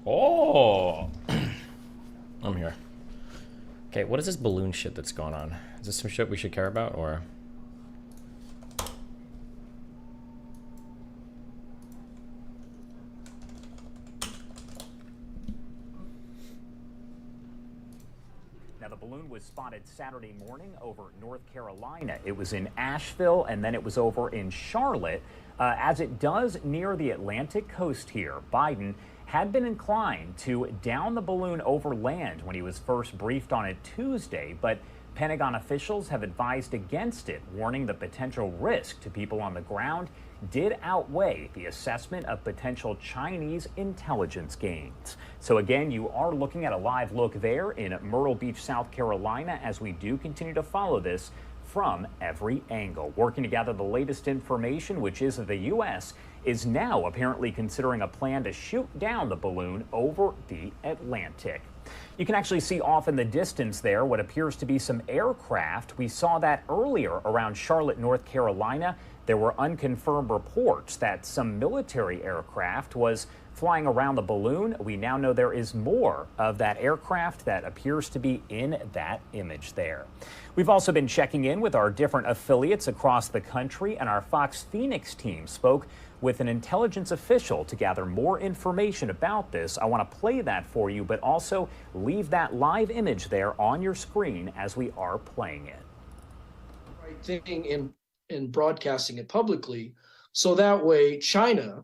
Oh, I'm here. Okay, what is this balloon shit that's going on? Is this some shit we should care about, or? Now, the balloon was spotted Saturday morning over North Carolina. It was in Asheville, and then it was over in Charlotte. As it does near the Atlantic coast here, Biden had been inclined to down the balloon over land when he was first briefed on it Tuesday, but Pentagon officials have advised against it, warning the potential risk to people on the ground did outweigh the assessment of potential Chinese intelligence gains. So again, you are looking at a live look there in Myrtle Beach, South Carolina, as we do continue to follow this from every angle, working to gather the latest information, which is that the U.S. is now apparently considering a plan to shoot down the balloon over the Atlantic. You can actually see off in the distance there what appears to be some aircraft. We saw that earlier around Charlotte, North Carolina. There were unconfirmed reports that some military aircraft was flying around the balloon. We now know there is more of that aircraft that appears to be in that image there. We've also been checking in with our different affiliates across the country, and our Fox Phoenix team spoke with an intelligence official to gather more information about this. I want to play that for you, but also leave that live image there on your screen as we are playing it. Right thing in broadcasting it publicly, so that way China,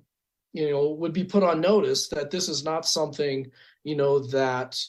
would be put on notice that this is not something, that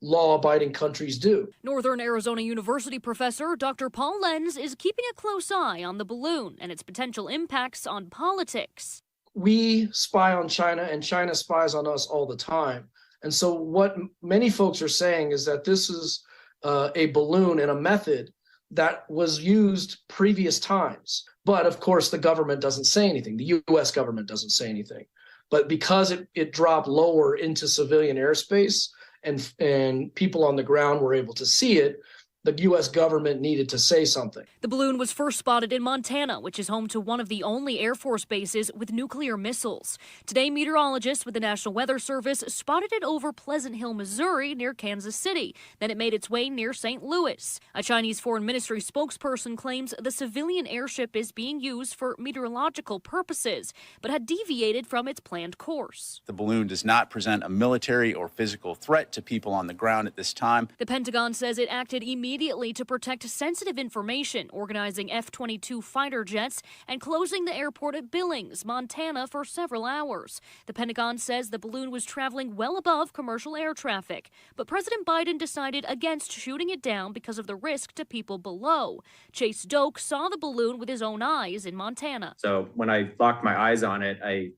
law-abiding countries do. Northern Arizona University professor Dr. Paul Lenz is keeping a close eye on the balloon and its potential impacts on politics. We spy on China, and China spies on us all the time. And so what many folks are saying is that this is a balloon and a method that was used previous times. But of course, the government doesn't say anything. The U.S. government doesn't say anything. But because it dropped lower into civilian airspace and people on the ground were able to see it, the U.S. government needed to say something. The balloon was first spotted in Montana, which is home to one of the only Air Force bases with nuclear missiles. Today, meteorologists with the National Weather Service spotted it over Pleasant Hill, Missouri, near Kansas City. Then it made its way near St. Louis. A Chinese Foreign Ministry spokesperson claims the civilian airship is being used for meteorological purposes, but had deviated from its planned course. The balloon does not present a military or physical threat to people on the ground at this time. The Pentagon says it acted immediately to protect sensitive information, organizing F-22 fighter jets and closing the airport at Billings, Montana for several hours. The Pentagon says the balloon was traveling well above commercial air traffic, but President Biden decided against shooting it down because of the risk to people below. Chase Doak saw the balloon with his own eyes in Montana. So when I locked my eyes on it, I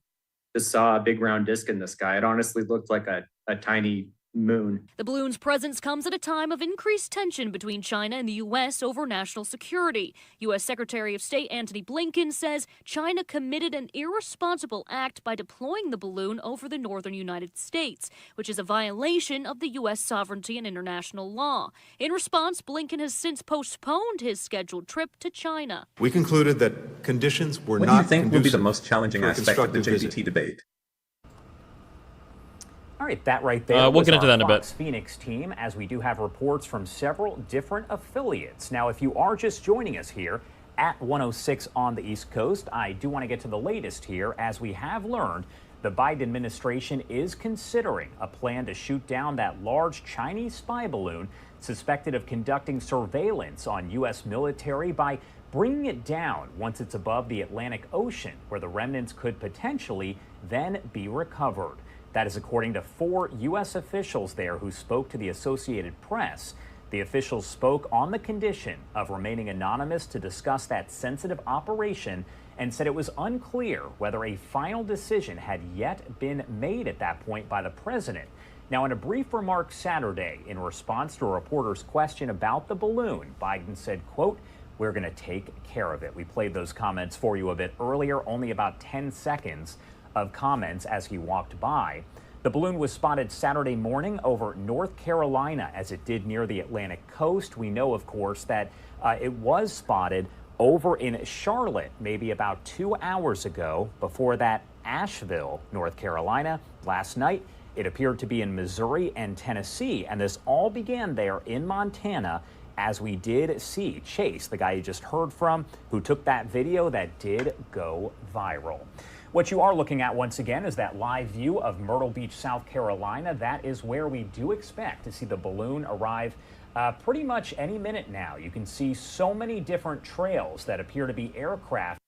just saw a big round disc in the sky. It honestly looked like a tiny moon. The balloon's presence comes at a time of increased tension between China and the U.S. over national security. U.S. Secretary of State Antony Blinken says China committed an irresponsible act by deploying the balloon over the northern United States, which is a violation of the U.S. sovereignty and international law. In response, Blinken has since postponed his scheduled trip to China. We concluded that conditions were not. What do you think will be the most challenging aspect of the JBT debate? All right, that right there we'll get into that in a bit. Fox Phoenix team, as we do have reports from several different affiliates. Now, if you are just joining us here at 106 on the East Coast, I do want to get to the latest here. As we have learned, the Biden administration is considering a plan to shoot down that large Chinese spy balloon suspected of conducting surveillance on U.S. military by bringing it down once it's above the Atlantic Ocean, where the remnants could potentially then be recovered. That is according to 4 U.S. officials there who spoke to the Associated Press. The officials spoke on the condition of remaining anonymous to discuss that sensitive operation and said it was unclear whether a final decision had yet been made at that point by the president. Now, in a brief remark Saturday, in response to a reporter's question about the balloon, Biden said, quote, "We're going to take care of it." We played those comments for you a bit earlier, only about 10 seconds of comments as he walked by. The balloon was spotted Saturday morning over North Carolina as it did near the Atlantic coast. We know, of course, that it was spotted over in Charlotte maybe about 2 hours ago. Before that, Asheville, North Carolina. Last night, it appeared to be in Missouri and Tennessee, and this all began there in Montana, as we did see Chase, the guy you just heard from, who took that video that did go viral. What you are looking at once again is that live view of Myrtle Beach, South Carolina. That is where we do expect to see the balloon arrive pretty much any minute now. You can see so many different trails that appear to be aircraft.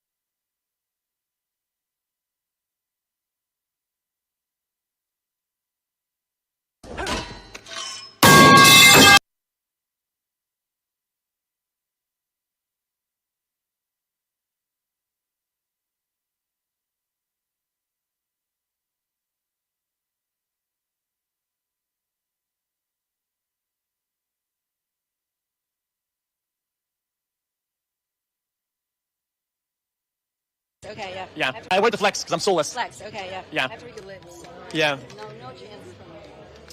Okay, yeah. Yeah, I wear the flex because I'm soulless. Flex, okay, yeah. Yeah. I have to read your lips. Yeah. No chance from me.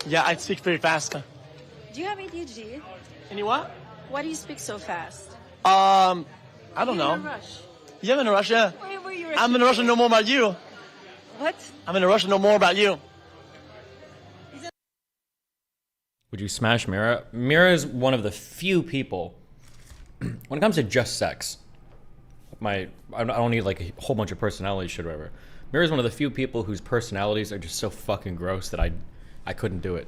Yeah, I speak very fast. Do you have ADHD? And you what? Why do you speak so fast? I don't know. You're in a rush. Yeah, I'm in a rush, yeah. Why were you I'm in a rush to know more about you. What? I'm in a rush to know more about you. Would you smash Mira? Mira is one of the few people, when it comes to just sex, I don't need like a whole bunch of personality shit or whatever. Mira is one of the few people whose personalities are just so fucking gross that I couldn't do it.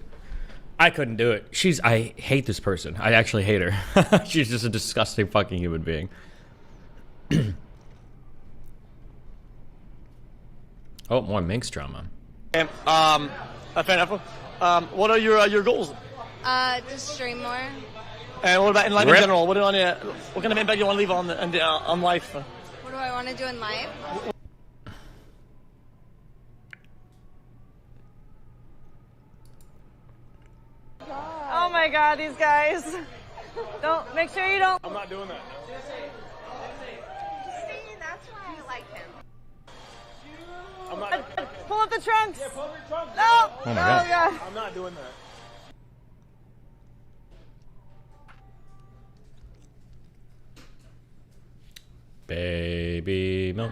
I couldn't do it. I hate this person. I actually hate her. She's just a disgusting fucking human being. Oh, more Minx drama. Fair enough. What are your goals? Just stream more. And what about in life in general? What kind of impact do you want to leave on life? What do I want to do in life? Oh my god, these guys. Don't, make sure you don't. I'm not doing that. See, that's why I like him. I'm not. Pull up the trunks. Yeah, pull up your trunks. No. Oh my God. God. I'm not doing that. Baby milk.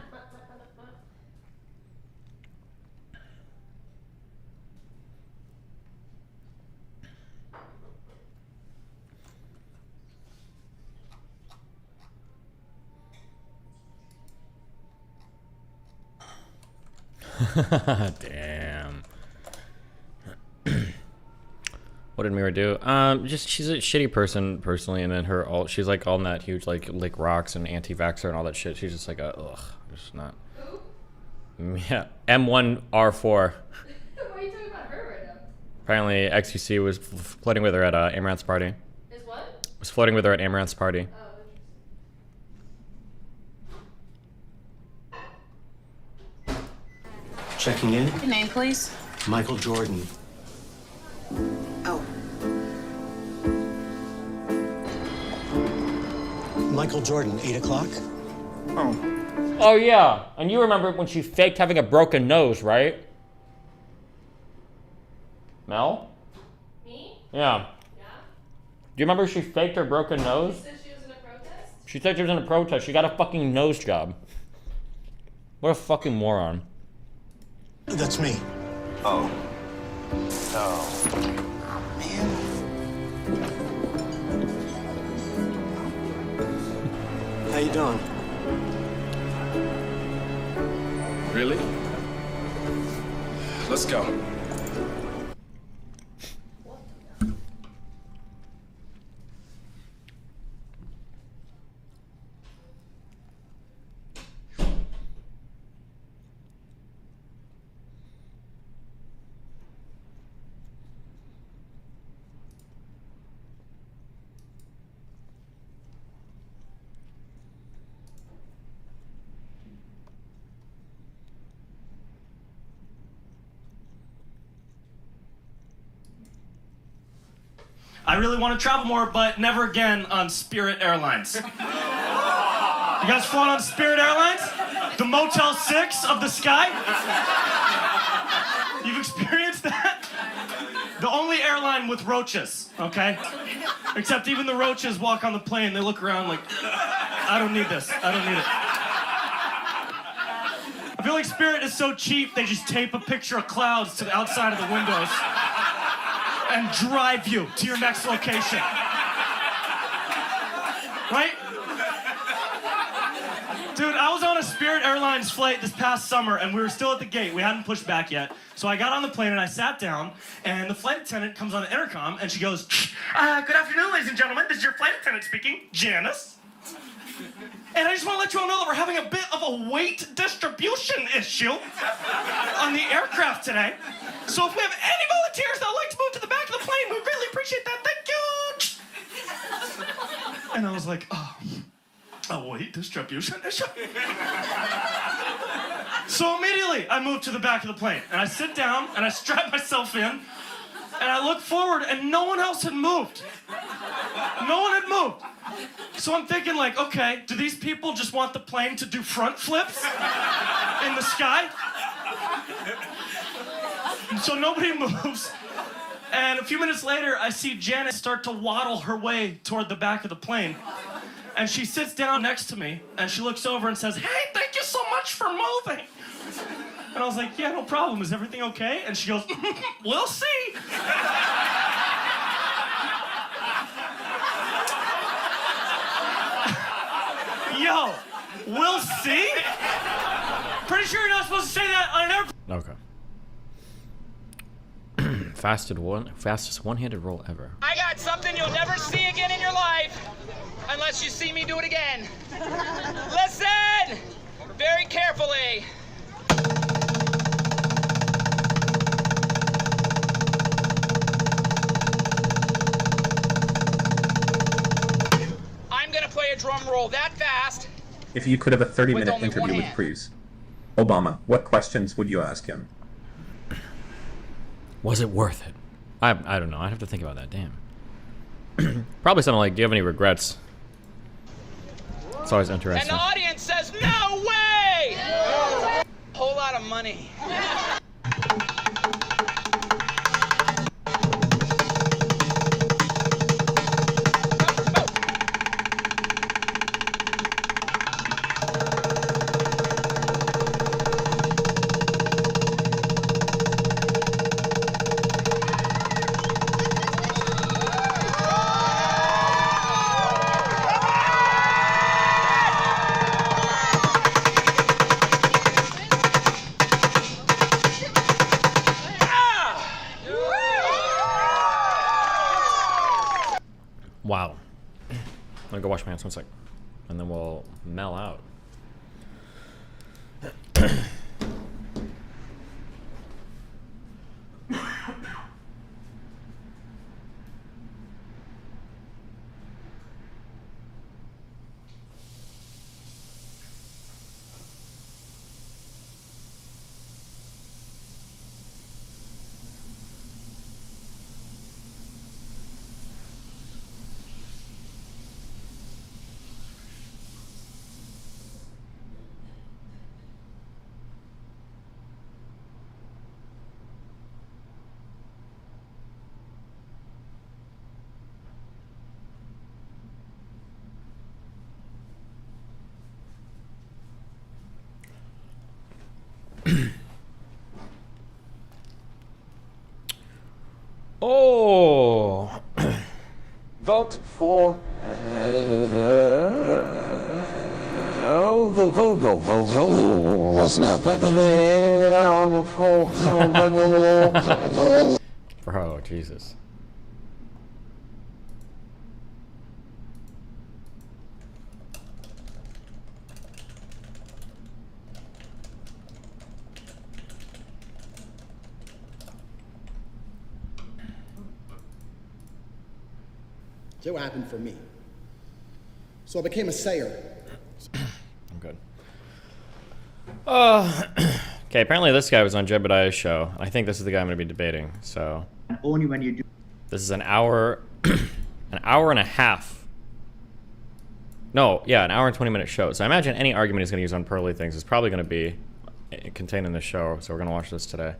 Damn. What did Mira do? Just she's a shitty person personally, and then she's like all in that huge like lick rocks and anti-vaxxer and all that shit. She's just like just not. Yeah, M1R4. Why are you talking about her right now? Apparently, XQC was flirting with her at Amaranth's party. Is what? Was flirting with her at Amaranth's party. Checking in. Your name, please. Michael Jordan. Oh. Michael Jordan, 8 o'clock? Oh yeah, and you remember when she faked having a broken nose, right? Mel? Me? Yeah. Yeah? Do you remember she faked her broken nose? She said she was in a protest? She said she was in a protest. She got a fucking nose job. What a fucking moron. That's me. Oh. Oh. Man. How you doing? Really? Let's go. I really want to travel more, but never again on Spirit Airlines. You guys flown on Spirit Airlines? The Motel 6 of the sky? You've experienced that? The only airline with roaches, okay? Except even the roaches walk on the plane, they look around like, I don't need this, I don't need it. feel like Spirit is so cheap, they just tape a picture of clouds to the outside of the windows and drive you to your next location. Right? Dude, I was on a Spirit Airlines flight this past summer, and we were still at the gate. We hadn't pushed back yet. So I got on the plane, and I sat down, and the flight attendant comes on the intercom, and she goes, good afternoon, ladies and gentlemen. This is your flight attendant speaking, Janice. And I just want to let you all know that we're having a bit of a weight distribution issue on the aircraft today. So if we have any volunteers that would like to move to the back of the plane, we'd really appreciate that. Thank you. And I was like, oh. A weight distribution issue? So immediately, I move to the back of the plane, and I sit down, and I strap myself in, and I look forward, and no one else had moved. No one had moved. So I'm thinking, like, okay, do these people just want the plane to do front flips in the sky? And so nobody moves. And a few minutes later, I see Janet start to waddle her way toward the back of the plane. And she sits down next to me, and she looks over and says, hey, thank you so much for moving. And I was like, yeah, no problem. Is everything okay? And she goes, we'll see. Yo, we'll see? Pretty sure you're not supposed to say that on an airplane. Okay. Fastest one-handed roll ever. I got something you'll never see again in your life, unless you see me do it again. Listen very carefully. I'm gonna play a drum roll that fast. If you could have a 30-minute interview with Obama, what questions would you ask him? Was it worth it? I don't know. I'd have to think about that. Damn. Probably something like, do you have any regrets? It's always interesting. And the audience says, no way! Whole lot of money. Wow. I'm gonna go wash my hands 1 sec. And then we'll mail out. Oh. Vote for. Bro, Jesus. See what happened for me. So I became a sayer. I'm good. Okay, apparently this guy was on JustPearlyThings' show. I think this is the guy I'm going to be debating, so... Only when you do... This is an hour... an hour and a half. No, yeah, an hour and 20-minute show. So I imagine any argument he's going to use on Pearly Things is probably going to be contained in this show, so we're going to watch this today.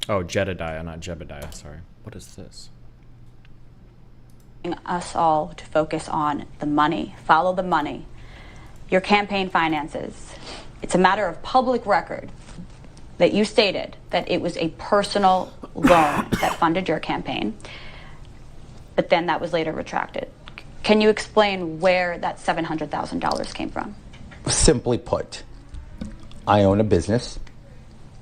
Oh, Jedediah, not Jebediah, sorry. What is this? us all to focus on the money. Follow the money. Your campaign finances. It's a matter of public record that you stated that it was a personal loan that funded your campaign, but then that was later retracted. Can you explain where that $700,000 came from? Simply put, I own a business.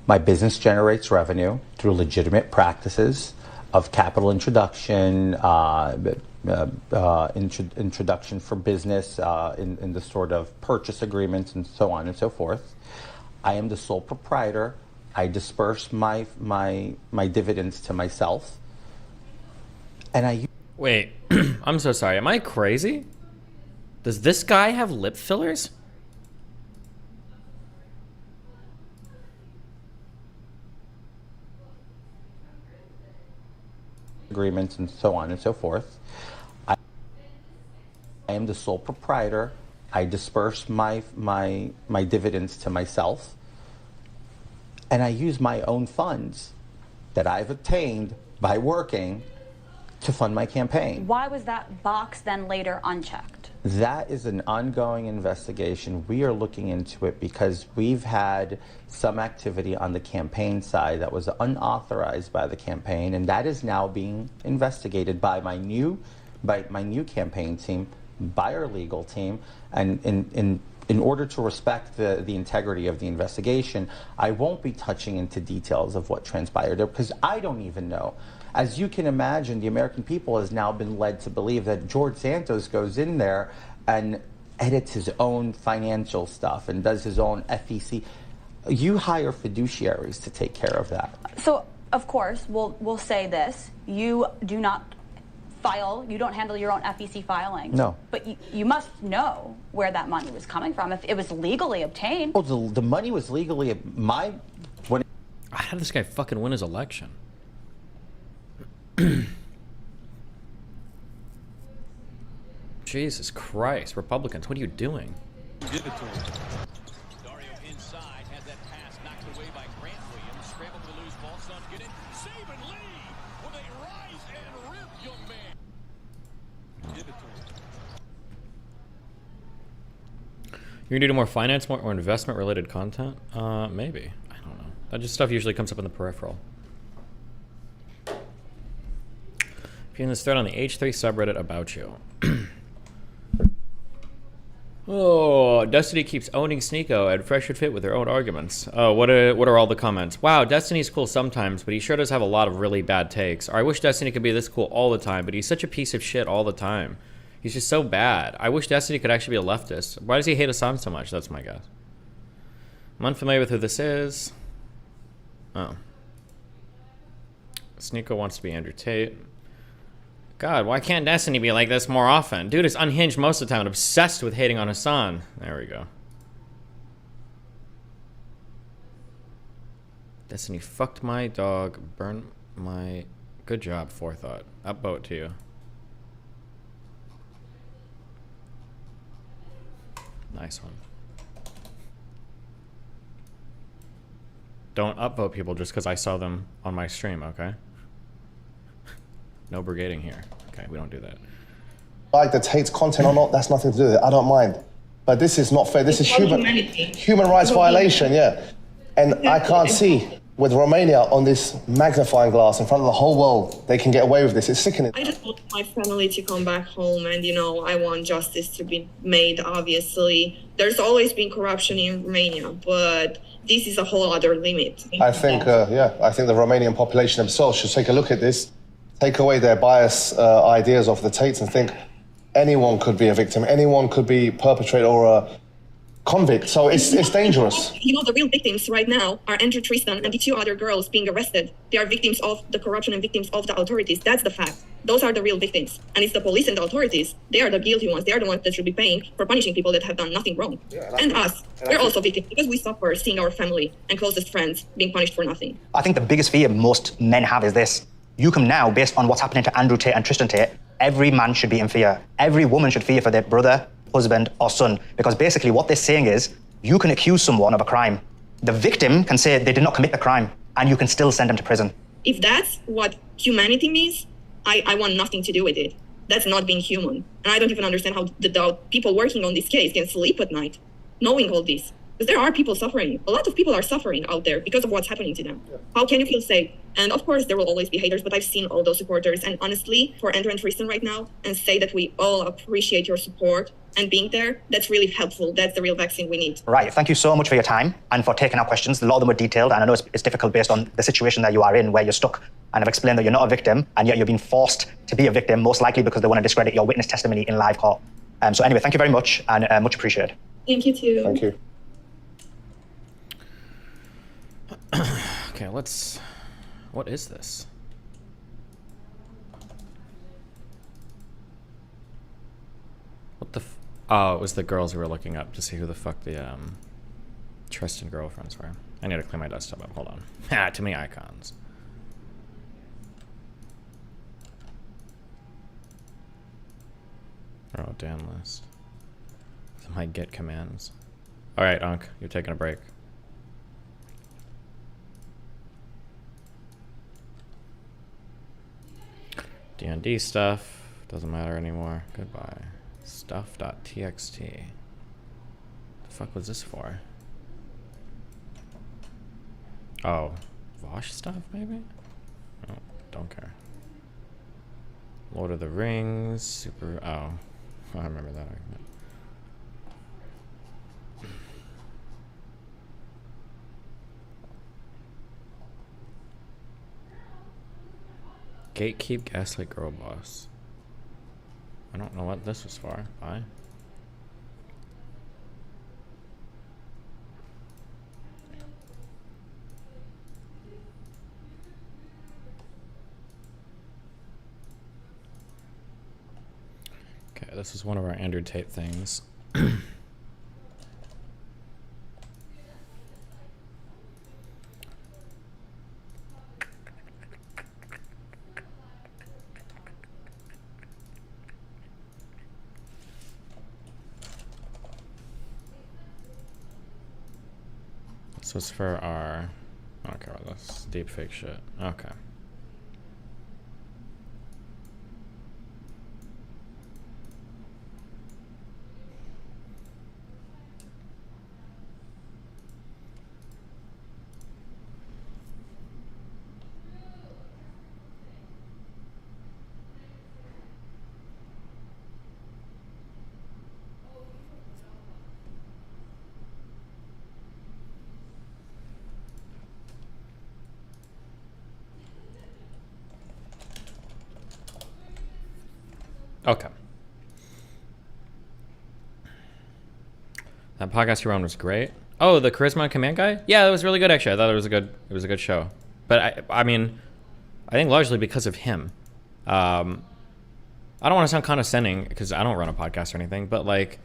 My business generates revenue through legitimate practices of capital introduction, introduction for business in the sort of purchase agreements and so on and so forth. I am the sole proprietor. I disperse my dividends to myself. And I... Wait, I'm so sorry. Am I crazy? Does this guy have lip fillers? Agreements and so on and so forth. I am the sole proprietor. I disperse my dividends to myself. And I use my own funds that I've obtained by working to fund my campaign. Why was that box then later unchecked? That is an ongoing investigation. We are looking into it because we've had some activity on the campaign side that was unauthorized by the campaign, and that is now being investigated by my new campaign team, by our legal team, and in order to respect the integrity of the investigation, I won't be touching into details of what transpired there because I don't even know. As you can imagine, the American people has now been led to believe that George Santos goes in there and edits his own financial stuff and does his own FEC. You hire fiduciaries to take care of that. So, of course, we'll say this. You do not file, you don't handle your own FEC filings. No. But you must know where that money was coming from if it was legally obtained. Oh, the money was legally... How did this guy fucking win his election? Jesus Christ, Republicans, what are you doing? Give it to him. Dario inside has that pass knocked away by Grant Williams. Scramble to the loose ball. Suns get it. Save and lead with a rise and rip, young man. Give it to him. You're gonna do more finance or investment related content? Maybe. I don't know. That just stuff usually comes up in the peripheral. Viewing this thread on the H3 subreddit about you. Oh, Destiny keeps owning Sneeko and Fresh should fit with their own arguments. Oh, what are all the comments? Wow, Destiny's cool sometimes, but he sure does have a lot of really bad takes. Or I wish Destiny could be this cool all the time, but he's such a piece of shit all the time. He's just so bad. I wish Destiny could actually be a leftist. Why does he hate Hassan so much? That's my guess. I'm unfamiliar with who this is. Oh. Sneeko wants to be Andrew Tate. God, why can't Destiny be like this more often? Dude is unhinged most of the time and obsessed with hating on Hassan. There we go. Destiny fucked my dog, burned my... Good job, forethought. Upvote to you. Nice one. Don't upvote people just because I saw them on my stream, okay? No brigading here. Okay, we don't do that. Like the Tate's content or not, that's nothing to do with it. I don't mind. But this is not fair. This is human rights violation, yeah. And I can't see with Romania on this magnifying glass in front of the whole world, they can get away with this. It's sickening. I just want my family to come back home and, I want justice to be made, obviously. There's always been corruption in Romania, but this is a whole other limit. I think the Romanian population themselves should take a look at this, take away their bias ideas of the Tates and think anyone could be a victim, anyone could be perpetrator or a convict, so it's dangerous. The real victims right now are Andrew Tristan and the two other girls being arrested. They are victims of the corruption and victims of the authorities. That's the fact. Those are the real victims. And it's the police and the authorities. They are the guilty ones. They are the ones that should be paying for punishing people that have done nothing wrong. And us. We're also victims because we suffer seeing our family and closest friends being punished for nothing. I think the biggest fear most men have is this. You can now, based on what's happening to Andrew Tate and Tristan Tate, every man should be in fear. Every woman should fear for their brother, husband, or son. Because basically what they're saying is, you can accuse someone of a crime. The victim can say they did not commit the crime, and you can still send them to prison. If that's what humanity means, I want nothing to do with it. That's not being human. And I don't even understand how the people working on this case can sleep at night, knowing all this. Because there are people suffering. A lot of people are suffering out there because of what's happening to them. How can you feel safe? And of course, there will always be haters, but I've seen all those supporters. And honestly, for Andrew and Tristan right now, and say that we all appreciate your support and being there, that's really helpful. That's the real vaccine we need. Right. Thank you so much for your time and for taking our questions. A lot of them were detailed, and I know it's difficult based on the situation that you are in, where you're stuck. And I've explained that you're not a victim, and yet you're being forced to be a victim, most likely because they want to discredit your witness testimony in live court. So anyway, thank you very much, and much appreciated. Thank you too. Thank you. Okay, let's... What is this? What the oh, it was the girls who were looking up to see who the fuck the, Tristan girlfriends were. I need to clean my desktop up. Hold on. Ah, too many icons. Oh, damn list. My git commands. Alright, Unc, you're taking a break. D&D stuff. Doesn't matter anymore. Goodbye. Stuff.txt. The fuck was this for? Oh. Vosh stuff, maybe? Oh, don't care. Lord of the Rings. Super... Oh. I remember that argument. Gatekeep Gaslight Girl Boss. I don't know what this was for. Bye. Okay, this is one of our Andrew Tate things. This was for our... I don't care about this. Deep fake shit. Okay. Okay. That podcast you were on was great. Oh, the Charisma Command guy? Yeah, that was really good actually. I thought it was a good show. But I mean, I think largely because of him. I don't want to sound condescending because I don't run a podcast or anything, but like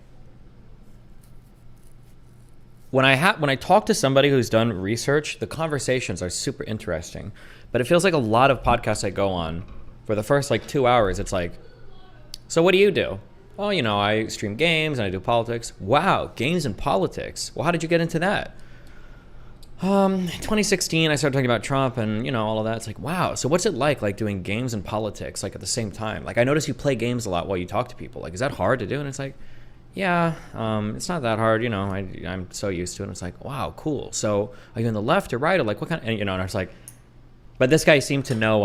when I talk to somebody who's done research, the conversations are super interesting. But it feels like a lot of podcasts I go on, for the first like 2 hours, it's like, so what do you do? Oh, you know, I stream games and I do politics. Wow, games and politics. Well, how did you get into that? 2016, I started talking about Trump and, you know, all of that. It's like, wow, so what's it like doing games and politics, like, at the same time? Like, I notice you play games a lot while you talk to people. Like, is that hard to do? And it's like, yeah, it's not that hard, you know, I'm so used to it. And it's like, wow, cool. So are you on the left or right? Or like, what kind of, and, you know, and I was like, but this guy seemed to know,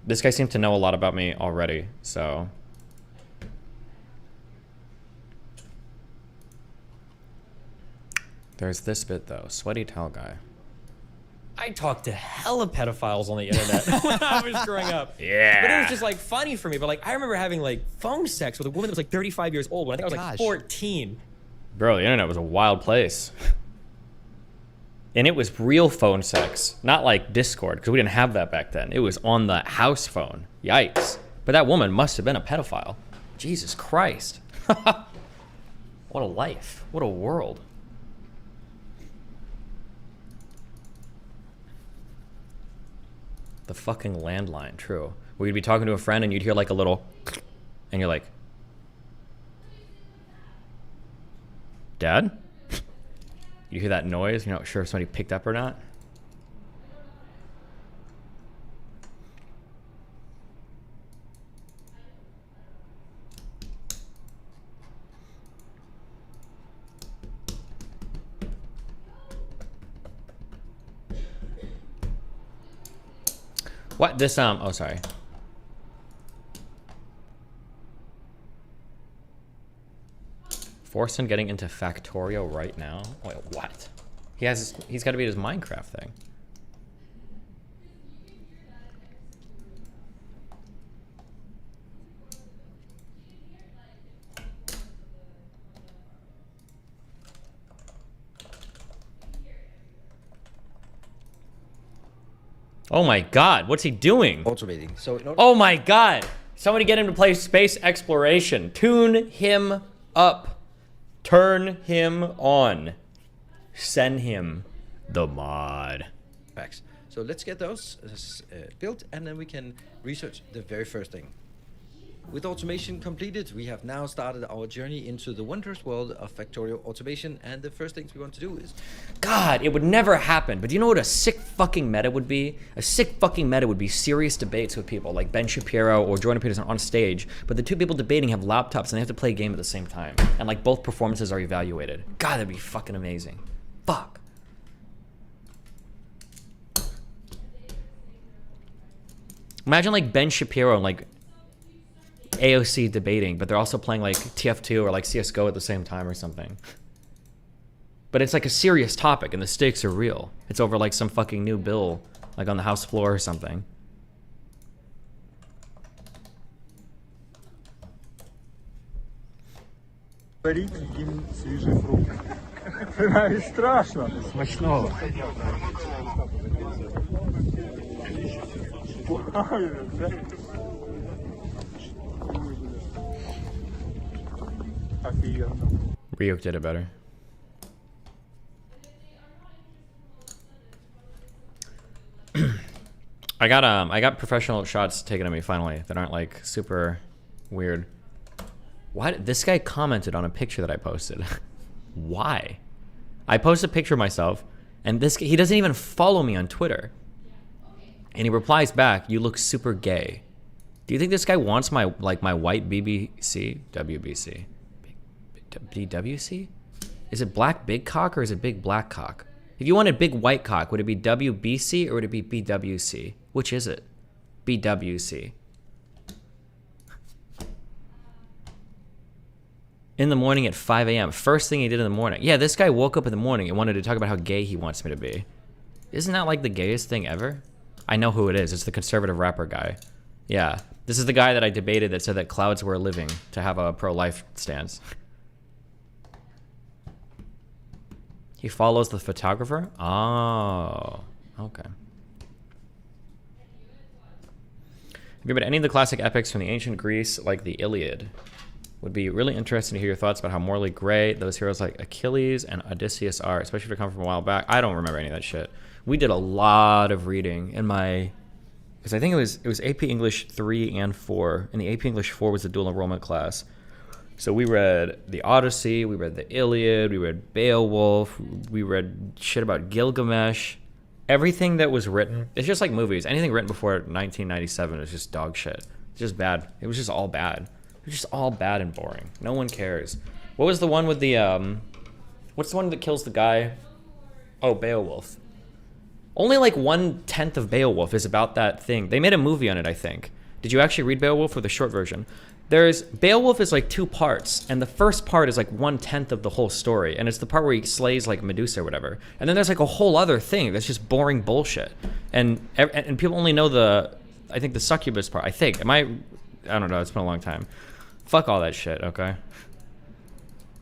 a lot about me already, so. There's this bit though, sweaty towel guy. I talked to hella pedophiles on the internet when I was growing up. Yeah. But it was just like funny for me. But like I remember having like phone sex with a woman that was like 35 years old when I think I was like 14. Bro, the internet was a wild place. And it was real phone sex, not like Discord, because we didn't have that back then. It was on the house phone. Yikes. But that woman must have been a pedophile. Jesus Christ. What a life. What a world. The fucking landline, true. Where you'd be talking to a friend and you'd hear like a little, and you're like, Dad? You hear that noise, you're not sure if somebody picked up or not. What? This, oh, sorry. Forsen getting into Factorio right now? Wait, what? He's got to be his Minecraft thing. Oh my god, what's he doing? Automating. So oh my god! Somebody get him to play space exploration. Tune him up. Turn him on. Send him the mod. Facts. So let's get those built, and then we can research the very first thing. With automation completed, we have now started our journey into the wondrous world of Factorio automation, and the first things we want to do is... God, it would never happen, but do you know what a sick fucking meta would be? A sick fucking meta would be serious debates with people like Ben Shapiro or Jordan Peterson on stage, but the two people debating have laptops and they have to play a game at the same time, and like both performances are evaluated. God, that'd be fucking amazing. Fuck. Imagine like Ben Shapiro and like AOC debating, but they're also playing like TF2 or like CSGO at the same time or something. But it's like a serious topic and the stakes are real. It's over like some fucking new bill, like on the House floor or something. Ryuk did it better. I got professional shots taken of me finally that aren't like super weird. Why did this guy commented on a picture that I posted? Why? I posted a picture of myself and he doesn't even follow me on Twitter. And he replies back, "You look super gay." Do you think this guy wants my white BBC? WBC? BWC? Is it black big cock or is it big black cock? If you wanted big white cock, would it be WBC or would it be BWC? Which is it? BWC. In the morning at 5 a.m. First thing he did in the morning. Yeah, this guy woke up in the morning and wanted to talk about how gay he wants me to be. Isn't that like the gayest thing ever? I know who it is. It's the conservative rapper guy. Yeah. This is the guy that I debated that said that clouds were living to have a pro-life stance. He follows the photographer? Oh, okay. Have you read any of the classic epics from the ancient Greece, like the Iliad? Would be really interesting to hear your thoughts about how morally gray those heroes like Achilles and Odysseus are, especially if they come from a while back. I don't remember any of that shit. We did a lot of reading in my... Because I think it was AP English 3 and 4. And the AP English 4 was the dual enrollment class. So we read the Odyssey, we read the Iliad, we read Beowulf, we read shit about Gilgamesh. Everything that was written, it's just like movies. Anything written before 1997 is just dog shit. It's just bad. It was just all bad. It was just all bad and boring. No one cares. What was the one with the, what's the one that kills the guy? Oh, Beowulf. Only like 1/10 of Beowulf is about that thing. They made a movie on it, I think. Did you actually read Beowulf or the short version? Beowulf is like 2 parts, and the first part is like 1/10 of the whole story, and it's the part where he slays like Medusa or whatever. And then there's like a whole other thing that's just boring bullshit. And people only know I think the succubus part, I think. I don't know, it's been a long time. Fuck all that shit, okay?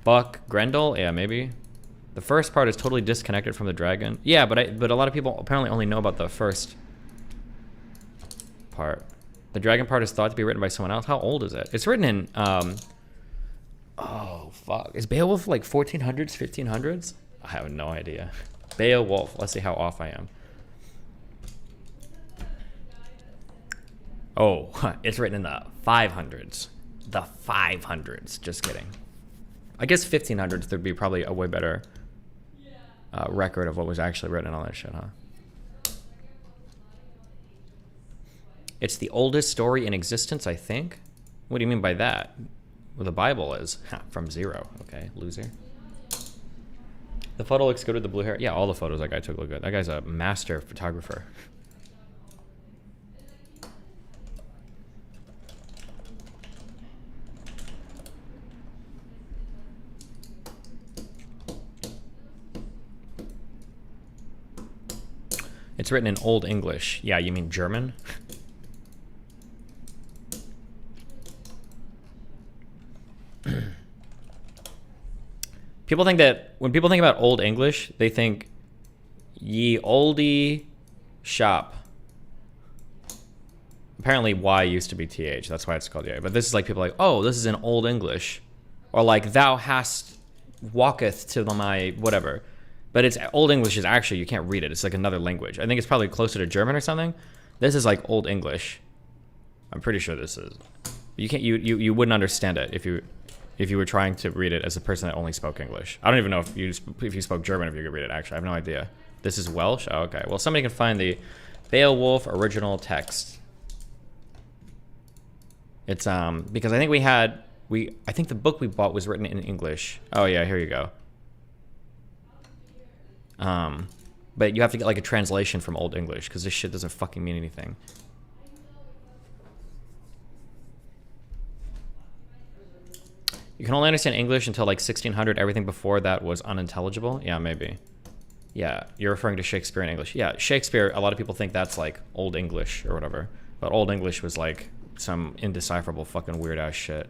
Buck, Grendel, yeah, maybe. The first part is totally disconnected from the dragon. Yeah, but a lot of people apparently only know about the first part. The dragon part is thought to be written by someone else. How old is it? It's written in, oh, fuck. Is Beowulf like 1400s, 1500s? I have no idea. Beowulf. Let's see how off I am. Oh, it's written in the 500s. The 500s. Just kidding. I guess 1500s, there'd be probably a way better record of what was actually written and all that shit, huh? It's the oldest story in existence, I think. What do you mean by that? Well, the Bible is. From 0. Okay, loser. The photo looks good with the blue hair. Yeah, all the photos that guy took look good. That guy's a master photographer. It's written in Old English. Yeah, you mean German? People think that when people think about Old English, they think ye oldie shop. Apparently Y used to be TH. That's why it's called Y. But this is like people like, oh, this is in Old English. Or like thou hast walketh to my whatever. But it's Old English is actually, you can't read it. It's like another language. I think it's probably closer to German or something. This is like Old English. I'm pretty sure this is. You can't you wouldn't understand it if you were trying to read it as a person that only spoke English. I don't even know if you spoke German if you could read it actually. I have no idea. This is Welsh? Oh, okay. Well, somebody can find the Beowulf original text. It's because I think I think the book we bought was written in English. Oh yeah, here you go. But you have to get like a translation from Old English because this shit doesn't fucking mean anything. You can only understand English until like 1600. Everything before that was unintelligible. Yeah, maybe. Yeah, you're referring to Shakespeare in English. Yeah, Shakespeare, a lot of people think that's like Old English or whatever. But Old English was like some indecipherable fucking weird ass shit.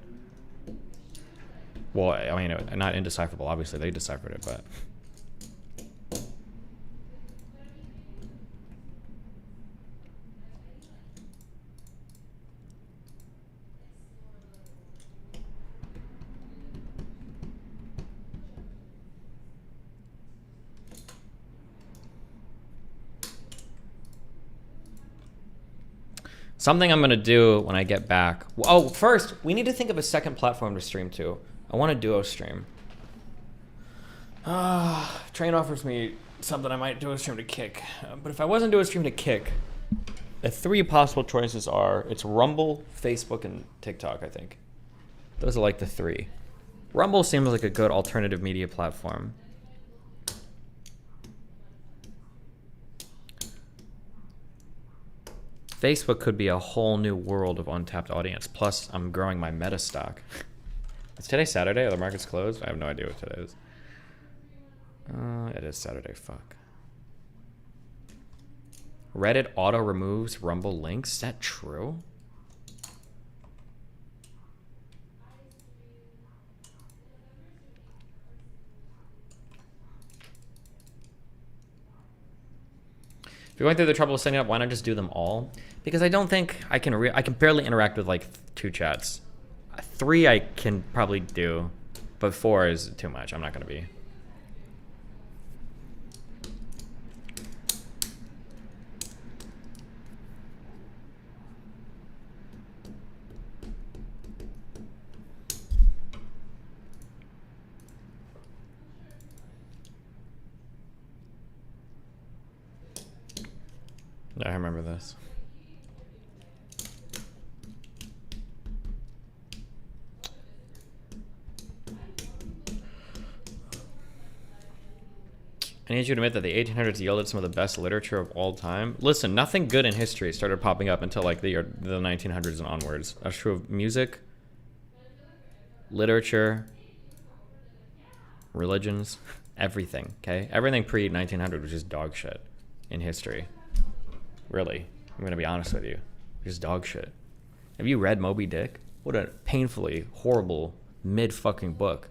Well, I mean, not indecipherable. Obviously, they deciphered it, but... Something I'm gonna do when I get back. Oh, first, we need to think of a second platform to stream to. I want a duo stream. Train offers me something I might do a stream to Kick. But if I wasn't doing a stream to Kick, the three possible choices are, it's Rumble, Facebook, and TikTok, I think. Those are like the three. Rumble seems like a good alternative media platform. Facebook could be a whole new world of untapped audience. Plus, I'm growing my meta stock. Is today Saturday? Are the markets closed? I have no idea what today is. It is Saturday. Fuck. Reddit auto removes Rumble links. Is that true? If you're going through the trouble of setting up, why not just do them all? Because I don't think I can barely interact with like 2 chats. 3 I can probably do, but 4 is too much. I'm not gonna be. I remember this. I need you to admit that the 1800s yielded some of the best literature of all time. Listen, nothing good in history started popping up until like the 1900s and onwards. That's true of music, literature, religions, everything, okay? Everything pre-1900 was just dog shit in history. Really, I'm gonna be honest with you. Just dog shit. Have you read Moby Dick? What a painfully horrible mid-fucking book.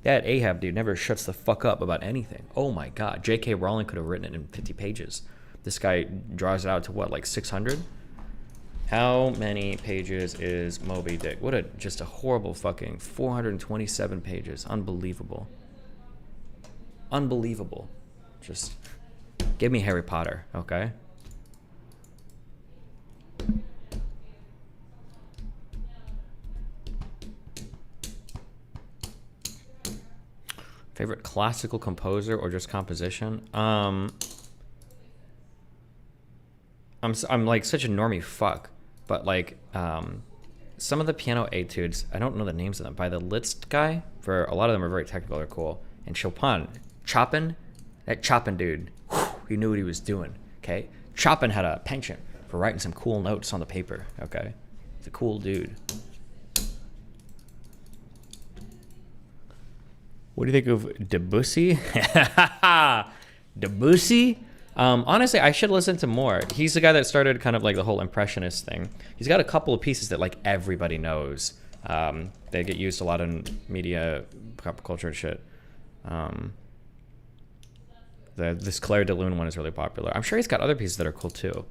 That Ahab dude never shuts the fuck up about anything. Oh my god, J.K. Rowling could have written it in 50 pages. This guy draws it out to what, like 600? How many pages is Moby Dick? What a, just a horrible fucking 427 pages. Unbelievable. Unbelievable. Just give me Harry Potter, okay? Favorite classical composer or just composition? I'm like such a normie fuck, but like some of the piano etudes, I don't know the names of them, by the Liszt guy. For a lot of them are very technical, they're cool. And Chopin, that Chopin dude, whew, he knew what he was doing. Okay, Chopin had a penchant for writing some cool notes on the paper. Okay, he's a cool dude. What do you think of Debussy? Debussy? Honestly, I should listen to more. He's the guy that started kind of like the whole impressionist thing. He's got a couple of pieces that like everybody knows. They get used a lot in media, pop culture and shit. This Claire de Lune one is really popular. I'm sure he's got other pieces that are cool too.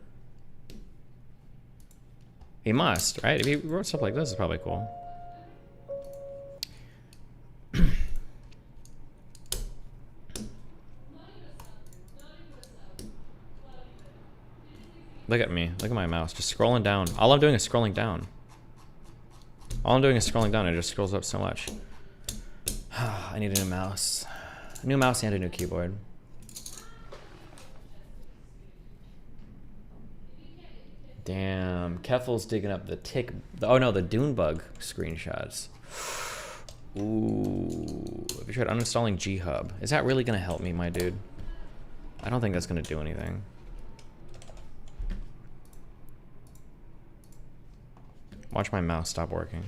He must, right? If he wrote stuff like this, it's probably cool. Look at me. Look at my mouse. Just scrolling down. All I'm doing is scrolling down. All I'm doing is scrolling down. It just scrolls up so much. I need a new mouse. A new mouse and a new keyboard. Damn. Keffel's digging up the tick. Oh no, the Dune bug screenshots. Ooh. Have you tried uninstalling G-Hub? Is that really going to help me, my dude? I don't think that's going to do anything. Watch my mouse stop working.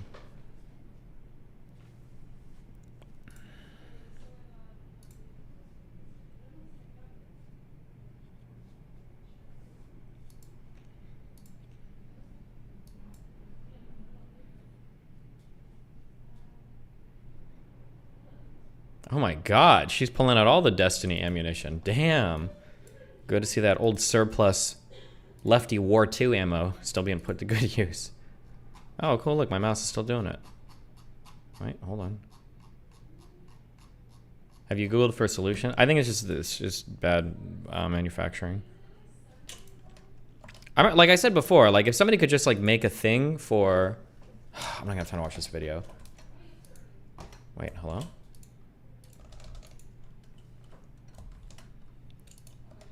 Oh my god, she's pulling out all the Destiny ammunition. Damn. Good to see that old surplus lefty War II ammo still being put to good use. Oh, cool, look, my mouse is still doing it. Wait, hold on. Have you Googled for a solution? I think it's just bad manufacturing. Like I said before, like if somebody could just like make a thing for... I'm not gonna have time to watch this video. Wait, hello?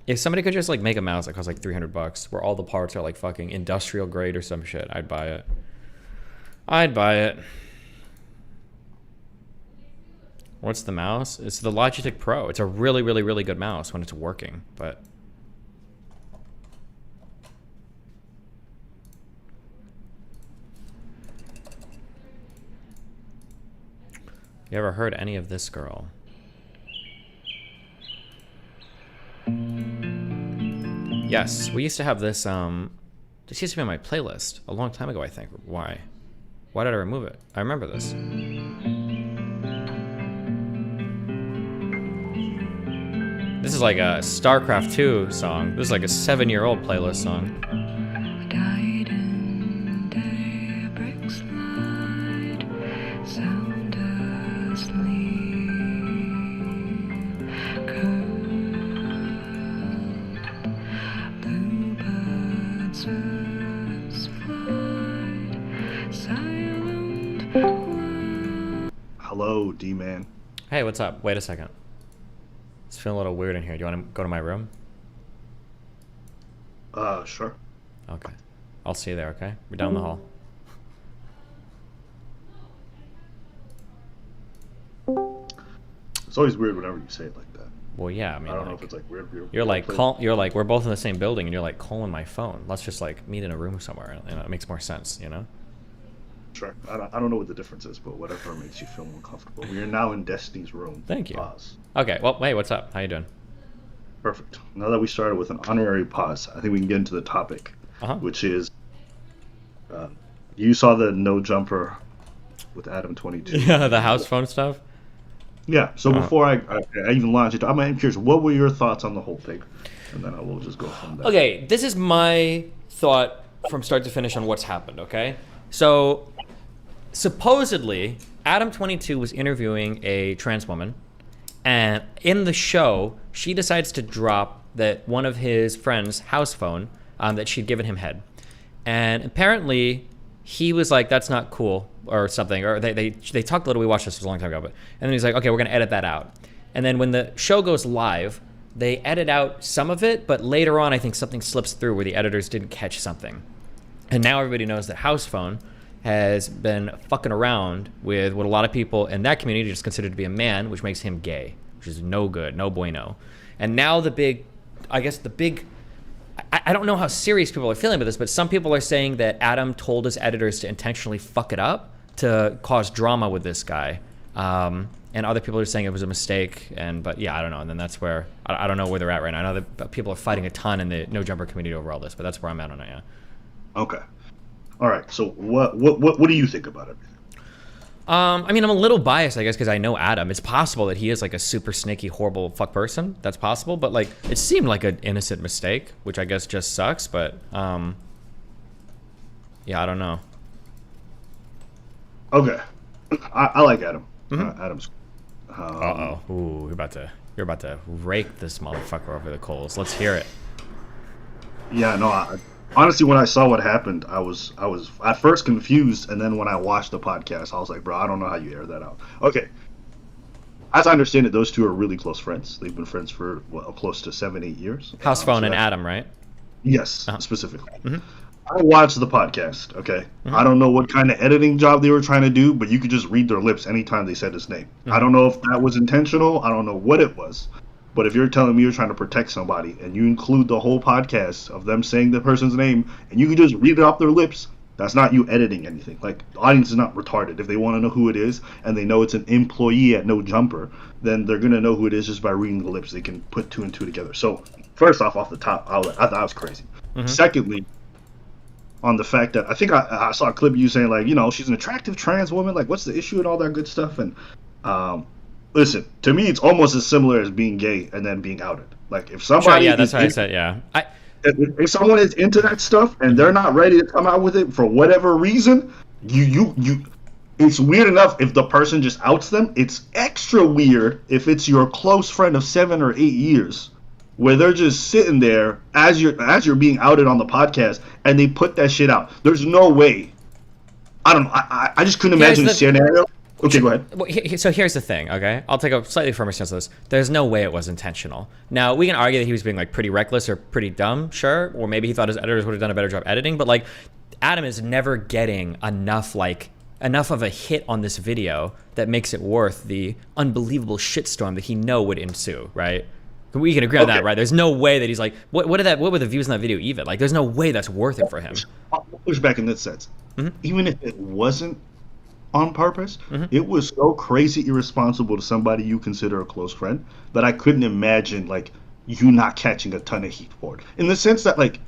If somebody could just like make a mouse that costs like $300 where all the parts are like fucking industrial grade or some shit, I'd buy it. I'd buy it. What's the mouse? It's the Logitech Pro. It's a really, really, really good mouse when it's working, but... You ever heard any of this girl? Yes, we used to have this, this used to be on my playlist a long time ago, I think. Why? Why did I remove it? I remember this. This is like a StarCraft 2 song. This is like a 7-year-old playlist song. Hello, D-Man. Hey, what's up? Wait a second. It's feeling a little weird in here. Do you want to go to my room? Sure. Okay. I'll see you there, okay? We're down the hall. It's always weird whenever you say it like that. Well, yeah, I mean, I don't know if it's like weird for you. You're like, we're both in the same building, and you're like calling my phone. Let's just like meet in a room somewhere. You know, it makes more sense, you know? Sure. I don't know what the difference is, but whatever makes you feel more comfortable. We are now in Destiny's room. Thank you. Pause. Okay. Well, hey, what's up? How you doing? Perfect. Now that we started with an honorary pause, I think we can get into the topic, which is you saw the no jumper with Adam 22. Yeah, the house phone stuff. Yeah. So before I even launch it, I'm curious. What were your thoughts on the whole thing? And then I will just go from there. Okay, this is my thought from start to finish on what's happened. Okay, so supposedly Adam 22 was interviewing a trans woman, and in the show she decides to drop that one of his friends' house phone that she'd given him head, and apparently he was like, that's not cool or something, or they talked a little. We watched this a long time ago, but and then he's like, okay, we're gonna edit that out. And then when the show goes live, they edit out some of it, but later on I think something slips through where the editors didn't catch something. And now everybody knows that house phone has been fucking around with what a lot of people in that community just consider to be a man, which makes him gay, which is no good, no bueno. And now the big, I don't know how serious people are feeling about this, but some people are saying that Adam told his editors to intentionally fuck it up to cause drama with this guy And other people are saying it was a mistake, but yeah, I don't know. And then that's where I don't know where they're at right now. I know that people are fighting a ton in the no jumper community over all this, but that's where I'm at on it. Yeah. Okay. All right. So what do you think about it? I mean, I'm a little biased, I guess, because I know Adam. It's possible that he is like a super snaky, horrible fuck person. That's possible, but like it seemed like an innocent mistake, which I guess just sucks. But yeah, I don't know. Okay, I like Adam. Adam's. Ooh, you're about to rake this motherfucker over the coals. Let's hear it. Yeah, no. Honestly, when I saw what happened, I was at first confused, and then when I watched the podcast, I was like, bro, I don't know how you air that out. Okay. As I understand it, those two are really close friends. They've been friends for close to 7-8 years. House phone and Adam, right? Yes, specifically. I watched the podcast, okay? I don't know what kind of editing job they were trying to do, but you could just read their lips anytime they said his name. I don't know if that was intentional. I don't know what it was. But if you're telling me you're trying to protect somebody and you include the whole podcast of them saying the person's name and you can just read it off their lips, that's not you editing anything. Like, the audience is not retarded. If they want to know who it is and they know it's an employee at No Jumper, then they're going to know who it is just by reading the lips. They can put 2 and 2 together. So, first off the top, I thought that was crazy. Secondly, on the fact that I think I saw a clip of you saying, like, you know, she's an attractive trans woman. Like, what's the issue and all that good stuff? And, listen, to me, it's almost as similar as being gay and then being outed. Like, if somebody, yeah, that's what I said. Yeah, if someone is into that stuff and they're not ready to come out with it for whatever reason, you, it's weird enough if the person just outs them. It's extra weird if it's your close friend of 7 or 8 years, where they're just sitting there as you're being outed on the podcast and they put that shit out. There's no way. I don't know. I just couldn't imagine a scenario. Okay, go ahead. Well, so here's the thing, okay? I'll take a slightly firmer stance on this. There's no way it was intentional. Now, we can argue that he was being, like, pretty reckless or pretty dumb, sure, or maybe he thought his editors would have done a better job editing, but, like, Adam is never getting enough of a hit on this video that makes it worth the unbelievable shitstorm that he would ensue, right? We can agree on that, right? There's no way that he's like, what were the views in that video even? Like, there's no way that's worth it for him. I'll push back in this sense. Even if it wasn't on purpose, it was so crazy irresponsible to somebody you consider a close friend that I couldn't imagine, like, you not catching a ton of heat for it. In the sense that, like,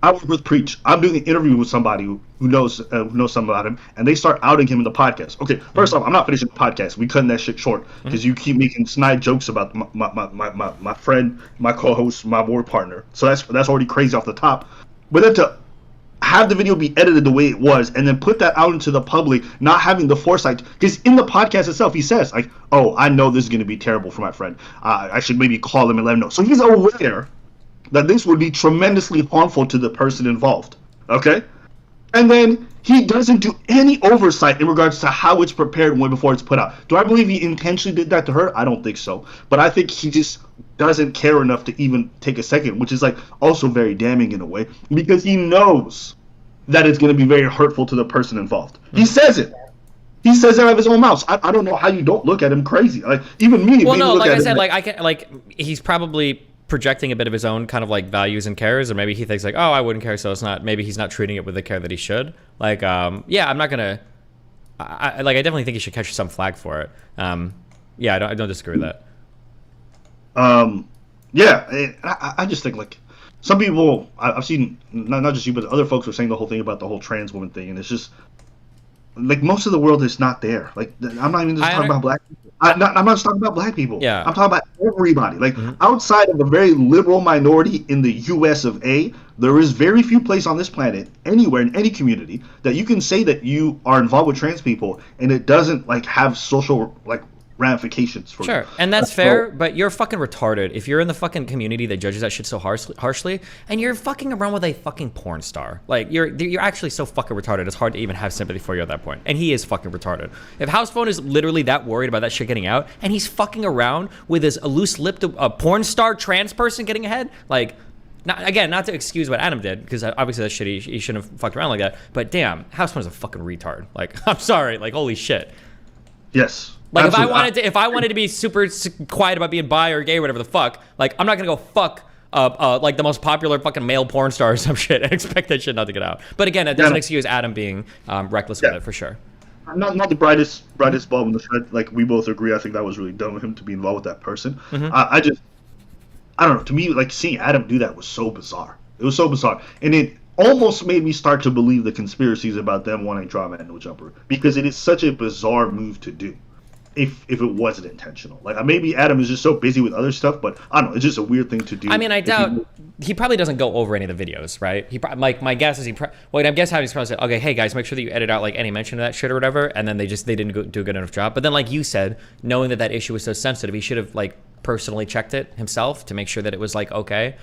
I work with Preach. I'm doing an interview with somebody who knows something about him, and they start outing him in the podcast. Okay, first off, I'm not finishing the podcast. We cutting that shit short because you keep making snide jokes about my friend, my co-host, my board partner. So that's already crazy off the top. But then to have the video be edited the way it was and then put that out into the public, not having the foresight, because in the podcast itself he says, like, oh, I know this is going to be terrible for my friend. I should maybe call him and let him know. So he's aware that this would be tremendously harmful to the person involved, okay? And then he doesn't do any oversight in regards to how it's prepared before it's put out. Do I believe he intentionally did that to her? I don't think so. But I think he just doesn't care enough to even take a second, which is, like, also very damning in a way, because he knows that it's going to be very hurtful to the person involved. He says it. He says it out of his own mouth. I don't know how you don't look at him crazy. Like, even me. Well, no, like I said, he's probably projecting a bit of his own kind of, like, values and cares, or maybe he thinks, like, oh, I wouldn't care, so it's not, maybe he's not treating it with the care that he should. Like, yeah, I'm not gonna, I definitely think he should catch some flag for it. Yeah, I don't disagree with that. Yeah, I just think, like, some people, I've seen, not just you, but other folks were saying the whole thing about the whole trans woman thing, and it's just, like, most of the world is not there. Like, I'm not even just talking about black people. I'm not just talking about black people. Yeah. I'm talking about everybody. Like, outside of a very liberal minority in the U.S. of A., there is very few places on this planet, anywhere, in any community, that you can say that you are involved with trans people, and it doesn't, like, have social, like, ramifications for Sure, and that's fair, but you're fucking retarded if you're in the fucking community that judges that shit so harshly, and you're fucking around with a fucking porn star. Like, you're actually so fucking retarded, it's hard to even have sympathy for you at that point. And he is fucking retarded. If House Phone is literally that worried about that shit getting out, and he's fucking around with his loose-lipped porn star trans person getting ahead, like, not to excuse what Adam did, because obviously that shit, he shouldn't have fucked around like that, but damn, House Phone is a fucking retard. Like, I'm sorry, like, holy shit. Yes. Like, if I wanted to be super quiet about being bi or gay or whatever the fuck, like, I'm not gonna go fuck like the most popular fucking male porn star or some shit and expect that shit not to get out. But again, that doesn't excuse Adam being reckless with it, for sure. not the brightest bulb in the shed. Like we both agree, I think that was really dumb of him to be involved with that person. I don't know. To me, like seeing Adam do that was so bizarre. It was so bizarre, and it almost made me start to believe the conspiracies about them wanting drama at No Jumper, because it is such a bizarre move to do. If it wasn't intentional, like maybe Adam is just so busy with other stuff, but I don't know. It's just a weird thing to do. I mean, I doubt he probably doesn't go over any of the videos, right? Like my guess is I guess how he's probably said, okay, hey guys, make sure that you edit out like any mention of that shit or whatever, and then they didn't do a good enough job. But then, like you said, knowing that issue was so sensitive, he should have like personally checked it himself to make sure that it was like okay,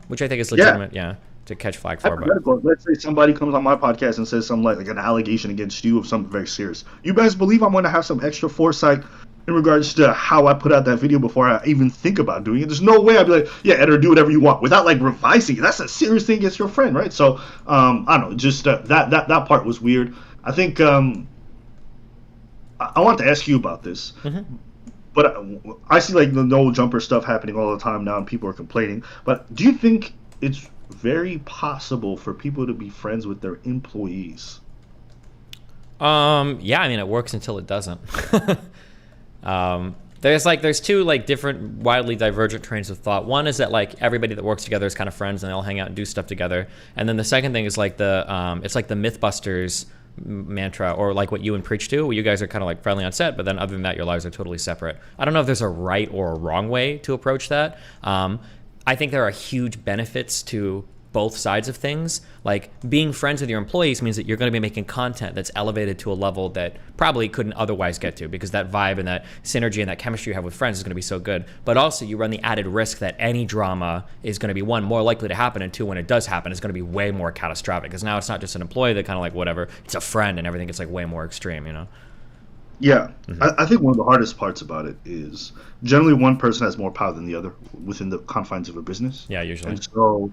which I think is legitimate, to catch flag for. But let's say somebody comes on my podcast and says something like an allegation against you of something very serious. You best believe I'm going to have some extra foresight in regards to how I put out that video before I even think about doing it. There's no way I'd be like, yeah, editor, do whatever you want without like revising it. That's a serious thing against your friend, right? So I don't know, just that part was weird. I think I want to ask you about this. But I see like the No Jumper stuff happening all the time now, and people are complaining. But do you think it's very possible for people to be friends with their employees? Yeah, I mean it works until it doesn't. There's two like different wildly divergent trains of thought. One is that like everybody that works together is kind of friends and they all hang out and do stuff together. And then the second thing is like it's like the Mythbusters mantra, or like what you and Preach do, where you guys are kind of like friendly on set, but then other than that your lives are totally separate. I don't know if there's a right or a wrong way to approach that. I think there are huge benefits to both sides of things. Like being friends with your employees means that you're going to be making content that's elevated to a level that probably couldn't otherwise get to, because that vibe and that synergy and that chemistry you have with friends is going to be so good. But also you run the added risk that any drama is going to be, one, more likely to happen, and two, when it does happen, it's going to be way more catastrophic, because now it's not just an employee that kind of like whatever, it's a friend, and everything gets like way more extreme, you know? Yeah, I think one of the hardest parts about it is generally one person has more power than the other within the confines of a business. Yeah, usually. And so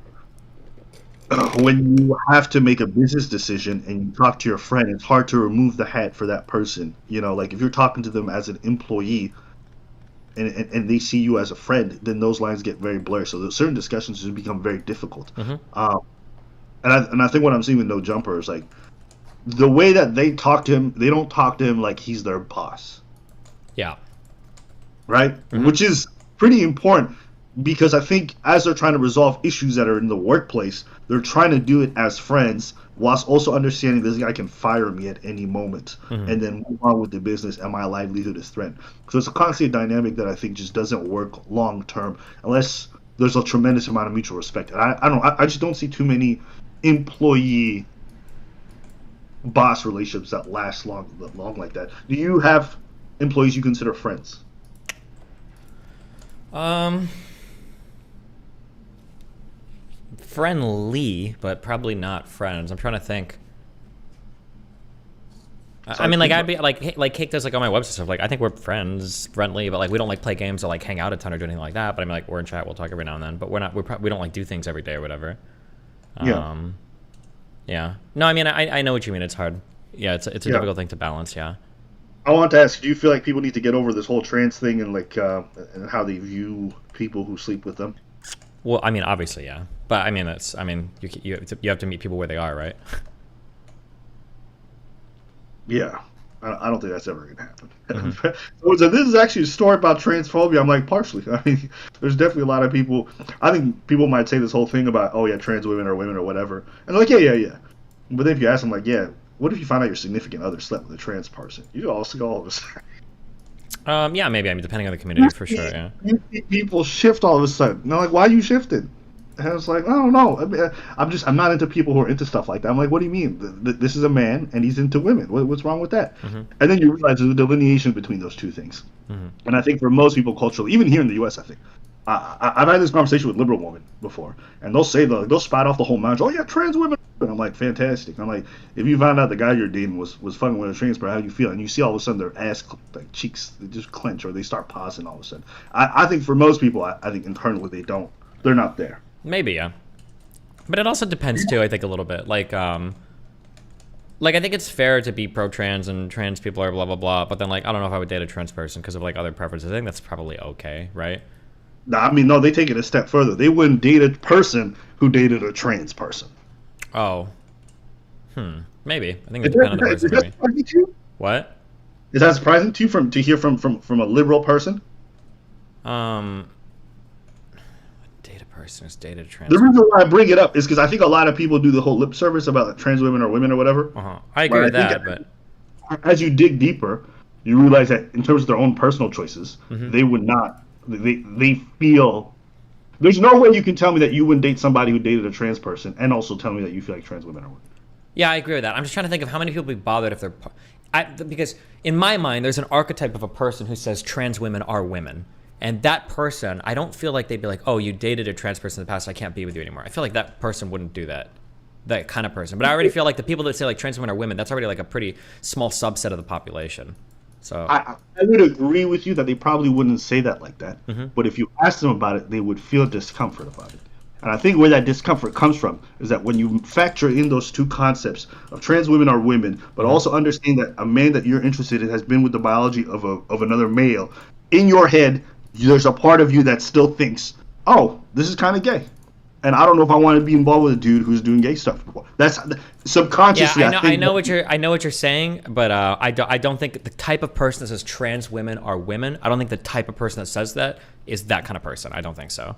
when you have to make a business decision and you talk to your friend, it's hard to remove the hat for that person. You know, like if you're talking to them as an employee and they see you as a friend, then those lines get very blurred. So certain discussions just become very difficult. And I think what I'm seeing with No Jumper is like, the way that they talk to him, they don't talk to him like he's their boss. Yeah. Right? Which is pretty important, because I think as they're trying to resolve issues that are in the workplace, they're trying to do it as friends, whilst also understanding this guy can fire me at any moment and then move on with the business and my livelihood is threatened. So it's a constant dynamic that I think just doesn't work long term unless there's a tremendous amount of mutual respect. And I just don't see too many employee boss relationships that last long like that. Do you have employees you consider friends? Friendly, but probably not friends. I'm trying to think. I mean, like I'd be like Cake does like on my website stuff. Like I think we're friendly, but like we don't like play games or like hang out a ton or do anything like that. But I mean, like we're in chat, we'll talk every now and then. But we don't like do things every day or whatever. Yeah. No, I mean, I know what you mean. It's hard. Yeah, it's a difficult thing to balance. Yeah. I want to ask, do you feel like people need to get over this whole trans thing and like and how they view people who sleep with them? Well, I mean, obviously, yeah. But I mean, you have to meet people where they are, right? Yeah. I don't think that's ever going to happen. So this is actually a story about transphobia. I'm like, partially. I mean, there's definitely a lot of people. I think people might say this whole thing about, oh, yeah, trans women or whatever. And they're like, yeah. But then if you ask them, like, yeah, what if you find out your significant other slept with a trans person? You also go all of a sudden. Yeah, maybe. I mean, depending on the community, for sure, yeah. People shift all of a sudden. And they're like, why are you shifted? And I was like, I don't know. I mean, I'm not into people who are into stuff like that. I'm like, what do you mean? This is a man and he's into women. What's wrong with that? And then you realize there's a delineation between those two things. And I think for most people culturally, even here in the U.S., I think, I've had this conversation with liberal women before, and they'll spout off the whole marriage. Oh yeah, trans women. And I'm like, fantastic. I'm like, if you found out the guy you're dating was fucking with a trans person, how do you feel? And you see all of a sudden their ass, like cheeks, they just clench or they start pausing all of a sudden. I think for most people, I think internally they're not there. Maybe, yeah. But it also depends too, I think, a little bit. Like I think it's fair to be pro-trans and trans people are blah blah blah, but then like I don't know if I would date a trans person because of like other preferences. I think that's probably okay, right? I mean, no, they take it a step further. They wouldn't date a person who dated a trans person. Oh. Maybe. I think it depends on the person, maybe. What? Is that surprising to you to hear from a liberal person? Date a person who's dated a trans. The reason why I bring it up is because I think a lot of people do the whole lip service about trans women or women or whatever. I agree with that, but as you dig deeper, you realize that in terms of their own personal choices, they would not. They feel. There's no way you can tell me that you wouldn't date somebody who dated a trans person, and also tell me that you feel like trans women are women. Yeah, I agree with that. I'm just trying to think of how many people would be bothered if they're... because in my mind, there's an archetype of a person who says trans women are women. And that person, I don't feel like they'd be like, oh, you dated a trans person in the past, I can't be with you anymore. I feel like that person wouldn't do that. That kind of person. But I already feel like the people that say like trans women are women, that's already like a pretty small subset of the population. So I would agree with you that they probably wouldn't say that like that. But if you ask them about it, they would feel discomfort about it. And I think where that discomfort comes from is that when you factor in those two concepts of trans women are women, but also understand that a man that you're interested in has been with the biology of another male, in your head, there's a part of you that still thinks, oh, this is kind of gay. And I don't know if I want to be involved with a dude who's doing gay stuff. That's subconsciously. Yeah, I know what you're saying, but I don't think the type of person that says trans women are women. I don't think the type of person that says that is that kind of person. I don't think so.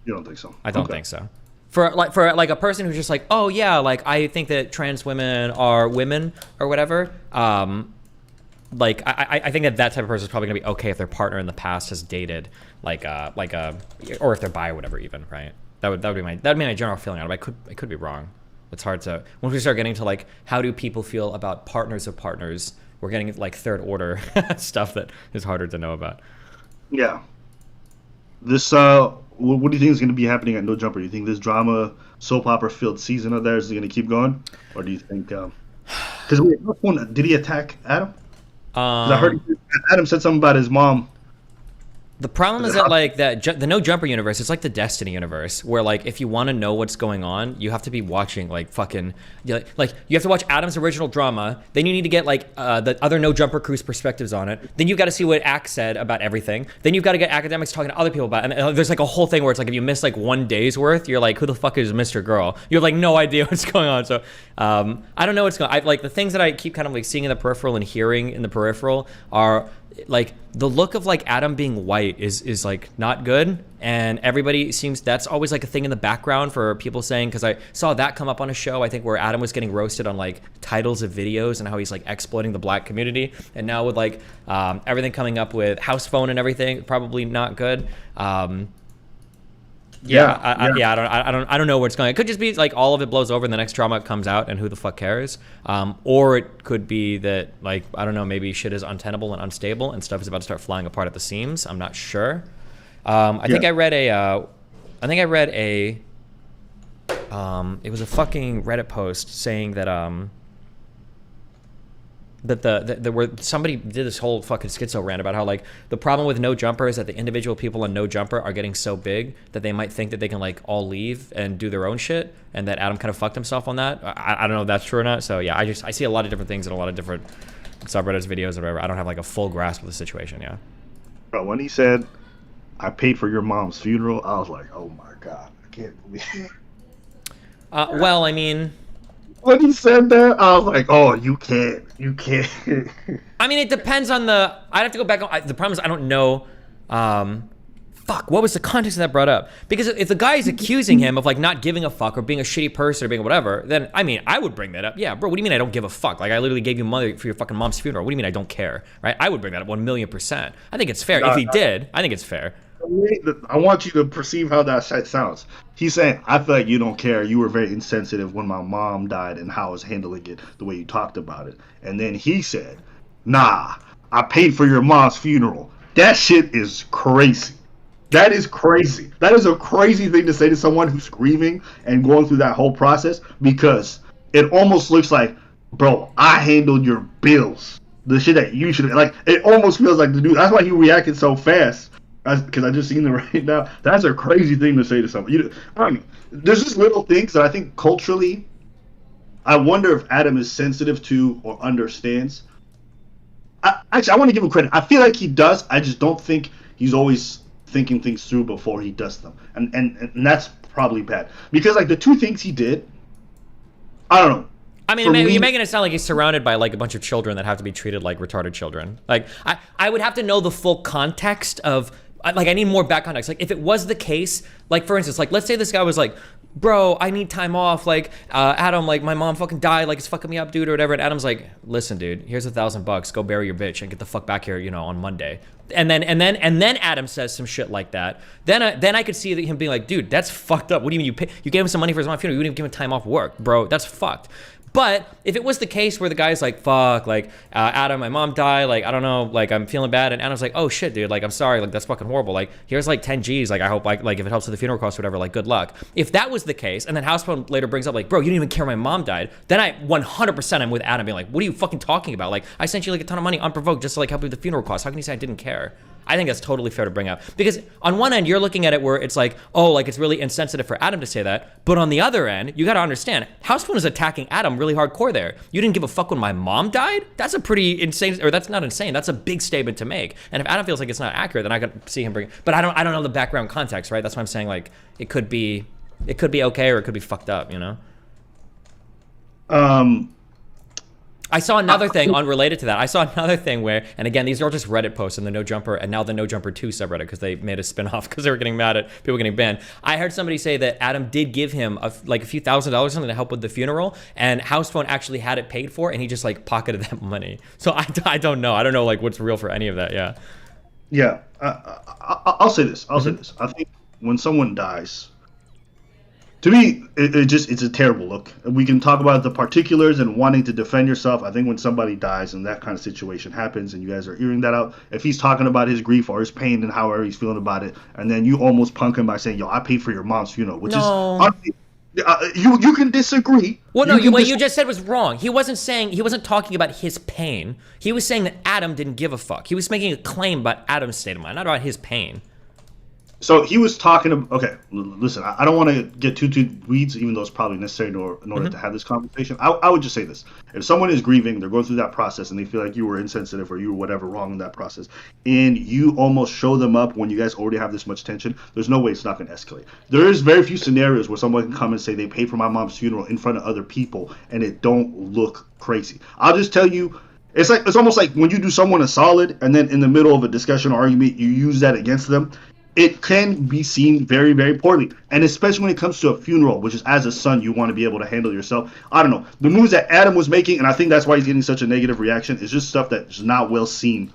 You don't think so? I don't think so. For a person who's just like, oh yeah, like I think that trans women are women or whatever. Like I think that type of person is probably gonna be okay if their partner in the past has dated or if they're bi or whatever even, right? That would be my general feeling on it. I could be wrong. It's hard to, once we start getting to like how do people feel about partners of partners, we're getting like third order stuff that is harder to know about. Yeah. This what do you think is going to be happening at No Jumper? Do you think this drama soap opera filled season of theirs is going to keep going, or do you think because did he attack Adam? 'Cause I heard Adam said something about his mom. The problem is that like the No Jumper universe, it's like the Destiny universe, where like if you want to know what's going on, you have to be watching like fucking like you have to watch Adam's original drama, then you need to get like the other No Jumper crew's perspectives on it, then you've got to see what Ack said about everything, then you've got to get academics talking to other people about it, and there's like a whole thing where it's like if you miss like one day's worth, you're like, who the fuck is Mr. Girl? You have like no idea what's going on. So I don't know what's going on. Like the things that I keep kind of like seeing in the peripheral and hearing in the peripheral are like the look of like Adam being white is like not good, and everybody seems that's always like a thing in the background for people saying, because I saw that come up on a show I think where Adam was getting roasted on like titles of videos and how he's like exploiting the black community, and now with like everything coming up with house phone and everything, probably not good. I don't know where it's going. It could just be like all of it blows over and the next drama comes out and who the fuck cares? Or it could be that like, I don't know, maybe shit is untenable and unstable and stuff is about to start flying apart at the seams. I'm not sure. I think I read a it was a fucking Reddit post saying that where somebody did this whole fucking schizo rant about how like the problem with No Jumper is that the individual people on No Jumper are getting so big that they might think that they can like all leave and do their own shit, and that Adam kind of fucked himself on that. I don't know if that's true or not. So yeah, I see a lot of different things in a lot of different subreddits, videos, or whatever. I don't have like a full grasp of the situation. Yeah. Bro, when he said, "I paid for your mom's funeral," I was like, "Oh my god, I can't believe it." Well, I mean, when he said that, I was like, "Oh, you can't." I mean, it depends on the. I'd have to go back. The problem is I don't know. Fuck, what was the context of that brought up? Because if the guy is accusing him of like not giving a fuck or being a shitty person or being whatever, then I mean, I would bring that up. Yeah, bro, what do you mean I don't give a fuck? Like I literally gave you money for your fucking mom's funeral. What do you mean I don't care? Right? I would bring that up 1,000,000%. I think it's fair. If he did, I think it's fair. I want you to perceive how that shit sounds. He's saying, I feel like you don't care. You were very insensitive when my mom died and how I was handling it, the way you talked about it. And then he said, nah, I paid for your mom's funeral. That shit is crazy. That is crazy. That is a crazy thing to say to someone who's grieving and going through that whole process, because it almost looks like, bro, I handled your bills. The shit that you should, like, it almost feels like the dude, that's why he reacted so fast. Because I just seen it right now. That's a crazy thing to say to someone. There's just little things that I think culturally, I wonder if Adam is sensitive to or understands. Actually, I want to give him credit. I feel like he does. I just don't think he's always thinking things through before he does them. And that's probably bad. Because like the two things he did, I don't know. I mean, you're making it sound like he's surrounded by like a bunch of children that have to be treated like retarded children. Like, I would have to know the full context of, like, I need more back context. Like, if it was the case, like, for instance, like, let's say this guy was like, bro, I need time off. Like, Adam, like, my mom fucking died. Like, it's fucking me up, dude, or whatever. And Adam's like, listen, dude, here's $1,000. Go bury your bitch and get the fuck back here, you know, on Monday. And then Adam says some shit like that. Then I could see him being like, dude, that's fucked up. What do you mean you gave him some money for his mom's funeral? You didn't even give him time off work, bro. That's fucked. But if it was the case where the guy's like, fuck, like, Adam, my mom died, like, I don't know, like, I'm feeling bad, and Adam's like, oh shit, dude, like, I'm sorry, like, that's fucking horrible, like, here's like 10 G's, like, I hope, like if it helps with the funeral costs or whatever, like, good luck. If that was the case, and then Housephone later brings up, like, bro, you didn't even care my mom died, then I 100% am with Adam being like, what are you fucking talking about? Like, I sent you like a ton of money unprovoked just to like help you with the funeral costs. How can you say I didn't care? I think that's totally fair to bring up. Because on one end, you're looking at it where it's like, oh, like it's really insensitive for Adam to say that. But on the other end, you got to understand, Housephone is attacking Adam really hardcore there. You didn't give a fuck when my mom died? That's a pretty insane, or that's not insane. That's a big statement to make. And if Adam feels like it's not accurate, then I could see him bring it. But I don't know the background context, right? That's why I'm saying, like, it could be okay or it could be fucked up, you know? I saw another thing unrelated to that. I saw another thing where, and again, these are all just Reddit posts in the No Jumper and now the No Jumper 2 subreddit because they made a spin-off because they were getting mad at people getting banned. I heard somebody say that Adam did give him like a few $1,000s something to help with the funeral, and Housephone actually had it paid for, and he just like pocketed that money. So I don't know. I don't know like what's real for any of that. Yeah. Yeah. I'll say this. I'll say this. I think when someone dies, to me, it's a terrible look. We can talk about the particulars and wanting to defend yourself. I think when somebody dies and that kind of situation happens and you guys are hearing that out, if he's talking about his grief or his pain and however he's feeling about it, and then you almost punk him by saying, yo, I paid for your mom's funeral, which is... you can disagree. Well, no, what you just said was wrong. He wasn't talking about his pain. He was saying that Adam didn't give a fuck. He was making a claim about Adam's state of mind, not about his pain. So he was talking about, okay, listen, I don't want to get too weeds, even though it's probably necessary in order to have this conversation. I would just say this. If someone is grieving, they're going through that process, and they feel like you were insensitive or you were whatever wrong in that process, and you almost show them up when you guys already have this much tension, there's no way it's not going to escalate. There is very few scenarios where someone can come and say they paid for my mom's funeral in front of other people, and it don't look crazy. I'll just tell you, it's almost like when you do someone a solid, and then in the middle of a discussion or argument, you use that against them. It can be seen very, very poorly. And especially when it comes to a funeral, which is as a son, you want to be able to handle yourself. I don't know. The moves that Adam was making, and I think that's why he's getting such a negative reaction, is just stuff that's not well seen.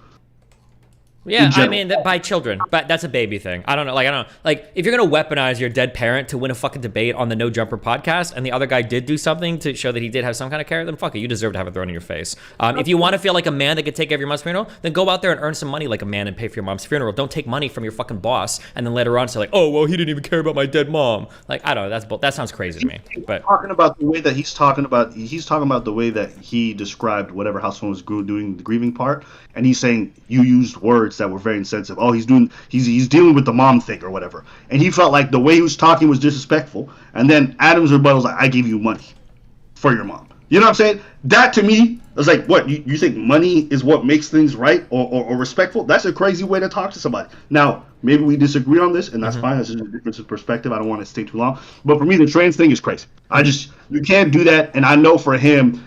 Yeah, I mean, by children, but that's a baby thing. I don't know. Like, if you're going to weaponize your dead parent to win a fucking debate on the No Jumper podcast, and the other guy did do something to show that he did have some kind of care, then fuck it. You deserve to have it thrown in your face. If you want to feel like a man that could take care of your mom's funeral, then go out there and earn some money like a man and pay for your mom's funeral. Don't take money from your fucking boss and then later on say like, oh, well, he didn't even care about my dead mom. Like, I don't know. That sounds crazy to me. But talking about the way that he's talking about the way that he described whatever Housephone was doing the grieving part, and he's saying you used words that were very insensitive. Oh, he's dealing with the mom thing or whatever. And he felt like the way he was talking was disrespectful. And then Adam's rebuttal was like, I gave you money for your mom. You know what I'm saying? That to me is like, what, you think money is what makes things right or respectful? That's a crazy way to talk to somebody. Now, maybe we disagree on this, and that's fine. That's just a difference of perspective. I don't want to stay too long. But for me, the trans thing is crazy. You can't do that. And I know for him,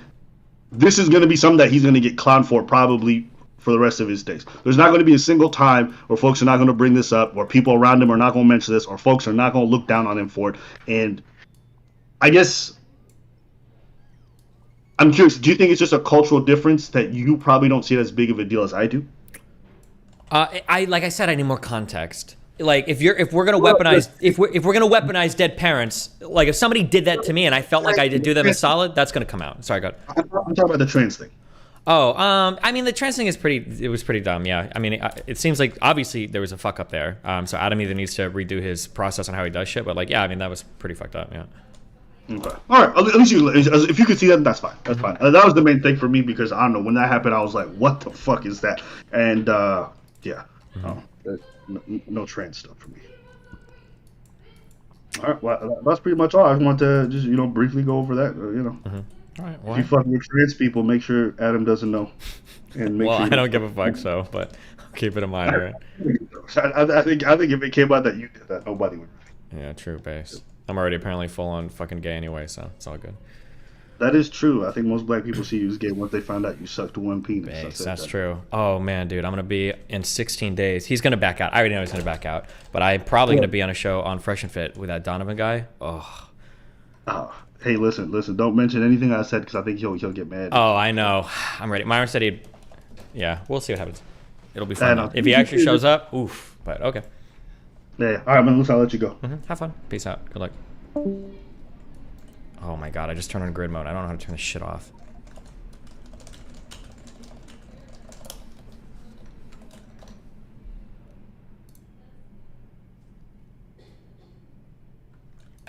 this is going to be something that he's going to get clowned for probably for the rest of his days. There's not going to be a single time where folks are not going to bring this up, or people around him are not going to mention this, or folks are not going to look down on him for it. And I guess I'm curious, do you think it's just a cultural difference that you probably don't see it as big of a deal as I do? Like I said, I need more context. Like if we're gonna weaponize dead parents, like if somebody did that to me and I felt like I did do them a solid, that's gonna come out. Sorry, go ahead. I'm talking about the trans thing. Oh, I mean, the trans thing was pretty dumb, yeah. I mean, it seems like, obviously, there was a fuck up there. So Adam either needs to redo his process on how he does shit, but, like, yeah, I mean, that was pretty fucked up, yeah. Okay. All right, at least if you could see that, that's fine. That's fine. That was the main thing for me, because, I don't know, when that happened, I was like, what the fuck is that? And, yeah. No trans stuff for me. All right, well, that's pretty much all. I just want to just, briefly go over that, All right, if you fucking with trans people, make sure Adam doesn't know. And make well, sure I don't give a fuck, so, but I'll keep it in mind, right? I think if it came out that you did that, nobody would. Yeah, true base. I'm already apparently full on fucking gay anyway, so it's all good. That is true. I think most black people see you as gay once they find out you sucked one penis. Base, that's true. Oh man, dude, I'm gonna be in 16 days. He's gonna back out. I already know he's gonna back out, but I'm probably gonna be on a show on Fresh and Fit with that Donovan guy. Oh. Hey, listen. Don't mention anything I said because I think he'll get mad. Oh, I know. I'm ready. Myron said he'd. Yeah, we'll see what happens. It'll be fun. If he actually shows up, oof. But okay. Yeah. All right, man. I'll let you go. Have fun. Peace out. Good luck. Oh my god, I just turned on grid mode. I don't know how to turn this shit off.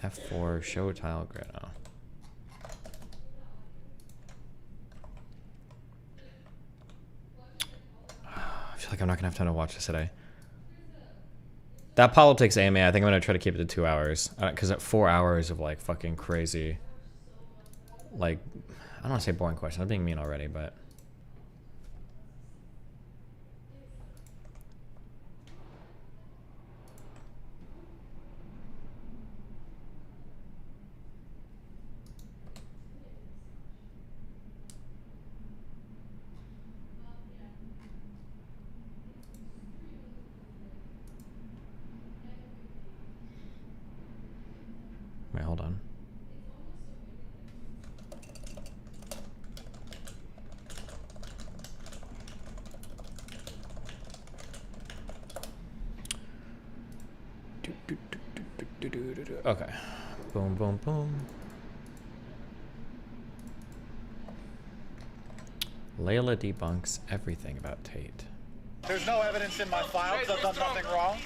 F4 show tile grid. Oh. I feel like I'm not gonna have time to watch this today. That politics AMA, I think I'm gonna try to keep it to 2 hours. Because at 4 hours of like fucking crazy, like, I don't want to say boring questions. I'm being mean already, but. Wait, hold on. Okay. Boom, boom, boom. Layla debunks everything about Tate. There's no evidence in my files. I've done nothing wrong.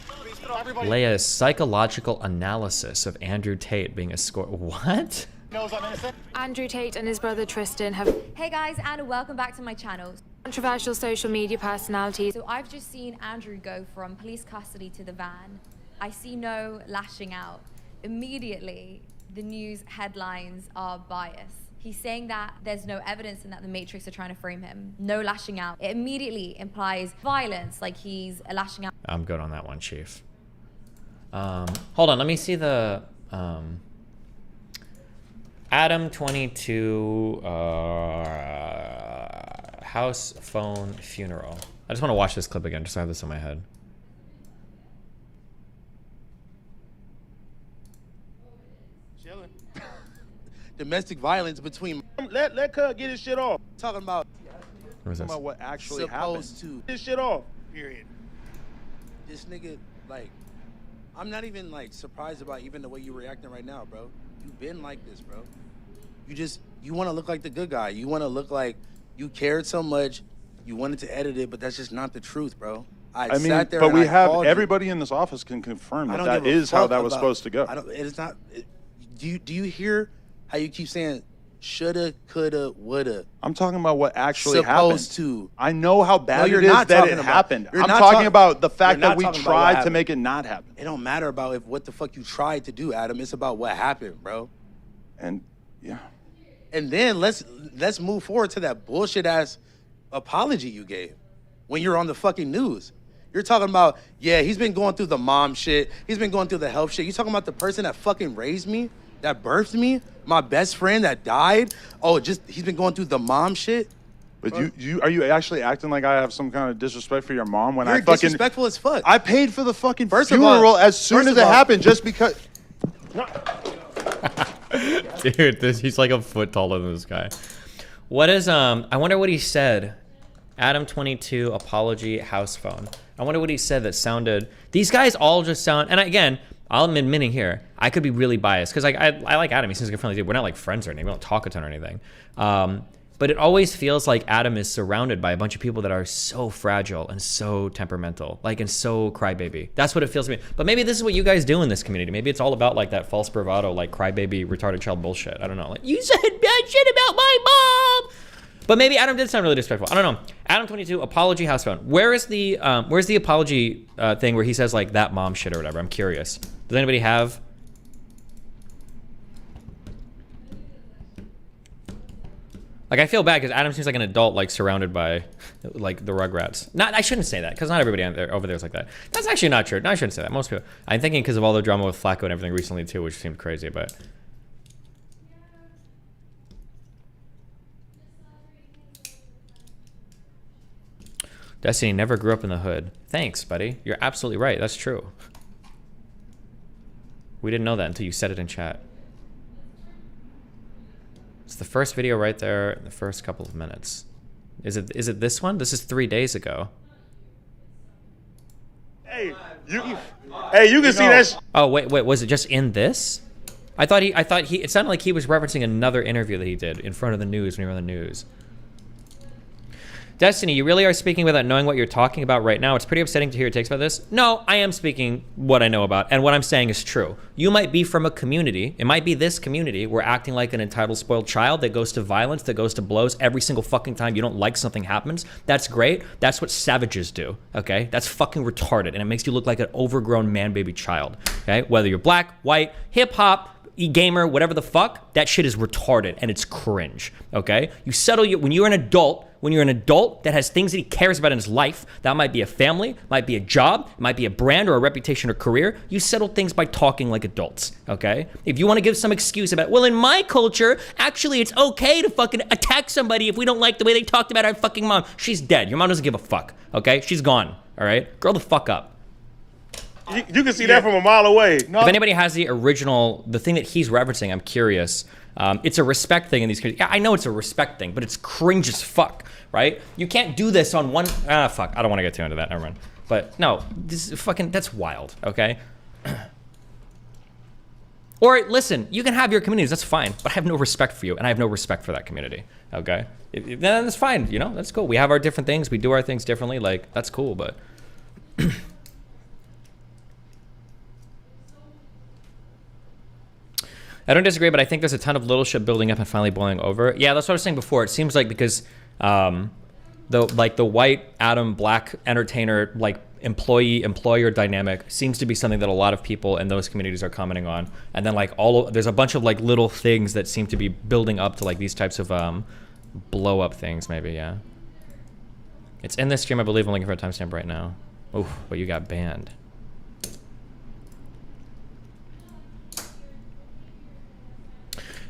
Leia's psychological analysis of Andrew Tate being a score. What? Knows I'm innocent. Andrew Tate and his brother Tristan have Hey guys, and welcome back to my channel. controversial social media personalities. So I've just seen Andrew go from police custody to the van. I see no lashing out. Immediately, the news headlines are biased. He's saying that there's no evidence and that the Matrix are trying to frame him. No lashing out. It immediately implies violence, like he's lashing out. I'm good on that one, Chief. Hold on, let me see the Adam 22 house phone funeral. I just want to watch this clip again, just so I have this in my head. Chilling. Domestic violence between. Let Cub get his shit off. Talking about. Talking about what actually happened. Supposed to. His shit off. Period. This nigga, like, I'm not even like surprised about even the way you're reacting right now, bro. You've been like this, bro. You want to look like the good guy. You want to look like you cared so much. You wanted to edit it, but that's just not the truth, bro. I mean, sat there but we have everybody in this office can confirm that that is how that was supposed to go. It is not. Do you hear how you keep saying shoulda, coulda, woulda? I'm talking about what actually supposed happened. To. I know how bad it is that it happened. I'm talking about the fact that we tried to make it not happen. It don't matter about what the fuck you tried to do, Adam. It's about what happened, bro. And yeah. And then let's move forward to that bullshit ass apology you gave when you're on the fucking news. You're talking about, yeah, he's been going through the mom shit. He's been going through the health shit. You talking about the person that fucking raised me, that birthed me, my best friend that died? Oh, just he's been going through the mom shit? But are you actually acting like I have some kind of disrespect for your mom when You're I fucking disrespectful as fuck. I paid for the fucking funeral as soon as it happened just because. Dude, he's like a foot taller than this guy. What is I wonder what he said. Adam 22 apology house phone. I wonder what he said that sounded. These guys all just sound. And again, I'm admitting here, I could be really biased because I like Adam. He seems like a friendly dude. We're not like friends or anything. We don't talk a ton or anything. But it always feels like Adam is surrounded by a bunch of people that are so fragile and so temperamental, like, and so crybaby. That's what it feels to me. But maybe this is what you guys do in this community. Maybe it's all about like that false bravado, like crybaby, retarded child bullshit. I don't know. Like, you said bad shit about my mom. But maybe Adam did sound really disrespectful. I don't know. Adam 22 apology house phone. Where's the apology thing where he says like that mom shit or whatever? I'm curious. Does anybody have? Like, I feel bad because Adam seems like an adult, like surrounded by like the Rugrats. I shouldn't say that because not everybody over there is like that. That's actually not true. No, I shouldn't say that. Most people. I'm thinking because of all the drama with Flacco and everything recently too, which seemed crazy. But Destiny never grew up in the hood. Thanks, buddy. You're absolutely right. That's true. We didn't know that until you said it in chat. It's the first video right there in the first couple of minutes. Is it this one? This is 3 days ago. Hey, you can see that. Oh wait, was it just in this? I thought he. It sounded like he was referencing another interview that he did in front of the news when he was on the news. Destiny, you really are speaking without knowing what you're talking about right now. It's pretty upsetting to hear your takes about this. No, I am speaking what I know about, and what I'm saying is true. You might be from a community, it might be this community, where acting like an entitled, spoiled child that goes to violence, that goes to blows every single fucking time you don't like something happens. That's great. That's what savages do, okay? That's fucking retarded, and it makes you look like an overgrown man-baby child, okay? Whether you're black, white, hip-hop, e-gamer, whatever the fuck, that shit is retarded, and it's cringe, okay? You settle when you're an adult, that has things that he cares about in his life, that might be a family, might be a job, might be a brand or a reputation or career, you settle things by talking like adults, okay? If you want to give some excuse about, well, in my culture, actually it's okay to fucking attack somebody if we don't like the way they talked about our fucking mom. She's dead. Your mom doesn't give a fuck, okay? She's gone, all right? Grow the fuck up. You can see that from a mile away. If anybody has the thing that he's referencing, I'm curious. It's a respect thing in these communities. Yeah, I know it's a respect thing, but it's cringe as fuck, right? You can't do this on one, fuck, I don't want to get too into that, never mind. But no, this is fucking, that's wild, okay? Or listen, you can have your communities, that's fine, but I have no respect for you, and I have no respect for that community, okay? Then that's fine, you know, that's cool. We have our different things, we do our things differently, like, that's cool, but... I don't disagree, but I think there's a ton of little shit building up and finally boiling over. Yeah, that's what I was saying before. It seems like because the white Adam black entertainer like employer dynamic seems to be something that a lot of people in those communities are commenting on. And then like there's a bunch of like little things that seem to be building up to like these types of blow up things maybe, yeah. It's in this stream, I believe. I'm looking for a timestamp right now. Ooh, but you got banned.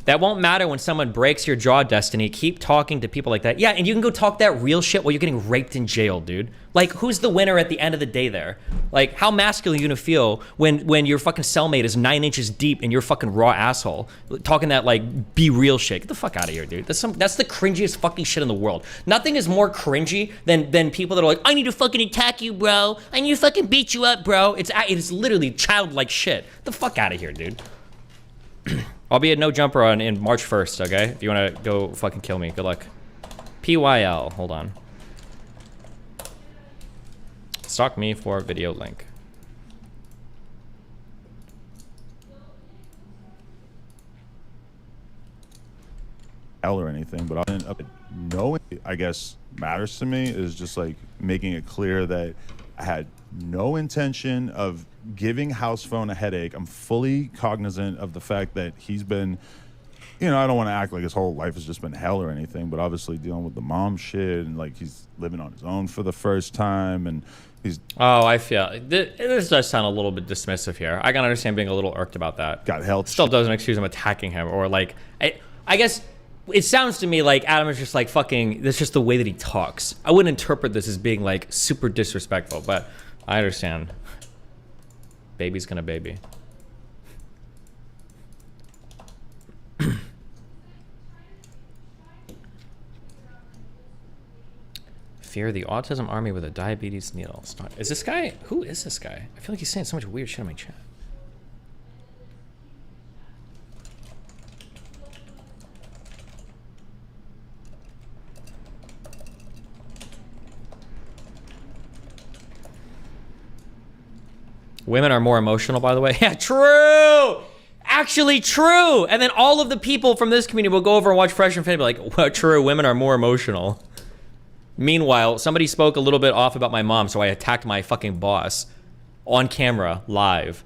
That won't matter when someone breaks your jaw, Destiny. Keep talking to people like that. Yeah, and you can go talk that real shit while you're getting raped in jail, dude. Like, who's the winner at the end of the day there? Like, how masculine are you gonna feel when your fucking cellmate is 9 inches deep in your fucking raw asshole? Talking that, like, be real shit. Get the fuck out of here, dude. That's the cringiest fucking shit in the world. Nothing is more cringy than people that are like, I need to fucking attack you, bro. I need to fucking beat you up, bro. It's literally childlike shit. Get the fuck out of here, dude. I'll be at No Jumper in March 1st, okay? If you want to go fucking kill me, good luck. PYL, hold on. Stalk me for video link. Or anything, but knowing, I guess, matters to me is just like making it clear that I had no intention of giving House Phone a headache. I'm fully cognizant of the fact that he's been, you know, I don't want to act like his whole life has just been hell or anything, but obviously dealing with the mom shit and like he's living on his own for the first time and he's... Oh, I feel, this does sound a little bit dismissive here. I can understand being a little irked about that. Got health. Still doesn't excuse him attacking him or like, I guess it sounds to me like Adam is just like fucking, that's just the way that he talks. I wouldn't interpret this as being like super disrespectful, but I understand. Baby's gonna baby. Fear the autism army with a diabetes needle. Is this guy? Who is this guy? I feel like he's saying so much weird shit in my chat. Women are more emotional, by the way. Yeah, true! Actually true! And then all of the people from this community will go over and watch Fresh and Fit and be like, well, true, women are more emotional. Meanwhile, somebody spoke a little bit off about my mom, so I attacked my fucking boss on camera, live.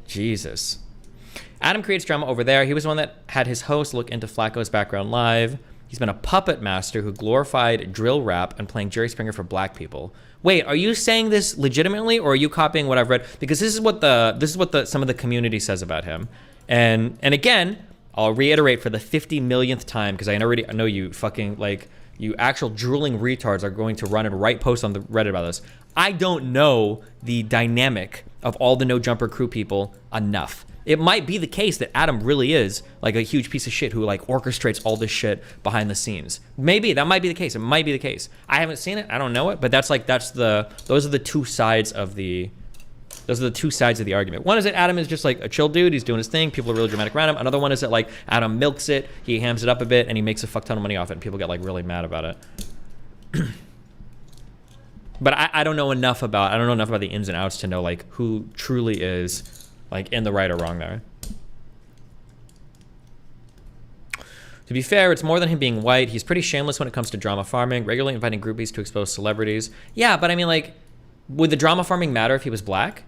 Jesus. Adam creates drama over there. He was the one that had his host look into Flacco's background live. He's been a puppet master who glorified drill rap and playing Jerry Springer for black people. Wait, are you saying this legitimately, or are you copying what I've read? Because this is what some of the community says about him. And again, I'll reiterate for the 50 millionth time, because I know you fucking like You actual drooling retards are going to run and write posts on the Reddit about this. I don't know the dynamic of all the No Jumper crew people enough. It might be the case that Adam really is like a huge piece of shit who like orchestrates all this shit behind the scenes. Maybe that might be the case. It might be the case. I haven't seen it. I don't know it, but those are the two sides of the argument. One is that Adam is just like a chill dude. He's doing his thing. People are really dramatic around him. Another one is that like Adam milks it. He hams it up a bit and he makes a fuck ton of money off it. And people get like really mad about it. But I don't know enough about the ins and outs to know like who truly is like in the right or wrong there. To be fair, it's more than him being white. He's pretty shameless when it comes to drama farming, regularly inviting groupies to expose celebrities. Yeah, but I mean, like, would the drama farming matter if he was black?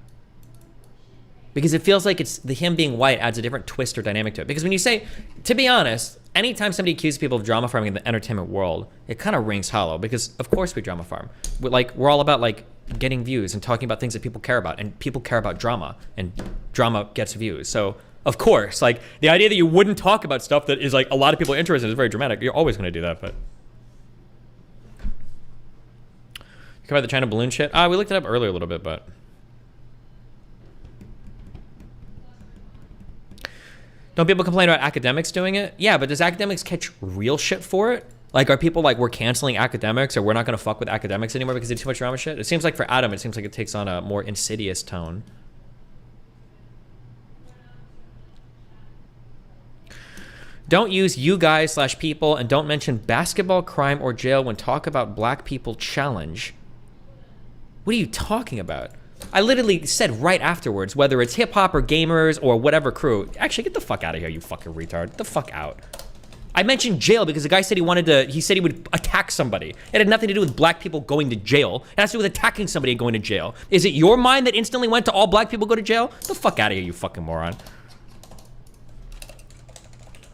Because it feels like it's him being white adds a different twist or dynamic to it. Because when you say, to be honest, anytime somebody accuses people of drama farming in the entertainment world, it kind of rings hollow. Because of course we drama farm. We're all about like getting views and talking about things that people care about, and people care about drama, and drama gets views. So of course, like the idea that you wouldn't talk about stuff that is like a lot of people are interested in is very dramatic. You're always going to do that, but. You covered the China balloon shit? We looked it up earlier a little bit, but. Don't people complain about academics doing it? Yeah, but does academics catch real shit for it? Like, are people like, we're canceling academics or we're not going to fuck with academics anymore because they do too much drama shit? It seems like for Adam, it seems like it takes on a more insidious tone. Don't use you guys / people, and don't mention basketball, crime, or jail when talk about black people challenge. What are you talking about? I literally said right afterwards, whether it's hip hop or gamers or whatever crew. Actually, get the fuck out of here, you fucking retard. Get the fuck out. I mentioned jail because the guy said he said he would attack somebody. It had nothing to do with black people going to jail. It has to do with attacking somebody and going to jail. Is it your mind that instantly went to all black people go to jail? Get the fuck out of here, you fucking moron.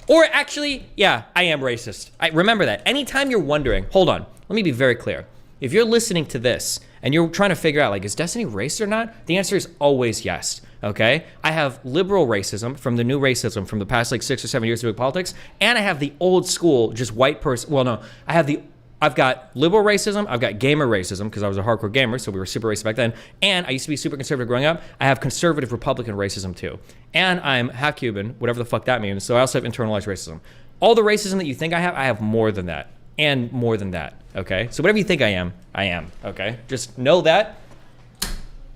Or actually, yeah, I am racist. Remember that. Anytime you're wondering, hold on, let me be very clear. If you're listening to this and you're trying to figure out, like, is Destiny racist or not? The answer is always yes, okay? I have liberal racism from the new racism from the past, like, 6 or 7 years of politics, and I have the old school, just white person, well, no, I've got liberal racism, I've got gamer racism, because I was a hardcore gamer, so we were super racist back then, and I used to be super conservative growing up. I have conservative Republican racism, too. And I'm half Cuban, whatever the fuck that means, so I also have internalized racism. All the racism that you think I have more than that. And more than that, okay? So whatever you think I am, okay? Just know that.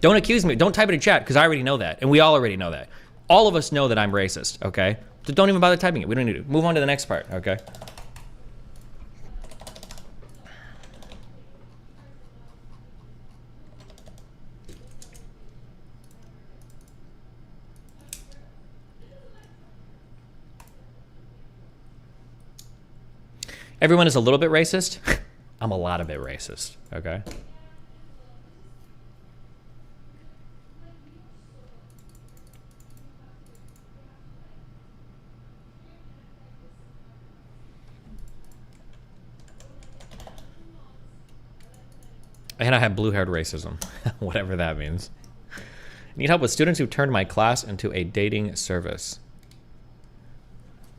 Don't accuse me. Don't type it in chat, because I already know that. And we all already know that. All of us know that I'm racist, okay? So don't even bother typing it. We don't need to. Move on to the next part, okay? Everyone is a little bit racist. I'm a lot of it racist, okay? And I have blue-haired racism, whatever that means. Need help with students who turned my class into a dating service.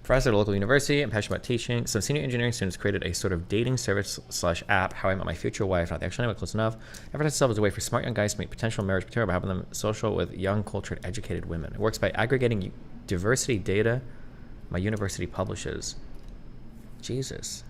Professor at a local university, I'm passionate about teaching. Some senior engineering students created a sort of dating service / app, how I met my future wife, not the actual name, but close enough. Advertised itself as a way for smart young guys to meet potential marriage material by helping them social with young, cultured, educated women. It works by aggregating diversity data my university publishes. Jesus.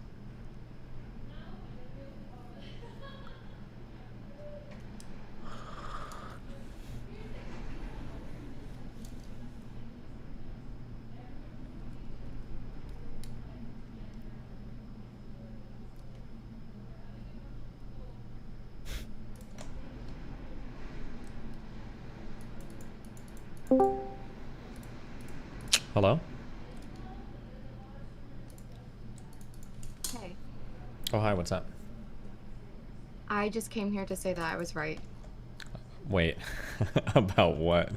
Hello? Hey, Oh, hi, what's up? I just came here to say that I was right. Wait, about what?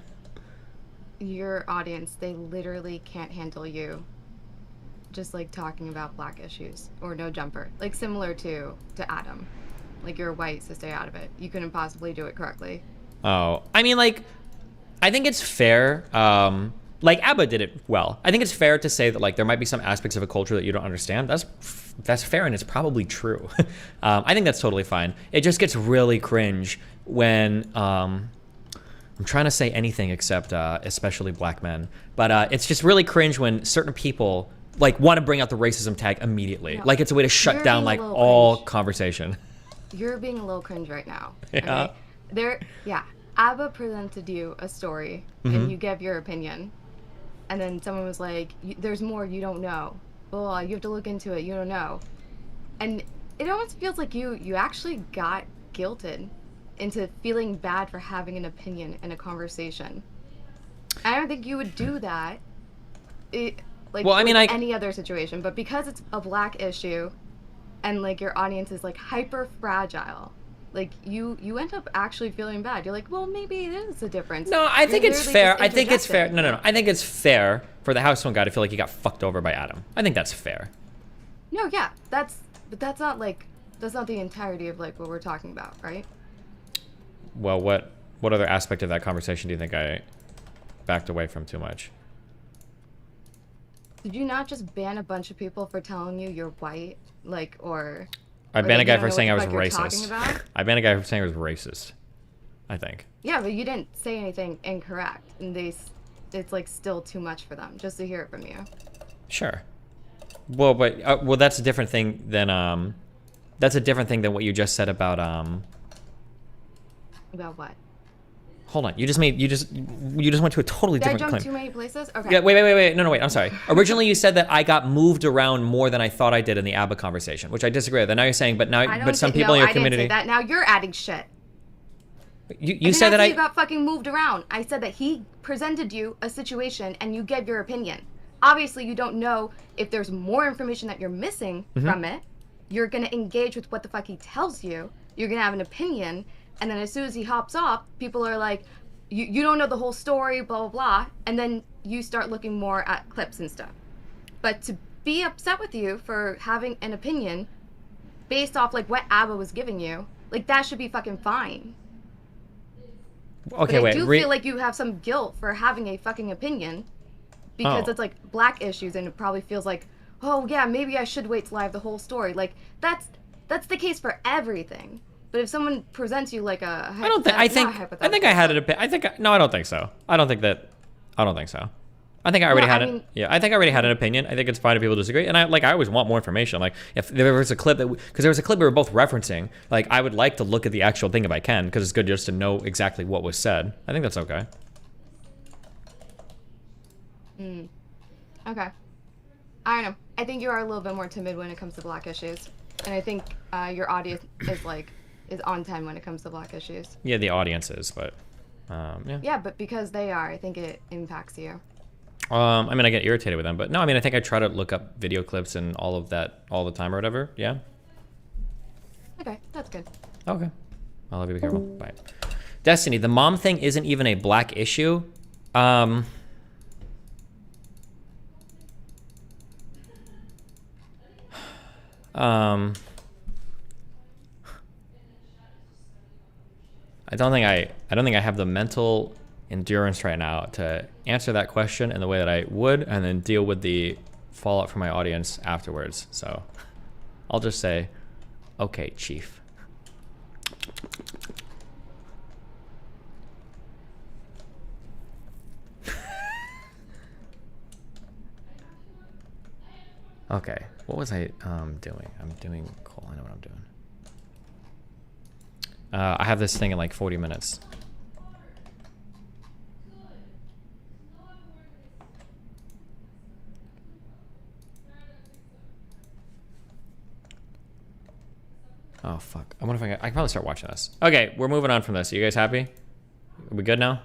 Your audience, they literally can't handle you just like talking about black issues or no jumper. Like similar to Adam. Like you're white, so stay out of it. You couldn't possibly do it correctly. Oh, I mean, like, I think it's fair. Like, ABBA did it well. I think it's fair to say that, like, there might be some aspects of a culture that you don't understand. that's fair and it's probably true. I think that's totally fine. It just gets really cringe when I'm trying to say anything except especially black men, but it's just really cringe when certain people like want to bring out the racism tag immediately, like it's a way to shut down like all conversation. You're being a little cringe right now. Yeah. Okay? ABBA presented you a story and you gave your opinion, and then someone was like, "There's more you don't know. Oh, you have to look into it. You don't know," and it almost feels like you actually got guilted into feeling bad for having an opinion in a conversation. I don't think you would do that. Any other situation, but because it's a black issue, and like your audience is like hyper fragile, like you end up actually feeling bad. You're like, well, maybe it is a difference. No, I think it's fair. I think it's fair. No. I think it's fair for the house phone guy to feel like he got fucked over by Adam. I think that's fair. No, yeah, but that's not the entirety of like what we're talking about, right? Well, what other aspect of that conversation do you think I backed away from too much? Did you not just ban a bunch of people for telling you you're white, I banned a guy for saying I was racist. I banned a guy for saying I was racist, I think. Yeah, but you didn't say anything incorrect, and it's like still too much for them just to hear it from you. Sure. Well, but that's a different thing than what you just said about About what? Hold on. You just went to a totally different claim. Did I jump too many places? Okay. Yeah, wait. No, wait. I'm sorry. Originally, you said that I got moved around more than I thought I did in the ABBA conversation, which I disagree with. And now you're saying, but some people in your community. I didn't say that. Now you're adding shit. You said that you got fucking moved around. I said that he presented you a situation and you gave your opinion. Obviously, you don't know if there's more information that you're missing from it. You're gonna engage with what the fuck he tells you. You're gonna have an opinion. And then as soon as he hops off, people are like, you don't know the whole story, blah, blah, blah. And then you start looking more at clips and stuff. But to be upset with you for having an opinion based off like what ABBA was giving you, like that should be fucking fine. Okay, but wait. I do feel like you have some guilt for having a fucking opinion because it's like black issues and it probably feels like, oh yeah, maybe I should wait till I have the whole story. Like that's the case for everything. But if someone presents you like a I don't think I had it. I don't think so. I don't think so. I think I already had it. Yeah, I think I already had an opinion. I think it's fine if people disagree. And I always want more information. Like if there was a clip because there was a clip we were both referencing, like I would like to look at the actual thing if I can, because it's good just to know exactly what was said. I think that's okay. Okay. I don't know. I think you are a little bit more timid when it comes to black issues. And I think your audience is on time when it comes to black issues. Yeah, the audience is, but yeah. Yeah, but because they are, I think it impacts you. I mean, I get irritated with them, but no, I mean, I think I try to look up video clips and all of that all the time or whatever. Yeah. Okay, that's good. Okay. I love you. Be careful. Bye. Destiny, the mom thing isn't even a black issue. I don't think I have the mental endurance right now to answer that question in the way that I would and then deal with the fallout from my audience afterwards. So I'll just say, okay, chief. Okay, what was I doing? I'm doing cool. I know what I'm doing. I have this thing in like 40 minutes. Oh fuck! I wonder if I can probably start watching this. Okay, we're moving on from this. Are you guys happy? Are we good now?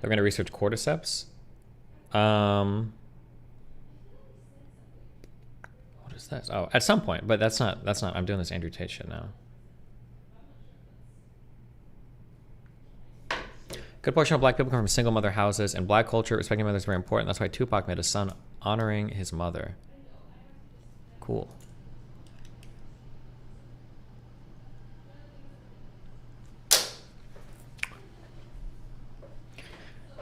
They're gonna research cordyceps. What is that? Oh, at some point, but that's not. I'm doing this Andrew Tate shit now. Good portion of black people come from single mother houses. In black culture, respecting mothers is very important. That's why Tupac made his son honoring his mother. Cool.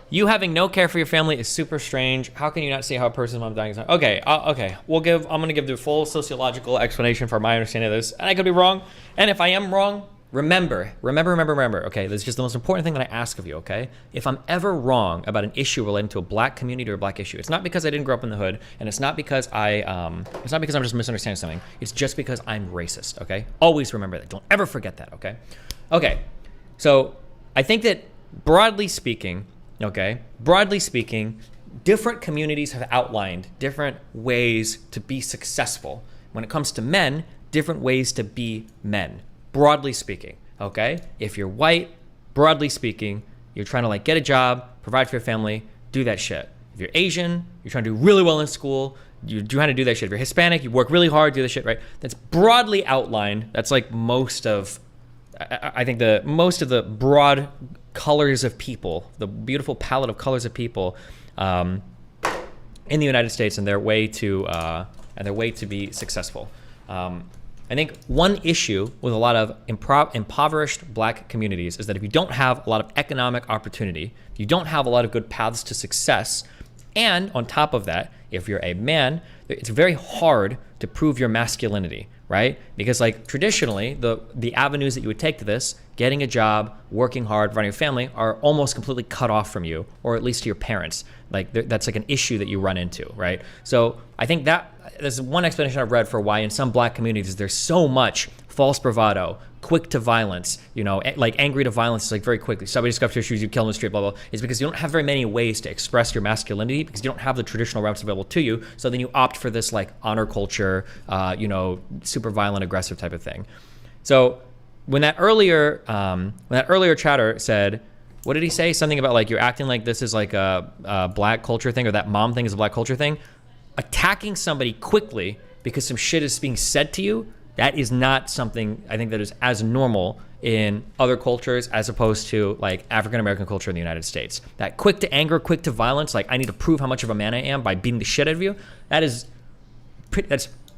You having no care for your family is super strange. How can you not see how a person's mom dying is not? Okay, okay. I'm gonna give the full sociological explanation for my understanding of this, and I could be wrong. And if I am wrong, remember. Okay, this is just the most important thing that I ask of you. Okay, if I'm ever wrong about an issue relating to a black community or a black issue, it's not because I didn't grow up in the hood, and it's not because I'm just misunderstanding something. It's just because I'm racist. Okay, always remember that. Don't ever forget that. Okay, okay. So I think that broadly speaking, different communities have outlined different ways to be successful. When it comes to men, different ways to be men, broadly speaking, okay? If you're white, broadly speaking, you're trying to like get a job, provide for your family, do that shit. If you're Asian, you're trying to do really well in school, you're trying to do that shit. If you're Hispanic, you work really hard, do this shit, right? That's broadly outlined. That's like most of the broad colors of people, the beautiful palette of colors of people in the United States and their way to be successful. I think one issue with a lot of impoverished black communities is that if you don't have a lot of economic opportunity, you don't have a lot of good paths to success, and on top of that, if you're a man, it's very hard to prove your masculinity, right? Because like traditionally, the avenues that you would take to this, getting a job, working hard, running a family, are almost completely cut off from you, or at least to your parents. Like that's like an issue that you run into, right? So I think that there's one explanation I've read for why in some black communities there's so much false bravado, quick to violence, like angry to violence is like very quickly. Somebody scuffs your shoes, you kill them in the street, blah, blah, blah. Is because you don't have very many ways to express your masculinity because you don't have the traditional routes available to you. So then you opt for this like honor culture, super violent, aggressive type of thing. So when that earlier chatter said, what did he say? Something about like you're acting like this is like a black culture thing, or that mom thing is a black culture thing. Attacking somebody quickly because some shit is being said to you, that is not something I think that is as normal in other cultures as opposed to like African American culture in the United States. That quick to anger, quick to violence, like I need to prove how much of a man I am by beating the shit out of you. That's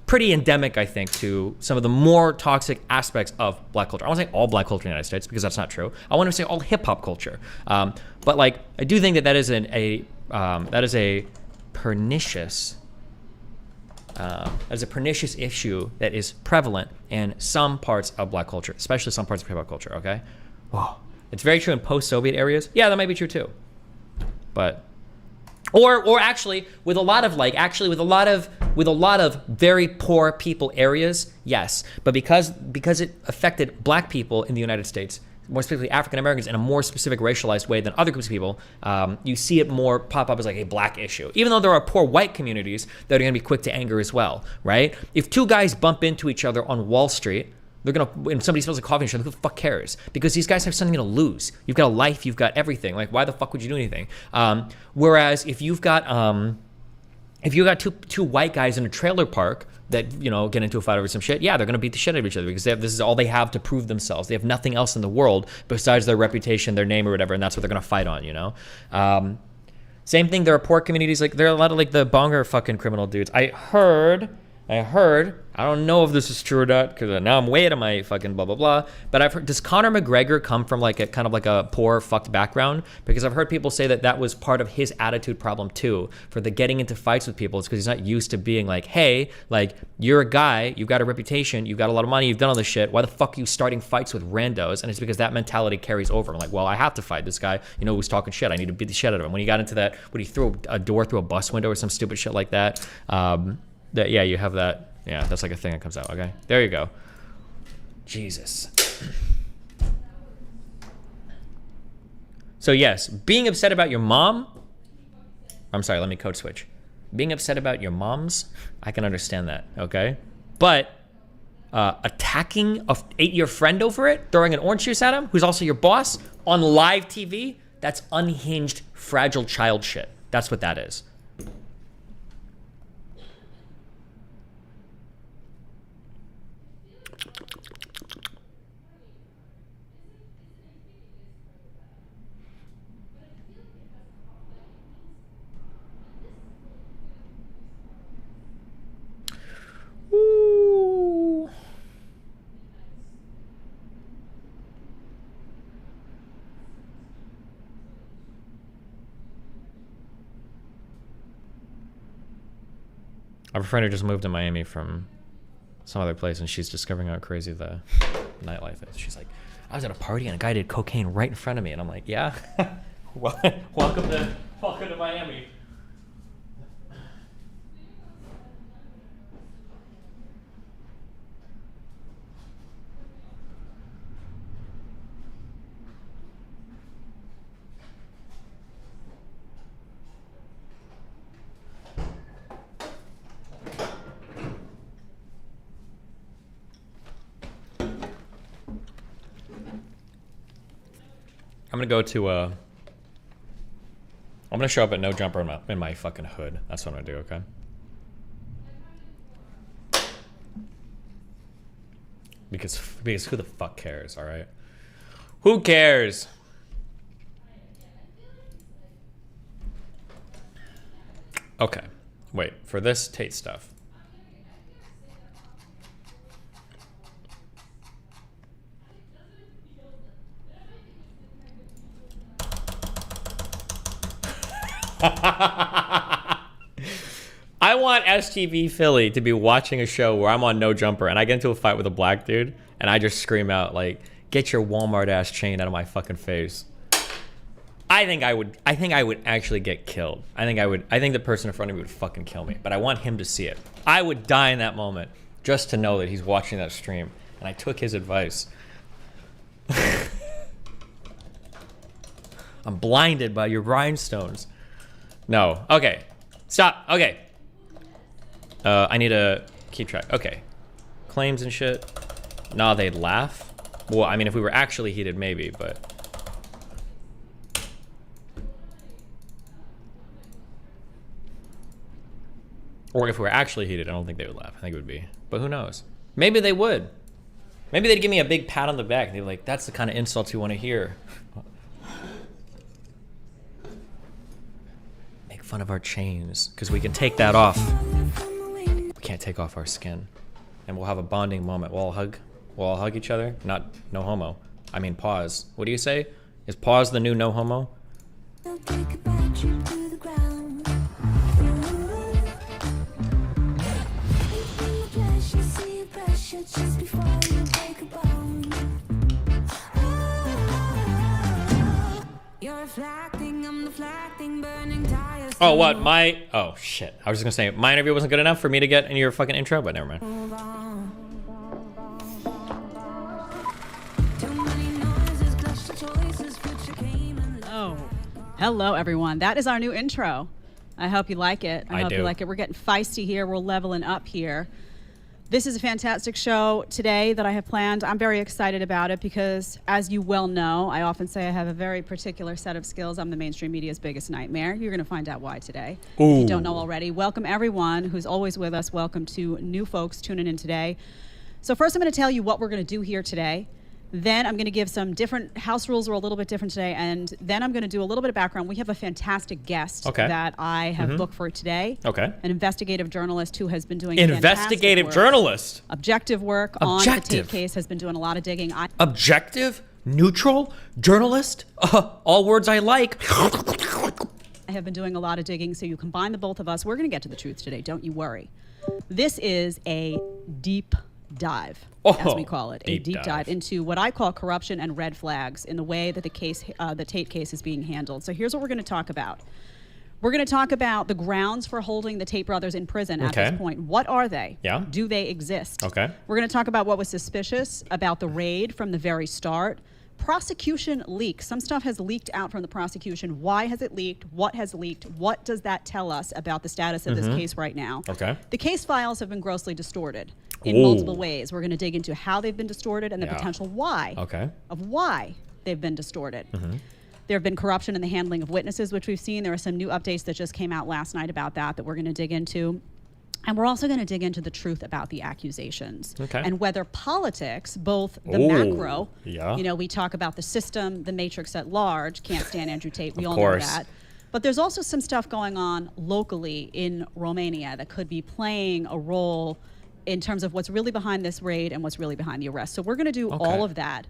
pretty endemic, I think, to some of the more toxic aspects of black culture. I won't say all black culture in the United States because that's not true. I want to say all hip hop culture. But like I do think that is a pernicious. As a pernicious issue that is prevalent in some parts of black culture, especially some parts of hip hop culture. Okay, it's very true in post-Soviet areas. Yeah, that might be true too. But or actually with a lot of very poor people areas, yes. But because it affected black people in the United States, more specifically African Americans, in a more specific racialized way than other groups of people, you see it more pop up as like a black issue. Even though there are poor white communities that are gonna be quick to anger as well, right? If two guys bump into each other on Wall Street, when somebody smells like coffee, who the fuck cares? Because these guys have something to lose. You've got a life, you've got everything. Like, why the fuck would you do anything? Whereas if you've got two white guys in a trailer park that get into a fight over some shit, yeah, they're gonna beat the shit out of each other because this is all they have to prove themselves. They have nothing else in the world besides their reputation, their name, or whatever, and that's what they're gonna fight on. Same thing. There are poor communities, like there are a lot of like the bonger fucking criminal dudes. I heard. I don't know if this is true or not because now I'm way out of my fucking blah blah blah. But I've heard, does Conor McGregor come from like a kind of like a poor fucked background? Because I've heard people say that was part of his attitude problem too, for the getting into fights with people. It's because he's not used to being like, hey, like you're a guy, you've got a reputation, you've got a lot of money, you've done all this shit. Why the fuck are you starting fights with randos? And it's because that mentality carries over. I'm like, well, I have to fight this guy, who's talking shit. I need to beat the shit out of him. When he got into that, when he threw a door through a bus window or some stupid shit like that. Yeah, you have that. Yeah, that's like a thing that comes out. Okay, there you go. Jesus. So yes, being upset about your mom. I'm sorry, let me code switch. Being upset about your moms, I can understand that. Okay, but attacking a 8-year friend over it, throwing an orange juice at him, who's also your boss on live TV, that's unhinged, fragile child shit. That's what that is. I have a friend who just moved to Miami from some other place, and she's discovering how crazy the nightlife is. She's like, I was at a party and a guy did cocaine right in front of me, and I'm like, yeah, well, welcome to Miami. I'm gonna go to I'm gonna show up at No Jumper in my fucking hood. That's what I'm gonna do, okay? Because who the fuck cares, alright? Who cares? Okay. Wait, for this Tate stuff. I want STV Philly to be watching a show where I'm on No Jumper and I get into a fight with a black dude and I just scream out like, "Get your Walmart ass chain out of my fucking face." I think I would actually get killed. I think the person in front of me would fucking kill me, but I want him to see it. I would die in that moment just to know that he's watching that stream and I took his advice. I'm blinded by your rhinestones. No. Okay. Stop. Okay. I need to keep track. Okay. Claims and shit. Nah, they'd laugh. Well, I mean, if we were actually heated, maybe, but... Or if we were actually heated, I don't think they would laugh. I think it would be. But who knows? Maybe they would. Maybe they'd give me a big pat on the back. And they'd be like, that's the kind of insults you want to hear. Make fun of our chains, because we can take that off. We can't take off our skin. And we'll have a bonding moment. We'll all hug each other. No homo. I mean, pause. What do you say? Is pause the new no homo? Oh, what? Oh, shit. I was just gonna say, my interview wasn't good enough for me to get in your fucking intro, but never mind. Oh, hello, everyone. That is our new intro. I hope you like it. I hope you like it. We're getting feisty here. We're leveling up here. This is a fantastic show today that I have planned. I'm very excited about it because, as you well know, I often say I have a very particular set of skills. I'm the mainstream media's biggest nightmare. You're going to find out why today. Ooh. If you don't know already. Welcome, everyone who's always with us. Welcome to new folks tuning in today. So first, I'm going to tell you what we're going to do here today. Then I'm going to give some different house rules are a little bit different today, and then I'm going to do a little bit of background. We have a fantastic guest that I have booked for today. Okay. An investigative journalist who has been doing objective work on the Tate case, has been doing a lot of digging. Objective? Neutral? Journalist? All words I like. I have been doing a lot of digging, so you combine the both of us. We're going to get to the truth today, don't you worry. This is a deep dive, as we call it, a deep dive into what I call corruption and red flags in the way that the Tate case is being handled. So here's what we're going to talk about. We're going to talk about the grounds for holding the Tate brothers in prison at this point. What are they? Yeah. Do they exist? Okay. We're going to talk about what was suspicious about the raid from the very start. Prosecution leaks. Some stuff has leaked out from the prosecution. Why has it leaked? What has leaked? What does that tell us about the status of this case right now? Okay. The case files have been grossly distorted in multiple ways. We're going to dig into how they've been distorted and the potential why of why they've been distorted. There have been corruption in the handling of witnesses, which we've seen. There are some new updates that just came out last night about that we're going to dig into. And we're also going to dig into the truth about the accusations and whether politics, both the macro, you know, we talk about the system, the matrix at large, can't stand Andrew Tate, we all know that. But there's also some stuff going on locally in Romania that could be playing a role in terms of what's really behind this raid and what's really behind the arrest. So we're going to do all of that.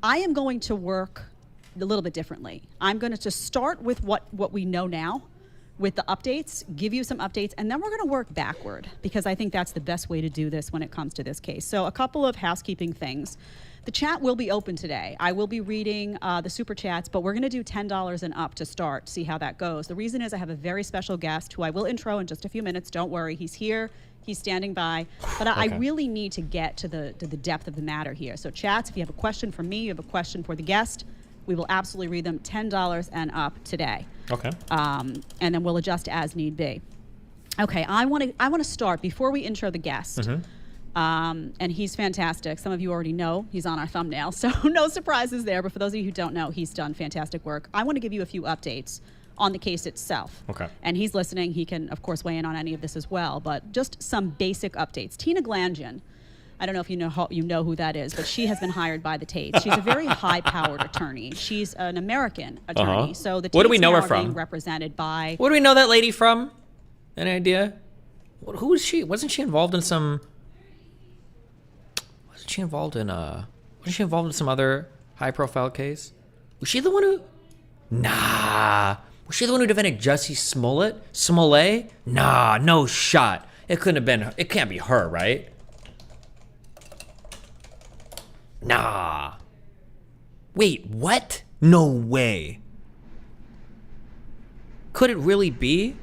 I am going to work a little bit differently. I'm going to just start with what we know now, with the updates, give you some updates, and then we're going to work backward because I think that's the best way to do this when it comes to this case. So a couple of housekeeping things. The chat will be open today. I will be reading the super chats, but we're going to do $10 and up to start, see how that goes. The reason is I have a very special guest who I will intro in just a few minutes. Don't worry, he's here. He's standing by. But I really need to get to the depth of the matter here. So chats, if you have a question for me, you have a question for the guest, we will absolutely read them. $10 and up today. Okay. And then we'll adjust as need be. Okay, I want to start before we intro the guest. And he's fantastic. Some of you already know he's on our thumbnail, so no surprises there. But for those of you who don't know, he's done fantastic work. I want to give you a few updates on the case itself. Okay. And he's listening. He can, of course, weigh in on any of this as well. But just some basic updates. Tina Glangian, I don't know if you know who that is, but she has been hired by the Tates. She's a very high-powered attorney. She's an American attorney. So the Tates What do we know now her are from? being represented by. What do we know that lady from? Any idea? Who is she? Wasn't she involved in some? Wasn't she involved in some other high-profile case? Was she the one who? Nah. Was she the one who defended Jussie Smollett? Nah, no shot. It couldn't have been. It can't be her, right? Nah. Wait, what? No way. Could it really be?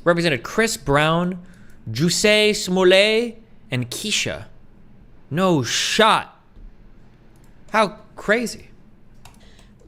Represented Chris Brown, Jussie Smollett, and Keisha. No shot. How crazy.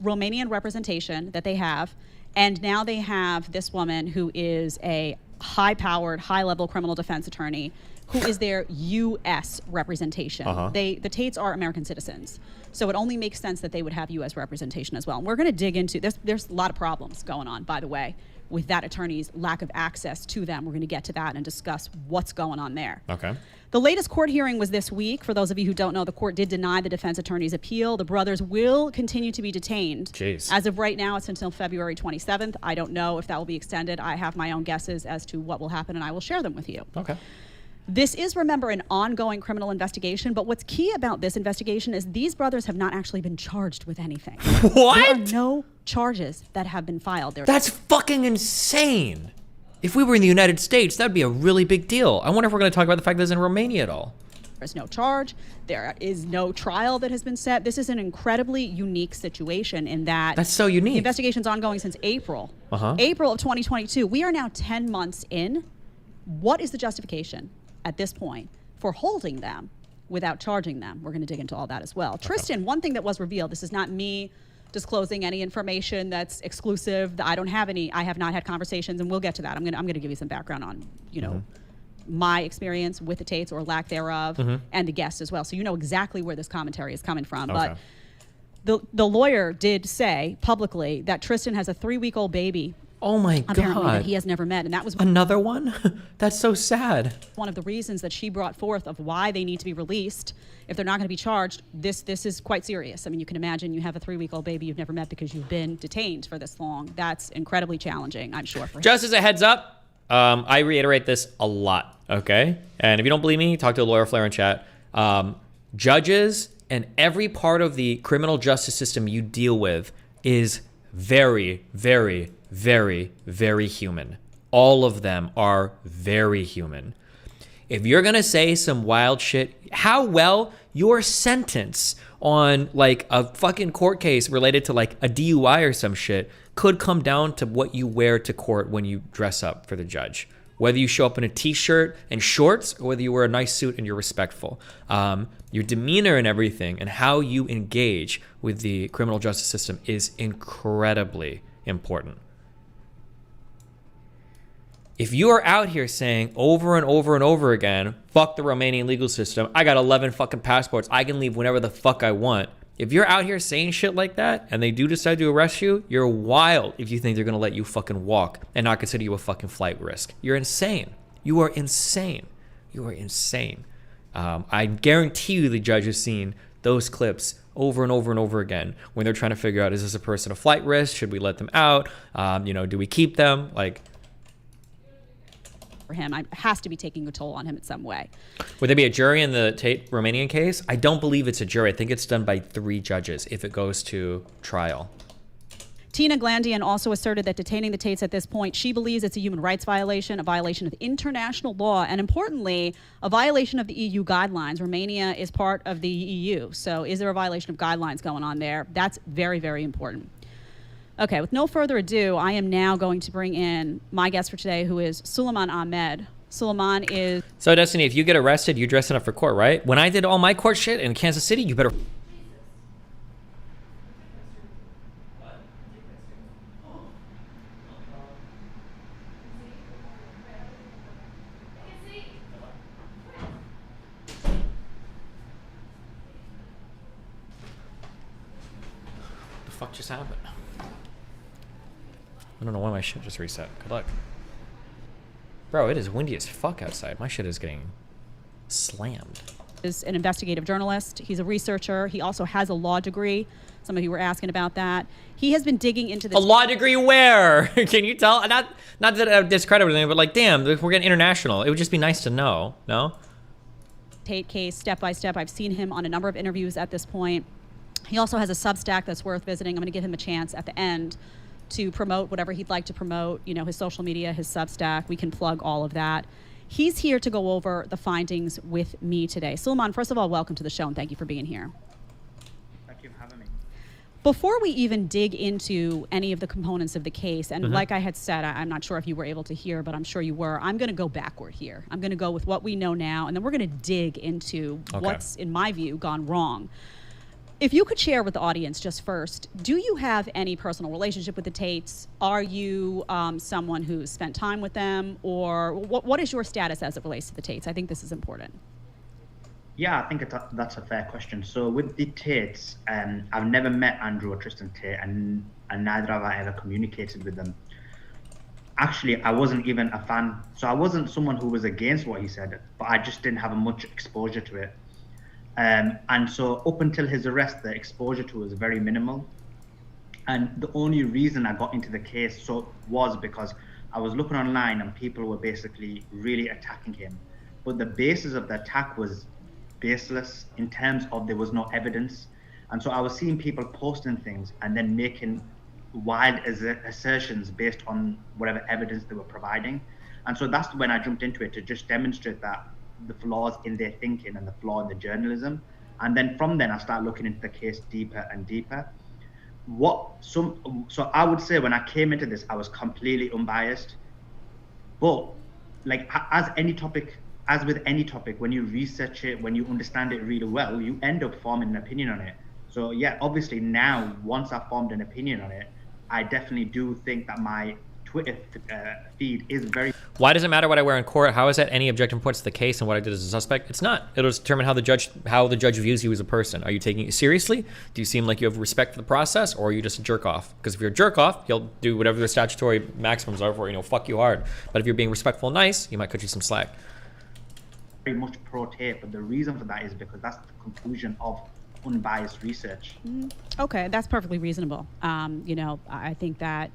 Romanian representation that they have, and now they have this woman who is a high-powered, high-level criminal defense attorney who is their U.S. representation. The Tates are American citizens, so it only makes sense that they would have U.S. representation as well. And we're going to dig into this. There's a lot of problems going on, by the way, with that attorney's lack of access to them. We're going to get to that and discuss what's going on there. Okay. The latest court hearing was this week. For those of you who don't know, the court did deny the defense attorney's appeal. The brothers will continue to be detained. Jeez. As of right now, it's until February 27th. I don't know if that will be extended. I have my own guesses as to what will happen, and I will share them with you. Okay. This is, remember, an ongoing criminal investigation, but what's key about this investigation is these brothers have not actually been charged with anything. What? There are no charges that have been filed. That's fucking insane. If we were in the United States, that'd be a really big deal. I wonder if we're going to talk about the fact that it's in Romania at all. There's no charge. There is no trial that has been set. This is an incredibly unique situation in that... That's so unique. The investigation's ongoing since April. April of 2022. We are now 10 months in. What is the justification at this point for holding them without charging them? We're going to dig into all that as well. Okay. Tristan, one thing that was revealed, this is not me disclosing any information that's exclusive. I have not had conversations, and we'll get to that. I'm going to give you some background on, my experience with the Tates or lack thereof, and the guests as well. So you know exactly where this commentary is coming from. Okay. But the lawyer did say publicly that Tristan has a 3-week-old baby. Oh my Apparently God. that he has never met. And that was another one? That's so sad. One of the reasons that she brought forth of why they need to be released if they're not going to be charged. This is quite serious. I mean, you can imagine you have a 3-week-old baby you've never met because you've been detained for this long. That's incredibly challenging, I'm sure, for him. Just as a heads up, I reiterate this a lot, okay? And if you don't believe me, talk to a lawyer Flair in chat. Judges and every part of the criminal justice system you deal with is very, very, very, very human. All of them are very human. If you're gonna say some wild shit, how well your sentence on like a fucking court case related to like a DUI or some shit could come down to what you wear to court when you dress up for the judge. Whether you show up in a t-shirt and shorts or whether you wear a nice suit and you're respectful. Your demeanor and everything and how you engage with the criminal justice system is incredibly important. If you are out here saying over and over and over again, fuck the Romanian legal system, I got 11 fucking passports, I can leave whenever the fuck I want. If you're out here saying shit like that and they do decide to arrest you, you're wild if you think they're gonna let you fucking walk and not consider you a fucking flight risk. You're insane. You are insane. You are insane. I guarantee you the judge has seen those clips over and over and over again when they're trying to figure out, is this a person a flight risk? Should we let them out? Do we keep them? Like, for him, it has to be taking a toll on him in some way. Would there be a jury in the Tate Romanian case? I don't believe it's a jury. I think it's done by 3 judges if it goes to trial. Tina Glandian also asserted that detaining the Tates at this point, she believes it's a human rights violation, a violation of international law, and importantly, a violation of the EU guidelines. Romania is part of the EU, so is there a violation of guidelines going on there? That's very, very important. Okay, with no further ado, I am now going to bring in my guest for today, who is Suleiman Ahmed. Suleiman is... So, Destiny, if you get arrested, you're dressing up for court, right? When I did all my court shit in Kansas City, you better... The fuck just happened? I don't know why my shit just reset. Good luck. Bro, it is windy as fuck outside. My shit is getting slammed. Is an investigative journalist. He's a researcher. He also has a law degree. Some of you were asking about that. He has been digging into this. A law degree where? Can you tell? Not that I discredit anything, but like, damn, if we're getting international, it would just be nice to know, no? Tate case, step by step. I've seen him on a number of interviews at this point. He also has a Substack that's worth visiting. I'm going to give him a chance at the end to promote whatever he'd like to promote, you know, his social media, his Substack. We can plug all of that. He's here to go over the findings with me today. Suleiman, first of all, welcome to the show and thank you for being here. Thank you for having me. Before we even dig into any of the components of the case, and like I had said, I'm not sure if you were able to hear, but I'm sure you were, I'm going to go backward here. I'm going to go with what we know now, and then we're going to dig into what's, in my view, gone wrong. If you could share with the audience just first, do you have any personal relationship with the Tates? Are you someone who's spent time with them? Or what is your status as it relates to the Tates? I think this is important. Yeah, I think that's a fair question. So with the Tates, I've never met Andrew or Tristan Tate, and neither have I ever communicated with them. Actually, I wasn't even a fan. So I wasn't someone who was against what he said, but I just didn't have much exposure to it. And so up until his arrest, the exposure to it was very minimal. And the only reason I got into the case was because I was looking online and people were basically really attacking him. But the basis of the attack was baseless in terms of there was no evidence. And so I was seeing people posting things and then making wild assertions based on whatever evidence they were providing. And so that's when I jumped into it, to just demonstrate that the flaws in their thinking and the flaw in the journalism. And then from then I started looking into the case deeper and deeper. So I would say when I came into this, I was completely unbiased. But like as with any topic, when you research it, when you understand it really well, you end up forming an opinion on it. So yeah, obviously now, once I've formed an opinion on it, I definitely do think that my Twitter feed is very... Why does it matter what I wear in court? How is that any objective points to the case and what I did as a suspect? It's not. It'll determine how the judge views you as a person. Are you taking it seriously? Do you seem like you have respect for the process, or are you just a jerk off? Because if you're a jerk off, he'll do whatever the statutory maximums are for, fuck you hard. But if you're being respectful and nice, he might cut you some slack. Very much pro Tate, but the reason for that is because that's the conclusion of unbiased research. Okay, that's perfectly reasonable. I think that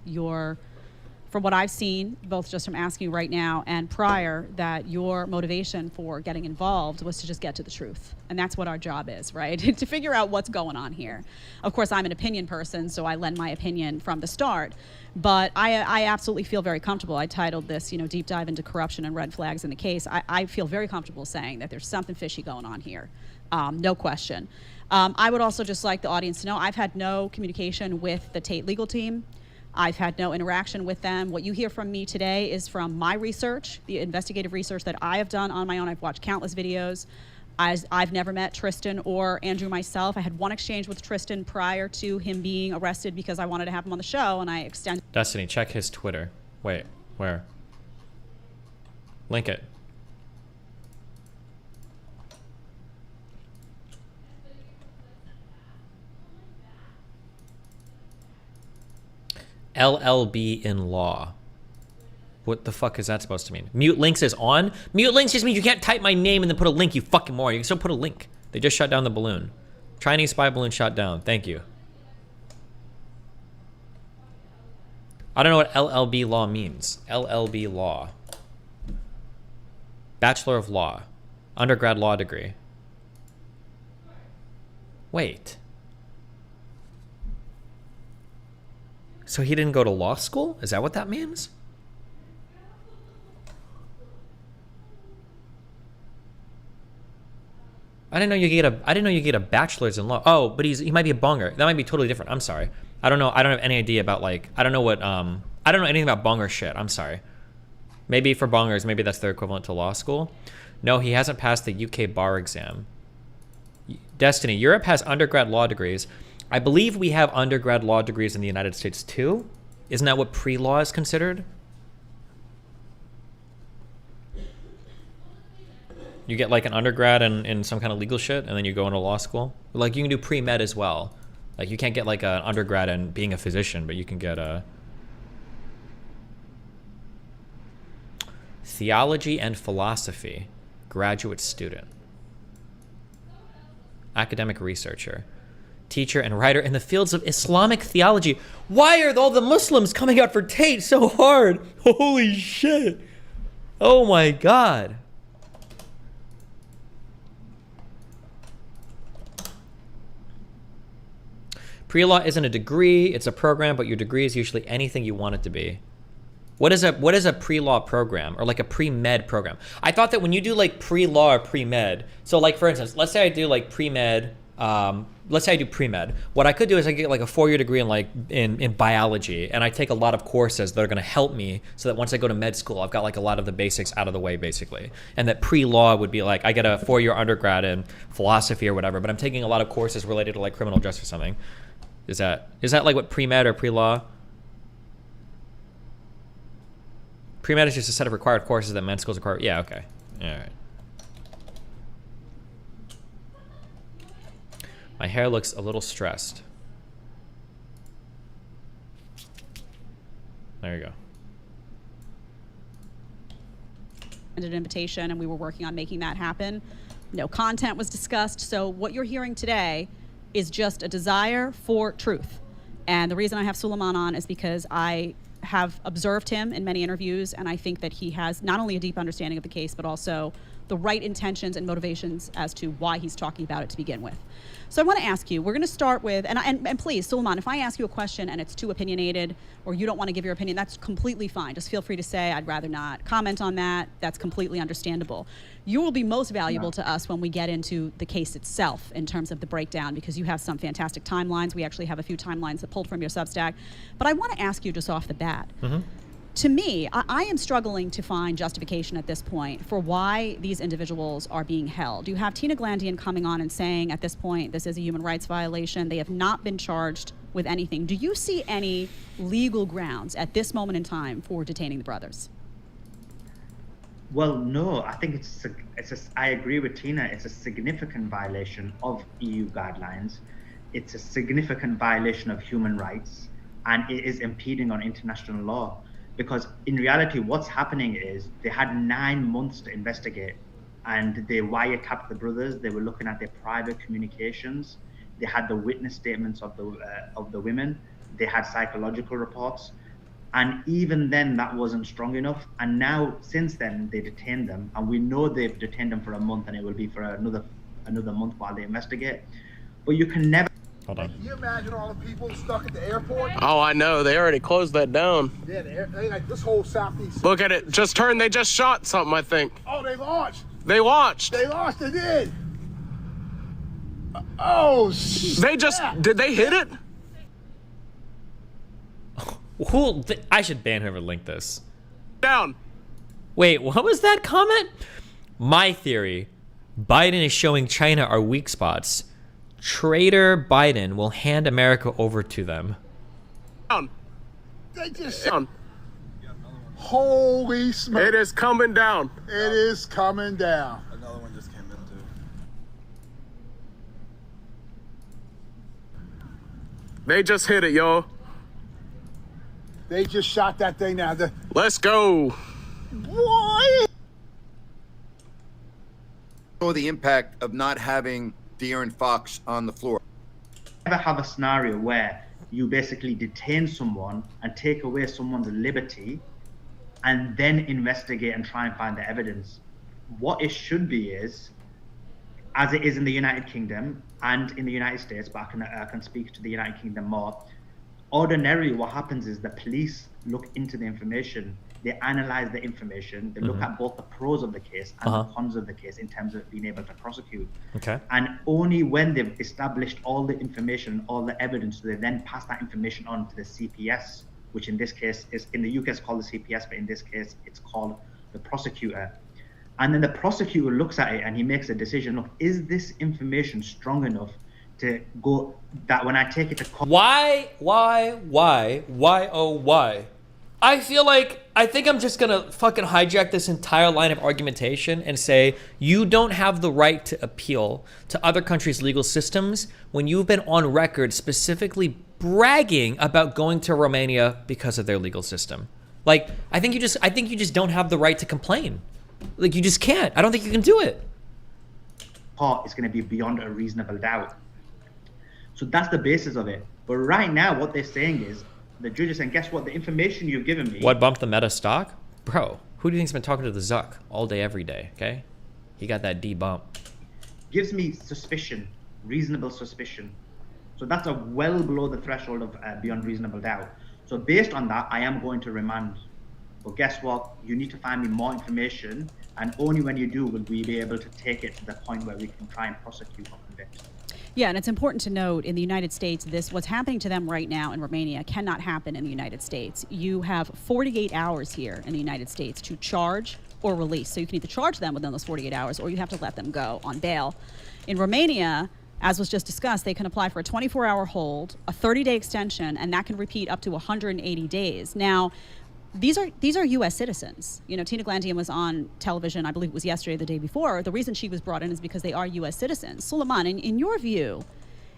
from what I've seen, both just from asking you right now and prior, that your motivation for getting involved was to just get to the truth. And that's what our job is, right? To figure out what's going on here. Of course, I'm an opinion person, so I lend my opinion from the start. But I absolutely feel very comfortable. I titled this, Deep Dive into Corruption and Red Flags in the Case. I feel very comfortable saying that there's something fishy going on here. No question. I would also just like the audience to know I've had no communication with the Tate legal team. I've had no interaction with them. What you hear from me today is from my research, the investigative research that I have done on my own. I've watched countless videos. I've never met Tristan or Andrew myself. I had one exchange with Tristan prior to him being arrested because I wanted to have him on the show, and I extended... Destiny, check his Twitter. Wait, where? Link it. LLB in law. What the fuck is that supposed to mean? Mute links is on? Mute links just means you can't type my name and then put a link, you fucking moron. You can still put a link. They just shut down the balloon. Chinese spy balloon shot down. Thank you. I don't know what LLB law means. LLB law. Bachelor of Law. Undergrad law degree. Wait. So he didn't go to law school? Is that what that means? I didn't know you get a bachelor's in law. Oh, but he might be a bonger. That might be totally different. I'm sorry. I don't know. I don't have any idea about like I don't know anything about bonger shit. I'm sorry. Maybe for bongers, maybe that's their equivalent to law school. No, he hasn't passed the UK bar exam. Destiny, Europe has undergrad law degrees. I believe we have undergrad law degrees in the United States too. Isn't that what pre-law is considered? You get like an undergrad in some kind of legal shit, and then you go into law school. Like you can do pre-med as well. Like you can't get like an undergrad in being a physician, but you can get a theology and philosophy graduate student, academic researcher, teacher and writer in the fields of Islamic theology. Why are all the Muslims coming out for Tate so hard? Holy shit. Oh my God. Pre-law isn't a degree, it's a program, but your degree is usually anything you want it to be. What is a pre-law program or like a pre-med program? I thought that when you do like pre-law or pre-med, so like for instance, let's say I do like pre-med, let's say I do pre-med. What I could do is I get like a 4-year degree in like in biology, and I take a lot of courses that are going to help me so that once I go to med school, I've got like a lot of the basics out of the way basically. And that pre-law would be like I get a 4-year undergrad in philosophy or whatever, but I'm taking a lot of courses related to like criminal justice or something. Is that like what pre-med or pre-law? Pre-med is just a set of required courses that med schools require. Yeah, okay. All right. My hair looks a little stressed. There you go. An invitation, and we were working on making that happen. No content was discussed. So what you're hearing today is just a desire for truth. And the reason I have Suleiman on is because I have observed him in many interviews, and I think that he has not only a deep understanding of the case, but also the right intentions and motivations as to why he's talking about it to begin with. So I want to ask you, we're going to start with, and please, Suleiman, if I ask you a question and it's too opinionated or you don't want to give your opinion, that's completely fine. Just feel free to say, I'd rather not comment on that. That's completely understandable. You will be most valuable to us when we get into the case itself in terms of the breakdown, because you have some fantastic timelines. We actually have a few timelines that pulled from your Substack. But I want to ask you just off the bat. To me, I am struggling to find justification at this point for why these individuals are being held. You have Tina Glandian coming on and saying at this point, this is a human rights violation. They have not been charged with anything. Do you see any legal grounds at this moment in time for detaining the brothers? Well, no, I think I agree with Tina. It's a significant violation of EU guidelines. It's a significant violation of human rights, and it is impeding on international law. Because in reality, what's happening is they had 9 months to investigate, and they wiretapped the brothers. They were looking at their private communications. They had the witness statements of the women. They had psychological reports, and even then, that wasn't strong enough. And now, since then, they detained them, and we know they've detained them for a month, and it will be for another month while they investigate. But you can never. Hold on. Can you imagine all the people stuck at the airport? Oh, I know. They already closed that down. Yeah, they like this whole southeast. Look at it. Just turned. They just shot something, I think. Oh, they launched. They launched. They launched. They did. Oh, they just did. They hit it. I should ban whoever linked this. Down. Wait, what was that comment? My theory: Biden is showing China our weak spots. Traitor Biden will hand America over to them. Down. They just down. Holy smoke. It is coming down. It is coming down. Another one just came in too. They just hit it, yo. They just shot that thing now. Let's go. What? The impact of not having De'Aaron Fox on the floor. Ever have a scenario where you basically detain someone and take away someone's liberty and then investigate and try and find the evidence? What it should be is, as it is in the United Kingdom and in the United States, but I can speak to the United Kingdom more, ordinarily what happens is the police look into the information, they analyze the information, they look at both the pros of the case and the cons of the case in terms of being able to prosecute. Okay. And only when they've established all the information, all the evidence, do they then pass that information on to the CPS, which in this case is, in the UK it's called the CPS, but in this case it's called the prosecutor. And then the prosecutor looks at it and he makes a decision, look, is this information strong enough to go, that when I take it to court. Why? I feel like, I think I'm just gonna fucking hijack this entire line of argumentation and say, you don't have the right to appeal to other countries' legal systems when you've been on record specifically bragging about going to Romania because of their legal system. Like, I think you just don't have the right to complain. Like, you just can't. I don't think you can do it. Court is gonna be beyond a reasonable doubt. So that's the basis of it. But right now, what they're saying is, the judge is saying, guess what? The information you've given me. What bumped the Meta stock? Bro, who do you think's been talking to the Zuck all day, every day, okay? He got that D bump. Gives me suspicion, reasonable suspicion. So that's a well below the threshold of beyond reasonable doubt. So based on that, I am going to remand. But guess what? You need to find me more information, and only when you do will we be able to take it to the point where we can try and prosecute or convict. Yeah, and it's important to note in the United States, what's happening to them right now in Romania cannot happen in the United States. You have 48 hours here in the United States to charge or release. So you can either charge them within those 48 hours or you have to let them go on bail. In Romania, as was just discussed, they can apply for a 24-hour hold, a 30-day extension, and that can repeat up to 180 days. Now, these are U.S. citizens. You know, Tina Glandian was on television, I believe it was yesterday or the day before. The reason she was brought in is because they are U.S. citizens. Suleiman, in your view,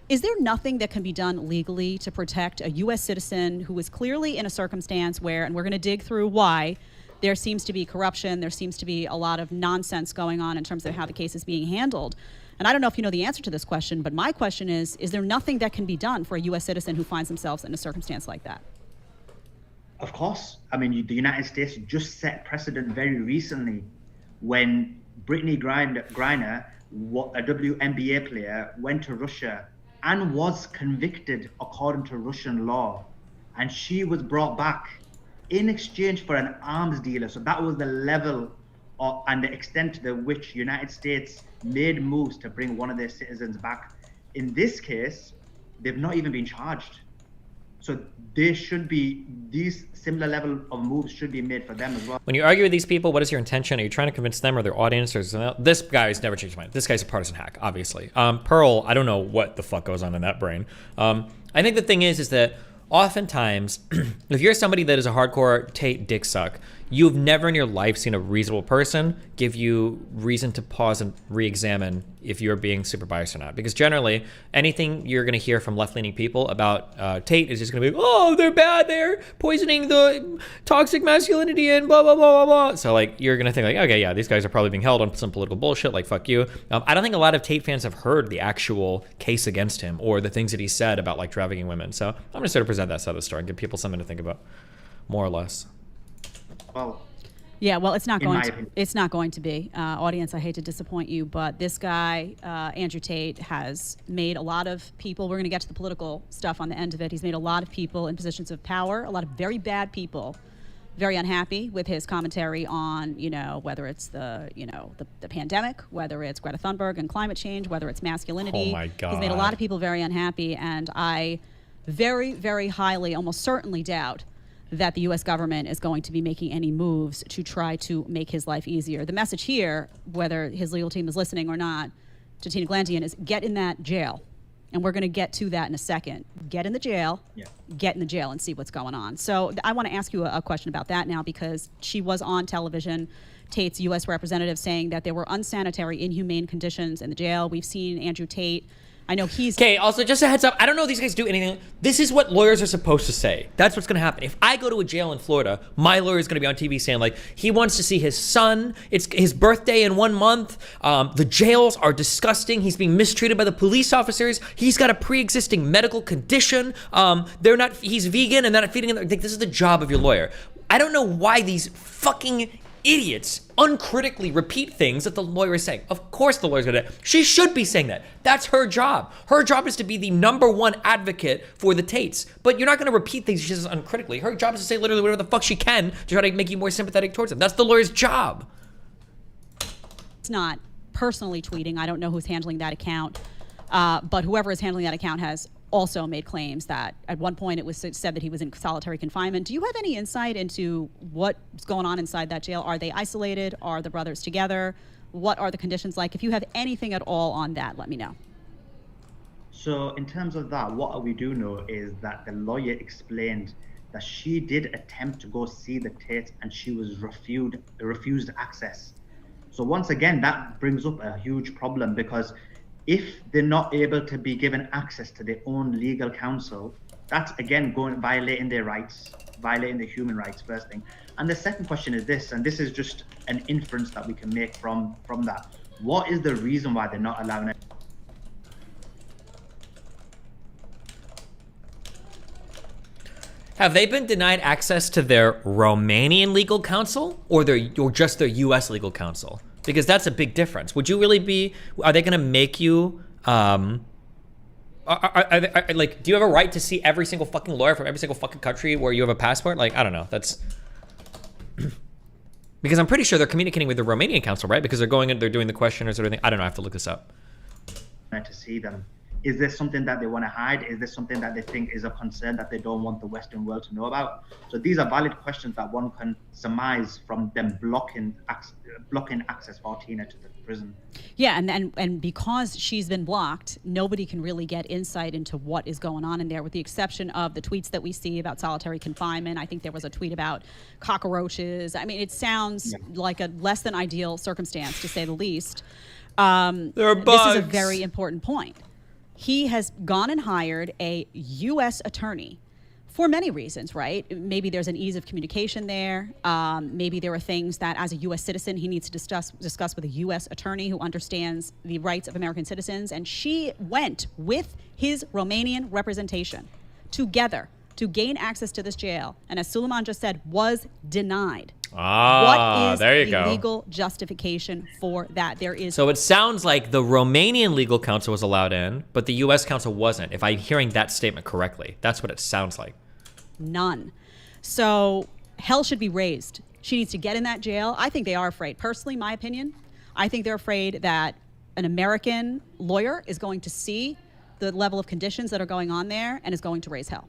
is there nothing that can be done legally to protect a U.S. citizen who is clearly in a circumstance where, and we're going to dig through why, there seems to be corruption, there seems to be a lot of nonsense going on in terms of how the case is being handled? And I don't know if you know the answer to this question, but my question is there nothing that can be done for a U.S. citizen who finds themselves in a circumstance like that? Of course. I mean, the United States just set precedent very recently when Brittany Griner, a WNBA player, went to Russia and was convicted according to Russian law. And she was brought back in exchange for an arms dealer. So that was the level and the extent to which the United States made moves to bring one of their citizens back. In this case, they've not even been charged. So they should be, these similar level of moves should be made for them as well. When you argue with these people, what is your intention? Are you trying to convince them or their audience? Or this guy's never changed his mind. This guy's a partisan hack, obviously. Pearl, I don't know what the fuck goes on in that brain. I think the thing is that oftentimes, if you're somebody that is a hardcore Tate dick suck, you've never in your life seen a reasonable person give you reason to pause and re-examine if you're being super biased or not. Because generally, anything you're going to hear from left-leaning people about Tate is just going to be, oh, they're bad, they're poisoning the toxic masculinity and blah, blah, blah, blah, blah. So, like, you're going to think, like, okay, yeah, these guys are probably being held on some political bullshit, like, fuck you. I don't think a lot of Tate fans have heard the actual case against him or the things that he said about, like, trafficking women. So I'm going to sort of present that side of the story and give people something to think about, more or less. Well, yeah, well, it's not going to be. Audience, I hate to disappoint you, but this guy, Andrew Tate, has made a lot of people, we're going to get to the political stuff on the end of it, he's made a lot of people in positions of power, a lot of very bad people, very unhappy with his commentary on, you know, whether it's the pandemic, whether it's Greta Thunberg and climate change, whether it's masculinity. Oh my God. He's made a lot of people very unhappy, and I very, very highly, almost certainly doubt that the U.S. government is going to be making any moves to try to make his life easier. The message here, whether his legal team is listening or not, to Tina Glandian is get in that jail. And we're going to get to that in a second. Get in the jail, get in the jail and see what's going on. So I want to ask you a question about that now, because she was on television, Tate's U.S. representative, saying that there were unsanitary, inhumane conditions in the jail. We've seen Andrew Tate. I know he's... Okay, also, just a heads up, I don't know if these guys do anything. This is what lawyers are supposed to say. That's what's going to happen. If I go to a jail in Florida, my lawyer is going to be on TV saying, like, he wants to see his son. It's his birthday in 1 month. The jails are disgusting. He's being mistreated by the police officers. He's got a pre-existing medical condition. He's vegan and they're not feeding him. Like, this is the job of your lawyer. I don't know why these fucking idiots uncritically repeat things that the lawyer is saying. Of course the lawyer's gonna. She should be saying that. That's her job. Her job is to be the #1 advocate for the Tates. But you're not gonna repeat things she says uncritically. Her job is to say literally whatever the fuck she can to try to make you more sympathetic towards them. That's the lawyer's job. It's not personally tweeting. I don't know who's handling that account. But whoever is handling that account has also made claims that at one point it was said that he was in solitary confinement. Do you have any insight into what's going on inside that jail? Are they isolated? Are the brothers together? What are the conditions like? If you have anything at all on that, let me know. So in terms of that, what we do know is that the lawyer explained that she did attempt to go see the Tate and she was refused access. So once again, that brings up a huge problem, because if they're not able to be given access to their own legal counsel, that's again violating their rights, violating their human rights, first thing. And the second question is this, and this is just an inference that we can make from that. What is the reason why they're not allowing it? Have they been denied access to their Romanian legal counsel or just their US legal counsel? Because that's a big difference. Would you really be, are they gonna make you, like, do you have a right to see every single fucking lawyer from every single fucking country where you have a passport? Like, I don't know, that's, because I'm pretty sure they're communicating with the Romanian counsel, right? Because they're going in, they're doing the questionnaires or anything. I don't know, I have to look this up. To see them. Is this something that they want to hide? Is this something that they think is a concern that they don't want the Western world to know about? So these are valid questions that one can surmise from them blocking access for Tina to the prison. Yeah, and because she's been blocked, nobody can really get insight into what is going on in there, with the exception of the tweets that we see about solitary confinement. I think there was a tweet about cockroaches. I mean, it sounds like a less than ideal circumstance, to say the least. There are bugs. This is a very important point. He has gone and hired a U.S. attorney for many reasons, right? Maybe there's an ease of communication there. Maybe there are things that, as a U.S. citizen, he needs to discuss with a U.S. attorney who understands the rights of American citizens. And she went with his Romanian representation together to gain access to this jail. And as Suleiman just said, was denied. What is there you the go. legal justification for that? There is. So it sounds like the Romanian legal counsel was allowed in, but the U.S. counsel wasn't. If I'm hearing that statement correctly, that's what it sounds like. None. So hell should be raised. She needs to get in that jail. I think they are afraid. Personally, my opinion, I think they're afraid that an American lawyer is going to see the level of conditions that are going on there and is going to raise hell.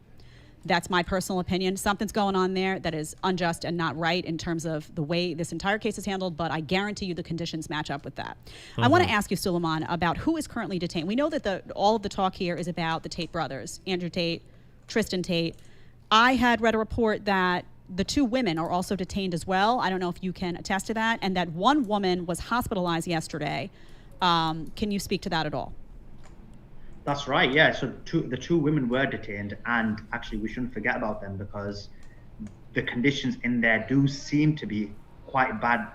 That's my personal opinion. Something's going on there that is unjust and not right in terms of the way this entire case is handled, but I guarantee you the conditions match up with that. I want to ask you, Suleiman, about who is currently detained. We know that all of the talk here is about the Tate brothers, Andrew Tate, Tristan Tate. I had read a report that the 2 women are also detained as well. I don't know if you can attest to that, and that one woman was hospitalized yesterday. Can you speak to that at all? That's right, yeah. So the 2 women were detained, and actually we shouldn't forget about them because the conditions in there do seem to be quite bad.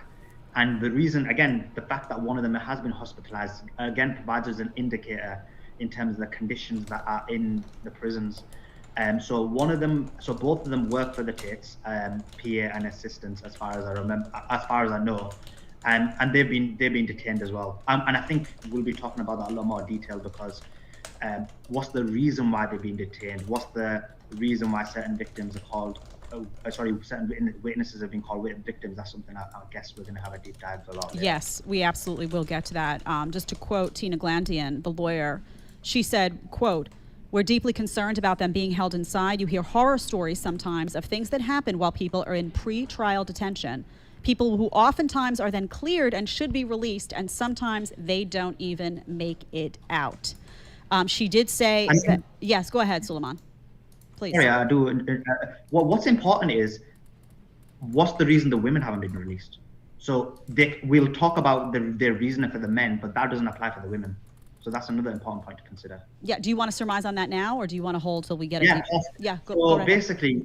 And the reason, again, the fact that one of them has been hospitalized, again, provides us an indicator in terms of the conditions that are in the prisons. So both of them work for the Tates, PA and assistants, as far as I remember, as far as I know. And they've been detained as well. And I think we'll be talking about that in a lot more detail because what's the reason why they've been detained? What's the reason why certain victims are called, certain witnesses have been called victims? That's something I guess we're going to have a deep dive a lot. Yes, we absolutely will get to that. Just to quote Tina Glandian, the lawyer, she said, quote, "We're deeply concerned about them being held inside. You hear horror stories sometimes of things that happen while people are in pre-trial detention. People who oftentimes are then cleared and should be released, and sometimes they don't even make it out." She did say that, yes, go ahead, Suleiman, please. Sorry, I do. What's important is, what's the reason the women haven't been released? So we'll talk about their reason for the men, but that doesn't apply for the women. So that's another important point to consider. Yeah, do you want to surmise on that now, or do you want to hold till we get it? Yeah, go right basically,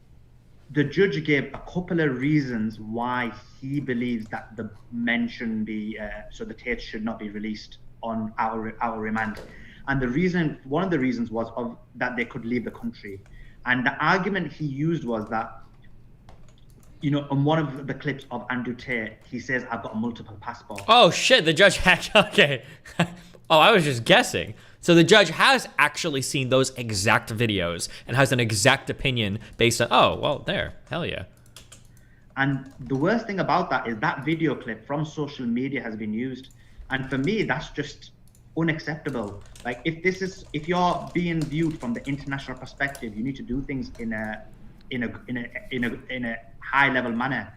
the judge gave a couple of reasons why he believes that the men shouldn't be, so the Tates should not be released on our remand. And one of the reasons was that they could leave the country. And the argument he used was that you know, on one of the clips of Andrew Tate, he says, "I've got multiple passports." Oh shit, the judge had, okay. Oh, I was just guessing. So the judge has actually seen those exact videos and has an exact opinion based on, oh, well, there, hell yeah. And the worst thing about that is that video clip from social media has been used. And for me, that's just unacceptable. Like, if you're being viewed from the international perspective, you need to do things in a high level manner.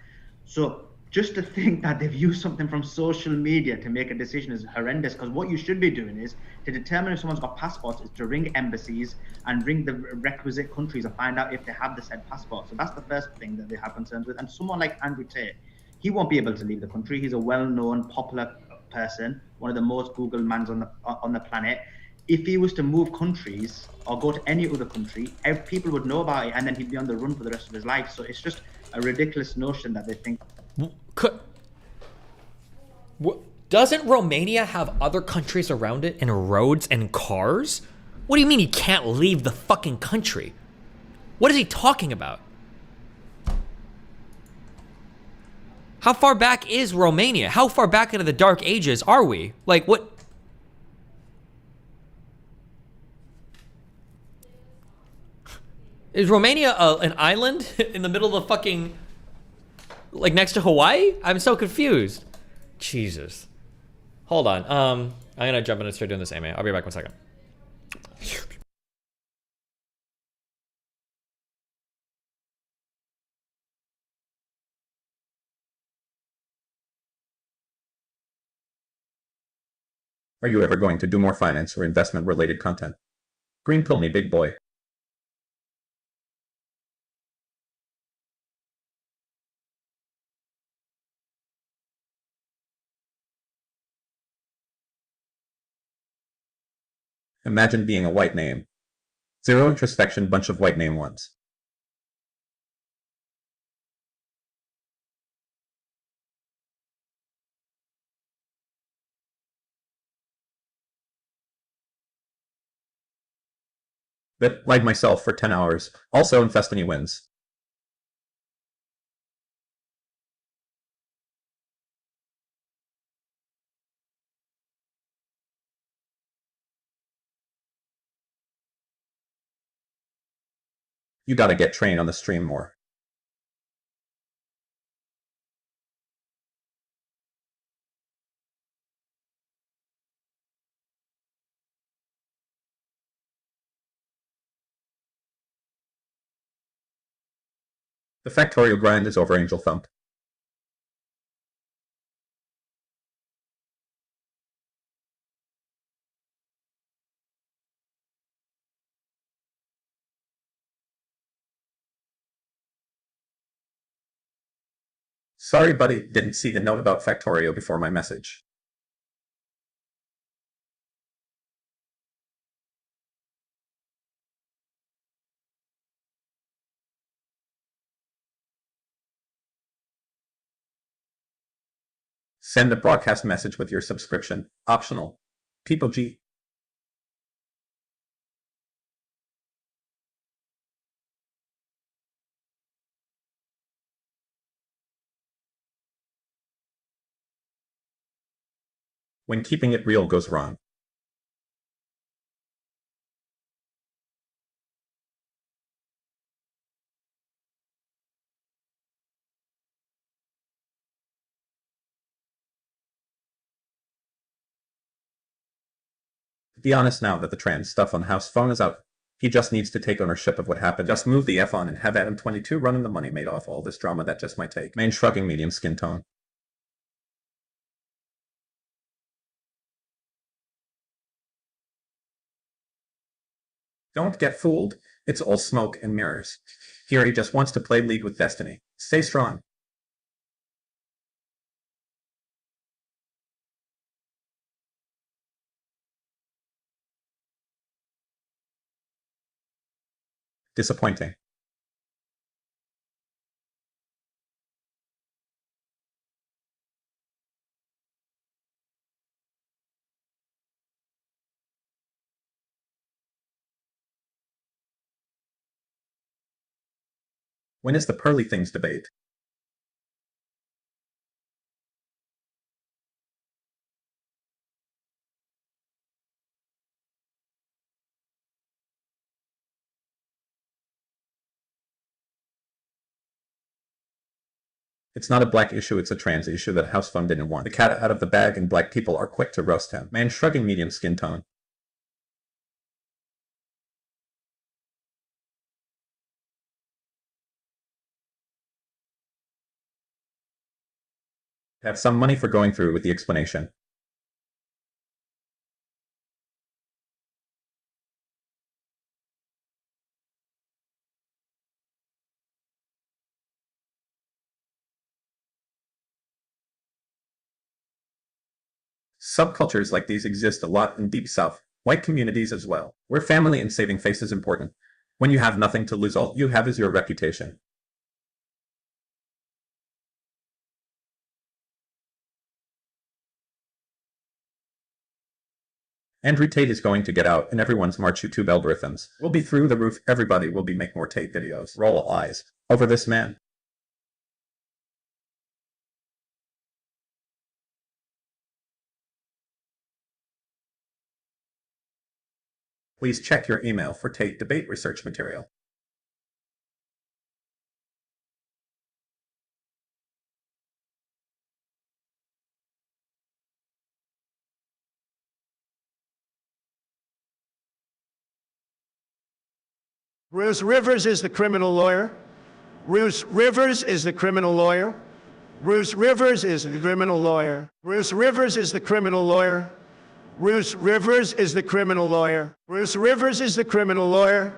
So just to think that they've used something from social media to make a decision is horrendous, because what you should be doing is to determine if someone's got passports is to ring embassies and ring the requisite countries and find out if they have the said passport. So that's the first thing that they have concerns with. And someone like Andrew Tate, he won't be able to leave the country. He's a well-known, popular person, one of the most Googled mans on the planet. If he was to move countries or go to any other country, people would know about it, and then he'd be on the run for the rest of his life. So it's just a ridiculous notion that they think. Doesn't Romania have other countries around it and roads and cars? What do you mean he can't leave the fucking country? What is he talking about? How far back is Romania? How far back into the Dark Ages are we? Like, what? Is Romania an island in the middle of the fucking, like, next to Hawaii? I'm so confused. Jesus. Hold on. I'm gonna jump in and start doing this anime. I'll be back 1 second. Are you ever going to do more finance or investment related content? Green pill me, big boy. Imagine being a white name. Zero introspection, bunch of white name ones. Bet like myself for 10 hours. Also invest any wins. You gotta get trained on the stream more. The factorial grind is over, Angel Thump. Sorry, buddy, didn't see the note about Factorio before my message. Send a broadcast message with your subscription. Optional. People G. When keeping it real goes wrong. Be honest now that the trans stuff on House Phone is out. He just needs to take ownership of what happened. Just move the F on and have Adam 22 running the money made off all this drama that just might take. Main shrugging, medium skin tone. Don't get fooled. It's all smoke and mirrors. Here he just wants to play League with Destiny. Stay strong. Disappointing. When is the Pearly Things debate? It's not a black issue, it's a trans issue that House Phone didn't want. The cat out of the bag, and black people are quick to roast him. Man shrugging, medium skin tone. Have some money for going through with the explanation. Subcultures like these exist a lot in Deep South, white communities as well, where family and saving face is important. When you have nothing to lose, all you have is your reputation. Andrew Tate is going to get out, and everyone's March YouTube algorithms will be through the roof. Everybody will be make more Tate videos. Roll eyes over this man. Please check your email for Tate debate research material. Bruce Rivers is the criminal lawyer. Bruce Rivers is the criminal lawyer. Bruce Rivers is the criminal lawyer. Bruce Rivers is the criminal lawyer. Bruce Rivers is the criminal lawyer. Bruce Rivers is the criminal lawyer.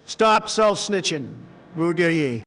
Stop self-snitching. Rudy.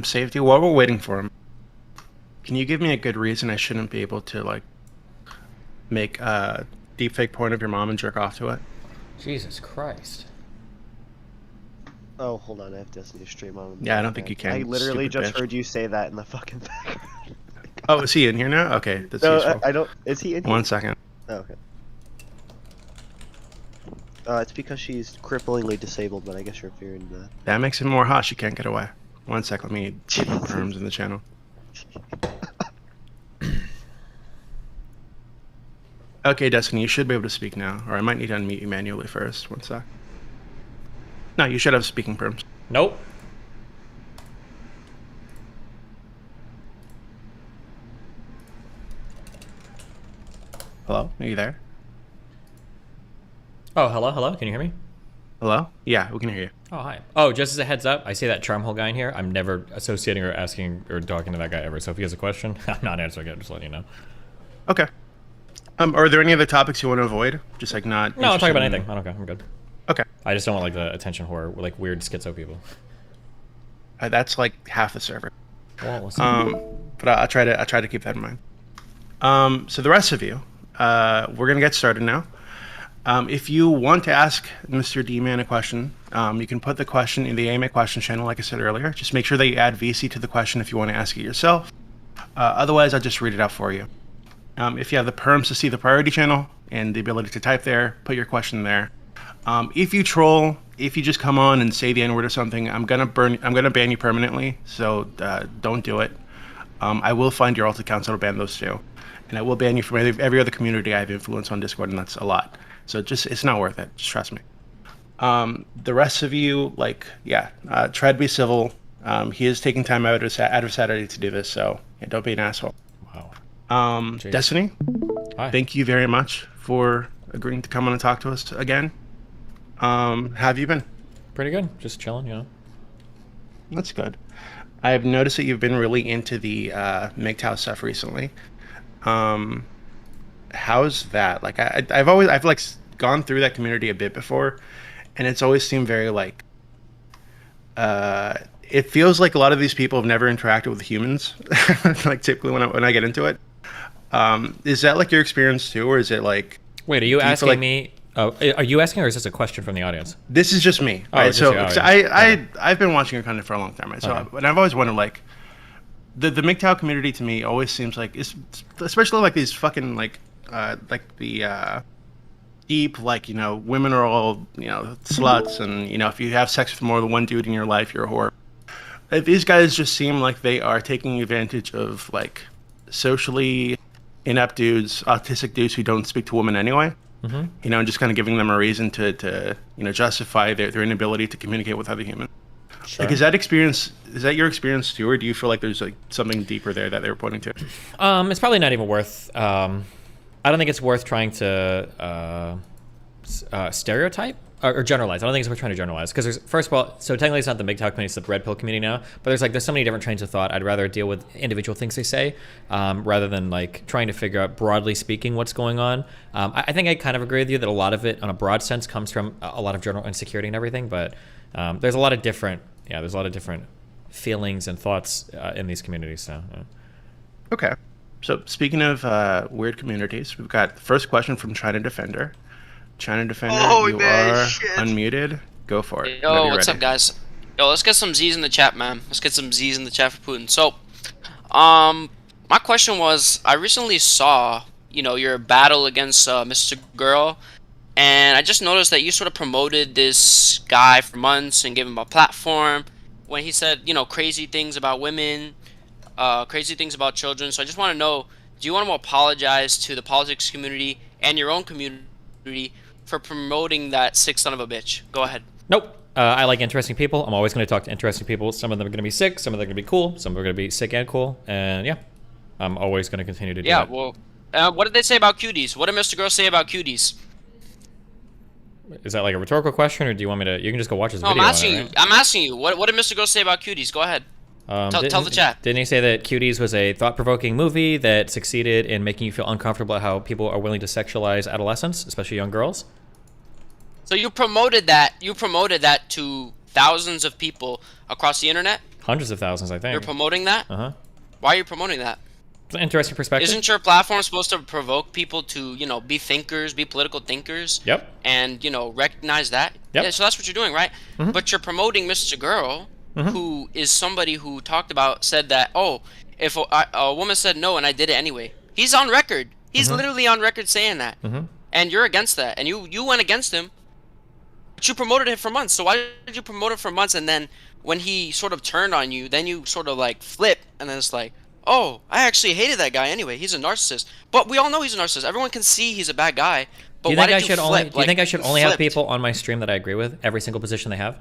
Safety, while we're waiting for him, can you give me a good reason I shouldn't be able to, like, make a deepfake porn of your mom and jerk off to it? Jesus Christ. Oh, hold on, I have Destiny stream on. Yeah, I don't think you can. I literally just bitch. heard you say that in the fucking background. Oh, is he in here now? Okay, that's no, useful. I don't. Is he in here? 1 second. Oh, okay. It's because she's cripplingly disabled, but I guess you're fearing that. That makes it more hot. She can't get away. One sec, let me put my perms in the channel. Okay, Destiny, you should be able to speak now, or I might need to unmute you manually first. One sec. No, you should have speaking perms. Nope. Hello? Are you there? Oh, hello? Can you hear me? Hello? Yeah, we can hear you. Oh, hi. Oh, just as a heads up, I see that charmhole guy in here. I'm never associating or asking or talking to that guy ever. So if he has a question, I'm not answering it. Just letting you know. Okay. Are there any other topics you want to avoid? Just like not. No, I'll talk about anything. I don't care. I'm good. Okay. I just don't want like the attention whore, like weird schizo people. That's like half the server. Well, we'll see. But I'll try to keep that in mind. So the rest of you, we're gonna get started now. If you want to ask Mr. D-Man a question, you can put the question in the AMA question channel, like I said earlier. Just make sure that you add VC to the question if you want to ask it yourself. Otherwise, I'll just read it out for you. If you have the perms to see the priority channel and the ability to type there, put your question there. If you troll, if you just come on and say the N-word or something, I'm gonna ban you permanently. So don't do it. I will find your alt accounts and I'll ban those too, and I will ban you from every other community I have influence on Discord, and that's a lot. So it's not worth it. Just trust me. The rest of you, try to be civil. He is taking time out of Saturday to do this, so yeah, don't be an asshole. Wow. Destiny, hi. Thank you very much for agreeing to come on and talk to us again. How have you been? Pretty good. Just chilling, you know. That's good. I've noticed that you've been really into the MGTOW stuff recently. How's that? Like, I've like gone through that community a bit before, and it's always seemed very like. It feels like a lot of these people have never interacted with humans. Like typically when I get into it, is that like your experience too, or is it like? Wait, are you asking me? Are you asking, or is this a question from the audience? This is just me. Oh, right? just So you. Oh, I've been watching your content for a long time, right? So and I've always wondered like. The MGTOW community to me always seems like, especially like these fucking like the deep, like, you know, women are all, you know, sluts, and, you know, if you have sex with more than one dude in your life, you're a whore. These guys just seem like they are taking advantage of like socially inept dudes, autistic dudes who don't speak to women anyway. Mm-hmm. You know, and just kind of giving them a reason to you know, justify their inability to communicate with other humans. Sure. Like, is that your experience too, or do you feel like there's like something deeper there that they're pointing to? It's probably not even worth. I don't think it's worth trying to stereotype or generalize. I don't think it's worth trying to generalize, because there's, first of all, so technically it's not the MGTOW community, it's the red pill community now. But there's so many different trains of thought. I'd rather deal with individual things they say, rather than like trying to figure out, broadly speaking, what's going on. I think I kind of agree with you that a lot of it, on a broad sense, comes from a lot of general insecurity and everything. But there's a lot of different. Yeah, there's a lot of different feelings and thoughts in these communities. So, yeah. Okay. So speaking of weird communities, we've got the first question from China Defender. China Defender, you are unmuted. Go for it. Yo, what's up, guys? Yo, let's get some Z's in the chat, man. Let's get some Z's in the chat for Putin. So, my question was, I recently saw, you know, your battle against Mr. Girl, and I just noticed that you sort of promoted this guy for months and gave him a platform when he said, you know, crazy things about women, crazy things about children. So I just want to know, do you want to apologize to the politics community and your own community for promoting that sick son of a bitch? Go ahead. Nope. I like interesting people. I'm always going to talk to interesting people. Some of them are going to be sick. Some of them are going to be cool. Some of them are going to be sick and cool. And yeah, I'm always going to continue to do that. Yeah, well, what did they say about cuties? What did Mr. Girl say about cuties? Is that like a rhetorical question, or do you want me to? You can just go watch his No, video. I'm asking on it, you. right? I'm asking you. What did Mr. Girl say about cuties? Go ahead. Tell the chat. Didn't he say that Cuties was a thought-provoking movie that succeeded in making you feel uncomfortable at how people are willing to sexualize adolescents, especially young girls? So you promoted that. You promoted that to thousands of people across the internet. Hundreds of thousands, I think. You're promoting that. Uh huh. Why are you promoting that? It's an interesting perspective. Isn't your platform supposed to provoke people to, you know, be thinkers, be political thinkers? Yep. And, you know, recognize that? Yep. Yeah, so that's what you're doing, right? Mm-hmm. But you're promoting Mr. Girl, who is somebody who said that, oh, if a woman said no and I did it anyway. He's on record. He's literally on record saying that. And you're against that. And you went against him But you promoted him for months. So why did you promote him for months, and then when he sort of turned on you, then you sort of like flip, and then it's like, oh, I actually hated that guy anyway. He's a narcissist. But we all know he's a narcissist. Everyone can see he's a bad guy. But Do you why think I did should you only? flip? Do you think I should only have flipped. people on my stream that I agree with every single position they have?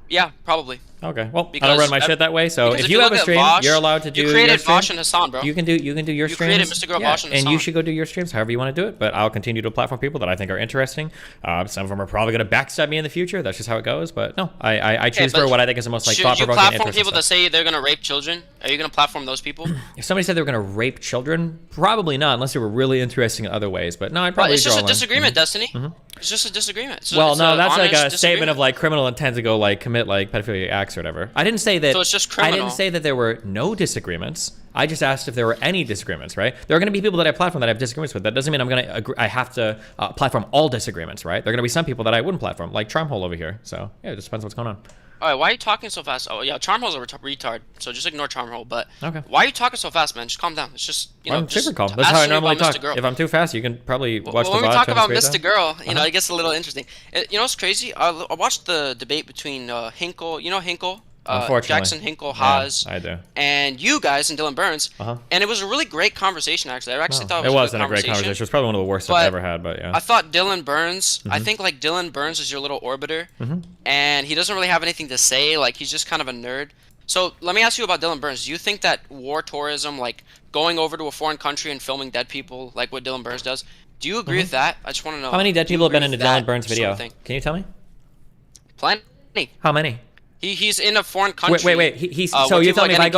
Yeah, probably. Okay. Well, I Because don't run my shit that way. So because if you have look a at stream, Vosh, you're allowed to do. You created your stream. Vosh and Hassan, bro. You can do your streams. You created Mr. Girl, Vosh and and you Hassan. should go do your streams however you want to do it. But I'll continue to platform people that I think are interesting. Some of them are probably going to backstab me in the future. That's just how it goes. But no, I choose for what I think is the most like Should you thought-provoking, platform interesting people that stuff. say they're gonna rape children? Are you gonna platform those people? If somebody said they were going to rape children, probably not, unless they were really interesting in other ways. But no, I'd probably. It's just draw a line. disagreement, Destiny. Mhm. It's just a disagreement. It's Well, it's no, that's like honest a statement of disagreement. like criminal intent to go like commit like pedophilia acts or whatever. I didn't say that. So it's just I criminal. didn't say that there were no disagreements. I just asked if there were any disagreements. Right? There are going to be people that I platform that I have disagreements with. That doesn't mean I'm going to agree. I have to platform all disagreements. Right? There are going to be some people that I wouldn't platform, like Charmhole over here. So yeah, it just depends what's going on. All right, why are you talking so fast? Oh yeah, Charmhole's a retard, so just ignore Charmhole. But Okay. why are you talking so fast, man? Just calm down. It's just I'm just super calm. That's how I ask me normally about talk. Mr. Girl. If I'm too fast, you can probably watch Well, the when we VOD, talk turn about the speed Mr. down. Girl, you know, it gets a little interesting. You know what's crazy? I watched the debate between Hinkle, you know Hinkle, Unfortunately. Jackson Hinkle, Yeah, Haas, I do. and you guys and Dylan Burns, and it was a really great conversation. Actually, I actually thought it was It wasn't a great conversation. It was probably one of the worst But I've ever had. But yeah. I thought Dylan Burns. I Mhm. think like Dylan Burns is your little orbiter, Mhm. and he doesn't really have anything to say. Like he's just kind of a nerd. So let me ask you about Dylan Burns. Do you think that war tourism, like going over to a foreign country and filming dead people, like what Dylan Burns does, do you agree with that? I just want to know. How many dead do you people have been agree in a with Dylan that Burns sort video? of thing? Can you tell me? Plenty. How many? He's in a foreign country. Wait. He's so where you're people telling me are if I getting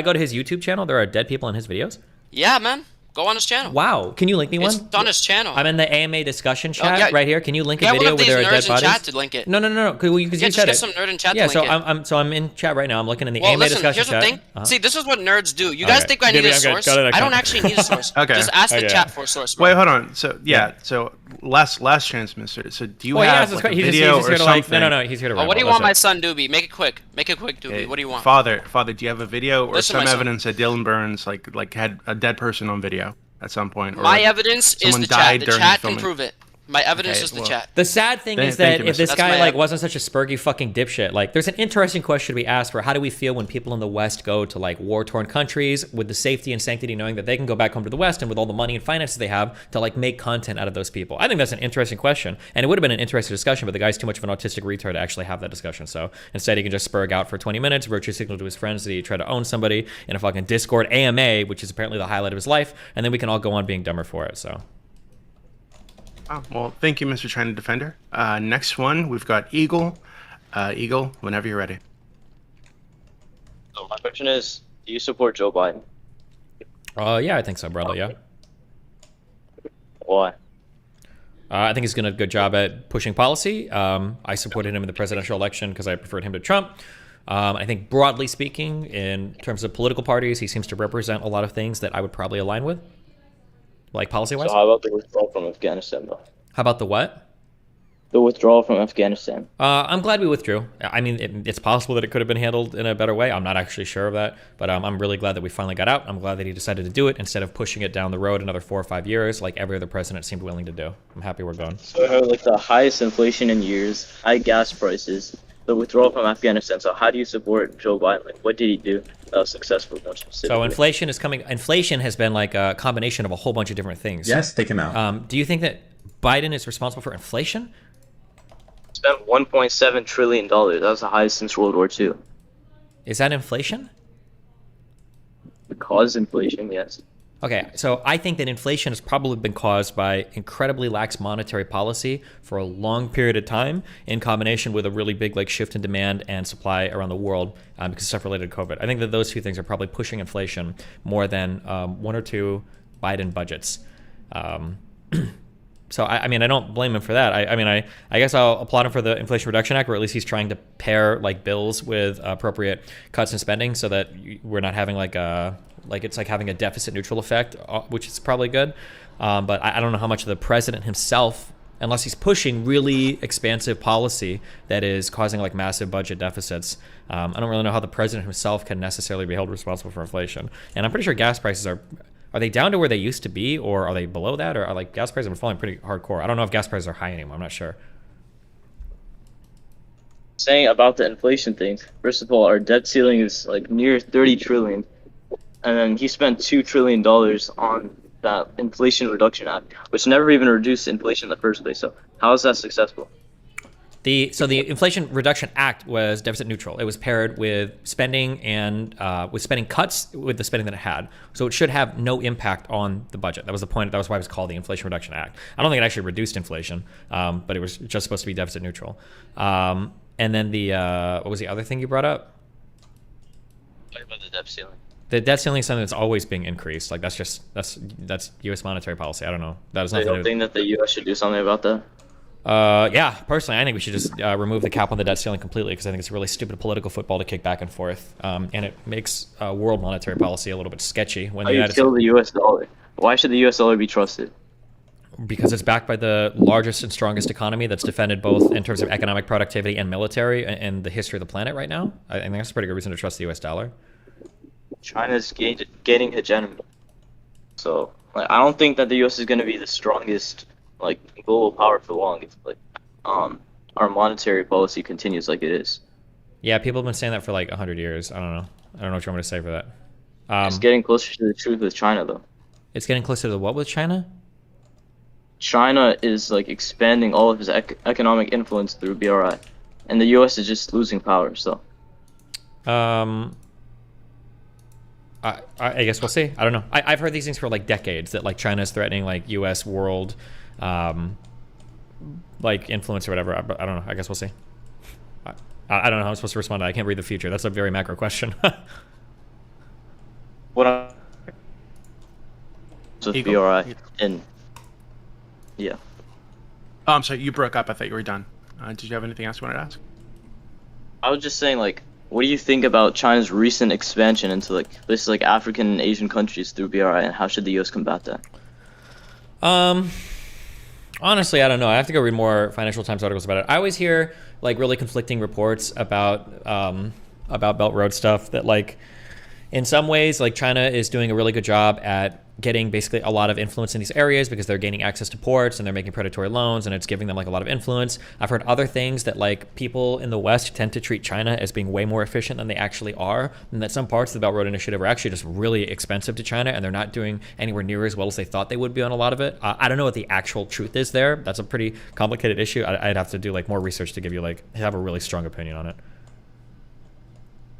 go to killed. his YouTube channel, there are dead people in his videos? Yeah, man. Go on his channel. Wow. Can you link me one? It's on his channel. I'm in the AMA discussion chat yeah. right here. Can you link a Yeah, video one of where these there are dead nerds in bodies? chat to link it. No. Because you Yeah, said just it. get some nerd in chat to Yeah, link it. so I'm in chat right now. I'm looking in the Well, AMA listen, discussion here's the chat. thing. Uh-huh. See, this is what nerds do. You guys Okay. think I Give need me- a I'm good. source? Go to the I don't comment. actually need a source. Okay. Just ask the Okay. chat for a source. Bro. Wait, hold on. So yeah, so last chance, Mister. So do you Well, he have asked us like, a que- he's just- video he's just or here to, like- something? no, he's here to Oh, what do you ramble, want my that's son, Doobie? Make it quick. Make it quick, Doobie. What do you want? Father, do you have a video or Listen, some my son. evidence that Dylan Burns like had a dead person on video at some point? Or My like, evidence is someone the died chat. The during chat can filming? prove it. My evidence Okay, is the well, chat. The sad thing is Thank that you, if this Mr. guy That's like my- wasn't such a spurgy fucking dipshit, like there's an interesting question to be asked for how do we feel when people in the West go to like war-torn countries with the safety and sanctity knowing that they can go back home to the West and with all the money and finances they have to like make content out of those people. I think that's an interesting question, and it would have been an interesting discussion, but the guy's too much of an autistic retard to actually have that discussion. So instead he can just spurg out for 20 minutes, virtue signal to his friends that he tried to own somebody in a fucking Discord AMA, which is apparently the highlight of his life, and then we can all go on being dumber for it. So Oh, well, thank you, Mr. China Defender. Next one, we've got Eagle. Eagle, whenever you're ready. So my question is, do you support Joe Biden? yeah, I think so, brother. Yeah. Why? I think he's doing a good job at pushing policy. I supported him in the presidential election because I preferred him to Trump. I think broadly speaking, in terms of political parties, he seems to represent a lot of things that I would probably align with, like policy-wise. So how about the withdrawal from Afghanistan, though? How about the what? The withdrawal from Afghanistan. I'm glad we withdrew. I mean, it's possible that it could have been handled in a better way. I'm not actually sure of that, but I'm really glad that we finally got out. I'm glad that he decided to do it instead of pushing it down the road another 4 or 5 years like every other president seemed willing to do. I'm happy we're gone. So like the highest inflation in years, high gas prices, the withdrawal from Afghanistan. So how do you support Joe Biden? Like, what did he do that was successful? More specifically? So inflation is coming. Inflation has been like a combination of a whole bunch of different things. Yes, take him out. Do you think that Biden is responsible for inflation? Spent $1.7 trillion. That was the highest since World War II. Is that inflation? Caused inflation, yes. Okay, so I think that inflation has probably been caused by incredibly lax monetary policy for a long period of time in combination with a really big like shift in demand and supply around the world because of stuff related to COVID. I think that those two things are probably pushing inflation more than 1 or 2 Biden budgets. So, I mean, I don't blame him for that. I guess I'll applaud him for the Inflation Reduction Act, or at least he's trying to pair like bills with appropriate cuts in spending so that we're not having it's like having a deficit neutral effect, which is probably good. But I don't know how much the president himself, unless he's pushing really expansive policy that is causing like massive budget deficits. I don't really know how the president himself can necessarily be held responsible for inflation. And I'm pretty sure gas prices are Are they down to where they used to be, or are they below that, or are like gas prices are falling pretty hardcore? I don't know if gas prices are high anymore. I'm not sure. Saying about the inflation thing, first of all, our debt ceiling is like near 30 trillion, and then he spent $2 trillion on that Inflation Reduction Act, which never even reduced inflation in the first place. So how is that successful? The Inflation Reduction Act was deficit neutral. It was paired with spending and with spending cuts with the spending that it had. So it should have no impact on the budget. That was the point. That was why it was called the Inflation Reduction Act. I don't think it actually reduced inflation, but it was just supposed to be deficit neutral. And then the what was the other thing you brought up? What about the debt ceiling? The debt ceiling is something that's always being increased. Like that's U.S. monetary policy. I don't know. That is So you nothing. don't think that the U.S. should do something about that? Yeah, personally, I think we should just remove the cap on the debt ceiling completely, because I think it's a really stupid political football to kick back and forth, and it makes world monetary policy a little bit sketchy. When How the do you United kill the U.S. dollar? Why should the U.S. dollar be trusted? Because it's backed by the largest and strongest economy that's defended both in terms of economic productivity and military in the history of the planet right now. I think that's a pretty good reason to trust the U.S. dollar. China's gaining hegemony. So like, I don't think that the U.S. is going to be the strongest like global power for long if like our monetary policy continues like it is. Yeah, people have been saying that for like 100 years. I don't know what you want me to say for that. It's getting closer to the truth with China, though. It's getting closer to the what with China? China is like expanding all of his economic influence through BRI, and the U.S. is just losing power. So, I guess we'll see. I don't know. I've heard these things for like decades, that like China is threatening like U.S. world, like influence or whatever. I don't know. I guess we'll see. I don't know how I'm supposed to respond to that. I can't read the future. That's a very macro question. what with BRI and yeah. Oh, I'm sorry. You broke up. I thought you were done. Did you have anything else you wanted to ask? I was just saying, like, what do you think about China's recent expansion into like places like African and Asian countries through BRI, and how should the U.S. combat that? Honestly, I don't know. I have to go read more Financial Times articles about it. I always hear like really conflicting reports about Belt Road stuff, that like in some ways like China is doing a really good job at getting basically a lot of influence in these areas because they're gaining access to ports and they're making predatory loans, and it's giving them like a lot of influence. I've heard other things, that like people in the West tend to treat China as being way more efficient than they actually are, and that some parts of the Belt Road Initiative are actually just really expensive to China, and they're not doing anywhere near as well as they thought they would be on a lot of it. I don't know what the actual truth is there. That's a pretty complicated issue. I'd have to do like more research to give you like have a really strong opinion on it.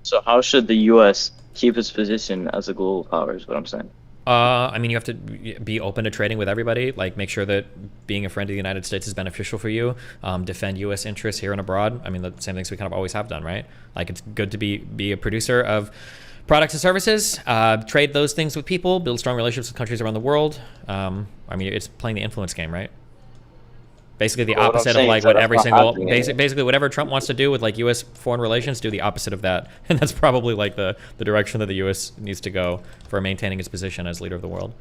So how should the U.S. keep its position as a global power is what I'm saying. I mean, you have to be open to trading with everybody, like make sure that being a friend of the United States is beneficial for you, defend U.S. interests here and abroad. I mean, the same things we kind of always have done, right? Like it's good to be a producer of products and services, trade those things with people, build strong relationships with countries around the world. I mean, it's playing the influence game, right? Basically the opposite of like what every single, basically whatever Trump wants to do with like U.S. foreign relations, do the opposite of that. And that's probably like the direction that the U.S. needs to go for maintaining its position as leader of the world.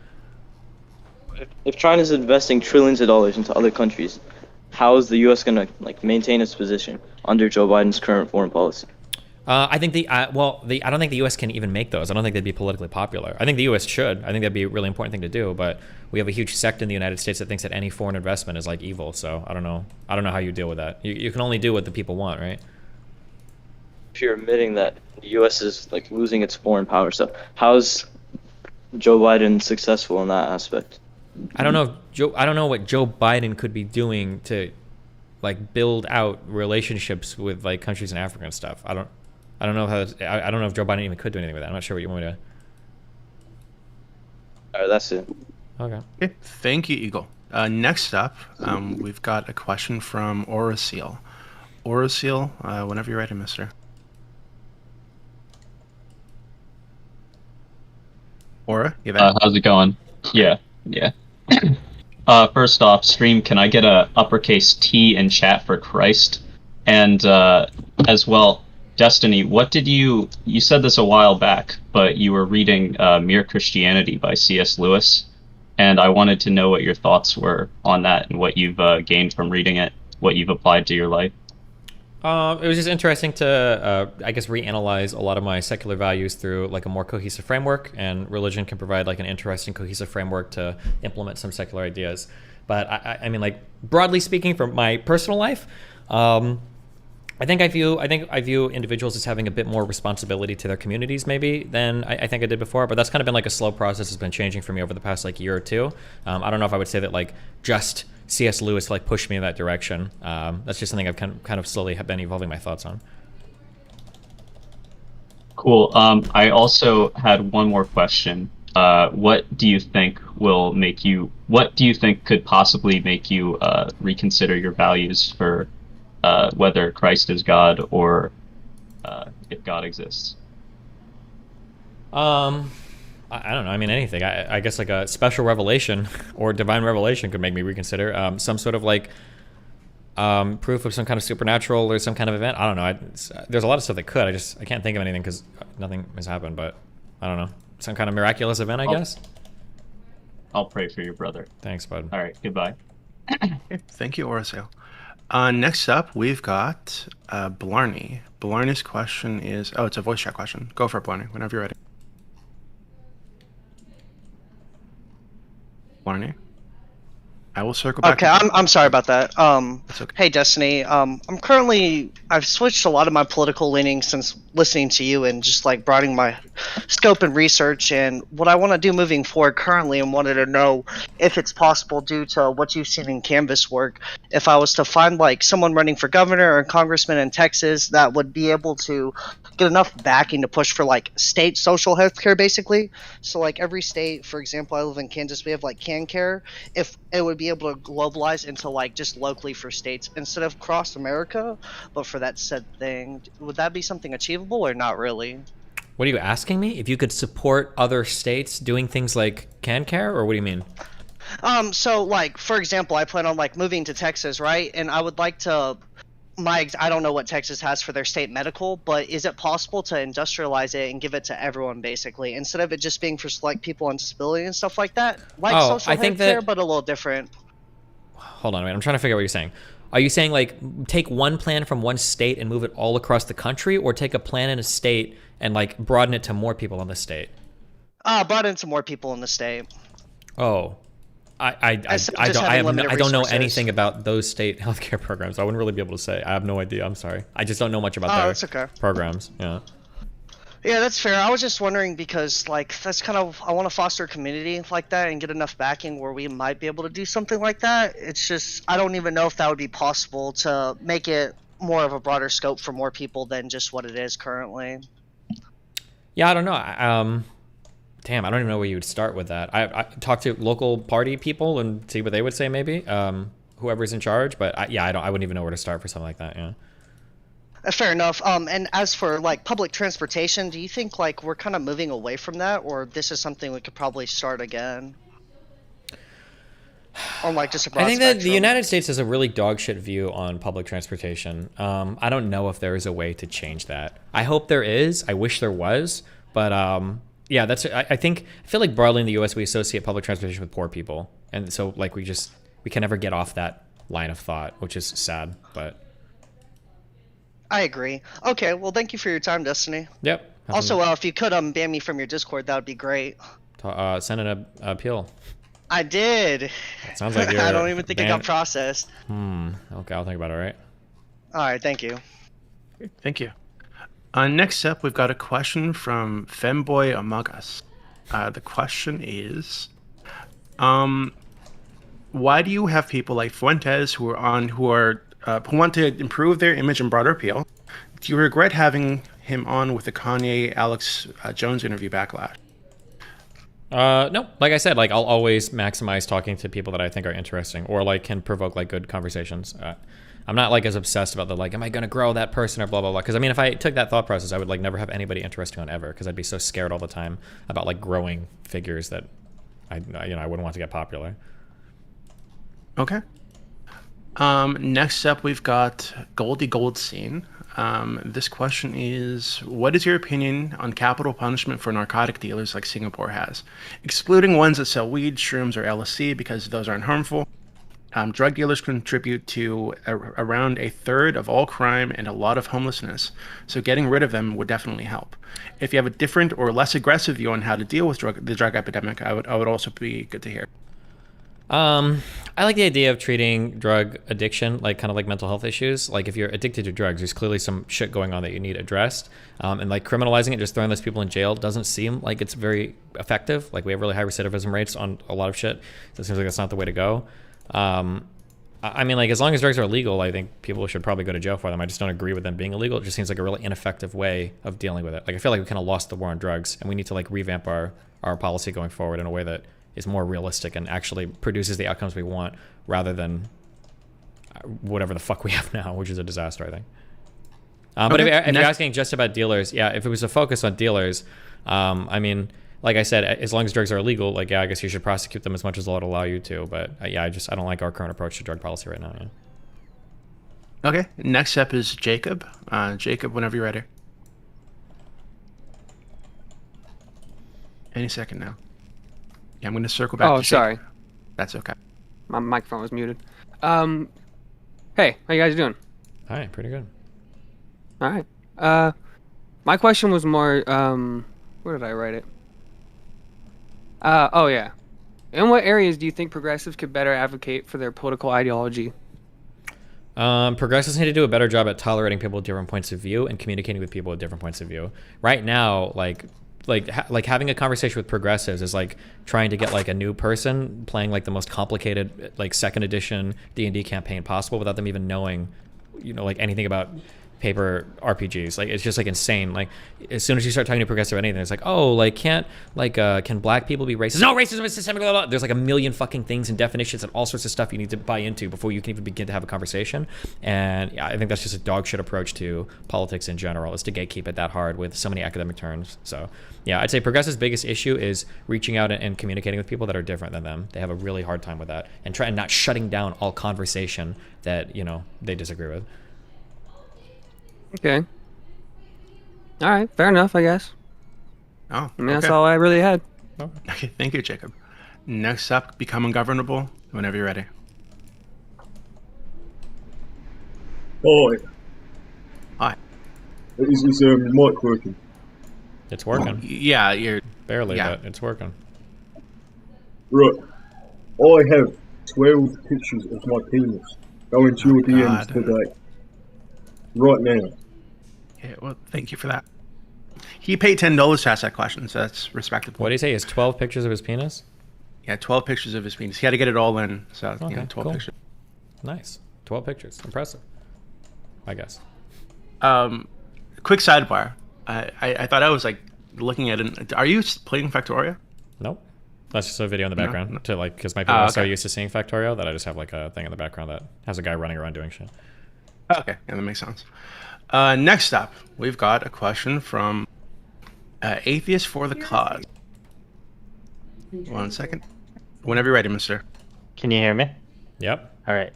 If China's investing trillions of dollars into other countries, how is the U.S. going to like maintain its position under Joe Biden's current foreign policy? I think I don't think the U.S. can even make those. I don't think they'd be politically popular. I think the U.S. should. I think that'd be a really important thing to do. But we have a huge sect in the United States that thinks that any foreign investment is like evil. So I don't know how you deal with that. You can only do what the people want, right? If you're admitting that the U.S. is like losing its foreign power, so how's Joe Biden successful in that aspect? I don't know what Joe Biden could be doing to like build out relationships with like countries in Africa and stuff. I don't know if Joe Biden even could do anything with that. I'm not sure what you want me to. All right, that's it. Okay. Thank you, Eagle. Next up, we've got a question from Orasil. Orasil, whenever you're ready, mister. Aura, you there? How's it going? Yeah. First off, stream, can I get a uppercase T in chat for Christ? And as well, Destiny, what did you said this a while back, but you were reading Mere Christianity by C.S. Lewis, and I wanted to know what your thoughts were on that and what you've gained from reading it, what you've applied to your life. It was just interesting to, I guess, reanalyze a lot of my secular values through like a more cohesive framework, and religion can provide like an interesting cohesive framework to implement some secular ideas. But I mean, like broadly speaking, from my personal life, I think I view individuals as having a bit more responsibility to their communities maybe than I think I did before. But that's kind of been like a slow process. It's been changing for me over the past like year or two. I don't know if I would say that like just C.S. Lewis like pushed me in that direction. That's just something I've kind of slowly have been evolving my thoughts on. Cool. I also had one more question. What do you think could possibly make you reconsider your values for whether Christ is God or if God exists? I don't know. I mean, anything. I guess like a special revelation or divine revelation could make me reconsider. Some sort of like proof of some kind of supernatural or some kind of event. I don't know. There's a lot of stuff that could. I can't think of anything because nothing has happened. But I don't know. Some kind of miraculous event, I guess. I'll pray for your brother. Thanks, bud. All right. Goodbye. Thank you, Orasale. Next up, we've got Blarney. Blarney's question is... Oh, it's a voice chat question. Go for it, Blarney, whenever you're ready. Blarney? I will circle back. Okay, I'm sorry about that. That's okay. Hey, Destiny. I've switched a lot of my political leanings since listening to you and just like broadening my scope and research. And what I want to do moving forward currently, and wanted to know if it's possible due to what you've seen in Canvas work, if I was to find like someone running for governor or congressman in Texas that would be able to get enough backing to push for like state social health care, basically. So like every state, for example, I live in Kansas, we have like CanCare. If it would be able to globalize into like just locally for states instead of across America, but for that said thing, would that be something achievable or not really? What are you asking me? If you could support other states doing things like CanCare, or what do you mean? So like for example, I plan on like moving to Texas, right? And I would like to I don't know what Texas has for their state medical, but is it possible to industrialize it and give it to everyone basically, instead of it just being for select people on disability and stuff like that? Like social health care, but a little different. Hold on a minute. I'm trying to figure out what you're saying. Are you saying like take one plan from one state and move it all across the country, or take a plan in a state and like broaden it to more people in the state? Broaden to more people in the state. Oh. I don't know anything about those state healthcare programs. So I wouldn't really be able to say. I have no idea. I'm sorry. I just don't know much about their programs. Yeah. Yeah, that's fair. I was just wondering because like that's kind of, I want to foster a community like that and get enough backing where we might be able to do something like that. It's just I don't even know if that would be possible to make it more of a broader scope for more people than just what it is currently. Yeah, I don't know. Damn, I don't even know where you would start with that. I talk to local party people and see what they would say maybe. Whoever's in charge, but I wouldn't even know where to start for something like that. Yeah. Fair enough. And as for like public transportation, do you think like we're kind of moving away from that, or this is something we could probably start again? Or like just a broad I think that spectrum? the United States has a really dog shit view on public transportation. I don't know if there is a way to change that. I hope there is. I wish there was, but yeah, I feel like broadly in the U.S. we associate public transportation with poor people, and so like we can never get off that line of thought, which is sad. But I agree. Okay, well, thank you for your time, Destiny. Yep. Also, if you could ban me from your Discord, that would be great. Send an appeal. I did. It sounds like you're I don't even think it got processed. Okay, I'll think about it. All right. All right, thank you. Thank you. Next up, we've got a question from Femboy Among Us. The question is, why do you have people like Fuentes who want to improve their image and broader appeal? Do you regret having him on with the Kanye Alex Jones interview backlash? No, like I said, like I'll always maximize talking to people that I think are interesting or like can provoke like good conversations. I'm not like as obsessed about the like, am I going to grow that person or blah, blah, blah. Because I mean, if I took that thought process, I would like never have anybody interesting on ever, because I'd be so scared all the time about like growing figures that I wouldn't want to get popular. Okay. Next up, we've got Goldie Goldstein. This question is, what is your opinion on capital punishment for narcotic dealers like Singapore has, excluding ones that sell weed, shrooms, or LSD because those aren't harmful? Drug dealers contribute to around a third of all crime and a lot of homelessness, so getting rid of them would definitely help. If you have a different or less aggressive view on how to deal with the drug epidemic, I would also be good to hear. I like the idea of treating drug addiction like kind of like mental health issues. Like if you're addicted to drugs, there's clearly some shit going on that you need addressed. And like criminalizing it, just throwing those people in jail doesn't seem like it's very effective. Like we have really high recidivism rates on a lot of shit. So it seems like that's not the way to go. I mean, like as long as drugs are illegal, I think people should probably go to jail for them. I just don't agree with them being illegal. It just seems like a really ineffective way of dealing with it. Like I feel like we kind of lost the war on drugs, and we need to like revamp our policy going forward in a way that is more realistic and actually produces the outcomes we want, rather than whatever the fuck we have now, which is a disaster, I think. But if you're asking just about dealers, yeah, if it was a focus on dealers, I mean, like I said, as long as drugs are illegal, like, yeah, I guess you should prosecute them as much as the law would allow you to. But yeah, I don't like our current approach to drug policy right now. Yeah. Okay, next up is Jacob. Jacob, whenever you're ready. Any second now. Yeah, I'm going to circle back. Oh, sorry. Jacob. That's okay. My microphone was muted. Hey, how you guys doing? Hi, pretty good. All right. My question was more, where did I write it? Oh yeah. In what areas do you think progressives could better advocate for their political ideology? Progressives need to do a better job at tolerating people with different points of view and communicating with people with different points of view. Right now, like having a conversation with progressives is like trying to get like a new person playing like the most complicated like second edition D&D campaign possible without them even knowing, you know, like anything about paper RPGs. Like it's just like insane. Like as soon as you start talking to progressive anything, it's like, oh, like can black people be racist? No, racism is systemic. Blah, blah. There's like a million fucking things and definitions and all sorts of stuff you need to buy into before you can even begin to have a conversation. And yeah, I think that's just a dog shit approach to politics in general, is to gatekeep it that hard with so many academic terms. So yeah, I'd say progressive's biggest issue is reaching out and communicating with people that are different than them. They have a really hard time with that, and not shutting down all conversation that, you know, they disagree with. Okay. All right, fair enough, I guess. Oh, I mean, that's all I really had. Okay, thank you, Jacob. Next up, Become Ungovernable, whenever you're ready. Hi. Hi. Is this mic working? It's working. Yeah, you're... Barely, but it's working. Right. I have 12 pictures of my penis going to your DMs today. Right now. Yeah, well, thank you for that. He paid $10 to ask that question, so that's respectable. What did he say? He has 12 pictures of his penis? Yeah, 12 pictures of his penis. He had to get it all in, so okay, 12 cool. pictures. Nice. 12 pictures. Impressive, I guess. Quick sidebar. I thought I was like looking at it. Are you playing Factorio? Nope. That's just a video in the background No. to like, because my people are so okay. used to seeing Factorio that I just have like a thing in the background that has a guy running around doing shit. Okay, yeah, that makes sense. Next up, we've got a question from Atheist for the Cause. 1 second. Whenever you're ready, mister. Can you hear me? Yep. All right.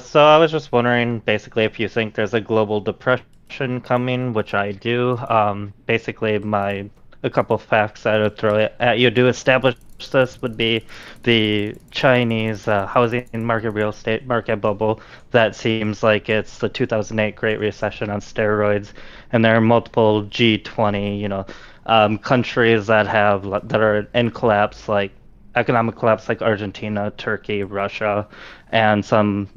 So I was just wondering, basically, if you think there's a global depression coming, which I do. Basically, a couple facts that I would throw at you to establish this would be the Chinese housing market, real estate market bubble that seems like it's the 2008 Great Recession on steroids, and there are multiple G20, countries that are in collapse, like economic collapse, like Argentina, Turkey, Russia, and some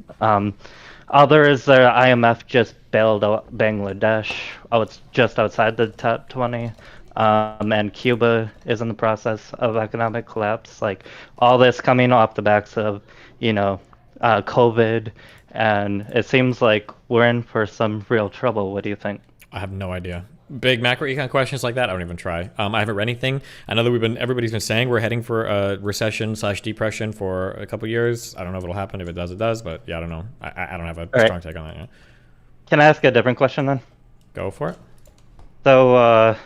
others. The IMF just bailed out Bangladesh. Oh, it's just outside the top 20. And Cuba is in the process of economic collapse. Like all this coming off the backs of, COVID, and it seems like we're in for some real trouble. What do you think? I have no idea. Big macroecon questions like that, I don't even try. I haven't read anything. I know that everybody's been saying we're heading for a recession/depression for a couple years. I don't know if it'll happen. If it does. But yeah, I don't know. I don't have a strong take on that yet. Can I ask a different question then? Go for it. So,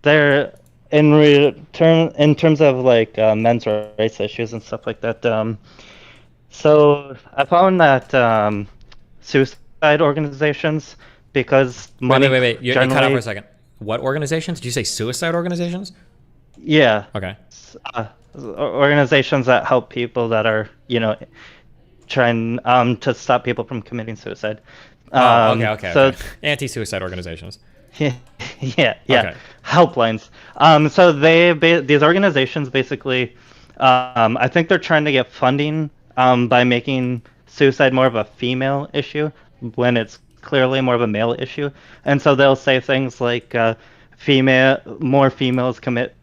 there in terms of like men's rights issues and stuff like that. So I found that suicide organizations, because money. Wait. You cut out for a second. What organizations? Did you say suicide organizations? Yeah. Okay. Organizations that help people that are trying to stop people from committing suicide. Okay. Anti-suicide organizations. Yeah. Okay. Helplines. So these organizations basically, I think they're trying to get funding by making suicide more of a female issue when it's clearly more of a male issue. And so they'll say things like more females commit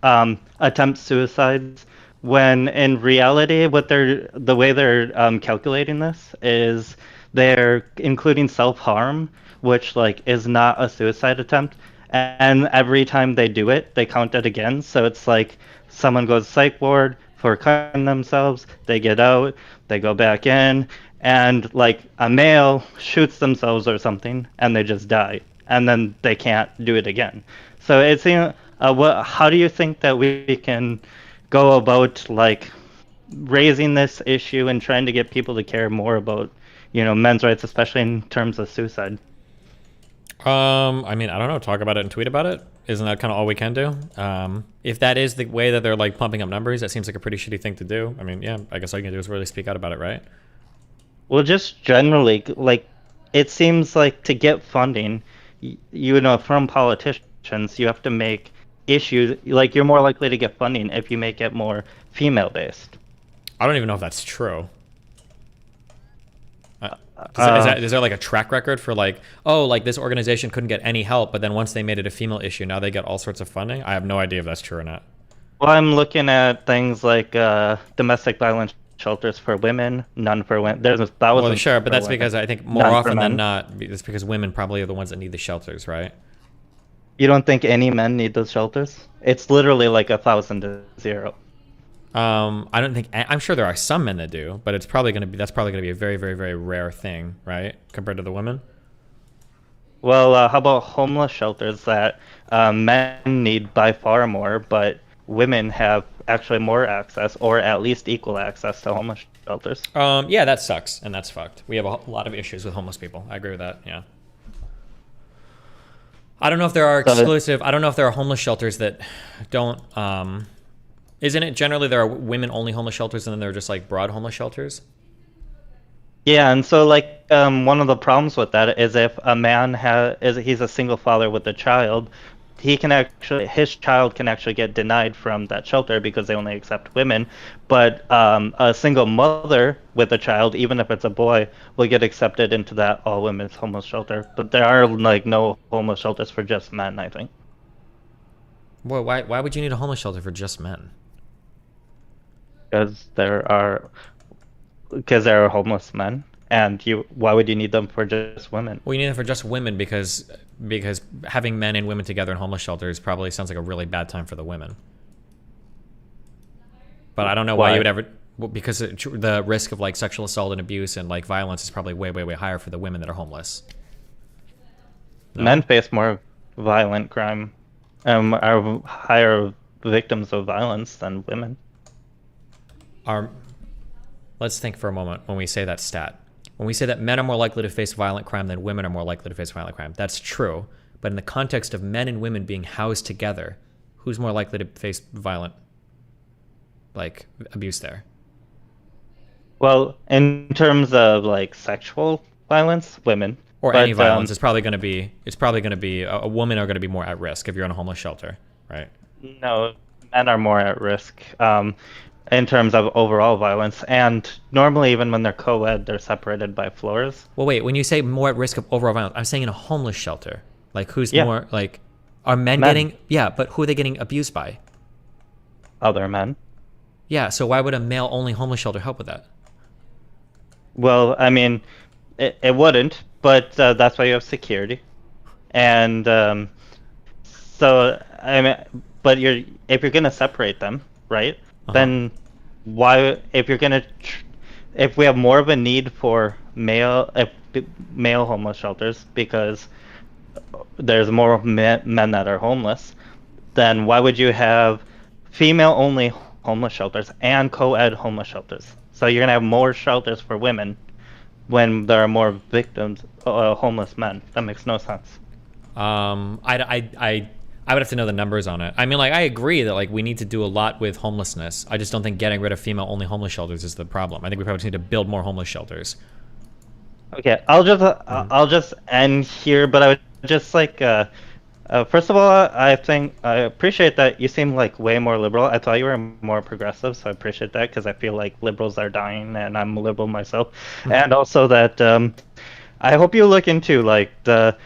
attempt suicides, when in reality the way they're calculating this is they're including self-harm, which like is not a suicide attempt, and every time they do it they count it again. So it's like someone goes psych ward for cutting themselves, they get out, they go back in, and like a male shoots themselves or something and they just die, and then they can't do it again. So it's how do you think that we can go about like raising this issue and trying to get people to care more about, men's rights, especially in terms of suicide? I mean, I don't know, talk about it and tweet about it. Isn't that kind of all we can do? If that is the way that they're like pumping up numbers, that seems like a pretty shitty thing to do. I mean, yeah, I guess all you can do is really speak out about it, right? Well, just generally, like, it seems like to get funding, from politicians, you have to make issues, like you're more likely to get funding if you make it more female based. I don't even know if that's true. Is there like a track record for like, oh, like this organization couldn't get any help, but then once they made it a female issue, now they get all sorts of funding? I have no idea if that's true or not. Well, I'm looking at things like domestic violence shelters for women, none for women. Well, sure, but that's because I think more often than not, it's because women probably are the ones that need the shelters, right? You don't think any men need those shelters? It's literally like 1,000 to 0. I don't think. I'm sure there are some men that do, but that's probably gonna be a very, very, very rare thing, right, compared to the women. Well, how about homeless shelters that men need by far more, but women have actually more access, or at least equal access to homeless shelters? Yeah, that sucks, and that's fucked. We have a lot of issues with homeless people. I agree with that. Yeah. I don't know if there are exclusive. I don't know if there are homeless shelters that don't. Isn't it generally there are women-only homeless shelters, and then there are just like broad homeless shelters? Yeah, and so like one of the problems with that is if a man he's a single father with a child, his child can actually get denied from that shelter because they only accept women. But a single mother with a child, even if it's a boy, will get accepted into that all women's homeless shelter. But there are like no homeless shelters for just men, I think. Well, why would you need a homeless shelter for just men? Because there are homeless men, and why would you need them for just women? Well, you need them for just women because having men and women together in homeless shelters probably sounds like a really bad time for the women. But I don't know why you would ever, because the risk of like sexual assault and abuse and like violence is probably way, way, way higher for the women that are homeless. No? Men face more violent crime, are higher victims of violence than women. Let's think for a moment when we say that stat. When we say that men are more likely to face violent crime than women are more likely to face violent crime, that's true. But in the context of men and women being housed together, who's more likely to face violent, like, abuse there? Well, in terms of like sexual violence, women. Or any violence, it's probably going to be a woman are going to be more at risk if you're in a homeless shelter, right? No, men are more at risk. In terms of overall violence, and normally even when they're co-ed, they're separated by floors. Well, wait, when you say more at risk of overall violence, I'm saying in a homeless shelter. Like, who's more, like, are men getting, but who are they getting abused by? Other men. Yeah, so why would a male-only homeless shelter help with that? Well, I mean, it wouldn't, but that's why you have security. And so, I mean, but if you're going to separate them, right, then why, if we have more of a need for male homeless shelters because there's more men that are homeless, then why would you have female only homeless shelters and co-ed homeless shelters? So you're gonna have more shelters for women when there are more victims, homeless men. That makes no sense. I would have to know the numbers on it. I mean, like, I agree that like we need to do a lot with homelessness. I just don't think getting rid of female-only homeless shelters is the problem. I think we probably just need to build more homeless shelters. Okay, I'll just end here, but I would just like first of all, I think I appreciate that you seem like way more liberal. I thought you were more progressive, so I appreciate that because I feel like liberals are dying, and I'm a liberal myself. And also that I hope you look into like the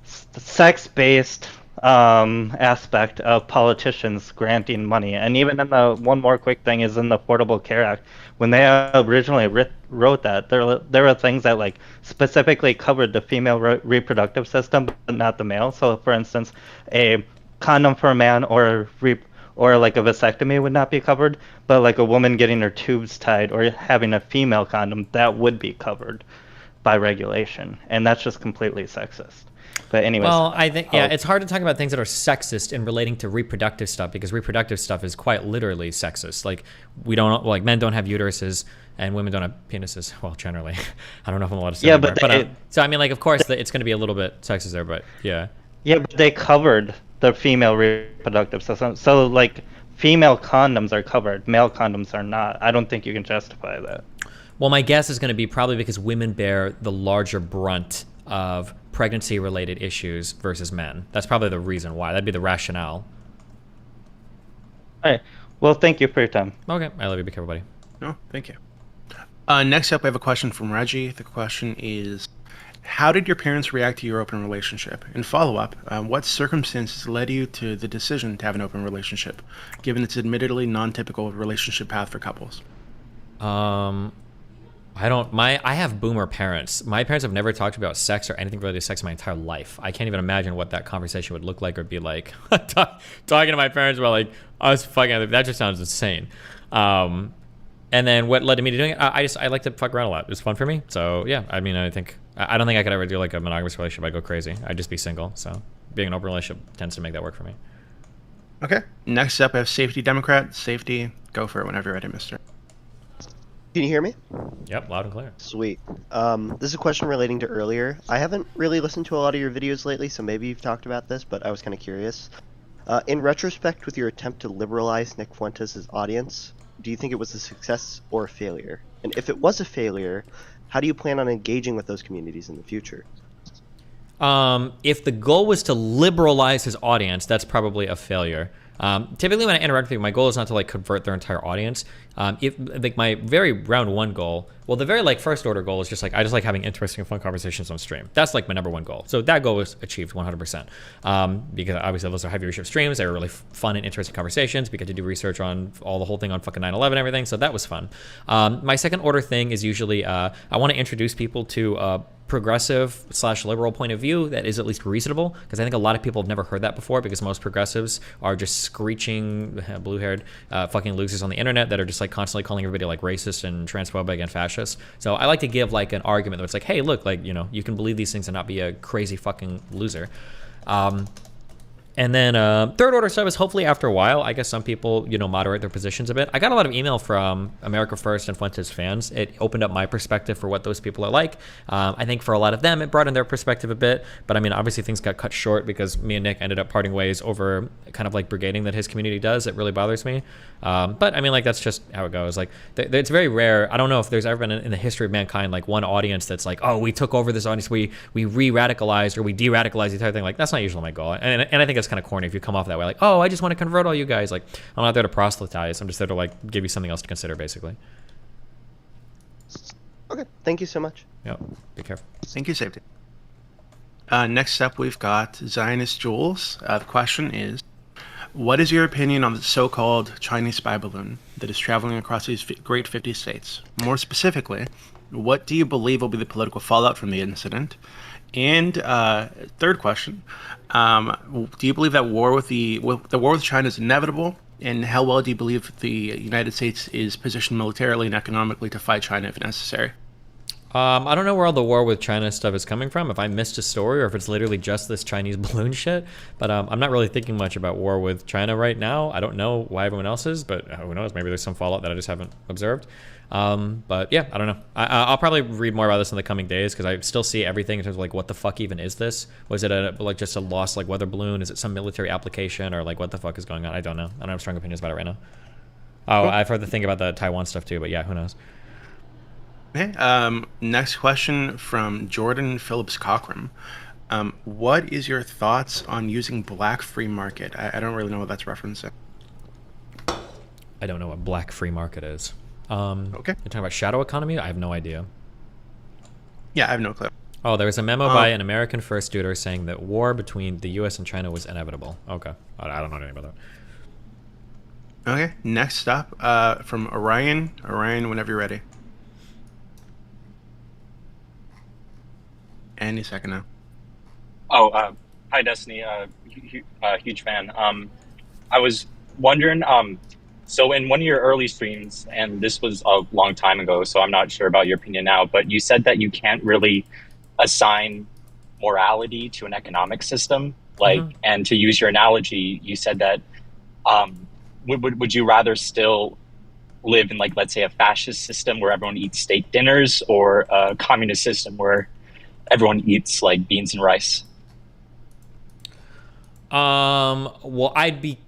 sex-based aspect of politicians granting money. And even in the one more quick thing is in the Affordable Care Act, when they originally wrote that, there were things that like specifically covered the female reproductive system, but not the male. So for instance, a condom for a man or like a vasectomy would not be covered, but like a woman getting her tubes tied or having a female condom, that would be covered by regulation. And that's just completely sexist. But anyways, well, I think it's hard to talk about things that are sexist in relating to reproductive stuff because reproductive stuff is quite literally sexist. Like men don't have uteruses and women don't have penises. Well, generally, I don't know if I'm allowed to say that. But so I mean, like, of course, it's going to be a little bit sexist there, but yeah. Yeah, but they covered the female reproductive system, so like female condoms are covered, male condoms are not. I don't think you can justify that. Well, my guess is going to be probably because women bear the larger brunt of pregnancy-related issues versus men. That's probably the reason why. That'd be the rationale. All right. Well, thank you for your time. Okay. I love you. Be careful, buddy. No, thank you. Next up, I have a question from Reggie. The question is, how did your parents react to your open relationship? And follow-up, what circumstances led you to the decision to have an open relationship, given its admittedly non-typical relationship path for couples? I have boomer parents. My parents have never talked about sex or anything related to sex in my entire life. I can't even imagine what that conversation would look like or be like. Talking to my parents about like us fucking, that just sounds insane. And then what led to me to doing it? I like to fuck around a lot. It's fun for me. So yeah, I mean, I don't think I could ever do like a monogamous relationship. I'd go crazy. I'd just be single. So being an open relationship tends to make that work for me. Okay. Next up, I have Safety Democrat. Safety, go for it whenever you're ready, mister. Can you hear me? Yep, loud and clear. Sweet. This is a question relating to earlier. I haven't really listened to a lot of your videos lately, so maybe you've talked about this, but I was kind of curious. In retrospect, with your attempt to liberalize Nick Fuentes' audience, do you think it was a success or a failure? And if it was a failure, how do you plan on engaging with those communities in the future? If the goal was to liberalize his audience, that's probably a failure. Typically when I interact with people, my goal is not to like convert their entire audience. If like my very round one goal, well, the very like first order goal is just like, I just like having interesting and fun conversations on stream. That's like my number one goal. So that goal was achieved 100%. Because obviously those are high viewership streams. They were really fun and interesting conversations. We got to do research on the whole thing on fucking 9/11 and everything. So that was fun. My second order thing is usually, I want to introduce people to, progressive / liberal point of view that is at least reasonable, because I think a lot of people have never heard that before, because most progressives are just screeching blue-haired fucking losers on the internet that are just like constantly calling everybody like racist and transphobic and fascist. So I like to give like an argument that's like, hey, look, like, you know, you can believe these things and not be a crazy fucking loser. And then third order stuff is hopefully after a while, I guess some people, you know, moderate their positions a bit. I got a lot of email from America First and Fuentes fans. It opened up my perspective for what those people are like. I think for a lot of them, it broadened their perspective a bit. But I mean, obviously things got cut short because me and Nick ended up parting ways over kind of like brigading that his community does. It really bothers me. But I mean, like, that's just how it goes. Like, it's very rare. I don't know if there's ever been in the history of mankind, like one audience that's like, oh, we took over this audience, we re-radicalized or we de-radicalized the entire thing. Like, that's not usually my goal. And I think it's kind of corny if you come off that way, like, oh, I just want to convert all you guys. Like, I'm not there to proselytize. I'm just there to like give you something else to consider, basically. Okay, thank you so much. Yep, be careful. Thank you, Safety. Next up, we've got Zionist Jules. The question is, what is your opinion on the so-called Chinese spy balloon that is traveling across these great 50 states? More specifically, what do you believe will be the political fallout from the incident? And third question, do you believe that the war with China is inevitable? And how well do you believe the United States is positioned militarily and economically to fight China if necessary? I don't know where all the war with China stuff is coming from, if I missed a story or if it's literally just this Chinese balloon shit. But I'm not really thinking much about war with China right now. I don't know why everyone else is, but who knows? Maybe there's some fallout that I just haven't observed. But yeah, I don't know. I'll probably read more about this in the coming days because I still see everything in terms of like what the fuck even is this? Was it like just a lost like weather balloon? Is it some military application or like what the fuck is going on? I don't know. I don't have strong opinions about it right now. Oh, cool. I've heard the thing about the Taiwan stuff too, but yeah, who knows? Okay. Next question from Jordan Phillips Cockram. What is your thoughts on using black free market? I don't really know what that's referencing. I don't know what black free market is. Okay. You're talking about shadow economy? I have no idea. Yeah, I have no clue. Oh, there was a memo by an American first duder saying that war between the U.S. and China was inevitable. Okay. I don't know anything about that. Okay. Next up, from Orion. Orion, whenever you're ready. Any second now. Oh, hi, Destiny. Huge fan. I was wondering, so in one of your early streams, and this was a long time ago, so I'm not sure about your opinion now, but you said that you can't really assign morality to an economic system. Like, and to use your analogy, you said that would you rather still live in, like, let's say, a fascist system where everyone eats steak dinners, or a communist system where everyone eats like beans and rice? Well, I'd be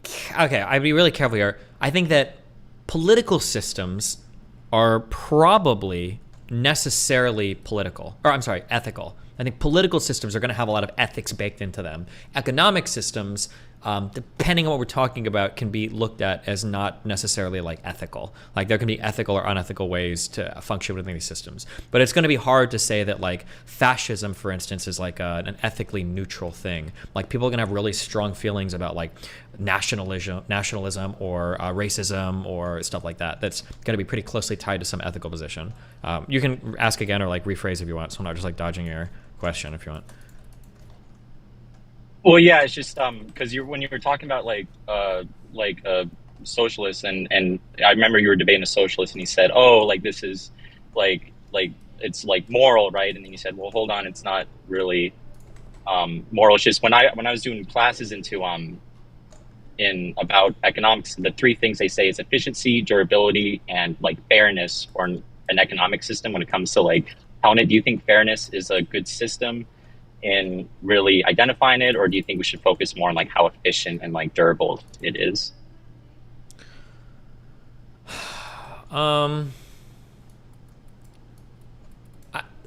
really careful here. I think that political systems are probably necessarily ethical. I think political systems are going to have a lot of ethics baked into them. Economic systems, depending on what we're talking about, can be looked at as not necessarily like ethical. Like there can be ethical or unethical ways to function within these systems. But it's going to be hard to say that like fascism, for instance, is like an ethically neutral thing. Like people are going to have really strong feelings about like nationalism or racism or stuff like that. That's going to be pretty closely tied to some ethical position. You can ask again or like rephrase if you want, so I'm not just like dodging your question if you want. Well, yeah, it's just because when you were talking about like socialists, and I remember you were debating a socialist, and he said, "Oh, like this is like it's like moral, right?" And then you said, "Well, hold on, it's not really moral." It's just when I was doing classes in about economics, the three things they say is efficiency, durability, and like fairness for an economic system. When it comes to like do you think fairness is a good system in really identifying it, or do you think we should focus more on like how efficient and like durable it is? I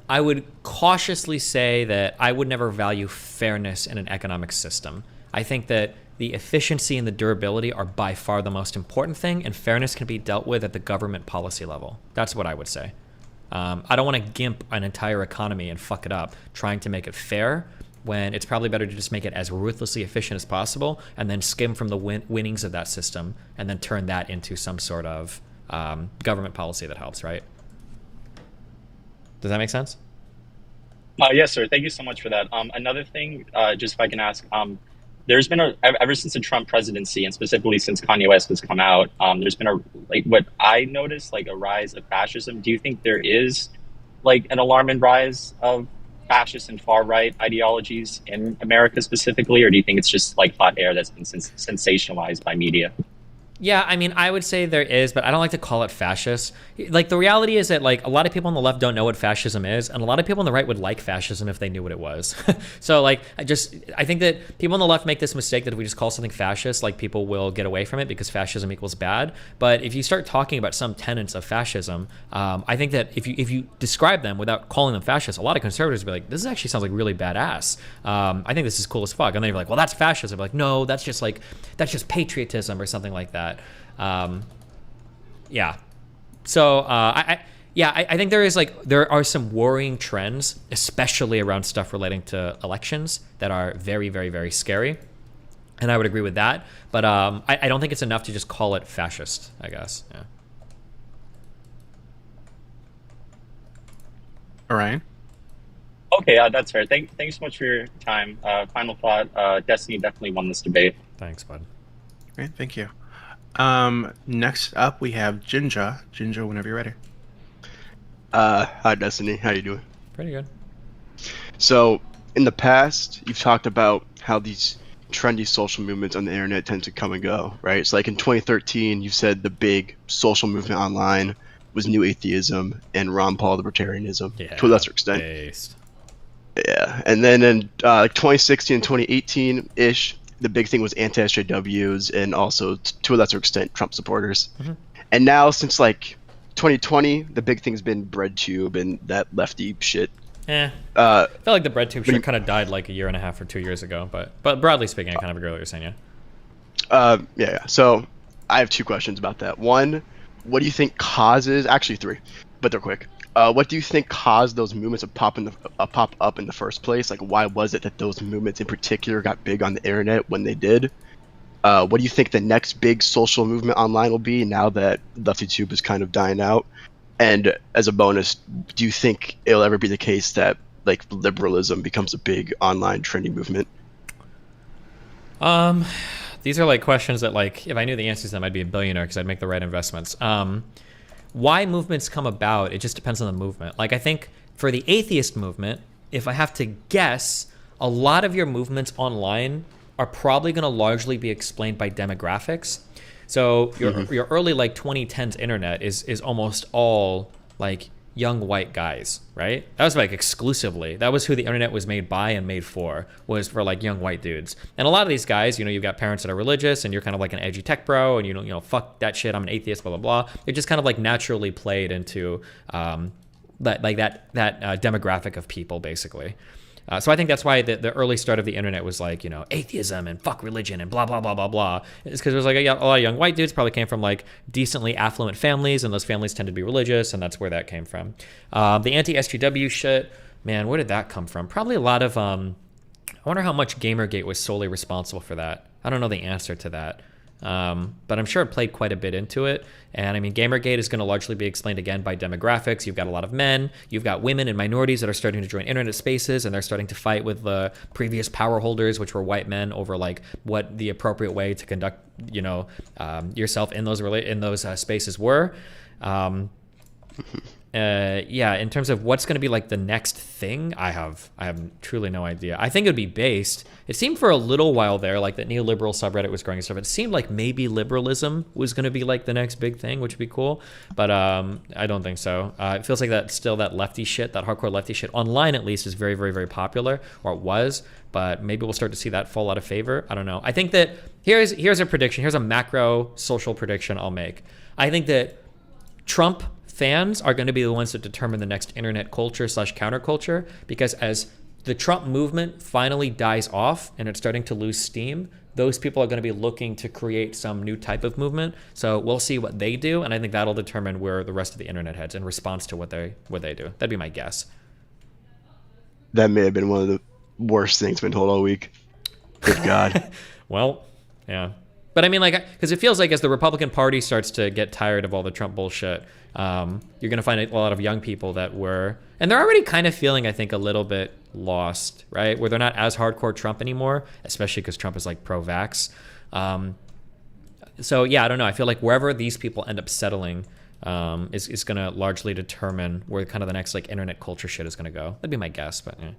would cautiously say that I would never value fairness in an economic system. I think that the efficiency and the durability are by far the most important thing, and fairness can be dealt with at the government policy level. That's what I would say. I don't want to gimp an entire economy and fuck it up trying to make it fair, when it's probably better to just make it as ruthlessly efficient as possible and then skim from the winnings of that system and then turn that into some sort of government policy that helps, right? Does that make sense? Yes, sir. Thank you so much for that. Another thing, just if I can ask, there's been ever since the Trump presidency, and specifically since Kanye West has come out, there's been what I noticed, like a rise of fascism. Do you think there is like an alarming rise of fascist and far right ideologies in America specifically, or do you think it's just like hot air that's been sensationalized by media? Yeah, I mean, I would say there is, but I don't like to call it fascist. Like, the reality is that, like, a lot of people on the left don't know what fascism is, and a lot of people on the right would like fascism if they knew what it was. So, like, I think that people on the left make this mistake that if we just call something fascist, like, people will get away from it because fascism equals bad. But if you start talking about some tenets of fascism, I think that if you describe them without calling them fascist, a lot of conservatives will be like, this actually sounds like really badass. I think this is cool as fuck. And then you're like, well, that's fascism. Like, no, that's just patriotism or something like that. Yeah. So I think there are some worrying trends, especially around stuff relating to elections, that are very, very, very scary. And I would agree with that. But I don't think it's enough to just call it fascist, I guess. Yeah. All right. Okay, that's fair. Thanks so much for your time. Final thought, Destiny definitely won this debate. Thanks, bud. Great, thank you. Next up we have Jinja. Jinja, whenever you're ready. Hi Destiny, how you doing? Pretty good. So, in the past, you've talked about how these trendy social movements on the internet tend to come and go, right? So like in 2013, you said the big social movement online was New Atheism and Ron Paul libertarianism Yeah, to a lesser extent. based. Yeah, and then in 2016 and 2018 ish, the big thing was anti-SJWs and also to a lesser extent Trump supporters. Mhm. And now since like 2020, the big thing's been BreadTube and that lefty shit. I felt like the BreadTube shit kind of died like a year and a half or 2 years ago, but broadly speaking, I kind of agree with what you're saying, yeah. Yeah. So I have two questions about that. One, what do you think causes? Actually, three, but they're quick. What do you think caused those movements to pop up in the first place? Like, why was it that those movements in particular got big on the internet when they did? What do you think the next big social movement online will be now that LeftyTube is kind of dying out? And as a bonus, do you think it'll ever be the case that like liberalism becomes a big online trendy movement? These are like questions that like if I knew the answers to them, I'd be a billionaire because I'd make the right investments. Why movements come about, it just depends on the movement. Like I think for the atheist movement, if I have to guess, a lot of your movements online are probably going to largely be explained by demographics. So your early like 2010s internet is almost all like young white guys, right? That was like exclusively. That was who the internet was made by and made for, was for like young white dudes. And a lot of these guys, you know, you've got parents that are religious and you're kind of like an edgy tech bro and you know, fuck that shit, I'm an atheist, blah, blah, blah. It just kind of like naturally played into that demographic of people basically. So I think that's why the early start of the internet was like, you know, atheism and fuck religion and blah, blah, blah, blah, blah. It's because there was like a lot of young white dudes probably came from like decently affluent families, and those families tend to be religious, and that's where that came from. The anti-SJW shit, man, where did that come from? Probably a lot of, I wonder how much Gamergate was solely responsible for that. I don't know the answer to that. But I'm sure it played quite a bit into it. And I mean, Gamergate is going to largely be explained again by demographics. You've got a lot of men, you've got women and minorities that are starting to join internet spaces, and they're starting to fight with the previous power holders, which were white men, over like what the appropriate way to conduct, you know, yourself in those spaces were. Yeah, in terms of what's going to be like the next thing, I have truly no idea. I think it would be based. It seemed for a little while there, like that neoliberal subreddit was growing and stuff. It seemed like maybe liberalism was going to be like the next big thing, which would be cool. But I don't think so. It feels like that lefty shit, that hardcore lefty shit, online at least, is very, very, very popular, or it was. But maybe we'll start to see that fall out of favor. I don't know. I think that here's a prediction. Here's a macro social prediction I'll make. I think that Trump fans are going to be the ones that determine the next internet culture / counterculture, because as the Trump movement finally dies off and it's starting to lose steam, those people are going to be looking to create some new type of movement. So we'll see what they do, and I think that'll determine where the rest of the internet heads in response to what they do. That'd be my guess. That may have been one of the worst things been told all week. Good God. Well, yeah. But I mean, like, because it feels like as the Republican Party starts to get tired of all the Trump bullshit, you're going to find a lot of young people that were, and they're already kind of feeling, I think, a little bit lost, right? Where they're not as hardcore Trump anymore, especially because Trump is like pro-vax. So yeah, I don't know. I feel like wherever these people end up settling is going to largely determine where kind of the next like internet culture shit is going to go. That'd be my guess, but yeah.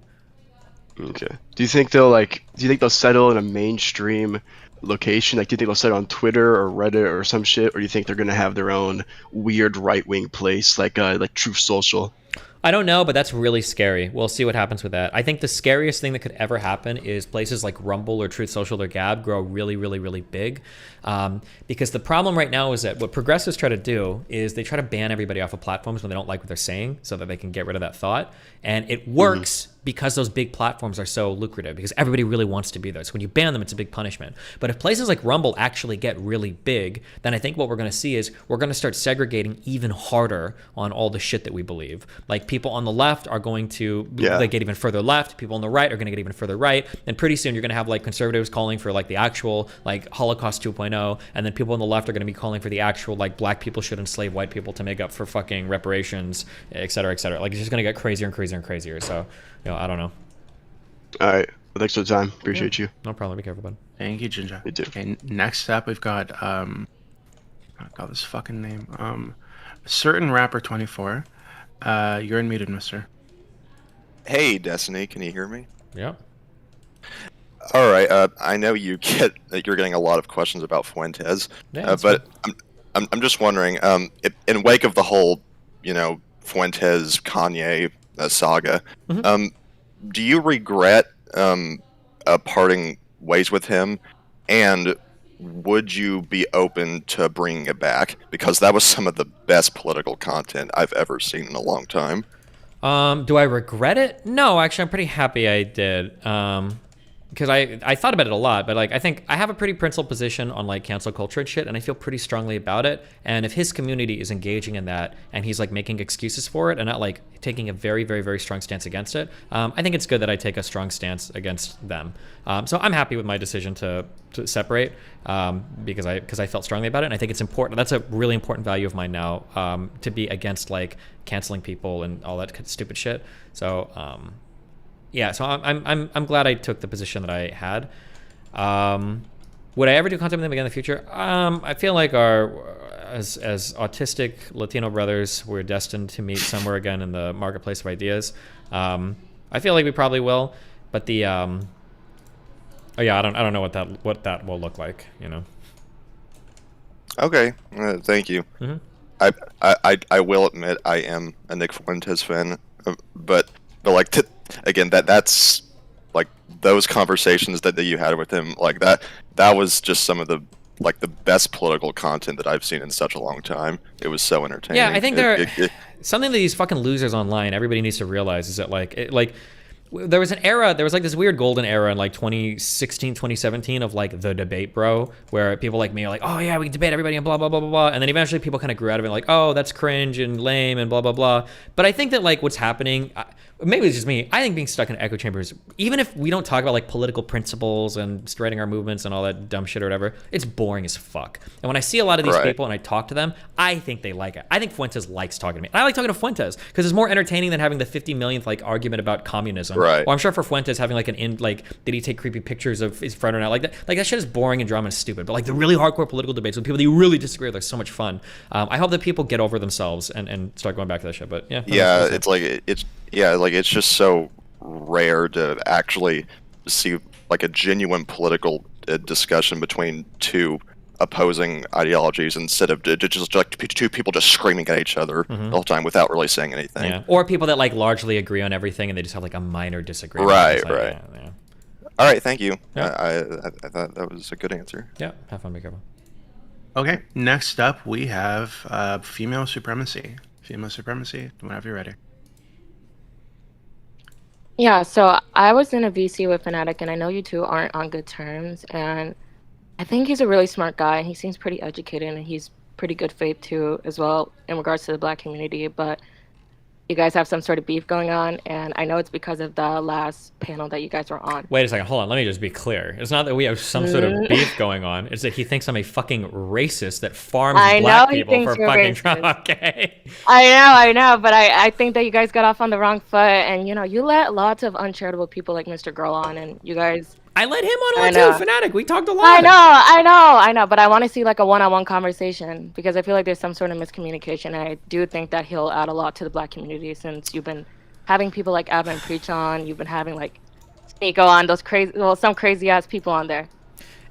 Okay. Do you think they'll settle in a mainstream location? Like, do you think they'll settle on Twitter or Reddit or some shit, or do you think they're gonna have their own weird right-wing place like Truth Social? I don't know, but that's really scary. We'll see what happens with that. I think the scariest thing that could ever happen is places like Rumble or Truth Social or Gab grow really, really, really big. Because the problem right now is that what progressives try to do is they try to ban everybody off of platforms when they don't like what they're saying so that they can get rid of that thought. And it works because those big platforms are so lucrative, because everybody really wants to be there. So when you ban them, it's a big punishment. But if places like Rumble actually get really big, then I think what we're going to see is we're going to start segregating even harder on all the shit that we believe. Like, people on the left are going to get even further left. People on the right are going to get even further right. And pretty soon you're going to have like conservatives calling for like the actual like Holocaust 2.0. And then people on the left are going to be calling for the actual like black people should enslave white people to make up for fucking reparations, et cetera, et cetera. Like, it's just going to get crazier and crazier and crazier. So, you know, I don't know. All right. Well, thanks for the time. Appreciate you. No problem. Be careful, bud. Thank you, Ginger. You too. Okay, next up we've got I got this fucking name. Certain Rapper 24. You're unmuted, mister. Hey, Destiny, can you hear me? Yeah. All right. I know you're getting a lot of questions about Fuentes, Yeah, but I'm just wondering, in wake of the whole, Fuentes Kanye saga, do you regret parting ways with him, and would you be open to bringing it back? Because that was some of the best political content I've ever seen in a long time. Do I regret it? No, actually, I'm pretty happy I did. Because I thought about it a lot, but like I think I have a pretty principled position on like cancel culture and shit, and I feel pretty strongly about it. And if his community is engaging in that, and he's like making excuses for it, and not like taking a very, very, very strong stance against it, I think it's good that I take a strong stance against them. So I'm happy with my decision to separate because I felt strongly about it, and I think it's important. That's a really important value of mine now, to be against like canceling people and all that stupid shit. So. Yeah, so I'm glad I took the position that I had. Would I ever do content with them again in the future? I feel like as autistic Latino brothers, we're destined to meet somewhere again in the marketplace of ideas. I feel like we probably will, but the oh yeah, I don't know what that will look like, Okay, thank you. I will admit I am a Nick Fuentes fan, but like again, that's like those conversations that you had with him, like that was just some of the best political content that I've seen in such a long time. It was so entertaining. Yeah, I think something that these fucking losers online, everybody needs to realize is that there was an era, there was like this weird golden era in like 2016, 2017 of like the debate, bro, where people like me are like, oh yeah, we debate everybody and blah, blah, blah, blah, blah. And then eventually people kind of grew out of it like, oh, that's cringe and lame and blah, blah, blah. But I think that like what's happening, maybe it's just me, I think being stuck in echo chambers, even if we don't talk about like political principles and spreading our movements and all that dumb shit or whatever, it's boring as fuck. And when I see a lot of these people and I talk to them, I think they like it. I think Fuentes likes talking to me. I like talking to Fuentes because it's more entertaining than having the 50 millionth like argument about communism. Right. Or I'm sure for Fuentes having like did he take creepy pictures of his friend or not? Like that shit is boring and drama and stupid. But like the really hardcore political debates with people that you really disagree with are so much fun. I hope that people get over themselves and start going back to that shit. But yeah. Yeah, it's just so rare to actually see like a genuine political discussion between two opposing ideologies instead of just like two people just screaming at each other the whole time without really saying anything. Yeah. Or people that like largely agree on everything and they just have like a minor disagreement. Right, like, right. Yeah. All right, thank you. Yeah. I thought that was a good answer. Yeah, have fun, be careful. Okay, next up we have female supremacy. Female supremacy, whenever you're ready. Yeah, so I was in a VC with Fnatic, and I know you two aren't on good terms, and I think he's a really smart guy, and he seems pretty educated, and he's pretty good faith too, as well, in regards to the Black community, but you guys have some sort of beef going on, and I know it's because of the last panel that you guys were on. Wait a second, hold on, let me just be clear. It's not that we have some sort of beef going on, it's that he thinks I'm a fucking racist that farms black people for fucking trauma, okay? I know, but I think that you guys got off on the wrong foot, and you let lots of uncharitable people like Mr. Girl on, and you guys... I let him on too, Fnatic. We talked a lot. I know, but I want to see like a one-on-one conversation because I feel like there's some sort of miscommunication, and I do think that he'll add a lot to the Black community since you've been having people like Evan preach on, you've been having like Sneeko on, some crazy ass people on there.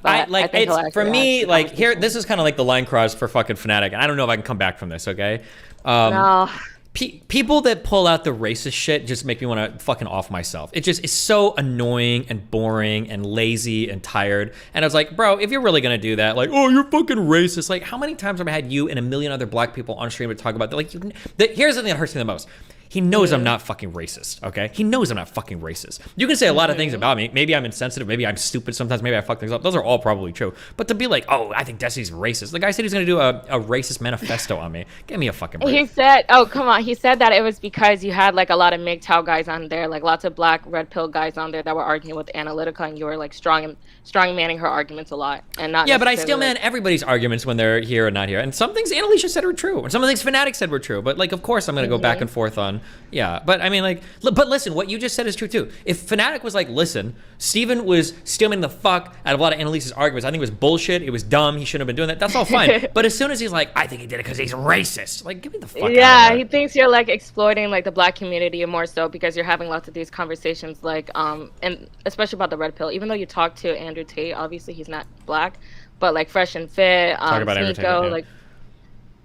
But I think it's for me like here. This is kind of like the line cross for fucking Fnatic, and I don't know if I can come back from this. Okay. No. People that pull out the racist shit just make me want to fucking off myself. It just is so annoying and boring and lazy and tired. And I was like, bro, if you're really gonna do that, like, oh, you're fucking racist. Like, how many times have I had you and a million other black people on stream to talk about that? Like, here's the thing that hurts me the most. He knows I'm not fucking racist, okay? He knows I'm not fucking racist. You can say a lot of things about me. Maybe I'm insensitive. Maybe I'm stupid sometimes. Maybe I fuck things up. Those are all probably true. But to be like, oh, I think Destiny's racist. The guy said he's going to do a racist manifesto on me. Give me a fucking break. He said, oh, come on. He said that it was because you had like a lot of MGTOW guys on there, like lots of black red pill guys on there that were arguing with Analytica, and you were like strong manning her arguments a lot. And not but I still man everybody's arguments when they're here or not here. And some things Annalisa said were true. And some things Fnatic said were true. But like, of course, I'm going to go back and forth on, But I mean, like, but listen, what you just said is true too. If Fnatic was like, listen, Steven was stealing the fuck out of a lot of Annalisa's arguments. I think it was bullshit. It was dumb. He shouldn't have been doing that. That's all fine. But as soon as he's like, I think he did it because he's racist. Like, give me the fuck out of there. He thinks you're like exploiting like the black community more so because you're having lots of these conversations, like, and especially about the red pill. Even though you talk to Andrew Tate, obviously he's not black, but like Fresh and Fit, Talk about Andrew Tate, Sneeko, like.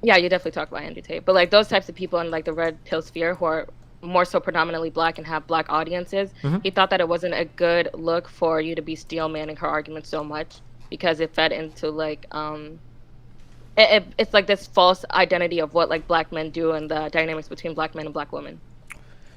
Yeah, you definitely talk about Andrew Tate, but like those types of people in like the red pill sphere who are more so predominantly black and have black audiences, he thought that it wasn't a good look for you to be steel manning her argument so much because it fed into like it's like this false identity of what like black men do and the dynamics between black men and black women.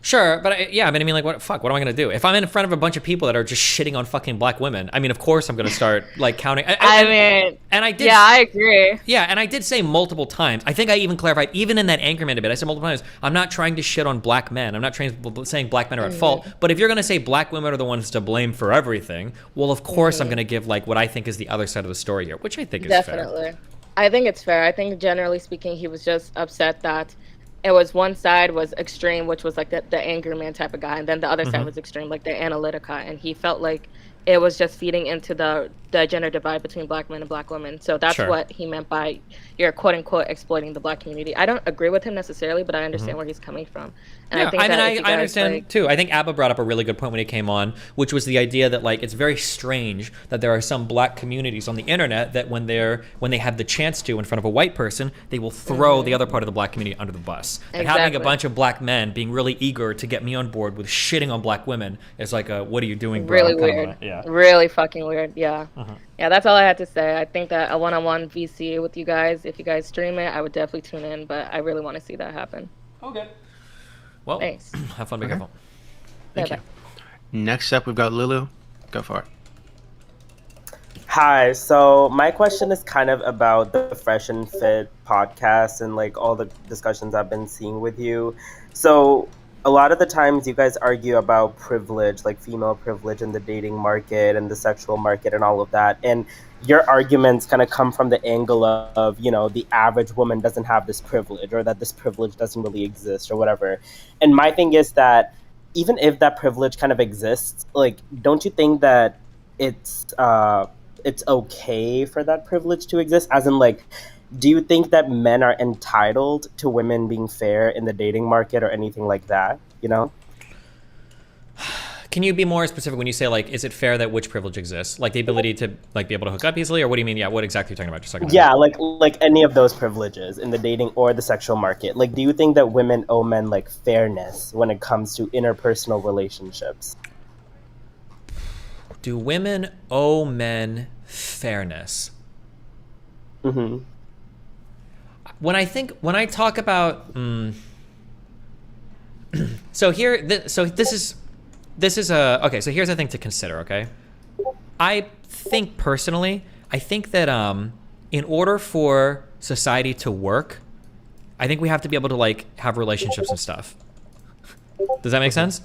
Sure, but I mean, what am I gonna do? If I'm in front of a bunch of people that are just shitting on fucking black women, I mean, of course I'm gonna start like counting. And I did. Yeah, I agree. Yeah, and I did say multiple times. I think I even clarified, even in that Anchorman debate, I said multiple times, I'm not trying to shit on black men. I'm not saying black men are at fault. But if you're gonna say black women are the ones to blame for everything, well, of course I'm gonna give like what I think is the other side of the story here, which I think is Definitely. I think it's fair. I think generally speaking, he was just upset that it was one side was extreme, which was like the anger man type of guy, and then the other side was extreme, like the analytica, and he felt like it was just feeding into the gender divide between black men and black women. So that's what he meant by you're quote unquote exploiting the black community. I don't agree with him necessarily, but I understand where he's coming from. And I think I understand too. I think Abba brought up a really good point when he came on, which was the idea that like it's very strange that there are some black communities on the internet that when they have the chance to in front of a white person, they will throw the other part of the black community under the bus. And having a bunch of black men being really eager to get me on board with shitting on black women is like what are you doing, bro? Really weird. Yeah. Really fucking weird. Yeah. Yeah, that's all I had to say. I think that a one-on-one VC with you guys, if you guys stream it, I would definitely tune in, but I really want to see that happen. Okay. Well, thanks. Have fun, be careful. Thank you. Next up, we've got Lulu. Go for it. Hi, so my question is kind of about the Fresh and Fit podcast and like all the discussions I've been seeing with you. So a lot of the times you guys argue about privilege, like female privilege in the dating market and the sexual market and all of that. And your arguments kind of come from the angle of, you know, the average woman doesn't have this privilege or that this privilege doesn't really exist or whatever. And my thing is that even if that privilege kind of exists, like, don't you think that it's okay for that privilege to exist? As in, like, do you think that men are entitled to women being fair in the dating market or anything like that, you know? Can you be more specific when you say, like, is it fair that which privilege exists? Like the ability to, like, be able to hook up easily? Or what do you mean? Yeah, what exactly are you talking about? Just a second. Yeah, like any of those privileges in the dating or the sexual market. Like, do you think that women owe men, like, fairness when it comes to interpersonal relationships? Do women owe men fairness? Mm-hmm. When I talk about, so here's the thing to consider, okay? I think personally, that in order for society to work, I think we have to be able to like have relationships and stuff. Does that make sense?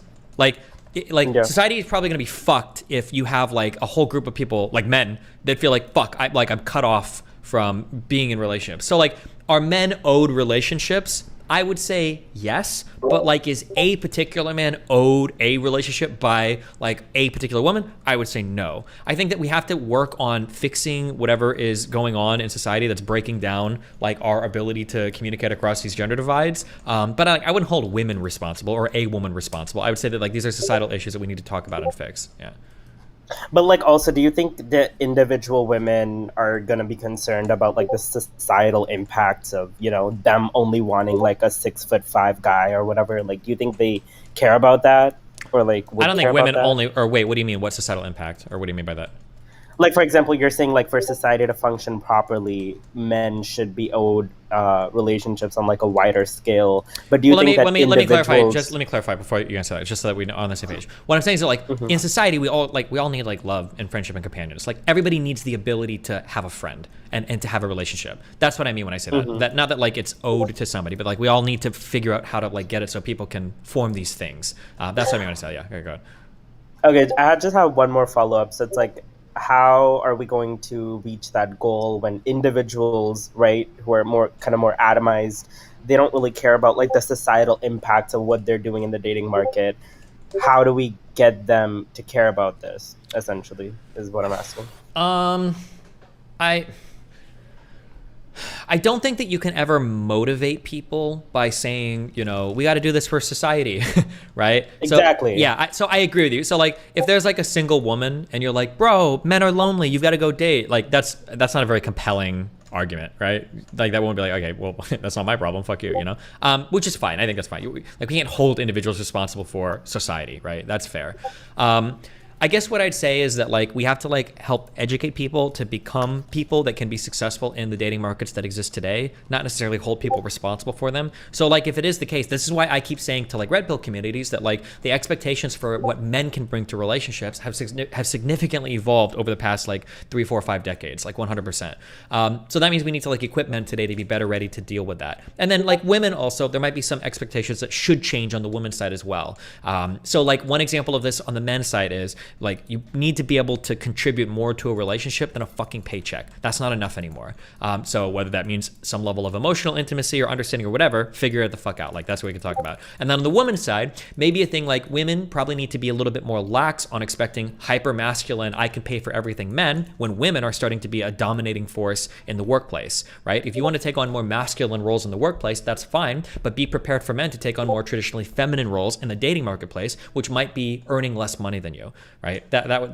Society is probably gonna be fucked if you have like a whole group of people, like men, that feel like fuck, I'm cut off from being in relationships. So like, are men owed relationships? I would say yes, but like, is a particular man owed a relationship by like a particular woman? I would say no. I think that we have to work on fixing whatever is going on in society that's breaking down like our ability to communicate across these gender divides. But I wouldn't hold women responsible or a woman responsible. I would say that like these are societal issues that we need to talk about and fix. Yeah. But like, also, do you think that individual women are gonna be concerned about like the societal impacts of, you know, them only wanting like a 6'5" guy or whatever? Like, do you think they care about that, or like? I don't think women only. Or wait, what do you mean? What societal impact? Or what do you mean by that? Like, for example, you're saying like for society to function properly, men should be owed relationships on like a wider scale. But do you think that let me clarify. Just let me clarify before you answer that, just so that we're on the same page. What I'm saying is that like in society, we all need like love and friendship and companionship. Like everybody needs the ability to have a friend and to have a relationship. That's what I mean when I say that. That not that like it's owed to somebody, but like we all need to figure out how to like get it so people can form these things. That's what I mean when I say yeah. Very good. Okay, I just have one more follow up. So it's like, how are we going to reach that goal when individuals, right, who are more atomized, they don't really care about like the societal impacts of what they're doing in the dating market? How do we get them to care about this, essentially, is what I'm asking. I don't think that you can ever motivate people by saying, you know, we got to do this for society, right? Exactly. So, yeah, so I agree with you. So like, if there's like a single woman and you're like, bro, men are lonely, you've got to go date. Like that's not a very compelling argument, right? Like that won't be like, okay, well, that's not my problem. Fuck you, you know? Which is fine. I think that's fine. Like we can't hold individuals responsible for society, right? That's fair. I guess what I'd say is that like we have to like help educate people to become people that can be successful in the dating markets that exist today, not necessarily hold people responsible for them. So like if it is the case, this is why I keep saying to like red pill communities that like the expectations for what men can bring to relationships have significantly evolved over the past like 3, 4, 5 decades, like 100%. So that means we need to like equip men today to be better ready to deal with that. And then like women also, there might be some expectations that should change on the women's side as well. So like one example of this on the men's side is like you need to be able to contribute more to a relationship than a fucking paycheck. That's not enough anymore. So whether that means some level of emotional intimacy or understanding or whatever, figure it the fuck out. Like that's what we can talk about. And then on the woman's side, maybe a thing like women probably need to be a little bit more lax on expecting hyper masculine, I can pay for everything men, when women are starting to be a dominating force in the workplace, right? If you want to take on more masculine roles in the workplace, that's fine, but be prepared for men to take on more traditionally feminine roles in the dating marketplace, which might be earning less money than you, right?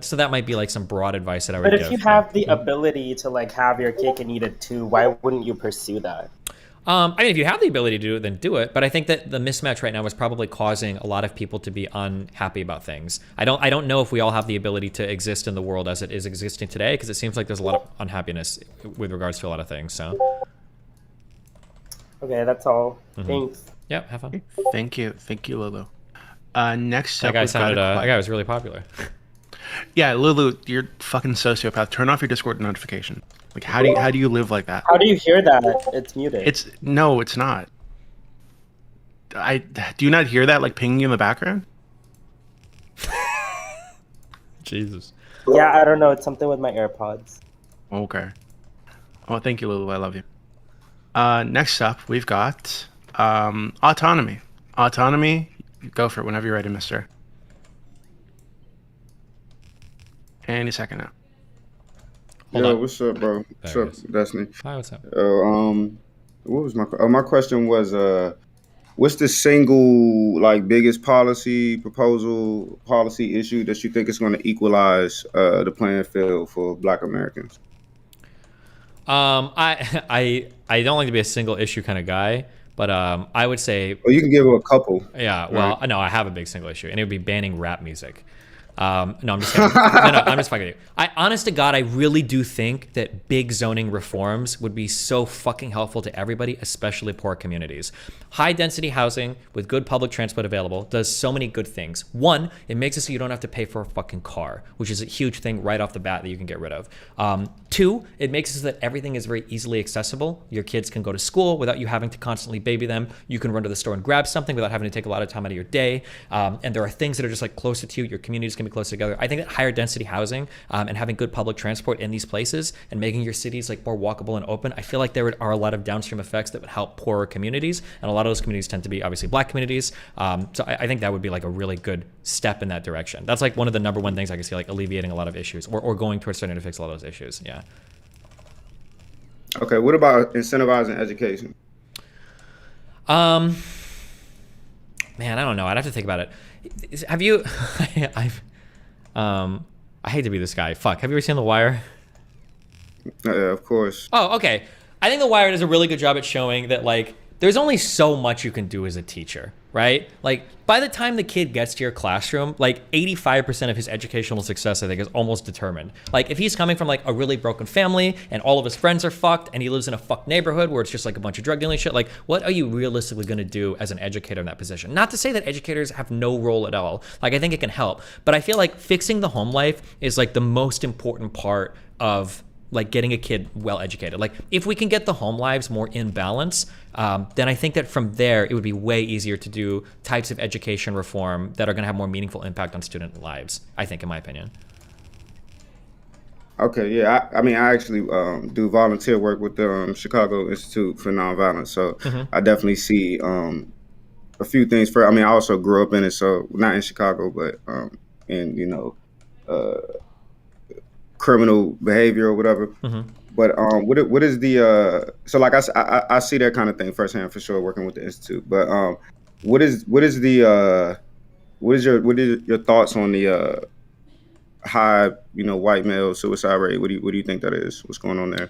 So that might be like some broad advice that I would give. But if you have the ability to like have your cake and eat it too, why wouldn't you pursue that? I mean, if you have the ability to do it, then do it. But I think that the mismatch right now is probably causing a lot of people to be unhappy about things. I don't know if we all have the ability to exist in the world as it is existing today, because it seems like there's a lot of unhappiness with regards to a lot of things. So. Okay, that's all. Mm-hmm. Thanks. Yep, have fun. Thank you, Lulu. Next up, that guy was really popular. Yeah, Lulu, you're fucking sociopath. Turn off your Discord notification. Like, how do you live like that? How do you hear that? It's muted. It's not. Do you not hear that like pinging in the background? Jesus. Yeah, I don't know. It's something with my AirPods. Okay. Oh, thank you, Lulu. I love you. Next up, we've got autonomy. Autonomy, go for it whenever you're ready, mister. Any second now. Yo, what's up, bro? What's up, Destiny? Hi, what's up? What was my question was what's the single like biggest policy issue that you think is going to equalize the playing field for Black Americans? I don't like to be a single issue kind of guy, but I would say. Well, you can give a couple. Yeah, well, right? No, I have a big single issue, and it would be banning rap music. No, I'm just kidding. No, I'm just fucking with you. Honest to God, I really do think that big zoning reforms would be so fucking helpful to everybody, especially poor communities. High density housing with good public transport available does so many good things. One, it makes it so you don't have to pay for a fucking car, which is a huge thing right off the bat that you can get rid of. Two, it makes it so that everything is very easily accessible. Your kids can go to school without you having to constantly baby them. You can run to the store and grab something without having to take a lot of time out of your day. And there are things that are just like closer to you. Your communities can be closer together. I think that higher density housing and having good public transport in these places and making your cities like more walkable and open, I feel like there are a lot of downstream effects that would help poorer communities, and a lot of those communities tend to be obviously Black communities. So I think that would be like a really good step in that direction. That's like one of the number one things I can see like alleviating a lot of issues or going towards starting to fix a lot of those issues. Yeah. Okay, what about incentivizing education? Man, I don't know. I'd have to think about it. Have you? I hate to be this guy. Fuck. Have you ever seen The Wire? Yeah, of course. Oh, okay. I think The Wire does a really good job at showing that like there's only so much you can do as a teacher, right? Like by the time the kid gets to your classroom, like 85% of his educational success, I think, is almost determined. Like if he's coming from like a really broken family and all of his friends are fucked and he lives in a fucked neighborhood where it's just like a bunch of drug dealing shit, like what are you realistically going to do as an educator in that position? Not to say that educators have no role at all. Like I think it can help, but I feel like fixing the home life is like the most important part of like getting a kid well educated. Like if we can get the home lives more in balance, then I think that from there it would be way easier to do types of education reform that are going to have more meaningful impact on student lives, I think, in my opinion. Okay, yeah. I mean, I actually do volunteer work with the Chicago Institute for Nonviolence, so I definitely see a few things. I mean, I also grew up in it, so not in Chicago, but in criminal behavior or whatever. But what is the so like I see that kind of thing firsthand for sure working with the institute. But what is your thoughts on the high white male suicide rate? What do you think that is? What's going on there?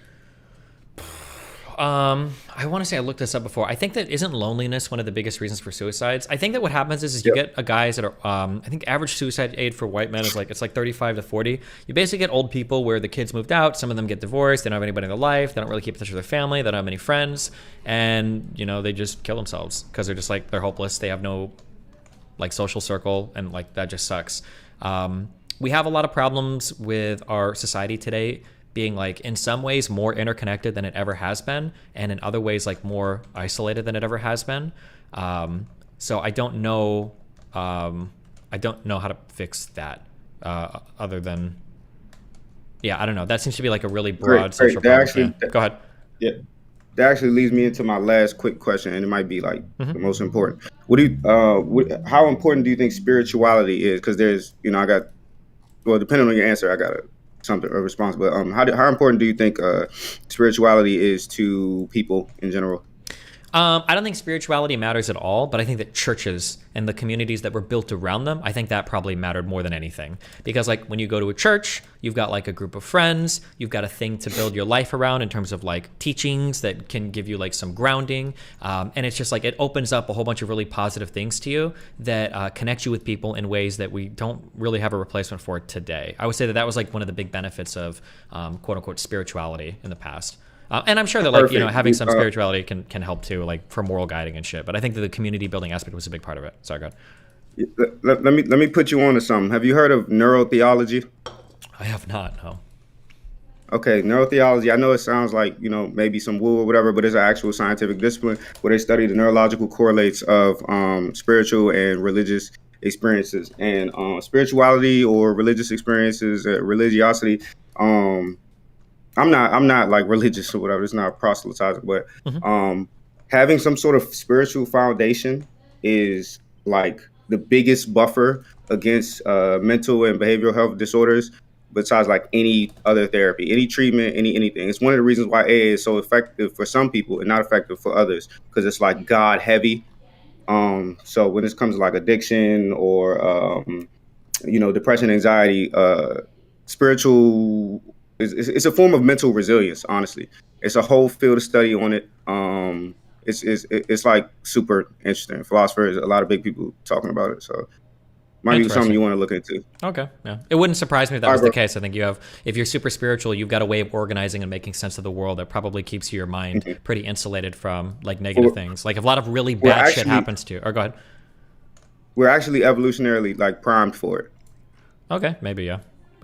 I want to say I looked this up before. I think that isn't loneliness one of the biggest reasons for suicides. I think that what happens is you get guys that are, I think average suicide age for white men is it's like 35 to 40. You basically get old people where the kids moved out. Some of them get divorced. They don't have anybody in their life. They don't really keep in touch with their family. They don't have many friends. And, they just kill themselves because they're just they're hopeless. They have no social circle, and that just sucks. We have a lot of problems with our society today being in some ways more interconnected than it ever has been, and in other ways more isolated than it ever has been. So I don't know how to fix that other than I don't know. That seems to be a really broad social problem. Go ahead. Yeah. That actually leads me into my last quick question, and it might be the most important. How important do you think spirituality is? Because there's, depending on your answer, I got a response. But how important do you think spirituality is to people in general? I don't think spirituality matters at all, but I think that churches and the communities that were built around them, I think that probably mattered more than anything. Because when you go to a church, you've got a group of friends, you've got a thing to build your life around in terms of teachings that can give you some grounding. And it's just it opens up a whole bunch of really positive things to you that connect you with people in ways that we don't really have a replacement for today. I would say that was one of the big benefits of quote unquote spirituality in the past. And I'm sure that having some spirituality can help too, for moral guiding and shit. But I think that the community building aspect was a big part of it. Sorry, go ahead. Let me put you on to something. Have you heard of neurotheology? I have not. No. Okay, neurotheology. I know it sounds like maybe some woo or whatever, but it's an actual scientific discipline where they study the neurological correlates of spiritual and religious experiences, and spirituality or religious experiences, religiosity. I'm not religious or whatever. It's not proselytizing, but having some sort of spiritual foundation is the biggest buffer against mental and behavioral health disorders. Besides any other therapy, any treatment, anything. It's one of the reasons why AA is so effective for some people and not effective for others, because it's God heavy. So when it comes to addiction or depression, anxiety, spiritual. It's a form of mental resilience, honestly. It's a whole field of study on it. It's super interesting. Philosophers, a lot of big people talking about it. So might be something you want to look into. Okay, yeah. It wouldn't surprise me if that was the case. I think if you're super spiritual, you've got a way of organizing and making sense of the world that probably keeps your mind pretty insulated from negative things. If a lot of really bad shit happens to you. Or go ahead. We're actually evolutionarily primed for it. Okay, maybe, yeah.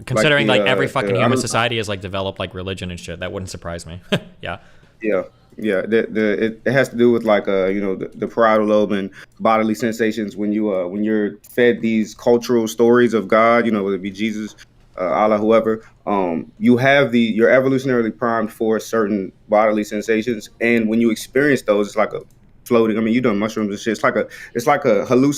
Considering every fucking human society has relived religion and shit, that wouldn't surprise me. Yeah. Yeah. It has to do with the parietal lobe and bodily sensations when you're fed these cultural stories of God, whether it be Jesus, Allah, whoever. You're evolutionarily primed for certain bodily sensations, and when you experience those, it's a floating. I mean, you done mushrooms and shit. It's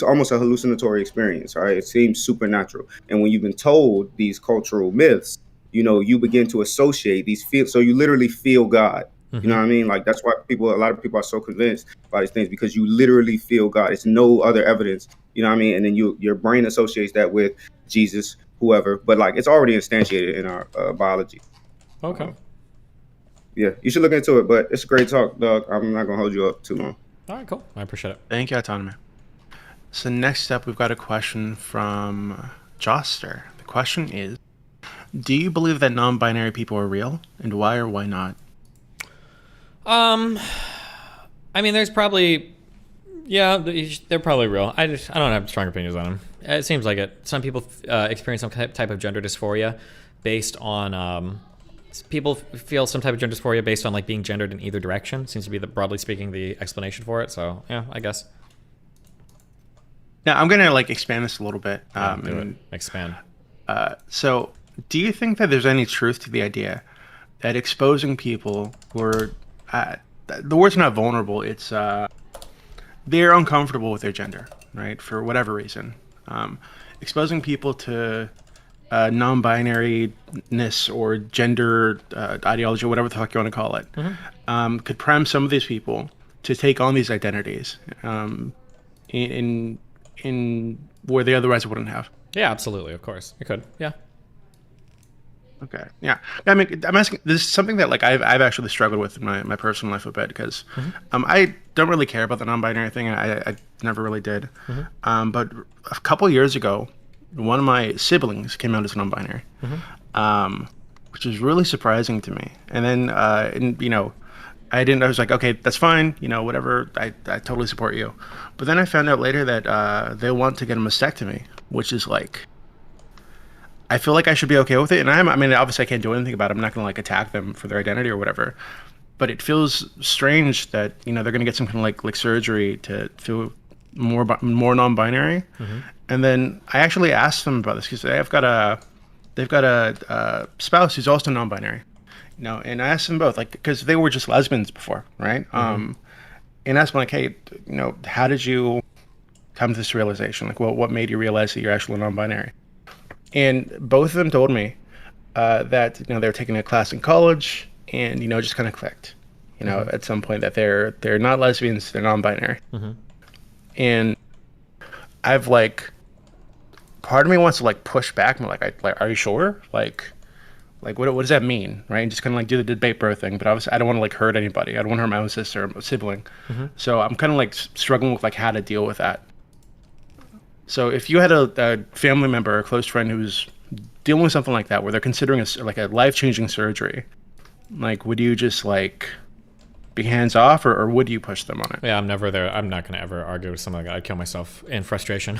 almost a hallucinatory experience, right? It seems supernatural. And when you've been told these cultural myths, you begin to associate these feels. So you literally feel God. You know what I mean? That's why a lot of people are so convinced by these things, because you literally feel God. It's no other evidence. You know what I mean? And then your brain associates that with Jesus, whoever. But it's already instantiated in our biology. Okay. Yeah, you should look into it. But it's a great talk, Doug. I'm not gonna hold you up too long. All right, cool. I appreciate it. Thank you, Autonomy. So next up, we've got a question from Joster. The question is, do you believe that non-binary people are real, and why or why not? I mean, there's probably, they're probably real. I don't have strong opinions on them. It seems like it. Some people experience some type of gender dysphoria based on, people feel some type of gender dysphoria based on being gendered in either direction. Seems to be broadly speaking the explanation for it. So yeah, I guess. Now I'm gonna expand this a little bit. Expand. So do you think that there's any truth to the idea that exposing people who are, the word's not vulnerable, it's they're uncomfortable with their gender, right? For whatever reason. Exposing people to non-binariness or gender ideology, or whatever the fuck you want to call it, could prime some of these people to take on these identities in where they otherwise wouldn't have. Yeah, absolutely. Of course, it could. Yeah. Okay. Yeah. I mean, I'm asking. This is something that like I've actually struggled with in my personal life a bit because I don't really care about the non-binary thing. I never really did. But a couple years ago, one of my siblings came out as non-binary, which was really surprising to me. And then, I was like, okay, that's fine. Whatever. I totally support you. But then I found out later that they want to get a mastectomy, which is like. I feel like I should be okay with it, and I mean, obviously I can't do anything about it. I'm not gonna like attack them for their identity or whatever. But it feels strange that they're gonna get some kind of like surgery to feel more non-binary. And then I actually asked them about this because they've got a spouse who's also non-binary. And I asked them both, like, because they were just lesbians before, right? And I asked them like, hey, how did you come to this realization? Like, what made you realize that you're actually non-binary? And both of them told me that they were taking a class in college, and just kind of clicked. At some point that they're not lesbians, they're non-binary. And I've like, part of me wants to like push back. I'm like, are you sure? Like what does that mean, right? And just kind of like do the debate bro thing. But obviously, I don't want to like hurt anybody. I don't want to hurt my own sister or sibling. So I'm kind of like struggling with like how to deal with that. So if you had a family member or a close friend who's dealing with something like that, where they're considering a life-changing surgery, like, would you just like be hands off, or would you push them on it? Yeah, I'm never there. I'm not gonna ever argue with something like that. I'd kill myself in frustration.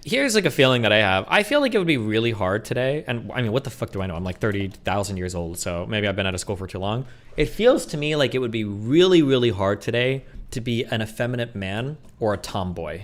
Here's like a feeling that I have. I feel like it would be really hard today. And I mean, what the fuck do I know? I'm like 30,000 years old, so maybe I've been out of school for too long. It feels to me like it would be really, really hard today to be an effeminate man or a tomboy.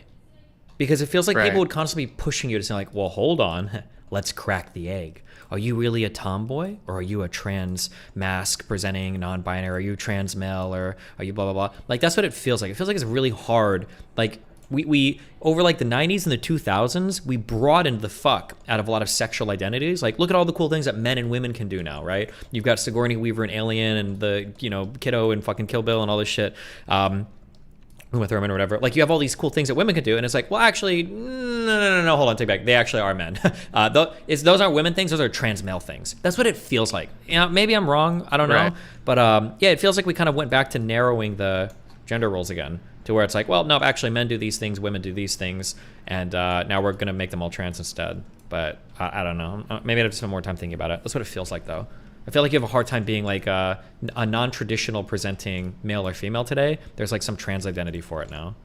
Because it feels like people would constantly be pushing you to say like, well, hold on, let's crack the egg. Are you really a tomboy, or are you a trans mask presenting non-binary? Are you trans male, or are you blah, blah, blah? Like, that's what it feels like. It feels like it's really hard. Like, we over like the 90s and the 2000s, we broadened the fuck out of a lot of sexual identities. Like, look at all the cool things that men and women can do now, right? You've got Sigourney Weaver in Alien, and the, Kiddo and fucking Kill Bill and all this shit. Uma Thurman or whatever. Like, you have all these cool things that women can do, and it's like, well, actually, no, hold on, take it back. They actually are men. Those aren't women things, those are trans male things. That's what it feels like. Maybe I'm wrong, I don't know. But yeah, it feels like we kind of went back to narrowing the gender roles again, to where it's like, well, no, actually men do these things, women do these things, and now we're gonna make them all trans instead. But I don't know. Maybe I have to spend more time thinking about it. That's what it feels like, though. I feel like you have a hard time being like a non-traditional presenting male or female today. There's like some trans identity for it now.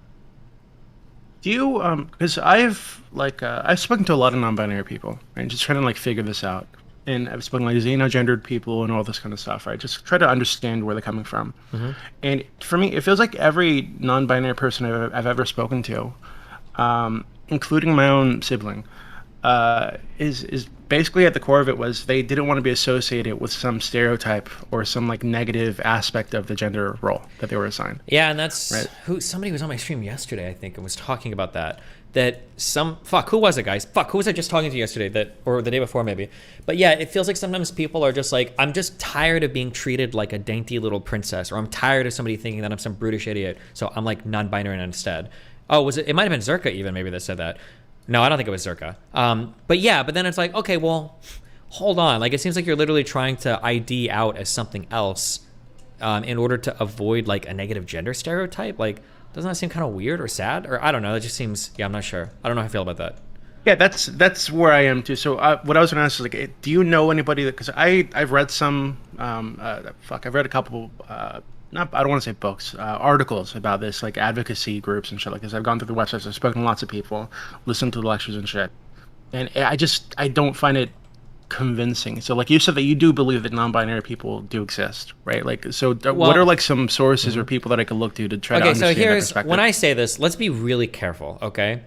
Do you, because I've spoken to a lot of non-binary people, right? Just trying to like figure this out. And I've spoken to like xenogendered people and all this kind of stuff, right? Just try to understand where they're coming from. And for me, it feels like every non-binary person I've ever spoken to, including my own sibling, is basically at the core of it was they didn't want to be associated with some stereotype or some like negative aspect of the gender role that they were assigned. Yeah, and that's somebody was on my stream yesterday, I think, and was talking about that. Who was it, guys? Who was I just talking to yesterday? Or the day before, maybe. But yeah, it feels like sometimes people are just like, I'm just tired of being treated like a dainty little princess, or I'm tired of somebody thinking that I'm some brutish idiot, so I'm like non-binary instead. Oh, was it? It might have been Zerka even, maybe, that said that. No, I don't think it was Zerka. But then it's like, okay, well, hold on. Like, it seems like you're literally trying to ID out as something else in order to avoid like a negative gender stereotype. Like, doesn't that seem kind of weird or sad? Or I don't know. It just seems, I'm not sure. I don't know how I feel about that. Yeah, that's where I am too. So what I was gonna ask is like, do you know anybody that? Because I've read some, I've read a couple. I don't want to say books, articles about this, like advocacy groups and shit like this. I've gone through the websites, I've spoken to lots of people, listened to the lectures and shit, and I don't find it convincing. So like you said that you do believe that non-binary people do exist, right? Like, so what are like some sources or people that I could look to try to understand that perspective? When I say this, let's be really careful, okay?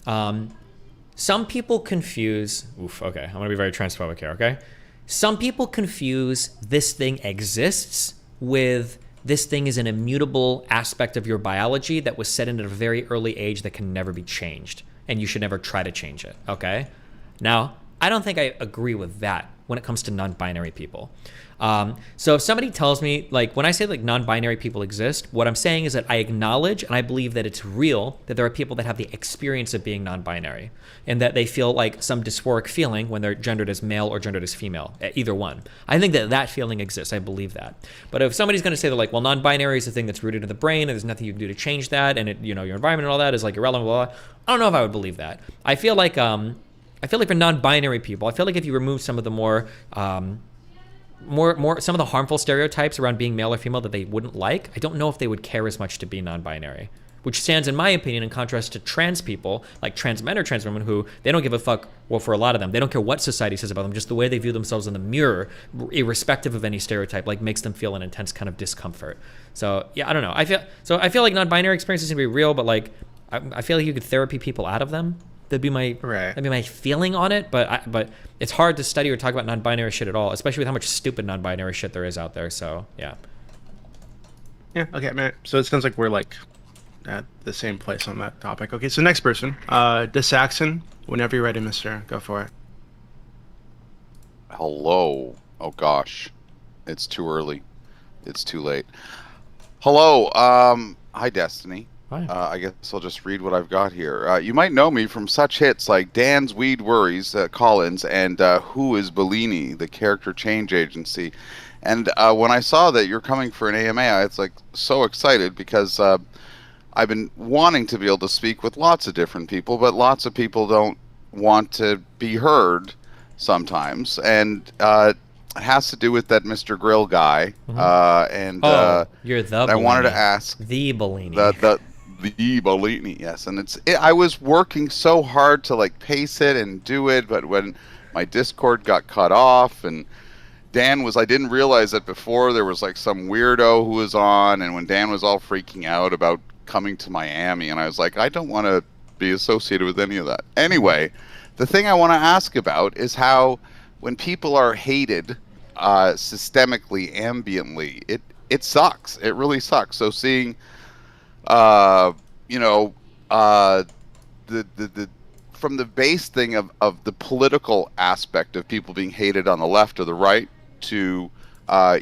Some people confuse, okay, I'm gonna be very transphobic here, okay? Some people confuse this thing exists with this thing is an immutable aspect of your biology that was set in at a very early age that can never be changed, and you should never try to change it, okay? Now, I don't think I agree with that when it comes to non-binary people. So if somebody tells me, like, when I say like non-binary people exist, what I'm saying is that I acknowledge and I believe that it's real that there are people that have the experience of being non-binary and that they feel like some dysphoric feeling when they're gendered as male or gendered as female, either one. I think that that feeling exists. I believe that. But if somebody's going to say that, like, well, non-binary is a thing that's rooted in the brain and there's nothing you can do to change that, and it, you know, your environment and all that is like irrelevant, blah, blah, I don't know if I would believe that. I feel like for non-binary people, I feel like if you remove some of the more some of the harmful stereotypes around being male or female that they wouldn't like, I don't know if they would care as much to be non-binary, which stands, in my opinion, in contrast to trans people, like trans men or trans women, who they don't give a fuck. Well, for a lot of them, they don't care what society says about them, just the way they view themselves in the mirror, irrespective of any stereotype, like makes them feel an intense kind of discomfort. So yeah, I don't know. I feel like non-binary experiences can be real, but like I feel like you could therapy people out of them. That'd be my feeling on it, but it's hard to study or talk about non-binary shit at all, especially with how much stupid non-binary shit there is out there. So yeah. Yeah. Okay, man. So it sounds like we're like at the same place on that topic. Okay. So next person, Saxon. Whenever you're ready, Mister, go for it. Hello. Oh gosh, it's too early. It's too late. Hello. Hi, Destiny. Hi. I guess I'll just read what I've got here. You might know me from such hits like Dan's Weed Worries, Collins, and Who is Bellini, the character change agency. And when I saw that you're coming for an AMA, I was like so excited because I've been wanting to be able to speak with lots of different people, but lots of people don't want to be heard sometimes. And it has to do with that Mr. Grill guy. You're the I wanted to ask the Bellini. The Bellini, yes. And I was working so hard to like pace it and do it, but when my Discord got cut off and I didn't realize that before there was like some weirdo who was on, and when Dan was all freaking out about coming to Miami, and I was like, I don't want to be associated with any of that. Anyway, the thing I want to ask about is how when people are hated systemically, ambiently, it sucks. It really sucks. So seeing the from the base thing of the political aspect of people being hated on the left or the right to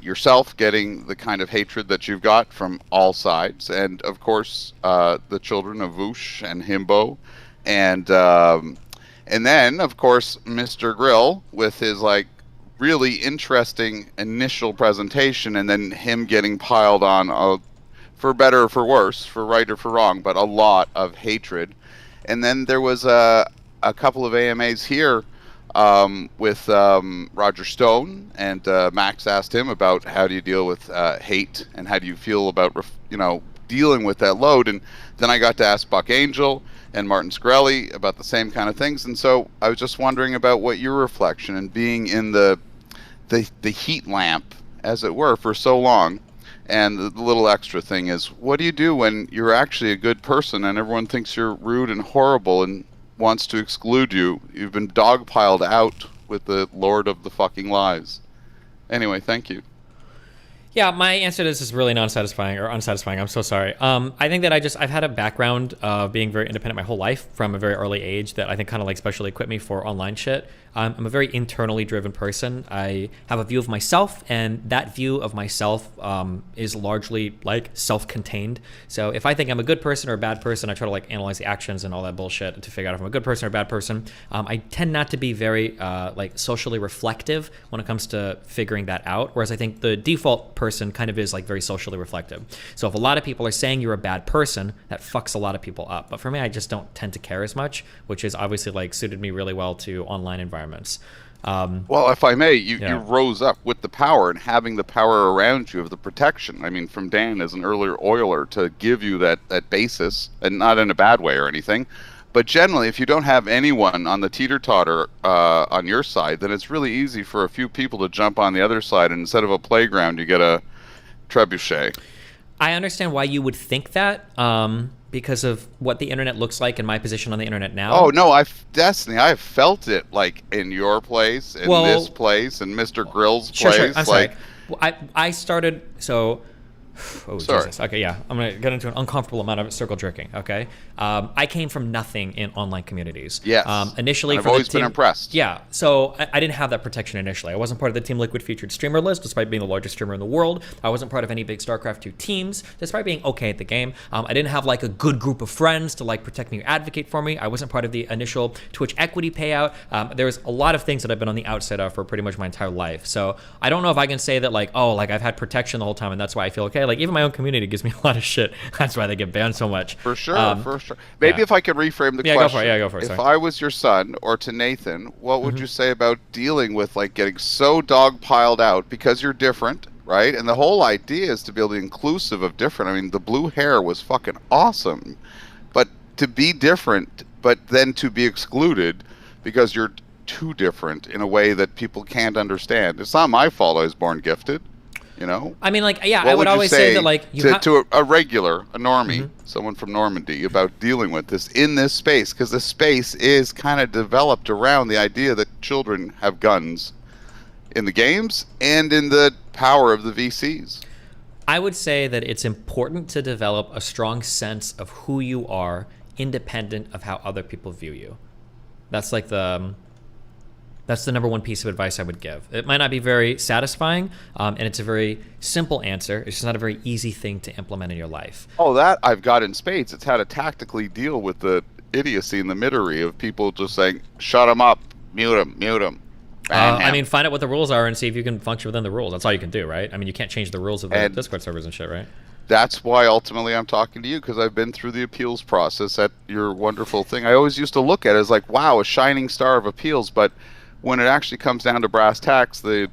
yourself getting the kind of hatred that you've got from all sides, and of course the children of Voosh and Himbo, and then of course Mr. Grill with his like really interesting initial presentation, and then him getting piled on for better or for worse, for right or for wrong, but a lot of hatred. And then there was a couple of AMAs here with Roger Stone, and Max asked him about how do you deal with hate and how do you feel about dealing with that load. And then I got to ask Buck Angel and Martin Shkreli about the same kind of things. And so I was just wondering about what your reflection and being in the heat lamp, as it were, for so long. And the little extra thing is, what do you do when you're actually a good person and everyone thinks you're rude and horrible and wants to exclude you? You've been dogpiled out with the Lord of the fucking Lies. Anyway, thank you. Yeah, my answer to this is really non-satisfying or unsatisfying. I'm so sorry. I think that I've had a background of being very independent my whole life from a very early age that I think kind of like specially equipped me for online shit. I'm a very internally driven person. I have a view of myself, and that view of myself is largely like self-contained. So if I think I'm a good person or a bad person, I try to like analyze the actions and all that bullshit to figure out if I'm a good person or a bad person. I tend not to be very like socially reflective when it comes to figuring that out, whereas I think the default person kind of is like very socially reflective. So if a lot of people are saying you're a bad person, that fucks a lot of people up. But for me, I just don't tend to care as much, which is obviously like suited me really well to online environments. Well, if I may, you rose up with the power, and having the power around you of the protection. I mean, from Dan as an earlier Oiler to give you that basis, and not in a bad way or anything. But generally, if you don't have anyone on the teeter-totter on your side, then it's really easy for a few people to jump on the other side, and instead of a playground, you get a trebuchet. I understand why you would think that, because of what the internet looks like and my position on the internet now. Oh no, Destiny, I've felt it like in your place, in this place, in Mr. Grill's place. Sure. I'm sorry. I started, so Oh, Sorry. Jesus. Okay, yeah. I'm going to get into an uncomfortable amount of circle jerking, okay? I came from nothing in online communities. Yes. Initially, And I've from always the been team, impressed. Yeah, so I didn't have that protection initially. I wasn't part of the Team Liquid featured streamer list, despite being the largest streamer in the world. I wasn't part of any big StarCraft 2 teams, despite being okay at the game. I didn't have like a good group of friends to like protect me or advocate for me. I wasn't part of the initial Twitch equity payout. There's a lot of things that I've been on the outside of for pretty much my entire life. So I don't know if I can say that like, oh, like I've had protection the whole time and that's why I feel okay. Like even my own community gives me a lot of shit. That's why they get banned so much. For sure, for sure. Maybe if I could reframe the question. Go for it. Yeah, go for it. If Sorry. I was your son, or to Nathan, what would you say about dealing with like getting so dogpiled out because you're different, right? And the whole idea is to be able to be inclusive of different. I mean, the blue hair was fucking awesome, but to be different, but then to be excluded because you're too different in a way that people can't understand. It's not my fault I was born gifted. You know, I mean, like, yeah, what I would always say that, like, to a regular, a normie, someone from Normandy, about dealing with this in this space, because the space is kind of developed around the idea that children have guns in the games and in the power of the VCs. I would say that it's important to develop a strong sense of who you are, independent of how other people view you. That's like that's the number one piece of advice I would give. It might not be very satisfying, and it's a very simple answer. It's just not a very easy thing to implement in your life. Oh, that I've got in spades. It's how to tactically deal with the idiocy and the mittery of people just saying, shut them up, mute them. I mean, find out what the rules are and see if you can function within the rules. That's all you can do, right? I mean, you can't change the rules of the Discord servers and shit, right? That's why ultimately I'm talking to you, because I've been through the appeals process at your wonderful thing. I always used to look at it as like, wow, a shining star of appeals, but when it actually comes down to brass tacks, the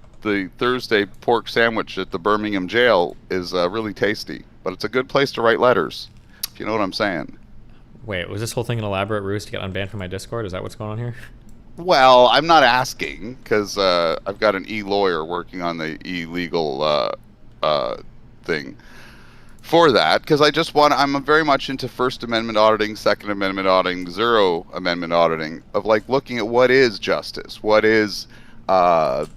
Thursday pork sandwich at the Birmingham jail is really tasty. But it's a good place to write letters, if you know what I'm saying. Wait, was this whole thing an elaborate ruse to get unbanned from my Discord? Is that what's going on here? Well, I'm not asking, because I've got an e-lawyer working on the e-legal thing for that, because I'm very much into First Amendment auditing, Second Amendment auditing, Zero Amendment auditing, of like looking at what is justice, what is a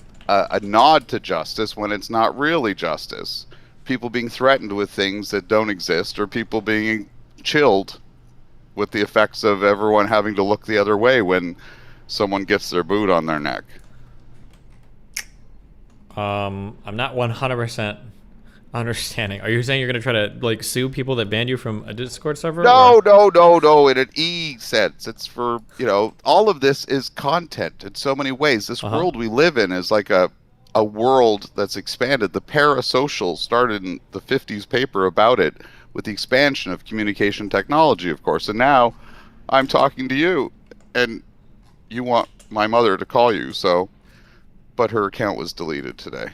nod to justice when it's not really justice, people being threatened with things that don't exist, or people being chilled with the effects of everyone having to look the other way when someone gets their boot on their neck. I'm not 100% understanding. Are you saying you're going to try to like sue people that banned you from a Discord server? No. In an E sense, it's for, all of this is content in so many ways. This world we live in is like a world that's expanded. The parasocial started in the 50s paper about it with the expansion of communication technology, of course. And now I'm talking to you and you want my mother to call you, but her account was deleted today.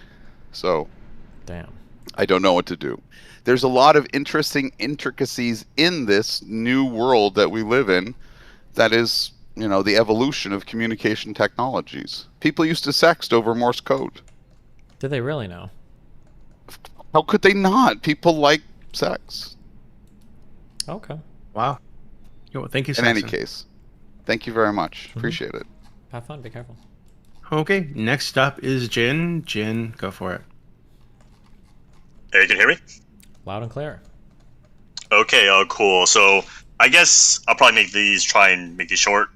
So, damn. I don't know what to do. There's a lot of interesting intricacies in this new world that we live in that is, the evolution of communication technologies. People used to sext over Morse code. Did they really know? How could they not? People like sex. Okay. Wow. Well, thank you, In any Saxon. case, thank you very much. Appreciate it. Have fun. Be careful. Okay, next up is Jin. Jin, go for it. Hey, you can hear me? Loud and clear. Okay, cool. So I guess I'll probably try and make these short.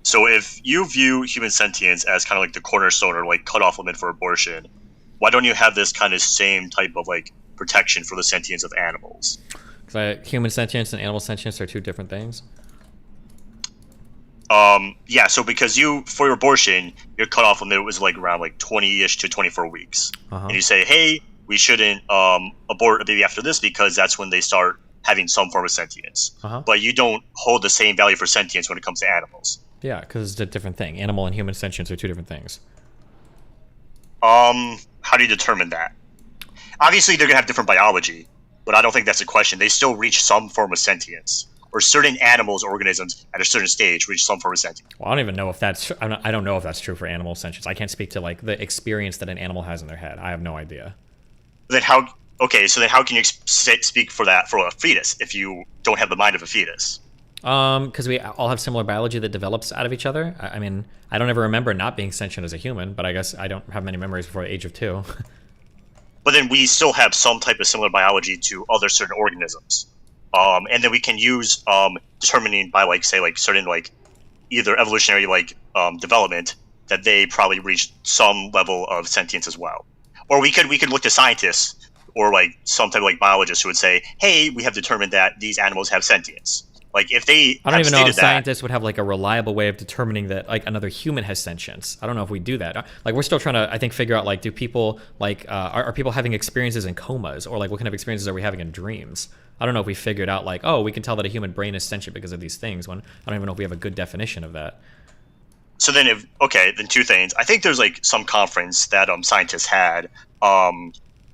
So if you view human sentience as kind of like the cornerstone or like cutoff limit for abortion, why don't you have this kind of same type of like protection for the sentience of animals? Because human sentience and animal sentience are two different things. Yeah, so because for your abortion, your cutoff limit was like around like 20-ish to 24 weeks. And you say, hey, we shouldn't abort a baby after this because that's when they start having some form of sentience. But you don't hold the same value for sentience when it comes to animals. Yeah, because it's a different thing. Animal and human sentience are two different things. How do you determine that? Obviously, they're going to have different biology, but I don't think that's a question. They still reach some form of sentience. Or certain animals or organisms at a certain stage reach some form of sentience. Well, I don't even know if that's... I don't know if that's true for animal sentience. I can't speak to like the experience that an animal has in their head. I have no idea. Then how can you speak for that for a fetus if you don't have the mind of a fetus? Because we all have similar biology that develops out of each other. I mean, I don't ever remember not being sentient as a human, but I guess I don't have many memories before the age of 2. but then we still have some type of similar biology to other certain organisms. And then we can use determining by like say like certain like either evolutionary like development that they probably reached some level of sentience as well. Or we could look to scientists or like some type of like biologists who would say, hey, we have determined that these animals have sentience. Like if they I don't even know if that, scientists would have like a reliable way of determining that like another human has sentience. I don't know if we do that. Like we're still trying to, I think, figure out like, do people like are people having experiences in comas, or like what kind of experiences are we having in dreams? I don't know if we figured out like, oh, we can tell that a human brain is sentient because of these things. When I don't even know if we have a good definition of that. So then then two things. I think there's like some conference that scientists had, and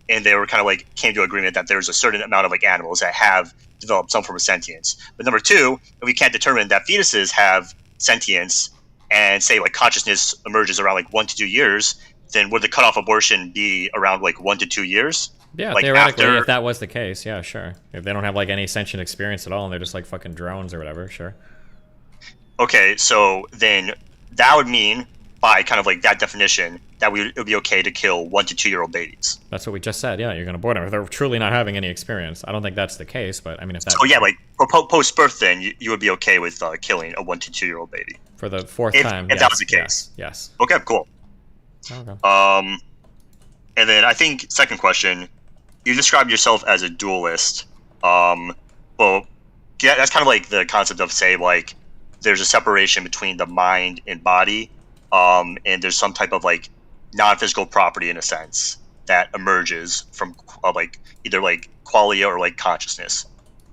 they were kind of like came to agreement that there's a certain amount of like animals that have developed some form of sentience. But number two, if we can't determine that fetuses have sentience and say like consciousness emerges around like 1 to 2 years, then would the cutoff abortion be around like 1 to 2 years? Yeah, like theoretically, after... if that was the case, yeah, sure. If they don't have like any sentient experience at all and they're just like fucking drones or whatever, sure. Okay, so then that would mean by kind of like that definition that it would be okay to kill 1 to 2 year old babies. That's what we just said. Yeah, you're going to abort them if they're truly not having any experience. I don't think that's the case, but I mean, if that. So yeah, like post birth, then you would be okay with killing a 1 to 2 year old baby for the fourth time. If that was the case. Yes. Okay, cool. Okay. And then I think second question, you described yourself as a dualist. Well, yeah, that's kind of like the concept of say like there's a separation between the mind and body, and there's some type of like non-physical property in a sense that emerges from like either like qualia or like consciousness.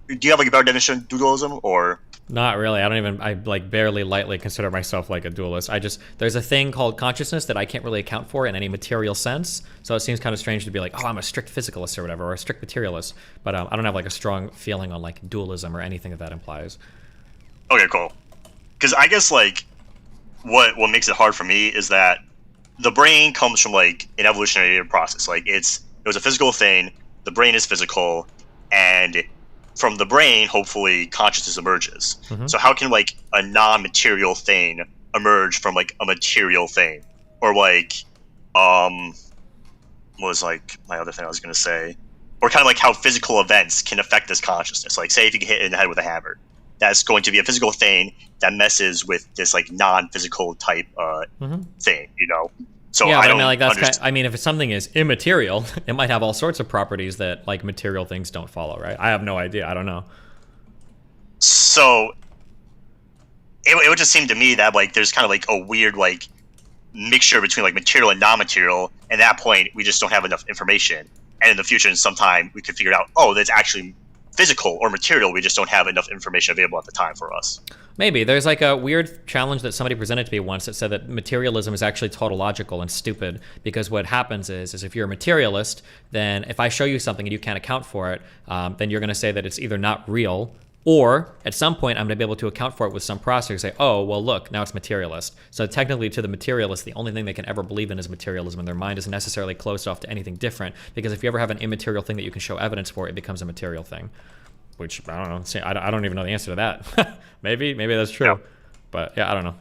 Do you have like a better definition of dualism or? Not really. I like barely lightly consider myself like a dualist. There's a thing called consciousness that I can't really account for in any material sense. So it seems kind of strange to be like, oh, I'm a strict physicalist or whatever, or a strict materialist. But I don't have like a strong feeling on like dualism or anything that implies. Okay, cool. Because I guess like what makes it hard for me is that the brain comes from like an evolutionary process. Like it was a physical thing. The brain is physical, and from the brain, hopefully, consciousness emerges. Mm-hmm. So how can like a non-material thing emerge from like a material thing? Or like, what was like my other thing I was gonna say? Or kind of like how physical events can affect this consciousness. Like say if you get hit in the head with a hammer, that's going to be a physical thing that messes with this like non-physical type thing, you know? So yeah, I mean, don't like that's I mean, if something is immaterial, it might have all sorts of properties that like material things don't follow, right? I have no idea. I don't know. So it would just seem to me that like there's kind of like a weird like mixture between like material and non-material. At that point, we just don't have enough information. And in the future, sometime we could figure out, oh, that's actually physical or material. We just don't have enough information available at the time for us. Maybe. There's like a weird challenge that somebody presented to me once that said that materialism is actually tautological and stupid, because what happens is if you're a materialist, then if I show you something and you can't account for it, then you're going to say that it's either not real, or at some point I'm going to be able to account for it with some process and say, oh, well, look, now it's materialist. So technically to the materialist, the only thing they can ever believe in is materialism, and their mind isn't necessarily closed off to anything different, because if you ever have an immaterial thing that you can show evidence for, it becomes a material thing. Which, I don't know, I don't even know the answer to that. maybe that's true. Yeah. But yeah, I don't know.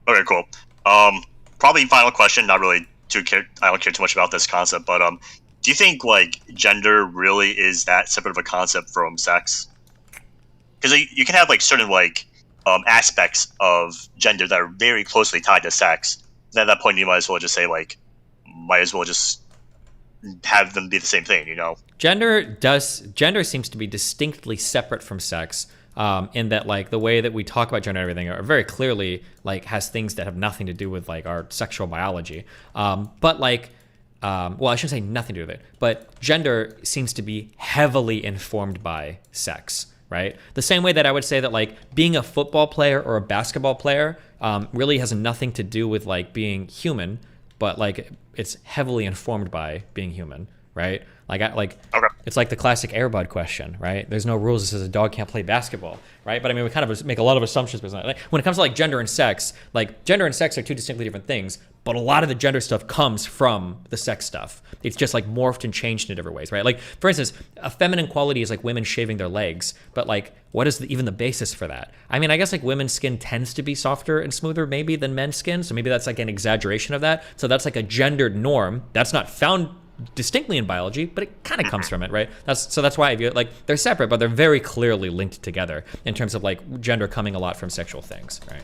Okay, cool. Probably final question, not really I don't care too much about this concept, but do you think like gender really is that separate of a concept from sex? Because you can have like certain like aspects of gender that are very closely tied to sex. And at that point, you might as well just say like, might as well just have them be the same thing, you know? Gender seems to be distinctly separate from sex, in that like the way that we talk about gender and everything are very clearly like has things that have nothing to do with like our sexual biology. But like, well, I shouldn't say nothing to do with it, but gender seems to be heavily informed by sex, right? The same way that I would say that like being a football player or a basketball player really has nothing to do with like being human, but like it's heavily informed by being human, right? It's like the classic Air Bud question, right? There's no rules that says a dog can't play basketball, right? But I mean, we kind of make a lot of assumptions. Like, when it comes to like gender and sex are two distinctly different things, but a lot of the gender stuff comes from the sex stuff. It's just like morphed and changed in different ways, right? Like, for instance, a feminine quality is like women shaving their legs, but like, what is even the basis for that? I mean, I guess like women's skin tends to be softer and smoother maybe than men's skin, so maybe that's like an exaggeration of that. So that's like a gendered norm. That's not found distinctly in biology, but it kind of comes from it, right? That's why I view it like they're separate, but they're very clearly linked together in terms of like gender coming a lot from sexual things, right?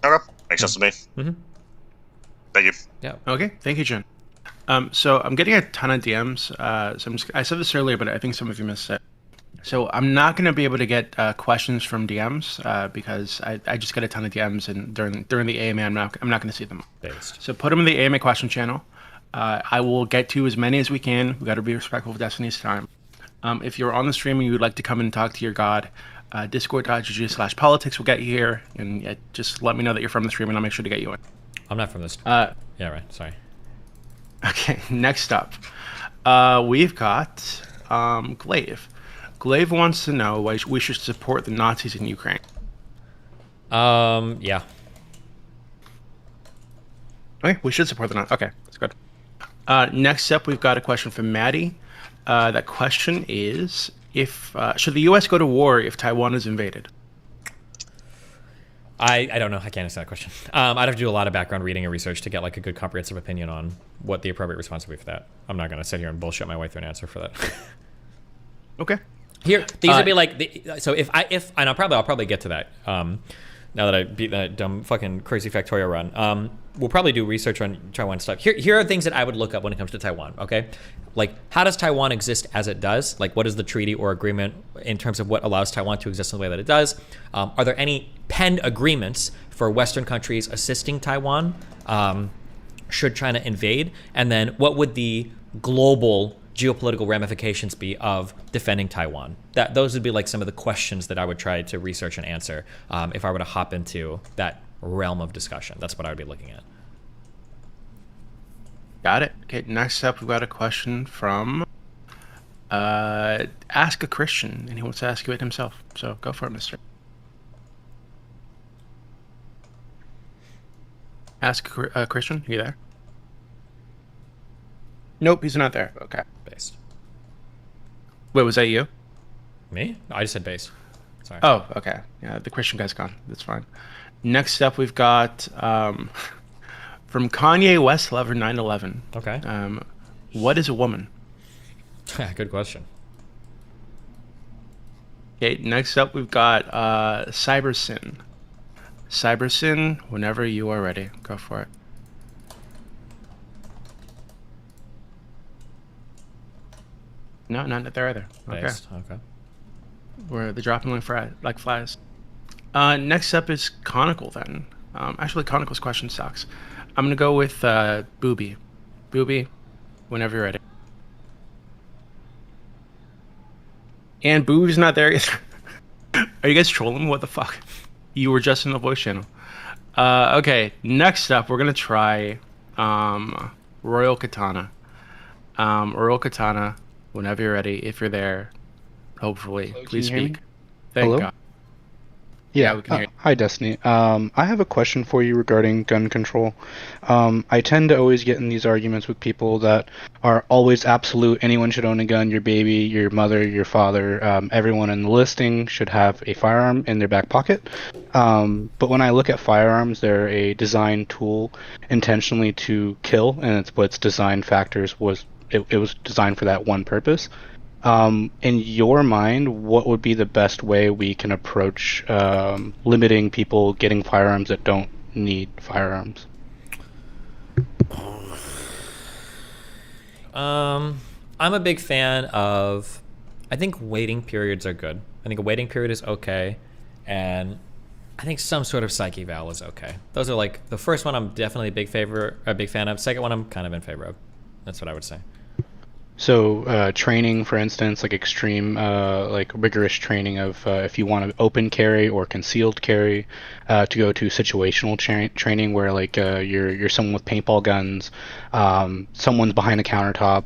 Okay, makes sense to me. Mm-hmm. Thank you. Yeah. Okay, thank you, Jen. So I'm getting a ton of DMs. I said this earlier, but I think some of you missed it. So I'm not going to be able to get questions from DMs because I just get a ton of DMs, and during the AMA, I'm not going to see them. Based. So put them in the AMA question channel. I will get to as many as we can. We got to be respectful of Destiny's time. If you're on the stream and you would like to come and talk to your god, discord.gg/politics will get you here, and just let me know that you're from the stream, and I'll make sure to get you in. I'm not from this. Yeah, right. Sorry. Okay, next up, we've got Glaive. Glaive wants to know why we should support the Nazis in Ukraine. Yeah. Okay, we should support the Nazis. Okay, that's good. Next up, we've got a question from Maddie. That question is, should the U.S. go to war if Taiwan is invaded? I don't know. I can't answer that question. I'd have to do a lot of background reading and research to get like a good comprehensive opinion on what the appropriate response would be for that. I'm not going to sit here and bullshit my way through an answer for that. Okay. Here, these would be like so if I'll probably get to that. Now that I beat that dumb fucking crazy factorial run, we'll probably do research on Taiwan stuff. Here are things that I would look up when it comes to Taiwan. Okay, like how does Taiwan exist as it does? Like what is the treaty or agreement in terms of what allows Taiwan to exist in the way that it does? Are there any penned agreements for Western countries assisting Taiwan should China invade? And then what would the global geopolitical ramifications be of defending Taiwan? Those would be like some of the questions that I would try to research and answer if I were to hop into that realm of discussion. That's what I would be looking at. Got it. Okay, next up we've got a question from Ask a Christian, and he wants to ask you it himself. So go for it, mister. Ask a Christian, you there? Nope, he's not there. Okay. Based. Wait, was that you? Me? No, I just said base. Sorry. Oh, okay. Yeah, the Christian guy's gone. That's fine. Next up, we've got from Kanye West Lover 911. Okay. What is a woman? Good question. Okay. Next up, we've got Cybersin. Cybersin, whenever you are ready, go for it. No, not there either. Okay. Okay. They're dropping like flies. Next up is Conical then. Actually, Conical's question sucks. I'm going to go with Booby. Booby, whenever you're ready. And Booby's not there either. Are you guys trolling? What the fuck? You were just in the voice channel. Okay, next up, we're going to try Royal Katana. Royal Katana, whenever you're ready, if you're there, hopefully, Hello, please can you hear speak. me? Thank Hello? God. Yeah, we can hear you. Hi, Destiny. I have a question for you regarding gun control. I tend to always get in these arguments with people that are always absolute. Anyone should own a gun. Your baby, your mother, your father, everyone in the listing should have a firearm in their back pocket. But when I look at firearms, they're a design tool intentionally to kill, and it's what its design factors was. It was designed for that one purpose. In your mind, what would be the best way we can approach limiting people getting firearms that don't need firearms? I'm a big fan of, I think waiting periods are good. I think a waiting period is okay, and I think some sort of psych eval is okay. Those are like, the first one I'm definitely a big fan of. Second one I'm kind of in favor of. That's what I would say. So training, for instance, like extreme, like rigorous training of if you want to open carry or concealed carry, to go to situational training where like you're someone with paintball guns, someone's behind a countertop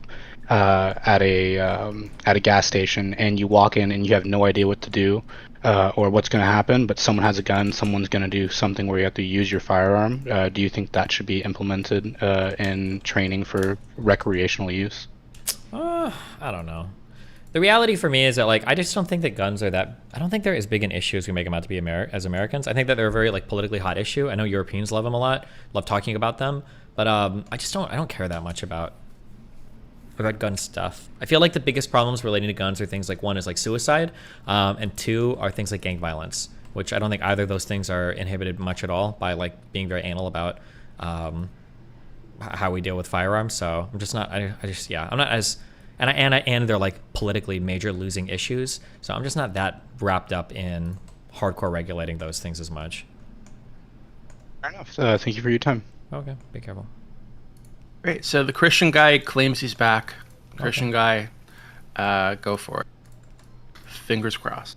at a gas station, and you walk in and you have no idea what to do or what's going to happen, but someone has a gun, someone's going to do something where you have to use your firearm. Do you think that should be implemented in training for recreational use? I don't know. The reality for me is that like I just don't think that guns are that. I don't think they're as big an issue as we make them out to be as Americans. I think that they're a very like politically hot issue. I know Europeans love them a lot, love talking about them, but I don't care that much about about gun stuff. I feel like the biggest problems relating to guns are things like, one is like suicide, and two are things like gang violence, which I don't think either of those things are inhibited much at all by like being very anal about how we deal with firearms. So I'm just not. I'm not as. And they're like politically major losing issues. So I'm just not that wrapped up in hardcore regulating those things as much. Fair enough. Thank you for your time. Okay, be careful. Great. So the Christian guy claims he's back. Christian guy, go for it. Fingers crossed.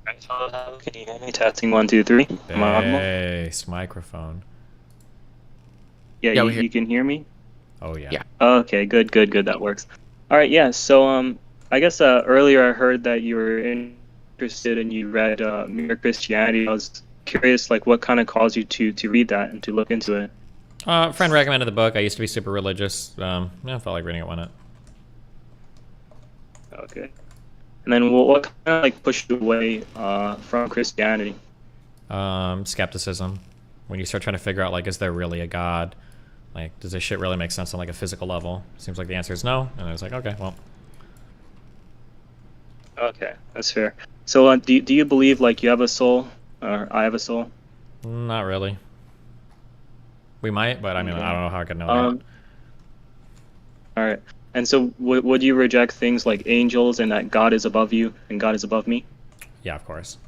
Can you hear me? Testing 1, 2, 3. Am I audible? Bass microphone. Yeah, Yeah, you, we hear- you can hear me? Oh yeah. Okay, good. That works. All right, yeah. So I guess earlier I heard that you were interested and you read Mere Christianity. I was curious, like, what kind of caused you to read that and to look into it? A friend recommended the book. I used to be super religious. I felt like reading it one night. Okay. And then what kind of like pushed you away from Christianity? Skepticism. When you start trying to figure out, like, is there really a God? Like, does this shit really make sense on like a physical level? Seems like the answer is no. And I was like, okay, well. Okay, that's fair. So do you believe like you have a soul or I have a soul? Not really. We might, but I mean, Okay. I don't know how I could know that. All right. And so would you reject things like angels and that God is above you and God is above me? Yeah, of course.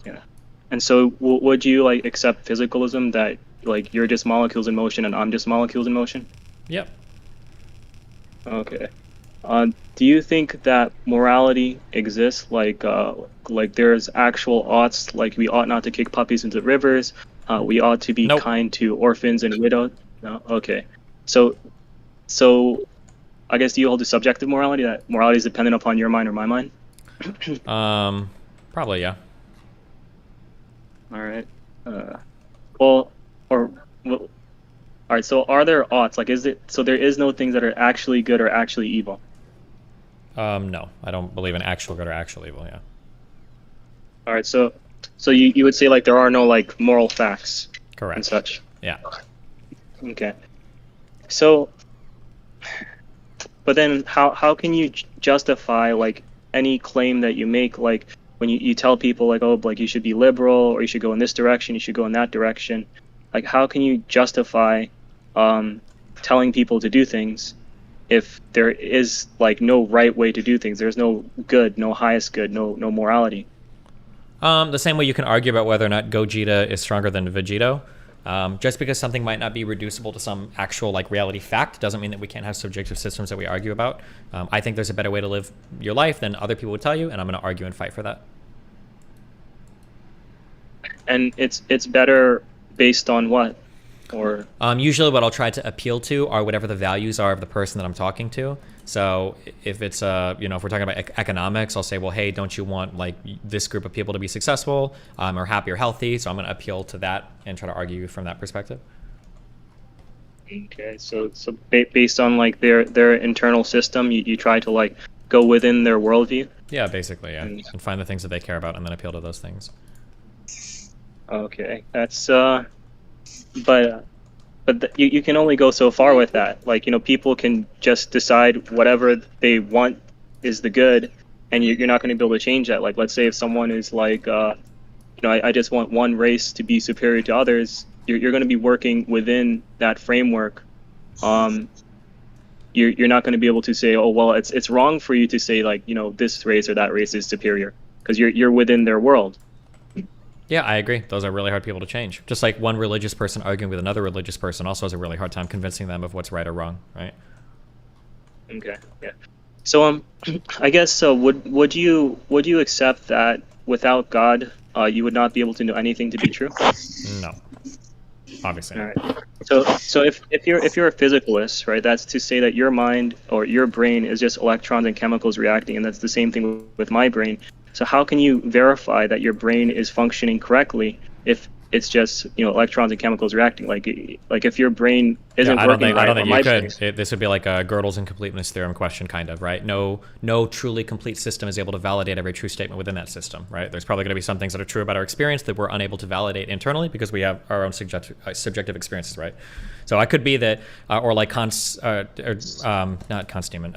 Yeah. And so would you like accept physicalism, that like you're just molecules in motion and I'm just molecules in motion? Yep. Okay. Do you think that morality exists? Like there's actual oughts, like we ought not to kick puppies into rivers. We ought to be kind to orphans and widows. No? Okay. So I guess do you hold to subjective morality, that morality is dependent upon your mind or my mind? Probably, yeah. All right. All right. So are there oughts? Like, is it so? There is no things that are actually good or actually evil. No, I don't believe in actual good or actual evil. Yeah. All right. So you would say like there are no like moral facts. Correct. And such. Yeah. Okay. So, but then how can you justify like any claim that you make, like when you tell people like, oh, like you should be liberal or you should go in this direction, you should go in that direction? Like, how can you justify telling people to do things if there is like no right way to do things? There's no good, no highest good, no morality. The same way you can argue about whether or not Gogeta is stronger than Vegito. Just because something might not be reducible to some actual like reality fact doesn't mean that we can't have subjective systems that we argue about. I think there's a better way to live your life than other people would tell you, and I'm going to argue and fight for that. And it's better based on what? Or usually what I'll try to appeal to are whatever the values are of the person that I'm talking to. So if it's if we're talking about economics, I'll say, well, hey, don't you want like this group of people to be successful or happy or healthy? So I'm going to appeal to that and try to argue from that perspective. Okay, so based on like their internal system, you try to like go within their worldview. Yeah, basically, yeah, and find the things that they care about and then appeal to those things. Okay, that's but you can only go so far with that. Like, people can just decide whatever they want is the good, and you're not going to be able to change that. Like, let's say if someone is like, I just want one race to be superior to others, you're going to be working within that framework. You're not going to be able to say, oh, well, it's wrong for you to say like, this race or that race is superior, because you're within their world. Yeah, I agree. Those are really hard people to change. Just like one religious person arguing with another religious person also has a really hard time convincing them of what's right or wrong, right? Okay, yeah. So I guess would you accept that without God, you would not be able to know anything to be true? No, obviously. All right. So if you're a physicalist, right, that's to say that your mind or your brain is just electrons and chemicals reacting, and that's the same thing with my brain. So how can you verify that your brain is functioning correctly if it's just electrons and chemicals reacting. Like if your brain isn't I working don't right, think or my you brain could. This would be like a Gödel's incompleteness theorem question, kind of, right? No truly complete system is able to validate every true statement within that system, right? There's probably going to be some things that are true about our experience that we're unable to validate internally because we have our own subjective experiences, right? So I could be that, or like not Kant's demon,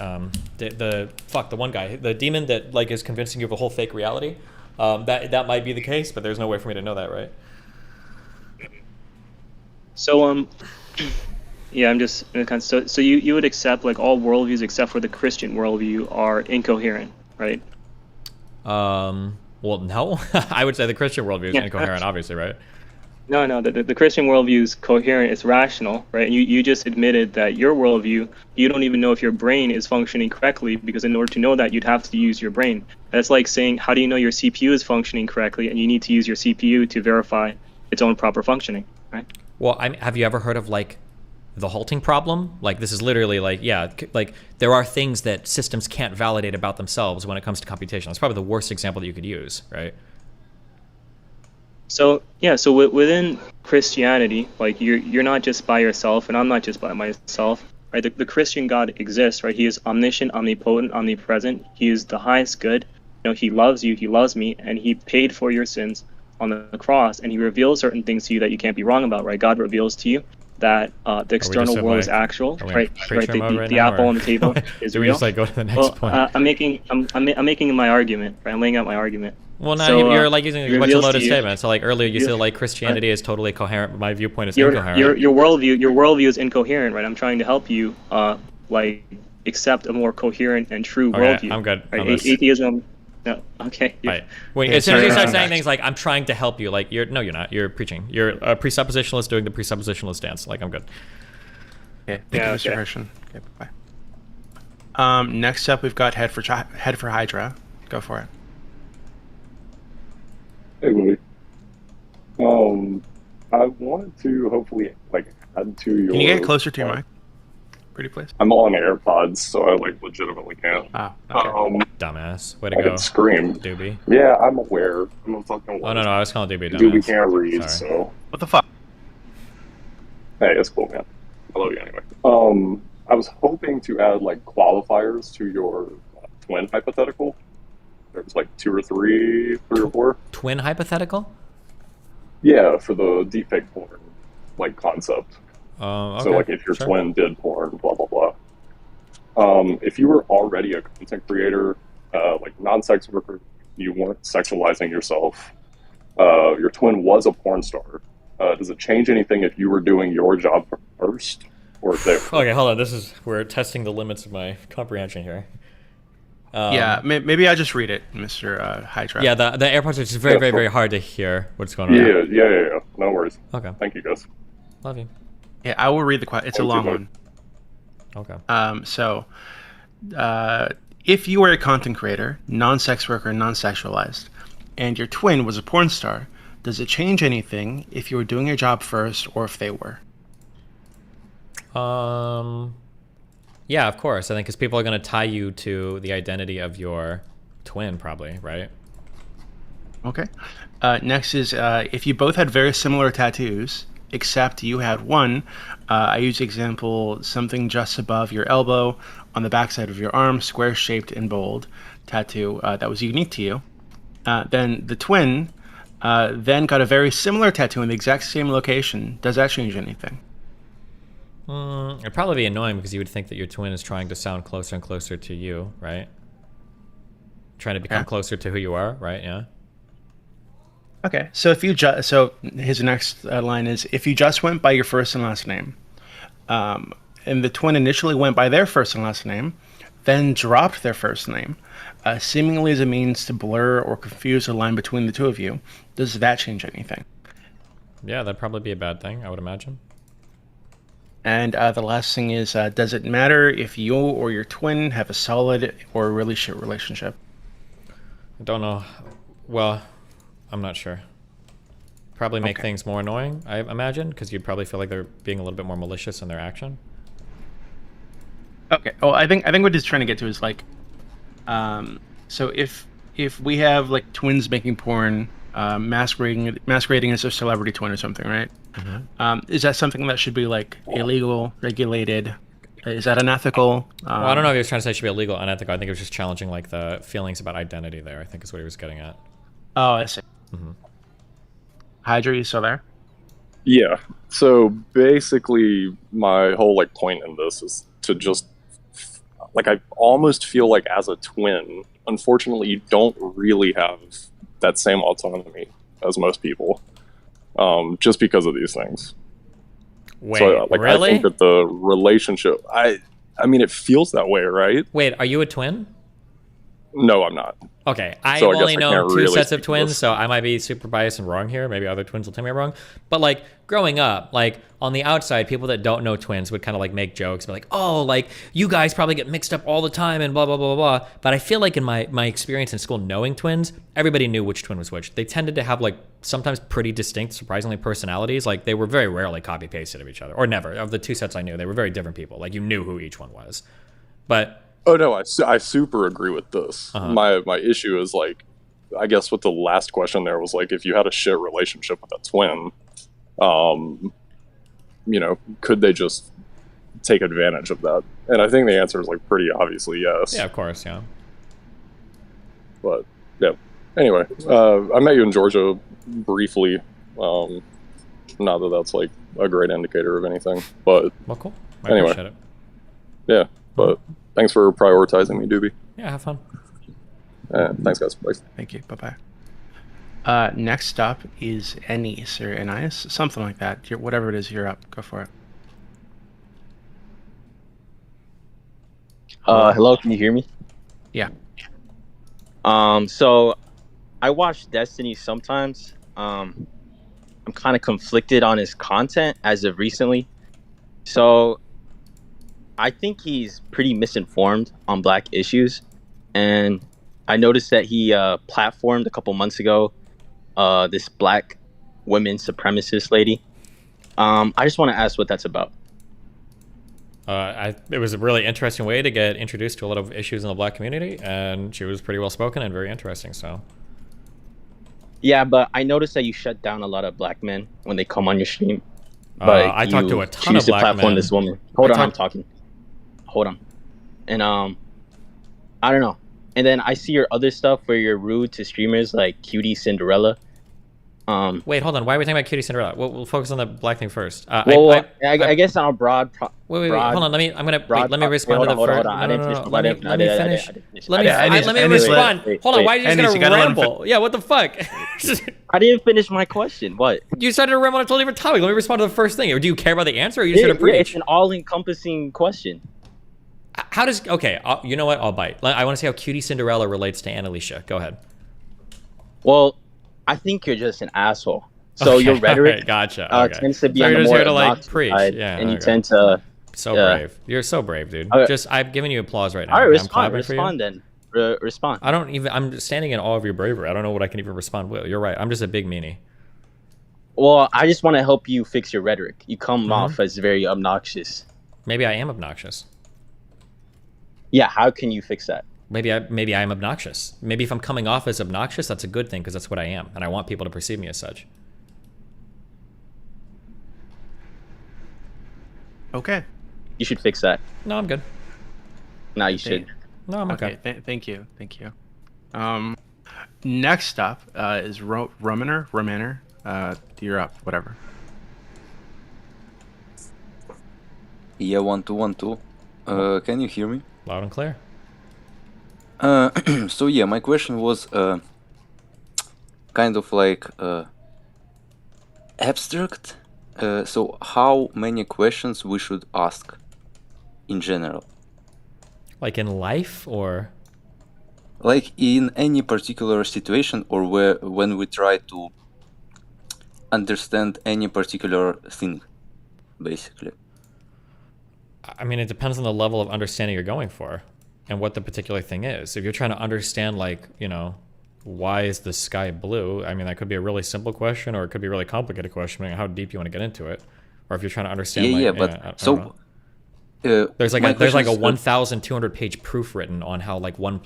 the one guy, the demon that like is convincing you of a whole fake reality. That might be the case, but there's no way for me to know that, right? So yeah, I'm just so you would accept like all worldviews except for the Christian worldview are incoherent, right? Well, no. I would say the Christian worldview is incoherent, obviously, right? No, the Christian worldview is coherent, it's rational, right? And you just admitted that your worldview, you don't even know if your brain is functioning correctly, because in order to know that, you'd have to use your brain. That's like saying, how do you know your CPU is functioning correctly? And you need to use your CPU to verify its own proper functioning, right? Well, have you ever heard of like the halting problem? Like this is literally like, like there are things that systems can't validate about themselves when it comes to computation. That's probably the worst example that you could use, right? So yeah, so within Christianity, like you're not just by yourself, and I'm not just by myself, right? The Christian God exists, right? He is omniscient, omnipotent, omnipresent. He is the highest good. He loves you, he loves me, and he paid for your sins on the cross, and he reveals certain things to you that you can't be wrong about, right? God reveals to you that the external world is actual, right? The apple on the table is real. Do we just like go to the next point? I'm making my argument, right? I'm laying out my argument. Well, now you're like using a bunch of loaded statements. So like earlier you said like Christianity is totally coherent, but my viewpoint is incoherent. Your worldview is incoherent, right? I'm trying to help you like accept a more coherent and true worldview. I'm good. Right? Atheism. No, okay. Right. As soon as you start saying things like "I'm trying to help you," like you're not. You're preaching. You're a presuppositionalist doing the presuppositionalist dance. Like I'm good. Okay. Thank you, Mr. Herschen. Okay. Bye. Next up, we've got head for Hydra. Go for it. Hey, Louis. I wanted to hopefully like add to your. Can you get closer to your mic? Pretty please. I'm on AirPods, so I like legitimately can't. Oh, okay. Dumbass. Way to I go. can scream. Doobie. Yeah, I'm aware. I'm a fucking aware. Oh no, I was calling Doobie. Doobie can't read, Sorry. so. What the fuck? Hey, it's cool, man. I love you anyway. I was hoping to add like qualifiers to your twin hypothetical. There's like 2 or 3 or 4. Twin hypothetical? Yeah, for the deepfake porn like concept. Okay. So like if your twin did porn, blah blah blah. If you were already a content creator, like non-sex worker, you weren't sexualizing yourself. Your twin was a porn star. Does it change anything if you were doing your job first, or if they? Okay, hold on. We're testing the limits of my comprehension here. Yeah, maybe I just read it, Mr. Hydra. Yeah, the AirPods are just very hard to hear what's going on. Yeah. No worries. Okay. Thank you, guys. Love you. Yeah, I will read the question. It's a long one. Okay. So, if you were a content creator, non-sex worker, non-sexualized, and your twin was a porn star, does it change anything if you were doing your job first or if they were? Yeah, of course. I think because people are going to tie you to the identity of your twin, probably, right? Okay. Next is if you both had very similar tattoos, except you had one, I use the example something just above your elbow on the backside of your arm, square-shaped and bold tattoo that was unique to you. Then the twin then got a very similar tattoo in the exact same location. Does that change anything? It'd probably be annoying because you would think that your twin is trying to sound closer and closer to you, right? Trying to become closer to who you are, right? Yeah. Okay, so if you so his next line is if you just went by your first and last name, and the twin initially went by their first and last name, then dropped their first name, seemingly as a means to blur or confuse the line between the two of you, does that change anything? Yeah, that'd probably be a bad thing, I would imagine. And the last thing is, does it matter if you or your twin have a solid or a really shit relationship? I don't know. Well, I'm not sure. Probably make things more annoying, I imagine, because you'd probably feel like they're being a little bit more malicious in their action. Okay. Oh, I think what he's trying to get to is like, so if we have like twins making porn masquerading as a celebrity twin or something, right? Mm-hmm. Is that something that should be like illegal, regulated? Is that unethical? Well, I don't know if he was trying to say it should be illegal, unethical. I think it was just challenging like the feelings about identity there. I think is what he was getting at. Oh, I see. Mm-hmm. Hydra, you still there? Yeah. So basically, my whole like point in this is to just like I almost feel like as a twin, unfortunately, you don't really have that same autonomy as most people, just because of these things. Wait, so, like, really? I think that the relationship, I mean, it feels that way, right? Wait, are you a twin? No, I'm not. Okay, I've So I guess only I known can't two really sets of speak to twins, this. so I might be super biased and wrong here. Maybe other twins will tell me I'm wrong. But like growing up, like on the outside, people that don't know twins would kind of like make jokes, be like, "Oh, like you guys probably get mixed up all the time," and blah blah blah blah blah. But I feel like in my experience in school, knowing twins, everybody knew which twin was which. They tended to have like sometimes pretty distinct, surprisingly, personalities. Like they were very rarely copy pasted of each other, or never. Of the two sets I knew, they were very different people. Like you knew who each one was. But Oh no, I super agree with this. Uh-huh. My issue is like, I guess what the last question there was like, if you had a shit relationship with a twin, you know, could they just take advantage of that? And I think the answer is like pretty obviously yes. yeah, of course, yeah. But yeah. Anyway, I met you in Georgia briefly. Not that that's like a great indicator of anything, but well, cool. I anyway, appreciate it. yeah. But thanks for prioritizing me, Doobie. Yeah, have fun. Thanks, guys. Bye. Thank you. Bye-bye. Next up is Ennis or Ennis, something like that. Whatever it is, you're up. Go for it. Hello, can you hear me? Yeah. So I watch Destiny sometimes. I'm kind of conflicted on his content as of recently. So I think he's pretty misinformed on black issues, and I noticed that he platformed a couple months ago this black women supremacist lady. I just want to ask what that's about. It was a really interesting way to get introduced to a lot of issues in the black community, and she was pretty well spoken and very interesting. So Yeah, but I noticed that you shut down a lot of black men when they come on your stream. But I talked to a ton choose of to black platform men. this woman. I'm talking. Hold on. And I don't know. And then I see your other stuff where you're rude to streamers like Cutie Cinderella. Wait, hold on. Why are we talking about Cutie Cinderella? We'll focus on the black thing first. I guess on a broad. Wait, hold on. Let me respond to the first. Hold on. I didn't finish. Let me finish. Let me Ennis, respond. Hold on. Why are you Ennis, just you gonna gotta let him ramble? Yeah, what the fuck? I didn't finish my question. What? You started to ramble on a totally different topic. Let me respond to the first thing. Or do you care about the answer, or are you just gonna preach? It's an all-encompassing question. How does you know what? I'll bite. I want to see how Cutie Cinderella relates to Annalisa. Go ahead. Well, I think you're just an asshole. So Okay, your rhetoric alright, gotcha. tends to be So on you're the just more here to like obnoxious preach, side, yeah, and you okay. tend to. So brave. You're so brave, dude. Okay. Just I'm giving you applause right now. All right, okay? I'm respond. clapping for you. Respond then. Respond. I don't even. I'm standing in awe of your bravery. I don't know what I can even respond with. You're right. I'm just a big meanie. Well, I just want to help you fix your rhetoric. You come Mhm. off as very obnoxious. Maybe I am obnoxious. Yeah, how can you fix that? Maybe I am obnoxious. Maybe if I'm coming off as obnoxious, that's a good thing because that's what I am, and I want people to perceive me as such. Okay. You should fix that. No, I'm good. No, you should. No, I'm okay. Thank you. Next up is Romaner. You're up. Whatever. Yeah, 1 2 1 2. Can you hear me? Loud and clear. So yeah, my question was kind of like abstract. So how many questions we should ask in general? Like in life, or like in any particular situation, or when we try to understand any particular thing, basically. I mean, it depends on the level of understanding you're going for and what the particular thing is. If you're trying to understand, like, you know, why is the sky blue? I mean, that could be a really simple question, or it could be a really complicated question, depending on how deep you want to get into it. Or if you're trying to understand, there's like a 1,200 page proof written on how like one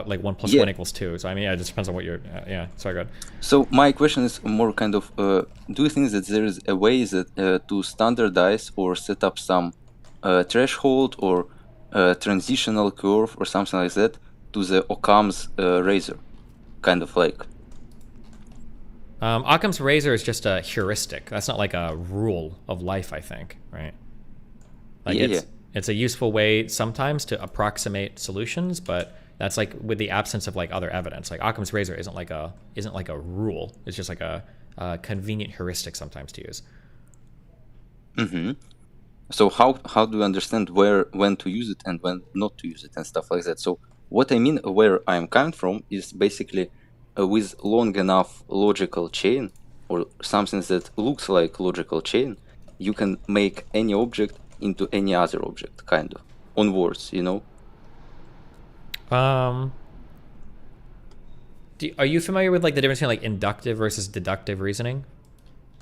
like 1 plus Yeah. 1 equals 2. So I mean, yeah, it just depends on what you're. Yeah, sorry, good. So my question is more kind of, do you think that there is a way that to standardize or set up some threshold or transitional curve or something like that to the Occam's razor, kind of like? Occam's razor is just a heuristic. That's not like a rule of life, I think, right? Like it's a useful way sometimes to approximate solutions, but that's like with the absence of like other evidence. Like Occam's razor isn't like a rule. It's just like a convenient heuristic sometimes to use. Mm-hmm. So how do you understand when to use it and when not to use it and stuff like that? So what I mean, where I'm coming from, is basically with long enough logical chain or something that looks like logical chain, you can make any object into any other object, kind of, on words, you know? Are you familiar with like the difference between like inductive versus deductive reasoning?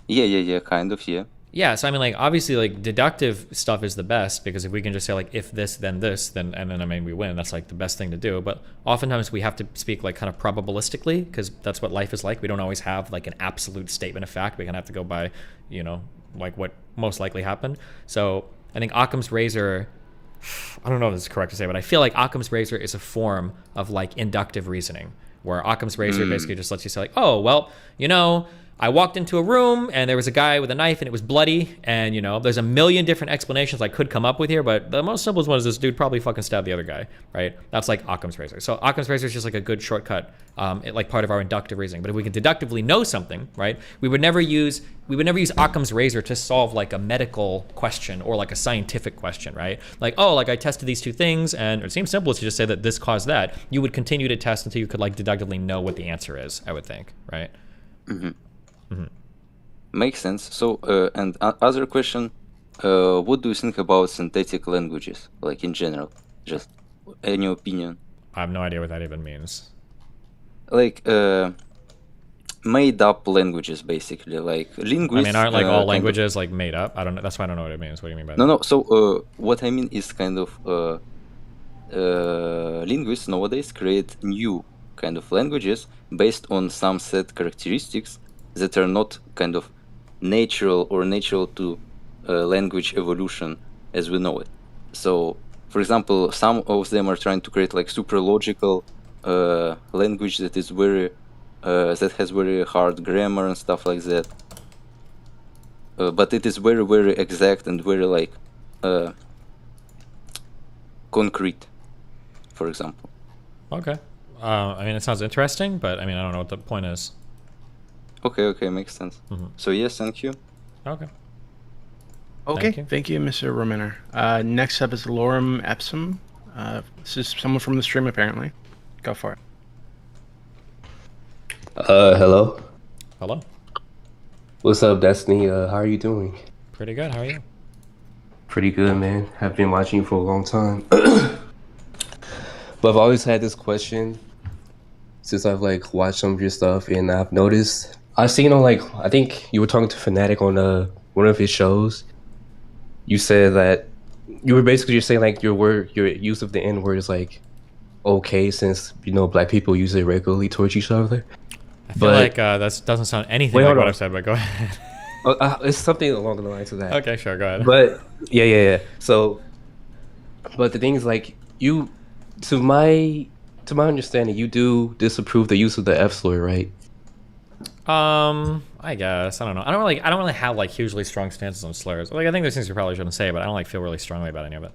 Yeah, kind of, yeah. Yeah, so I mean, like, obviously, like, deductive stuff is the best, because if we can just say, like, if this, then this, then, and then, I mean, we win, that's, like, the best thing to do. But oftentimes we have to speak, like, kind of probabilistically, because that's what life is like. We don't always have, like, an absolute statement of fact. We kind of have to go by, you know, like, what most likely happened. So I think Occam's razor, I don't know if this is correct to say, but I feel like Occam's razor is a form of, like, inductive reasoning, where Occam's razor basically just lets you say, like, oh, well, you know, I walked into a room and there was a guy with a knife and it was bloody, and you know, there's a million different explanations I could come up with here, but the most simplest one is this dude probably fucking stabbed the other guy, right? That's like Occam's razor. So Occam's razor is just like a good shortcut, like part of our inductive reasoning. But if we can deductively know something, right, we would never use Occam's razor to solve like a medical question or like a scientific question, right? Like, oh, like I tested these two things and it seems simple to just say that this caused that. You would continue to test until you could like deductively know what the answer is, I would think, right? Mm-hmm. Mm-hmm. Makes sense. So, and other question, what do you think about synthetic languages, like in general? Just any opinion? I have no idea what that even means. Like made up languages, basically, like linguists. I mean, aren't like all languages like made up? I don't know. That's why I don't know what it means. What do you mean by that? No. So, what I mean is kind of linguists nowadays create new kind of languages based on some set characteristics that are not kind of natural to language evolution as we know it. So, for example, some of them are trying to create like super logical language that is very that has very hard grammar and stuff like that. But it is very, very exact and very like concrete, for example. Okay. I mean, it sounds interesting, but I mean, I don't know what the point is. Okay, makes sense. Mm-hmm. So yes, thank you. Okay. Okay, thank you, Mr. Rominer. Next up is Lorem Epsom. This is someone from the stream, apparently. Go for it. Hello. Hello. What's up, Destiny? How are you doing? Pretty good. How are you? Pretty good, man. I've been watching you for a long time. But I've always had this question since I've like watched some of your stuff, and I've noticed I've seen on like, I think you were talking to Fnatic on one of his shows. You said that you were basically just saying like your use of the N word is like okay since you know black people use it regularly towards each other. I feel like that doesn't sound anything like what I've said, but go ahead. It's something along the lines of that. Okay, sure, go ahead. But yeah. So, but the thing is like you, to my understanding, you do disapprove the use of the F slur, right? I guess I don't know. I don't really have like hugely strong stances on slurs. Like I think there's things you probably shouldn't say, but I don't like feel really strongly about any of it.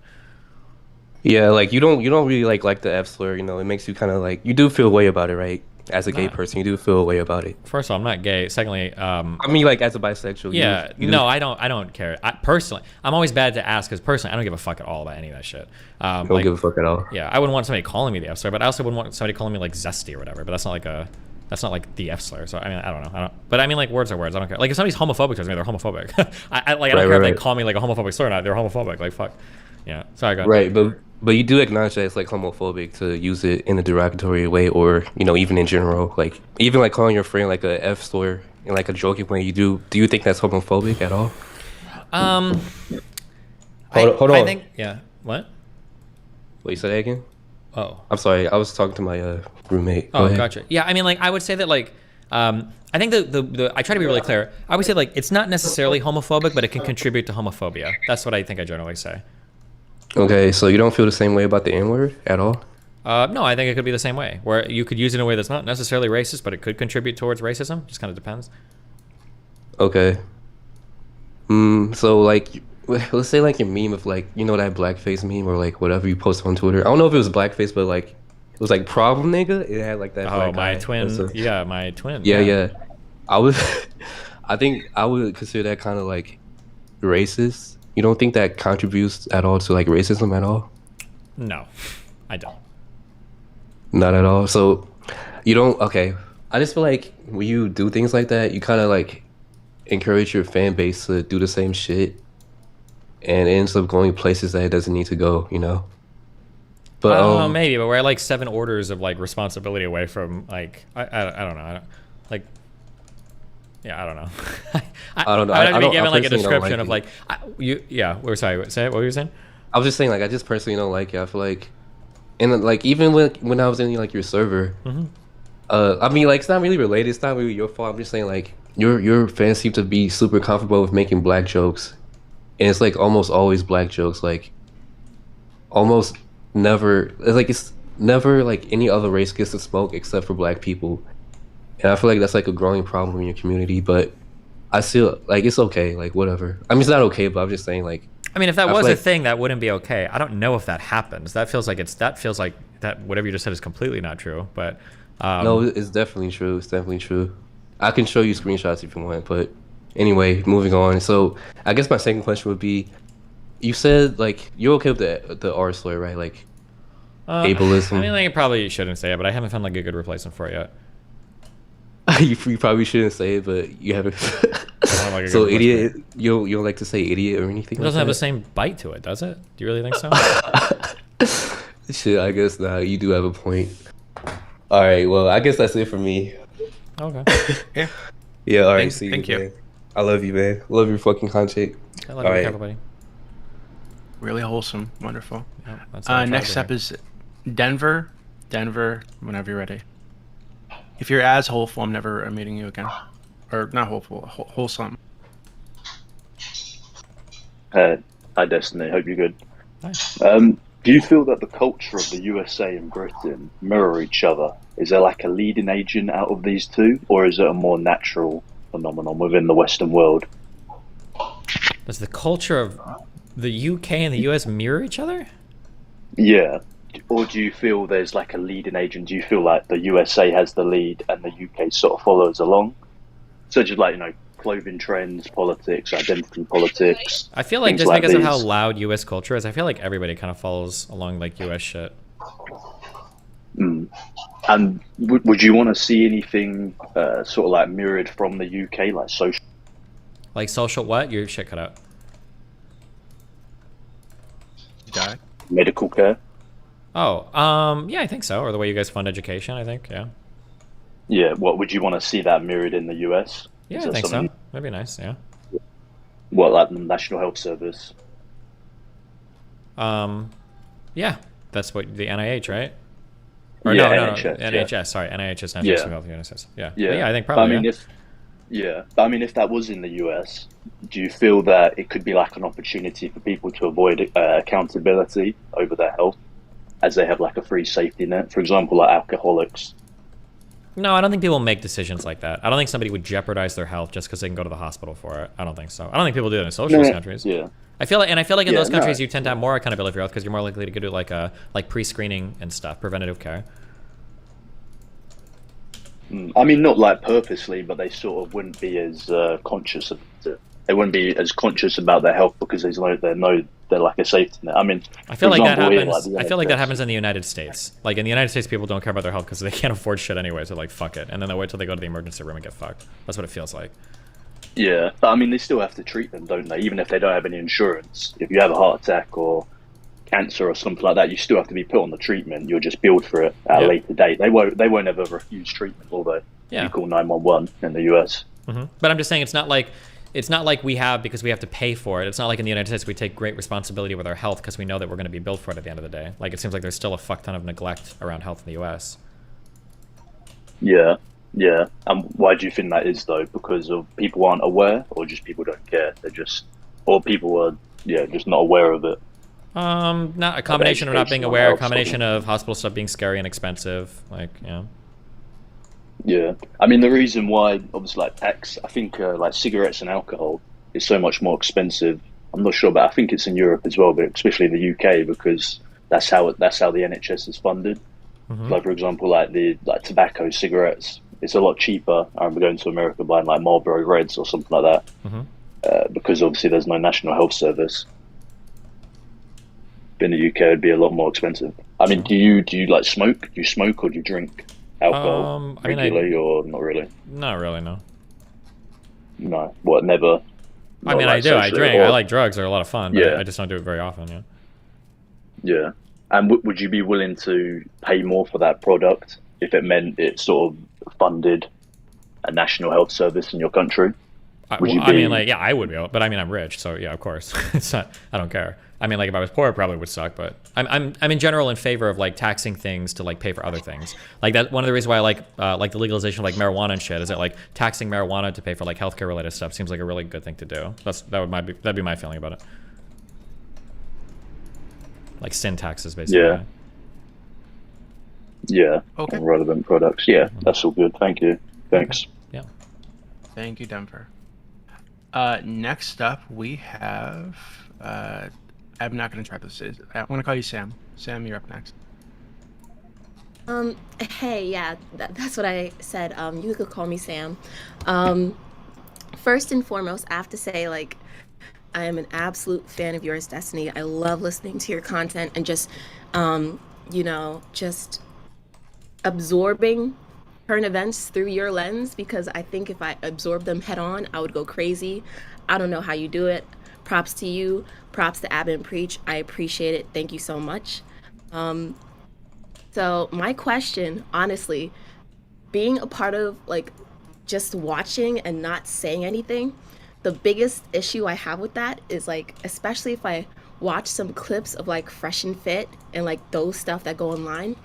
Yeah, like you don't really like the F slur. You know, it makes you kind of like you do feel a way about it, right? As a gay person, you do feel a way about it. First of all, I'm not gay. Secondly, I mean, like as a bisexual. Yeah, I don't care. Personally, I'm always bad to ask because personally, I don't give a fuck at all about any of that shit. You don't give a fuck at all. Yeah, I wouldn't want somebody calling me the F slur, but I also wouldn't want somebody calling me like zesty or whatever. But that's not like the F slur. So I mean, I don't know. But I mean, like words are words. I don't care. Like if somebody's homophobic towards me, they're homophobic. I don't care if they call me like a homophobic slur or not. They're homophobic. Like fuck. Yeah. Sorry, go ahead. Right, but you do acknowledge that it's like homophobic to use it in a derogatory way, or you know, even in general, like even like calling your friend like a F slur in like a joking way. Do you think that's homophobic at all? Hold on. I think yeah. What? Wait, say that again. Oh. I'm sorry. I was talking to my roommate. Go Oh, ahead. gotcha. Yeah, I mean, like, I would say that, like, I think the I try to be really clear. I would say, like, it's not necessarily homophobic, but it can contribute to homophobia. That's what I think I generally say. Okay, so you don't feel the same way about the N-word at all? No, I think it could be the same way, where you could use it in a way that's not necessarily racist, but it could contribute towards racism. Just kind of depends. Okay. So like, let's say like your meme of like, you know, that blackface meme or like whatever you post on Twitter. I don't know if it was blackface, but like it was like problem nigga. It had like that. Oh, black my guy. twin. So- Yeah, my twin. Yeah. I would, I think I would consider that kind of like racist. You don't think that contributes at all to like racism at all? No, I don't. Not at all. So you don't. Okay. I just feel like when you do things like that, you kind of like encourage your fan base to do the same shit, and it ends up going places that it doesn't need to go. You know. But maybe, but we're like 7 orders of like responsibility away from like I don't know. I don't like. Yeah, I don't know. I don't know. I would have to be I given like a personally don't description of like like Yeah, we're sorry. Say it. What were you saying? I was just saying like I just personally don't like it. I feel like, and like even when I was in like your server, Mhm. I mean like it's not really related. It's not really your fault. I'm just saying like your fans seem to be super comfortable with making black jokes, and it's like almost always black jokes. Like almost never. It's never like any other race gets to smoke except for black people. And I feel like that's like a growing problem in your community, but I still like it's okay, like whatever. I mean, it's not okay, but I'm just saying like. I mean, if that I was feel a like- thing, that wouldn't be okay. I don't know if that happens. That feels like that. Whatever you just said is completely not true. But No, it's definitely true. It's definitely true. I can show you screenshots if you want, but anyway, moving on. So I guess my second question would be, you said like you're okay with the R slur, right? Like ableism. I mean, like, I probably shouldn't say it, but I haven't found like a good replacement for it yet. you probably shouldn't say it, but you haven't. Like a So good idiot, you don't like to say idiot or anything. It doesn't have the like same bite to it, does it? Do you really think so? that? Shit, I guess not. You do have a point. All right, well, I guess that's it for me. Okay. Yeah. Yeah. All right. Thank- See thank you, you. man. I love you, man. Love your fucking content. I love All you, right. everybody. Really wholesome. Wonderful. Yeah, that's what I tried Next to up do. is Denver. Denver, whenever you're ready. If you're as hopeful, I'm never meeting you again. Or not hopeful, wholesome. Hi, Destiny. Hope you're good. Do you feel that the culture of the USA and Britain mirror each other? Is there like a leading agent out of these two, or is it a more natural phenomenon within the Western world? Does the culture of the UK and the US mirror each other? Yeah. Or do you feel there's like a leading agent? Do you feel like the USA has the lead and the UK sort of follows along? Such as like, you know, clothing trends, politics, identity politics. I feel like things just because of these. how loud US culture is, I feel like everybody kind of follows along like US shit. Mm. And would you want to see anything sort of like mirrored from the UK, like social? Like social what? Your shit cut out. Medical care? Oh, yeah, I think so. Or the way you guys fund education, I think, yeah. Yeah, what would you want to see that mirrored in the US? Yeah, Is I that think so. something- That'd be nice, yeah. What, like the National Health Service? Yeah, that's what the NIH, right? Or Yeah, no, NHS, yeah. NHS, sorry, NIH National Yeah. Health Service. Yeah. Yeah, But yeah, I think probably. I mean, if that was in the US, do you feel that it could be like an opportunity for people to avoid accountability over their health, as they have like a free safety net? For example, like alcoholics. No, I don't think people make decisions like that. I don't think somebody would jeopardize their health just because they can go to the hospital for it. I don't think so. I don't think people do that in socialist countries. Yeah. I feel like in Yeah, those no. countries you tend to have more accountability for your health because you're more likely to go to like pre-screening and stuff, preventative care. I mean, not like purposely, but they sort of wouldn't be as conscious of it. They wouldn't be as conscious about their health because they know they're like a safety net. I mean, I feel for like that example, here, happens. like the I feel like that NHS. happens in the United States. Like in the United States, people don't care about their health because they can't afford shit anyway. So like, fuck it, and then they wait till they go to the emergency room and get fucked. That's what it feels like. Yeah, but I mean, they still have to treat them, don't they? Even if they don't have any insurance. If you have a heart attack or cancer or something like that, you still have to be put on the treatment. You'll just billed for it at a later date. They won't ever refuse treatment, although Yeah. you call 911 in the US. But I'm just saying, it's not like it's not like we have because we have to pay for it. It's not like in the United States we take great responsibility with our health because we know that we're going to be billed for it at the end of the day. Like, it seems like there's still a fuck ton of neglect around health in the US. Yeah, yeah. And why do you think that is, though? Because of people aren't aware, or just people don't care? Or people are, just not aware of it. Not a combination of not being aware, a combination of hospital stuff being scary and expensive. Like, Yeah, I mean, the reason why, obviously, like tax, I think like cigarettes and alcohol is so much more expensive. I'm not sure, but I think it's in Europe as well, but especially in the UK, because that's how the NHS is funded. Like, for example, like tobacco, cigarettes, it's a lot cheaper. I remember going to America buying like Marlboro Reds or something like that, because obviously there's no national health service. But in the UK, it'd be a lot more expensive. I mean, do you like smoke? Do you smoke or do you drink alcohol regularly, or not really? Not really, no. No, what? Never. I mean, I do. I drink. I like drugs. They're a lot of fun. But I just don't do it very often. Yeah. Yeah. And would you be willing to pay more for that product if it meant it sort of funded a national health service in your country? I mean, like, yeah, I would be able, but I mean, I'm rich, so yeah, of course. It's not. I don't care. I mean, like, if I was poor, it probably would suck. But I'm in general in favor of like taxing things to like pay for other things. Like, that one of the reasons why I like the legalization of like marijuana and shit is that like taxing marijuana to pay for like healthcare related stuff seems like a really good thing to do. That'd be my feeling about it. Like sin taxes, basically. Yeah. Yeah. Okay. On relevant products. Yeah, that's all good. Thank you. Thanks. Yeah. Thank you, Denver. Next up, we have. I'm not going to try this. I'm going to call you Sam. Sam, you're up next. Hey, yeah, that's what I said. You could call me Sam. First and foremost, I have to say, like, I am an absolute fan of yours, Destiny. I love listening to your content and just, just absorbing current events through your lens, because I think if I absorb them head on, I would go crazy. I don't know how you do it. Props to you. Props to Ab and Preach. I appreciate it. Thank you so much. So my question, honestly, being a part of like just watching and not saying anything, the biggest issue I have with that is like, especially if I watch some clips of like Fresh and Fit and like those stuff that go online,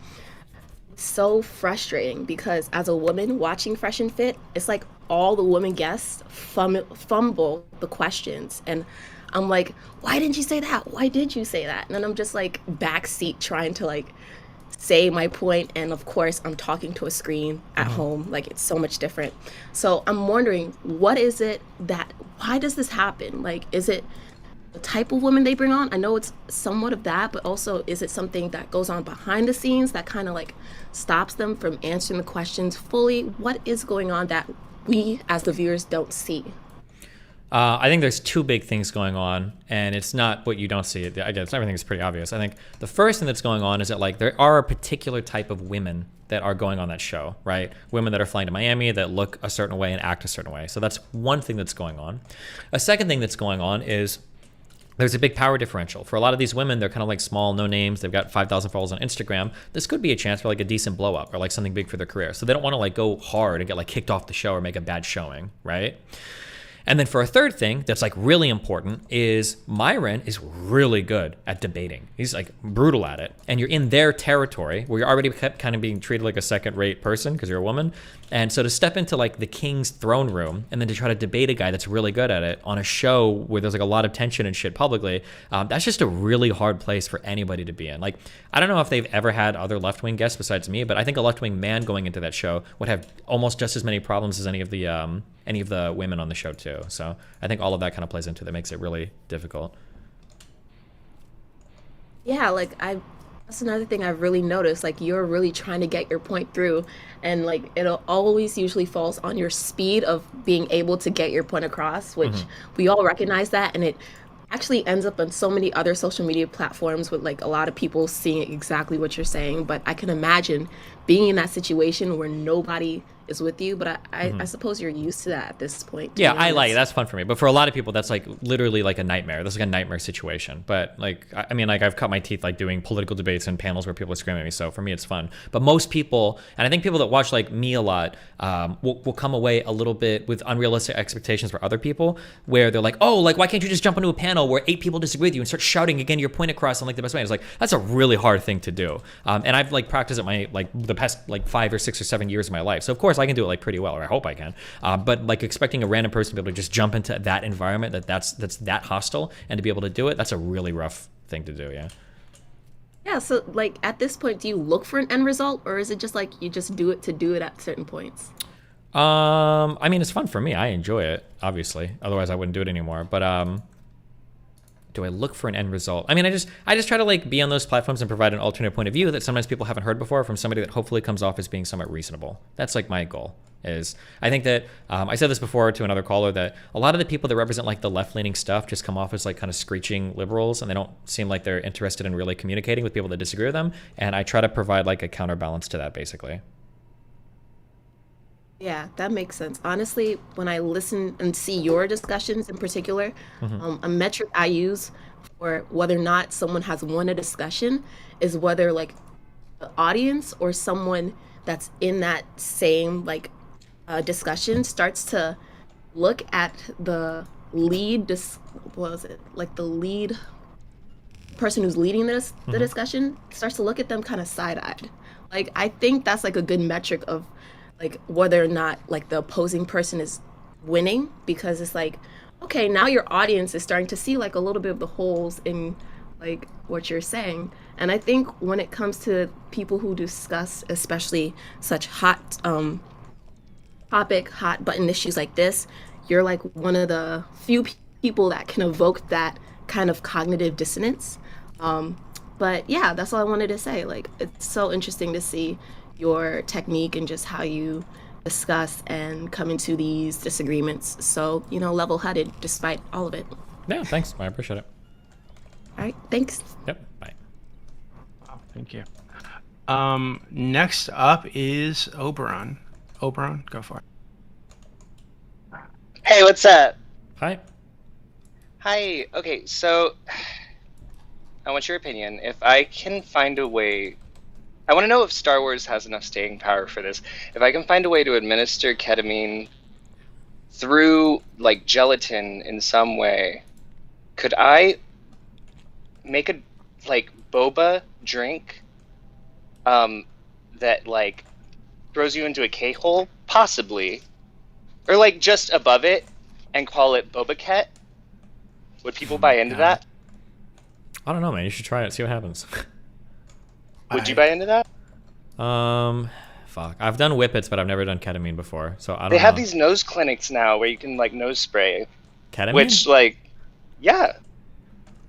it's so frustrating because as a woman watching Fresh and Fit, it's like all the women guests fumble the questions. And I'm like, why didn't you say that? Why did you say that? And then I'm just like backseat trying to like say my point, and of course I'm talking to a screen at home. Like, it's so much different. So I'm wondering, why does this happen? Like, is it the type of woman they bring on? I know it's somewhat of that, but also is it something that goes on behind the scenes that kind of like stops them from answering the questions fully? What is going on that we as the viewers don't see? I think there's two big things going on, and it's not what you don't see. I guess everything is pretty obvious. I think the first thing that's going on is that like there are a particular type of women that are going on that show, right? Women that are flying to Miami that look a certain way and act a certain way. So that's one thing that's going on. A second thing that's going on is there's a big power differential. For a lot of these women, they're kind of like small, no names. They've got 5,000 followers on Instagram. This could be a chance for like a decent blow up or like something big for their career. So they don't want to like go hard and get like kicked off the show or make a bad showing, right? And then for a third thing that's like really important is Myron is really good at debating. He's like brutal at it. And you're in their territory where you're already kind of being treated like a second-rate person because you're a woman. And so to step into like the king's throne room and then to try to debate a guy that's really good at it on a show where there's like a lot of tension and shit publicly, that's just a really hard place for anybody to be in. Like, I don't know if they've ever had other left-wing guests besides me, but I think a left-wing man going into that show would have almost just as many problems as any of the women on the show too. So I think all of that kind of plays into that, makes it really difficult. Yeah, like that's another thing I've really noticed. Like, you're really trying to get your point through, and like it'll always usually falls on your speed of being able to get your point across, which we all recognize that, and it actually ends up on so many other social media platforms with like a lot of people seeing exactly what you're saying. But I can imagine being in that situation where nobody is with you. But I suppose you're used to that at this point. Yeah, I like it. That's fun for me. But for a lot of people, that's like literally like a nightmare. That's like a nightmare situation. But like, I mean, like I've cut my teeth like doing political debates and panels where people are screaming at me. So for me, it's fun. But most people, and I think people that watch like me a lot, will come away a little bit with unrealistic expectations for other people, where they're like, oh, like why can't you just jump into a panel where 8 people disagree with you and start shouting again your point across in like the best way? It's like that's a really hard thing to do. And I've like practiced it the past like 5 or 6 or 7 years of my life. So of course I can do it like pretty well. I hope I can, but like expecting a random person to be able to just jump into that environment that's that hostile and to be able to do it, that's a really rough thing to do. Yeah, so like at this point, do you look for an end result, or is it just like you just do it to do it at certain points? I mean, it's fun for me. I enjoy it, obviously. Otherwise I wouldn't do it anymore. But do I look for an end result? I mean, I just try to like be on those platforms and provide an alternate point of view that sometimes people haven't heard before from somebody that hopefully comes off as being somewhat reasonable. That's like my goal. I think that I said this before to another caller, that a lot of the people that represent like the left-leaning stuff just come off as like kind of screeching liberals, and they don't seem like they're interested in really communicating with people that disagree with them. And I try to provide like a counterbalance to that, basically. Yeah, that makes sense. Honestly, when I listen and see your discussions in particular, a metric I use for whether or not someone has won a discussion is whether like the audience or someone that's in that same like discussion starts to look at the lead the lead person who's leading this the discussion, starts to look at them kind of side-eyed. Like I think that's like a good metric of like whether or not like the opposing person is winning, because it's like, okay, now your audience is starting to see like a little bit of the holes in like what you're saying. And I think when it comes to people who discuss especially such hot button issues like this, you're like one of the few people that can evoke that kind of cognitive dissonance. But yeah, that's all I wanted to say. Like, it's so interesting to see your technique and just how you discuss and come into these disagreements. So, level-headed despite all of it. Yeah, thanks. I appreciate it. All right, thanks. Yep, bye. Thank you. Next up is Oberon. Oberon, go for it. Hey, what's up? Hi. Hi. Okay, so I want your opinion. If I can find a way, I want to know if Star Wars has enough staying power for this. If I can find a way to administer ketamine through like gelatin in some way, could I make a like boba drink that like throws you into a K-hole, possibly, or like just above it, and call it Boba Ket? Would people buy into that? I don't know, man. You should try it. See what happens. Would you buy into that? Fuck. I've done whippets, but I've never done ketamine before, so I don't know. They have these nose clinics now where you can like nose spray. Ketamine? Which like, yeah,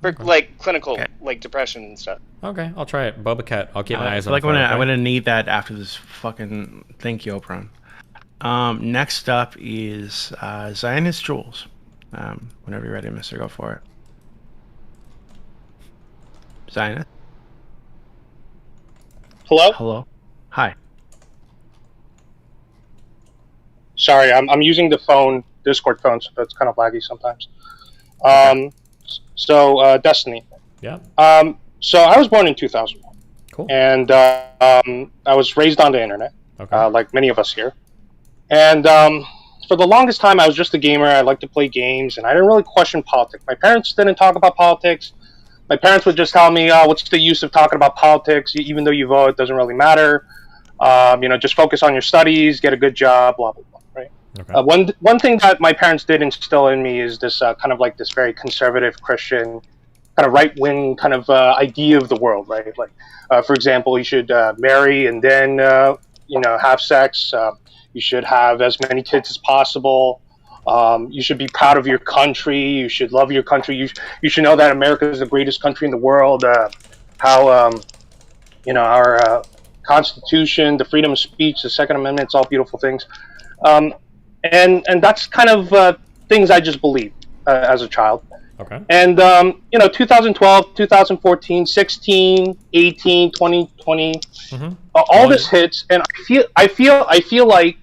for like clinical like depression and stuff. Okay, I'll try it. Boba Ket. I'll keep my eyes on like it. I'm gonna need that after this fucking. Thank you, Oberon. Next up is Zionist Jules. Whenever you're ready, Mister, go for it. Zionist. Hello? Hello. Hi. Sorry, I'm using the phone, Discord phone, so that's kind of laggy sometimes. So, Destiny. Yeah. So I was born in 2001. Cool. And I was raised on the internet, like many of us here. And for the longest time, I was just a gamer. I liked to play games, and I didn't really question politics. My parents didn't talk about politics. My parents would just tell me, what's the use of talking about politics? Even though you vote, it doesn't really matter. Just focus on your studies, get a good job, blah, blah, blah, right? Okay. One thing that my parents did instill in me is this kind of like this very conservative Christian, kind of right-wing kind of idea of the world, right? Like, for example, you should marry and then, have sex. You should have as many kids as possible. You should be proud of your country. You should love your country. You should know that America is the greatest country in the world. Our Constitution, the freedom of speech, the Second Amendment, it's all beautiful things. And that's kind of things I just believed as a child. Okay. And 2012, 2014, 16, 18, 2020, all this hits, and I feel like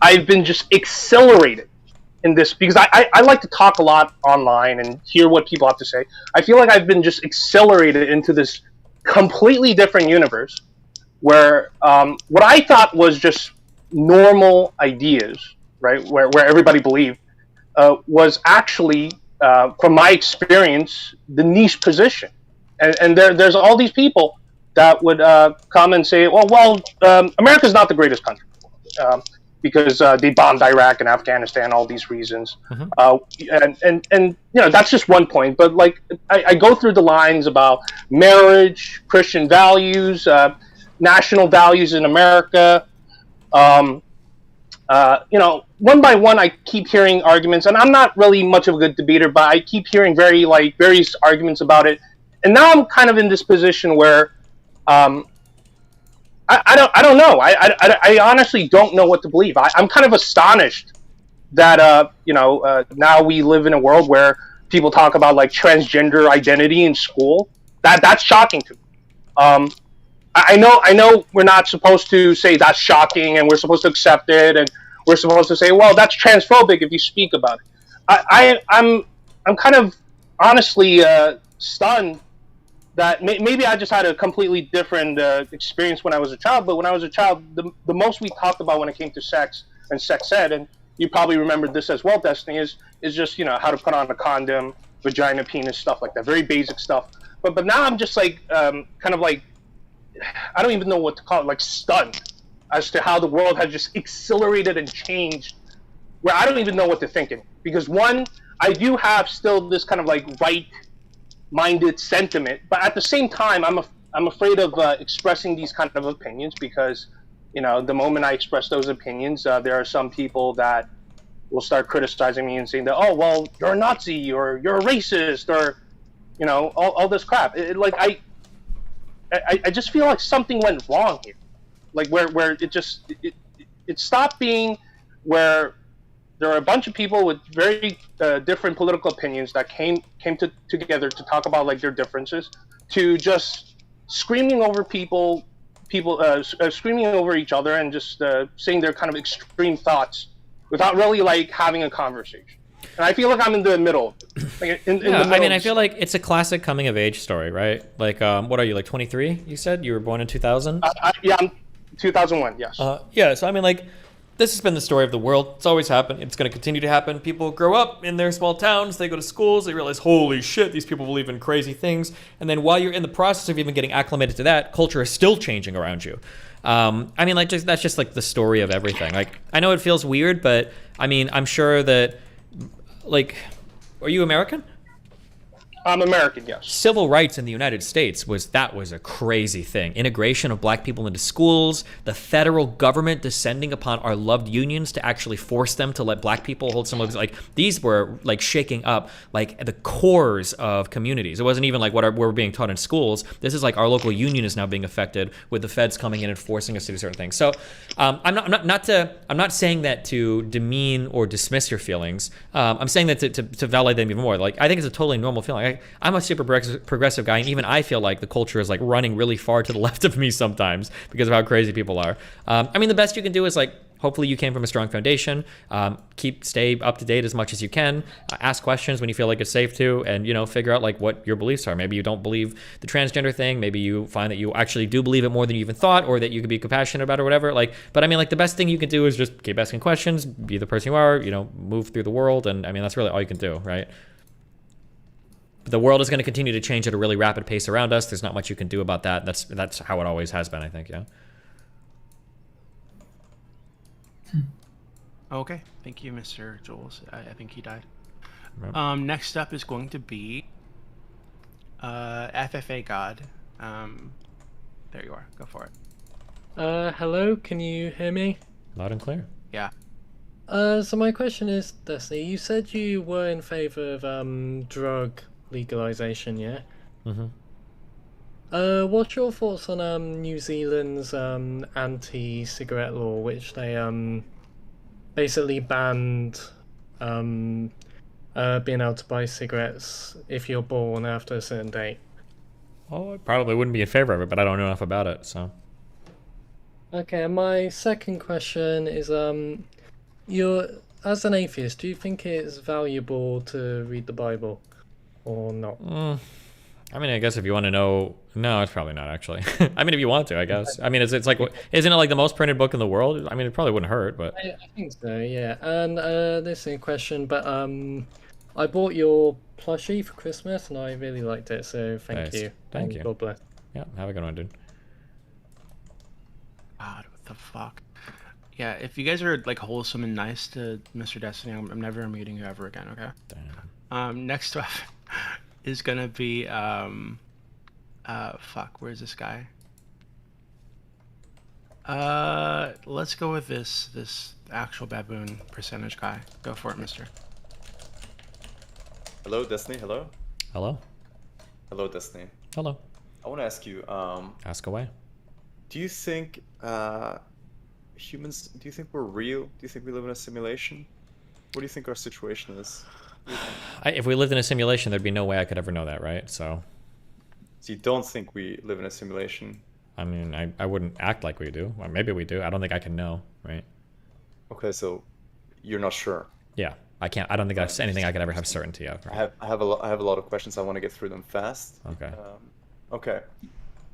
I've been just accelerated in this because I like to talk a lot online and hear what people have to say. I feel like I've been just accelerated into this completely different universe where what I thought was just normal ideas, right, where everybody believed, was actually, from my experience, the niche position. And there's all these people that would come and say, America's not the greatest country. Because they bombed Iraq and Afghanistan, all these reasons, and that's just one point. But like I go through the lines about marriage, Christian values, national values in America. One by one, I keep hearing arguments, and I'm not really much of a good debater, but I keep hearing various arguments about it, and now I'm kind of in this position where. I don't know. I honestly don't know what to believe. I'm kind of astonished that now we live in a world where people talk about like transgender identity in school. That's shocking to me. I know we're not supposed to say that's shocking, and we're supposed to accept it, and we're supposed to say, well, that's transphobic if you speak about it. I'm kind of honestly stunned that maybe I just had a completely different experience when I was a child. But when I was a child, the most we talked about when it came to sex and sex ed, and you probably remember this as well, Destiny, is just how to put on a condom, vagina, penis, stuff like that, very basic stuff. But now I'm just like kind of like, I don't even know what to call it, like stunned as to how the world has just accelerated and changed, where I don't even know what to think in. Because one, I do have still this kind of like right-minded sentiment, but at the same time, I'm afraid of expressing these kind of opinions because, the moment I express those opinions, there are some people that will start criticizing me and saying that, oh, well, you're a Nazi or you're a racist or, all this crap. I just feel like something went wrong here, like where it stopped being where there are a bunch of people with very different political opinions that came together to talk about like their differences, to just screaming over screaming over each other and just saying their kind of extreme thoughts without really like having a conversation. And I feel like I'm in the middle. Like in the middle. I mean, I feel like it's a classic coming of age story, right? Like, what are you, like 23? You said you were born in 2000? Yeah, I'm 2001. Yes. Yeah. So I mean, like, this has been the story of the world. It's always happened. It's going to continue to happen. People grow up in their small towns. They go to schools. They realize, holy shit, these people believe in crazy things. And then while you're in the process of even getting acclimated to that, culture is still changing around you. I mean, like, that's just like the story of everything. Like, I know it feels weird, but I mean, I'm sure that, like, are you American? I'm American, yes. Civil rights in the United States was a crazy thing. Integration of black people into schools, the federal government descending upon our loved unions to actually force them to let black people hold some of like these were like shaking up like the cores of communities. It wasn't even like what we're being taught in schools. This is like our local union is now being affected with the feds coming in and forcing us to do certain things. So I'm not saying that to demean or dismiss your feelings. I'm saying that to validate them even more. Like, I think it's a totally normal feeling. I'm a super progressive guy, and even I feel like the culture is like running really far to the left of me sometimes because of how crazy people are. I mean, the best you can do is like, hopefully you came from a strong foundation. Stay up to date as much as you can. Ask questions when you feel like it's safe to, and figure out like what your beliefs are. Maybe you don't believe the transgender thing. Maybe you find that you actually do believe it more than you even thought, or that you could be compassionate about it or whatever. Like, but I mean, like the best thing you can do is just keep asking questions, be the person you are, move through the world, and I mean that's really all you can do, right? The world is going to continue to change at a really rapid pace around us. There's not much you can do about that. That's how it always has been, I think. Yeah. Okay, thank you, Mr. Jules. I think he died. Right. Next up is going to be FFA God. There you are. Go for it. Hello, can you hear me? Loud and clear. Yeah. So my question is, Destiny, you said you were in favor of drug legalization, yeah? Mm-hmm. What's your thoughts on New Zealand's anti-cigarette law, which they basically banned being able to buy cigarettes if you're born after a certain date? Oh, I probably wouldn't be in favor of it, but I don't know enough about it, so. Okay, and my second question is, you're as an atheist, do you think it's valuable to read the Bible or not? I mean, I guess if you want to know, no, it's probably not actually. I mean, if you want to, I guess. I mean, it's like, isn't it like the most printed book in the world? I mean, it probably wouldn't hurt, but. I think so, yeah. And this is a question, but I bought your plushie for Christmas and I really liked it, so thank you. Thank and you. God bless. Yeah, have a good one, dude. God, what the fuck? Yeah, if you guys are like wholesome and nice to Mr. Destiny, I'm never meeting you ever again, okay? Damn. Next up is gonna be fuck, where's this guy? Let's go with this actual baboon percentage guy. Go for it, mister. Hello, Destiny. Hello. Hello. Hello, Destiny. Hello. I want to ask you. Ask away. Do you think humans? Do you think we're real? Do you think we live in a simulation? What do you think our situation is? If we lived in a simulation, there'd be no way I could ever know that, right? So you don't think we live in a simulation? I mean, I wouldn't act like we do. Or maybe we do. I don't think I can know, right? Okay, so you're not sure. Yeah, I can't. I don't think that's anything I could ever have certainty of. Right? I have a lot of questions. I want to get through them fast. Okay. Okay.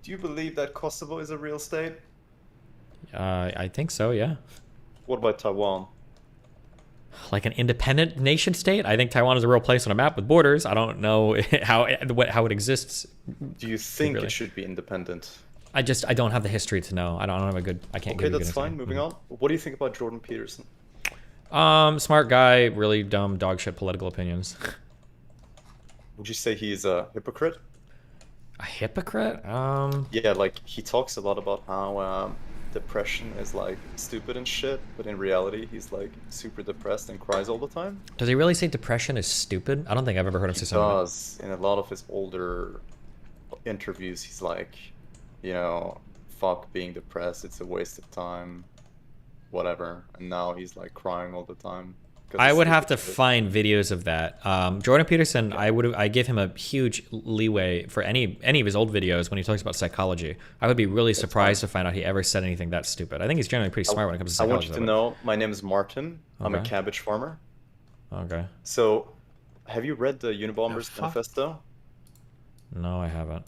Do you believe that Kosovo is a real state? I think so. Yeah. What about Taiwan? Like an independent nation state? I think Taiwan is a real place on a map with borders. I don't know how it exists. Do you think really. It should be independent? I don't have the history to know. I don't have a good. I can't. Okay, give you that's a good fine. Moving on. What do you think about Jordan Peterson? Smart guy, really dumb dog shit political opinions. Would you say he's a hypocrite? A hypocrite? Yeah, like he talks a lot about how depression is like stupid and shit, but in reality he's like super depressed and cries all the time. Does he really say depression is stupid? I don't think I've ever heard him say something. He does. In a lot of his older interviews, he's like, you know, fuck being depressed, it's a waste of time, whatever. And now he's like crying all the time. I would have to find videos of that. Jordan Peterson, I give him a huge leeway for any of his old videos when he talks about psychology. I would be really surprised to find out he ever said anything that stupid. I think he's generally pretty smart when it comes to I psychology. want you to know, my name is Martin. I'm a Okay. cabbage farmer. Okay. So, have you read the Unabomber's Manifesto? No, I haven't.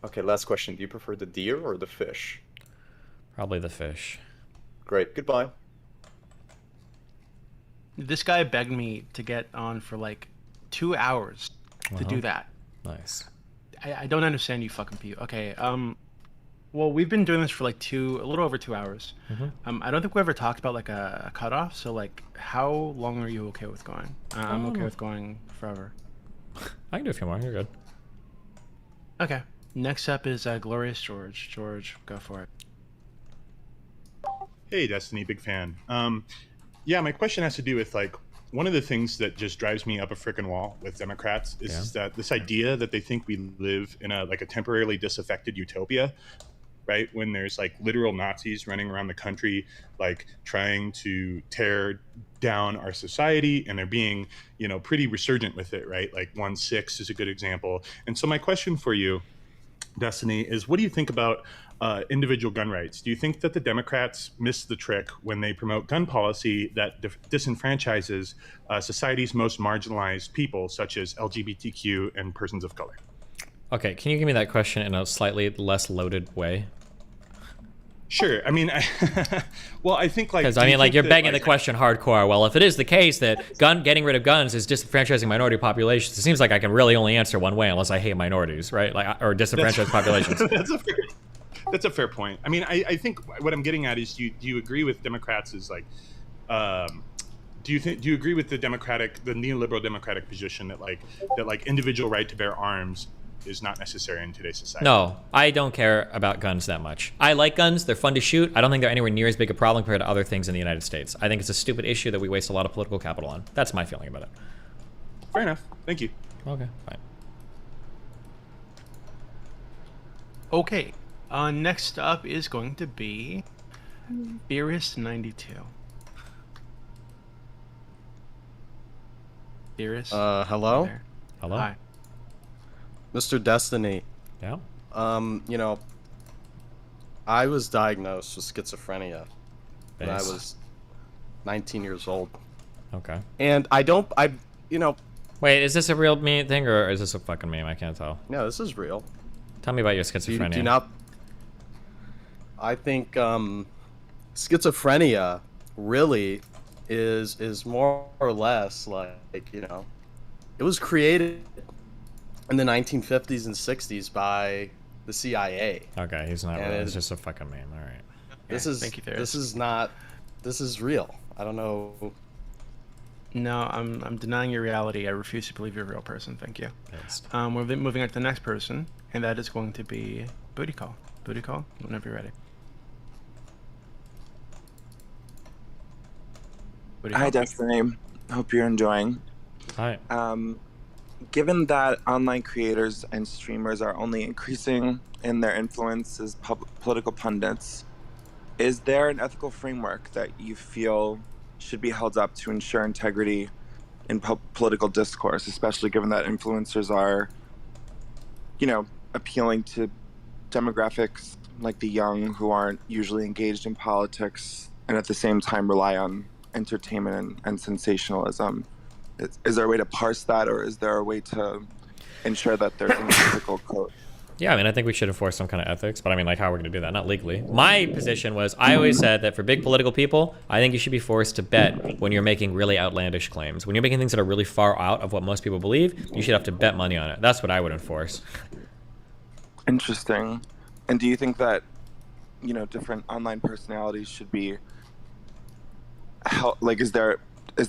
Okay, last question. Do you prefer the deer or the fish? Probably the fish. Great. Goodbye. This guy begged me to get on for like 2 hours to do that. Nice. I don't understand you fucking people. Okay, well, we've been doing this for like a little over 2 hours. I don't think we ever talked about like a cutoff. So like, how long are you okay with going? I'm okay with going forever. I can do a few more. You're good. Okay. Next up is Glorious George. George, go for it. Hey, Destiny, big fan. Yeah, my question has to do with like one of the things that just drives me up a freaking wall with Democrats is that this idea that they think we live in a temporarily disaffected utopia, right? When there's like literal Nazis running around the country, like trying to tear down our society, and they're being, pretty resurgent with it, right? Like 1/6 is a good example. And so my question for you, Destiny, is what do you think about individual gun rights? Do you think that the Democrats miss the trick when they promote gun policy that disenfranchises society's most marginalized people, such as LGBTQ and persons of color? Okay, can you give me that question in a slightly less loaded way? Sure. I mean, well, I think like... Because, I mean, like, you're begging the question hardcore. Well, if it is the case that getting rid of guns is disenfranchising minority populations, it seems like I can really only answer one way unless I hate minorities, right? Like, or disenfranchised populations. That's a fair point. I mean, I think what I'm getting at is, do you agree with Democrats is like... do you agree with the neoliberal democratic position that individual right to bear arms is not necessary in today's society? No, I don't care about guns that much. I like guns. They're fun to shoot. I don't think they're anywhere near as big a problem compared to other things in the United States. I think it's a stupid issue that we waste a lot of political capital on. That's my feeling about it. Fair enough. Thank you. Okay, fine. Okay. Next up is going to be Beerus92. Theorist. Hello? There. Hello. Hi. Mr. Destiny. Yeah. You know, I was diagnosed with schizophrenia when I Thanks. was 19 years old. Okay. And you know. Wait, is this a real thing or is this a fucking meme? I can't tell. No, this is real. Tell me about your schizophrenia. Do you not? I think schizophrenia really is more or less like, you know, it was created in the 1950s and 60s by the CIA. Okay, he's not And real. It's just a fucking meme. All right. This is real. I don't know. No, I'm denying your reality. I refuse to believe you're a real person. Thank you. We're moving on to the next person, and that is going to be Booty Call. Booty Call, whenever you're ready. Booty Hi, Call. Destiny. Hope you're enjoying. Hi. Given that online creators and streamers are only increasing in their influence as political pundits, is there an ethical framework that you feel should be held up to ensure integrity in political discourse, especially given that influencers are, you know, appealing to demographics like the young who aren't usually engaged in politics and at the same time rely on entertainment and sensationalism? Is there a way to parse that, or is there a way to ensure that there's an ethical code? Yeah, I mean, I think we should enforce some kind of ethics, but I mean, like, how are we going to do that? Not legally. My position was, I always said that for big political people, I think you should be forced to bet when you're making really outlandish claims. When you're making things that are really far out of what most people believe, you should have to bet money on it. That's what I would enforce. Interesting. And do you think that, you know, different online personalities should be, like, is there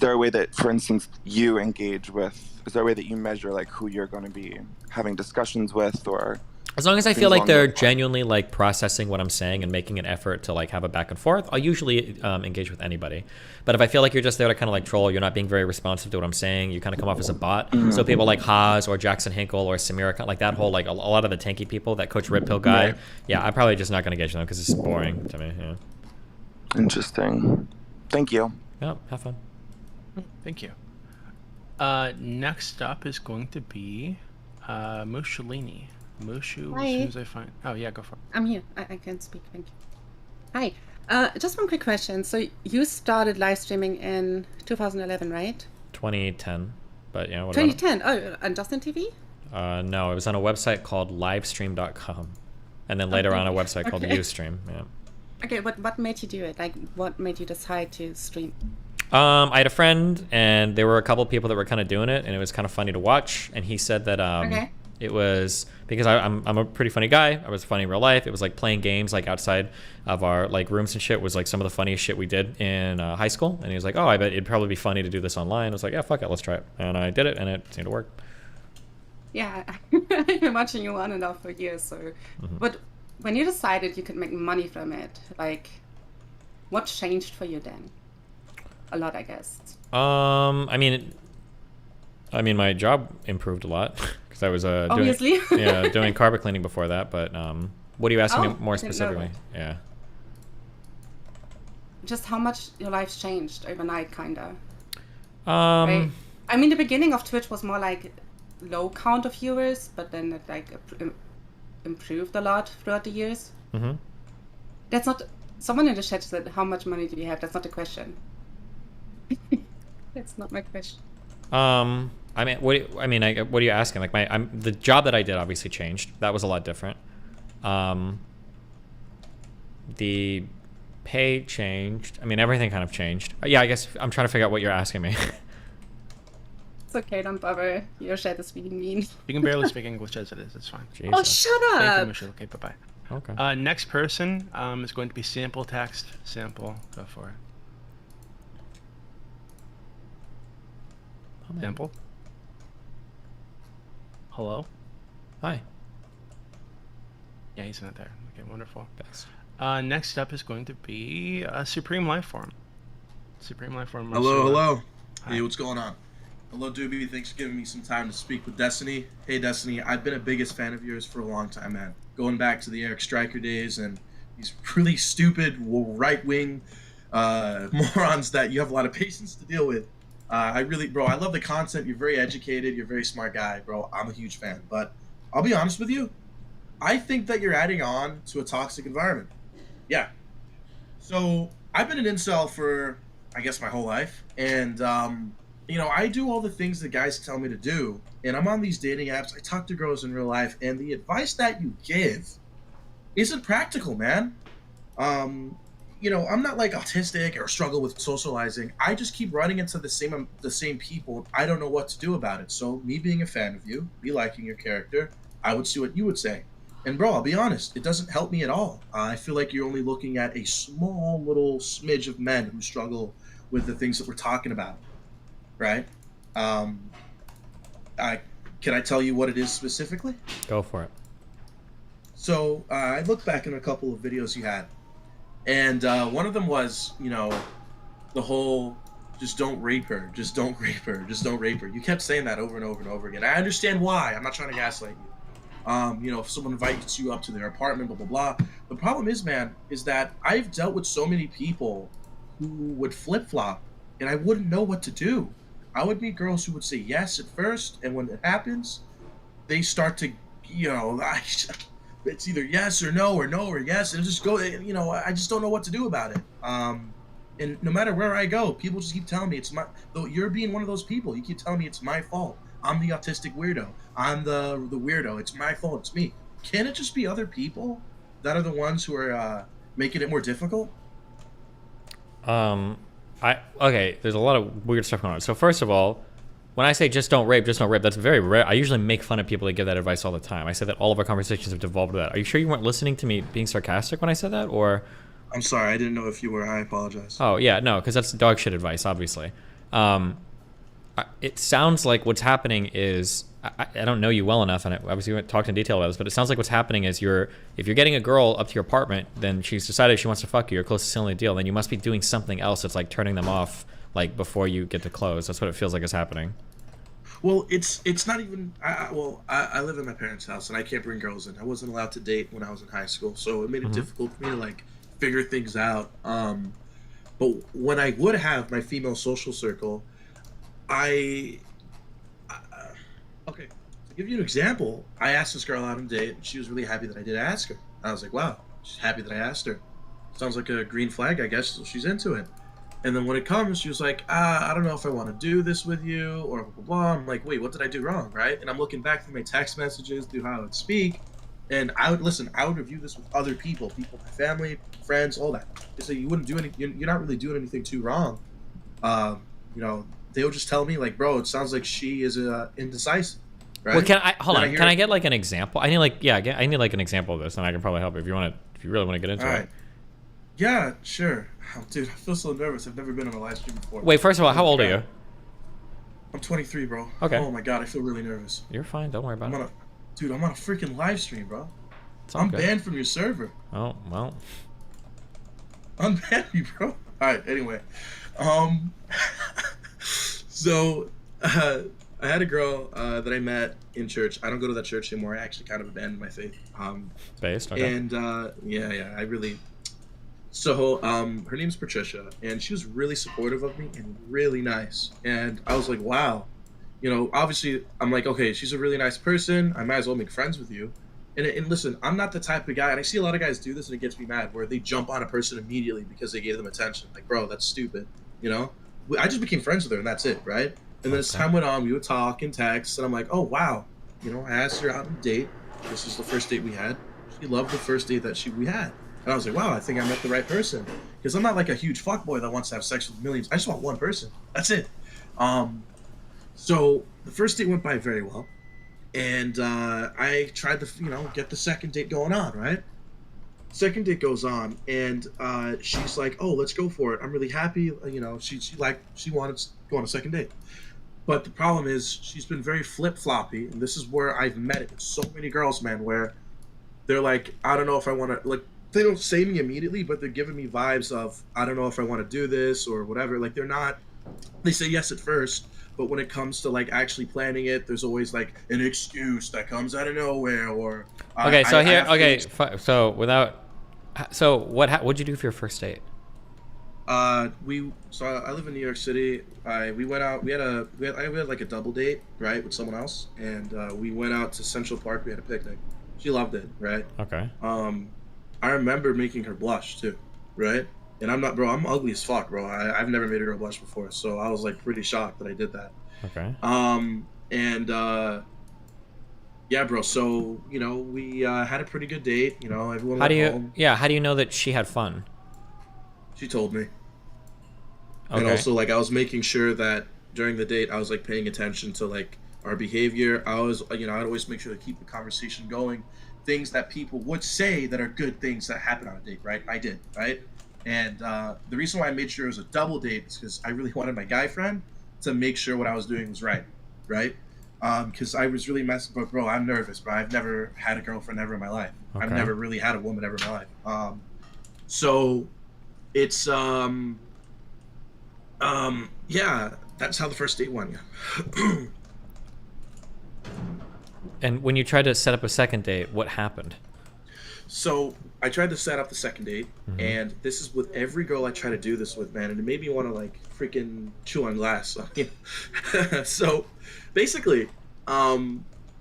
a way that, for instance, you engage with, is there a way that you measure, like, who you're going to be having discussions with, or... As long as I feel like they're genuinely like processing what I'm saying and making an effort to like have a back and forth, I'll usually engage with anybody. But if I feel like you're just there to kind of like troll, you're not being very responsive to what I'm saying, you kind of come off as a bot. So people like Haas or Jackson Hinkle or Samira, like that whole, like a lot of the tanky people, that Coach Red Pill guy, yeah, I'm probably just not going to engage with them because it's boring to me. Yeah. Interesting. Thank you. Yeah, have fun. Thank you. Next up is going to be Mussolini. Mushu, Hi. as soon as I find... Oh, yeah, go for it. I'm here. I can speak. Thank you. Hi. Just one quick question. So you started live streaming in 2011, right? 2010, but yeah, what about it? 2010. Oh, on Justin TV? No, it was on a website called livestream.com. And then later on a website called Okay. Ustream, yeah. Okay, what made you do it? Like, what made you decide to stream? I had a friend, and there were a couple of people that were kind of doing it, and it was kind of funny to watch. And he said that Okay. it was because I'm a pretty funny guy. I was funny in real life. It was like playing games like outside of our like rooms and shit was like some of the funniest shit we did in high school. And he was like, "Oh, I bet it'd probably be funny to do this online." I was like, "Yeah, fuck it, let's try it." And I did it, and it seemed to work. Yeah, I've been watching you on and off for years. So, but when you decided you could make money from it, like, what changed for you then? A lot, I guess. I mean, my job improved a lot because I was Obviously. doing carpet cleaning before that. But what are you asking me more I didn't know specifically? that. Yeah. Just how much your life's changed overnight, kinda. Um, I mean, the beginning of Twitch was more like low count of viewers, but then it like improved a lot throughout the years. Mm-hmm. That's not. Someone in the chat said, "How much money do you have?" That's not the question. That's not my question. I mean, what are you asking? Like the job that I did obviously changed. That was a lot different. The pay changed. I mean, everything kind of changed. Yeah, I guess I'm trying to figure out what you're asking me. It's okay, don't bother. Your chat is being mean. You can barely speak English as it is. It's fine. Oh, shut Thank you, up! Michelle. Okay, bye-bye. Okay. Next person is going to be Sample Text. Sample, go for it. Sample? Hello? Hi. Yeah, he's not there. Okay, wonderful. Thanks. Next up is going to be Supreme Lifeform. Supreme Lifeform. Hello, hello. Hi. Hey, what's going on? Hello, Doobie. Thanks for giving me some time to speak with Destiny. Hey, Destiny, I've been a biggest fan of yours for a long time, man. Going back to the Eric Stryker days and these really stupid right-wing morons that you have a lot of patience to deal with. I really, bro, I love the content. You're very educated. You're a very smart guy, bro. I'm a huge fan. But I'll be honest with you. I think that you're adding on to a toxic environment. Yeah. So I've been an incel for, I guess, my whole life. And, I do all the things that guys tell me to do. And I'm on these dating apps. I talk to girls in real life. And the advice that you give isn't practical, man. I'm not like autistic or struggle with socializing. I just keep running into the same people. I don't know what to do about it. So me being a fan of you, me liking your character, I would see what you would say. And bro, I'll be honest, it doesn't help me at all. I feel like you're only looking at a small little smidge of men who struggle with the things that we're talking about, right? Can I tell you what it is specifically? Go for it. So I looked back in a couple of videos you had, and one of them was, the whole just don't rape her, just don't rape her, just don't rape her. You kept saying that over and over and over again. I understand why. I'm not trying to gaslight you. If someone invites you up to their apartment, blah, blah, blah. The problem is, man, is that I've dealt with so many people who would flip-flop, and I wouldn't know what to do. I would meet girls who would say yes at first, and when it happens, they start to, it's either yes or no or yes, and just go, I just don't know what to do about it. And no matter where I go, people just keep telling me though you're being one of those people. You keep telling me it's my fault. I'm the autistic weirdo. I'm the weirdo. It's my fault. It's me. Can it just be other people that are the ones who are making it more difficult? Okay, there's a lot of weird stuff going on. So first of all, when I say just don't rape, that's very rare. I usually make fun of people that give that advice all the time. I say that all of our conversations have devolved to that. Are you sure you weren't listening to me being sarcastic when I said that, or? I'm sorry, I didn't know if you were. I apologize. Oh yeah, no, because that's dog shit advice, obviously. It sounds like what's happening is I don't know you well enough, and obviously we haven't talked in detail about this, but it sounds like what's happening is if you're getting a girl up to your apartment, then she's decided she wants to fuck you, or close to sealing the deal, then you must be doing something else that's like turning them off, like before you get to close. That's what it feels like is happening. Well, it's not even. I live in my parents' house, and I can't bring girls in. I wasn't allowed to date when I was in high school, so it made it difficult for me to like figure things out. But when I would have my female social circle, okay, to give you an example, I asked this girl out on a date, and she was really happy that I did ask her. I was like, wow, she's happy that I asked her. Sounds like a green flag, I guess, so she's into it. And then when it comes, she was like, I don't know if I want to do this with you, or blah, blah, blah. I'm like, wait, what did I do wrong, right? And I'm looking back through my text messages, through how I would speak, and I would review this with other people, my family, friends, all that. They say, you wouldn't do anything, you're not really doing anything too wrong. They would just tell me, like, bro, it sounds like she is indecisive, right? Well, can I get like an example? I need like an example of this, and I can probably help you if you really want to get into it. Yeah, sure. Oh, dude, I feel so nervous. I've never been on a live stream before. Wait, first of all, how old are you? I'm 23, bro. Okay. Oh my god, I feel really nervous. You're fine. Don't worry about it. Dude, I'm on a freaking live stream, bro. I'm banned from your server. Oh, well. Unban me, bro. Alright, anyway. So, I had a girl that I met in church. I don't go to that church anymore. I actually kind of abandoned my faith. Based, okay. And, I really... So, her name's Patricia, and she was really supportive of me and really nice. And I was like, wow. Obviously, I'm like, okay, she's a really nice person. I might as well make friends with you. And listen, I'm not the type of guy, and I see a lot of guys do this, and it gets me mad, where they jump on a person immediately because they gave them attention. Like, bro, that's stupid, I just became friends with her, and that's it, right? And then as time went on, we would talk and text, and I'm like, oh, wow. I asked her out on a date. This was the first date we had. She loved the first date that we had. And I was like, wow, I think I met the right person. Because I'm not like a huge fuckboy that wants to have sex with millions. I just want one person. That's it. So the first date went by very well. And I tried to, get the second date going on, right? Second date goes on, and she's like, oh, let's go for it. I'm really happy. She wanted to go on a second date. But the problem is she's been very flip-floppy, and this is where I've met it with so many girls, man, where they're like, I don't know if I want to, like, they don't say me immediately, but they're giving me vibes of, I don't know if I want to do this or whatever. Like, they say yes at first, but when it comes to, like, actually planning it, there's always, like, an excuse that comes out of nowhere, or... So what'd you do for your first date? I live in New York City. We went out. We had like a double date, right, with someone else, and we went out to Central Park. We had a picnic. She loved it, right? Okay. I remember making her blush too, right? And I'm not, bro. I'm ugly as fuck, bro. I've never made a girl blush before, so I was like pretty shocked that I did that. Okay. Yeah, bro. So we had a pretty good date. Everyone. How do went you? home. Yeah. How do you know that she had fun? She told me. Okay. And also, like, I was making sure that during the date, I was like paying attention to like our behavior. I'd always make sure to keep the conversation going. Things that people would say that are good things that happen on a date, right? I did, right? And the reason why I made sure it was a double date is because I really wanted my guy friend to make sure what I was doing was right? Because I was really messing, but bro, I'm nervous, bro. I've never had a girlfriend ever in my life. Okay. I've never really had a woman ever in my life. So it's yeah, that's how the first date went. And when you tried to set up a second date, what happened? So I tried to set up the second date, and this is with every girl I try to do this with, man, and it made me want to like freaking chew on glass. So basically,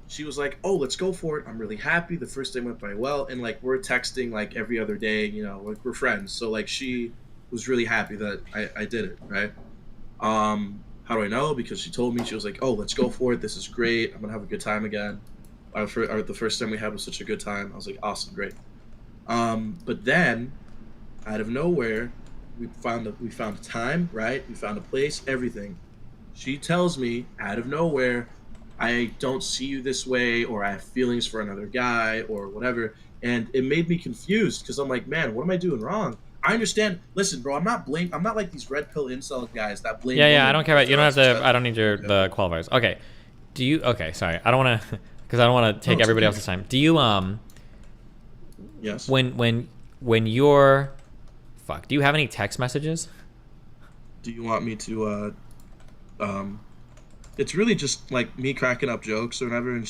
she was like, "Oh, let's go for it. I'm really happy. The first day went by well, and like we're texting like every other day. Like we're friends. So like she was really happy that I did it, right? How do I know? Because she told me, she was like, "Oh, let's go for it. This is great. I'm gonna have a good time again." The first time we had was such a good time. I was like, "Awesome, great." But then, out of nowhere, we found a time, right? We found a place, everything. She tells me out of nowhere, "I don't see you this way," or "I have feelings for another guy," or whatever. And it made me confused because I'm like, man, what am I doing wrong? I understand. Listen, bro, I'm not like these red pill incel guys that blame. Yeah. I don't care about. You don't have to. I don't need the qualifiers. Okay. Do you? Okay. Sorry. I don't want to, because I don't want to take everybody else's time. Do you Yes. When you're, do you have any text messages? Do you want me to it's really just like me cracking up jokes or whatever, and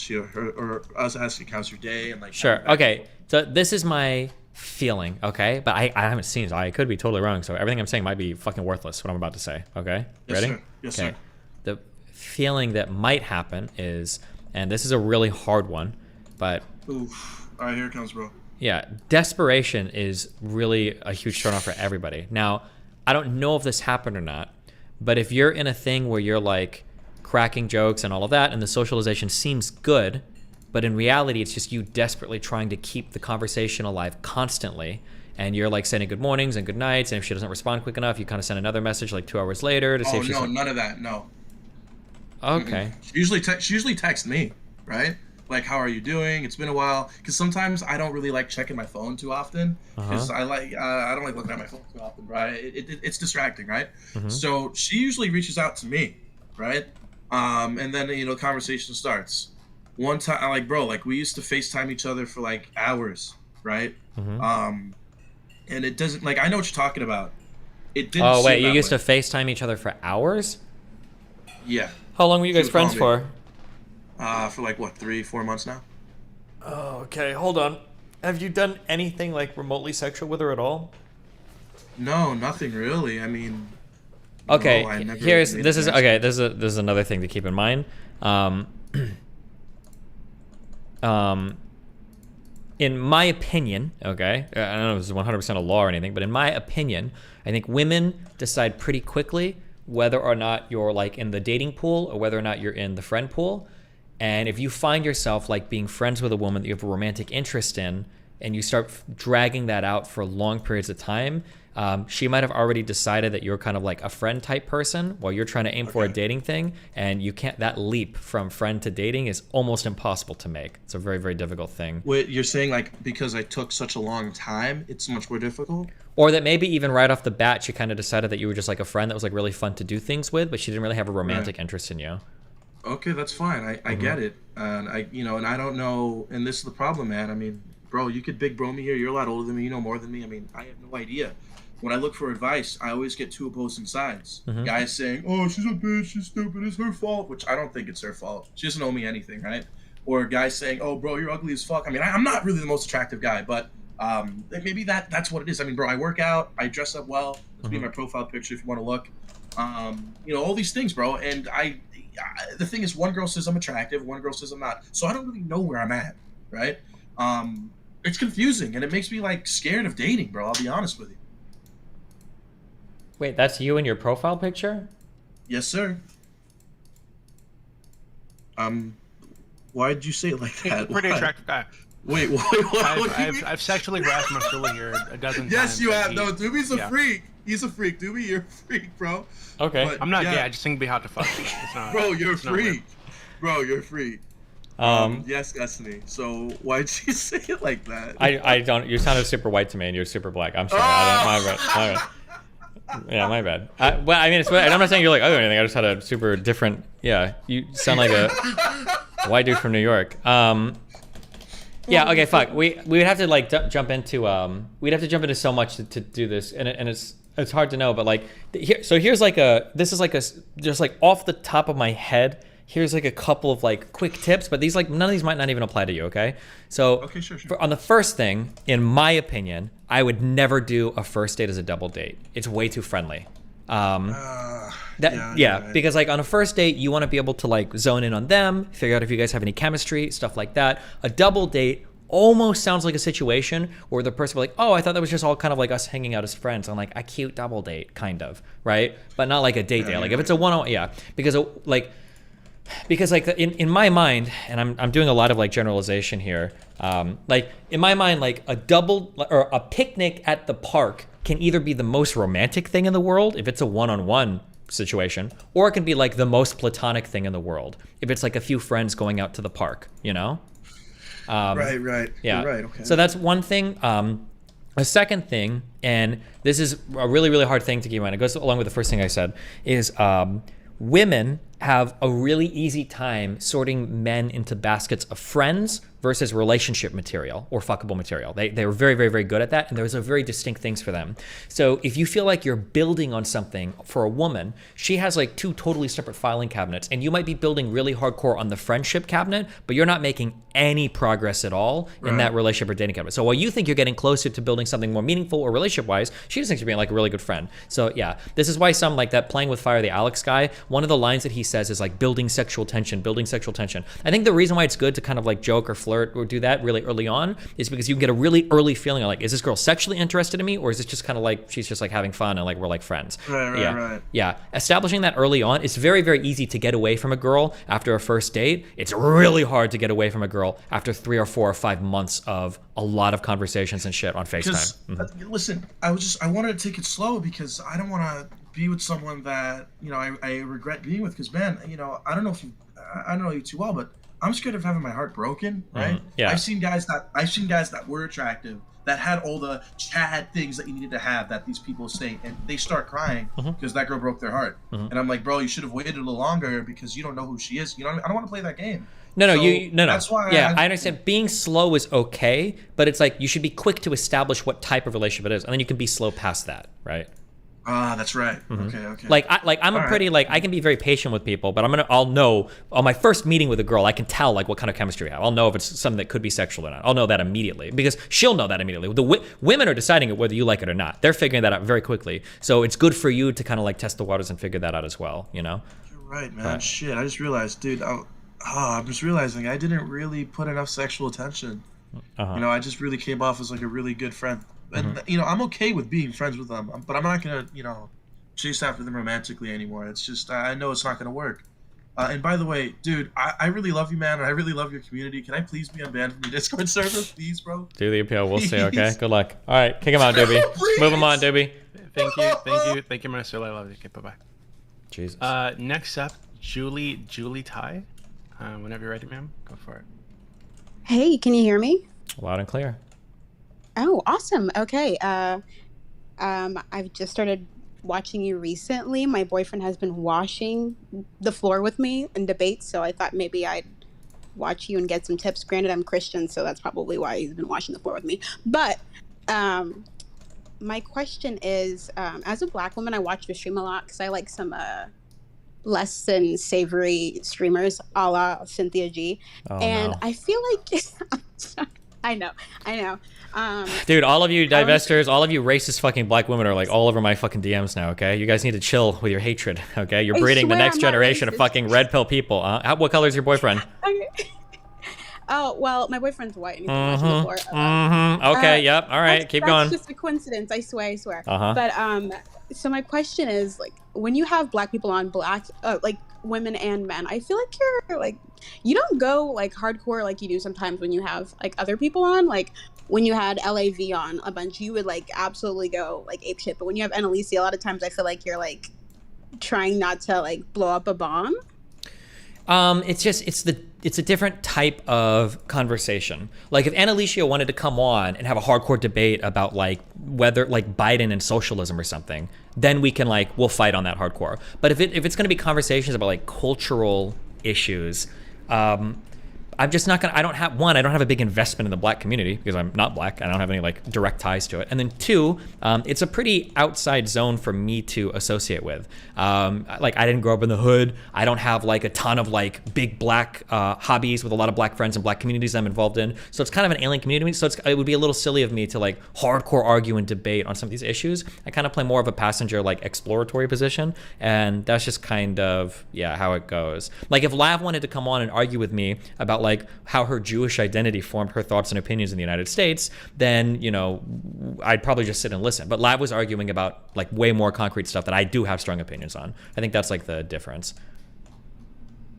or us asking how's your day, and like. Sure. Okay. So this is my feeling, okay? But I haven't seen it, so I could be totally wrong. So everything I'm saying might be fucking worthless, what I'm about to say, okay? Yes, Ready? sir. Yes, okay. sir. The feeling that might happen is, and this is a really hard one, but... Oof. All right, here it comes, bro. Yeah, desperation is really a huge turnoff for everybody. Now, I don't know if this happened or not, but if you're in a thing where you're like cracking jokes and all of that, and the socialization seems good, but in reality, it's just you desperately trying to keep the conversation alive constantly. And you're like sending good mornings and good nights. And if she doesn't respond quick enough, you kind of send another message like 2 hours later to see if she's... Oh, no, none of that. No. Okay. She usually texts me, right? Like, how are you doing? It's been a while. Because sometimes I don't really like checking my phone too often. Because I don't like looking at my phone too often, right? It's distracting, right? So she usually reaches out to me, right? And then, conversation starts. One time, I'm like, bro, like we used to FaceTime each other for like hours, right? And it doesn't, like, I know what you're talking about. It didn't. Oh wait, you used to FaceTime each other for hours? Yeah. How long were you guys friends for? For like what, 3-4 months now? Oh, okay. Hold on. Have you done anything like remotely sexual with her at all? No, nothing really. I mean. Okay. No, I never This made is a okay. This is another thing to keep in mind. In my opinion, okay, I don't know if this is 100% a law or anything, but in my opinion, I think women decide pretty quickly whether or not you're like in the dating pool or whether or not you're in the friend pool. And if you find yourself like being friends with a woman that you have a romantic interest in, and you start dragging that out for long periods of time, she might have already decided that you're kind of like a friend type person while you're trying to aim for a dating thing, and you can't. That leap from friend to dating is almost impossible to make. It's a very, very difficult thing. Wait, you're saying like because I took such a long time, it's much more difficult? Or that maybe even right off the bat, she kind of decided that you were just like a friend that was like really fun to do things with, but she didn't really have a romantic interest in you. Okay, that's fine. I get it, and and I don't know, and this is the problem, man. I mean, bro, you could big bro me here. You're a lot older than me. You know more than me. I mean, I have no idea. When I look for advice, I always get two opposing sides. Guys saying, "Oh, she's a bitch. She's stupid. It's her fault," which I don't think it's her fault. She doesn't owe me anything, right? Or guys saying, "Oh, bro, you're ugly as fuck." I mean, I'm not really the most attractive guy, but Maybe that's what it is. I mean, bro, I work out, I dress up well. Let's be my profile picture if you want to look. All these things, bro. And the thing is, one girl says I'm attractive, one girl says I'm not. So I don't really know where I'm at, right? It's confusing, and it makes me like scared of dating, bro. I'll be honest with you. Wait, that's you in your profile picture? Yes, sir. Why did you say it like that? Pretty Why? attractive guy. Wait, I've sexually harassed Marcella here a dozen times. Yes, you have. He- No, Doobie's a yeah. freak. He's a freak. Doobie, you're a freak, bro. Okay. But, I'm not yeah. gay. I just think it'd be hot to fuck. It's not, Bro, you're a it's not weird. freak. Bro, you're a freak. Yes, Destiny. So why'd you say it like that? I don't. You sounded super white to me, and you're super black. I'm sorry. My bad. Yeah, my bad. Well, I mean, and I'm not saying you're like ugly or anything. I just had a super different. Yeah, you sound like a white dude from New York. Yeah. Okay. Fuck. We would have to like jump into we'd have to jump into so much to do this, and it's hard to know. But like here's like just like off the top of my head. Here's like a couple of like quick tips, but these like none of these might not even apply to you. Okay. So okay, sure. on the first thing, in my opinion, I would never do a first date as a double date. It's way too friendly. Because like on a first date, you want to be able to like zone in on them, figure out if you guys have any chemistry, stuff like that. A double date almost sounds like a situation where the person will be like, oh, I thought that was just all kind of like us hanging out as friends on like a cute double date, kind of, right? But not like a date date. Like if it's a one-on-one, because like in my mind, and I'm doing a lot of like generalization here, like in my mind, like a double or a picnic at the park can either be the most romantic thing in the world if it's a one-on-one situation, or it can be like the most platonic thing in the world if it's like a few friends going out to the park, you know? Right. Yeah. You're right. Okay. So that's one thing. A second thing, and this is a really, really hard thing to keep in mind. It goes along with the first thing I said, is women have a really easy time sorting men into baskets of friends versus relationship material or fuckable material. They're very, very, very good at that, and there's a very distinct things for them. So if you feel like you're building on something for a woman, she has like two totally separate filing cabinets, and you might be building really hardcore on the friendship cabinet, but you're not making any progress at all in that relationship or dating cabinet. So while you think you're getting closer to building something more meaningful or relationship-wise, she just thinks you're being like a really good friend. So yeah, this is why some like that Playing with Fire, the Alex guy, one of the lines that he says is like building sexual tension. I think the reason why it's good to kind of like joke or flirt or do that really early on is because you can get a really early feeling of like, is this girl sexually interested in me, or is this just kind of like she's just like having fun and like we're like friends? Right. Yeah. Establishing that early on, it's very, very easy to get away from a girl after a first date. It's really hard to get away from a girl after 3 or 4 or 5 months of a lot of conversations and shit on FaceTime. Listen, I wanted to take it slow because I don't want to be with someone that I regret being with. Because man, I don't know you too well, but I'm scared of having my heart broken, right? Yeah. I've seen guys that were attractive, that had all the Chad things that you needed to have that these people say, and they start crying because that girl broke their heart. And I'm like, bro, you should have waited a little longer because you don't know who she is. I don't want to play that game. No. That's why. Yeah, I understand. Being slow is okay, but it's like you should be quick to establish what type of relationship it is, and then you can be slow past that, right? That's right. Okay. I'm a pretty like I can be very patient with people, but I'll know on my first meeting with a girl, I can tell like what kind of chemistry we have. I'll know if it's something that could be sexual or not. I'll know that immediately because she'll know that immediately. The women are deciding whether you like it or not. They're figuring that out very quickly. So it's good for you to kind of like test the waters and figure that out as well. You're right, man. Shit, I just realized, dude. I'm just realizing I didn't really put enough sexual attention. I just really came off as like a really good friend. And I'm okay with being friends with them, but I'm not gonna chase after them romantically anymore. It's just I know it's not gonna work. And by the way, dude, I really love you, man, and I really love your community. Can I please be unbanned from your Discord server, please, bro? Do the appeal. We'll see. Okay. Good luck. All right, kick him out, Doobie. Move him on, Doobie. Thank you, Marcelo. I love you. Okay, bye bye. Jesus. Next up, Julie Ty. Whenever you're ready, ma'am, go for it. Hey, can you hear me? Loud and clear. Oh, awesome. Okay. I've just started watching you recently. My boyfriend has been washing the floor with me in debates, so I thought maybe I'd watch you and get some tips. Granted, I'm Christian, so that's probably why he's been washing the floor with me. But my question is, as a Black woman, I watch your stream a lot because I like some less than savory streamers, a la Cynthia G. I feel like I know. Dude, all of you I was- divestors, all of you racist fucking black women are like all over my fucking DMs now, okay? You guys need to chill with your hatred, okay? You're I breeding the swear next I'm not generation of racist. fucking red pill people. What color is your boyfriend? Okay. Oh well, my boyfriend's white, and he's been watching before. Okay, yep. All right, keep going. That's just a coincidence. I swear. Uh-huh. But so my question is like, when you have black people on, like women and men, I feel like you're like, you don't go like hardcore like you do sometimes when you have like other people on. Like when you had LAV on a bunch, you would like absolutely go like ape shit. But when you have Annalise, a lot of times I feel like you're like trying not to like blow up a bomb. It's a different type of conversation. Like if Annalicia wanted to come on and have a hardcore debate about like whether like Biden and socialism or something, then we'll fight on that hardcore. But if it's going to be conversations about like cultural issues, I'm just not gonna. I don't have a big investment in the black community because I'm not black. I don't have any like direct ties to it. And then two, it's a pretty outside zone for me to associate with. Like I didn't grow up in the hood. I don't have like a ton of like big black hobbies with a lot of black friends and black communities I'm involved in. So it's kind of an alien community. So it would be a little silly of me to like hardcore argue and debate on some of these issues. I kind of play more of a passenger like exploratory position, and that's just kind of how it goes. Like if Lav wanted to come on and argue with me about like how her Jewish identity formed her thoughts and opinions in the United States, then I'd probably just sit and listen. But Lav was arguing about like way more concrete stuff that I do have strong opinions on. I think that's like the difference.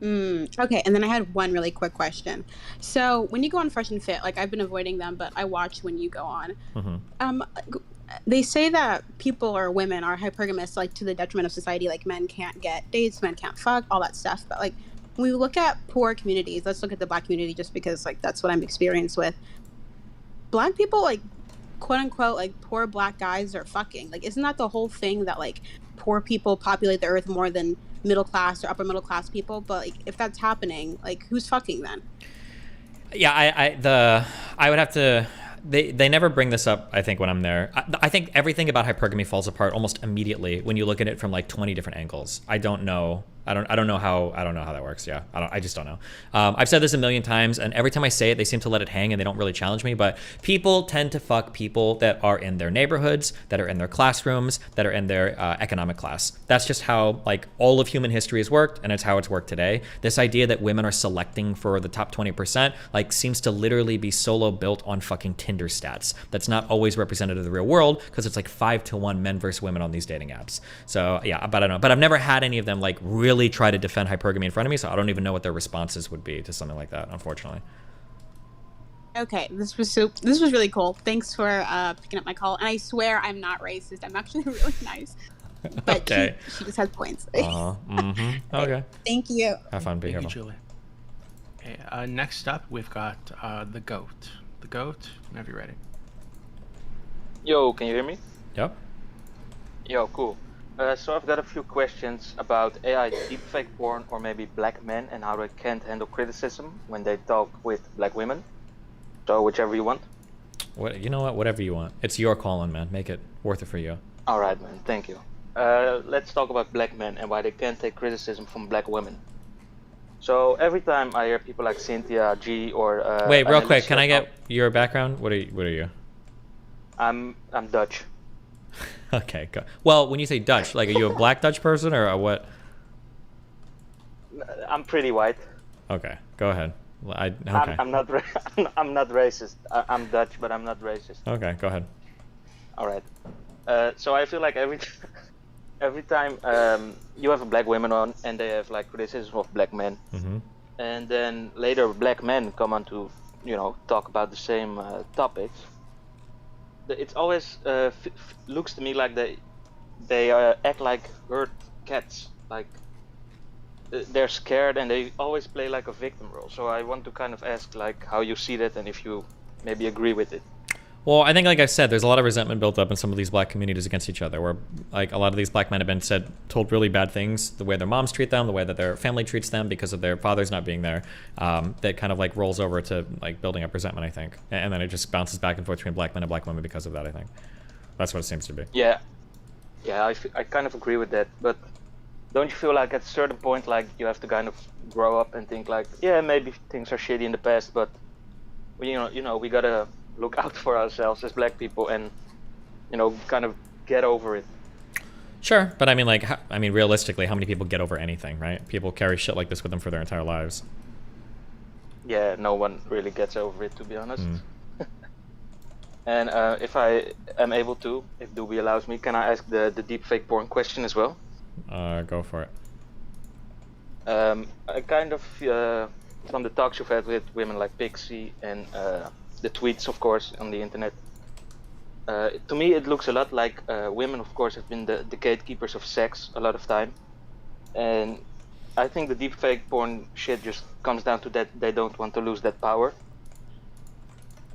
Okay, and then I had one really quick question. So when you go on Fresh and Fit, like I've been avoiding them, but I watch when you go on. They say that people or women are hypergamous, like to the detriment of society. Like men can't get dates, men can't fuck, all that stuff. But like when we look at poor communities, let's look at the black community just because like that's what I'm experienced with. Black people, like quote unquote, like poor black guys are fucking. Like isn't that the whole thing that like poor people populate the earth more than middle class or upper middle class people? But like if that's happening, like who's fucking then? Yeah, I would have to. They never bring this up, I think, when I'm there. I think everything about hypergamy falls apart almost immediately when you look at it from like 20 different angles. I don't know how that works. Yeah, I just don't know. I've said this a million times, and every time I say it, they seem to let it hang and they don't really challenge me. But people tend to fuck people that are in their neighborhoods, that are in their classrooms, that are in their economic class. That's just how like all of human history has worked, and it's how it's worked today. This idea that women are selecting for the top 20% like seems to literally be solo built on fucking Tinder stats. That's not always representative of the real world because it's like 5-to-1 men versus women on these dating apps. So yeah, but I don't know. But I've never had any of them like really try to defend hypergamy in front of me, so I don't even know what their responses would be to something like that, unfortunately. Okay, this was really cool. Thanks for picking up my call. And I swear I'm not racist. I'm actually really nice. But Okay. she just has points. Okay. Thank you. Have fun. Be Thank careful. you, Julie. Okay, next up we've got the goat. The goat, whenever you're ready. Yo, can you hear me? Yep. Yo, cool. So I've got a few questions about AI deepfake porn or maybe black men and how they can't handle criticism when they talk with black women. So whichever you want. You know what? Whatever you want. It's your calling, man. Make it worth it for you. All right, man. Thank you. Let's talk about black men and why they can't take criticism from black women. So every time I hear people like Cynthia, G, or Wait, real quick. Annalisa Can I get your background? What are you? I'm Dutch. Okay. Go. Well, when you say Dutch, like, are you a black Dutch person or a what? I'm pretty white. Okay. Go ahead. Okay. I'm not racist. I'm Dutch, but I'm not racist. Okay. Go ahead. All right. So I feel like every time you have a black woman on and they have like criticism of black men, and then later black men come on to talk about the same topics, it's always looks to me like they act like hurt cats, like they're scared and they always play like a victim role. So I want to kind of ask like how you see that and if you maybe agree with it. Well, I think, like I said, there's a lot of resentment built up in some of these black communities against each other, where like a lot of these black men have been told really bad things, the way their moms treat them, the way that their family treats them because of their fathers not being there. That kind of like rolls over to like building up resentment, I think, and then it just bounces back and forth between black men and black women because of that. I think that's what it seems to be. Yeah, I kind of agree with that, but don't you feel like at a certain point, like you have to kind of grow up and think like, yeah, maybe things are shitty in the past, but we gotta look out for ourselves as black people and kind of get over it. Sure, but I mean, like, realistically, how many people get over anything, right? People carry shit like this with them for their entire lives. Yeah, no one really gets over it, to be honest. And if I am able to, if Doobie allows me, can I ask the deepfake porn question as well? Go for it. I kind of, from the talks you've had with women like Pixie and the tweets, of course, on the internet, to me it looks a lot like women, of course, have been the gatekeepers of sex a lot of time. And I think the deepfake porn shit just comes down to that they don't want to lose that power.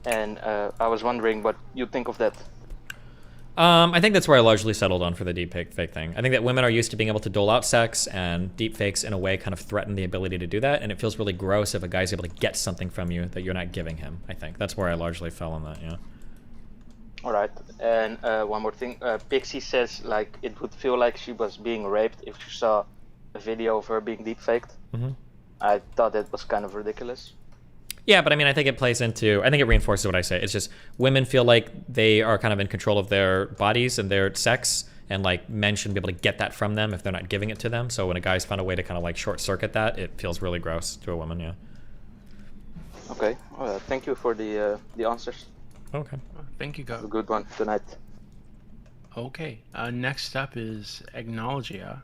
And I was wondering what you think of that. I think that's where I largely settled on for the deepfake thing. I think that women are used to being able to dole out sex, and deepfakes in a way kind of threaten the ability to do that, and it feels really gross if a guy's able to get something from you that you're not giving him, I think. That's where I largely fell on that, yeah. Alright, and one more thing. Pixie says like it would feel like she was being raped if she saw a video of her being deepfaked. I thought that was kind of ridiculous. Yeah, but I mean, I think it reinforces what I say. It's just women feel like they are kind of in control of their bodies and their sex, and like men shouldn't be able to get that from them if they're not giving it to them. So when a guy's found a way to kind of like short circuit that, it feels really gross to a woman, yeah. Okay, thank you for the answers. Okay. Thank you, Go. Have a good one tonight. Okay, next up is Agnologia.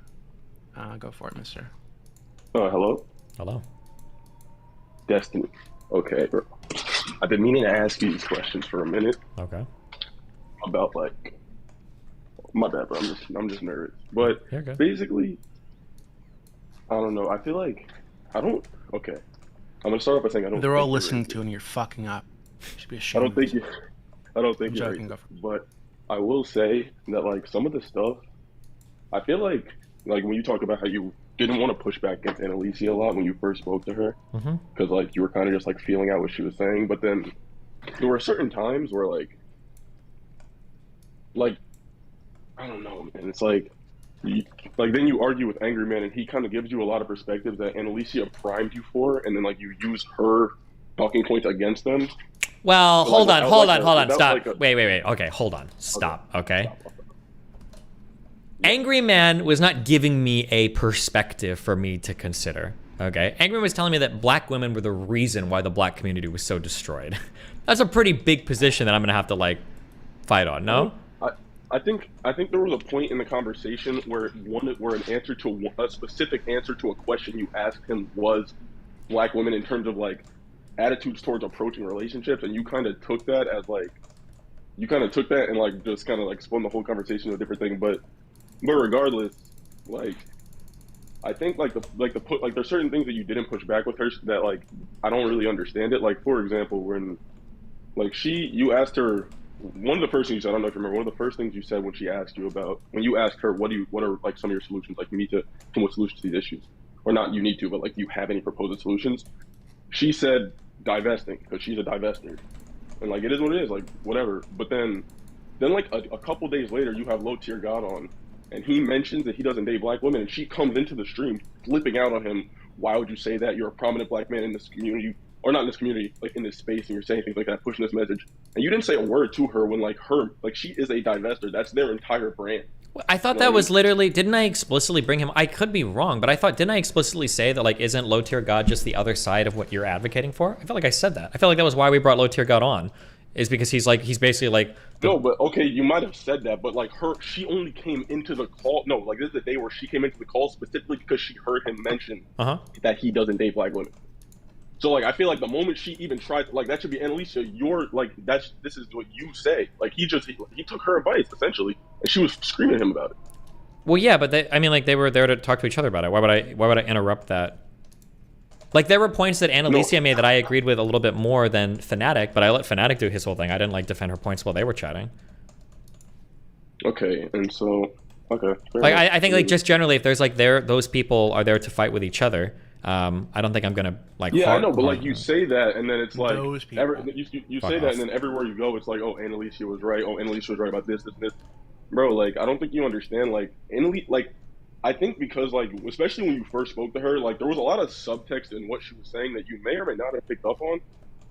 Go for it, mister. Hello? Hello. Destiny. Okay, bro. I've been meaning to ask you these questions for a minute. Okay. About like, my bad, bro. I'm just nervous. But basically, I don't know. I feel like Okay, I'm gonna start off by saying I don't. They're all listening to, and you're fucking up. You should be ashamed. I don't think you're racist, but I will say that like some of the stuff, I feel like when you talk about how you didn't want to push back against Annalisa a lot when you first spoke to her, because like you were kind of just like feeling out what she was saying, but then there were certain times where like I don't know, man. It's like then you argue with Angry Man, and he kind of gives you a lot of perspectives that Annalisa primed you for, and then like you use her talking points against them. Well, So, hold like, on, stop. like a- Wait. Okay, hold on. Stop, okay? Angry Man was not giving me a perspective for me to consider, okay? Angry Man was telling me that black women were the reason why the black community was so destroyed. That's a pretty big position that I'm gonna have to, like, fight on, no? I think there was a point in the conversation where an answer to a specific answer to a question you asked him was black women in terms of like attitudes towards approaching relationships, and you kind of took that as like and like just kind of like spun the whole conversation to a different thing. But regardless, like I think there's certain things that you didn't push back with her that like I don't really understand it. Like for example, when like you asked her. One of the first things you said, I don't know if you remember, one of the first things you said when she asked you about, when you asked her, what are like some of your solutions? Like you need to come with solutions to these issues. Or not you need to, but like do you have any proposed solutions? She said divesting, because she's a divester. And like it is what it is, like whatever. But then like a couple days later, you have Low Tier God on, and he mentions that he doesn't date black women, and she comes into the stream flipping out on him. Why would you say that? You're a prominent black man in this community. Or not in this community, like in this space, and you're saying things like that, pushing this message, and you didn't say a word to her when like she is a divester. That's their entire brand. I thought that was literally, didn't I explicitly bring him? I could be wrong, but I thought, didn't I explicitly say that like, isn't Low Tier God just the other side of what you're advocating for? I feel like I said that. I feel like that was why we brought Low Tier God on, is because he's basically like. No, but okay, you might have said that, but like she only came into the call. No, like this is the day where she came into the call specifically because she heard him mention that he doesn't date black women. So like I feel like the moment she even tried, like that should be Annalisa. You're like this is what you say. Like he took her advice essentially, and she was screaming at him about it. Well, yeah, but they were there to talk to each other about it. Why would I interrupt that? Like there were points that Annalisa made that I agreed with a little bit more than Fnatic, but I let Fnatic do his whole thing. I didn't like defend her points while they were chatting. Okay, and so like I think like just generally, if there's like those people are there to fight with each other. I don't think I'm gonna like. Yeah, I know, but like you say that, and then it's like you say that, and then everywhere you go, it's like, oh, Annalisa was right. Oh, Annalisa was right about this, bro. Like, I don't think you understand. Like, I think because like, especially when you first spoke to her, like there was a lot of subtext in what she was saying that you may or may not have picked up on.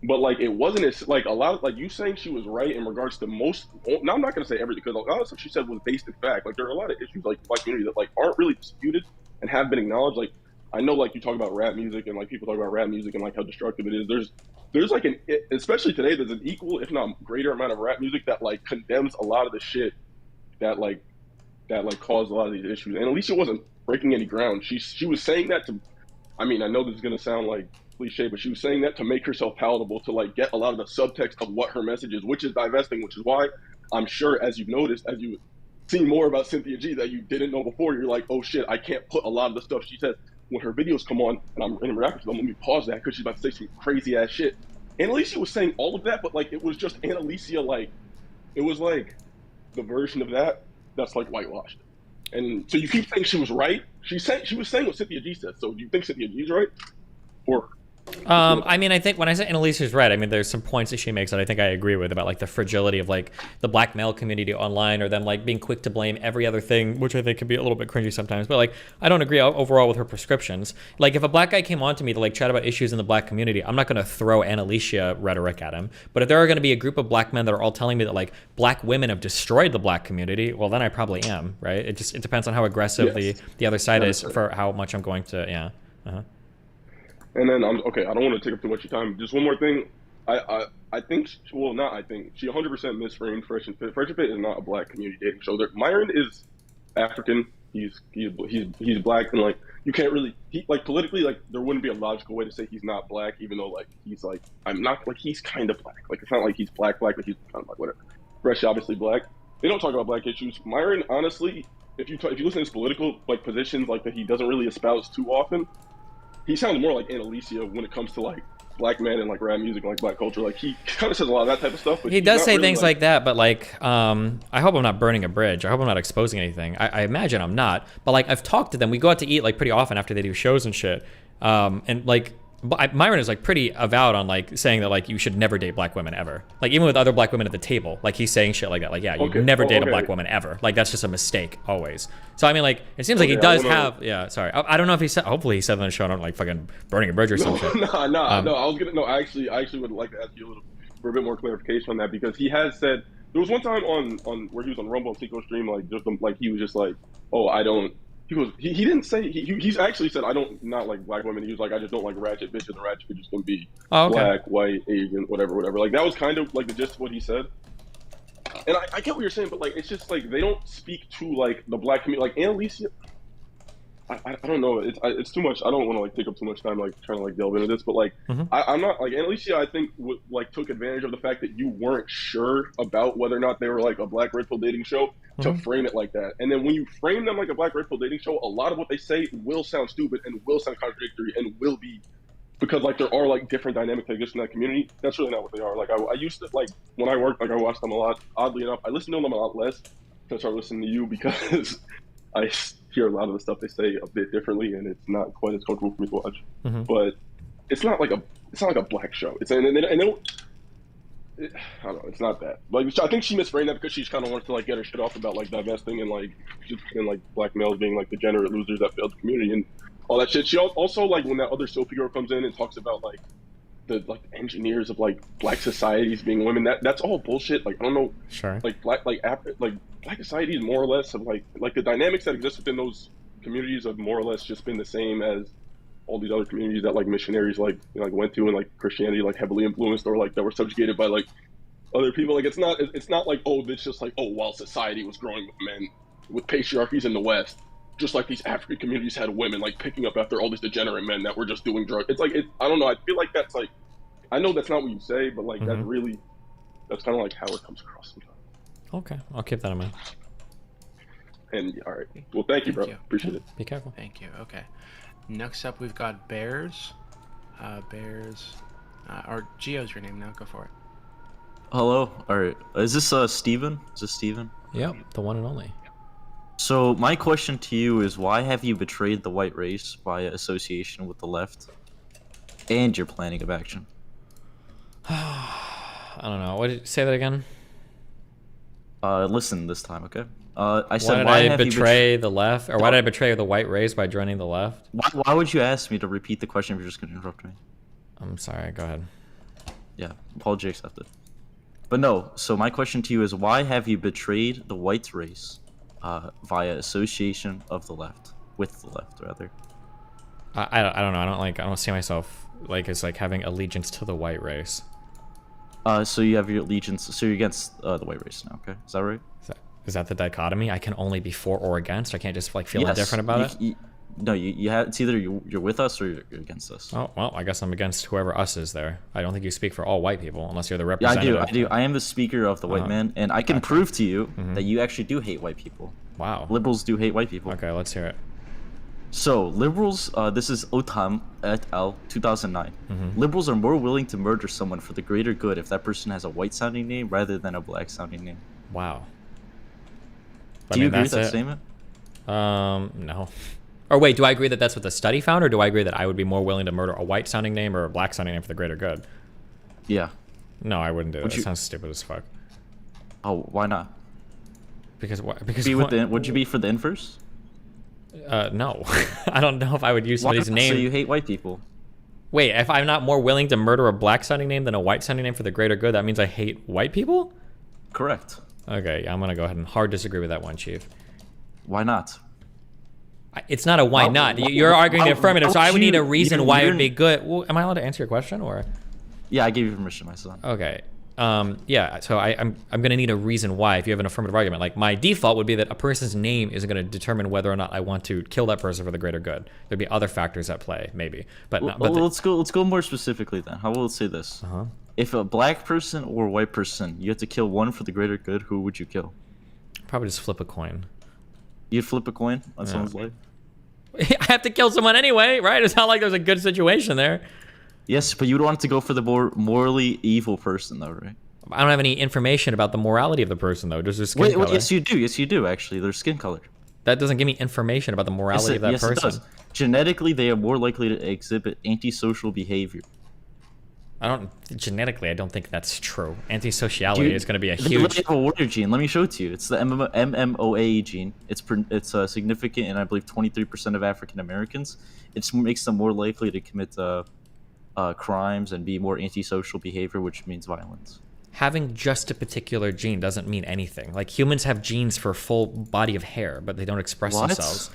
But like it wasn't as like a lot of like you saying she was right in regards to most. Now I'm not gonna say everything because a lot of stuff she said was based in fact. Like there are a lot of issues like the Black community that like aren't really disputed and have been acknowledged. Like I know like you talk about rap music and like people talk about rap music and like how destructive it is. There's like especially today there's an equal if not greater amount of rap music that like condemns a lot of the shit that like caused a lot of these issues. And Alicia wasn't breaking any ground. She was saying that to. I mean, I know this is gonna sound like cliche, but she was saying that to make herself palatable, to like get a lot of the subtext of what her message is, which is divesting, which is why I'm sure as you've noticed, as you've seen more about Cynthia G that you didn't know before, you're like, oh shit, I can't put a lot of the stuff she says when her videos come on and I'm interacting with them. Let me pause that because she's about to say some crazy ass shit. And Alicia was saying all of that, but like it was just Annalicia, like it was like the version of that that's like whitewashed. And so you keep saying she was right. She was saying what Cynthia G said. So do you think Cynthia G is right? Or I mean, I think when I say Annalisa's right, I mean, there's some points that she makes that I think I agree with about like the fragility of like the black male community online, or them like being quick to blame every other thing, which I think can be a little bit cringy sometimes. But like, I don't agree overall with her prescriptions. Like, if a black guy came on to me to like chat about issues in the black community, I'm not going to throw Annalicia rhetoric at him. But if there are going to be a group of black men that are all telling me that like black women have destroyed the black community, well, then I probably am, right? It depends on how aggressive the other side is for how much I'm going to, yeah. And then okay. I don't want to take up too much of your time. Just one more thing. I think, well, not I think, she 100% misframed Fresh and Fit. Fresh and Fit is not a black community dating show. Myron is African. He's black, and like you can't really like politically like there wouldn't be a logical way to say he's not black, even though like he's like I'm not like he's kind of black. Like it's not like he's black, but he's kind of like whatever. Fresh obviously black. They don't talk about black issues. Myron, honestly, if you listen to his political like positions like that he doesn't really espouse too often. He sounds more like Annalicia when it comes to like black men and like rap music and like black culture. Like he kind of says a lot of that type of stuff. But he does say really things like that, but like I hope I'm not burning a bridge. I hope I'm not exposing anything. I imagine I'm not. But like I've talked to them. We go out to eat like pretty often after they do shows and shit. And like Myron is like pretty avowed on like saying that like you should never date black women ever. Like even with other black women at the table, like he's saying shit like that. Like yeah, you never date a black woman ever. Like that's just a mistake always. So I mean like it seems like he does have sorry. I don't know if he said. Hopefully he said on the show. I don't like fucking burning a bridge or something. No. I was gonna I actually would like to ask you a little for a bit more clarification on that because he has said there was one time on where he was on Rumble and Tico stream like just like he was just like I don't. He goes. He didn't say. He's actually said I don't not like black women. He was like I just don't like ratchet bitches. The ratchet bitches can be black, white, Asian, whatever. Like that was kind of like the gist of what he said. And I get what you're saying, but like it's just like they don't speak to like the black community. Like Annalicia, I don't know. It's too much. I don't want to like take up too much time like trying to like delve into this. But like I'm not like Annalicia. I think like took advantage of the fact that you weren't sure about whether or not they were like a black red pill dating show. To frame it like that. And then when you frame them like a black red pill dating show, a lot of what they say will sound stupid and will sound contradictory and will be because like there are like different dynamics that exist in that community. That's really not what they are. Like I used to like when I worked, like I watched them a lot. Oddly enough, I listen to them a lot less since I listen to you because I hear a lot of the stuff they say a bit differently and it's not quite as comfortable for me to watch. But it's not like a black show. It's and they don't I don't know. It's not that. Like I think she misframed that because she kind of wants to like get her shit off about like divesting and like black males being like degenerate losers that failed the community and all that shit. She also like when that other Sophie girl comes in and talks about like the engineers of like black societies being women. That's all bullshit. Like I don't know. Sure. Like black societies more or less of like the dynamics that exist within those communities have more or less just been the same as all these other communities that like missionaries like went to and like Christianity like heavily influenced or like that were subjugated by like other people. Like it's not like it's just like while society was growing with men with patriarchies in the West, just like these African communities had women like picking up after all these degenerate men that were just doing drugs. It's like I don't know. I feel like that's like I know that's not what you say, but like that's kind of like how it comes across sometimes. Okay, I'll keep that in mind. And all right, well, thank you, bro. Appreciate it. Be careful. Thank you. Okay. Next up, we've got Bears. Or Geo's your name now. Go for it. Hello. All right. Is this Steven? Is this Steven? Yep, the one and only. So my question to you is, why have you betrayed the white race by association with the left, and your planning of action? I don't know. What did you say that again? Listen this time, okay? I said, why did I betray the left? Or why did I betray the white race by joining the left? Why would you ask me to repeat the question if you're just going to interrupt me? I'm sorry, go ahead. Yeah, apology accepted. But no, so my question to you is, why have you betrayed the white race via association of the left, with the left, rather? I don't know. I don't see myself like as like having allegiance to the white race. So you have your allegiance. So you're against the white race now. Okay, is that right? Is that the dichotomy? I can only be for or against. I can't just like feel indifferent about it. No, you have. It's either you're with us or you're against us. Oh well, I guess I'm against whoever us is there. I don't think you speak for all white people unless you're the representative. Yeah, I do. I am the speaker of the white man, and I can prove to you that you actually do hate white people. Wow. Liberals do hate white people. Okay, let's hear it. So liberals, this is Otam et al. 2009. Liberals are more willing to murder someone for the greater good if that person has a white-sounding name rather than a black-sounding name. Wow. Do you agree with that statement? No. Or wait, do I agree that that's what the study found, or do I agree that I would be more willing to murder a white-sounding name or a black-sounding name for the greater good? Yeah. No, I wouldn't do it. That sounds stupid as fuck. Oh, why not? Because what? Because would you be for the inverse? No. I don't know if I would use somebody's name. So you hate white people? Wait, if I'm not more willing to murder a black-sounding name than a white-sounding name for the greater good, that means I hate white people? Correct. Okay, I'm gonna go ahead and hard disagree with that one, Chief. Why not? It's not a why not. You're arguing the affirmative, so I would need a reason why it would be good. Well, am I allowed to answer your question, or? Yeah, I gave you permission, my son. Okay. Yeah, so I'm gonna need a reason why if you have an affirmative argument. Like my default would be that a person's name isn't gonna determine whether or not I want to kill that person for the greater good. There'd be other factors at play, maybe. But, let's go more specifically then. How will it say this? If a black person or a white person, you have to kill one for the greater good, who would you kill? Probably just flip a coin. You'd flip a coin on someone's life? I have to kill someone anyway, right? It's not like there's a good situation there. Yes, but you'd want to go for the more morally evil person, though, right? I don't have any information about the morality of the person, though. Just their skin color. Yes, you do. Yes, you do, actually. Their skin color. That doesn't give me information about the morality of that person. Yes, it does. Genetically, they are more likely to exhibit antisocial behavior. Genetically, I don't think that's true. Antisociality is going to be a huge... They have a warrior gene. Let me show it to you. It's the MMOA gene. It's significant in, I believe, 23% of African Americans. It makes them more likely to commit crimes and be more antisocial behavior, which means violence. Having just a particular gene doesn't mean anything. Like, humans have genes for a full body of hair, but they don't express themselves.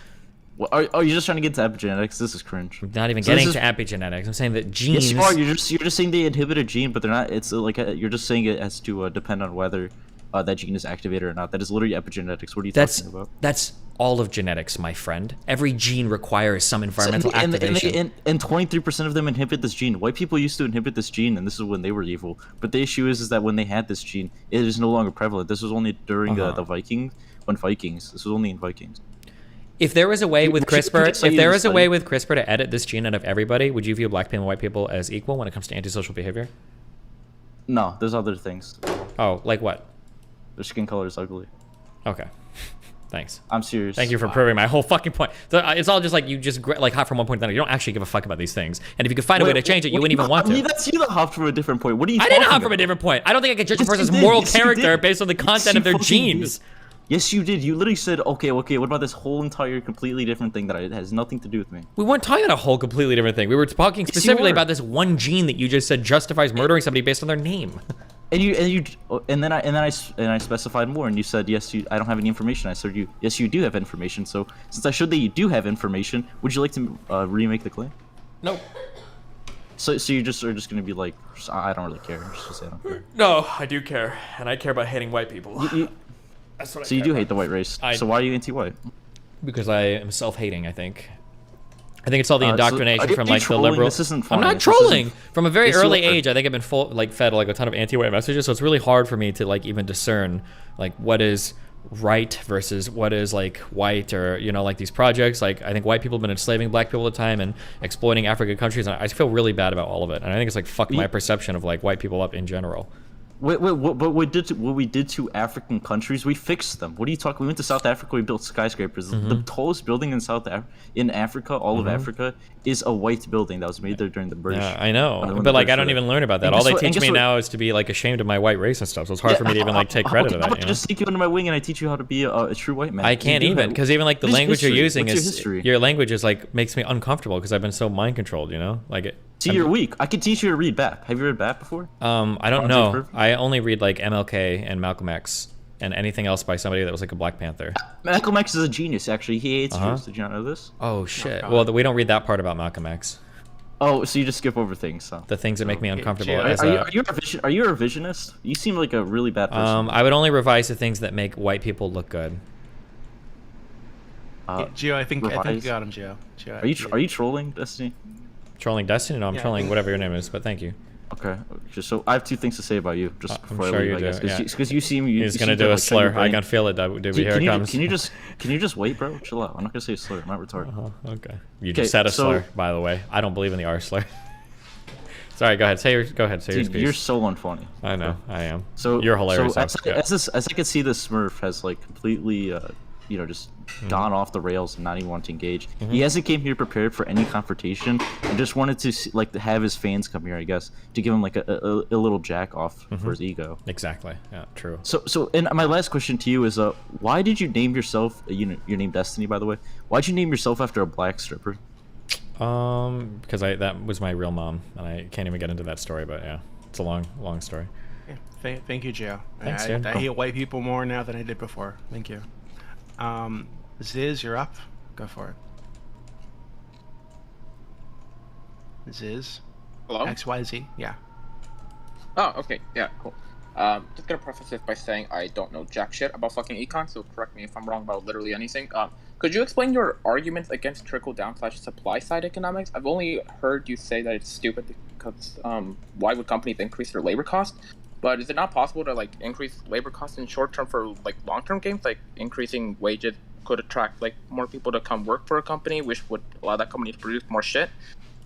Well, are you just trying to get to epigenetics? This is cringe. I'm not even getting to epigenetics. I'm saying that genes... Yes, you are. You're just saying they inhibit a gene, but they're not. It's like you're just saying it has to depend on whether that gene is activated or not. That is literally epigenetics. What are you talking about? That's all of genetics, my friend. Every gene requires some environmental activation. And 23% of them inhibit this gene. White people used to inhibit this gene, and this is when they were evil. But the issue is that when they had this gene, it is no longer prevalent. This was only during the Vikings. This was only in Vikings. If there was a way with CRISPR, to edit this gene out of everybody, would you view black people and white people as equal when it comes to antisocial behavior? No, there's other things. Oh, like what? Their skin color is ugly. Okay. Thanks. I'm serious. Thank you for proving my whole fucking point. So it's all just like you just like hop from one point to another. You don't actually give a fuck about these things. And if you could find a way to change it, you wouldn't even want to. That's you that hopped from a different point. What are you? I didn't hop from a different point. I don't think I could judge a person's moral character based on the content of their genes. Yes, you did. You literally said, okay, what about this whole entire completely different thing that has nothing to do with me? We weren't talking about a whole completely different thing. We were talking specifically about this one gene that you just said justifies murdering somebody based on their name. And then I specified more, and you said, yes, I don't have any information. I said, yes, you do have information. So since I showed that you do have information, would you like to remake the claim? No. So you are just going to be like, I don't really care. Just say I don't care. No, I do care, and I care about hating white people. That's what so you do hate the white race. So why are you anti-white? Because I am self-hating, I think. I think it's all the indoctrination from like the liberal. This isn't funny. I'm not trolling. From a very early age, I think I've been fed like a ton of anti-white messages. So it's really hard for me to like even discern like what is right versus what is like white, or like these projects. Like I think white people have been enslaving black people all the time and exploiting African countries. And I feel really bad about all of it. And I think it's like fucked my perception of like white people up in general. What we did to African countries, we fixed them. What are you talking? We went to South Africa, we built skyscrapers. The tallest building in Africa, all of Africa, is a white building that was made there during the British. Yeah, I know, but like I don't even learn about that. All they teach me now is to be like ashamed of my white race and stuff. So it's hard for me to even like take credit of that. Just take you under my wing and I teach you how to be a true white man. I can't even, because even like the language you're using is your language is like makes me uncomfortable because I've been so mind controlled. Like it. See, you're weak. I could teach you to read BAP. Have you read BAP before? I don't know. I only read like MLK and Malcolm X and anything else by somebody that was like a Black Panther. Malcolm X is a genius, actually. He hates Jews. Did you not know this? Oh shit. Well, we don't read that part about Malcolm X. Oh, so you just skip over things, huh? The things that make me uncomfortable. Are you a revisionist? You seem like a really bad person. I would only revise the things that make white people look good. Gio, I think you got him, Gio. Are you trolling Destiny? Trolling Destiny? No, I'm trolling whatever your name is, but thank you. Okay. Just so I have 2 things to say about you. Just I'm before sure I leave, you I do. guess, Yeah. because you seem He's gonna do a slur. I can feel it, dude. Here it comes. Can you just wait, bro? Chill out. I'm not gonna say a slur. I'm not retarded. Okay. You just said a slur, by the way. I don't believe in the R slur. Sorry, go ahead. Say your speech. You're so unfunny. I know. I am. So you're hilarious. So as I can see, this Smurf has like completely, just gone off the rails and not even want to engage. He hasn't came here prepared for any confrontation and just wanted to to have his fans come here, I guess, to give him like a little jack off for his ego. Exactly. Yeah. True. So and my last question to you is, why did you name yourself? Your name Destiny, by the way. Why'd you name yourself after a black stripper? Because that was my real mom, and I can't even get into that story. But yeah, it's a long story. Yeah, thank you, Joe. Thanks, I hate white people more now than I did before. Thank you. Ziz, you're up. Go for it. Ziz. Hello? XYZ. Yeah. Oh, okay. Yeah, cool. Just gonna preface this by saying I don't know jack shit about fucking econ, so correct me if I'm wrong about literally anything. Could you explain your arguments against trickle-down/supply side economics? I've only heard you say that it's stupid because why would companies increase their labor cost? But is it not possible to like increase labor costs in short term for like long-term games? Like increasing wages could attract like more people to come work for a company, which would allow that company to produce more shit.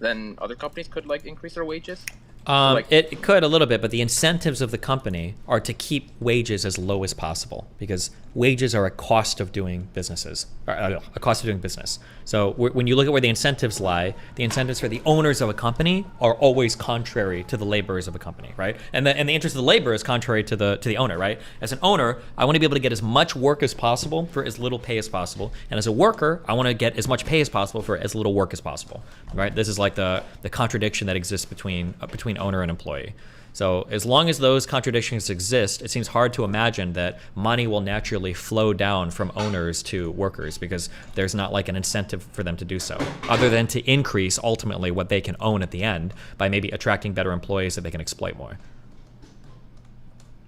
Then other companies could like increase their wages. It could a little bit, but the incentives of the company are to keep wages as low as possible because wages are a cost of doing businesses, or a cost of doing business. So when you look at where the incentives lie, the incentives for the owners of a company are always contrary to the laborers of a company, right? And the interest of the labor is contrary to the owner, right? As an owner, I want to be able to get as much work as possible for as little pay as possible, and as a worker, I want to get as much pay as possible for as little work as possible, right? This is like the contradiction that exists between owner and employee. So as long as those contradictions exist, it seems hard to imagine that money will naturally flow down from owners to workers because there's not like an incentive for them to do so, other than to increase ultimately what they can own at the end by maybe attracting better employees that they can exploit more.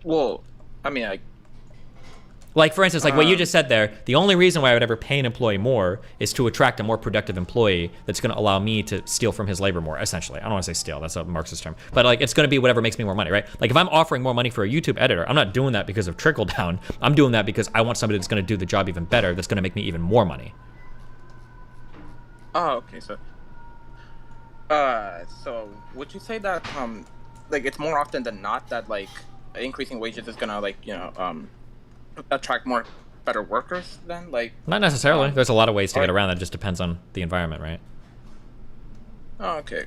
Well, I mean, like for instance, like what you just said there, the only reason why I would ever pay an employee more is to attract a more productive employee that's going to allow me to steal from his labor more, essentially. I don't want to say steal, that's a Marxist term. But like it's going to be whatever makes me more money, right? Like if I'm offering more money for a YouTube editor, I'm not doing that because of trickle down. I'm doing that because I want somebody that's going to do the job even better, that's going to make me even more money. Oh, okay. So would you say that like it's more often than not that like increasing wages is going to like, attract more better workers then? Like not necessarily. There's a lot of ways to get around that. It just depends on the environment, right? Oh, okay.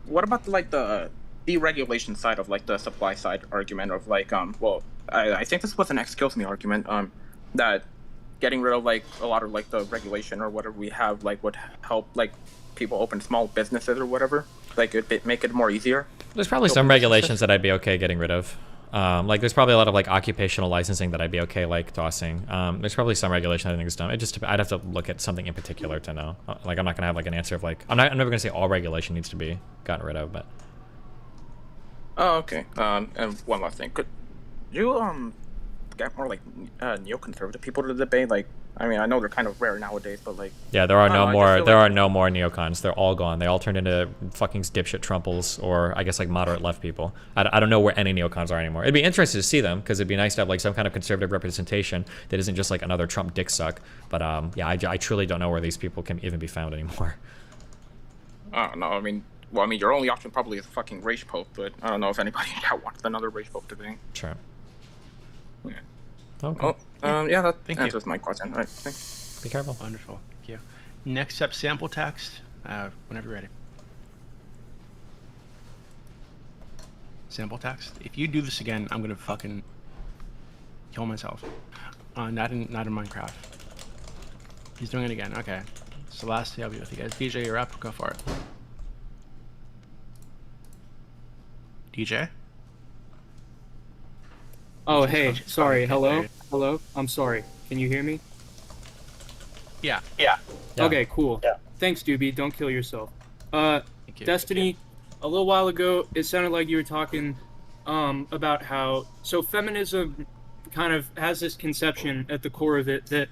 What about like the deregulation side of like the supply side argument of like well, I think this was an excuse me argument that getting rid of like a lot of like the regulation or whatever we have like would help like people open small businesses or whatever, like it make it more easier. There's probably some regulations that I'd be okay getting rid of. Like there's probably a lot of like occupational licensing that I'd be okay like tossing. There's probably some regulation I think is dumb. I'd have to look at something in particular to know. Like I'm not gonna have like an answer of like I'm never gonna say all regulation needs to be gotten rid of, but. Oh, okay. And one last thing, could you get more like neoconservative people to debate? Like, I mean, I know they're kind of rare nowadays, but like. Yeah, there are no more. There are no more neocons. They're all gone. They all turned into fucking dipshit Trumples, or I guess like moderate left people. I don't know where any neocons are anymore. It'd be interesting to see them because it'd be nice to have like some kind of conservative representation that isn't just like another Trump dick suck. But yeah, I truly don't know where these people can even be found anymore. I don't know. I mean, your only option probably is a fucking rage pope, but I don't know if anybody wants another rage pope debate. Sure. Yeah. Okay. Well, yeah, that Thank answers you. my question. All right, thanks. Be careful. Wonderful. Thank you. Next up, sample text. Whenever you're ready. Sample text. If you do this again, I'm gonna fucking kill myself. Not in Minecraft. He's doing it again. Okay. So last I'll be with you guys. DJ, you're up. Go for it. DJ. Oh, hey, sorry. Hello? Hello? I'm sorry. Can you hear me? Yeah. Okay, cool. Thanks, Doobie. Don't kill yourself. Destiny, a little while ago, it sounded like you were talking about how... So feminism kind of has this conception at the core of it that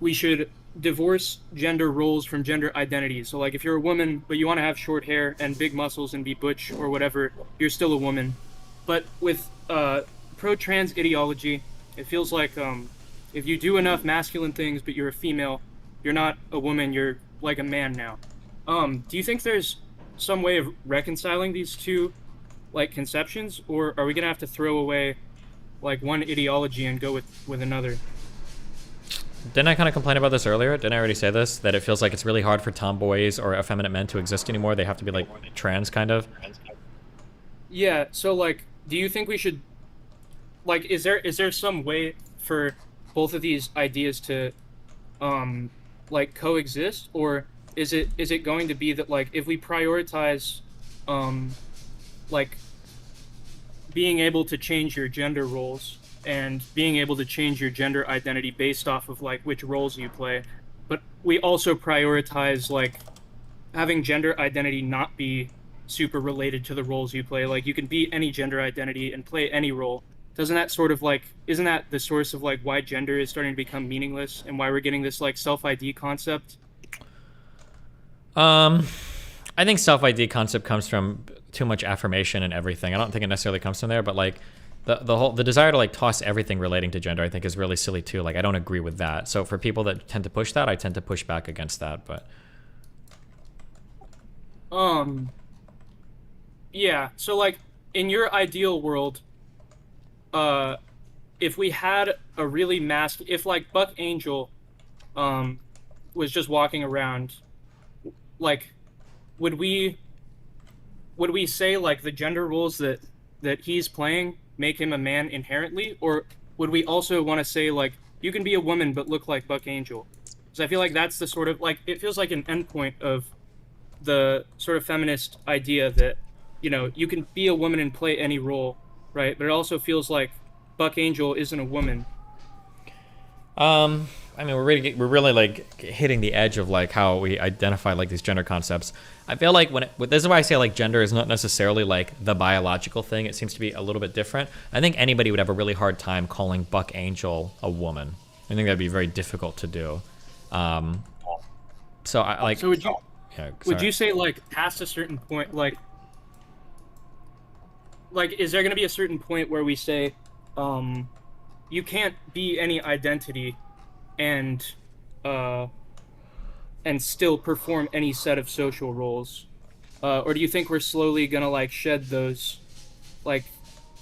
we should divorce gender roles from gender identities. So, like, if you're a woman, but you want to have short hair and big muscles and be butch or whatever, you're still a woman. But with pro-trans ideology, it feels like if you do enough masculine things but you're a female, you're not a woman, you're like a man now. Do you think there's some way of reconciling these two, like, conceptions, or are we gonna have to throw away, like, one ideology and go with another? Didn't I kind of complain about this earlier? Didn't I already say this? That it feels like it's really hard for tomboys or effeminate men to exist anymore. They have to be, like, trans, kind of. Yeah, so, like, do you think we should, like, is there some way for both of these ideas to, like, coexist? Or is it going to be that, like, if we prioritize, like, being able to change your gender roles and being able to change your gender identity based off of, like, which roles you play, but we also prioritize, like, having gender identity not be super related to the roles you play? Like, you can be any gender identity and play any role. Doesn't that sort of, like, isn't that the source of, like, why gender is starting to become meaningless and why we're getting this, like, self-ID concept? I think self-ID concept comes from too much affirmation and everything. I don't think it necessarily comes from there, but, like, the desire to, like, toss everything relating to gender, I think, is really silly too. Like, I don't agree with that. So for people that tend to push that, I tend to push back against that. But yeah. So, like, in your ideal world, if we had a really if, like, Buck Angel was just walking around, like, would we say, like, the gender roles that he's playing make him a man inherently, or would we also want to say, like, you can be a woman but look like Buck Angel? Because I feel like that's the sort of, like, it feels like an endpoint of the sort of feminist idea that, you know, you can be a woman and play any role, right? But it also feels like Buck Angel isn't a woman. I mean, we're really like hitting the edge of, like, how we identify, like, these gender concepts. I feel like this is why I say, like, gender is not necessarily, like, the biological thing. It seems to be a little bit different. I think anybody would have a really hard time calling Buck Angel a woman. I think that'd be very difficult to do. So I like. So would you? Yeah, would you say, like, past a certain point, like, is there going to be a certain point where we say, you can't be any identity and still perform any set of social roles? Or do you think we're slowly gonna, like, shed those, like,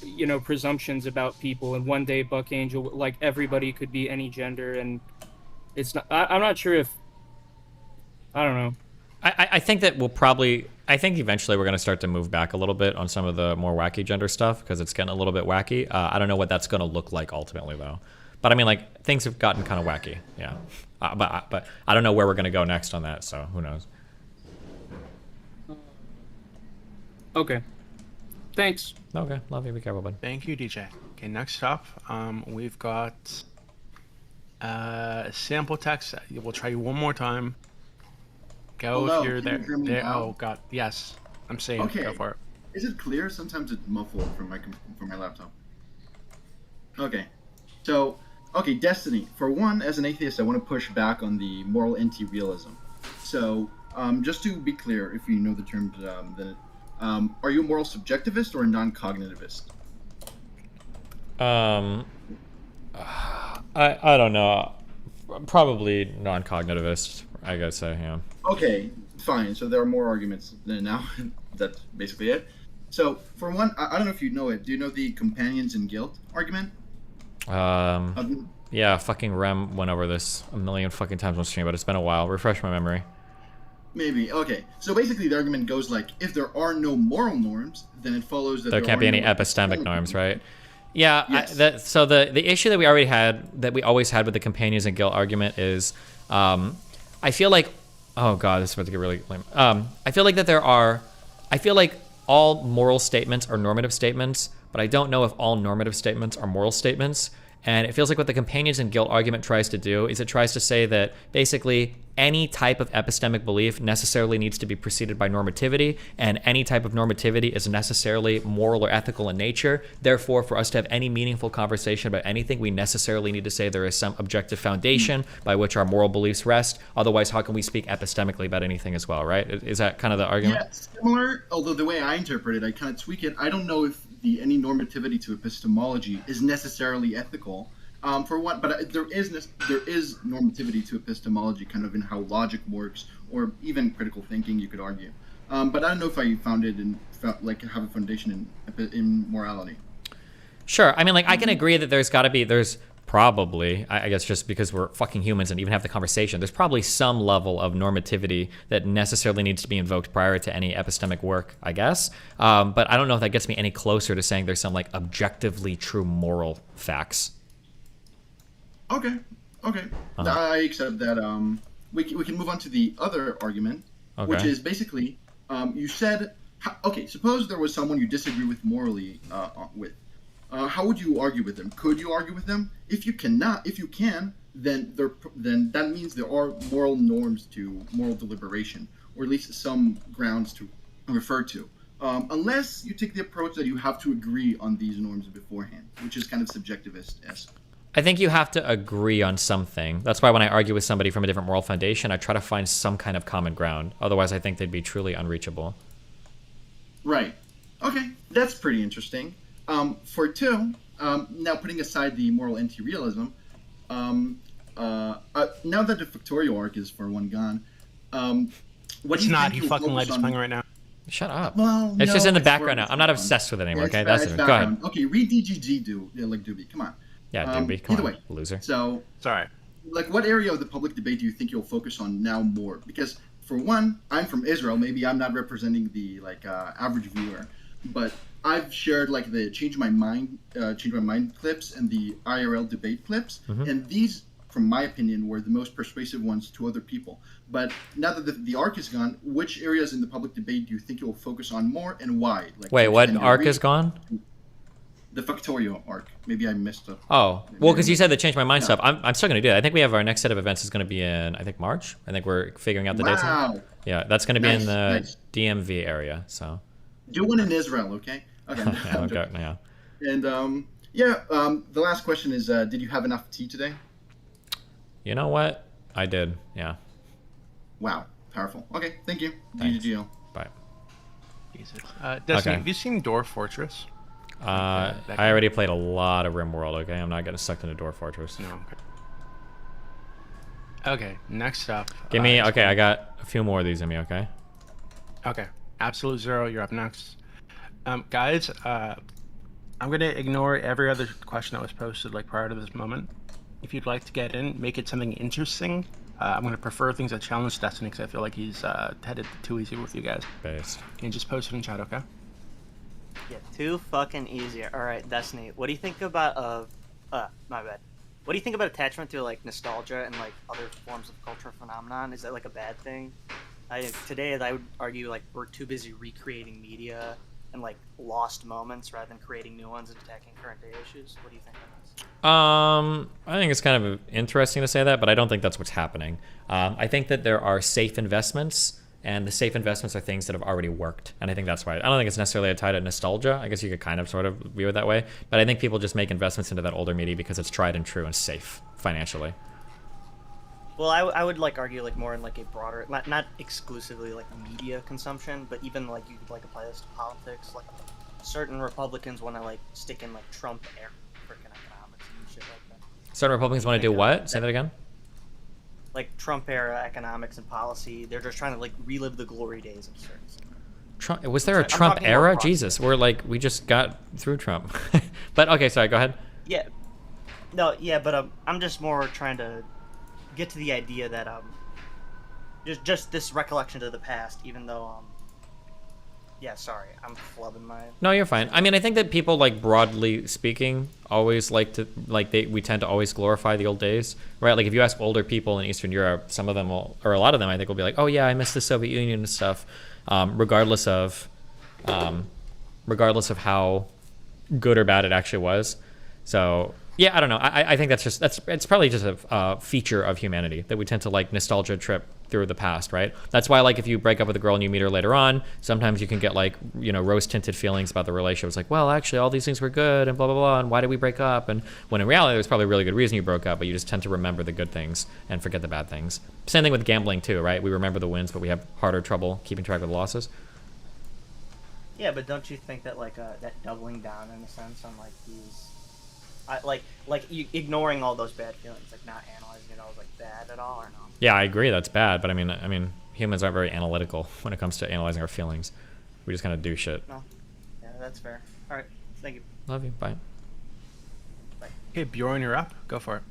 you know, presumptions about people, and one day Buck Angel, like, everybody could be any gender, and it's not, I'm not sure if, I don't know. I think that I think eventually we're going to start to move back a little bit on some of the more wacky gender stuff, because it's getting a little bit wacky. I don't know what that's going to look like ultimately, though. But I mean, like, things have gotten kind of wacky, yeah. But I don't know where we're going to go next on that, so who knows. Okay. Thanks. Okay, love you. Be careful, bud. Thank you, DJ. Okay, next up, we've got sample text. We'll try you one more time. Go Hello, if you're can you there. hear me now? Oh God, yes. I'm saying Okay. go for it. Is it clear? Sometimes it's muffled from my laptop. Okay. So, okay, Destiny. For one, as an atheist, I want to push back on the moral anti-realism. So, just to be clear, if you know the terms, then are you a moral subjectivist or a non-cognitivist? I don't know. Probably non-cognitivist, I gotta say, yeah. Okay, fine. So there are more arguments than now. That's basically it. So, for one, I don't know if you know it. Do you know the companions in guilt argument? Yeah, fucking Rem went over this a million fucking times on stream, but it's been a while. Refresh my memory. Maybe. Okay. So basically, the argument goes like, if there are no moral norms, then it follows that There can't be any no epistemic norms, right? Yeah. Yes. So the issue that we always had with the companions and guilt argument is, I feel like, oh god, this is about to get really lame. I feel like all moral statements are normative statements, but I don't know if all normative statements are moral statements. And it feels like what the companions in guilt argument tries to do is it tries to say that basically any type of epistemic belief necessarily needs to be preceded by normativity, and any type of normativity is necessarily moral or ethical in nature. Therefore, for us to have any meaningful conversation about anything, we necessarily need to say there is some objective foundation by which our moral beliefs rest. Otherwise, how can we speak epistemically about anything as well, right? Is that kind of the argument? Yeah, similar, although the way I interpret it, I kind of tweak it. I don't know if any normativity to epistemology is necessarily ethical. For what, but there is normativity to epistemology, kind of in how logic works, or even critical thinking, you could argue. But I don't know if I found it have a foundation in morality. Sure. I mean, like, I can agree that there's probably, I guess just because we're fucking humans and even have the conversation, there's probably some level of normativity that necessarily needs to be invoked prior to any epistemic work, I guess. But I don't know if that gets me any closer to saying there's some, like, objectively true moral facts. Okay. I accept that. We can move on to the other argument, which is basically, you said, suppose there was someone you disagree with morally with. How would you argue with them? Could you argue with them? If you can, then that means there are moral norms to moral deliberation, or at least some grounds to refer to. Unless you take the approach that you have to agree on these norms beforehand, which is kind of subjectivist-esque. I think you have to agree on something. That's why when I argue with somebody from a different moral foundation, I try to find some kind of common ground. Otherwise, I think they'd be truly unreachable. Right. Okay, that's pretty interesting. For two, now putting aside the moral anti-realism, now that the Factorio arc is for one gone, what It's do you not. think He fucking light is on... playing right now. Shut up. Well, it's no, just in the it's background now. for- I'm not obsessed with it anymore, okay? It's That's it. Go ahead. Okay, read DGG, Doobie. Come on. Yeah, Doobie. Come Either on, way, loser. So, sorry. Like, what area of the public debate do you think you'll focus on now more? Because, for one, I'm from Israel. Maybe I'm not representing the average viewer, but I've shared like the change my mind clips and the IRL debate clips, and these, from my opinion, were the most persuasive ones to other people. But now that the arc is gone, which areas in the public debate do you think you'll focus on more, and why? Like, Wait, what and arc is gone? The Factorio arc. Maybe I missed it. Oh, well, because you said the change my mind stuff. I'm still going to do that. I think we have our next set of events is going to be in, I think, March. I think we're figuring out the dates. Wow. Yeah, that's going to be in the Nice. DMV area, so. Do one in Israel, okay? Okay. Yeah, okay, yeah. And the last question is, did you have enough tea today? You know what? I did, yeah. Wow, powerful. Okay, thank you. Thanks. GGO. Bye. Jesus. Destiny, Okay. have you seen Dwarf Fortress? I already played a lot of RimWorld, okay? I'm not getting sucked into Dwarf Fortress. No, okay, next up. Give me, okay, I got a few more of these in me, okay? Okay, Absolute Zero, you're up next. Guys, I'm going to ignore every other question that was posted like prior to this moment. If you'd like to get in, make it something interesting. I'm going to prefer things that challenge Destiny because I feel like he's headed too easy with you guys. Based. And just post it in chat, okay? Yeah, too fucking easy. All right, Destiny. What do you think about my bad. What do you think about attachment to like nostalgia and like other forms of cultural phenomenon? Is that like a bad thing? Today, I would argue like we're too busy recreating media and like lost moments rather than creating new ones and attacking current day issues. What do you think on this? I think it's kind of interesting to say that, but I don't think that's what's happening. I think that there are safe investments. And the safe investments are things that have already worked. And I think that's why. I don't think it's necessarily tied to nostalgia. I guess you could kind of sort of view it that way. But I think people just make investments into that older media because it's tried and true and safe financially. Well, I would like argue like more in like a broader, not exclusively like media consumption, but even like you could like apply this to politics. Like certain Republicans want to like stick in like Trump era freaking economics and shit like that. Certain Republicans want to do what? Say that again? Like Trump era economics and policy, they're just trying to like relive the glory days of certain. Trump, was there a Trump era? Jesus, we just got through Trump. But okay, sorry, go ahead. Yeah, no, yeah, but I'm just more trying to get to the idea that just this recollection to the past, even though yeah, sorry, I'm flubbing my. No, you're fine. I mean, I think that people, like, broadly speaking, always we tend to always glorify the old days, right? Like, if you ask older people in Eastern Europe, some of them will, or a lot of them, I think, will be like, oh yeah, I miss the Soviet Union and stuff, regardless of regardless of how good or bad it actually was. So yeah, I don't know. I think it's probably just a feature of humanity that we tend to like nostalgia trip through the past, right? That's why, like, if you break up with a girl and you meet her later on, sometimes you can get like, you know, rose-tinted feelings about the relationship. It's like, well, actually, all these things were good, and blah blah blah, and why did we break up? And when in reality, there's probably a really good reason you broke up, but you just tend to remember the good things and forget the bad things. Same thing with gambling too, right? We remember the wins, but we have harder trouble keeping track of the losses. Yeah, but don't you think that like that doubling down in a sense on like these, like you ignoring all those bad feelings, like not analyzing it all as like bad at all, or no? Yeah, I agree. That's bad, but I mean, humans aren't very analytical when it comes to analyzing our feelings. We just kind of do shit. No. Yeah, that's fair. All right, thank you. Love you. Bye. Bye. Okay, Bjorn, you're up. Go for it.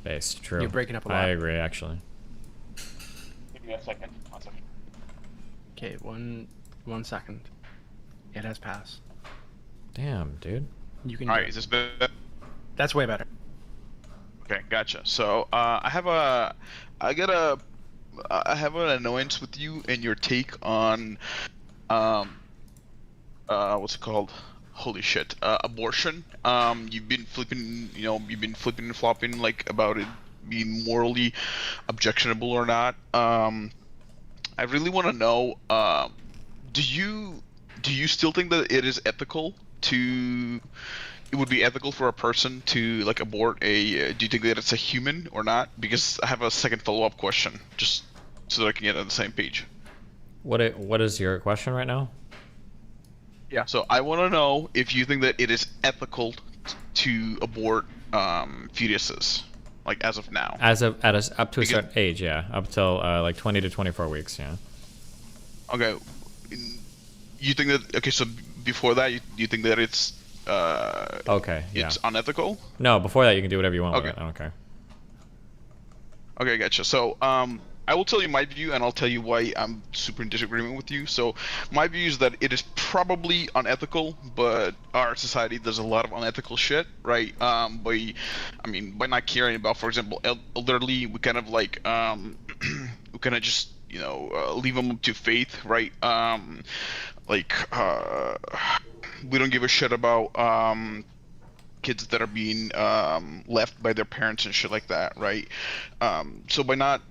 Based, true. You're breaking up a lot. I agree, actually. Give me a second. 1 second. Okay, one second. It has passed. Damn, dude. You can. All right, is this better? That's way better. Okay, gotcha. So I have an annoyance with you and your take on what's it called? Holy shit, abortion. You've been flipping and flopping like about it being morally objectionable or not. I really want to know, do you still think that it is ethical it would be ethical for a person to like abort a, do you think that it's a human or not? Because I have a second follow-up question, just so that I can get on the same page. What is your question right now? Yeah. So I want to know if you think that it is ethical to abort fetuses, like as of now. Up to a certain age, yeah. Up till like 20 to 24 weeks, yeah. Okay. You think that, okay, so before that, you think that it's okay, yeah. It's unethical? No, before that you can do whatever you want with it. I don't care. Okay, gotcha. So I will tell you my view, and I'll tell you why I'm super in disagreement with you. So my view is that it is probably unethical, but our society does a lot of unethical shit, right? By not caring about, for example, elderly, we kind of like we kind of just leave them up to faith, right? We don't give a shit about kids that are being left by their parents and shit like that, right? So by not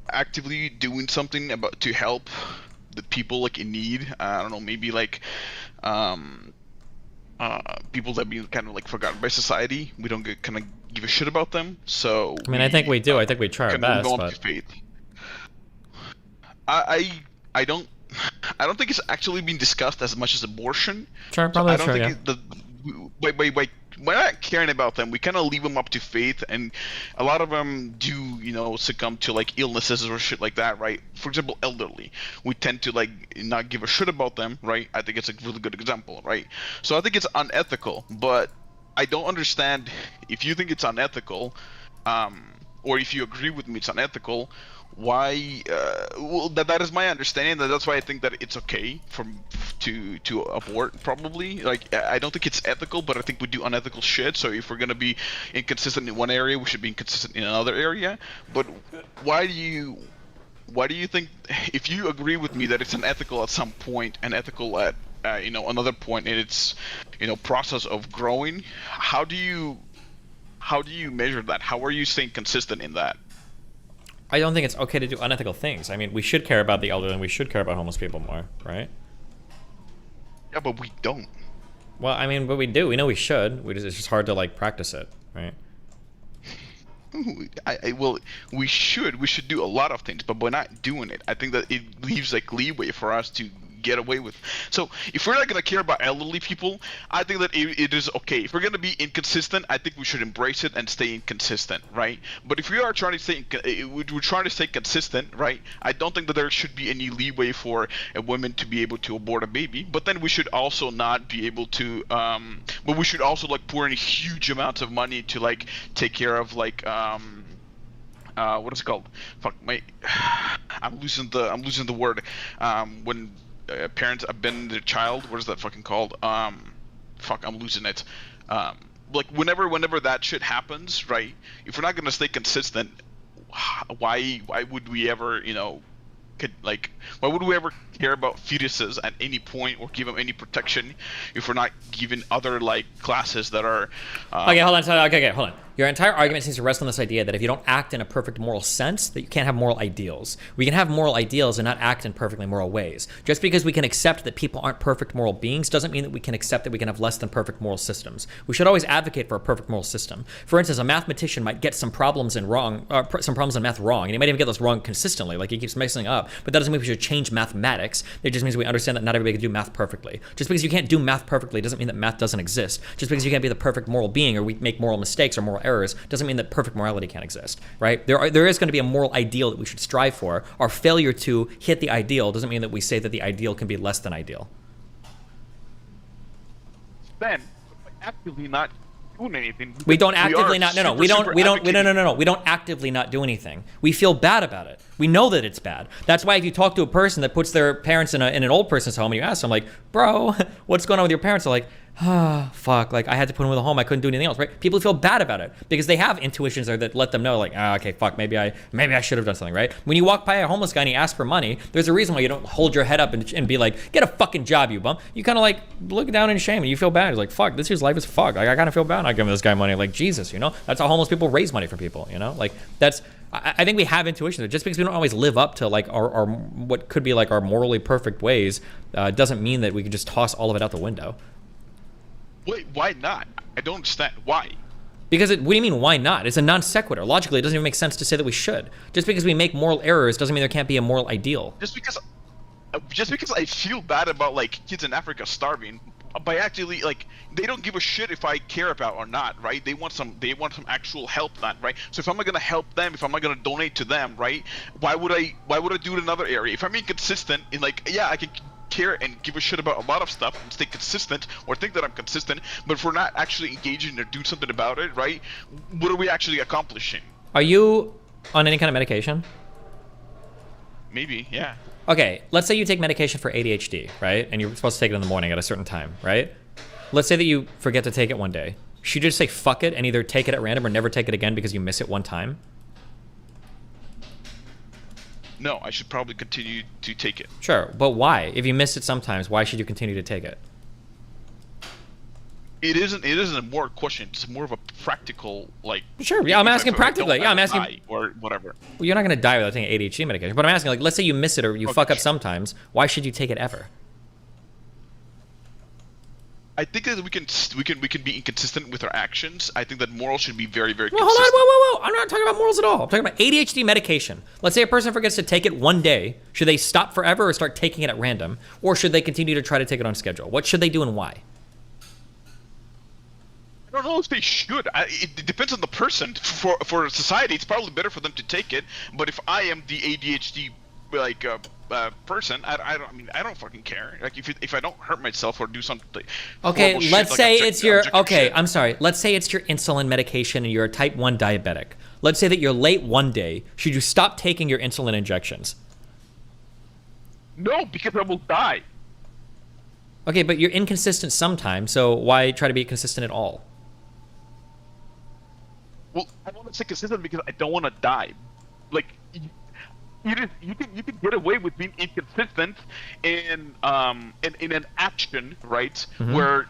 actively doing something to help the people like in need, I don't know, maybe like people that be kind of like forgotten by society, we don't kind of give a shit about them. So I think we do. I think we try our best, but but faith. I don't think it's actually being discussed as much as abortion. Sure, probably I don't true, think by not caring about them, we kind of leave them up to faith, and a lot of them do, succumb to like illnesses or shit like that, right? For example, elderly, we tend to like not give a shit about them, right? I think it's a really good example, right? So I think it's unethical, but I don't understand if you think it's unethical, or if you agree with me it's unethical. Why? Well, that is my understanding. That's why I think that it's okay to abort. Probably, like I don't think it's ethical, but I think we do unethical shit. So if we're gonna be inconsistent in one area, we should be inconsistent in another area. But why do you think, if you agree with me that it's unethical at some point and ethical at another point in its process of growing, how do you measure that? How are you staying consistent in that? I don't think it's okay to do unethical things. I mean, we should care about the elderly and we should care about homeless people more, right? Yeah, but we don't. Well, I mean, but we do. We know we should. It's just hard to like practice it, right? We should do a lot of things, but by not doing it, I think that it leaves like leeway for us to get away with. So if we're not gonna care about elderly people, I think that it is okay. If we're gonna be inconsistent, I think we should embrace it and stay inconsistent, right? But if we are trying to stay consistent, right? I don't think that there should be any leeway for a woman to be able to abort a baby. But then we should also not be able to. But we should also like pour in huge amounts of money to like take care of like what is it called? Fuck my, I'm losing the word. When parents abandon their child, what is that fucking called? Fuck, I'm losing it. Like whenever that shit happens, right? If we're not gonna stay consistent, why would we ever, why would we ever care about fetuses at any point or give them any protection if we're not giving other like classes that are Okay, hold on. Okay, hold on. Your entire argument seems to rest on this idea that if you don't act in a perfect moral sense, that you can't have moral ideals. We can have moral ideals and not act in perfectly moral ways. Just because we can accept that people aren't perfect moral beings doesn't mean that we can accept that we can have less than perfect moral systems. We should always advocate for a perfect moral system. For instance, a mathematician might get some problems in math wrong, and he might even get those wrong consistently, like he keeps messing up. But that doesn't mean we should change mathematics. It just means we understand that not everybody can do math perfectly. Just because you can't do math perfectly doesn't mean that math doesn't exist. Just because you can't be the perfect moral being, or we make moral mistakes or moral errors, doesn't mean that perfect morality can't exist, right? There is going to be a moral ideal that we should strive for. Our failure to hit the ideal doesn't mean that we say that the ideal can be less than ideal. Then, actively not doing anything. We don't actively not. No. We don't actively not do anything. We feel bad about it. We know that it's bad. That's why if you talk to a person that puts their parents in an old person's home and you ask them like, bro, what's going on with your parents? They're like, ah, fuck, like I had to put them in the home. I couldn't do anything else, right? People feel bad about it because they have intuitions there that let them know like, okay, fuck, maybe I should have done something, right? When you walk by a homeless guy and he asks for money, there's a reason why you don't hold your head up and be like, get a fucking job, you bum. You kind of like look down in shame and you feel bad. You're like, fuck, this year's life is fuck. Like, I kind of feel bad not giving this guy money. Like, Jesus, you know? That's how homeless people raise money for people, you know? Like, I think we have intuition there. Just because we don't always live up to like our what could be like our morally perfect ways doesn't mean that we can just toss all of it out the window. Wait, why not? I don't understand. Why? Because what do you mean, why not? It's a non sequitur. Logically, it doesn't even make sense to say that we should. Just because we make moral errors doesn't mean there can't be a moral ideal. Just because I feel bad about like kids in Africa starving, by actually like they don't give a shit if I care about or not, right? They want some actual help, not right. So if I'm not gonna help them, if I'm not gonna donate to them, right? Why would I do it in another area? If I'm inconsistent in like, yeah, I can care and give a shit about a lot of stuff and stay consistent or think that I'm consistent, but if we're not actually engaging or do something about it, right? What are we actually accomplishing? Are you on any kind of medication? Maybe, yeah. Okay, let's say you take medication for ADHD, right? And you're supposed to take it in the morning at a certain time, right? Let's say that you forget to take it one day. Should you just say fuck it and either take it at random or never take it again because you miss it one time? No, I should probably continue to take it. Sure, but why? If you miss it sometimes, why should you continue to take it? It isn't a moral question. It's more of a practical, like. Sure, yeah, I'm asking practically. Yeah, I'm asking. Or whatever. Well, you're not gonna die without taking ADHD medication, but I'm asking, like, let's say you miss it or you fuck up sometimes. Why should you take it ever? I think that we can be inconsistent with our actions. I think that morals should be very, very consistent. Hold on, whoa. I'm not talking about morals at all. I'm talking about ADHD medication. Let's say a person forgets to take it one day. Should they stop forever or start taking it at random? Or should they continue to try to take it on schedule? What should they do and why? I don't know if they should. It depends on the person. For society, it's probably better for them to take it. But if I am the ADHD person, I don't fucking care. Like if I don't hurt myself or do something. Okay, let's say it's your I'm sorry. Let's say it's your insulin medication and you're a type 1 diabetic. Let's say that you're late one day. Should you stop taking your insulin injections? No, because I will die. Okay, but you're inconsistent sometimes, so why try to be consistent at all? Well, I want to stay consistent because I don't want to die. Like, you can get away with being inconsistent in an action, right? Mm-hmm. Where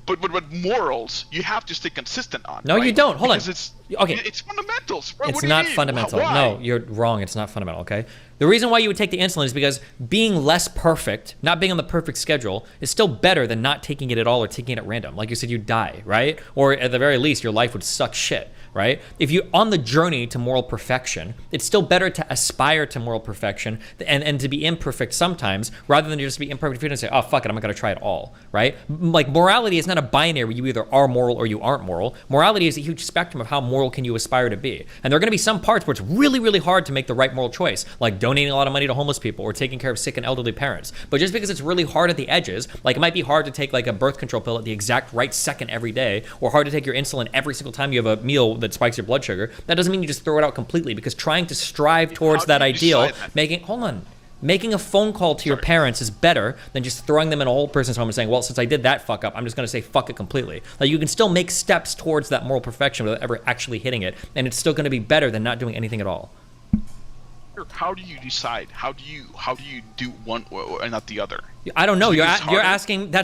but morals you have to stay consistent on. No, right? you don't. Hold because on. It's fundamentals. Bro. It's not fundamental. Why? No, you're wrong. It's not fundamental. Okay. The reason why you would take the insulin is because being less perfect, not being on the perfect schedule, is still better than not taking it at all or taking it at random. Like you said, you'd die, right? Or at the very least, your life would suck shit, right? If you're on the journey to moral perfection, it's still better to aspire to moral perfection and to be imperfect sometimes rather than just be imperfect and say, oh, fuck it, I'm not going to try it all, right? Like morality is not a binary where you either are moral or you aren't moral. Morality is a huge spectrum of how moral can you aspire to be. And there are going to be some parts where it's really, really hard to make the right moral choice, like donating a lot of money to homeless people or taking care of sick and elderly parents. But just because it's really hard at the edges, like it might be hard to take like a birth control pill at the exact right second every day, or hard to take your insulin every single time you have a meal that spikes your blood sugar, that doesn't mean you just throw it out completely, because trying to strive towards that ideal, making a phone call to your parents is better than just throwing them in a whole person's home and saying, well, since I did that fuck up, I'm just going to say fuck it completely. Like you can still make steps towards that moral perfection without ever actually hitting it, and it's still going to be better than not doing anything at all. wonder, how do you decide? How do you do one and not the other? I don't know. Do you You're think it's harder? asking.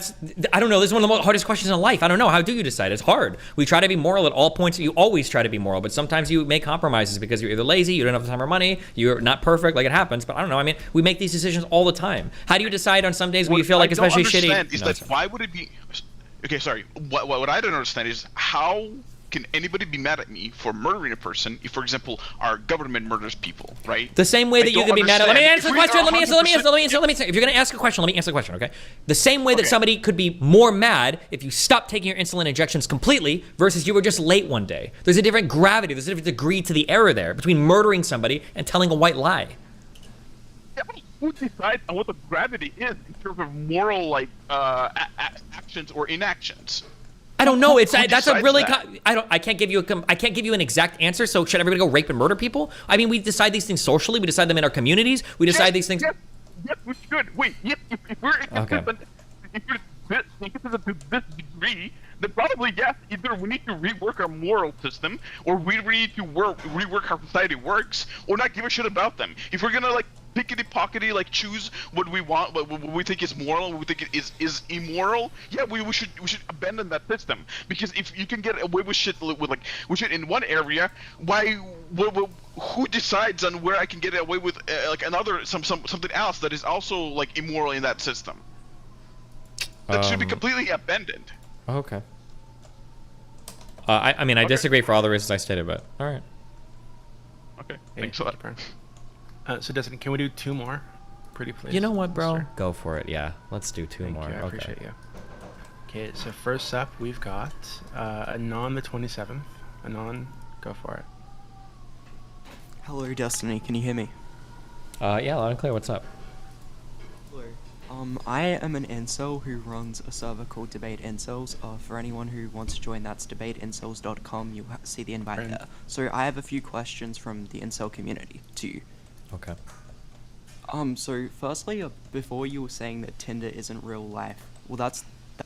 I don't know. This is one of the hardest questions in life. I don't know. How do you decide? It's hard. We try to be moral at all points. You always try to be moral, but sometimes you make compromises because you're either lazy, you don't have the time or money, you're not perfect. Like, it happens. But I don't know. I mean, we make these decisions all the time. How do you decide on some days when you feel like especially shitty? What I don't understand is that why would it be? Okay, sorry. What I don't understand is how can anybody be mad at me for murdering a person if, for example, our government murders people, right? The same way that you can be mad at. Let me answer the question. Let me answer. If you're gonna ask a question, let me answer the question, okay? The same way that somebody could be more mad if you stopped taking your insulin injections completely versus you were just late one day. There's a different gravity. There's a different degree to the error there between murdering somebody and telling a white lie. Yeah, but who decides on what the gravity is in terms of moral, like, actions or inactions? I don't know. That's a really. that? I can't give you an exact answer. So should everybody go rape and murder people? I mean, we decide these things socially. We decide them in our communities. We decide these things. Yes, we should. Wait, if we're Okay. if you're to this degree, then probably yes. Either we need to rework our moral system, or we need to rework how society works, or not give a shit about them. If we're gonna like pickety pockety, like choose what we want, what we think is moral, what we think is immoral, yeah, we should abandon that system. Because if you can get away with shit shit in one area, who decides on where I can get away with like another something else that is also like immoral in that system? That should be completely abandoned. Okay. I mean, I disagree for all the reasons I stated, but all right. Okay. Thanks a lot. So, Destiny, can we do 2 more? Pretty please. You know what, bro? Go for it. Yeah, let's do 2 more. I Okay. appreciate you. Okay, so first up, we've got Anon the 27th. Anon, go for it. Hello, Destiny. Can you hear me? Yeah, loud and clear. What's up? Hello. I am an incel who runs a server called Debate Incels. For anyone who wants to join, that's debateincels.com. You'll see the invite there. So I have a few questions from the incel community to you. Okay. So firstly, before you were saying that Tinder isn't real life. Well, that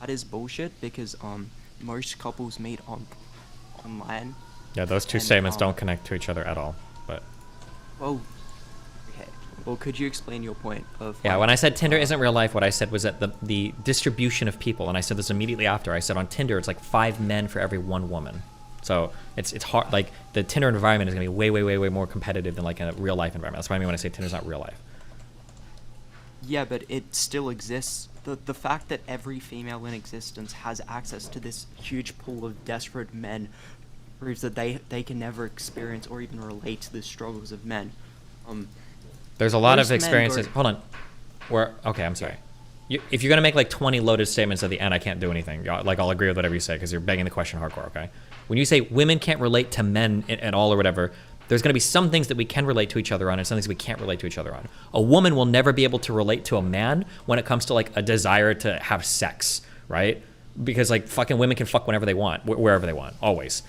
is bullshit because most couples meet online. Yeah, those two statements don't connect to each other at all. But. Well. Well, could you explain your point of... Yeah, when I said Tinder isn't real life, what I said was that the distribution of people, and I said this immediately after, I said on Tinder it's like 5 men for every 1 woman. So it's hard, like the Tinder environment is going to be way more competitive than like a real life environment. That's what I mean when I say Tinder's not real life. Yeah, but it still exists. The fact that every female in existence has access to this huge pool of desperate men proves that they can never experience or even relate to the struggles of men. There's a lot of experiences. Hold on. Okay, I'm sorry. If you're going to make like 20 loaded statements at the end, I can't do anything. Like, I'll agree with whatever you say because you're begging the question hardcore, okay? When you say women can't relate to men at all or whatever, there's going to be some things that we can relate to each other on and some things we can't relate to each other on. A woman will never be able to relate to a man when it comes to like a desire to have sex, right? Because like fucking women can fuck whenever they want, wherever they want, always.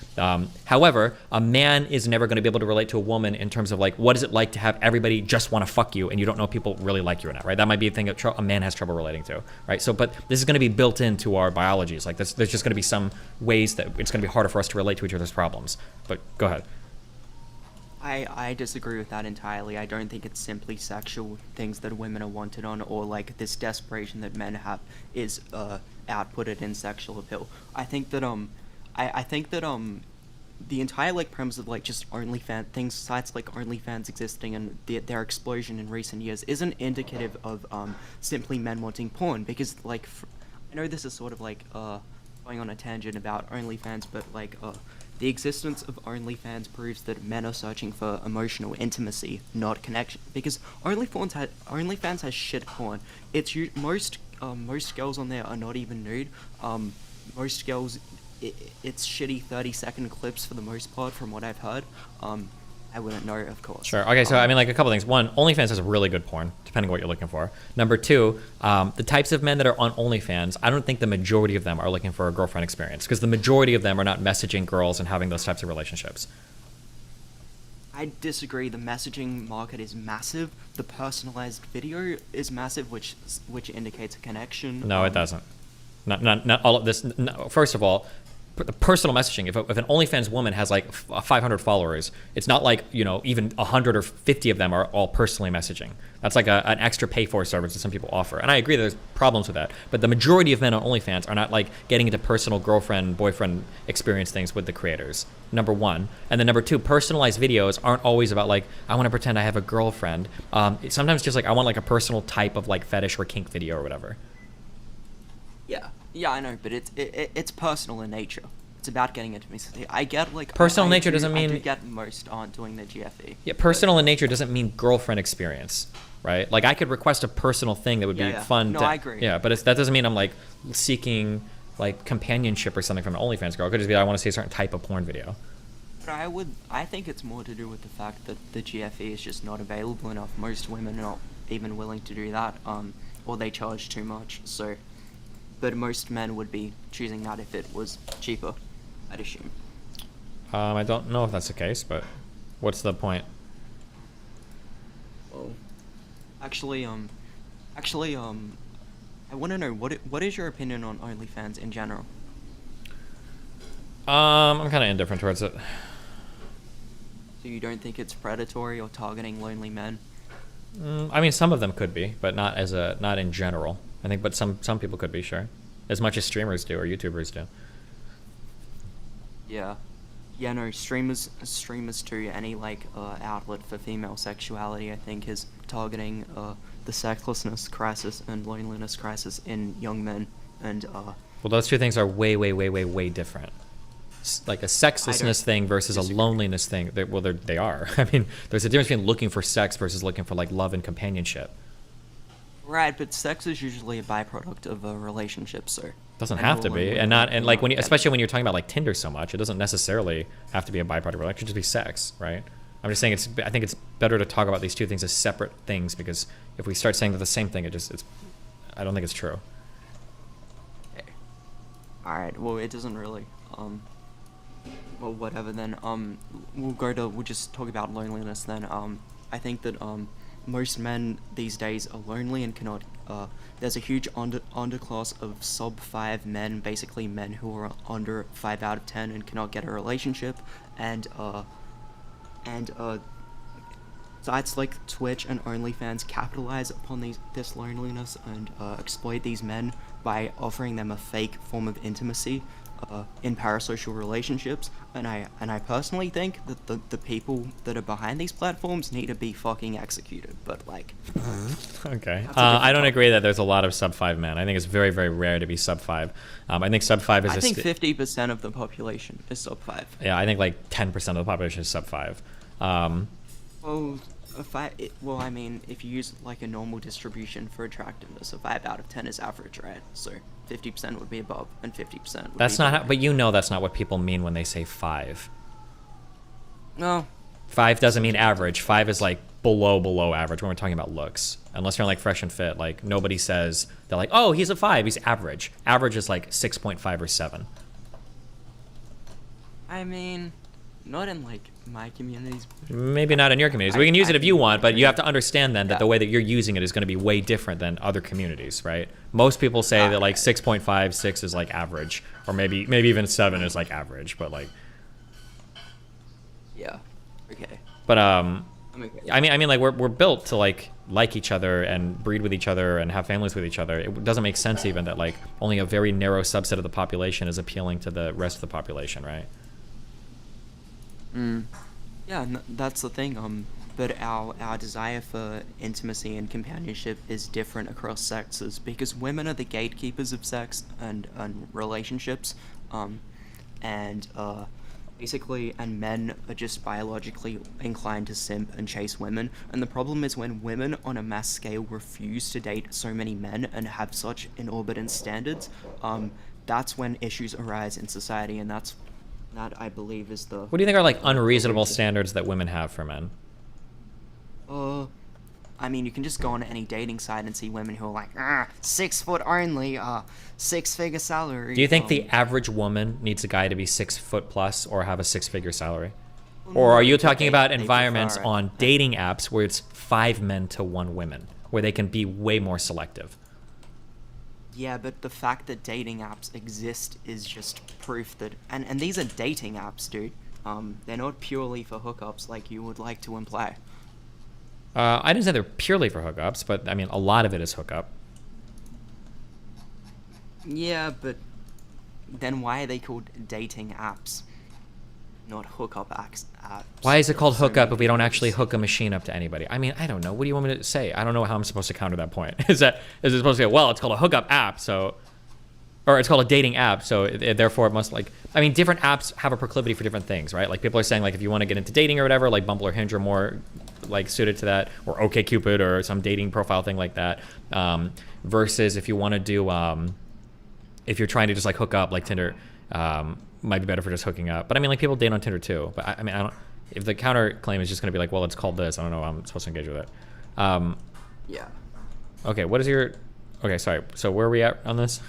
However, a man is never going to be able to relate to a woman in terms of like, what is it like to have everybody just want to fuck you and you don't know if people really like you or not, right? That might be a thing that a man has trouble relating to, right? So, but this is going to be built into our biology. It's like there's just going to be some ways that it's going to be harder for us to relate to each other's problems. But go ahead. I disagree with that entirely. I don't think it's simply sexual things that women are wanted on, or like this desperation that men have is outputted in sexual appeal. I think that the entire like premise of like just OnlyFans sites like OnlyFans existing and their explosion in recent years isn't indicative of simply men wanting porn, because like I know this is sort of like going on a tangent about OnlyFans, but like the existence of OnlyFans proves that men are searching for emotional intimacy, not connection. Because OnlyFans has shit porn. It's most girls on there are not even nude. Most girls, it's shitty 30-second clips for the most part, from what I've heard. I wouldn't know, of course. Sure. Okay, so I mean, like a couple things. One, OnlyFans has really good porn, depending on what you're looking for. Number two, the types of men that are on OnlyFans, I don't think the majority of them are looking for a girlfriend experience, because the majority of them are not messaging girls and having those types of relationships. I disagree. The messaging market is massive. The personalized video is massive, which indicates a connection. No, it doesn't. Not all of this. No, first of all, the personal messaging. If an OnlyFans woman has like 500 followers, it's not like, you know, even 100 or 50 of them are all personally messaging. That's like an extra pay for service that some people offer. And I agree there's problems with that. But the majority of men on OnlyFans are not like getting into personal girlfriend, boyfriend experience things with the creators, number one. And then number two, personalized videos aren't always about like, I want to pretend I have a girlfriend. It's sometimes just like, I want like a personal type of like fetish or kink video or whatever. Yeah, I know, but it's personal in nature. It's about getting intimacy. I get like personal I nature do, doesn't mean I do get most aren't doing the GFE. Yeah, personal in nature doesn't mean girlfriend experience, right? Like I could request a personal thing that would be fun. No, to, I agree. Yeah, but that doesn't mean I'm like seeking like companionship or something from an OnlyFans girl. It could just be I want to see a certain type of porn video. But I think it's more to do with the fact that the GFE is just not available enough. Most women are not even willing to do that, or they charge too much. So. But most men would be choosing that if it was cheaper, I'd assume. I don't know if that's the case, but what's the point? Well, actually, I want to know what is your opinion on OnlyFans in general? I'm kind of indifferent towards it. So you don't think it's predatory or targeting lonely men? I mean, some of them could be, but not in general. I think, but some people could be, sure. As much as streamers do or YouTubers do. Yeah. Yeah, no, streamers too, any like outlet for female sexuality, I think, is targeting the sexlessness crisis and loneliness crisis in young men. And well, those two things are way different. Like a sexlessness thing versus a loneliness thing. They are. I mean, there's a difference between looking for sex versus looking for like love and companionship. Right, but sex is usually a byproduct of a relationship, so. Doesn't have to be, and like when you, especially when you're talking about like Tinder so much, it doesn't necessarily have to be a byproduct. It could just be sex, right? I'm just saying I think it's better to talk about these two things as separate things, because if we start saying they're the same thing, I don't think it's true. Okay. All right. Well, it doesn't really. Well, whatever then. We'll just talk about loneliness then. I think that most men these days are lonely and cannot. There's a huge underclass of sub 5 men, basically men who are under 5 out of 10 and cannot get a relationship, and sites like Twitch and OnlyFans capitalize upon this loneliness and exploit these men by offering them a fake form of intimacy in parasocial relationships, and I personally think that the people that are behind these platforms need to be fucking executed. But like, okay, I don't agree that there's a lot of sub 5 men. I think it's very very rare to be sub 5. I think sub 5 is. I think 50% of the population is sub 5. Yeah, I think like 10% of the population is sub 5. Well, I mean, if you use like a normal distribution for attractiveness, a 5 out of 10 is average, right? So 50% would be above, and 50% would That's be not how, but you know that's not what people mean when they say 5. No. 5 doesn't mean average. 5 is like below average when we're talking about looks. Unless you're like Fresh and Fit, like nobody says, they're like, oh, he's a 5, he's average. Average is like 6.5 or 7. I mean, not in like my communities. Maybe not in your communities. We can use it if you want, but you have to understand then that the way that you're using it is going to be way different than other communities, right? Most people say that like 6.5, 6 is like average, or maybe even 7 is like average, but like. Yeah. Okay. But I mean, like we're built to like each other and breed with each other and have families with each other. It doesn't make sense even that like only a very narrow subset of the population is appealing to the rest of the population, right? Yeah, that's the thing. But our desire for intimacy and companionship is different across sexes, because women are the gatekeepers of sex and relationships, and men are just biologically inclined to simp and chase women. And the problem is when women on a mass scale refuse to date so many men and have such exorbitant standards, that's when issues arise in society, and that I believe is the. What do you think are like unreasonable standards that women have for men? I mean, you can just go on any dating site and see women who are like, 6 foot only, 6-figure salary. Do you think the average woman needs a guy to be 6 foot plus or have a 6-figure salary? Or are you talking about environments on dating apps where it's 5 men to 1 woman, where they can be way more selective? Yeah, but the fact that dating apps exist is just proof that, and these are dating apps, dude. They're not purely for hookups like you would like to imply. I didn't say they're purely for hookups, but I mean, a lot of it is hookup. Yeah, but then why are they called dating apps, not hookup apps? Why is it called hookup if we don't actually hook a machine up to anybody? I mean, I don't know. What do you want me to say? I don't know how I'm supposed to counter that point. Is it supposed to go, well, it's called a hookup app, so, or it's called a dating app, so therefore it must, like, I mean, different apps have a proclivity for different things, right? Like people are saying, like, if you want to get into dating or whatever, like Bumble or Hinge are more like suited to that, or OkCupid or some dating profile thing like that, versus if you want to do, if you're trying to just like hook up, like Tinder, might be better for just hooking up. But I mean, like people date on Tinder too. But I mean, I don't. If the counter claim is just going to be like, well, it's called this, I don't know how I'm supposed to engage with it. Yeah. Okay, what is your? Okay, sorry. So where are we at on this?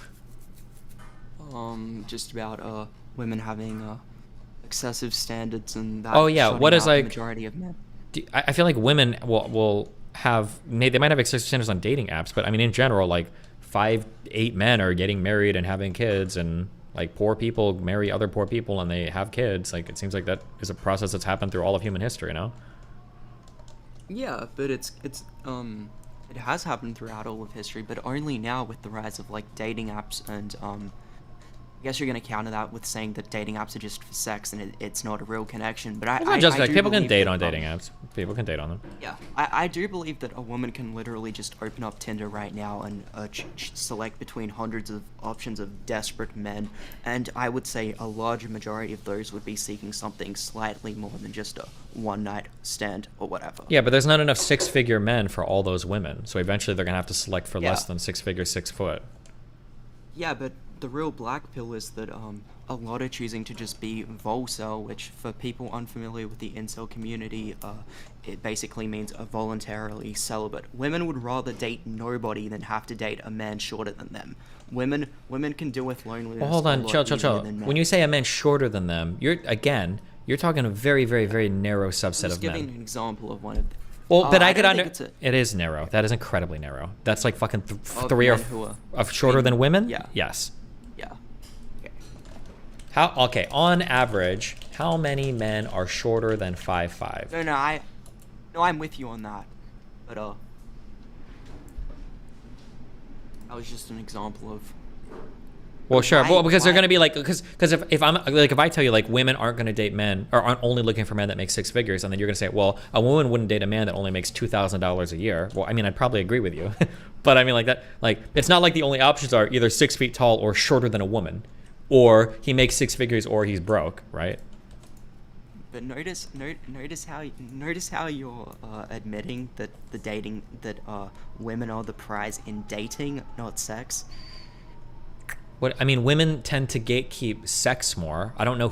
Just about women having excessive standards and that. Oh yeah, what is the like? Majority of men. I feel like women will have. They might have excessive standards on dating apps, but I mean, in general, like 5-8 men are getting married and having kids, and like poor people marry other poor people and they have kids. Like it seems like that is a process that's happened through all of human history, you know? Yeah, but it has happened throughout all of history, but only now with the rise of like dating apps and I guess you're gonna counter that with saying that dating apps are just for sex and it's not a real connection. But It's not just like people can date on dating apps. People can date on them. Yeah, I do believe that a woman can literally just open up Tinder right now and select between hundreds of options of desperate men, and I would say a large majority of those would be seeking something slightly more than just a one-night stand or whatever. Yeah, but there's not enough six-figure men for all those women, so eventually they're gonna have to select for less than 6 foot. Yeah, but the real black pill is that a lot are choosing to just be volcel, which for people unfamiliar with the incel community, it basically means a voluntarily celibate. Women would rather date nobody than have to date a man shorter than them. Women can deal with loneliness. Well, hold on, chill. When you say a man shorter than them, you're talking a very, very, very narrow subset of men. I'm giving an example of one of them. Well, but I could it is narrow. That is incredibly narrow. That's like fucking 3 or 4 of shorter than women? Yeah. Yes. Yeah. Okay, on average, how many men are shorter than 5'5"? No, I'm with you on that. But that was just an example of. Well, sure. Well, because they're gonna be like, because if I'm like, if I tell you like women aren't gonna date men or aren't only looking for men that make 6 figures, and then you're gonna say, well, a woman wouldn't date a man that only makes $2,000 a year. Well, I mean, I'd probably agree with you, but I mean, like that, like it's not like the only options are either 6 feet tall or shorter than a woman, or he makes 6 figures or he's broke, right? But notice how you're admitting that women are the prize in dating, not sex. What I mean, women tend to gatekeep sex more. I don't know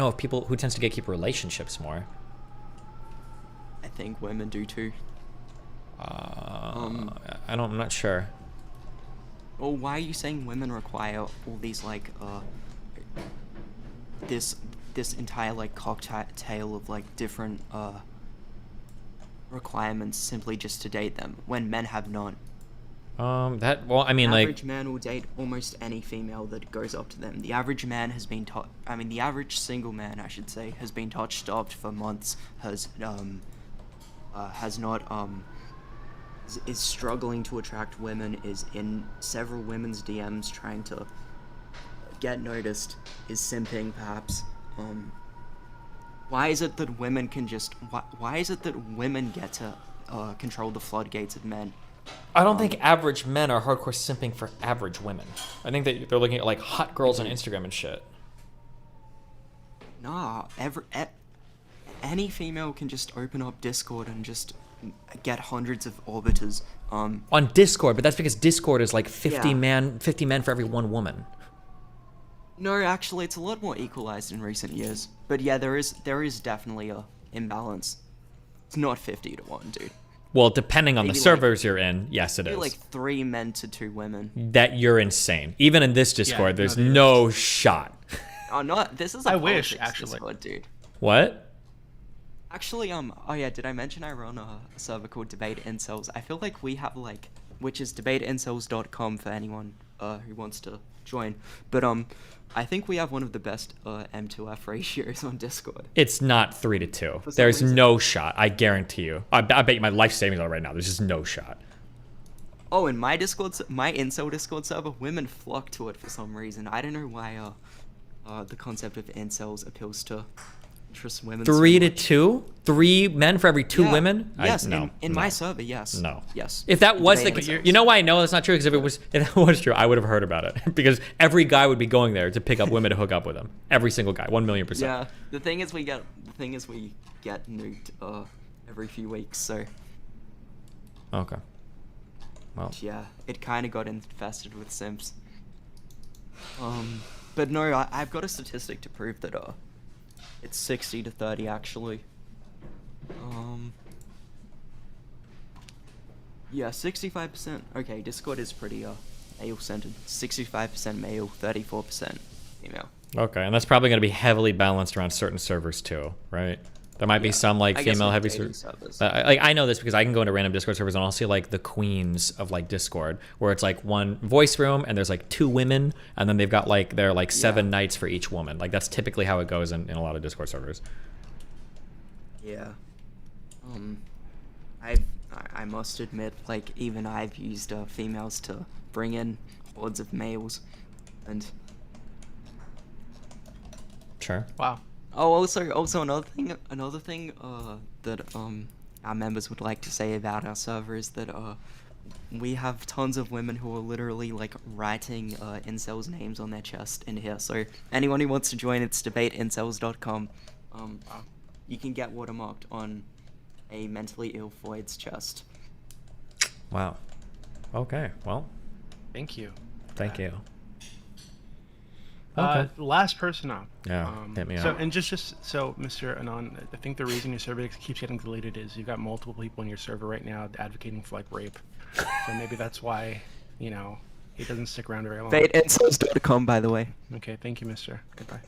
if people who tends to gatekeep relationships more. I think women do too. I'm not sure. Well, why are you saying women require all these like this entire like cocktail of like different requirements simply just to date them when men have none? Average man will date almost any female that goes up to them. The average man has been the average single man, I should say, has been stopped for months, is struggling to attract women, is in several women's DMs trying to get noticed, is simping perhaps. Why is it that women can just why is it that women get to control the floodgates of men? I don't think average men are hardcore simping for average women. I think that they're looking at like hot girls on Instagram and shit. Nah, any female can just open up Discord and just get hundreds of orbiters. On Discord, but that's because Discord is like 50 men for every one woman. No, actually, it's a lot more equalized in recent years. But yeah, there is definitely a imbalance. It's not 50 to 1, dude. Well, depending on the servers you're in, yes, it maybe is. Like 3 men to 2 women. That you're insane. Even in this Discord, there's no shot. Oh, no, this is a wish, politics actually. Discord, dude. What? Actually, oh yeah, did I mention I run a server called Debate Incels? I feel like we have which is debateincels.com for anyone who wants to join. But I think we have one of the best M2F ratios on Discord. It's not 3 to 2. For some There's reason. no shot. I guarantee you. I bet you my life savings are right now. There's just no shot. Oh, in my Discord, my incel Discord server, women flock to it for some reason. I don't know why. The concept of incels appeals to interest women. 3 to 2? 3 men for every 2 Yeah. women? Yes, no, in no. my server, yes. No. Yes. If that was the Debating you know why I know that's not true? Because if that was true, I would have heard about it. Because every guy would be going there to pick up women to hook up with them. Every single guy, 1,000,000%. Yeah. The thing is, we get nuked every few weeks. So. Okay. Well. Yeah, it kind of got infested with simps. But no, I've got a statistic to prove that it's 60 to 30 actually. Yeah, 65%. Okay, Discord is pretty male-centered. 65% male, 34% female. Okay, and that's probably going to be heavily balanced around certain servers too, right? There might be some like I guess female with heavy dating servers. servers. I know this because I can go into random Discord servers and I'll see like the queens of like Discord, where it's like one voice room and there's like 2 women, and then they've got like 7 knights for each woman. Like that's typically how it goes in a lot of Discord servers. Yeah. I must admit, like even I've used females to bring in hordes of males, and. Sure. Wow. Oh, also another thing that our members would like to say about our server is that we have tons of women who are literally like writing incels' names on their chest in here. So anyone who wants to join, it's deb8incels.com. You can get watermarked on a mentally ill Void's chest. Wow. Okay. Well. Thank you. Thank you. Okay. Last person up. Yeah, hit me so, up. And just so, Mr. Anon, I think the reason your server keeps getting deleted is you've got multiple people in your server right now advocating for like rape. So maybe that's why, you know, he doesn't stick around very long. deb8incels.com, by the way. Okay, thank you, Mister. Goodbye.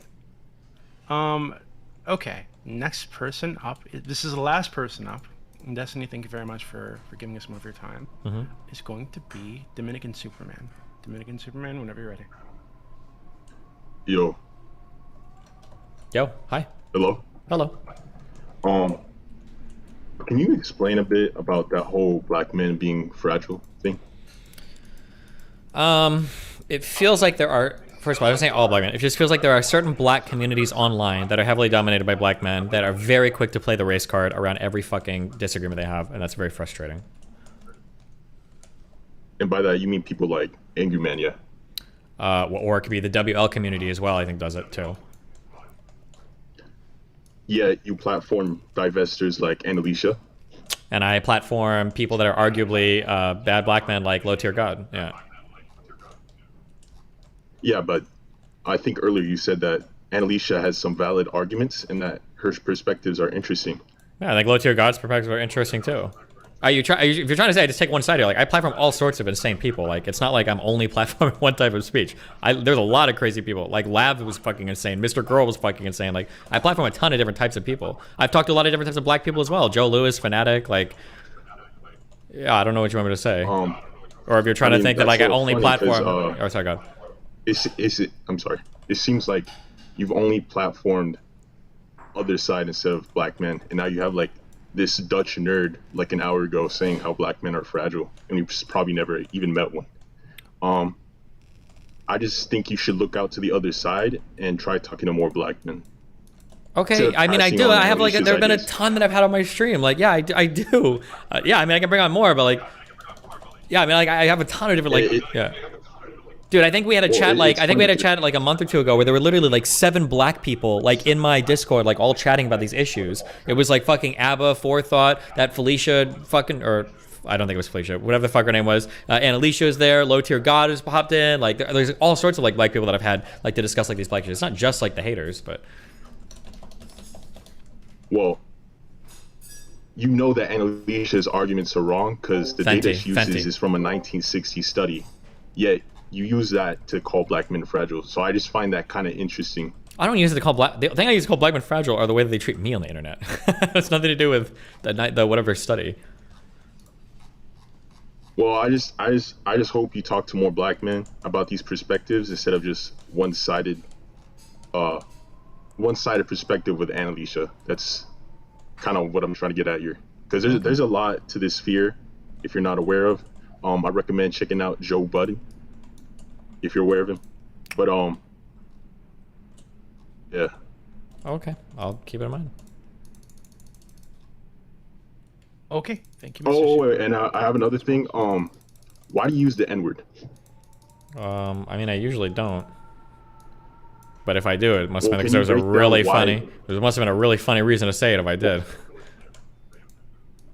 Okay, next person up. This is the last person up. And Destiny, thank you very much for giving us more of your time. It's going to be Dominican Superman. Dominican Superman, whenever you're ready. Yo. Yo. Hi. Hello. Hello. Can you explain a bit about that whole black men being fragile thing? It feels like there are. First of all, I don't say all black men. It just feels like there are certain black communities online that are heavily dominated by black men that are very quick to play the race card around every fucking disagreement they have, and that's very frustrating. And by that, you mean people like Angry Man, yeah? Or it could be the WL community as well, I think does it too. Yeah, you platform divestors like Annalisa. And I platform people that are arguably bad black men like Low Tier God, yeah. Yeah, but I think earlier you said that Annalisa has some valid arguments and that her perspectives are interesting. Yeah, I think Low Tier God's perspectives are interesting too. If you're trying to say I just take one side here, like I platform all sorts of insane people. Like it's not like I'm only platforming one type of speech. There's a lot of crazy people. Like Lab was fucking insane. Mr. Girl was fucking insane. Like I platform a ton of different types of people. I've talked to a lot of different types of black people as well. Joe Lewis, Fanatic, like yeah, I don't know what you want me to say. Or if you're trying to think that like I only platform. Oh, sorry, God. I'm sorry. It seems like you've only platformed other side instead of black men, and now you have like this Dutch nerd like an hour ago saying how black men are fragile, and you've probably never even met one. I just think you should look out to the other side and try talking to more black men. Okay, I mean, I do. I have like, there have been a ton that I've had on my stream. Like, yeah, I do. Yeah, I mean, I can bring on more, but like, yeah, I mean, like, I have a ton of different, like, yeah. Dude, I think we had a chat, like, like a month or two ago where there were literally like 7 black people, like, in my Discord, like, all chatting about these issues. It was like fucking Abba, Forethought, that Felicia fucking, or I don't think it was Felicia, whatever the fuck her name was. Annalisa is there, Low Tier God has popped in. Like, there's all sorts of like black people that I've had like to discuss like these black issues. It's not just like the haters, but. Well, you know that Annalisa's arguments are wrong because the data she uses is from a 1960 study. Yet you use that to call black men fragile. So I just find that kind of interesting. I don't use it to call black. The thing I use to call black men fragile are the way that they treat me on the internet. It's nothing to do with the whatever study. Well, I just hope you talk to more black men about these perspectives instead of just uh, one-sided perspective with Annalisa. That's kind of what I'm trying to get at here. Because there's a lot to this sphere, if you're not aware of. I recommend checking out Joe Budden, if you're aware of him. But yeah. Okay, I'll keep it in mind. Okay, thank you, Mr. Oh, wait, and I have another thing. Why do you use the N-word? I mean, I usually don't. But if I do, it must have Well, been because can there was you a break down really why- funny. There must have been a really funny reason to say it if I did.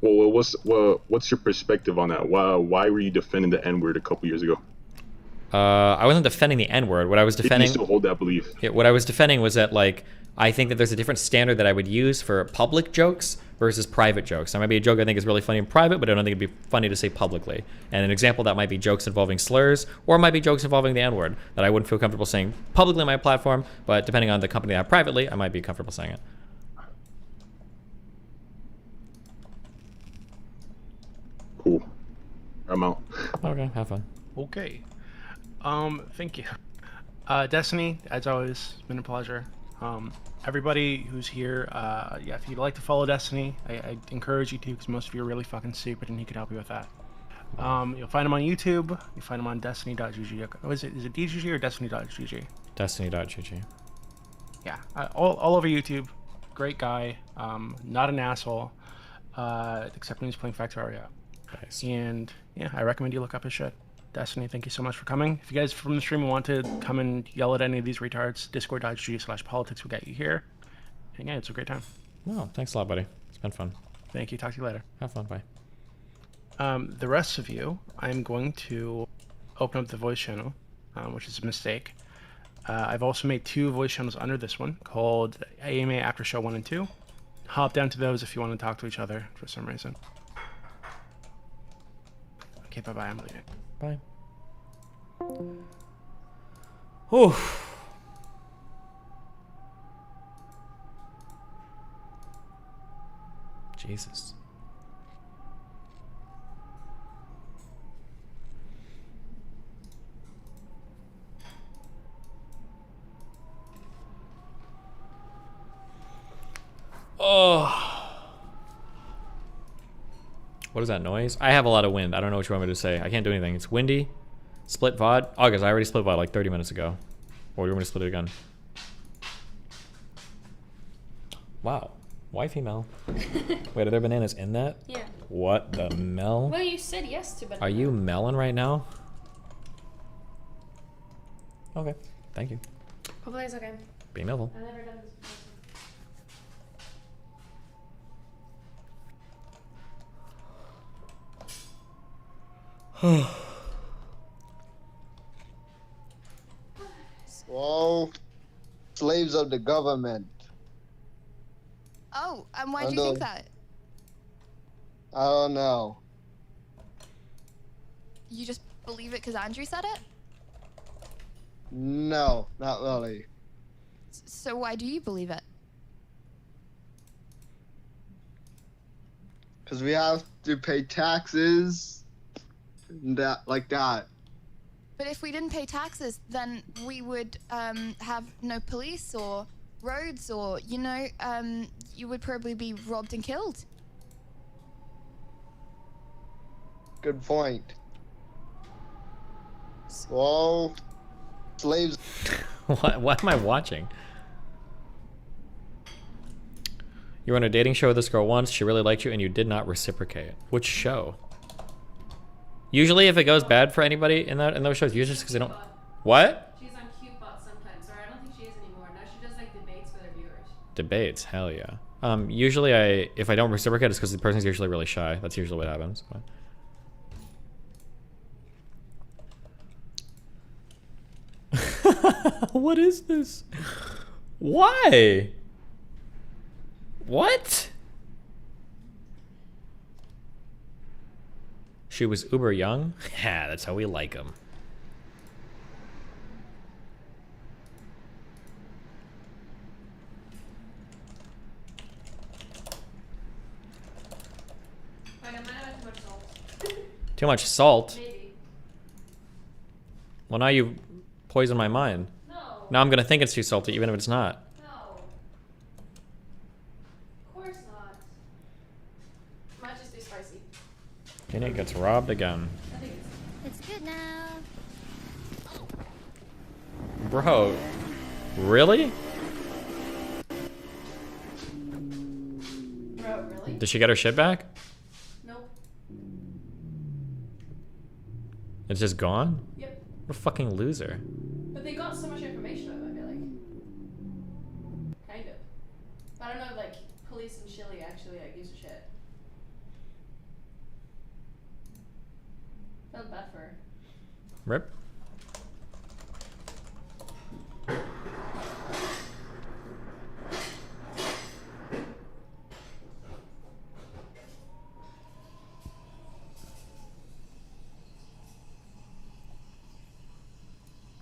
Well, what's your perspective on that? Why were you defending the N-word a couple years ago? I wasn't defending the N-word. What I was If defending. you still hold that belief. Yeah, what I was defending was that, like, I think that there's a different standard that I would use for public jokes versus private jokes. There might be a joke I think is really funny in private, but I don't think it'd be funny to say publicly. And an example that might be jokes involving slurs, or it might be jokes involving the N-word that I wouldn't feel comfortable saying publicly on my platform, but depending on the company I have privately, I might be comfortable saying it. Cool. I'm out. Okay, have fun. Okay. Thank you. Destiny, as always, it's been a pleasure. Everybody who's here, yeah, if you'd like to follow Destiny, I encourage you to, because most of you are really fucking stupid, and he could help you with that. You'll find him on YouTube. You'll find him on destiny.gg. Oh, is it DGG or destiny.gg? Destiny.gg. Yeah, all over YouTube. Great guy. Not an asshole, except when he's playing Factorio. Nice. And yeah, I recommend you look up his shit. Destiny, thank you so much for coming. If you guys from the stream want to come and yell at any of these retards, discord.gg/politics will get you here. And yeah, it's a great time. Wow, thanks a lot, buddy. It's been fun. Thank you. Talk to you later. Have fun. Bye. The rest of you, I'm going to open up the voice channel, which is a mistake. I've also made 2 voice channels under this one called AMA After Show 1 and 2. Hop down to those if you want to talk to each other for some reason. Okay, bye-bye. I'm leaving. Bye. Whew. Jesus. Oh. What is that noise? I have a lot of wind. I don't know what you want me to say. I can't do anything. It's windy. Split VOD. Oh, guys, I already split VOD like 30 minutes ago. Or do you want me to split it again? Wow. Why female? Wait, are there bananas in that? Yeah. What the mel? Well, you said yes to banana. Are you melon right now? Okay. Thank you. Hopefully it's okay. Be melville. I've never done this before. Well, slaves of the government. Oh, and why do you think that? I don't know. You just believe it because Andrew said it? No, not really. So why do you believe it? Because we have to pay taxes and that, like that. But if we didn't pay taxes, then we would have no police or roads, or, you know, you would probably be robbed and killed. Good point. Well, slaves. What am I watching? You were on a dating show with this girl once. She really liked you, and you did not reciprocate. Which show? Usually, if it goes bad for anybody in those shows, usually because they don't. What? She's on CuteBot sometimes. Sorry, I don't think she is anymore. No, she does like debates for their viewers. Debates, hell yeah. Usually, if I don't reciprocate, it's because the person's usually really shy. That's usually what happens. But. What is this? Why? What? She was uber young? Yeah, that's how we like them. Like, I might have had too much salt. Too much salt. Maybe. Well, now you poisoned my mind. No. Now I'm gonna think it's too salty, even if it's not. No. Of course not. Might just be spicy. Tate gets robbed again. I think It's good now. Bro, really? Bro, really? Did she get her shit back? Nope. It's just gone? Yep. What a fucking loser. But they got so much information out of it, I feel like. Kind of. I don't know if, like, police in Chile actually, like, gives a shit. Felt bad for her. Rip.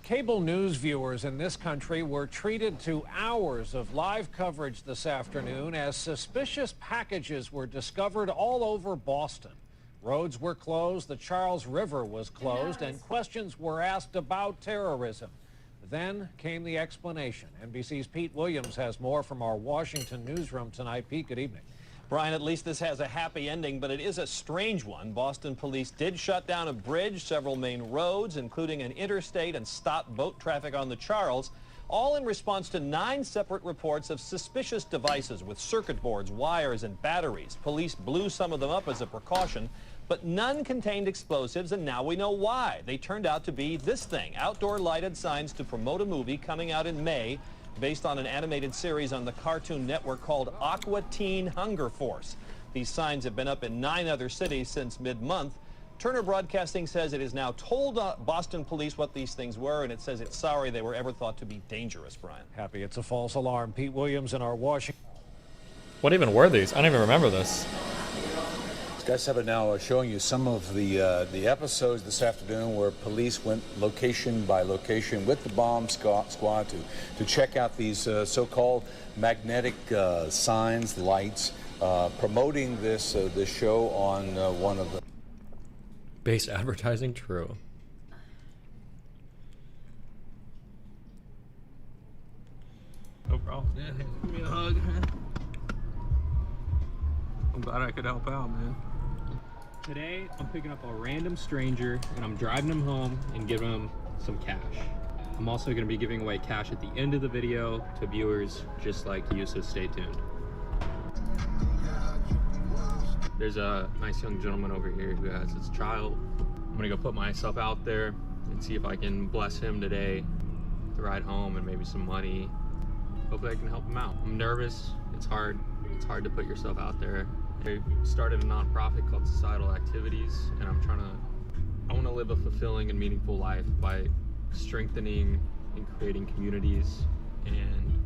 Cable news viewers in this country were treated to hours of live coverage this afternoon as suspicious packages were discovered all over Boston. Roads were closed, the Charles River was closed, and questions were asked about terrorism. Then came the explanation. NBC's Pete Williams has more from our Washington newsroom tonight. Pete, good evening. Brian, at least this has a happy ending, but it is a strange one. Boston police did shut down a bridge, several main roads, including an interstate, and stop boat traffic on the Charles, all in response to 9 separate reports of suspicious devices with circuit boards, wires, and batteries. Police blew some of them up as a precaution, but none contained explosives, and now we know why. They turned out to be this thing, outdoor lighted signs to promote a movie coming out in May, based on an animated series on the Cartoon Network called Aqua Teen Hunger Force. These signs have been up in 9 other cities since mid-month. Turner Broadcasting says it has now told Boston police what these things were, and it says it's sorry they were ever thought to be dangerous, Brian. Happy it's a false alarm. Pete Williams in our Washington. What even were these? I don't even remember this. Sky 7 now showing you some of the episodes this afternoon where police went location by location with the bomb squad to check out these so-called magnetic signs, lights, promoting this show on one of the Base advertising, true. No problem. Yeah, give me a hug, man. I'm glad I could help out, man. Today, I'm picking up a random stranger and I'm driving him home and giving him some cash. I'm also going to be giving away cash at the end of the video to viewers just like you, so stay tuned. There's a nice young gentleman over here who has his child. I'm going to go put myself out there and see if I can bless him today, the ride home and maybe some money. Hopefully I can help him out. I'm nervous. It's hard to put yourself out there. I started a nonprofit called Societal Activities, and I want to live a fulfilling and meaningful life by strengthening and creating communities. And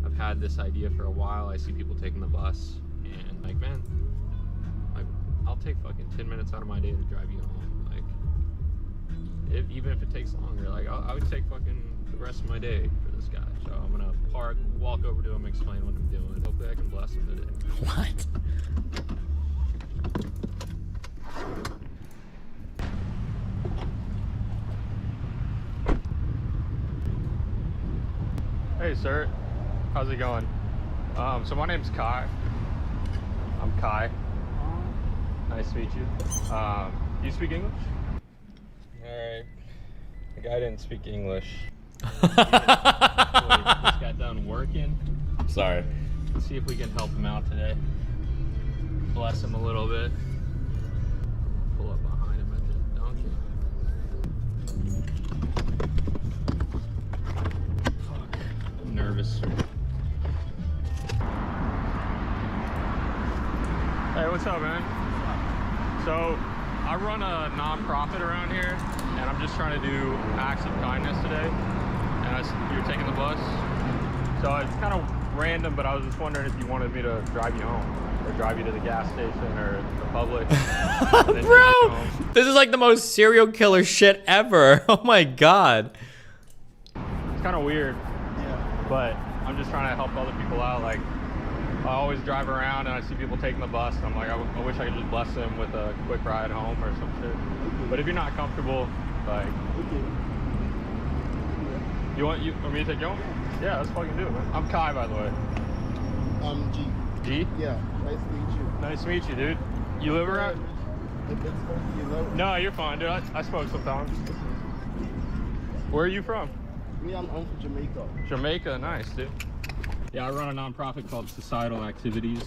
I've had this idea for a while. I see people taking the bus, and like, man, I'll take fucking 10 minutes out of my day to drive you home. Like, even if it takes longer, like I would take fucking the rest of my day for this guy. So I'm gonna park, walk over to him, explain what I'm doing. Hopefully I can bless him today. What? Hey sir, how's it going? So my name's Kai. I'm Kai. Nice to meet you. You speak English? Alright. The guy didn't speak English. Just got done working. Sorry. Let's see if we can help him out today. Bless him a little bit. Pull up behind him at the donkey. Fuck. I'm nervous. Hey, what's up, man? So, I run a non-profit around here, and I'm just trying to do acts of kindness today. And you're taking the bus. So it's kind of random, but I was just wondering if you wanted me to drive you home, or drive you to the gas station, or the public. Bro, this is like the most serial killer shit ever. Oh my god. It's kind of weird, but I'm just trying to help other people out. Like, I always drive around and I see people taking the bus. I'm like, I wish I could just bless them with a quick ride home or some shit. But if you're not comfortable, like, you want me to take you home? Yeah, let's fucking do it, man. I'm Kai, by the way. G. G? Yeah, nice to meet you. Nice to meet you, dude. You live around? No, you're fine, dude. I smoke sometimes. Where are you from? Me, I'm from Jamaica. Jamaica, nice, dude. Yeah, I run a nonprofit called Societal Activities,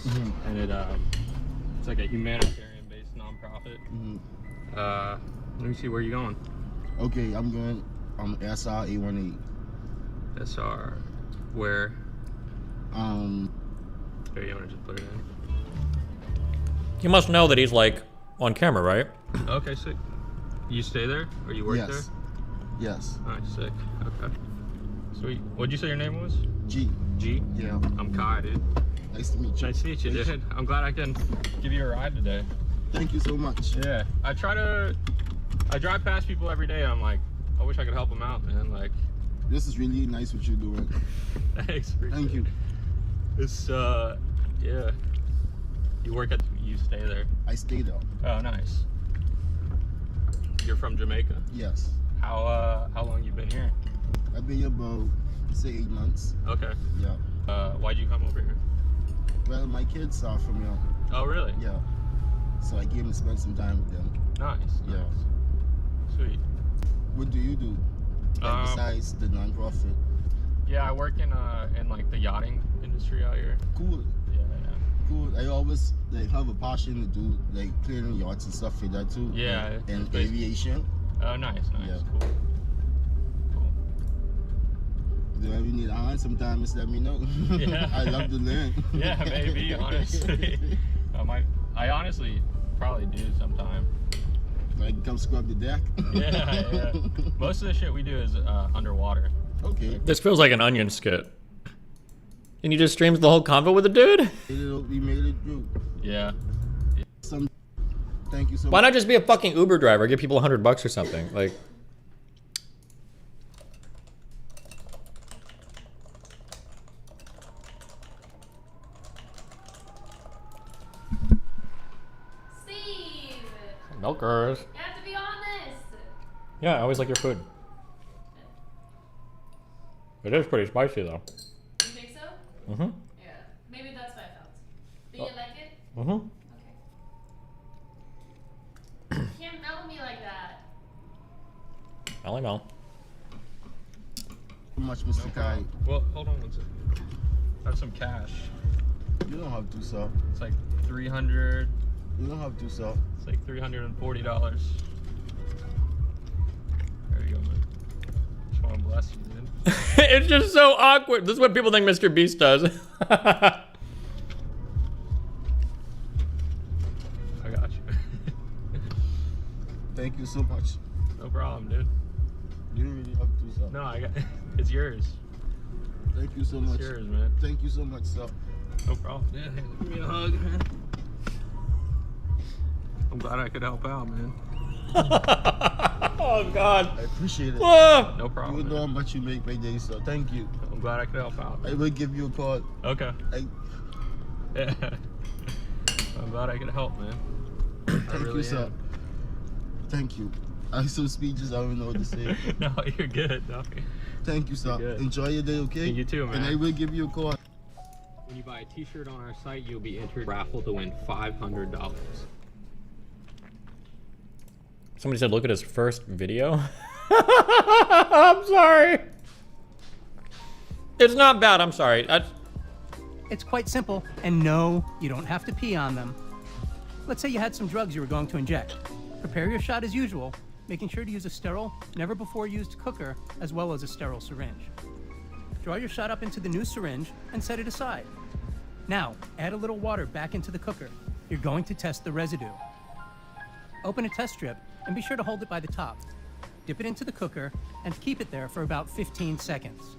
and it's like a humanitarian-based nonprofit. Let me see, where you going? Okay, I'm going SR 818. SR, where? Here, you wanna just put it in? You must know that he's like on camera, right? Okay, sick. You stay there, or you work Yes. there? Yes. Alright, sick. Okay. Sweet. What'd you say your name was? G. G? Yeah. I'm Kai, dude. Nice to meet you. Nice to meet you, dude. I'm glad I can give you a ride today. Thank you so much. Yeah. I drive past people every day and I'm like, I wish I could help them out, man. Like, this is really nice what you're doing. Thanks. Thank you. It's, yeah. You stay there? I stay there. Oh, nice. You're from Jamaica? Yes. How long you been here? I've been here about, say, 8 months. Okay. Yeah. Why'd you come over here? Well, my kids are from here. Oh, really? Yeah. So I came to spend some time with them. Nice. Yeah. Nice. Sweet. What do you do? Like, besides the non-profit? Yeah, I work in like the yachting industry out here. Cool. Yeah. Cool. I always have a passion to do like clearing yachts and stuff like that too. Yeah. And aviation. Oh, nice. Yeah. Cool. Do you ever need a hand sometime, just let me know. Yeah. I love to learn. Yeah, maybe, honestly. I honestly probably do sometime. Like come scrub the deck? Yeah. Most of the shit we do is underwater. Okay. This feels like an Onion skit. And you just streams the whole convo with a dude? We made it through. Yeah. Thank you so much. Why not just be a fucking Uber driver? Give people $100 or something. Like. Steve! Milkers. You have to be honest! Yeah, I always like your food. It is pretty spicy though. You think so? Mm-hmm. Yeah. Maybe that's what I felt. Do you like it? Mm-hmm. You can't melt me like that. Melly Mel. How much, Mr. Kai? Well, hold on one second. I have some cash. You don't have to, sir. It's like 300. You don't have to, sir. It's like $340. There you go, man. Just want to bless you, dude. It's just so awkward. This is what people think Mr. Beast does. I got you. Thank you so much. No problem, dude. You don't really have to, sir. No, it's yours. Thank you so much. It's yours, man. Thank you so much, sir. No problem. Yeah, hey, give me a hug, man. I'm glad I could help out, man. Oh God. I appreciate it. Whoa. No problem. You would know how much you make my day, sir. Thank you. I'm glad I could help out. I will give you a call. Okay. Yeah. I'm glad I could help, man. Thank you, sir. am. Thank you. I'm so speechless, I don't know what to say. No, you're good. No. Thank you, sir. You're good. Enjoy your day, okay? You too, man. And I will give you a call. When you buy a t-shirt on our site, you'll be entered raffle to win $500. Somebody said, look at his first video. I'm sorry. It's not bad, I'm sorry. It's quite simple, and no, you don't have to pee on them. Let's say you had some drugs you were going to inject. Prepare your shot as usual, making sure to use a sterile, never before used cooker, as well as a sterile syringe. Draw your shot up into the new syringe and set it aside. Now, add a little water back into the cooker. You're going to test the residue. Open a test strip and be sure to hold it by the top. Dip it into the cooker and keep it there for about 15 seconds.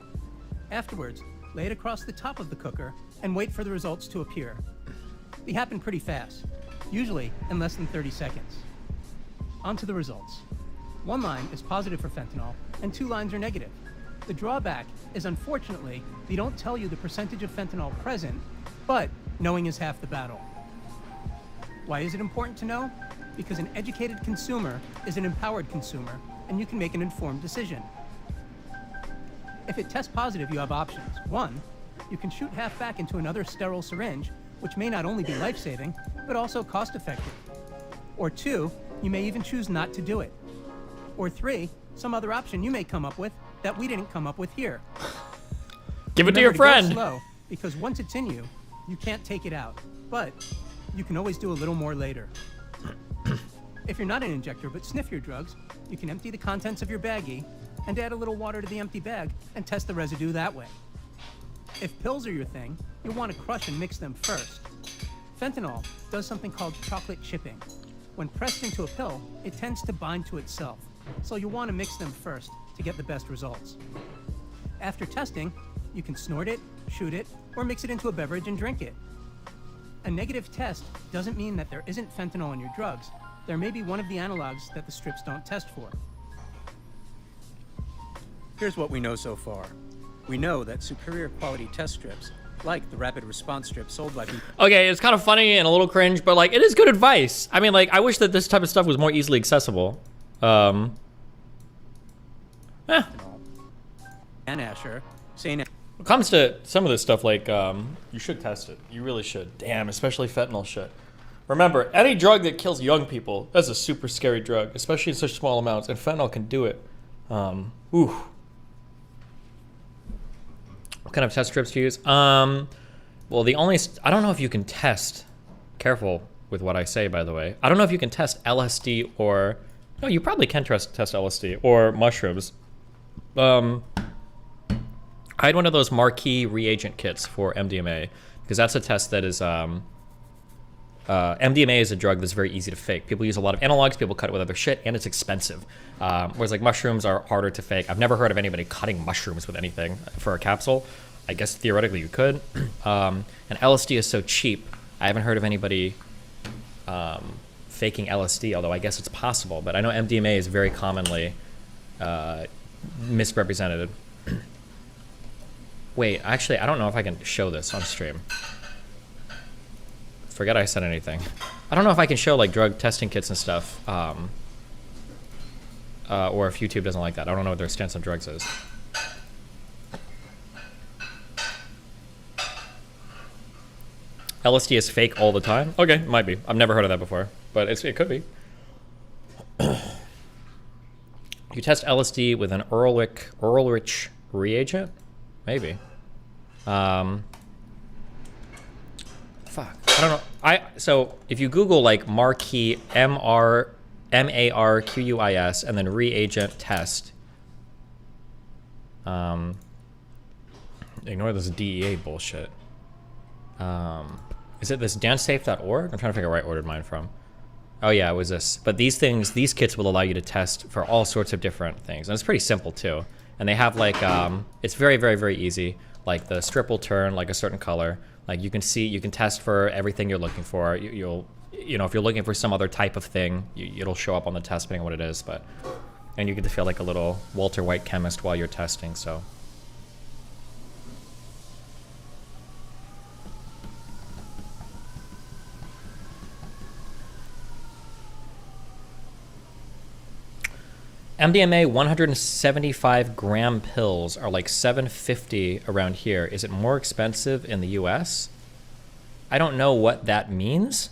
Afterwards, lay it across the top of the cooker and wait for the results to appear. They happen pretty fast, usually in less than 30 seconds. On to the results. One line is positive for fentanyl and 2 lines are negative. The drawback is, unfortunately, they don't tell you the percentage of fentanyl present, but knowing is half the battle. Why is it important to know? Because an educated consumer is an empowered consumer, and you can make an informed decision. If it tests positive, you have options. One, you can shoot half back into another sterile syringe, which may not only be life-saving, but also cost-effective. Or two, you may even choose not to do it. Or three, some other option you may come up with that we didn't come up with here. Give it to your Remember to friend. go slow, because once it's in you, you can't take it out. But you can always do a little more later. If you're not an injector but sniff your drugs, you can empty the contents of your baggie and add a little water to the empty bag and test the residue that way. If pills are your thing, you'll want to crush and mix them first. Fentanyl does something called chocolate chipping. When pressed into a pill, it tends to bind to itself, so you'll want to mix them first to get the best results. After testing, you can snort it, shoot it, or mix it into a beverage and drink it. A negative test doesn't mean that there isn't fentanyl in your drugs. There may be one of the analogs that the strips don't test for. Here's what we know so far. We know that superior quality test strips, like the rapid response strips sold by people. Okay, it's kind of funny and a little cringe, but like, it is good advice. I mean, like, I wish that this type of stuff was more easily accessible. And Asher, saying When it comes to some of this stuff, like, you should test it. You really should. Damn, especially fentanyl shit. Remember, any drug that kills young people, that's a super scary drug, especially in such small amounts, and fentanyl can do it. Ooh. What kind of test strips to use? Well, the only, I don't know if you can test, careful with what I say, by the way. I don't know if you can test LSD or, no, you probably can test LSD or mushrooms. I had one of those marquee reagent kits for MDMA, because that's a test that is, MDMA is a drug that's very easy to fake. People use a lot of analogs, people cut it with other shit, and it's expensive. Whereas like mushrooms are harder to fake. I've never heard of anybody cutting mushrooms with anything for a capsule. I guess theoretically you could. And LSD is so cheap, I haven't heard of anybody faking LSD, although I guess it's possible. But I know MDMA is very commonly misrepresented. Wait, actually, I don't know if I can show this on stream. Forget I said anything. I don't know if I can show like drug testing kits and stuff, or if YouTube doesn't like that. I don't know what their stance on drugs is. LSD is fake all the time? Okay, might be. I've never heard of that before, but it could be. You test LSD with an Ehrlich reagent? Maybe. Fuck. I don't know. So if you Google like marquee MARQUIS and then reagent test, ignore this DEA bullshit. Is it this dancesafe.org? I'm trying to figure out where I ordered mine from. Oh yeah, it was this. But these kits will allow you to test for all sorts of different things. And it's pretty simple too. And they have like, it's very, very, very easy. Like the strip will turn like a certain color. Like you can test for everything you're looking for. You know, if you're looking for some other type of thing, it'll show up on the test depending on what it is. And you get to feel like a little Walter White chemist while you're testing, so. MDMA 175 gram pills are like $7.50 around here. Is it more expensive in the US? I don't know what that means.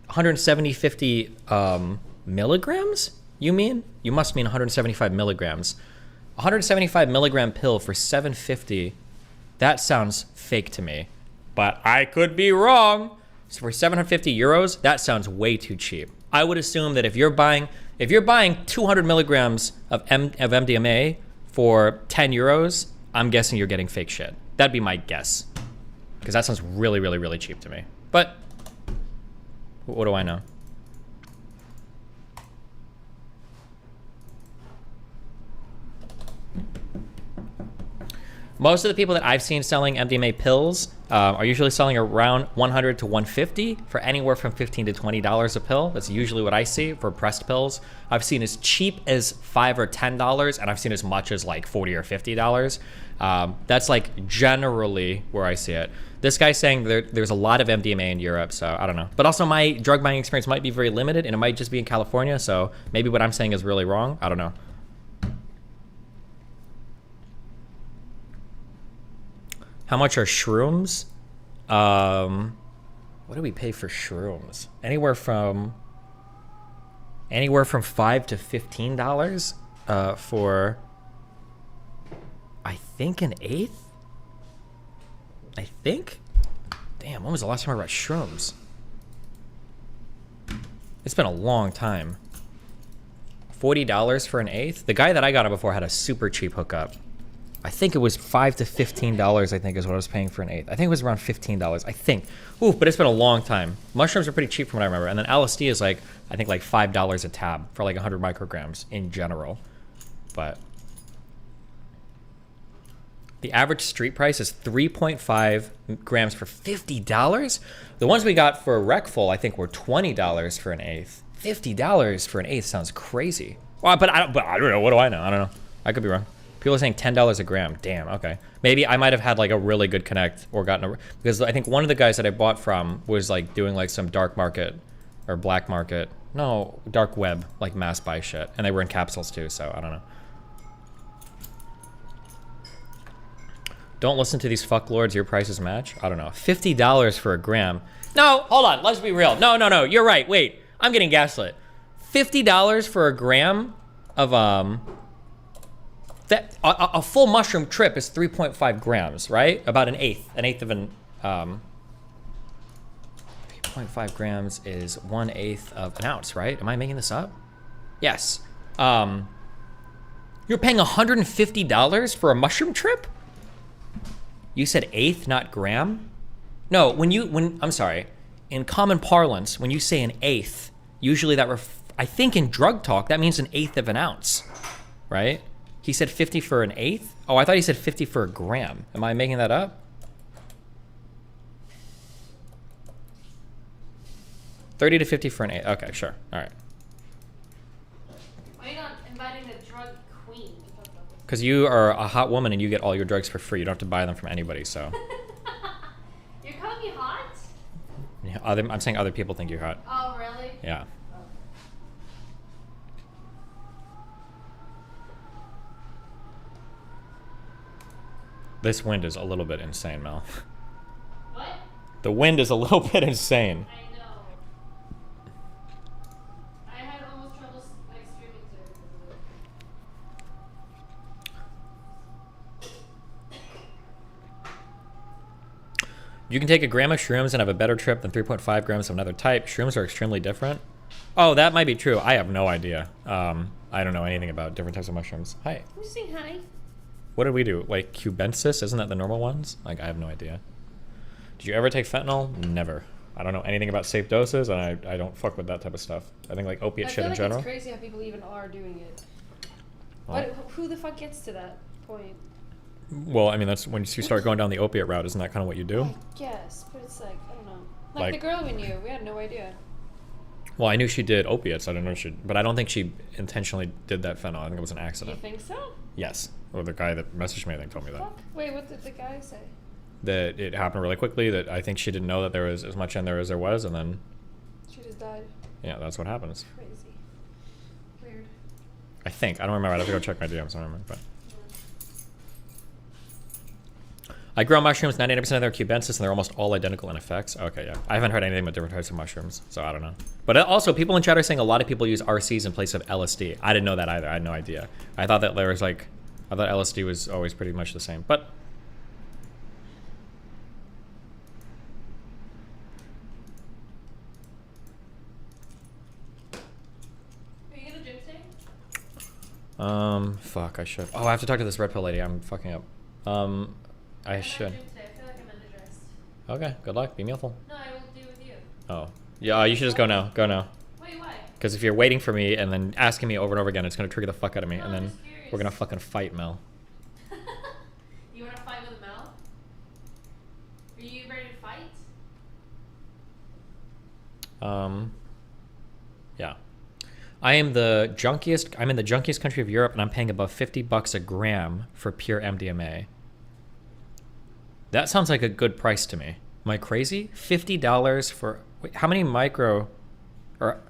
150 milligrams? You mean? You must mean 175 milligrams. 175 milligram pill for $7.50. That sounds fake to me, but I could be wrong. So for 750 euros, that sounds way too cheap. I would assume that if you're buying 200 milligrams of MDMA for 10 euros, I'm guessing you're getting fake shit. That'd be my guess. Because that sounds really, really, really cheap to me. But, what do I know? Most of the people that I've seen selling MDMA pills are usually selling around $100 to $150 for anywhere from $15 to $20 a pill. That's usually what I see for pressed pills. I've seen as cheap as $5 or $10, and I've seen as much as like $40 or $50. That's like generally where I see it. This guy's saying there's a lot of MDMA in Europe, so I don't know. But also my drug buying experience might be very limited, and it might just be in California, so maybe what I'm saying is really wrong. I don't know. How much are shrooms? What do we pay for shrooms? Anywhere from $5 to $15 for, I think, an eighth. I think. Damn, when was the last time I bought shrooms? It's been a long time. $40 for an eighth. The guy that I got it before had a super cheap hookup. I think it was $5 to $15, I think is what I was paying for an eighth. I think it was around $15, I think. Ooh, but it's been a long time. Mushrooms are pretty cheap from what I remember. And then LSD is like, I think like $5 a tab for like 100 micrograms in general. But the average street price is 3.5 grams for $50. The ones we got for Recful, I think, were $20 for an eighth. $50 for an eighth sounds crazy. Well, but I don't know. What do I know? I don't know. I could be wrong. People are saying $10 a gram. Damn, okay. Maybe I might have had like a really good connect or gotten a, because I think one of the guys that I bought from was like doing like some dark market or black market. No, dark web, like mass buy shit. And they were in capsules too, so I don't know. Don't listen to these fucklords, your prices match. I don't know. $50 for a gram. No, hold on, let's be real. No, you're right, wait. I'm getting gaslit. $50 for a gram of, a full mushroom trip is 3.5 grams, right? About an eighth of an, 3.5 grams is 1/8 of an ounce, right? Am I making this up? Yes. You're paying $150 for a mushroom trip? You said eighth, not gram? No, I'm sorry. In common parlance, when you say an eighth, usually that, I think in drug talk, that means an eighth of an ounce, right? He said 50 for an eighth? Oh, I thought he said 50 for a gram. Am I making that up? 30 to 50 for an eighth. Okay, sure. All right. Why are you not inviting the drug queen to talk about this? Because you are a hot woman and you get all your drugs for free. You don't have to buy them from anybody, so. You're calling me hot? Yeah, I'm saying other people think you're hot. Oh, really? Yeah. This wind is a little bit insane, Mel. What? The wind is a little bit insane. I know. I had almost trouble like streaming to it. You can take a gram of shrooms and have a better trip than 3.5 grams of another type. Shrooms are extremely different. Oh, that might be true. I have no idea. I don't know anything about different types of mushrooms. Hi. I'm just saying hi. What did we do? Like cubensis? Isn't that the normal ones? Like, I have no idea. Did you ever take fentanyl? Never. I don't know anything about safe doses, and I don't fuck with that type of stuff. I think like opiate shit in general. It's crazy how people even are doing it. Well, Who the fuck gets to that point? well, I mean, that's when you start going down the opiate route. Isn't that kind of what you do? I guess, but it's like, I don't know. Like Like- the girl we knew, we had no idea. Well, I knew she did opiates. I don't know but I don't think she intentionally did that fentanyl. I think it was an You accident. think so? Yes. Or the guy that messaged me, I think, told me that. Fuck. Wait, what did the guy say? That it happened really quickly, that I think she didn't know that there was as much in there as there was, and then, She just died. yeah, that's what happens. Crazy. Weird. I think. I don't remember. I'd have to go check my DMs. I don't remember. But I grow mushrooms. 99% of them are cubensis, and they're almost all identical in effects. Okay, yeah. I haven't heard anything about different types of mushrooms, so I don't know. But also, people in chat are saying a lot of people use RCs in place of LSD. I didn't know that either. I had no idea. I thought that there was like, I thought LSD was always pretty much the same. But Are you gonna gym today? fuck, I should. Oh, I have to talk to this red pill lady. I'm fucking up. I should. Gym today. I feel like I'm underdressed. Okay, good luck. Be mealful. No, I will do with you. Oh. Yeah, you should just go now. Go now. Wait, why? Because if you're waiting for me and then asking me over and over again, it's going to trigger the fuck out of me. And then we're going to fucking fight, Mel. You wanna fight with Mel? Are you ready to fight? Yeah. I'm in the junkiest country of Europe, and I'm paying above $50 a gram for pure MDMA. That sounds like a good price to me. Am I crazy? $50 for... Wait, how many micro... Or...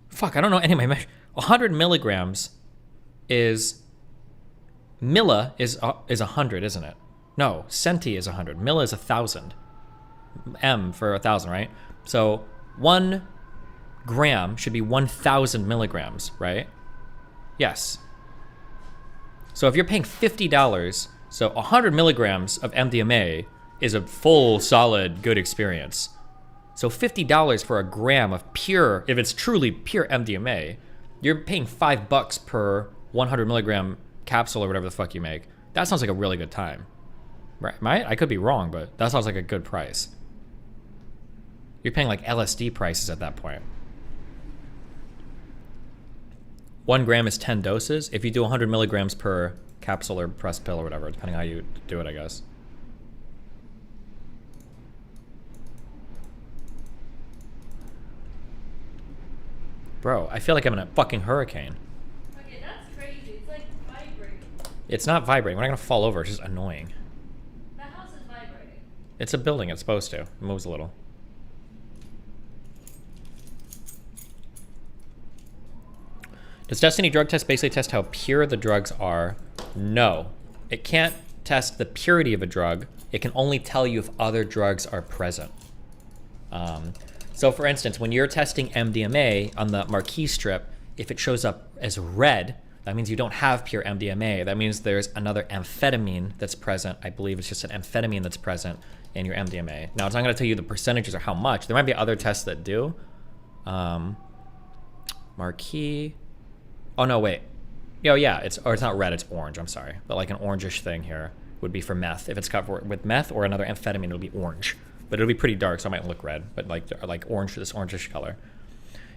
Fuck, I don't know any of my... 100 milligrams is... Milla is 100, isn't it? No, centi is 100. Milla is 1,000. M for 1,000, right? So 1 gram should be 1,000 milligrams, right? Yes. So if you're paying $50, so 100 milligrams of MDMA is a full, solid, good experience. So $50 for a gram of pure, if it's truly pure MDMA, you're paying $5 per 100 milligram capsule or whatever the fuck you make. That sounds like a really good time. Right? I could be wrong, but that sounds like a good price. You're paying like LSD prices at that point. 1 gram is 10 doses. If you do 100 milligrams per capsule or pressed pill or whatever, depending how you do it, I guess. Bro, I feel like I'm in a fucking hurricane. Okay, that's crazy. It's like vibrating. It's not vibrating. We're not gonna fall over. It's just annoying. The house is vibrating. It's a building. It's supposed to. It moves a little. Does Destiny drug test basically test how pure the drugs are? No. It can't test the purity of a drug. It can only tell you if other drugs are present. So for instance, when you're testing MDMA on the marquee strip, if it shows up as red, that means you don't have pure MDMA. That means there's another amphetamine that's present. I believe it's just an amphetamine that's present in your MDMA. Now, it's not gonna tell you the percentages or how much. There might be other tests that do. Marquee. Oh no, wait. Oh yeah, it's not red, it's orange, I'm sorry. But like an orangish thing here would be for meth. If it's covered with meth or another amphetamine, it'll be orange. But it'll be pretty dark, so it might look red, but like orange, this orangish color.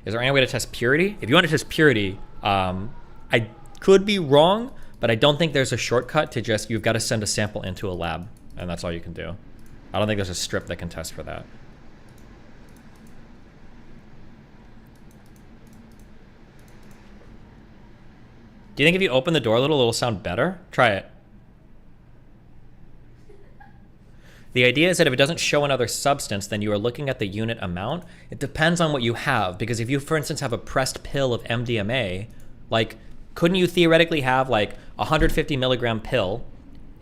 Is there any way to test purity? If you want to test purity, I could be wrong, but I don't think there's a shortcut to just, you've got to send a sample into a lab, and that's all you can do. I don't think there's a strip that can test for that. Do you think if you open the door a little, it'll sound better? Try it. The idea is that if it doesn't show another substance, then you are looking at the unit amount. It depends on what you have, because if you, for instance, have a pressed pill of MDMA, like, couldn't you theoretically have like 150 milligram pill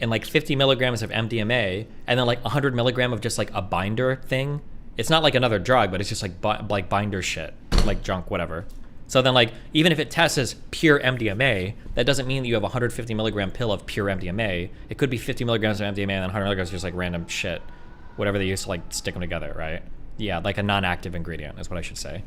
and like 50 milligrams of MDMA and then like 100 milligram of just like a binder thing? It's not like another drug, but it's just like binder shit, like junk, whatever. So then like, even if it tests as pure MDMA, that doesn't mean that you have a 150 milligram pill of pure MDMA. It could be 50 milligrams of MDMA and then 100 milligrams of just like random shit. Whatever they use to like stick them together, right? Yeah, like a non-active ingredient is what I should say.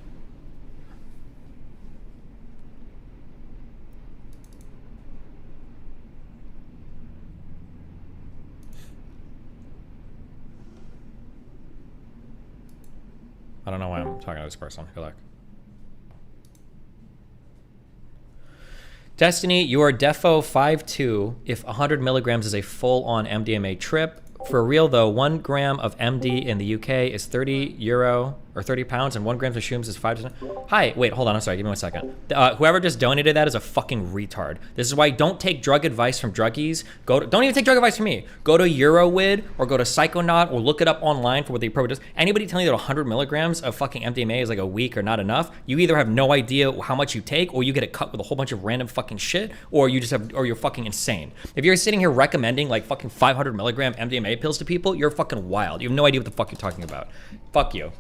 I don't know why I'm talking to this person. Good luck. Destiny, you are defo 5'2" if 100 milligrams is a full-on MDMA trip. For real though, 1 gram of MD in the UK is €30 or 30 pounds, and 1 gram of shrooms is 5%. Hi, wait, hold on, I'm sorry, give me 1 second. Whoever just donated that is a fucking retard. This is why don't take drug advice from druggies. Don't even take drug advice from me. Go to Eurowid or go to Psychonaut or look it up online for what the appropriate is. Anybody telling you that 100 milligrams of fucking MDMA is like a week or not enough, you either have no idea how much you take, or you get it cut with a whole bunch of random fucking shit, or you just have, or you're fucking insane. If you're sitting here recommending like fucking 500 milligram MDMA pills to people, you're fucking wild. You have no idea what the fuck you're talking about. Fuck you.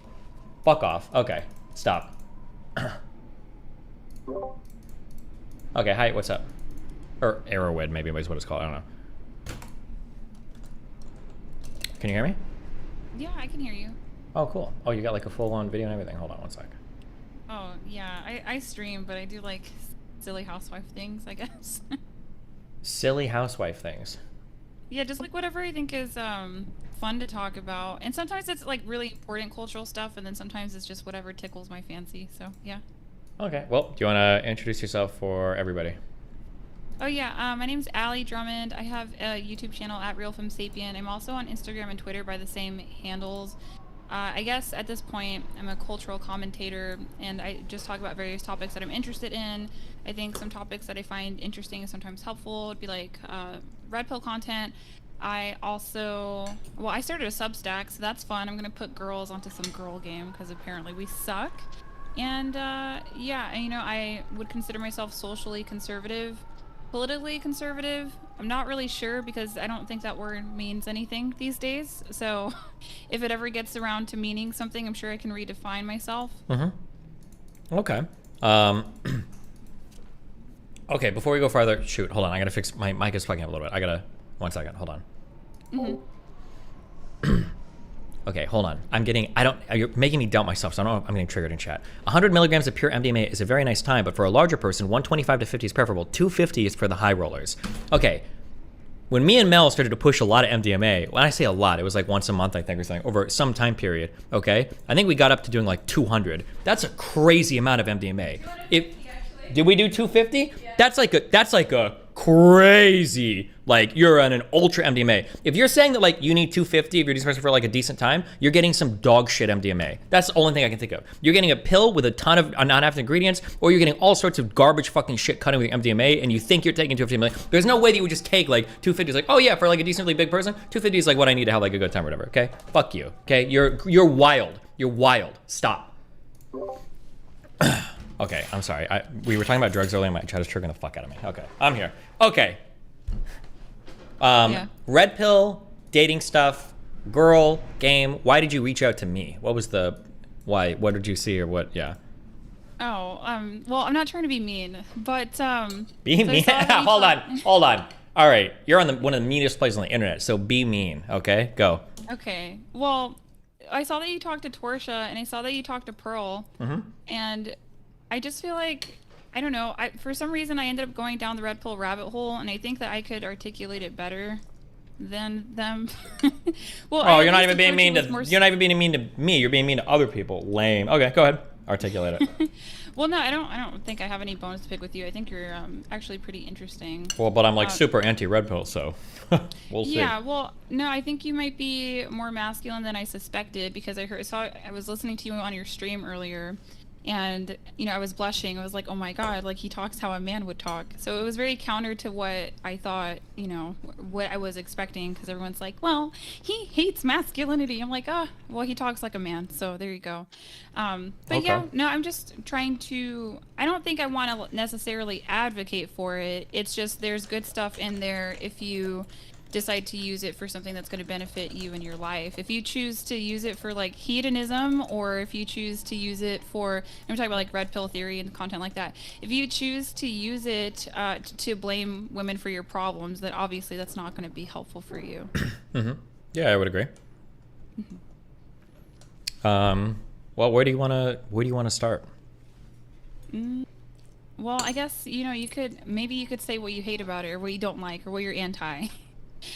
Fuck off. Okay, stop. Okay, hi, what's up? Or Arrowhead, maybe is what it's called, I don't know. Can you hear me? Yeah, I can hear you. Oh, cool. Oh, you got like a full-on video and everything. Hold on 1 sec. Oh, yeah, I stream, but I do like silly housewife things, I guess. Silly housewife things. Yeah, just like whatever I think is fun to talk about. And sometimes it's like really important cultural stuff, and then sometimes it's just whatever tickles my fancy. So, yeah. Okay, well, do you want to introduce yourself for everybody? Oh yeah, my name's Allie Drummond. I have a YouTube channel at RealFemSapien. I'm also on Instagram and Twitter by the same handles. I guess at this point, I'm a cultural commentator, and I just talk about various topics that I'm interested in. I think some topics that I find interesting and sometimes helpful would be like red pill content. I also, well, I started a Substack, so that's fun. I'm gonna put girls onto some girl game because apparently we suck. And yeah, you know, I would consider myself socially conservative. Politically conservative, I'm not really sure because I don't think that word means anything these days. So if it ever gets around to meaning something, I'm sure I can redefine myself. Okay. Okay, before we go farther, shoot, hold on. I gotta fix, my mic is fucking up a little bit. 1 second, hold on. Okay, hold on. You're making me doubt myself, so I don't know if I'm getting triggered in chat. 100 milligrams of pure MDMA is a very nice time, but for a larger person, 125 to 50 is preferable. 250 is for the high rollers. Okay, when me and Mel started to push a lot of MDMA, when I say a lot, it was like once a month, I think, or something, over some time period, okay? I think we got up to doing like 200. That's a crazy amount of MDMA. Did we do 250? Yeah. That's like a crazy, like you're on an ultra MDMA. If you're saying that like you need 250 if you're just for like a decent time, you're getting some dog shit MDMA. That's the only thing I can think of. You're getting a pill with a ton of non-active ingredients, or you're getting all sorts of garbage fucking shit cutting with your MDMA, and you think you're taking 250 milligrams. There's no way that you would just take like 250 is like, oh yeah, for like a decently big person, 250 is like what I need to have like a good time or whatever, okay? Fuck you, okay? You're wild. You're wild. Stop. Okay, I'm sorry. We were talking about drugs earlier. My chat is triggering the fuck out of me. Okay, I'm here. Okay. Red pill, dating stuff, girl, game. Why did you reach out to me? What was the, why? What did you see or what? Yeah. Oh, well, I'm not trying to be mean, but be mean. Hold on. All right, you're on one of the meanest places on the internet, so be mean. Okay, go. Okay. Well, I saw that you talked to Torsha, and I saw that you talked to Pearl, and I just feel like, I don't know, for some reason I ended up going down the red pill rabbit hole, and I think that I could articulate it better than them. Well, oh, you're not even being mean to, you're not even being mean to me, you're being mean to other people. Lame. Okay, go ahead. Articulate it. Well, no, I don't think I have any bones to pick with you. I think you're actually pretty interesting. Well, but I'm like super anti-red pill, so we'll see. Yeah, well, no, I think you might be more masculine than I suspected because I was listening to you on your stream earlier, and you know, I was blushing. I was like, oh my god, like he talks how a man would talk. So it was very counter to what I thought, you know, what I was expecting, because everyone's like, well, he hates masculinity. I'm like, oh, well, he talks like a man. So there you go. But okay. Yeah, no, I'm just trying to, I don't think I want to necessarily advocate for it. It's just there's good stuff in there if you decide to use it for something that's going to benefit you in your life. If you choose to use it for like hedonism, or if you choose to use it for, I'm talking about like red pill theory and content like that. If you choose to use it to blame women for your problems, then obviously that's not going to be helpful for you. Yeah, I would agree. Well, where do you want to start? Well, I guess, you know, maybe you could say what you hate about it, or what you don't like, or what you're anti.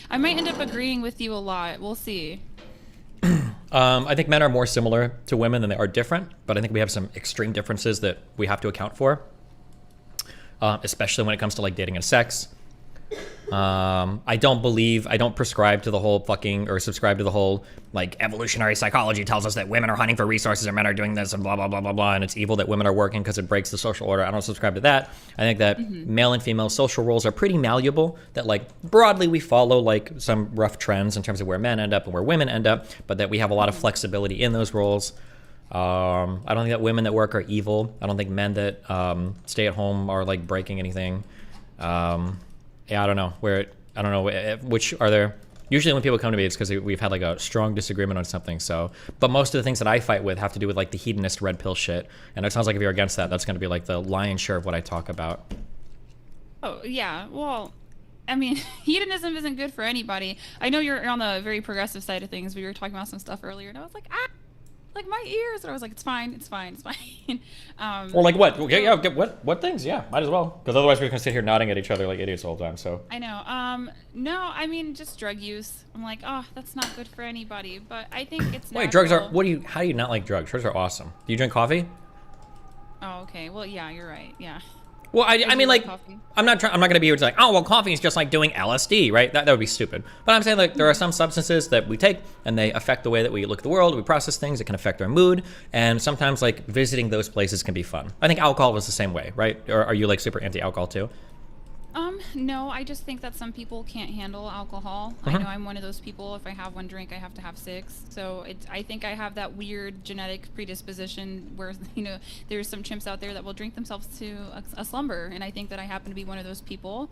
I might end up agreeing with you a lot. We'll see. I think men are more similar to women than they are different, but I think we have some extreme differences that we have to account for, especially when it comes to like dating and sex. I don't prescribe to the whole fucking, or subscribe to the whole like evolutionary psychology tells us that women are hunting for resources and men are doing this and blah blah blah blah blah, and it's evil that women are working because it breaks the social order. I don't subscribe to that. I think that male and female social roles are pretty malleable, that like broadly we follow like some rough trends in terms of where men end up and where women end up, but that we have a lot of flexibility in those roles. I don't think that women that work are evil. I don't think men that stay at home are like breaking anything. Yeah, I don't know which are there. Usually when people come to me, it's because we've had like a strong disagreement on something. So, but most of the things that I fight with have to do with like the hedonist red pill shit. And it sounds like if you're against that, that's going to be like the lion's share of what I talk about. Oh yeah, well, I mean, hedonism isn't good for anybody. I know you're on the very progressive side of things, but you were talking about some stuff earlier, and I was like, like my ears, and I was like, it's fine. Well, like what? Okay, yeah, what things? Yeah, might as well, because otherwise we're gonna sit here nodding at each other like idiots all the time. So I know. No, I mean just drug use. I'm like, oh, that's not good for anybody. But I think it's wait, drugs are. How do you not like drugs? Drugs are awesome. Do you drink coffee? Oh, okay. Well, yeah, you're right. Yeah. Well, I mean, like, coffee. I'm not gonna be here to like, oh, well, coffee is just like doing LSD, right? That would be stupid. But I'm saying, like, there are some substances that we take and they affect the way that we look at the world, we process things, it can affect our mood, and sometimes, like, visiting those places can be fun. I think alcohol was the same way, right? Or are you, like, super anti-alcohol too? No, I just think that some people can't handle alcohol. I know I'm one of those people. If I have one drink, I have to have 6. So I think I have that weird genetic predisposition where, you know, there's some chimps out there that will drink themselves to a slumber. And I think that I happen to be one of those people.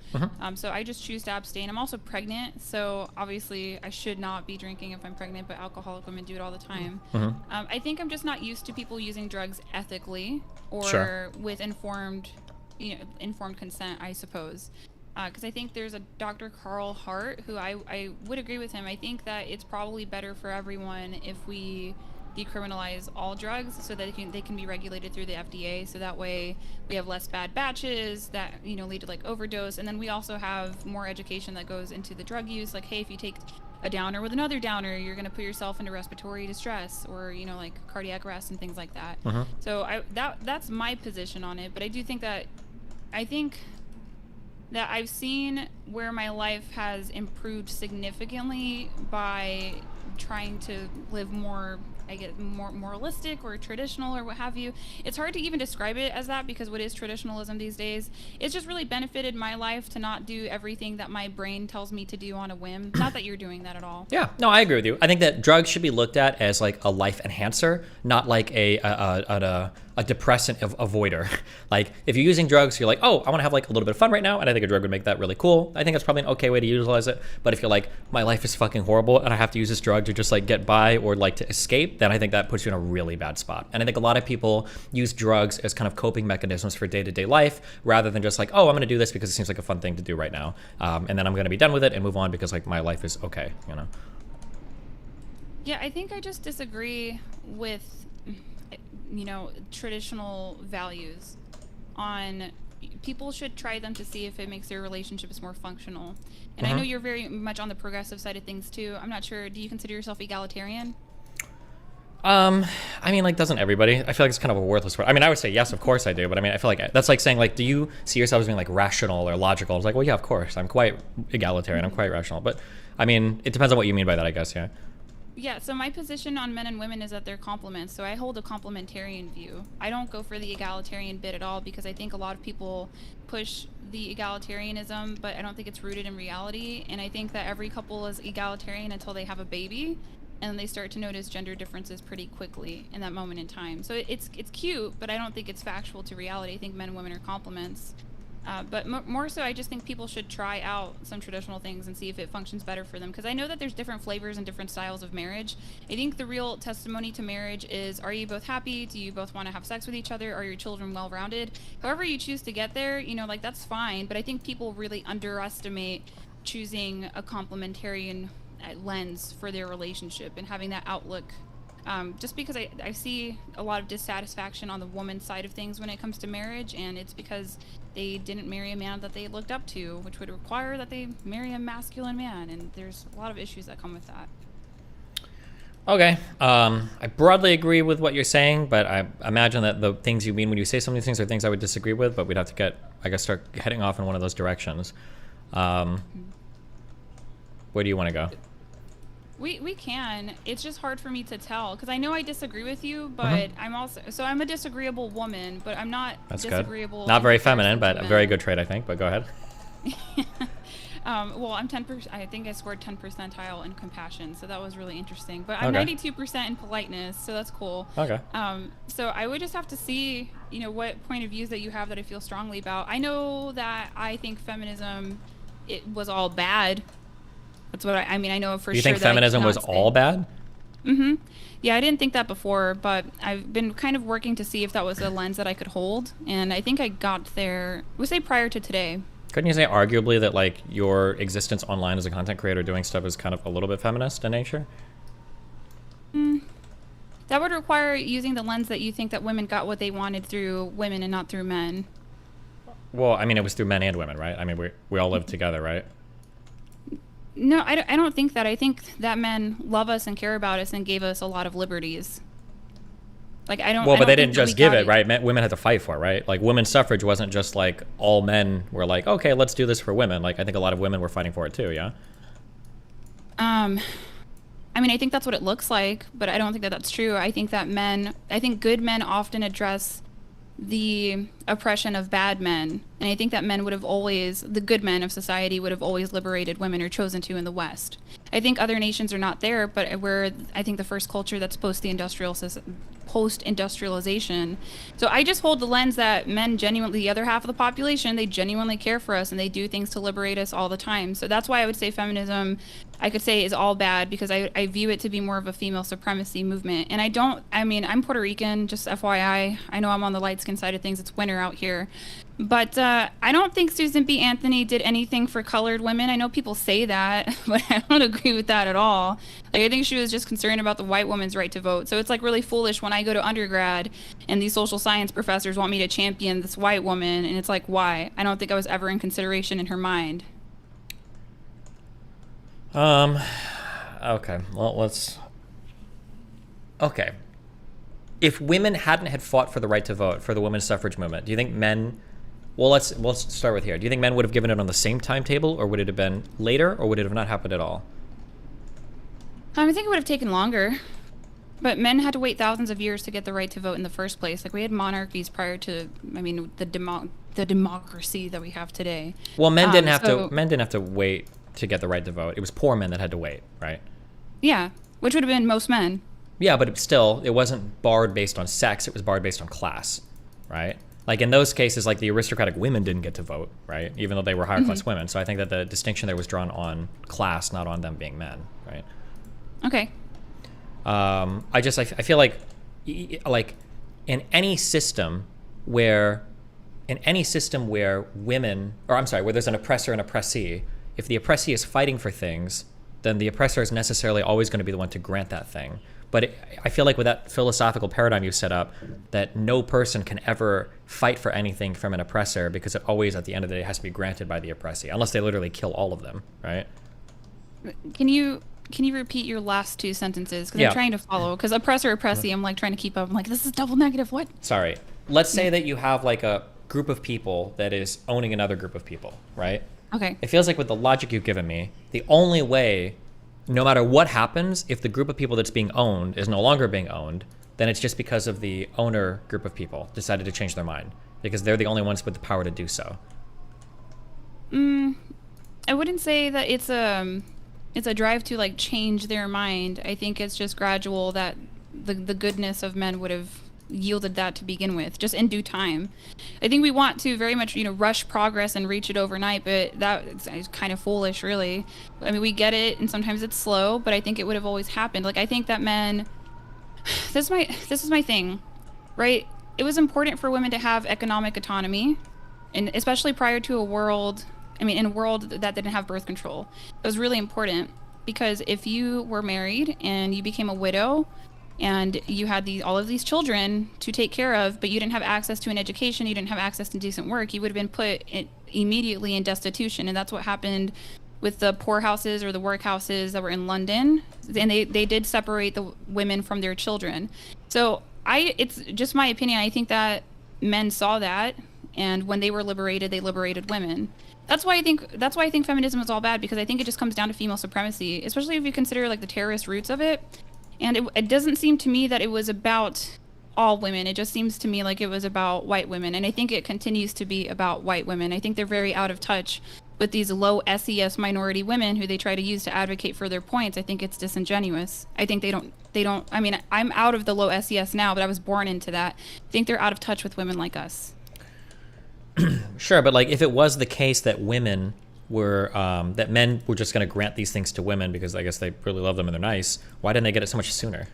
So I just choose to abstain. I'm also pregnant. So obviously I should not be drinking if I'm pregnant, but alcoholic women do it all the time. I think I'm just not used to people using drugs ethically or with informed consent, I suppose. Because I think there's a Dr. Carl Hart who I would agree with him. I think that it's probably better for everyone if we decriminalize all drugs so that they can be regulated through the FDA. So that way we have less bad batches that, you know, lead to like overdose. And then we also have more education that goes into the drug use. Like, hey, if you take a downer with another downer, you're going to put yourself into respiratory distress or, you know, like cardiac arrest and things like that. So that's my position on it. But I do think that I've seen where my life has improved significantly by trying to live more, I guess, more moralistic or traditional or what have you. It's hard to even describe it as that because what is traditionalism these days? It's just really benefited my life to not do everything that my brain tells me to do on a whim. Not that you're doing that at all. Yeah, no, I agree with you. I think that drugs should be looked at as like a life enhancer, not like a depressant avoider. Like, if you're using drugs, you're like, oh, I want to have like a little bit of fun right now, and I think a drug would make that really cool. I think that's probably an okay way to utilize it. But if you're like, my life is fucking horrible and I have to use this drug to just like get by or like to escape, then I think that puts you in a really bad spot. And I think a lot of people use drugs as kind of coping mechanisms for day-to-day life rather than just like, oh, I'm going to do this because it seems like a fun thing to do right now. And then I'm going to be done with it and move on because like my life is okay, you know? Yeah, I think I just disagree with, you know, traditional values on people should try them to see if it makes their relationships more functional. And I know you're very much on the progressive side of things too. I'm not sure, do you consider yourself egalitarian? I mean, like, doesn't everybody? I feel like it's kind of a worthless word. I mean, I would say yes, of course I do, but I mean, I feel like that's like saying, like, do you see yourself as being like rational or logical? It's like, well, yeah, of course, I'm quite egalitarian, I'm quite rational, but I mean, it depends on what you mean by that, I guess. Yeah. Yeah, so my position on men and women is that they're complements. So I hold a complementarian view. I don't go for the egalitarian bit at all because I think a lot of people push the egalitarianism, but I don't think it's rooted in reality. And I think that every couple is egalitarian until they have a baby, and they start to notice gender differences pretty quickly in that moment in time. So it's cute, but I don't think it's factual to reality. I think men and women are complements. But more so, I just think people should try out some traditional things and see if it functions better for them. Because I know that there's different flavors and different styles of marriage. I think the real testimony to marriage is, are you both happy? Do you both want to have sex with each other? Are your children well-rounded? However you choose to get there, you know, like, that's fine. But I think people really underestimate choosing a complementarian lens for their relationship and having that outlook. Just because I see a lot of dissatisfaction on the woman's side of things when it comes to marriage, and it's because they didn't marry a man that they looked up to, which would require that they marry a masculine man, and there's a lot of issues that come with that. Okay, I broadly agree with what you're saying, but I imagine that the things you mean when you say some of these things are things I would disagree with, but we'd have to start heading off in one of those directions. Where do you want to go? We can. It's just hard for me to tell because I know I disagree with you, but I'm a disagreeable woman, but I'm not disagreeable. Good. Not very feminine, but a very good trait, I think. But go ahead. Well, I'm 10%. I think I scored 10 percentile in compassion, so that was really interesting. But I'm 92% in politeness, so that's cool. Okay. So I would just have to see, you know, what point of views that you have that I feel strongly about. I know that I think feminism, it was all bad. That's what I mean. I know for sure. You think feminism was all bad? Mm-hmm. Yeah, I didn't think that before, but I've been kind of working to see if that was a lens that I could hold, and I think I got there. We say prior to today. Couldn't you say arguably that like your existence online as a content creator doing stuff is kind of a little bit feminist in nature? That would require using the lens that you think that women got what they wanted through women and not through men. Well, I mean, it was through men and women, right? I mean, we all live together, right? No, I don't think that. I think that men love us and care about us and gave us a lot of liberties. Like I don't. Well, I but don't they think didn't that we just give got it, right? Women had to fight for it, right? Like women's suffrage wasn't just like all men were like, okay, let's do this for women. Like I think a lot of women were fighting for it too. Yeah. I mean, I think that's what it looks like, but I don't think that that's true. I think that good men often address the oppression of bad men. And I think that the good men of society would have always liberated women or chosen to in the West. I think other nations are not there, but we're, I think, the first culture that's post-industrialization. So I just hold the lens that men genuinely, the other half of the population, they genuinely care for us and they do things to liberate us all the time. So that's why I would say feminism, I could say, is all bad, because I view it to be more of a female supremacy movement. And I'm Puerto Rican, just FYI. I know I'm on the light-skinned side of things. It's winter out here. But I don't think Susan B. Anthony did anything for colored women. I know people say that, but I don't agree with that at all. Like, I think she was just concerned about the white woman's right to vote. So it's like really foolish when I go to undergrad and these social science professors want me to champion this white woman, and it's like, why? I don't think I was ever in consideration in her mind. Okay. Well, okay. If women hadn't had fought for the right to vote, for the women's suffrage movement, do you think men... Well, let's start with here. Do you think men would have given it on the same timetable, or would it have been later, or would it have not happened at all? I think it would have taken longer. But men had to wait thousands of years to get the right to vote in the first place. Like, we had monarchies prior to, the democracy that we have today. Well, men didn't have to wait to get the right to vote. It was poor men that had to wait, right? Yeah, which would have been most men. Yeah, but it wasn't barred based on sex. It was barred based on class, right? Like in those cases, like the aristocratic women didn't get to vote, right? Even though they were higher class women. So I think that the distinction there was drawn on class, not on them being men, right? Okay. I feel like in any system where women, or I'm sorry, where there's an oppressor and oppressee, if the oppressee is fighting for things, then the oppressor is necessarily always going to be the one to grant that thing. But I feel like with that philosophical paradigm you set up, that no person can ever fight for anything from an oppressor, because it always, at the end of the day, has to be granted by the oppressee, unless they literally kill all of them, right? Can you repeat your last two sentences? Because I'm trying to follow. Because oppressor, oppressee, I'm like trying to keep up. I'm like, this is double negative. What? Sorry. Let's say that you have like a group of people that is owning another group of people, right? Okay. It feels like with the logic you've given me, the only way, no matter what happens, if the group of people that's being owned is no longer being owned, then it's just because of the owner group of people decided to change their mind, because they're the only ones with the power to do so. I wouldn't say that it's a drive to like change their mind. I think it's just gradual, that the goodness of men would have yielded that to begin with, just in due time. I think we want to very much, rush progress and reach it overnight, but that is kind of foolish, really. I mean, we get it, and sometimes it's slow, but I think it would have always happened. Like, I think that men, this is my thing, right? It was important for women to have economic autonomy, and especially prior to in a world that didn't have birth control. It was really important, because if you were married and you became a widow, and you had all of these children to take care of, but you didn't have access to an education, you didn't have access to decent work, you would have been put immediately in destitution. And that's what happened with the poorhouses or the workhouses that were in London. And they did separate the women from their children. So it's just my opinion. I think that men saw that, and when they were liberated, they liberated women. That's why I think feminism is all bad, because I think it just comes down to female supremacy, especially if you consider like the terrorist roots of it. And it doesn't seem to me that it was about all women. It just seems to me like it was about white women. And I think it continues to be about white women. I think they're very out of touch with these low SES minority women who they try to use to advocate for their points. I think it's disingenuous. I think they don't, I mean, I'm out of the low SES now, but I was born into that. I think they're out of touch with women like us. Sure, but like if it was the case that women were that men were just going to grant these things to women because I guess they really love them and they're nice, why didn't they get it so much sooner?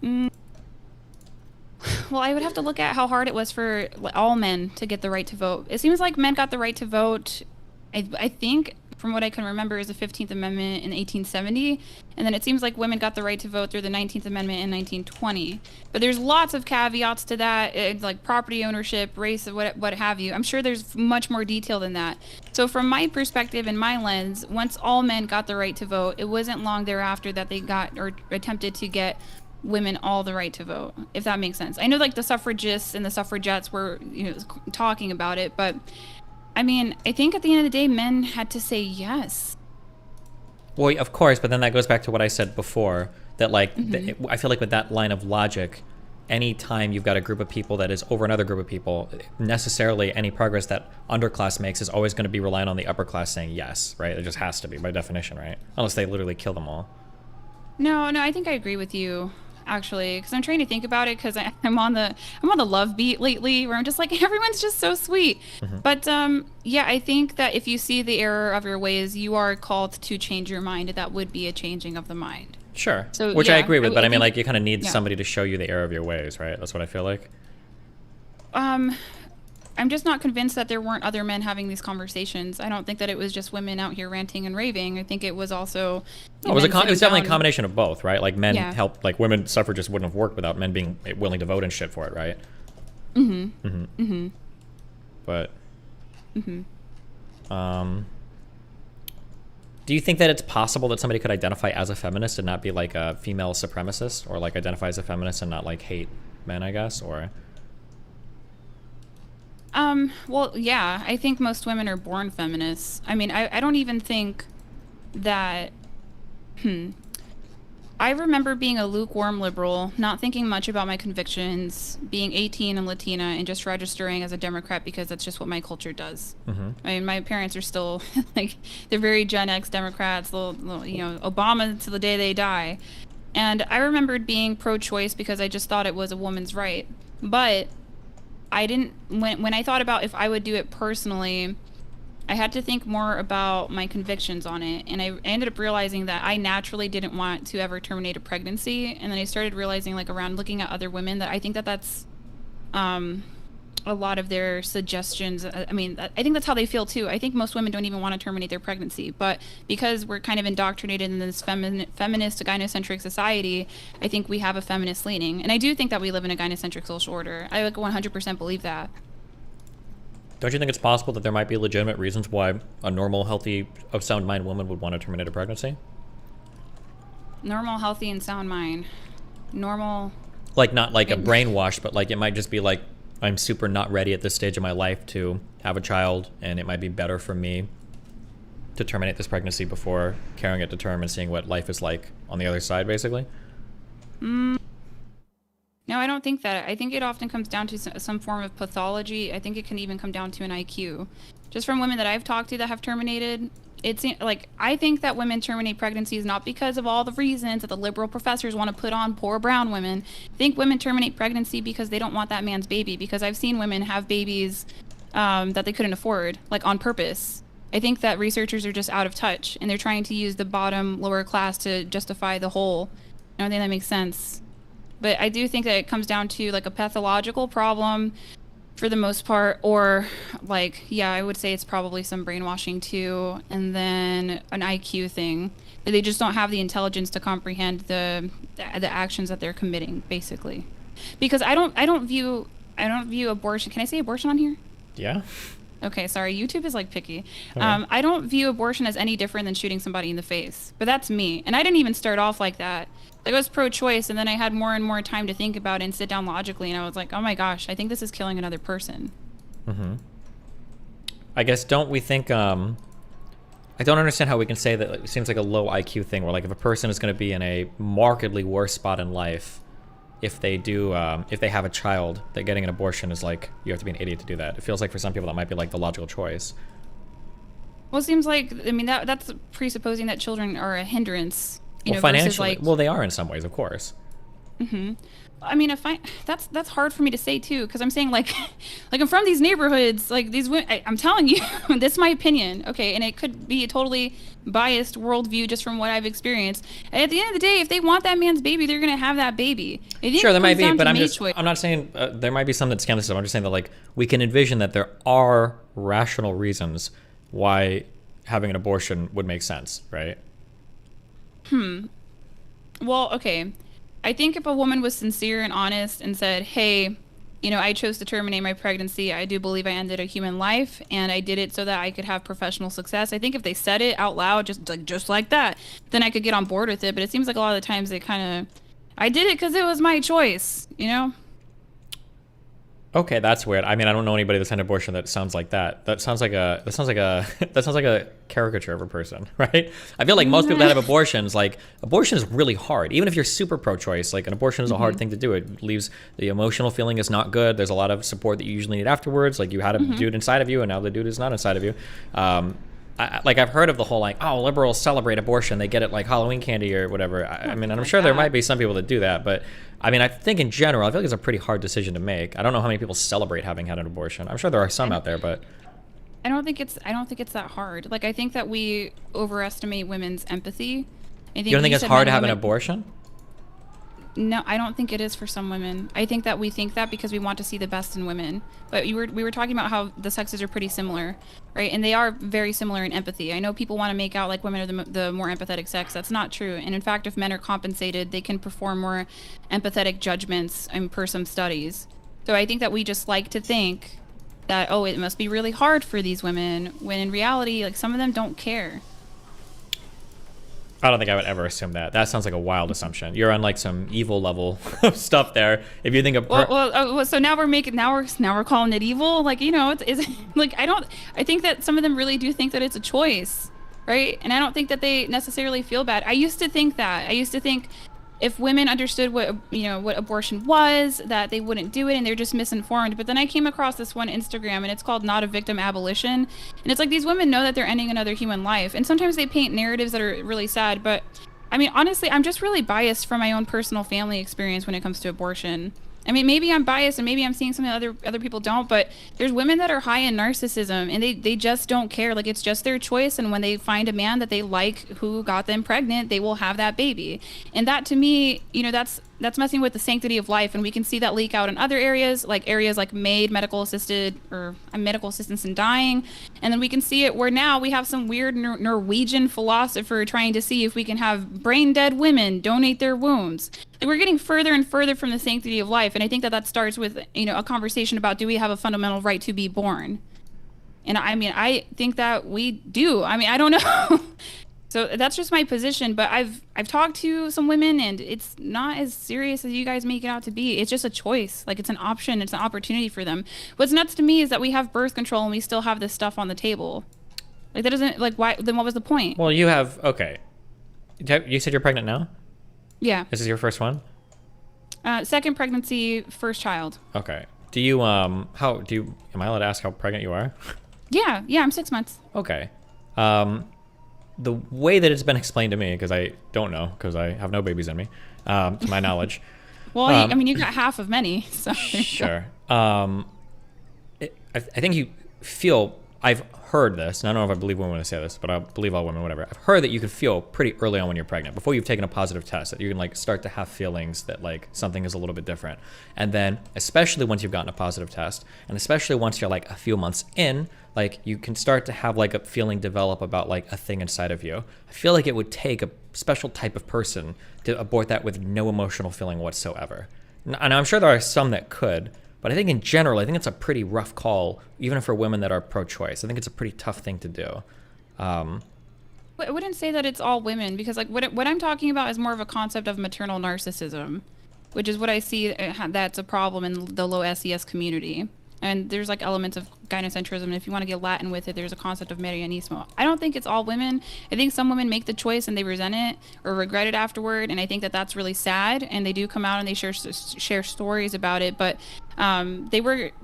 Well, I would have to look at how hard it was for all men to get the right to vote. It seems like men got the right to vote, I think, from what I can remember, is the 15th Amendment in 1870. And then it seems like women got the right to vote through the 19th Amendment in 1920. But there's lots of caveats to that, like property ownership, race, what have you. I'm sure there's much more detail than that. So from my perspective and my lens, once all men got the right to vote, it wasn't long thereafter that they got or attempted to get women all the right to vote, if that makes sense. I know like the suffragists and the suffragettes were, talking about it, but I mean, I think at the end of the day, men had to say yes. Well, of course, but then that goes back to what I said before, that like, I feel like with that line of logic, anytime you've got a group of people that is over another group of people, necessarily any progress that underclass makes is always going to be relying on the upper class saying yes, right? It just has to be by definition, right? Unless they literally kill them all. No, I think I agree with you, actually, because I'm trying to think about it, because I'm on the love beat lately, where I'm just like, everyone's just so sweet. But yeah, I think that if you see the error of your ways, you are called to change your mind. That would be a changing of the mind. Sure. So, which yeah, I agree with, but I mean, think, like, you kind of need yeah. somebody to show you the error of your ways, right? That's what I feel like. I'm just not convinced that there weren't other men having these conversations. I don't think that it was just women out here ranting and raving. I think it was also. No, it was definitely a combination of both, right? Like men Yeah. helped, like women suffragists wouldn't have worked without men being willing to vote and shit for it, right? But, do you think that it's possible that somebody could identify as a feminist and not be like a female supremacist, or like identify as a feminist and not like hate men, I guess, or? Well, yeah, I think most women are born feminists. I mean, I don't even think that, I remember being a lukewarm liberal, not thinking much about my convictions, being 18 and Latina, and just registering as a Democrat because that's just what my culture does. I mean, my parents are still, like, they're very Gen X Democrats, Obama to the day they die. And I remembered being pro-choice because I just thought it was a woman's right. But I didn't, when I thought about if I would do it personally, I had to think more about my convictions on it, and I ended up realizing that I naturally didn't want to ever terminate a pregnancy, and then I started realizing, like, around looking at other women, that I think that that's a lot of their suggestions. I mean, I think that's how they feel too. I think most women don't even want to terminate their pregnancy, but because we're kind of indoctrinated in this feminist, gynocentric society, I think we have a feminist leaning, and I do think that we live in a gynocentric social order. I like 100% believe that. Don't you think it's possible that there might be legitimate reasons why a normal, healthy, of sound mind woman would want to terminate a pregnancy? Normal, healthy, and sound mind. Normal. Like, not like a brainwash, but like it might just be like, I'm super not ready at this stage of my life to have a child, and it might be better for me to terminate this pregnancy before carrying it to term and seeing what life is like on the other side, basically? No, I don't think that. I think it often comes down to some form of pathology. I think it can even come down to an IQ. Just from women that I've talked to that have terminated, it's like, I think that women terminate pregnancies not because of all the reasons that the liberal professors want to put on poor brown women. I think women terminate pregnancy because they don't want that man's baby, because I've seen women have babies that they couldn't afford, like on purpose. I think that researchers are just out of touch, and they're trying to use the bottom, lower class to justify the whole. I don't think that makes sense. But I do think that it comes down to like a pathological problem for the most part, or like, yeah, I would say it's probably some brainwashing too, and then an IQ thing. They just don't have the intelligence to comprehend the actions that they're committing, basically. Because I don't view abortion. Can I say abortion on here? Yeah. Okay, sorry. YouTube is like picky. Okay. I don't view abortion as any different than shooting somebody in the face, but that's me. And I didn't even start off like that. Like, I was pro-choice, and then I had more and more time to think about it and sit down logically, and I was like, oh my gosh, I think this is killing another person. I guess, don't we think, I don't understand how we can say that it seems like a low IQ thing, where like if a person is going to be in a markedly worse spot in life, if they have a child, that getting an abortion is like, you have to be an idiot to do that. It feels like for some people that might be like the logical choice. Well, it seems like, I mean, that's presupposing that children are a hindrance. Well, financially, well, they are in some ways, of course. I mean, that's hard for me to say too, because I'm saying like I'm from these neighborhoods, like these women. I'm telling you, that's my opinion, okay, and it could be a totally biased worldview just from what I've experienced. And at the end of the day, if they want that man's baby, they're gonna have that baby. Sure, there might be, but I'm not saying there might be some that scam this up. I'm just saying that like we can envision that there are rational reasons why having an abortion would make sense, right? Well, okay. I think if a woman was sincere and honest and said, hey, I chose to terminate my pregnancy. I do believe I ended a human life, and I did it so that I could have professional success. I think if they said it out loud, just like that, then I could get on board with it. But it seems like a lot of the times they kind of, I did it because it was my choice, you know? Okay, that's weird. I mean, I don't know anybody that's had an abortion that sounds like that. That sounds like a that sounds like a caricature of a person, right? I feel like most people that have abortions, like abortion is really hard. Even if you're super pro-choice, like an abortion is a hard thing to do. It leaves the emotional feeling is not good. There's a lot of support that you usually need afterwards. Like you had a dude inside of you, and now the dude is not inside of you. I've heard of the whole like, oh, liberals celebrate abortion. They get it like Halloween candy or whatever. I mean, I'm sure there might be some people that do that, but I mean, I think in general, I feel like it's a pretty hard decision to make. I don't know how many people celebrate having had an abortion. I'm sure there are some out there, but I don't think it's that hard. Like I think that we overestimate women's empathy. I think you don't think it's hard to have an abortion? No, I don't think it is for some women. I think that we think that because we want to see the best in women. But we were talking about how the sexes are pretty similar, right? And they are very similar in empathy. I know people want to make out like women are the more empathetic sex. That's not true. And in fact, if men are compensated, they can perform more empathetic judgments per some studies. So I think that we just like to think that, oh, it must be really hard for these women, when in reality, like some of them don't care. I don't think I would ever assume that. That sounds like a wild assumption. You're on like some evil level of stuff there. If you think of so now we're calling it evil. Like, you know, it's like I think that some of them really do think that it's a choice, right? And I don't think that they necessarily feel bad. I used to think that. I used to think if women understood what abortion was, that they wouldn't do it, and they're just misinformed. But then I came across this one Instagram, and it's called Not a Victim Abolition. And it's like these women know that they're ending another human life. And sometimes they paint narratives that are really sad. But I mean, honestly, I'm just really biased from my own personal family experience when it comes to abortion. I mean, maybe I'm biased and maybe I'm seeing something other people don't, but there's women that are high in narcissism and they just don't care. Like, it's just their choice. And when they find a man that they like who got them pregnant, they will have that baby. And that, to me, you know, that's messing with the sanctity of life. And we can see that leak out in other areas like MAID, medical assistance in dying. And then we can see it where now we have some weird Norwegian philosopher trying to see if we can have brain dead women donate their wombs. Like, we're getting further and further from the sanctity of life. And I think that starts with, you know, a conversation about, do we have a fundamental right to be born? And I mean, I think that we do. I mean, I don't know. So that's just my position, but I've talked to some women, and it's not as serious as you guys make it out to be. It's just a choice. Like, it's an option. It's an opportunity for them. What's nuts to me is that we have birth control and we still have this stuff on the table. Like, that doesn't, like, why, then what was the point? Well, you have, okay. You said you're pregnant now? Yeah. This is your first one? Second pregnancy, first child. Okay. Am I allowed to ask how pregnant you are? Yeah, I'm 6 months. Okay. The way that it's been explained to me, because I don't know, because I have no babies in me, to my knowledge. Well, I mean, you got half of many, so. Sure. I think you feel, I've heard this, and I don't know if I believe women when I say this, but I believe all women, whatever. I've heard that you can feel pretty early on when you're pregnant, before you've taken a positive test, that you can like start to have feelings that like something is a little bit different. And then, especially once you've gotten a positive test, and especially once you're like a few months in, like you can start to have like a feeling develop about like a thing inside of you. I feel like it would take a special type of person to abort that with no emotional feeling whatsoever. And I'm sure there are some that could, but I think in general, I think it's a pretty rough call, even for women that are pro-choice. I think it's a pretty tough thing to do. I wouldn't say that it's all women, because like what I'm talking about is more of a concept of maternal narcissism, which is what I see that's a problem in the low SES community. And there's like elements of gynocentrism, and if you want to get Latin with it, there's a concept of Marianismo. I don't think it's all women. I think some women make the choice and they resent it or regret it afterward, and I think that that's really sad, and they do come out and they share stories about it, but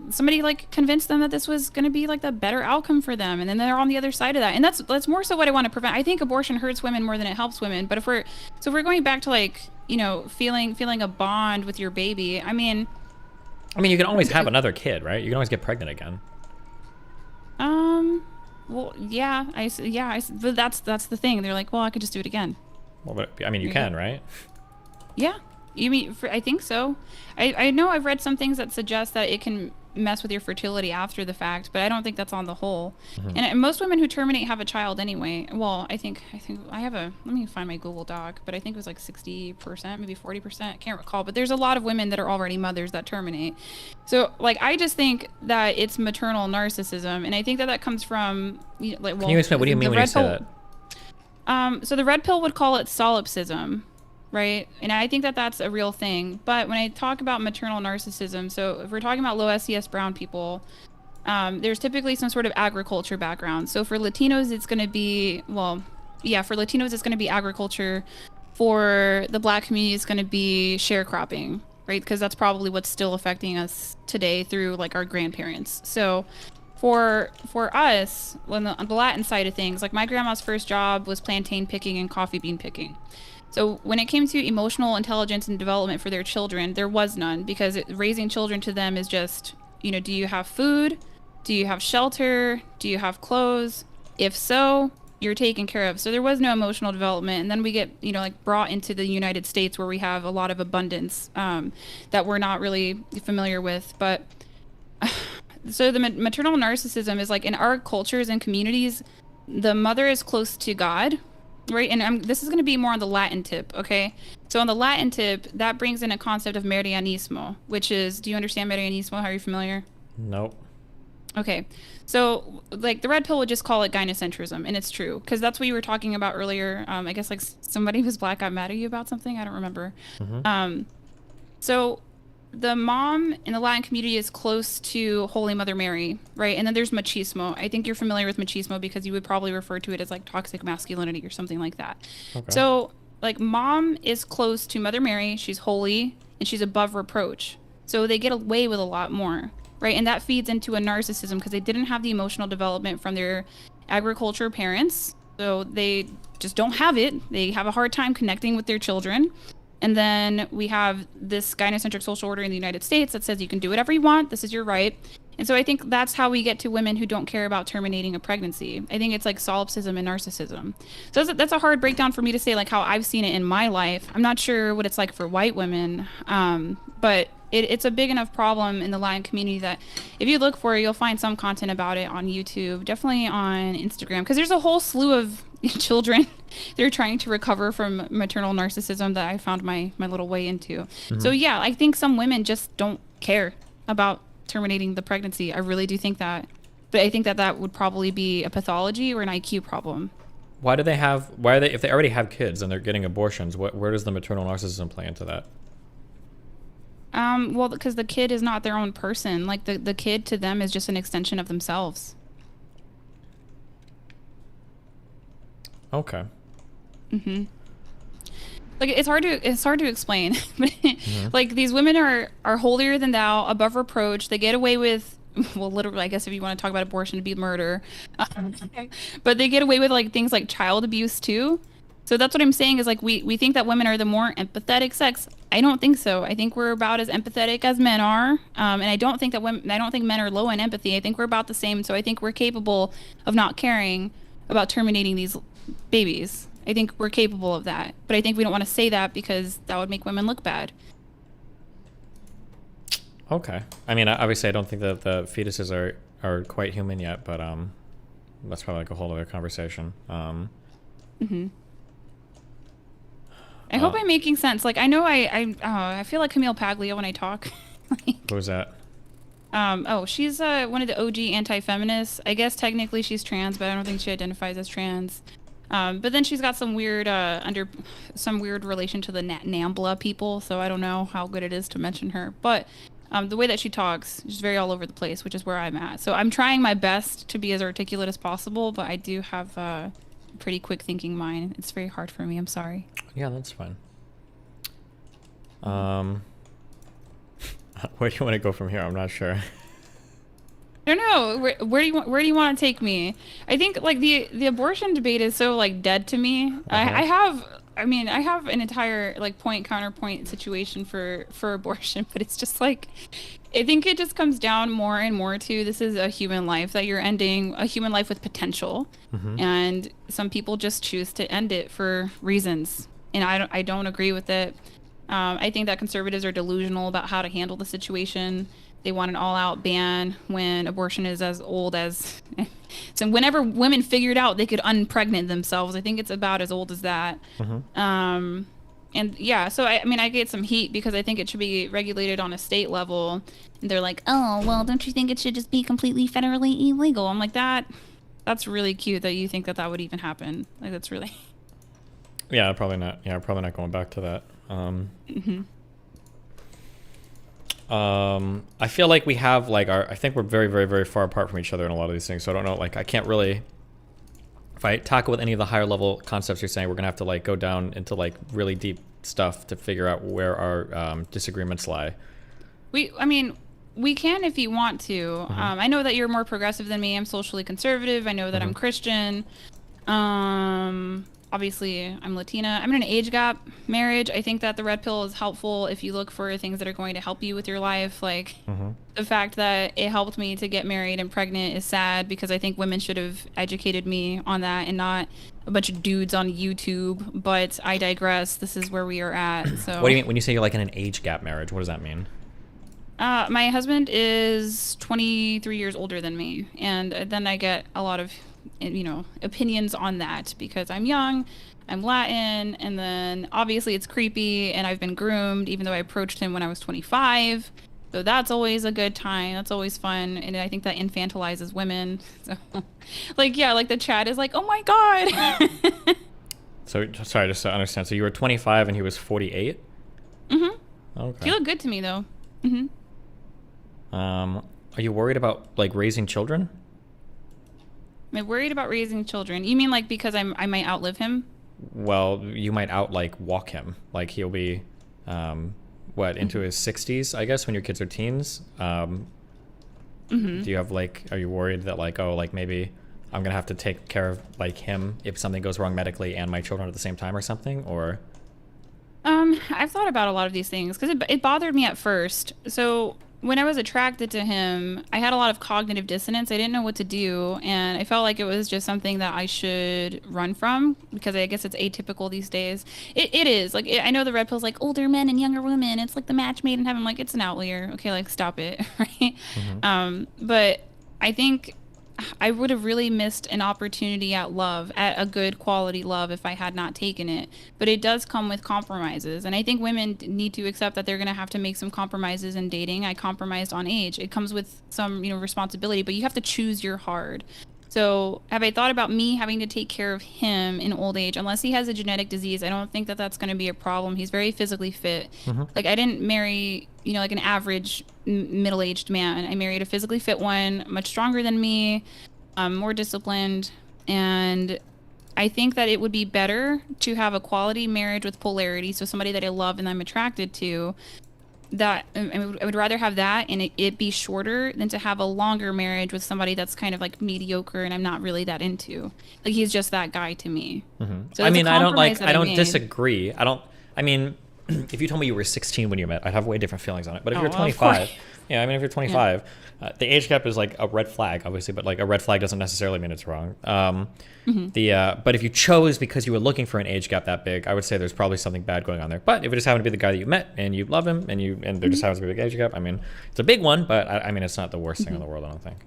somebody like convinced them that this was going to be like the better outcome for them, and then they're on the other side of that. And that's more so what I want to prevent. I think abortion hurts women more than it helps women, but if we're going back to like, you know, feeling a bond with your baby, I mean, you can always have another kid, right? You can always get pregnant again. Well, yeah, but that's the thing. They're like, well, I could just do it again. Well, but I mean, you can, right? Yeah, you mean? I think so. I know I've read some things that suggest that it can mess with your fertility after the fact, but I don't think that's on the whole. Mm-hmm. And most women who terminate have a child anyway. Well, I think I have let me find my Google Doc, but I think it was like 60%, maybe 40%, I can't recall, but there's a lot of women that are already mothers that terminate. So like, I just think that it's maternal narcissism, and I think that comes from, you know, like, well, can you explain, what do you mean when you say that? So the red pill would call it solipsism. right? And I think that that's a real thing. But when I talk about maternal narcissism, so if we're talking about low SES brown people, there's typically some sort of agriculture background. So for Latinos, it's going to be, well, yeah, for Latinos, it's going to be agriculture. For the Black community, it's going to be sharecropping, right? Because that's probably what's still affecting us today through like our grandparents. So for us, on the Latin side of things, like my grandma's first job was plantain picking and coffee bean picking. So when it came to emotional intelligence and development for their children, there was none, because raising children to them is just, you know, do you have food? Do you have shelter? Do you have clothes? If so, you're taken care of. So there was no emotional development. And then we get, you know, like brought into the United States where we have a lot of abundance that we're not really familiar with. But so the maternal narcissism is like in our cultures and communities, the mother is close to God, right? And this is going to be more on the Latin tip, okay? So on the Latin tip, that brings in a concept of Marianismo, which is, do you understand Marianismo? Are you familiar? Nope. Okay, so like the red pill would just call it gynocentrism, and it's true, because that's what you were talking about earlier. I guess like somebody who's Black got mad at you about something, I don't remember. So the mom in the Latin community is close to Holy Mother Mary, right? And then there's machismo. I think you're familiar with machismo because you would probably refer to it as like toxic masculinity or something like that. Okay. So like mom is close to Mother Mary, she's holy, and she's above reproach. So they get away with a lot more, right? And that feeds into a narcissism because they didn't have the emotional development from their agriculture parents. So they just don't have it. They have a hard time connecting with their children. And then we have this gynocentric social order in the United States that says you can do whatever you want. This is your right. And so I think that's how we get to women who don't care about terminating a pregnancy. I think it's like solipsism and narcissism. So that's a hard breakdown for me to say, like how I've seen it in my life. I'm not sure what it's like for white women, but it's a big enough problem in the Latin community that if you look for it, you'll find some content about it on YouTube, definitely on Instagram, because there's a whole slew of children they're trying to recover from maternal narcissism that I found my little way into. So yeah, I think some women just don't care about terminating the pregnancy. I really do think that, but I think that would probably be a pathology or an IQ problem. Why are they, if they already have kids and they're getting abortions, where does the maternal narcissism play into that? Well, because the kid is not their own person. Like the kid to them is just an extension of themselves. Okay. Like it's hard to explain. Like these women are holier than thou, above reproach. They get away with, well, literally, I guess if you want to talk about abortion, to be murder. But they get away with like things like child abuse too. So that's what I'm saying is like we think that women are the more empathetic sex. I don't think so. I think we're about as empathetic as men are, and I don't think men are low in empathy. I think we're about the same. So I think we're capable of not caring about terminating these babies. I think we're capable of that, but I think we don't want to say that because that would make women look bad. Okay. I mean, obviously, I don't think that the fetuses are quite human yet, but that's probably like a whole other conversation. I hope I'm making sense. Like, I know I feel like Camille Paglia when I talk. Who's that? She's one of the OG anti-feminists. I guess technically she's trans, but I don't think she identifies as trans. But then she's got some weird relation to the NAMBLA people, so I don't know how good it is to mention her. But the way that she talks, she's very all over the place, which is where I'm at. So I'm trying my best to be as articulate as possible, but I do have a pretty quick thinking mind. It's very hard for me. I'm sorry. Yeah, that's fine. Where do you want to go from here? I'm not sure. I don't know. Where do you want to take me? I think like the abortion debate is so like dead to me. I have an entire like point counterpoint situation for abortion, but it's just like I think it just comes down more and more to this is a human life that you're ending, a human life with potential, and some people just choose to end it for reasons, and I don't agree with it. I think that conservatives are delusional about how to handle the situation. They want an all-out ban when abortion is as old as... So whenever women figured out they could unpregnant themselves, I think it's about as old as that. And yeah, so I get some heat because I think it should be regulated on a state level. And they're like, oh, well, don't you think it should just be completely federally illegal? I'm like, that's really cute that you think that would even happen. Like, that's really... Yeah, probably not. Yeah, probably not going back to that. I feel like we have like I think we're very, very, very far apart from each other in a lot of these things. So I don't know. Like I can't really. If I tackle with any of the higher level concepts you're saying, we're gonna have to like go down into like really deep stuff to figure out where our disagreements lie. I mean, we can if you want to. I know that you're more progressive than me. I'm socially conservative. I know that I'm Christian. Obviously, I'm Latina. I'm in an age gap marriage. I think that the red pill is helpful if you look for things that are going to help you with your life. Like the fact that it helped me to get married and pregnant is sad because I think women should have educated me on that and not a bunch of dudes on YouTube. But I digress. This is where we are at. So. What do you mean when you say you're like in an age gap marriage? What does that mean? My husband is 23 years older than me, and then I get a lot of, opinions on that because I'm young, I'm Latin, and then obviously it's creepy, and I've been groomed, even though I approached him when I was 25. So that's always a good time. That's always fun, and I think that infantilizes women. So, like the chat is like, oh my god. So sorry, just to understand. So you were 25 and he was 48. Okay. He looked good to me though. Are you worried about like raising children? Am I worried about raising children? You mean like because I might outlive him? Well, you might walk him. Like he'll be, into his 60s, I guess, when your kids are teens. Do you have are you worried that maybe I'm gonna have to take care of him if something goes wrong medically and my children at the same time or something, or? I've thought about a lot of these things because it bothered me at first. So when I was attracted to him, I had a lot of cognitive dissonance. I didn't know what to do, and I felt like it was just something that I should run from because I guess it's atypical these days. It is. I know the red pill's like older men and younger women. It's like the match made in heaven. Like, it's an outlier. Okay, stop it, right? But I think I would have really missed an opportunity at a good quality love if I had not taken it. But it does come with compromises. And I think women need to accept that they're going to have to make some compromises in dating. I compromised on age. It comes with some, responsibility, but you have to choose your hard. So have I thought about me having to take care of him in old age? Unless he has a genetic disease, I don't think that that's going to be a problem. He's very physically fit. I didn't marry, an average middle-aged man. I married a physically fit one, much stronger than me, more disciplined. And I think that it would be better to have a quality marriage with polarity. So somebody that I love and I'm attracted to. That I would rather have that and it be shorter than to have a longer marriage with somebody that's kind of mediocre and I'm not really that into. He's just that guy to me. So I don't disagree. If you told me you were 16 when you met, I'd have way different feelings on it. But if you're 25, if you're 25, the age gap is a red flag, obviously, but a red flag doesn't necessarily mean it's wrong. But if you chose because you were looking for an age gap that big, I would say there's probably something bad going on there. But if it just happened to be the guy that you met and you love him and there just happens to be a big age gap, it's a big one, but it's not the worst thing in the world, I don't think.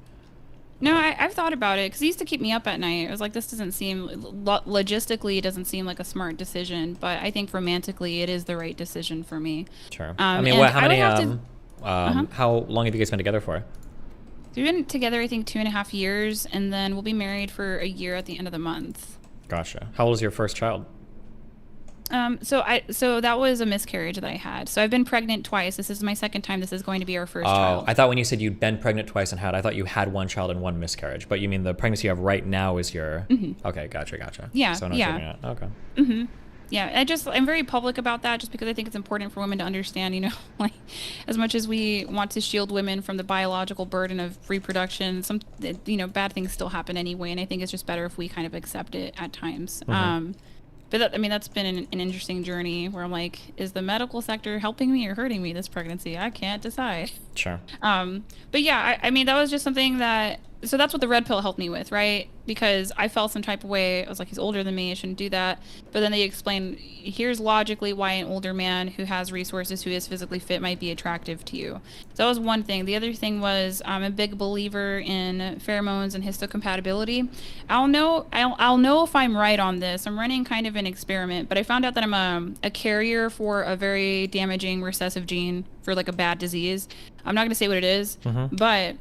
No, I've thought about it because he used to keep me up at night. I was like, this doesn't seem, logistically, it doesn't seem like a smart decision, but I think romantically, it is the right decision for me. Sure. How long have you guys been together for? We've been together, I think, 2.5 years, and then we'll be married for a year at the end of the month. Gotcha. How old was your first child? So that was a miscarriage that I had. So I've been pregnant twice. This is my second time. This is going to be our first child. I thought when you said you'd been pregnant twice and I thought you had one child and one miscarriage. But you mean the pregnancy you have right now is your... Okay, gotcha. Yeah, so yeah. Okay. Yeah, I'm very public about that just because I think it's important for women to understand, as much as we want to shield women from the biological burden of reproduction, some, bad things still happen anyway. And I think it's just better if we kind of accept it at times. But that's been an interesting journey where I'm like, is the medical sector helping me or hurting me this pregnancy? I can't decide. Sure. But yeah, that was just something so that's what the red pill helped me with, right? Because I felt some type of way. I was like, he's older than me. I shouldn't do that. But then they explained, here's logically why an older man who has resources, who is physically fit, might be attractive to you. So that was one thing. The other thing was I'm a big believer in pheromones and histocompatibility. I'll know if I'm right on this. I'm running kind of an experiment, but I found out that I'm a carrier for a very damaging recessive gene for a bad disease. I'm not going to say what it is, but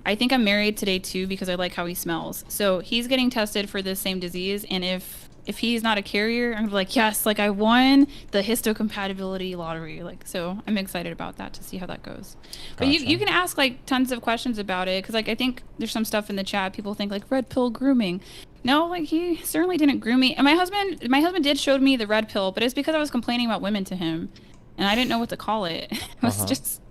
I think I'm married today too because I like how he smells. So he's getting tested for this same disease, and if if he's not a carrier, I'm gonna be like, yes, like I won the histocompatibility lottery. Like, so I'm excited about that to see how that goes. But you can ask like tons of questions about it, because like I think there's some stuff in the chat. People think like red pill grooming. No, like he certainly didn't groom me. And my husband did show me the red pill, but it's because I was complaining about women to him, and I didn't know what to call it. I was just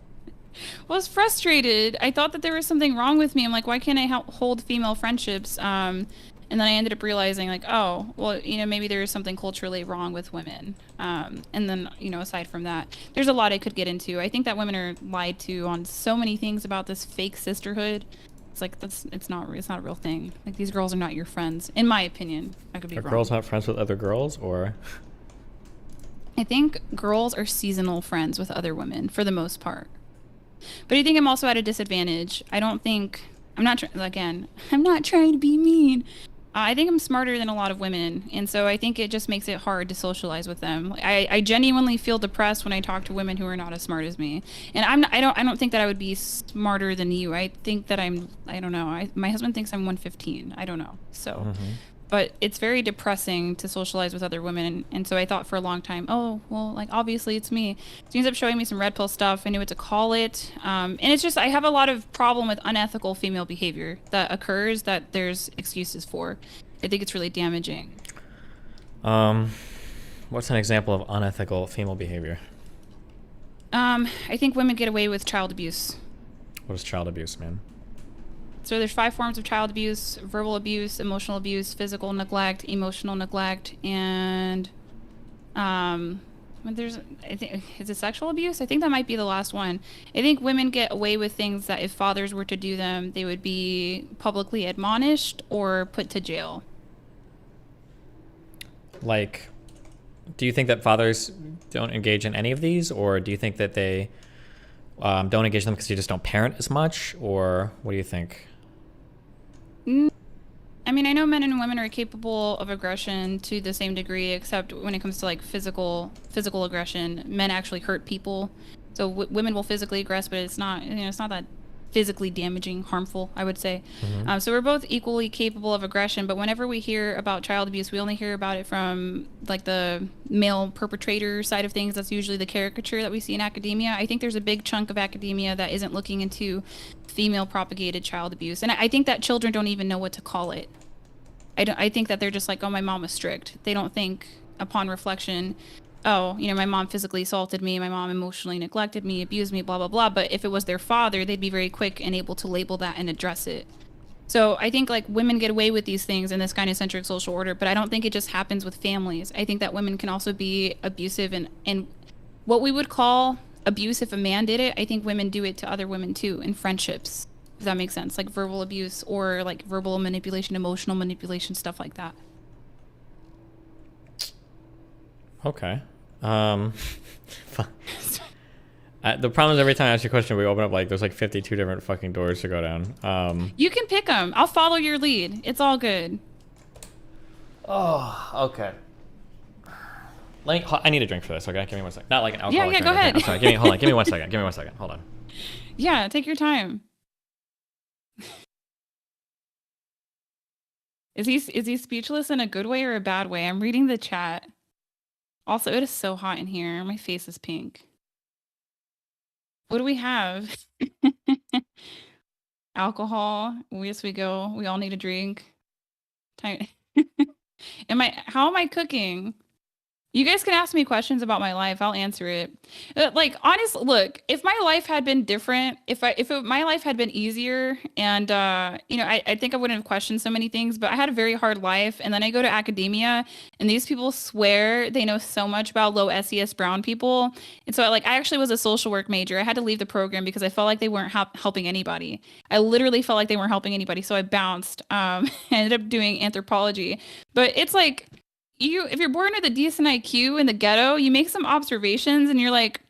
was frustrated. I thought that there was something wrong with me. I'm like, why can't I hold female friendships? And then I ended up realizing like, oh, well, you know, maybe there is something culturally wrong with women. And then, you know, aside from that, there's a lot I could get into. I think that women are lied to on so many things about this fake sisterhood. It's like, it's not a real thing. Like, these girls are not your friends, in my opinion. I could be wrong. Are girls not friends with other girls, or? I think girls are seasonal friends with other women for the most part. But I think I'm also at a disadvantage. I'm not trying to be mean. I think I'm smarter than a lot of women, and so I think it just makes it hard to socialize with them. I genuinely feel depressed when I talk to women who are not as smart as me, and I don't think that I would be smarter than you. I think that I don't know. My husband thinks I'm 115. I don't know. So, but it's very depressing to socialize with other women, and so I thought for a long time, oh well, like obviously it's me. So he ends up showing me some red pill stuff. I knew what to call it, and it's just I have a lot of problem with unethical female behavior that occurs that there's excuses for. I think it's really damaging. What's an example of unethical female behavior? I think women get away with child abuse. What is child abuse, man? So there's 5 forms of child abuse: verbal abuse, emotional abuse, physical neglect, emotional neglect, and is it sexual abuse? I think that might be the last one. I think women get away with things that if fathers were to do them, they would be publicly admonished or put to jail. Like, do you think that fathers don't engage in any of these, or do you think that they don't engage them because you just don't parent as much, or what do you think? I mean, I know men and women are capable of aggression to the same degree, except when it comes to like physical aggression, men actually hurt people. So women will physically aggress, but it's not that physically damaging, harmful, I would say. So we're both equally capable of aggression, but whenever we hear about child abuse, we only hear about it from like the male perpetrator side of things. That's usually the caricature that we see in academia. I think there's a big chunk of academia that isn't looking into female propagated child abuse, and I think that children don't even know what to call it. I think that they're just like, oh, my mom was strict. They don't think upon reflection, oh, you know, my mom physically assaulted me, my mom emotionally neglected me, abused me, blah, blah, blah. But if it was their father, they'd be very quick and able to label that and address it. So I think like women get away with these things in this gynocentric social order, but I don't think it just happens with families. I think that women can also be abusive, and what we would call abuse if a man did it, I think women do it to other women too in friendships. If that makes sense, like verbal abuse or like verbal manipulation, emotional manipulation, stuff like that. Okay. The problem is every time I ask you a question, we open up like there's like 52 different fucking doors to go down. You can pick them. I'll follow your lead. It's all good. Oh, okay. I need a drink for this. Okay, give me 1 second. Not like an alcoholic Yeah, drink. go ahead. Okay, I'm sorry. Give me 1 second. Give me 1 second. Hold on. Yeah, take your time. Is he speechless in a good way or a bad way? I'm reading the chat. Also, it is so hot in here. My face is pink. What do we have? Alcohol. Yes, we go. We all need a drink. Time. How am I cooking? You guys can ask me questions about my life. I'll answer it. Like, honestly, look, if my life had been different, my life had been easier, and you know, I think I wouldn't have questioned so many things. But I had a very hard life, and then I go to academia, and these people swear they know so much about low SES brown people. And so, I actually was a social work major. I had to leave the program because I felt like they weren't helping anybody. I literally felt like they weren't helping anybody. So I bounced. I ended up doing anthropology. But it's like, if you're born with a decent IQ in the ghetto, you make some observations and you're like,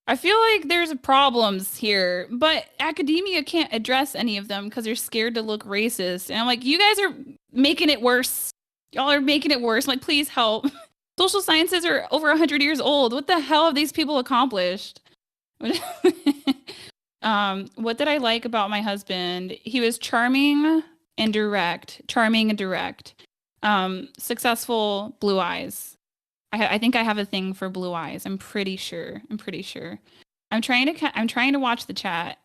I feel like there's problems here, but academia can't address any of them because they're scared to look racist. And I'm like, you guys are making it worse. Y'all are making it worse. I'm like, please help. Social sciences are over 100 years old. What the hell have these people accomplished? What did I like about my husband? He was charming and direct. Successful blue eyes. I think I have a thing for blue eyes. I'm pretty sure. I'm trying to watch the chat.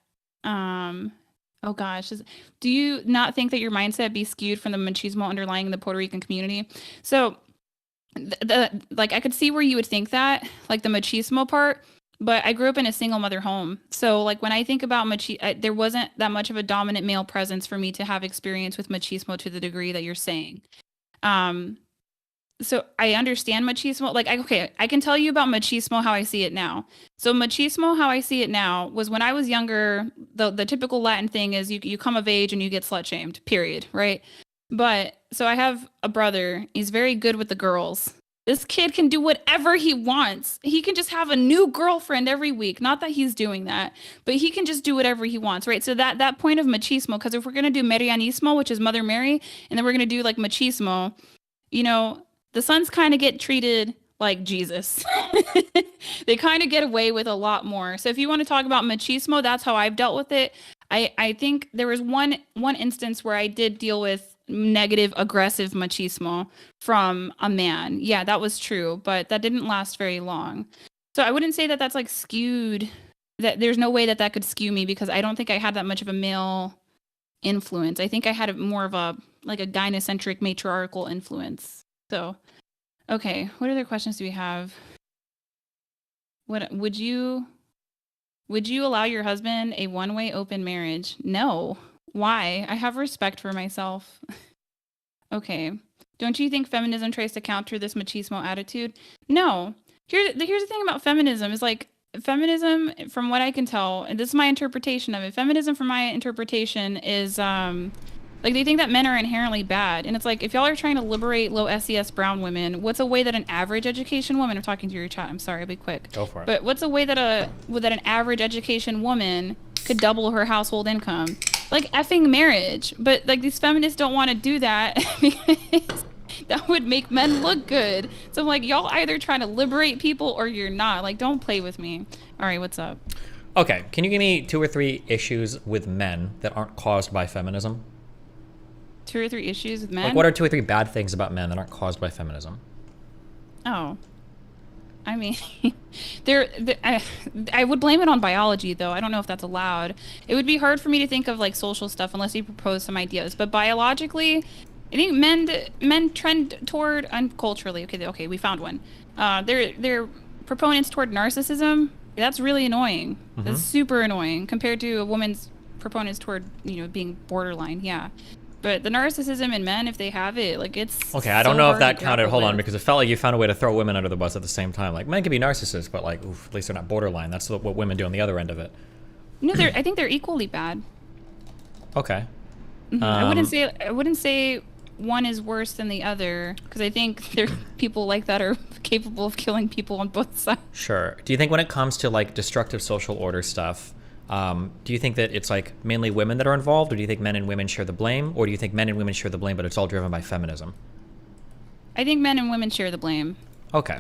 Oh gosh, do you not think that your mindset be skewed from the machismo underlying the Puerto Rican community? So, like I could see where you would think that, like the machismo part, but I grew up in a single mother home. So, like when I think about there wasn't that much of a dominant male presence for me to have experience with machismo to the degree that you're saying. So I understand machismo. Like, I can tell you about machismo how I see it now. So machismo how I see it now was when I was younger, the typical Latin thing is you come of age and you get slut shamed, period, right? But so I have a brother. He's very good with the girls. This kid can do whatever he wants. He can just have a new girlfriend every week. Not that he's doing that, but he can just do whatever he wants, right? So that point of machismo, because if we're going to do Marianismo, which is Mother Mary, and then we're going to do like machismo, you know, the sons kind of get treated like Jesus. They kind of get away with a lot more. So if you want to talk about machismo, that's how I've dealt with it. I think there was one instance where I did deal with negative, aggressive machismo from a man. Yeah, that was true, but that didn't last very long. So I wouldn't say that that's like skewed. That there's no way that could skew me because I don't think I had that much of a male influence. I think I had more of a gynocentric matriarchal influence. So, okay, what other questions do we have? What would you allow your husband a one-way open marriage? No. Why? I have respect for myself. Okay. Don't you think feminism tries to counter this machismo attitude? No. Here's the thing about feminism is like feminism, from what I can tell, and this is my interpretation of it. Feminism, from my interpretation, is like they think that men are inherently bad, and it's like if y'all are trying to liberate low SES brown women, what's a way that an average education woman? I'm talking to your chat. I'm sorry, I'll be quick. Go for it. But what's a way that an average education woman could double her household income? Like effing marriage. But like these feminists don't want to do that because that would make men look good. So I'm like, y'all either trying to liberate people or you're not. Like, don't play with me. All right, what's up? Okay, can you give me 2 or 3 issues with men that aren't caused by feminism? 2 or 3 issues with men? Like, what are 2 or 3 bad things about men that aren't caused by feminism? Oh. I mean, I would blame it on biology, though. I don't know if that's allowed. It would be hard for me to think of, like, social stuff unless you propose some ideas. But biologically, I think men trend toward, culturally, okay, we found one. They're proponents toward narcissism. That's really annoying. Mm-hmm. That's super annoying compared to a woman's proponents toward, being borderline, yeah. But the narcissism in men, if they have it, like it's okay. I don't know if that counted. Hold on, because it felt like you found a way to throw women under the bus at the same time. Like men can be narcissists, but like, oof, at least they're not borderline. That's what women do on the other end of it. No, I think they're equally bad. Okay. Mm-hmm. I wouldn't say one is worse than the other because I think there are people like that are capable of killing people on both sides. Sure. Do you think when it comes to like destructive social order stuff? Do you think that it's like mainly women that are involved, or do you think men and women share the blame, or do you think men and women share the blame, but it's all driven by feminism? I think men and women share the blame. Okay.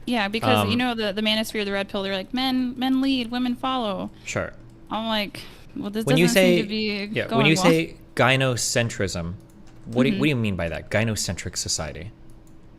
Yeah, because the manosphere, the red pill, they're like men lead, women follow. Sure. I'm like, well, this when doesn't you say, seem to be going when you well. say gynocentrism, what do you mean by that? Gynocentric society.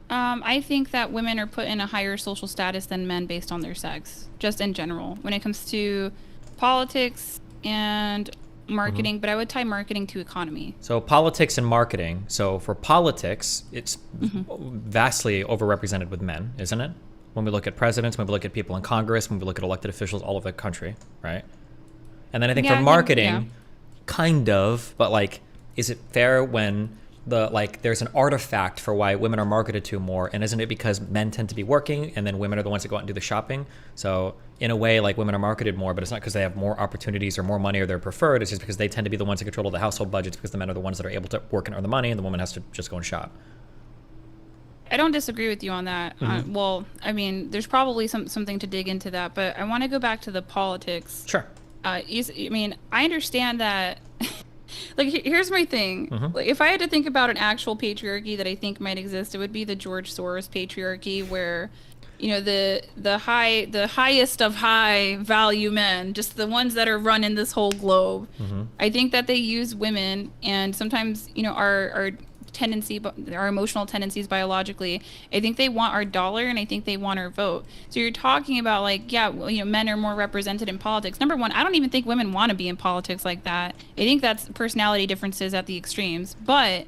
I think that women are put in a higher social status than men based on their sex, just in general. When it comes to politics and marketing, but I would tie marketing to economy. So politics and marketing. So for politics, it's vastly overrepresented with men, isn't it? When we look at presidents, when we look at people in Congress, when we look at elected officials all over the country, right? And then I think for marketing, kind of, but like, is it fair when there's an artifact for why women are marketed to more, and isn't it because men tend to be working and then women are the ones that go out and do the shopping? So in a way, like women are marketed more, but it's not because they have more opportunities or more money or they're preferred. It's just because they tend to be the ones that control the household budgets because the men are the ones that are able to work and earn the money, and the woman has to just go and shop. I don't disagree with you on that. Well, I mean, there's probably something to dig into that, but I want to go back to the politics. Sure. I mean, I understand that. Like, here's my thing. Like, if I had to think about an actual patriarchy that I think might exist, it would be the George Soros patriarchy, where, the highest of high value men, just the ones that are running this whole globe. I think that they use women and sometimes, are our emotional tendencies biologically. I think they want our dollar, and I think they want our vote. So you're talking about like, yeah, well, you know, men are more represented in politics. Number one, I don't even think women want to be in politics like that. I think that's personality differences at the extremes. But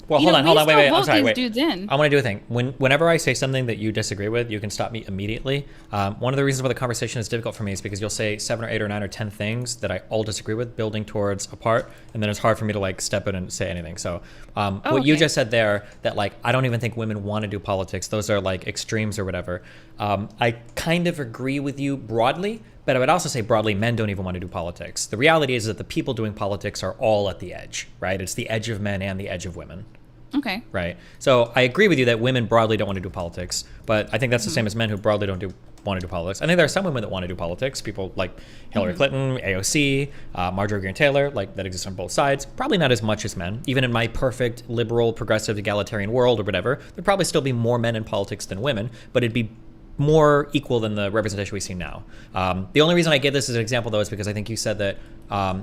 well, hold on, wait, I'm sorry, wait. Dudes in. I want to do a thing. Whenever I say something that you disagree with, you can stop me immediately. One of the reasons why the conversation is difficult for me is because you'll say 7 or 8 or 9 or 10 things that I all disagree with, building towards a part, and then it's hard for me to like step in and say anything. So what you just said there, that like I don't even think women want to do politics. Those are like extremes or whatever. I kind of agree with you broadly, but I would also say broadly, men don't even want to do politics. The reality is that the people doing politics are all at the edge, right? It's the edge of men and the edge of women. Okay. Right. So I agree with you that women broadly don't want to do politics, but I think that's the same as men who broadly don't want to do politics. I think there are some women that want to do politics. People like Hillary Clinton, AOC, Marjorie Greene Taylor, like that exists on both sides. Probably not as much as men. Even in my perfect liberal, progressive, egalitarian world or whatever, there'd probably still be more men in politics than women, but it'd be more equal than the representation we see now. The only reason I give this as an example, though, is because I think you said that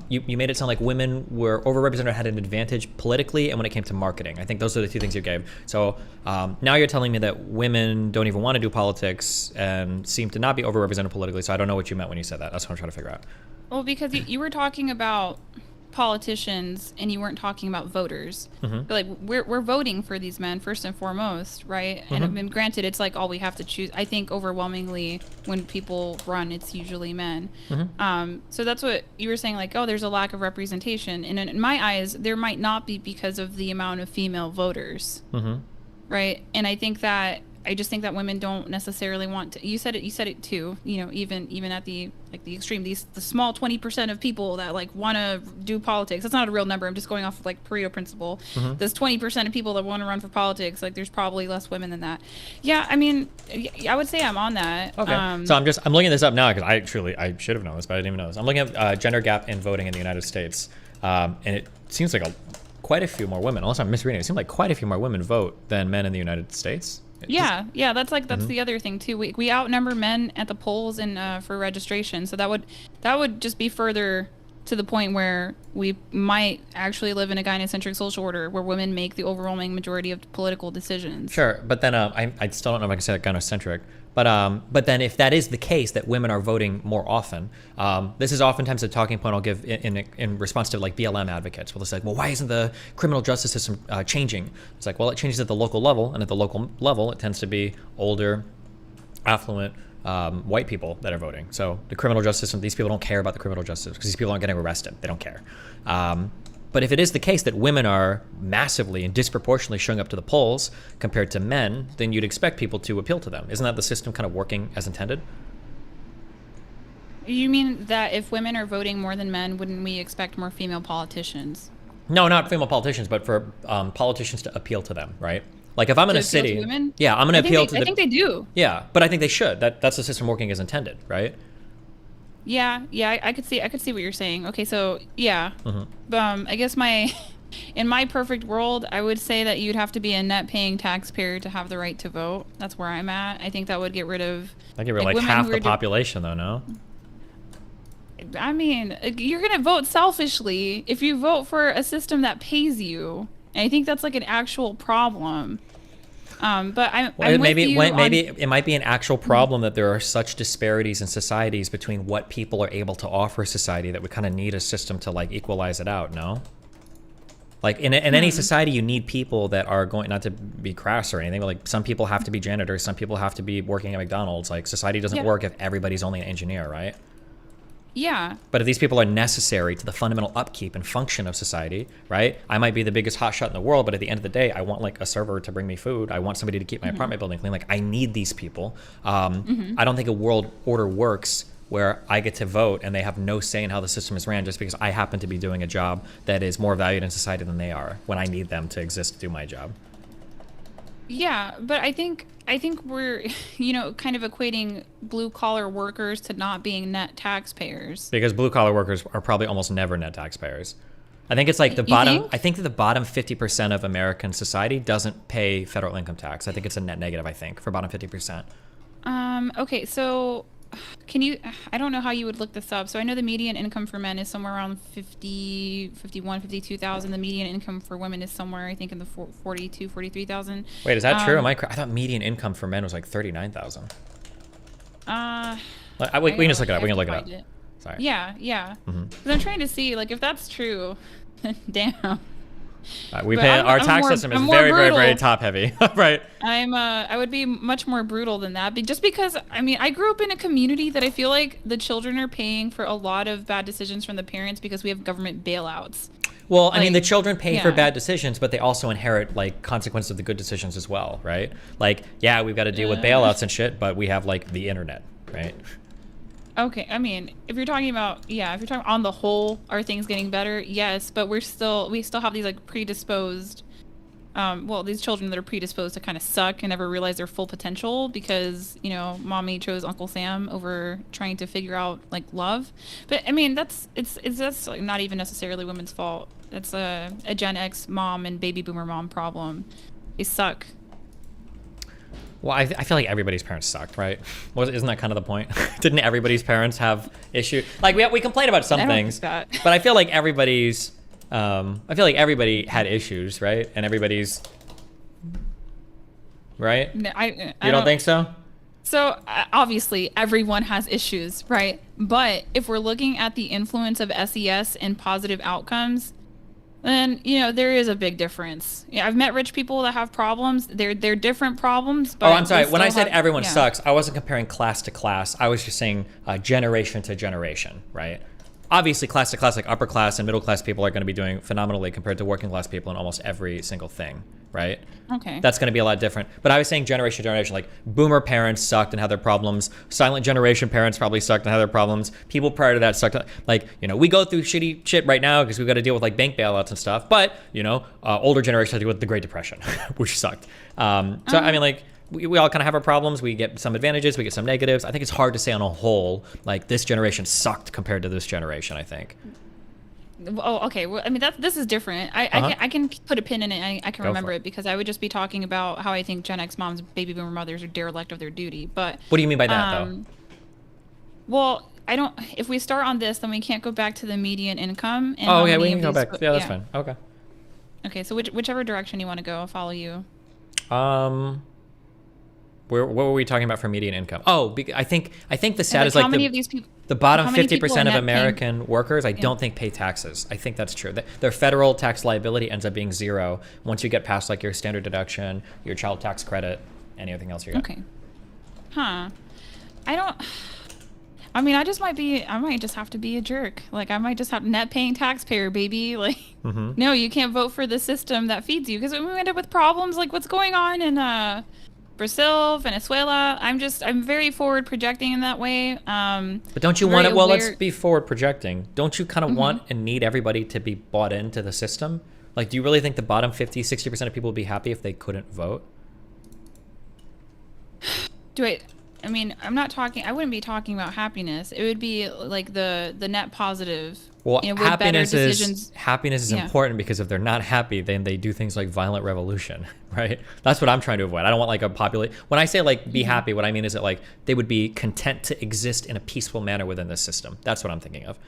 you made it sound like women were overrepresented, had an advantage politically, and when it came to marketing. I think those are the two things you gave. So now you're telling me that women don't even want to do politics and seem to not be overrepresented politically. So I don't know what you meant when you said that. That's what I'm trying to figure out. Well, because you were talking about politicians and you weren't talking about voters. But like we're voting for these men first and foremost, right? And I mean, granted, it's like all we have to choose. I think overwhelmingly when people run, it's usually men. So that's what you were saying, like, oh, there's a lack of representation, and in my eyes there might not be because of the amount of female voters, right? And I just think that women don't necessarily want to. You said it too, you know, even at the extreme, the small 20% of people that like want to do politics. That's not a real number. I'm just going off of like Pareto principle. There's 20% of people that want to run for politics. Like there's probably less women than that. Yeah, I mean, I would say I'm on that. Okay. So I'm looking this up now because I should have known this, but I didn't even know this. I'm looking at gender gap in voting in the United States, and it seems like quite a few more women. Unless I'm misreading, it seems like quite a few more women vote than men in the United States. Yeah, that's the other thing too. We outnumber men at the polls and for registration, so that would just be further to the point where we might actually live in a gynocentric social order where women make the overwhelming majority of political decisions. Sure, but then I still don't know if I can say that gynocentric. But then if that is the case, that women are voting more often, this is oftentimes a talking point I'll give in response to like BLM advocates. Well, it's like, well, why isn't the criminal justice system changing? It's like, well, it changes at the local level, and at the local level, it tends to be older, affluent, white people that are voting. So the criminal justice system, these people don't care about the criminal justice because these people aren't getting arrested. They don't care. But if it is the case that women are massively and disproportionately showing up to the polls compared to men, then you'd expect people to appeal to them. Isn't that the system kind of working as intended? You mean that if women are voting more than men, wouldn't we expect more female politicians? No, not female politicians, but for politicians to appeal to them, right? Like if I'm in a city, yeah, I'm going to appeal to I think they do. Yeah, but I think they should. That's the system working as intended, right? Yeah, I could see what you're saying. Okay, so yeah, I guess in my perfect world, I would say that you'd have to be a net paying taxpayer to have the right to vote. That's where I'm at. I think that would get rid of. That get rid of like half the population, though. No. I mean, you're gonna vote selfishly if you vote for a system that pays you, and I think that's like an actual problem. But maybe it might be an actual problem that there are such disparities in societies between what people are able to offer society that we kind of need a system to like equalize it out. No, like in any society, you need people that are going, not to be crass or anything, but like some people have to be janitors, some people have to be working at McDonald's. Like society doesn't work if everybody's only an engineer, right? Yeah. But if these people are necessary to the fundamental upkeep and function of society, right? I might be the biggest hotshot in the world, but at the end of the day, I want like a server to bring me food. I want somebody to keep my apartment building clean. Like I need these people. I don't think a world order works where I get to vote and they have no say in how the system is ran just because I happen to be doing a job that is more valued in society than they are when I need them to exist to do my job. Yeah, but I think we're, kind of equating blue collar workers to not being net taxpayers. Because blue collar workers are probably almost never net taxpayers. I think it's like the bottom. I think that the bottom 50% of American society doesn't pay federal income tax. I think it's a net negative. I think for bottom 50%. Okay, so can you, I don't know how you would look this up. So I know the median income for men is somewhere around 50, 51, 52,000. The median income for women is somewhere, I think, in the 42, 43,000. Wait, is that true? Am I thought median income for men was like 39,000. We can just look it up. We can look it up. Sorry. Yeah, yeah. Because I'm trying to see, like, if that's true. Damn. Our tax system is very, very, very top heavy, right? I would be much more brutal than that, just because, I mean, I grew up in a community that I feel like the children are paying for a lot of bad decisions from the parents because we have government bailouts. Well, I mean, the children pay for bad decisions, but they also inherit like consequences of the good decisions as well, right? Like, yeah, we've got to deal with bailouts and shit, but we have like the internet, right? Okay, I mean, if you're talking about, if you're talking on the whole, are things getting better? Yes, but we still have these like predisposed, these children that are predisposed to kind of suck and never realize their full potential because, you know, mommy chose Uncle Sam over trying to figure out like love. But I mean, that's like not even necessarily women's fault. It's a Gen X mom and baby boomer mom problem. They suck. Well, I feel like everybody's parents sucked, right? Isn't that kind of the point? Didn't everybody's parents have issues? Like we complain about some things, but I feel like everybody had issues, right? And everybody's right. No, you don't think so? So obviously everyone has issues, right? But if we're looking at the influence of SES and positive outcomes, then, you know, there is a big difference. Yeah, I've met rich people that have problems. They're different problems. But I'm sorry. When I said everyone sucks, I wasn't comparing class to class. I was just saying generation to generation, right? Obviously, class to class, like upper class and middle class people are going to be doing phenomenally compared to working class people in almost every single thing, right? Okay. That's going to be a lot different. But I was saying generation to generation, like boomer parents sucked and had their problems. Silent generation parents probably sucked and had their problems. People prior to that sucked. Like, you know, we go through shitty shit right now because we've got to deal with like bank bailouts and stuff. But, you know, older generations had to deal with the Great Depression, which sucked. I mean, like, we all kind of have our problems. We get some advantages, we get some negatives. I think it's hard to say on a whole, like this generation sucked compared to this generation, I think. Oh, okay. Well, I mean, this is different. I can put a pin in it. I can remember it because I would just be talking about how I think Gen X moms, baby boomer mothers are derelict of their duty. But what do you mean by that, though? Well, I don't. If we start on this, then we can't go back to the median income. And okay, we can go back. Yeah, that's fine. Okay. Okay, so whichever direction you want to go, I'll follow you. What were we talking about for median income? Oh, I think the stat is how like many of these people, the bottom 50% of American workers, I don't think pay taxes. I think that's true. Their federal tax liability ends up being zero once you get past like your standard deduction, your child tax credit, anything else you got. Okay. Huh. I might just have to be a jerk. Like, I might just have net paying taxpayer, baby. Like, no, you can't vote for the system that feeds you because we end up with problems like what's going on in Brazil, Venezuela. I'm very forward projecting in that way. But don't you want it? Well, let's be forward projecting. Don't you kind of want and need everybody to be bought into the system? Like, do you really think the bottom 50, 60% of people would be happy if they couldn't vote? I mean, I wouldn't be talking about happiness. It would be like the net positive. Well, happiness is important because if they're not happy, then they do things like violent revolution, right? That's what I'm trying to avoid. I don't want like a populate. When I say like be happy, what I mean is that like they would be content to exist in a peaceful manner within this system. That's what I'm thinking of.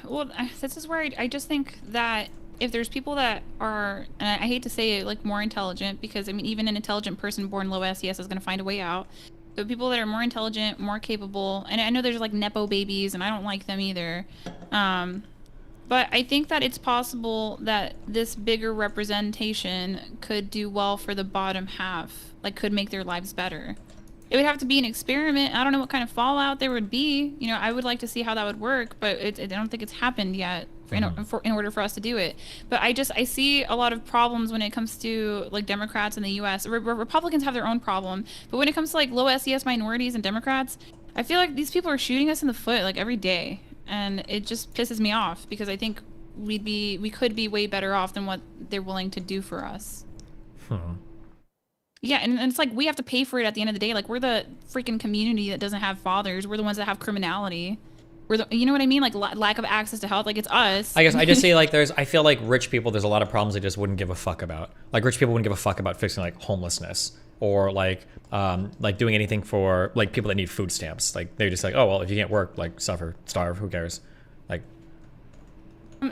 Well, this is where I just think that if there's people that are, and I hate to say it, like more intelligent, because I mean, even an intelligent person born low SES is going to find a way out. So people that are more intelligent, more capable, and I know there's like Nepo babies, and I don't like them either. But I think that it's possible that this bigger representation could do well for the bottom half, like could make their lives better. It would have to be an experiment. I don't know what kind of fallout there would be. You know, I would like to see how that would work, but I don't think it's happened yet in order for us to do it. But I see a lot of problems when it comes to like Democrats in the U.S. Republicans have their own problem, but when it comes to like low SES minorities and Democrats, I feel like these people are shooting us in the foot like every day, and it just pisses me off because I think we could be way better off than what they're willing to do for us. Yeah, and it's like we have to pay for it at the end of the day. Like, we're the freaking community that doesn't have fathers. We're the ones that have criminality. You know what I mean? Like, lack of access to health. Like, it's us. I guess I just say, like, I feel like rich people, there's a lot of problems they just wouldn't give a fuck about. Like, rich people wouldn't give a fuck about fixing, like, homelessness or like doing anything for like people that need food stamps. Like they're just like, oh well, if you can't work, like suffer, starve, who cares? Like,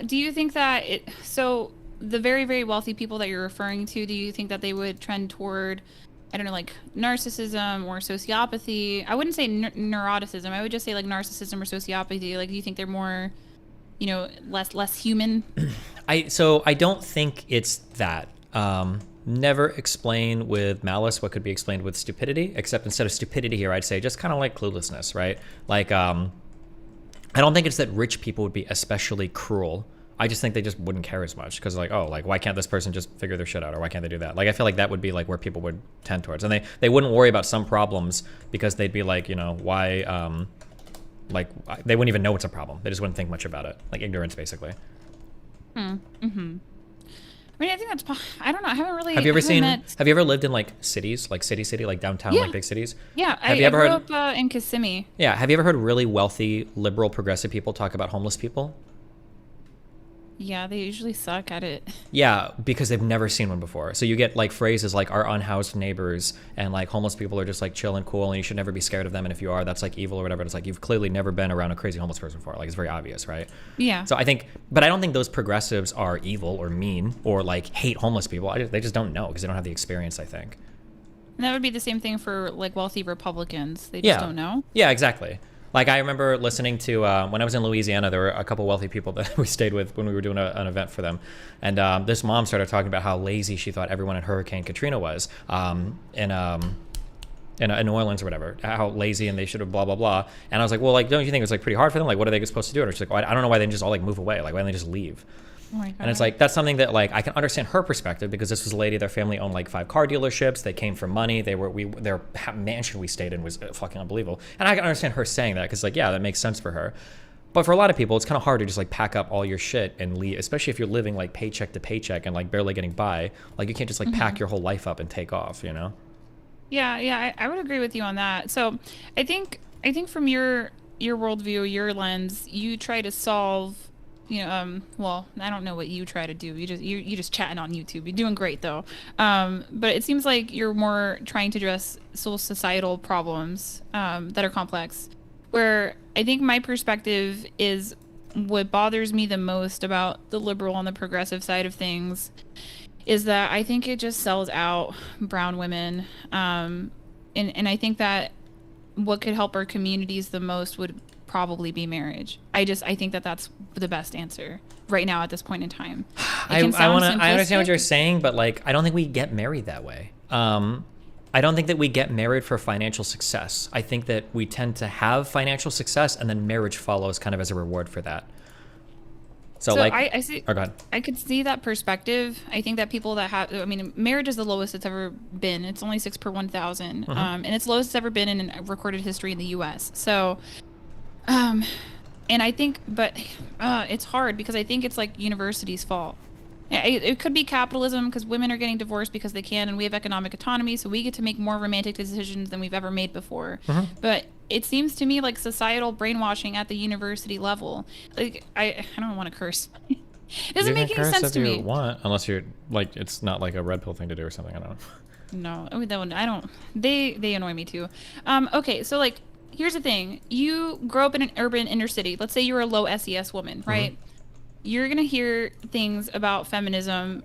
do you think that so the very, very wealthy people that you're referring to, do you think that they would trend toward, I don't know, like narcissism or sociopathy? I wouldn't say neuroticism. I would just say like narcissism or sociopathy. Like, do you think they're more, you know, less human? I don't think it's that. Never explain with malice what could be explained with stupidity, except instead of stupidity here, I'd say just kind of like cluelessness, right? Like, I don't think it's that rich people would be especially cruel. I just think they just wouldn't care as much because like, oh, like why can't this person just figure their shit out, or why can't they do that? Like I feel like that would be like where people would tend towards, and they wouldn't worry about some problems because they'd be like, you know, why, like they wouldn't even know it's a problem. They just wouldn't think much about it, like ignorance basically. Mm-hmm. I mean, I think that's, I don't know. I haven't really. Have you ever lived in like cities, like city, like downtown, like big cities? Yeah, Have I you ever grew heard? up in Kissimmee. Yeah, have you ever heard really wealthy, liberal, progressive people talk about homeless people? Yeah, they usually suck at it. Yeah, because they've never seen one before. So you get like phrases like our unhoused neighbors, and like homeless people are just like chill and cool and you should never be scared of them, and if you are, that's like evil or whatever. It's like you've clearly never been around a crazy homeless person before. Like it's very obvious, right? Yeah. So I think, but I don't think those progressives are evil or mean or like hate homeless people. They just don't know because they don't have the experience, I think. And that would be the same thing for like wealthy Republicans. They just don't know. Yeah, exactly. Like I remember listening to, when I was in Louisiana, there were a couple wealthy people that we stayed with when we were doing an event for them. And this mom started talking about how lazy she thought everyone in Hurricane Katrina was in New Orleans or whatever, how lazy and they should have blah, blah, blah. And I was like, well, like, don't you think it was like pretty hard for them? Like, what are they supposed to do? And she's like, well, I don't know why they didn't just all like move away. Like, why didn't they just leave? Oh my God. And it's like, that's something that like, I can understand her perspective because this was a lady, their family owned like 5 car dealerships. They came from money. Their mansion we stayed in was fucking unbelievable. And I can understand her saying that because like, yeah, that makes sense for her. But for a lot of people, it's kind of hard to just like pack up all your shit and leave, especially if you're living like paycheck to paycheck and like barely getting by. Like you can't just like pack your whole life up and take off, you know? Yeah, I would agree with you on that. So I think from your worldview, your lens, you try to solve, you know, well, I don't know what you try to do. You just chatting on YouTube. You're doing great though. But it seems like you're more trying to address societal problems that are complex. Where I think my perspective is what bothers me the most about the liberal and the progressive side of things is that I think it just sells out brown women. And I think that what could help our communities the most would probably be marriage. I think that that's the best answer right now at this point in time. I understand what you're saying, but like I don't think we get married that way. I don't think that we get married for financial success. I think that we tend to have financial success and then marriage follows kind of as a reward for that. So like I see. Oh, go ahead. I could see that perspective. I think that people that have, I mean, marriage is the lowest it's ever been. It's only 6 per 1,000, and it's lowest it's ever been in recorded history in the U.S. So, and I think, but it's hard because I think it's like university's fault. It could be capitalism because women are getting divorced because they can, and we have economic autonomy, so we get to make more romantic decisions than we've ever made before. But it seems to me like societal brainwashing at the university level. Like I don't want to curse. It doesn't make any sense to me. You want, unless you're like it's not like a red pill thing to do or something. I don't know. No, that one I don't. They annoy me too. Okay, so like here's the thing: you grow up in an urban inner city. Let's say you're a low SES woman, right? You're gonna hear things about feminism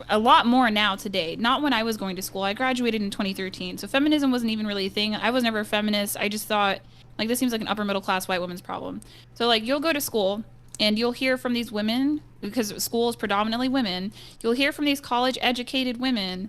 a lot more now today. Not when I was going to school. I graduated in 2013, so feminism wasn't even really a thing. I was never a feminist. I just thought like this seems like an upper middle class white woman's problem. So like you'll go to school and you'll hear from these women, because school is predominantly women, you'll hear from these college educated women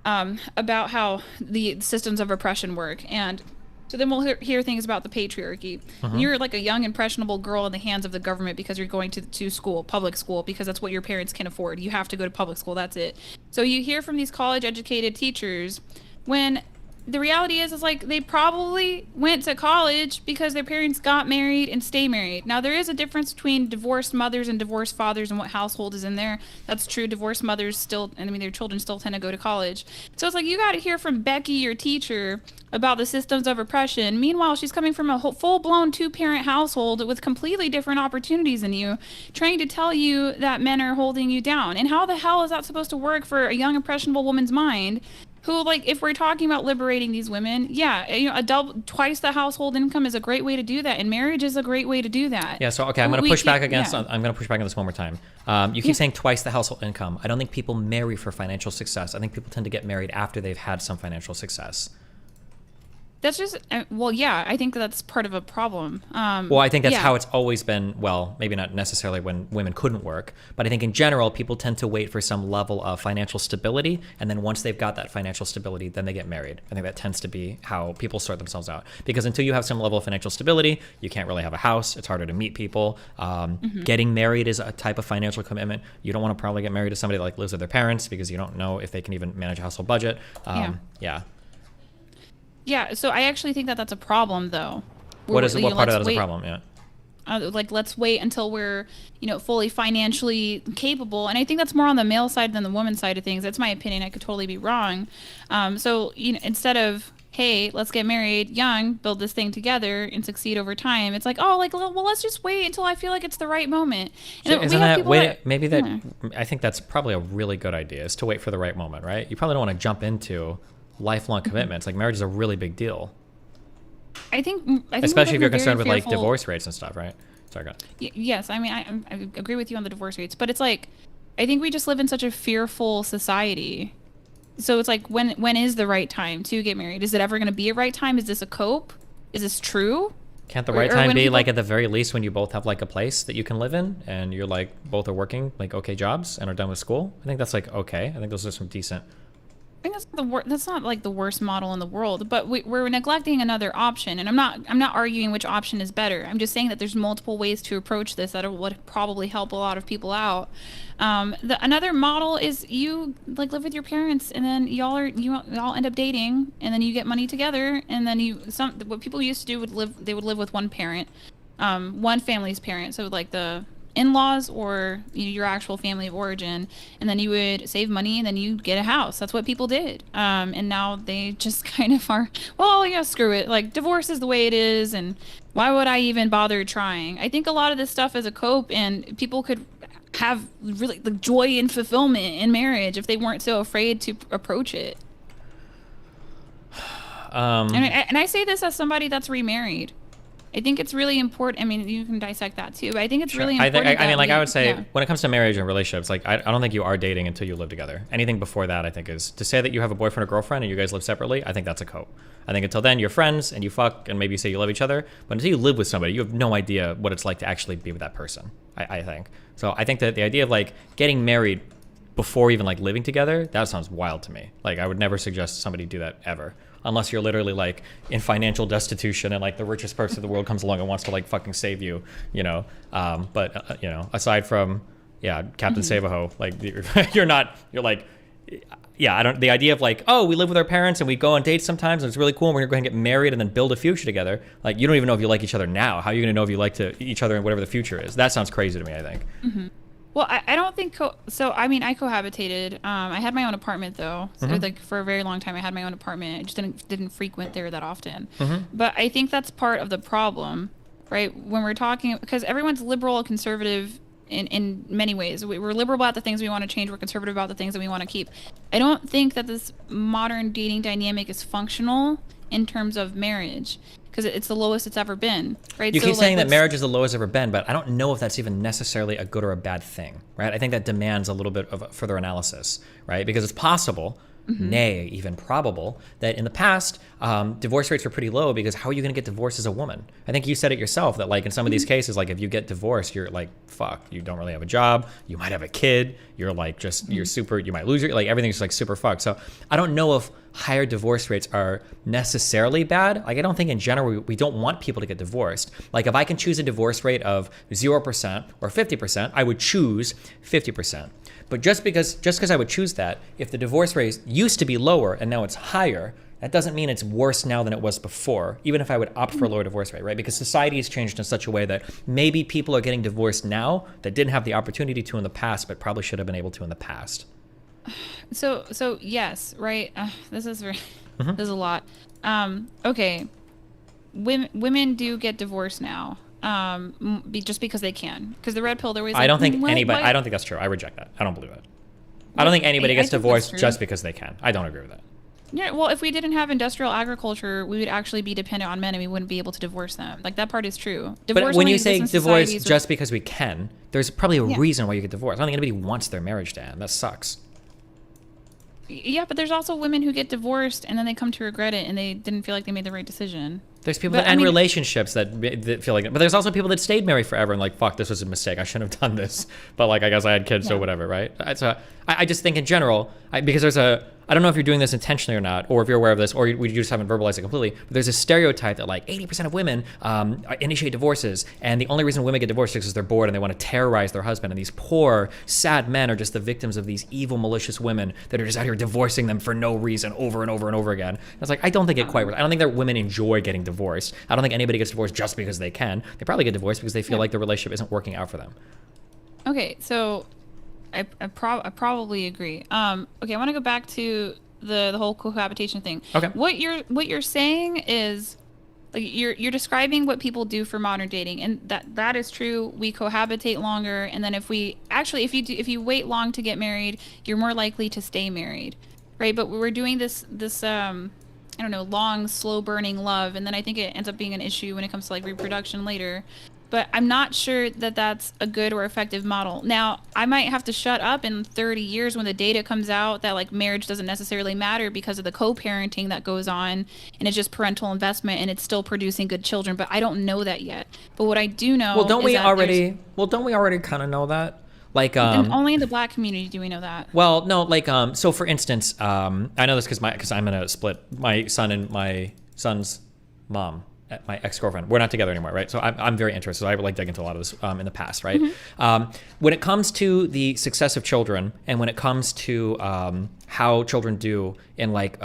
about how the systems of oppression work. And so then we'll hear things about the patriarchy. You're like a young, impressionable girl in the hands of the government because you're going to school, public school, because that's what your parents can afford. You have to go to public school, that's it. So you hear from these college-educated teachers when the reality is like they probably went to college because their parents got married and stay married. Now, there is a difference between divorced mothers and divorced fathers and what household is in there. That's true. Divorced mothers still, I mean, their children still tend to go to college. So it's like you got to hear from Becky, your teacher, about the systems of oppression. Meanwhile, she's coming from a full-blown 2-parent household with completely different opportunities than you, trying to tell you that men are holding you down. And how the hell is that supposed to work for a young, impressionable woman's mind who, like, if we're talking about liberating these women, yeah, you know, twice the household income is a great way to do that, and marriage is a great way to do that. Yeah, so okay, I'm going to push back against. I'm going to push back on this one more time. You keep saying twice the household income. I don't think people marry for financial success. I think people tend to get married after they've had some financial success. That's just, well, yeah, I think that's part of a problem. Well, I think that's how it's always been. Well, maybe not necessarily when women couldn't work, but I think in general, people tend to wait for some level of financial stability. And then once they've got that financial stability, then they get married. I think that tends to be how people sort themselves out. Because until you have some level of financial stability, you can't really have a house. It's harder to meet people. Getting married is a type of financial commitment. You don't want to probably get married to somebody that like lives with their parents because you don't know if they can even manage a household budget. Yeah, so I actually think that that's a problem, though. What part of that is a problem? Yeah. Like, let's wait until we're, you know, fully financially capable. And I think that's more on the male side than the woman side of things. That's my opinion. I could totally be wrong. So, you know, instead of, hey, let's get married young, build this thing together, and succeed over time, it's like, oh, like, well, let's just wait until I feel like it's the right moment. And Isn't that, I think that's probably a really good idea, is to wait for the right moment, right? You probably don't want to jump into lifelong commitments. Like, marriage is a really big deal. I think especially if you're concerned with like divorce rates and stuff, right? Sorry, go ahead. Yes, I mean, I agree with you on the divorce rates, but it's like, I think we just live in such a fearful society. So it's like, when is the right time to get married? Is it ever going to be a right time? Is this a cope? Is this true? Can't the right time be like at the very least when you both have like a place that you can live in and you're like both are working like okay jobs and are done with school? I think that's like okay. I think those are some decent. I think that's not like the worst model in the world, but we're neglecting another option, and I'm not arguing which option is better. I'm just saying that there's multiple ways to approach this that would probably help a lot of people out. Another model is you like live with your parents, and then y'all end up dating, and then you get money together, and then what people used to do they would live with one parent, one family's parent, so like the in-laws or your actual family of origin, and then you would save money and then you get a house. That's what people did, and now they just kind of are, well, yeah, screw it, like divorce is the way it is, and why would I even bother trying? I think a lot of this stuff is a cope, and people could have really the joy and fulfillment in marriage if they weren't so afraid to approach it. And I say this as somebody that's remarried. I think it's really important. I mean, you can dissect that too, but I think it's really important. I would say when it comes to marriage and relationships, like I don't think you are dating until you live together. Anything before that, I think, is to say that you have a boyfriend or girlfriend and you guys live separately. I think that's a cope. I think until then you're friends and you fuck and maybe you say you love each other, but until you live with somebody, you have no idea what it's like to actually be with that person. I think so. I think that the idea of like getting married before even like living together, that sounds wild to me. Like I would never suggest somebody do that ever. Unless you're literally like in financial destitution and like the richest person of the world comes along and wants to like fucking save you, you know. But you know, aside from Captain Save-A-Ho, like you're like, yeah, I don't. The idea of like, oh, we live with our parents and we go on dates sometimes and it's really cool and we're going to get married and then build a future together. Like you don't even know if you like each other now. How are you going to know if you like each other and whatever the future is? That sounds crazy to me, I think. Mm-hmm. Well, I don't think so. I mean, I cohabitated. I had my own apartment though. So like for a very long time, I had my own apartment. I just didn't frequent there that often. But I think that's part of the problem, right? When we're talking, because everyone's liberal and conservative in many ways. We're liberal about the things we want to change. We're conservative about the things that we want to keep. I don't think that this modern dating dynamic is functional in terms of marriage, because it's the lowest it's ever been, right? You keep saying that marriage is the lowest ever been, but I don't know if that's even necessarily a good or a bad thing, right? I think that demands a little bit of further analysis, right? Because it's possible, nay, even probable, that in the past, divorce rates were pretty low because how are you going to get divorced as a woman? I think you said it yourself that like in some of these cases, like if you get divorced, you're like, fuck, you don't really have a job, you might have a kid, you're like just, you might lose your, like everything's like super fucked. So I don't know if higher divorce rates are necessarily bad. Like I don't think in general we don't want people to get divorced. Like if I can choose a divorce rate of 0% or 50%, I would choose 50%. But just because I would choose that, if the divorce rate used to be lower and now it's higher, that doesn't mean it's worse now than it was before, even if I would opt for a lower divorce rate, right? Because society has changed in such a way that maybe people are getting divorced now that didn't have the opportunity to in the past, but probably should have been able to in the past. So yes, right? This is very, this is a lot. Okay, women do get divorced now, just because they can. Because the red pill, there was. I don't think anybody. I don't think that's true. I reject that. I don't believe it. I don't think anybody gets divorced just because they can. I don't agree with that. Yeah, well, if we didn't have industrial agriculture, we would actually be dependent on men and we wouldn't be able to divorce them. Like, that part is true. Divorce But when only you say exists in divorce societies just because we can, there's probably a Yeah. reason why you get divorced. I don't think anybody wants their marriage to end. That sucks. Yeah, but there's also women who get divorced and then they come to regret it and they didn't feel like they made the right decision. There's people But, that I end mean- relationships that feel like, but there's also people that stayed married forever and like, fuck, this was a mistake. I shouldn't have done this. But like, I guess I had kids, so whatever, right? So I just think in general, because there's I don't know if you're doing this intentionally or not, or if you're aware of this, or we just haven't verbalized it completely. But there's a stereotype that like 80% of women initiate divorces, and the only reason women get divorced is because they're bored and they want to terrorize their husband. And these poor, sad men are just the victims of these evil, malicious women that are just out here divorcing them for no reason over and over and over again. And it's like, I don't think it quite works. I don't think that women enjoy getting divorced. I don't think anybody gets divorced just because they can. They probably get divorced because they feel like the relationship isn't working out for them. Okay, so I probably agree. Okay, I want to go back to the whole cohabitation thing. Okay. What you're saying is, like, you're describing what people do for modern dating, and that is true. We cohabitate longer, and then if you wait long to get married, you're more likely to stay married, right? But we're doing this I don't know, long, slow burning love, and then I think it ends up being an issue when it comes to like reproduction later. But I'm not sure that that's a good or effective model. Now, I might have to shut up in 30 years when the data comes out that like marriage doesn't necessarily matter because of the co-parenting that goes on, and it's just parental investment and it's still producing good children. But I don't know that yet. But what I do know Well, don't is we that already kind of know that? Like, only in the Black community do we know that. well, no, like, so for instance, I know this because I'm gonna split my son and my son's mom, my ex-girlfriend. We're not together anymore, right? So I'm very interested. So I would like dig into a lot of this in the past, right? When it comes to the success of children, and when it comes to how children do in like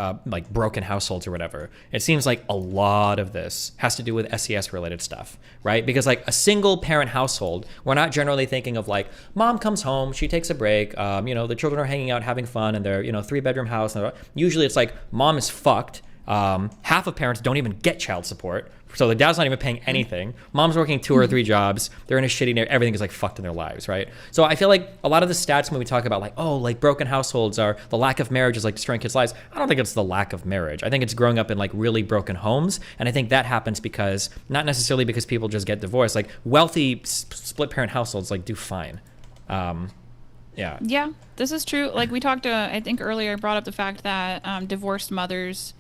broken households or whatever, it seems like a lot of this has to do with SES related stuff, right? Because like a single parent household, we're not generally thinking of like mom comes home, she takes a break, the children are hanging out having fun in their 3-bedroom house. Usually it's like mom is fucked. Half of parents don't even get child support. So the dad's not even paying anything. Mom's working 2 or 3 jobs. They're in a shitty, everything is like fucked in their lives, right? So I feel like a lot of the stats when we talk about like, oh, like broken households are the lack of marriage is like destroying kids' lives. I don't think it's the lack of marriage. I think it's growing up in like really broken homes. And I think that happens because, not necessarily because people just get divorced, like wealthy split parent households like do fine. Yeah. Yeah, this is true. Like we talked, I think earlier, I brought up the fact that divorced mothers,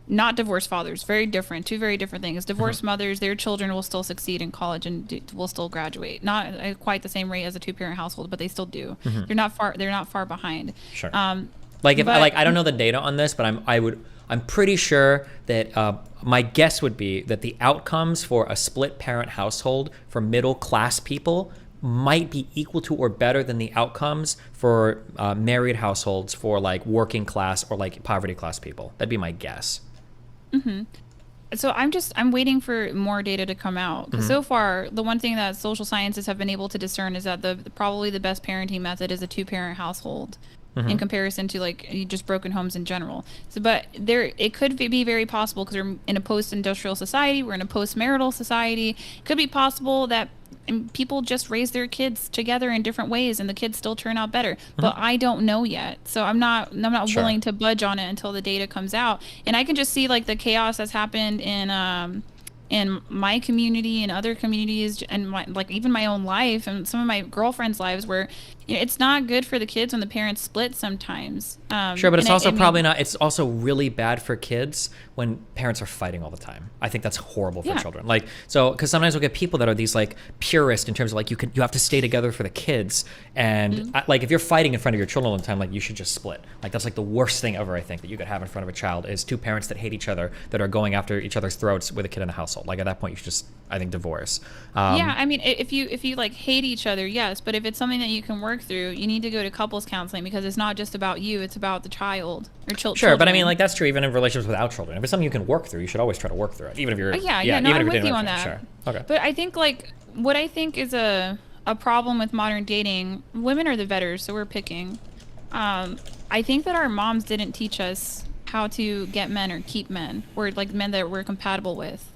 not divorced fathers, very different, 2 very different things. Divorced mothers, their children will still succeed in college and will still graduate. Not at quite the same rate as a 2-parent household, but they still do. They're not far behind. Sure. Like if I don't know the data on this, but I'm pretty sure that my guess would be that the outcomes for a split parent household for middle class people might be equal to or better than the outcomes for married households for like working class or like poverty class people. That'd be my guess. So I'm waiting for more data to come out, because so far the one thing that social scientists have been able to discern is that probably the best parenting method is a 2-parent household in comparison to like just broken homes in general. So, but it could be very possible, because we're in a post-industrial society, we're in a post-marital society. It could be possible that people just raise their kids together in different ways and the kids still turn out better. But I don't know yet. So I'm not Sure. willing to budge on it until the data comes out. And I can just see like the chaos that's happened in my community and other communities, and even my own life and some of my girlfriends' lives, where it's not good for the kids when the parents split sometimes. Sure, but it's also probably not. It's also really bad for kids when parents are fighting all the time. I think that's horrible for Yeah. children. Like, so because sometimes we'll get people that are these like purist in terms of like you have to stay together for the kids, and like if you're fighting in front of your children all the time, like you should just split. Like that's like the worst thing ever. I think that you could have in front of a child is 2 parents that hate each other that are going after each other's throats with a kid in the household. Like at that point, you should just, I think, divorce. Yeah, I mean, if you like hate each other, yes, but if it's something that you can work through, you need to go to couples counseling, because it's not just about you, it's about the child or children. Sure, but I mean, like that's true even in relationships without children. If it's something you can work through, you should always try to work through it, even if you're No, even I'm if with you're you on dating that. Sure. Okay. But I think like what I think is a problem with modern dating, women are the betters, so we're picking. I think that our moms didn't teach us how to get men or keep men, or like men that we're compatible with.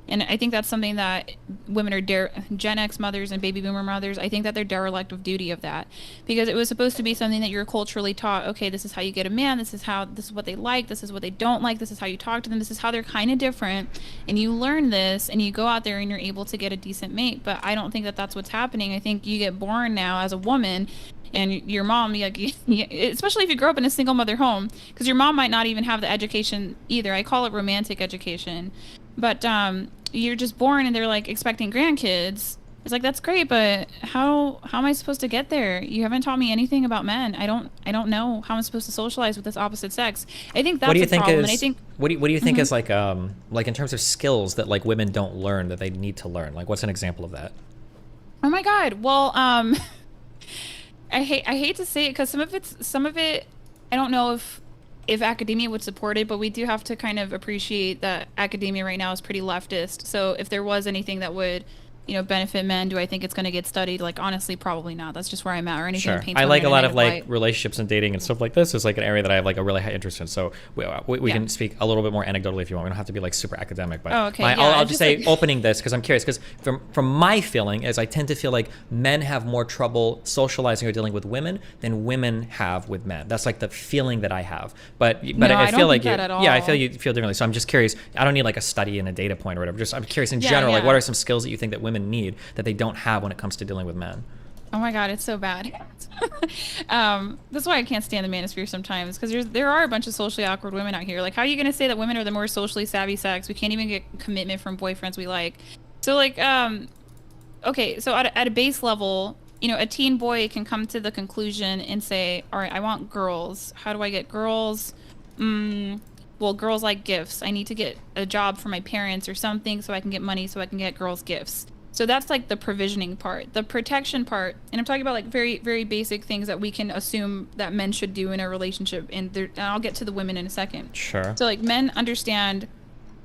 And I think that's something that women are Gen X mothers and baby boomer mothers, I think that they're derelict of duty of that, because it was supposed to be something that you're culturally taught. Okay, this is how you get a man. This is what they like. This is what they don't like. This is how you talk to them. This is how they're kind of different. And you learn this and you go out there and you're able to get a decent mate. But I don't think that that's what's happening. I think you get born now as a woman, and your mom, especially if you grow up in a single mother home, because your mom might not even have the education either. I call it romantic education. But you're just born and they're like expecting grandkids. It's like, that's great, but how am I supposed to get there? You haven't taught me anything about men. I don't know how I'm supposed to socialize with this opposite sex. I think that's a problem. And I think what do you think is like in terms of skills that like women don't learn that they need to learn? Like, what's an example of that? Oh my God. Well, I hate to say it, because some of it I don't know if academia would support it, but we do have to kind of appreciate that academia right now is pretty leftist. So if there was anything that would, benefit men, do I think it's going to get studied? Like, honestly, probably not. That's just where I'm at. Or anything that paints I like women a lot in of like negative light. relationships and dating and stuff like this is like an area that I have like a really high interest in. So we can speak a little bit more anecdotally if you want. We don't have to be like super academic, but I'll just say opening this because I'm curious, because from my feeling is I tend to feel like men have more trouble socializing or dealing with women than women have with men. That's like the feeling that I have. But I feel like I feel you feel differently. So I'm just curious. I don't need like a study and a data point or whatever. Just I'm curious in general, like what are some skills that you think that women need that they don't have when it comes to dealing with men? Oh my God, it's so bad. That's why I can't stand the manosphere sometimes, because there are a bunch of socially awkward women out here. Like, how are you going to say that women are the more socially savvy sex? We can't even get commitment from boyfriends we like. So like, okay, so at a base level, a teen boy can come to the conclusion and say, all right, I want girls. How do I get girls? Well, girls like gifts. I need to get a job for my parents or something so I can get money so I can get girls gifts. So that's like the provisioning part. The protection part, and I'm talking about like very, very basic things that we can assume that men should do in a relationship. And I'll get to the women in a second. Sure. So like men understand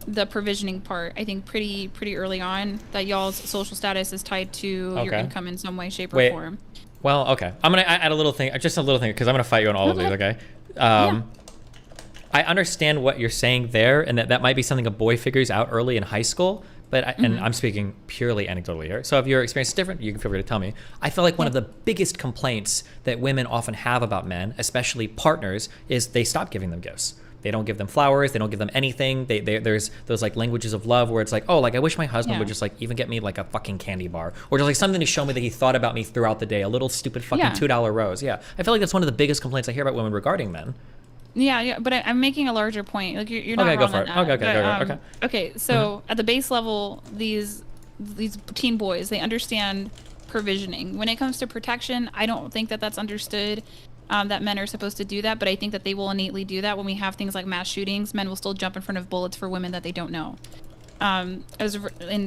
the provisioning part, I think pretty early on, that y'all's social status is tied to your income in some way, shape, or form. Well, okay. I'm going to add a little thing, because I'm going to fight you on all of these, okay? I understand what you're saying there, and that might be something a boy figures out early in high school. But and I'm speaking purely anecdotally here. So if your experience is different, you can feel free to tell me. I feel like one of the biggest complaints that women often have about men, especially partners, is they stop giving them gifts. They don't give them flowers. They don't give them anything. There's those like languages of love where it's like, oh, like I wish my husband would just like even get me like a fucking candy bar, or just like something to show me that he thought about me throughout the day. A little stupid fucking $2 rose. Yeah, I feel like that's one of the biggest complaints I hear about women regarding men. Yeah, but I'm making a larger point. Like you're not wrong on that. Okay. Okay, so at the base level, these teen boys, they understand provisioning. When it comes to protection, I don't think that that's understood. That men are supposed to do that, but I think that they will innately do that. When we have things like mass shootings, men will still jump in front of bullets for women that they don't know. And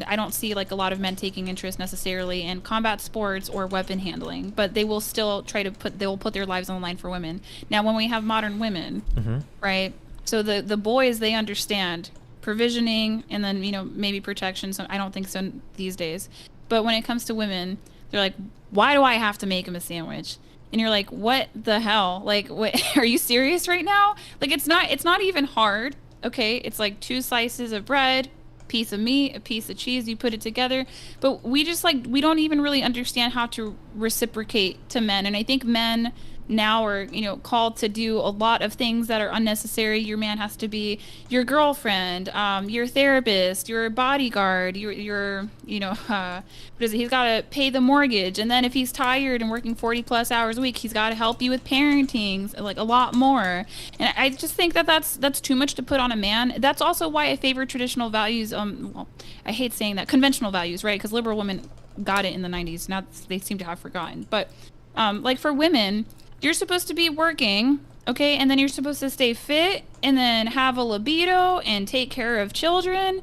I don't see like a lot of men taking interest necessarily in combat sports or weapon handling, but they will still put their lives on the line for women. Now, when we have modern women, right? So the boys, they understand provisioning and then, maybe protection. So I don't think so these days. But when it comes to women, they're like, why do I have to make him a sandwich? And you're like, what the hell? Like, what, are you serious right now? Like, it's not even hard. Okay. It's like 2 slices of bread, piece of meat, a piece of cheese, you put it together. But we don't even really understand how to reciprocate to men. And I think men now are, called to do a lot of things that are unnecessary. Your man has to be your girlfriend, your therapist, your bodyguard, your what is it? He's got to pay the mortgage. And then if he's tired and working 40+ hours a week, he's got to help you with parenting, like a lot more. And I just think that that's too much to put on a man. That's also why I favor traditional values. Well, I hate saying that, conventional values, right? Because liberal women got it in the 90s. Now they seem to have forgotten. But like for women, you're supposed to be working, okay? And then you're supposed to stay fit and then have a libido and take care of children.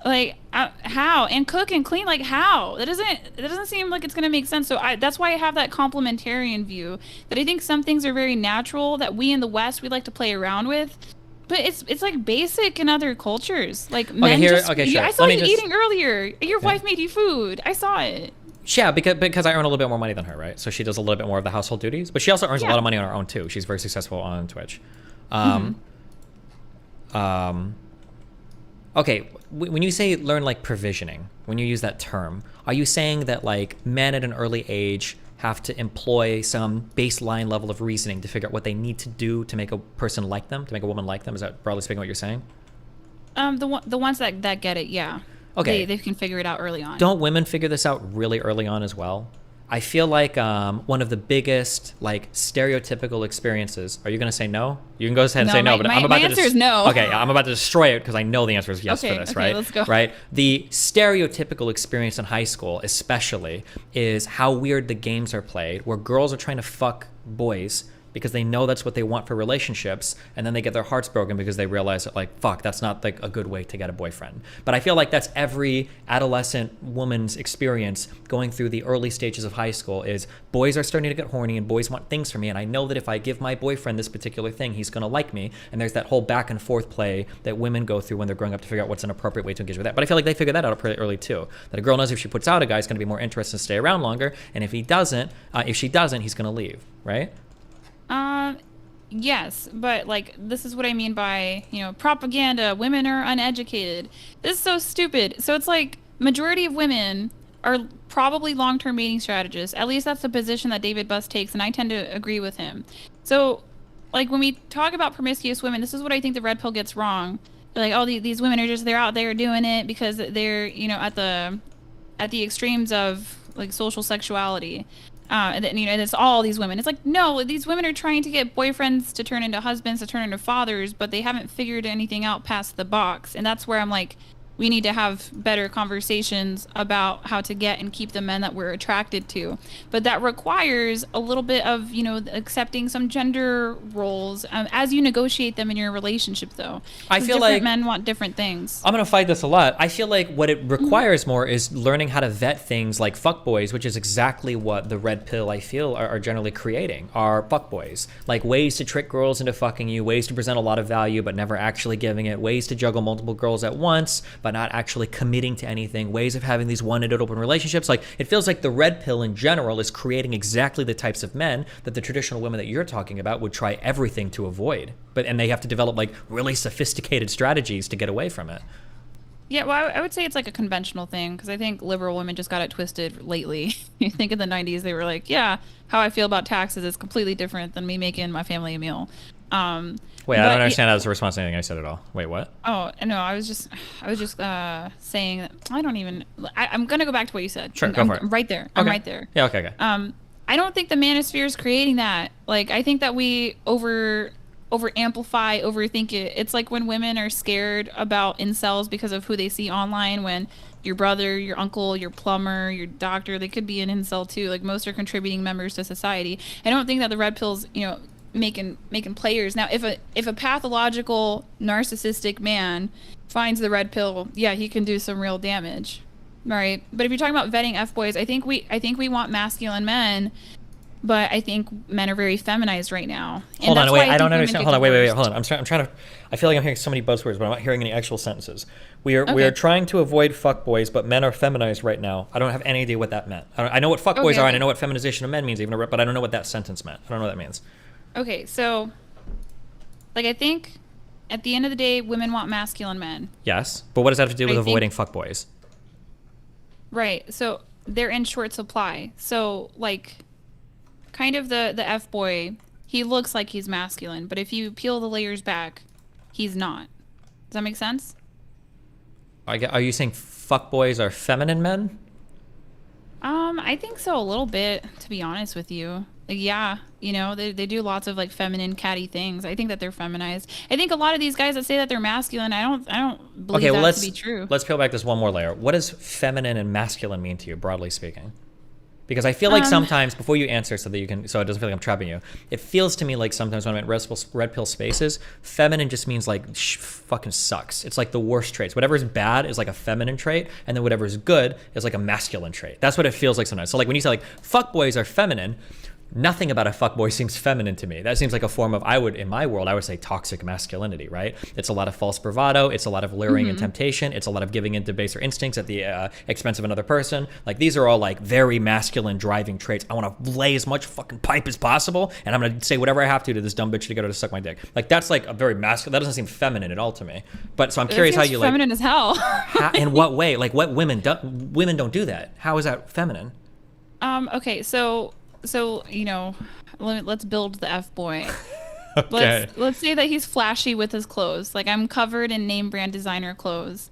Like, how? And cook and clean, like, how? That doesn't seem like it's going to make sense. So that's why I have that complementarian view, that I think some things are very natural that we in the West, we like to play around with. But it's like basic in other cultures. Like, men sure. I saw you eating earlier. Your wife made you food. I saw it. Yeah, because I earn a little bit more money than her, right? So she does a little bit more of the household duties, but she also earns a lot of money on her own too. She's very successful on Twitch. Okay, when you say learn like provisioning, when you use that term, are you saying that like men at an early age have to employ some baseline level of reasoning to figure out what they need to do to make a person like them, to make a woman like them? Is that broadly speaking what you're saying? The ones that get it, yeah. Okay. They can figure it out early on. Don't women figure this out really early on as well? I feel like one of the biggest like stereotypical experiences. Are you going to say no? You can go ahead and say no, but I'm about my to answer is no. Okay, I'm about to destroy it because I know the answer is yes Okay, for this, okay, right? let's go. Right? The stereotypical experience in high school, especially, is how weird the games are played, where girls are trying to fuck boys because they know that's what they want for relationships, and then they get their hearts broken because they realize that like, fuck, that's not like a good way to get a boyfriend. But I feel like that's every adolescent woman's experience going through the early stages of high school is boys are starting to get horny and boys want things from me, and I know that if I give my boyfriend this particular thing, he's gonna like me. And there's that whole back and forth play that women go through when they're growing up to figure out what's an appropriate way to engage with that. But I feel like they figure that out pretty early too. That a girl knows if she puts out a guy, he's gonna be more interested and stay around longer, and if she doesn't, he's gonna leave, right? Yes, but like this is what I mean by, propaganda, women are uneducated. This is so stupid. So it's like majority of women are probably long-term mating strategists. At least that's the position that David Buss takes, and I tend to agree with him. So like when we talk about promiscuous women, this is what I think the red pill gets wrong. They're like, oh, these women are they're out there doing it because they're, at the extremes of like social sexuality. And then, it's all these women. It's like, no, these women are trying to get boyfriends to turn into husbands, to turn into fathers, but they haven't figured anything out past the box. And that's where I'm like, we need to have better conversations about how to get and keep the men that we're attracted to. But that requires a little bit of, accepting some gender roles as you negotiate them in your relationship, though. I feel different like men want different things. I'm going to fight this a lot. I feel like what it requires more is learning how to vet things like fuckboys, which is exactly what the red pill, I feel, are generally creating, are fuckboys. Like ways to trick girls into fucking you, ways to present a lot of value but never actually giving it, ways to juggle multiple girls at once but not actually committing to anything, ways of having these one-ended open relationships. Like, it feels like the red pill in general is creating exactly the types of men that the traditional women that you're talking about would try everything to avoid. And they have to develop like really sophisticated strategies to get away from it. Yeah, well, I would say it's like a conventional thing, because I think liberal women just got it twisted lately. You think in the 90s they were like, yeah, how I feel about taxes is completely different than me making my family a meal. Wait, I don't understand that as a response to anything I said at all. Wait, what? Oh, no, I was just saying that I'm going to go back to what you said. Sure, go for it. I'm right there. Okay. I'm right there. Yeah, okay. I don't think the manosphere is creating that. Like, I think that we over amplify, overthink it. It's like when women are scared about incels because of who they see online, when your brother, your uncle, your plumber, your doctor, they could be an incel too. Like, most are contributing members to society. I don't think that the red pills, making players. Now, if a pathological narcissistic man finds the red pill, yeah, he can do some real damage, right? But if you're talking about vetting f-boys, I think we want masculine men, but I think men are very feminized right now. Hold on, wait, I don't understand. Hold on, wait, hold on. I'm trying to. I feel like I'm hearing so many buzzwords, but I'm not hearing any actual sentences. We are trying to avoid fuckboys, but men are feminized right now. I don't have any idea what that meant. I know what fuckboys are, and I know what feminization of men means, but I don't know what that sentence meant. I don't know what that means. Okay, so, like, I think at the end of the day, women want masculine men. Yes, but what does that have to do with avoiding fuckboys? Right, so they're in short supply. So, like, kind of the F-boy, he looks like he's masculine, but if you peel the layers back, he's not. Does that make sense? Are you saying fuckboys are feminine men? I think so a little bit, to be honest with you. Like, yeah, they do lots of like feminine catty things. I think that they're feminized. I think a lot of these guys that say that they're masculine, I don't believe that to be true. Let's peel back this one more layer. What does feminine and masculine mean to you, broadly speaking? Because I feel like sometimes, before you answer so it doesn't feel like I'm trapping you, it feels to me like sometimes when I'm in red pill spaces, feminine just means like fucking sucks. It's like the worst traits. Whatever is bad is like a feminine trait, and then whatever is good is like a masculine trait. That's what it feels like sometimes. So like when you say like fuckboys are feminine, Nothing about a fuckboy seems feminine to me. That seems like a form of, in my world, I would say toxic masculinity, right? It's a lot of false bravado. It's a lot of luring and temptation. It's a lot of giving into baser instincts at the expense of another person. Like, these are all like very masculine driving traits. I want to lay as much fucking pipe as possible, and I'm going to say whatever I have to this dumb bitch to get her to suck my dick. Like, that's like a very masculine, that doesn't seem feminine at all to me. But so I'm curious how you like. Feminine as hell. In what way? Like, what women don't do that. How is that feminine? Okay, so you know, let's build the F-boy. Okay. Let's say that he's flashy with his clothes. Like, I'm covered in name brand designer clothes.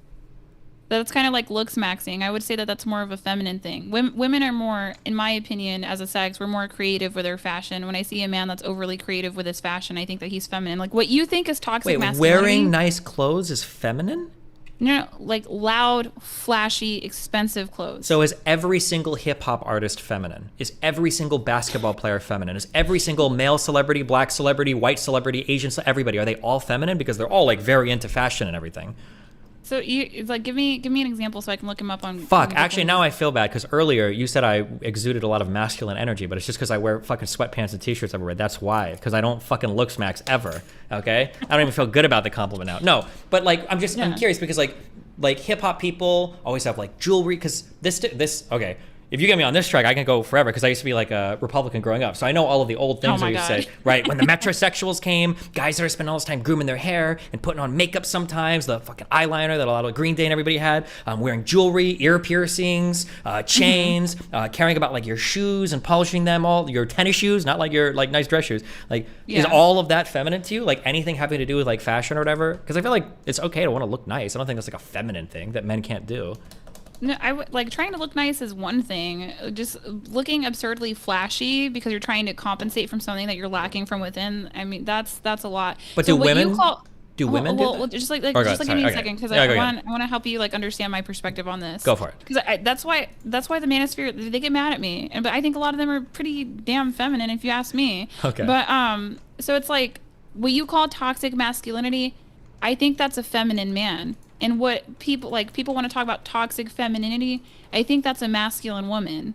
That's kind of like looks maxing. I would say that that's more of a feminine thing. Women are more, in my opinion, as a sex, we're more creative with our fashion. When I see a man that's overly creative with his fashion, I think that he's feminine. Like, what you think is toxic masculinity. Wearing nice clothes is feminine? No, like loud, flashy, expensive clothes. So is every single hip hop artist feminine? Is every single basketball player feminine? Is every single male celebrity, black celebrity, white celebrity, Asian everybody, are they all feminine? Because they're all like very into fashion and everything. So you like give me an example so I can look him up on. Fuck, actually now I feel bad because earlier you said I exuded a lot of masculine energy, but it's just because I wear fucking sweatpants and t-shirts everywhere. That's why, because I don't fucking look smacks ever. Okay, I don't even feel good about the compliment now. No, but like I'm curious because like hip hop people always have like jewelry because this okay. If you get me on this track, I can go forever because I used to be like a Republican growing up. So I know all of the old things I used to say, right? When the metrosexuals came, guys that are spending all this time grooming their hair and putting on makeup sometimes, the fucking eyeliner that a lot of Green Day and everybody had, wearing jewelry, ear piercings, chains, caring about like your shoes and polishing them all, your tennis shoes, not like your like nice dress shoes. Like, is all of that feminine to you? Like anything having to do with like fashion or whatever? Because I feel like it's okay to want to look nice. I don't think that's like a feminine thing that men can't do. No, like trying to look nice is one thing. Just looking absurdly flashy because you're trying to compensate from something that you're lacking from within. I mean, that's a lot. But so do women? Do women do that? Well, just like give me a second because I want to help you like understand my perspective on this. Go for it. Because that's why the manosphere, they get mad at me, but I think a lot of them are pretty damn feminine if you ask me. Okay. But so it's like what you call toxic masculinity. I think that's a feminine man. And what people want to talk about toxic femininity, I think that's a masculine woman.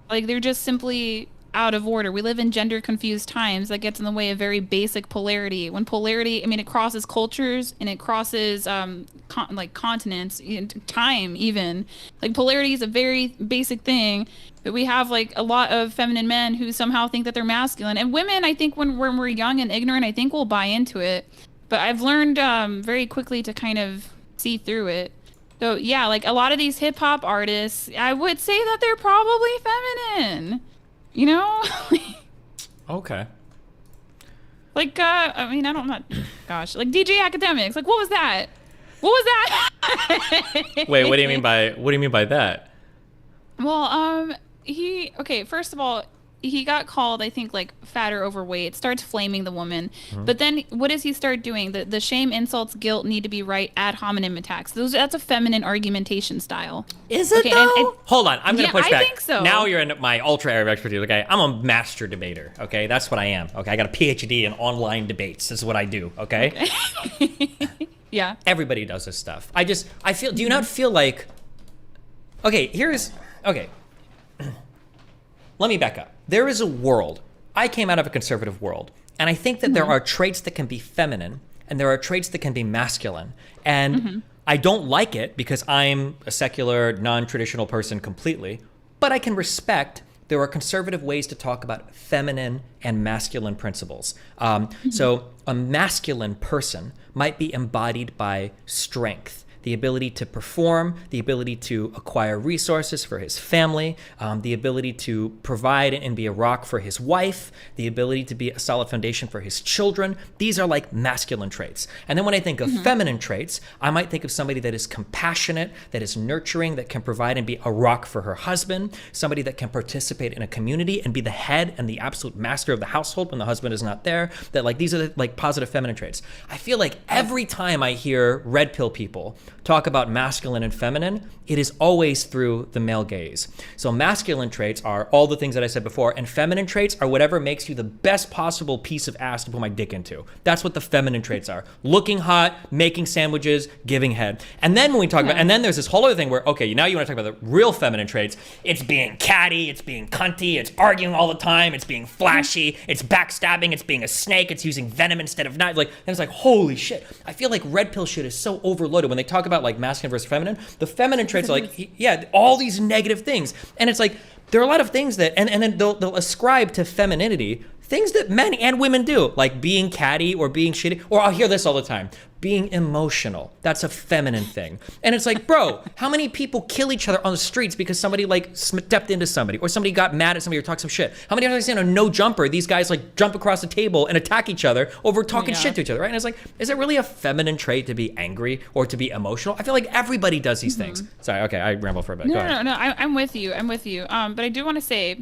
Like they're just simply out of order. We live in gender confused times that gets in the way of very basic polarity. When polarity, I mean, it crosses cultures and it crosses like continents, time even. Like polarity is a very basic thing. But we have like a lot of feminine men who somehow think that they're masculine. And women, I think when we're young and ignorant, I think we'll buy into it. But I've learned very quickly to kind of see through it. So yeah, like a lot of these hip hop artists, I would say that they're probably feminine. You know? Okay. Like I mean, gosh, like DJ Academics. Like what was that? What was that? Wait, what do you mean by that? Well, first of all, he got called, I think, like fat or overweight, starts flaming the woman. But then what does he start doing? The shame, insults, guilt need to be right, ad hominem attacks. That's a feminine argumentation style. Is it though? Hold on, I'm going to push back. I think so. Now you're in my ultra area of expertise, okay? I'm a master debater, okay? That's what I am, okay? I got a PhD in online debates. This is what I do, okay? Yeah. Everybody does this stuff. I feel, do you not feel like, okay, let me back up. There is a world. I came out of a conservative world, and I think that there are traits that can be feminine, and there are traits that can be masculine. And I don't like it because I'm a secular, non-traditional person completely, but I can respect there are conservative ways to talk about feminine and masculine principles. So a masculine person might be embodied by strength, the ability to perform, the ability to acquire resources for his family, the ability to provide and be a rock for his wife, the ability to be a solid foundation for his children. These are like masculine traits. And then when I think of feminine traits, I might think of somebody that is compassionate, that is nurturing, that can provide and be a rock for her husband, somebody that can participate in a community and be the head and the absolute master of the household when the husband is not there. That like these are the like positive feminine traits. I feel like every time I hear red pill people talk about masculine and feminine, it is always through the male gaze. So masculine traits are all the things that I said before, and feminine traits are whatever makes you the best possible piece of ass to put my dick into. That's what the feminine traits are. Looking hot, making sandwiches, giving head. And then when we talk about, and then there's this whole other thing where, okay, now you want to talk about the real feminine traits. It's being catty, it's being cunty, it's arguing all the time, it's being flashy, it's backstabbing, it's being a snake, it's using venom instead of knives. Like, and it's like, holy shit. I feel like red pill shit is so overloaded when they talk about like masculine versus feminine. The feminine traits are like, yeah, all these negative things. And it's like, there are a lot of things that, and then they'll ascribe to femininity things that men and women do, like being catty or being shitty, or I'll hear this all the time, being emotional. That's a feminine thing. And it's like, bro, how many people kill each other on the streets because somebody like stepped into somebody, or somebody got mad at somebody or talked some shit? How many times have I seen a no jumper, these guys like jump across the table and attack each other over talking shit to each other, right? And it's like, is it really a feminine trait to be angry or to be emotional? I feel like everybody does these things. Sorry, okay, I ramble for a bit. Go ahead. No, I'm with you. But I do want to say,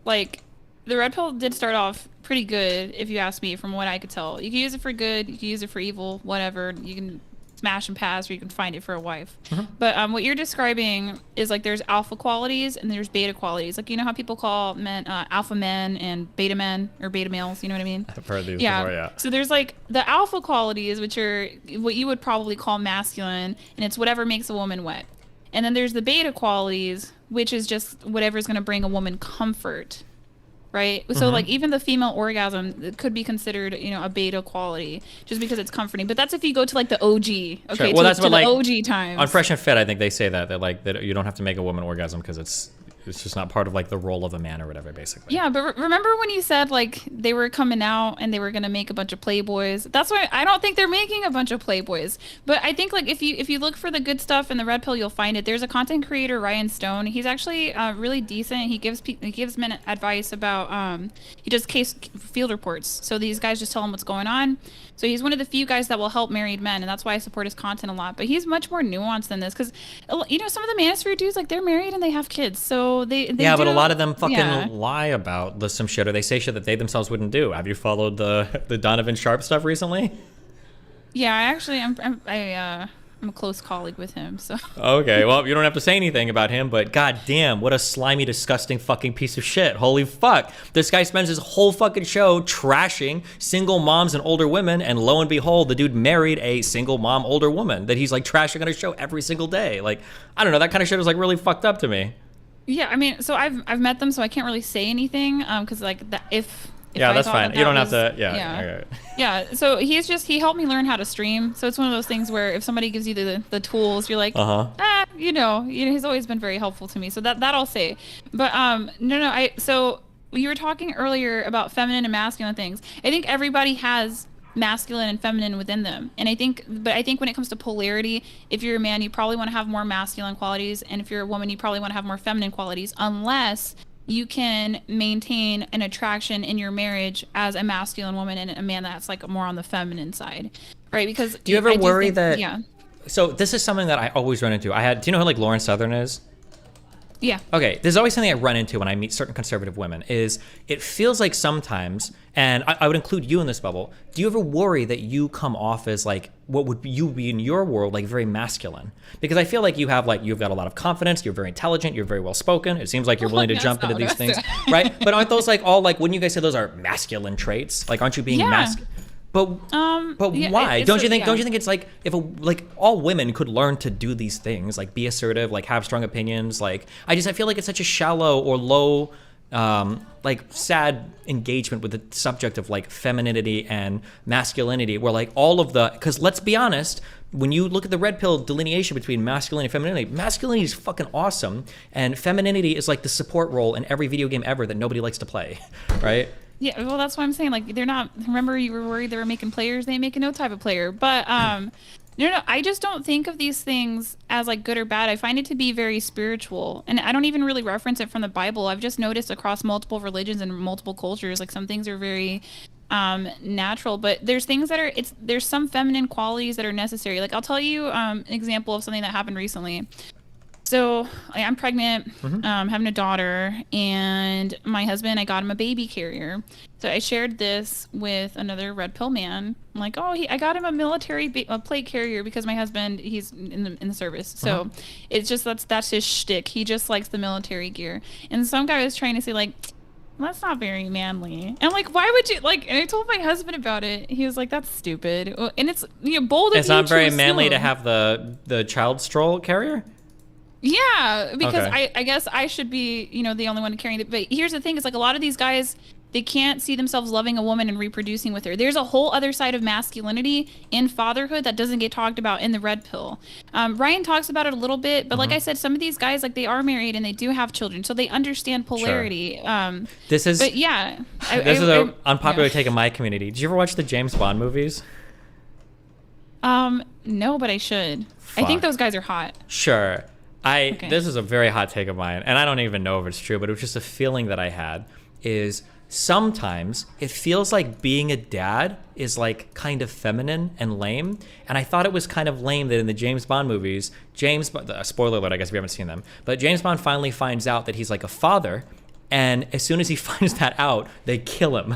like, the red pill did start off pretty good, if you ask me, from what I could tell. You can use it for good, you can use it for evil, whatever. You can smash and pass, or you can find it for a wife. But what you're describing is like there's alpha qualities and there's beta qualities. Like, you know how people call men alpha men and beta men, or beta males, you know what I mean? I've heard these before, yeah. So there's like the alpha qualities, which are what you would probably call masculine, and it's whatever makes a woman wet. And then there's the beta qualities, which is just whatever's going to bring a woman comfort. Right? So like even the female orgasm could be considered, you know, a beta quality just because it's comforting. But that's if you go to like the OG. Okay. Sure. Well, that's what like OG times. On Fresh and Fit, I think they say that like that you don't have to make a woman orgasm because it's just not part of like the role of a man or whatever, basically. Yeah, but remember when you said like they were coming out and they were gonna make a bunch of Playboys? That's why I don't think they're making a bunch of Playboys. But I think like if you look for the good stuff in the red pill, you'll find it. There's a content creator, Ryan Stone. He's actually really decent. He gives men advice about he does case field reports. So these guys just tell him what's going on. So he's one of the few guys that will help married men, and that's why I support his content a lot. But he's much more nuanced than this, because you know some of the manosphere dudes, like, they're married and they have kids, so they yeah, but a lot of them fucking lie about some shit, or they say shit that they themselves wouldn't do. Have you followed the Donovan Sharp stuff recently? Yeah, I actually I'm a close colleague with him, so. Okay, well, you don't have to say anything about him, but goddamn, what a slimy, disgusting fucking piece of shit. Holy fuck. This guy spends his whole fucking show trashing single moms and older women, and lo and behold, the dude married a single mom, older woman that he's like trashing on his show every single day. Like, I don't know, that kind of shit is like really fucked up to me. Yeah, I mean, so I've met them, so I can't really say anything, because like if yeah, that's fine. You don't have to. Yeah. Yeah. Okay. Yeah. So he helped me learn how to stream. So it's one of those things where if somebody gives you the tools, you're like, you know, he's always been very helpful to me. So that I'll say. But so you were talking earlier about feminine and masculine things. I think everybody has masculine and feminine within them, and I think when it comes to polarity, if you're a man, you probably want to have more masculine qualities, and if you're a woman, you probably want to have more feminine qualities, unless you can maintain an attraction in your marriage as a masculine woman and a man that's like more on the feminine side, right? Because do you ever worry that? Yeah. So this is something that I always run into. Do you know who like Lauren Southern is? Yeah. Okay, there's always something I run into when I meet certain conservative women is it feels like sometimes, and I would include you in this bubble, do you ever worry that you come off as like, what would you be in your world, like very masculine? Because I feel like you've got a lot of confidence, you're very intelligent, you're very well spoken, it seems like you're willing to jump into these things, right? But aren't those like all like, wouldn't you guys say those are masculine traits? Like, aren't you being masculine? But why? Don't you think it's like if all women could learn to do these things, like be assertive, like have strong opinions, like I feel like it's such a shallow or low like sad engagement with the subject of like femininity and masculinity, where like all of because let's be honest, when you look at the red pill delineation between masculinity and femininity is fucking awesome, and femininity is like the support role in every video game ever that nobody likes to play, right? Yeah, well, that's what I'm saying. Like, they're not. Remember, you were worried they were making players. They ain't making no type of player. But no, I just don't think of these things as like good or bad. I find it to be very spiritual, and I don't even really reference it from the Bible. I've just noticed across multiple religions and multiple cultures, like some things are very natural, but there's things that there's some feminine qualities that are necessary. Like, I'll tell you an example of something that happened recently. So I'm pregnant, Mm-hmm. having a daughter, and my husband, I got him a baby carrier. So I shared this with another red pill man. I'm like, oh, I got him a military plate carrier because my husband, he's in the service. So Uh-huh. it's just that's his shtick. He just likes the military gear. And some guy was trying to say like, that's not very manly. And I'm like, why would you like? And I told my husband about it. He was like, that's stupid. And it's bold of It's you not to very manly to assume. have the child stroll carrier. Yeah, because Okay. I guess I should be, the only one carrying it. But here's the thing: is like a lot of these guys, they can't see themselves loving a woman and reproducing with her. There's a whole other side of masculinity in fatherhood that doesn't get talked about in the red pill. Ryan talks about it a little bit, but like I said, some of these guys, like they are married and they do have children, so they understand polarity. This is But yeah, this is an unpopular yeah. take in my community. Did you ever watch the James Bond movies? No, but I should. I think Fuck. those guys are hot. Sure. Okay. This is a very hot take of mine, and I don't even know if it's true, but it was just a feeling that I had is sometimes it feels like being a dad is like kind of feminine and lame. And I thought it was kind of lame that in the James Bond movies, spoiler alert, I guess we haven't seen them, but James Bond finally finds out that he's like a father, and as soon as he finds that out, they kill him.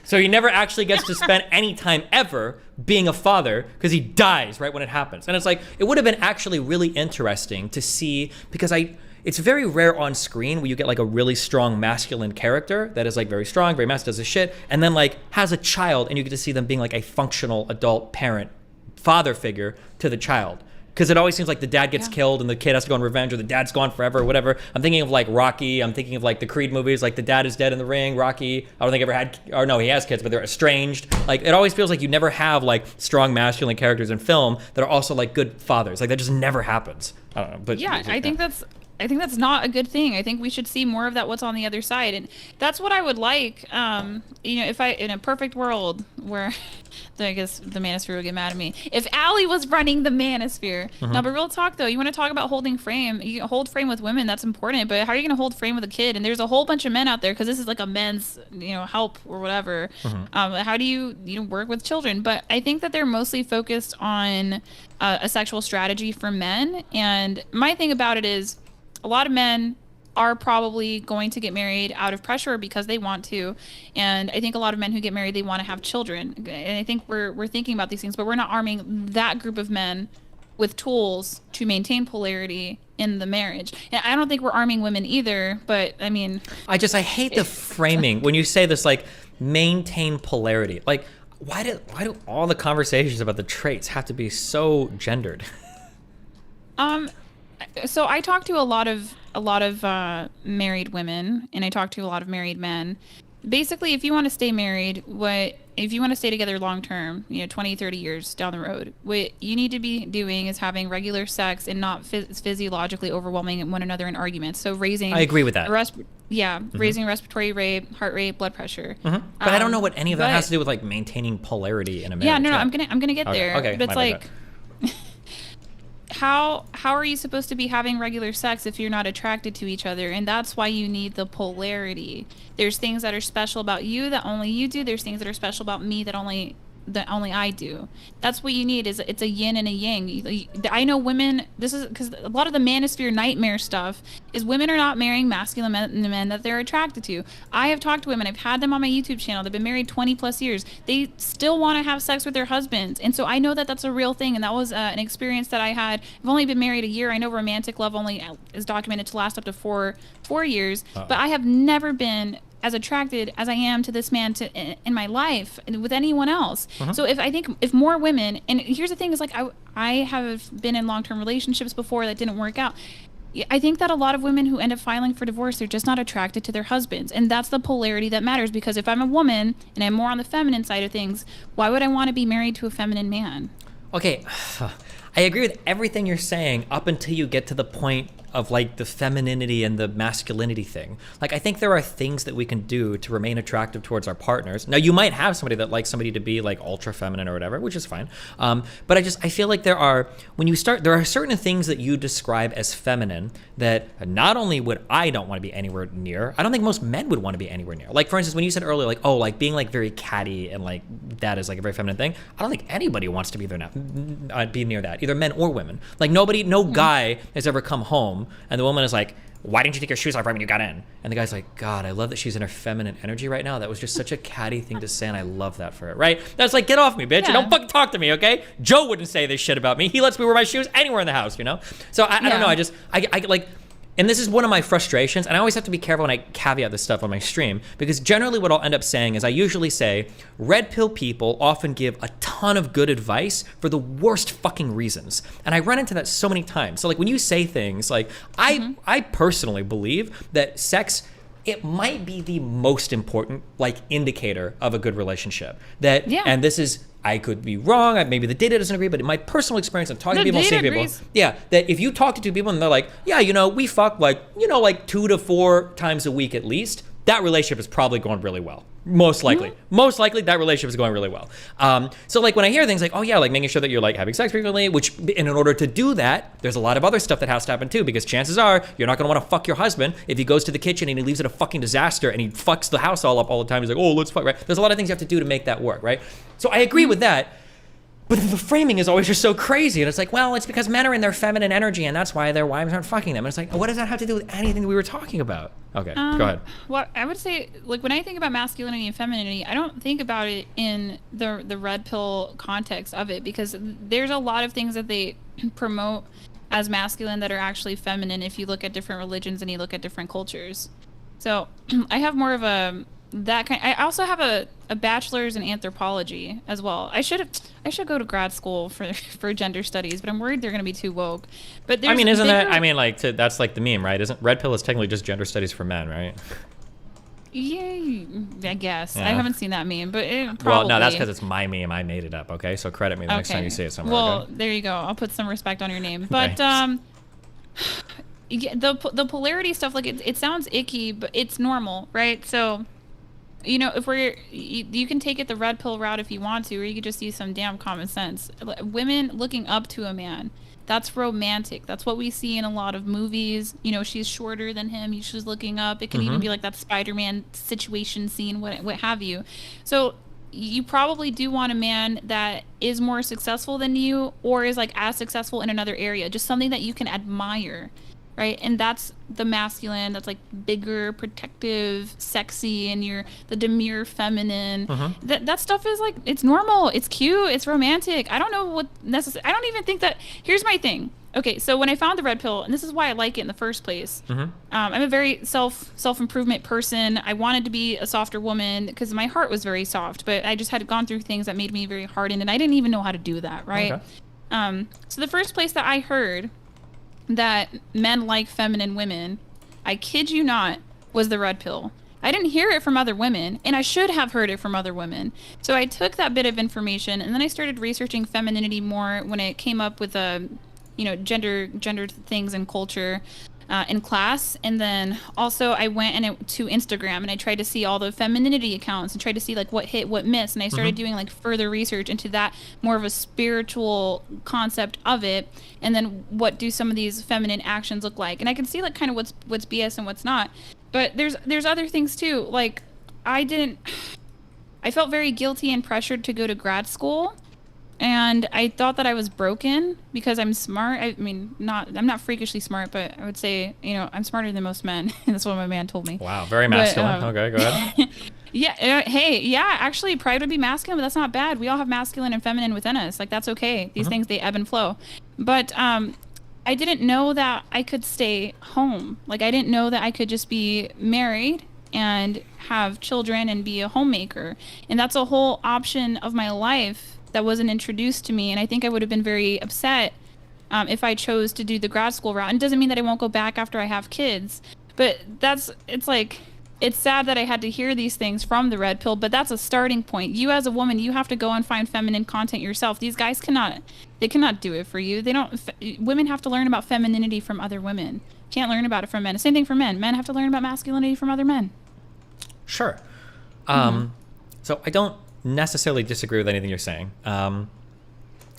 So he never actually gets to spend any time ever being a father because he dies right when it happens. And it's like, it would have been actually really interesting to see, because it's very rare on screen where you get like a really strong masculine character that is like very strong, very masculine, does his shit, and then like has a child and you get to see them being like a functional adult parent, father figure to the child. Because it always seems like the dad gets killed and the kid has to go on revenge, or the dad's gone forever or whatever. I'm thinking of like Rocky. I'm thinking of like the Creed movies, like the dad is dead in the ring. Rocky, I don't think ever had, or no, he has kids, but they're estranged. Like it always feels like you never have like strong masculine characters in film that are also like good fathers. Like that just never happens. I don't know, but Yeah, I think that's not a good thing. I think we should see more of that. What's on the other side, and that's what I would like. If I in a perfect world where, I guess the manosphere would get mad at me if Allie was running the manosphere. No, but real talk though, you want to talk about holding frame? You can hold frame with women, that's important. But how are you going to hold frame with a kid? And there's a whole bunch of men out there because this is like a men's, help or whatever. How do you work with children? But I think that they're mostly focused on a sexual strategy for men. And my thing about it is, a lot of men are probably going to get married out of pressure because they want to, and I think a lot of men who get married, they want to have children. And I think we're thinking about these things, but we're not arming that group of men with tools to maintain polarity in the marriage. And I don't think we're arming women either, but I mean, I hate the framing when you say this, like maintain polarity. Like why do all the conversations about the traits have to be so gendered? So I talk to a lot of married women, and I talk to a lot of married men. Basically, if you want to stay married, if you want to stay together long term, 20, 30 years down the road, what you need to be doing is having regular sex and not physiologically overwhelming one another in arguments. So raising, I agree with that. Raising respiratory rate, heart rate, blood pressure. But I don't know what any of that has to do with like maintaining polarity in a marriage. Yeah, no, I'm gonna get there. Okay, but it's my like, how are you supposed to be having regular sex if you're not attracted to each other? And that's why you need the polarity. There's things that are special about you that only you do. There's things that are special about me that only I do. That's what you need. It's a yin and a yang. I know women, this is because a lot of the manosphere nightmare stuff is women are not marrying masculine men that they're attracted to. I have talked to women, I've had them on my YouTube channel, they've been married 20 plus years, they still want to have sex with their husbands. And so I know that that's a real thing, and that was an experience that I had. I've only been married a year. I know romantic love only is documented to last up to four years, but I have never been as attracted as I am to this man in my life with anyone else. So if more women, and here's the thing is like, I have been in long-term relationships before that didn't work out. I think that a lot of women who end up filing for divorce, they're just not attracted to their husbands. And that's the polarity that matters, because if I'm a woman and I'm more on the feminine side of things, why would I want to be married to a feminine man? Okay, I agree with everything you're saying up until you get to the point of like the femininity and the masculinity thing. Like, I think there are things that we can do to remain attractive towards our partners. Now, you might have somebody that likes somebody to be like ultra feminine or whatever, which is fine. But I feel like there are certain things that you describe as feminine that not only would I don't want to be anywhere near, I don't think most men would want to be anywhere near. Like, for instance, when you said earlier, like, oh, like being like very catty and like that is like a very feminine thing. I don't think anybody wants to be there now, be near that, either men or women. Like no guy has ever come home and the woman is like, why didn't you take your shoes off right when you got in? And the guy's like, God, I love that she's in her feminine energy right now. That was just such a catty thing to say, and I love that for her, right? That's like, get off me, bitch. Yeah. Don't fucking talk to me, okay? Joe wouldn't say this shit about me. He lets me wear my shoes anywhere in the house, you know? So I don't know. I like, and this is one of my frustrations, and I always have to be careful when I caveat this stuff on my stream, because generally what I'll end up saying is I usually say, red pill people often give a ton of good advice for the worst fucking reasons. And I run into that so many times. So like when you say things like, I personally believe that sex, it might be the most important like indicator of a good relationship. And this is, I could be wrong, maybe the data doesn't agree, but in my personal experience of talking to people, seeing people, that if you talk to two people and they're like, yeah, you know, we fuck like, you know, like 2 to 4 times a week at least, that relationship is probably going really well. Most likely that relationship is going really well. So like when I hear things like, oh yeah, like making sure that you're like having sex frequently, which in order to do that, there's a lot of other stuff that has to happen too, because chances are you're not gonna wanna fuck your husband if he goes to the kitchen and he leaves it a fucking disaster and he fucks the house all up all the time. He's like, oh, let's fuck, right? There's a lot of things you have to do to make that work, right? So I agree with that. But the framing is always just so crazy. And it's like, well, it's because men are in their feminine energy and that's why their wives aren't fucking them. And it's like, what does that have to do with anything that we were talking about? Okay, go ahead. Well, I would say, like, when I think about masculinity and femininity, I don't think about it in the red pill context of it, because there's a lot of things that they promote as masculine that are actually feminine if you look at different religions and you look at different cultures. So I have more of I also have a bachelor's in anthropology as well. I should go to grad school for gender studies, but I'm worried they're going to be too woke. But I mean, that's like the meme, right? Isn't red pill is technically just gender studies for men, right? Yeah, I guess. Yeah. I haven't seen that meme, but probably. Well, no, that's because it's my meme. I made it up, okay? So credit me the next time you see it somewhere. Well, okay? There you go. I'll put some respect on your name. But the polarity stuff, like it sounds icky, but it's normal, right? So, you know, if you can take it the red pill route if you want to, or you could just use some damn common sense. Women looking up to a man, that's romantic. That's what we see in a lot of movies. You know, she's shorter than him, she's looking up. It can even be like that Spider-Man situation scene, what have you. So you probably do want a man that is more successful than you, or is like as successful in another area, just something that you can admire. Right, and that's the masculine. That's like bigger, protective, sexy, and you're the demure feminine. That stuff is like, it's normal, it's cute, it's romantic. I don't know what I don't even think that. Here's my thing. Okay, so when I found the red pill, and this is why I like it in the first place. I'm a very self-improvement person. I wanted to be a softer woman because my heart was very soft, but I just had gone through things that made me very hardened, and I didn't even know how to do that. Right. Okay. So the first place that I heard that men like feminine women, I kid you not, was the red pill. I didn't hear it from other women, and I should have heard it from other women. So I took that bit of information, and then I started researching femininity more when it came up with gender things and culture in class. And then also I went to Instagram and I tried to see all the femininity accounts and tried to see like what hit, what missed, and I started doing like further research into that, more of a spiritual concept of it, and then what do some of these feminine actions look like. And I can see like kind of what's BS and what's not. But there's other things too. Like I felt very guilty and pressured to go to grad school. And I thought that I was broken because I'm smart. I mean, I'm not freakishly smart, but I would say, you know, I'm smarter than most men. That's what my man told me. Wow, very masculine. Okay, go ahead. Actually, pride would be masculine, but that's not bad. We all have masculine and feminine within us. Like, that's okay. These things, they ebb and flow. But I didn't know that I could stay home. Like, I didn't know that I could just be married and have children and be a homemaker. And that's a whole option of my life that wasn't introduced to me, and I think I would have been very upset if I chose to do the grad school route. And it doesn't mean that I won't go back after I have kids, but it's like it's sad that I had to hear these things from the red pill, but that's a starting point. You as a woman, you have to go and find feminine content yourself. These guys cannot do it for you. They don't. Women have to learn about femininity from other women. Can't learn about it from men. Same thing for men. Men have to learn about masculinity from other men. Sure. So I don't necessarily disagree with anything you're saying. I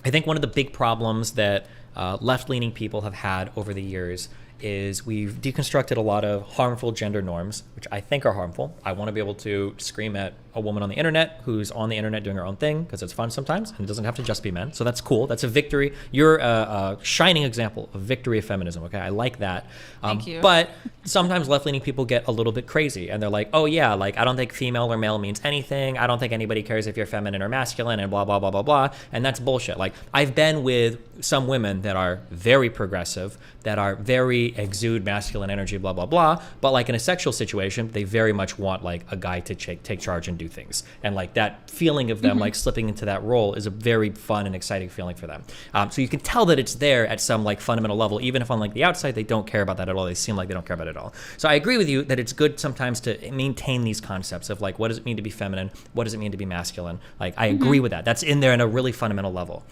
think one of the big problems that left-leaning people have had over the years is we've deconstructed a lot of harmful gender norms, which I think are harmful. I want to be able to scream at a woman on the internet who's on the internet doing her own thing because it's fun sometimes, and it doesn't have to just be men. So that's cool. That's a victory. You're a shining example of victory of feminism. Okay, I like that. Thank you. But sometimes left-leaning people get a little bit crazy, and they're like, "Oh yeah, like I don't think female or male means anything. I don't think anybody cares if you're feminine or masculine, and blah blah blah blah blah." And that's bullshit. Like I've been with some women that are very progressive, that are very exude masculine energy, blah blah blah. But like in a sexual situation, they very much want like a guy to take charge and do things, and like that feeling of them like slipping into that role is a very fun and exciting feeling for them. So you can tell that it's there at some like fundamental level, even if on like the outside they don't care about that at all. They seem like they don't care about it at all. So I agree with you that it's good sometimes to maintain these concepts of like, what does it mean to be feminine? What does it mean to be masculine? Like I agree with that. That's in there in a really fundamental level.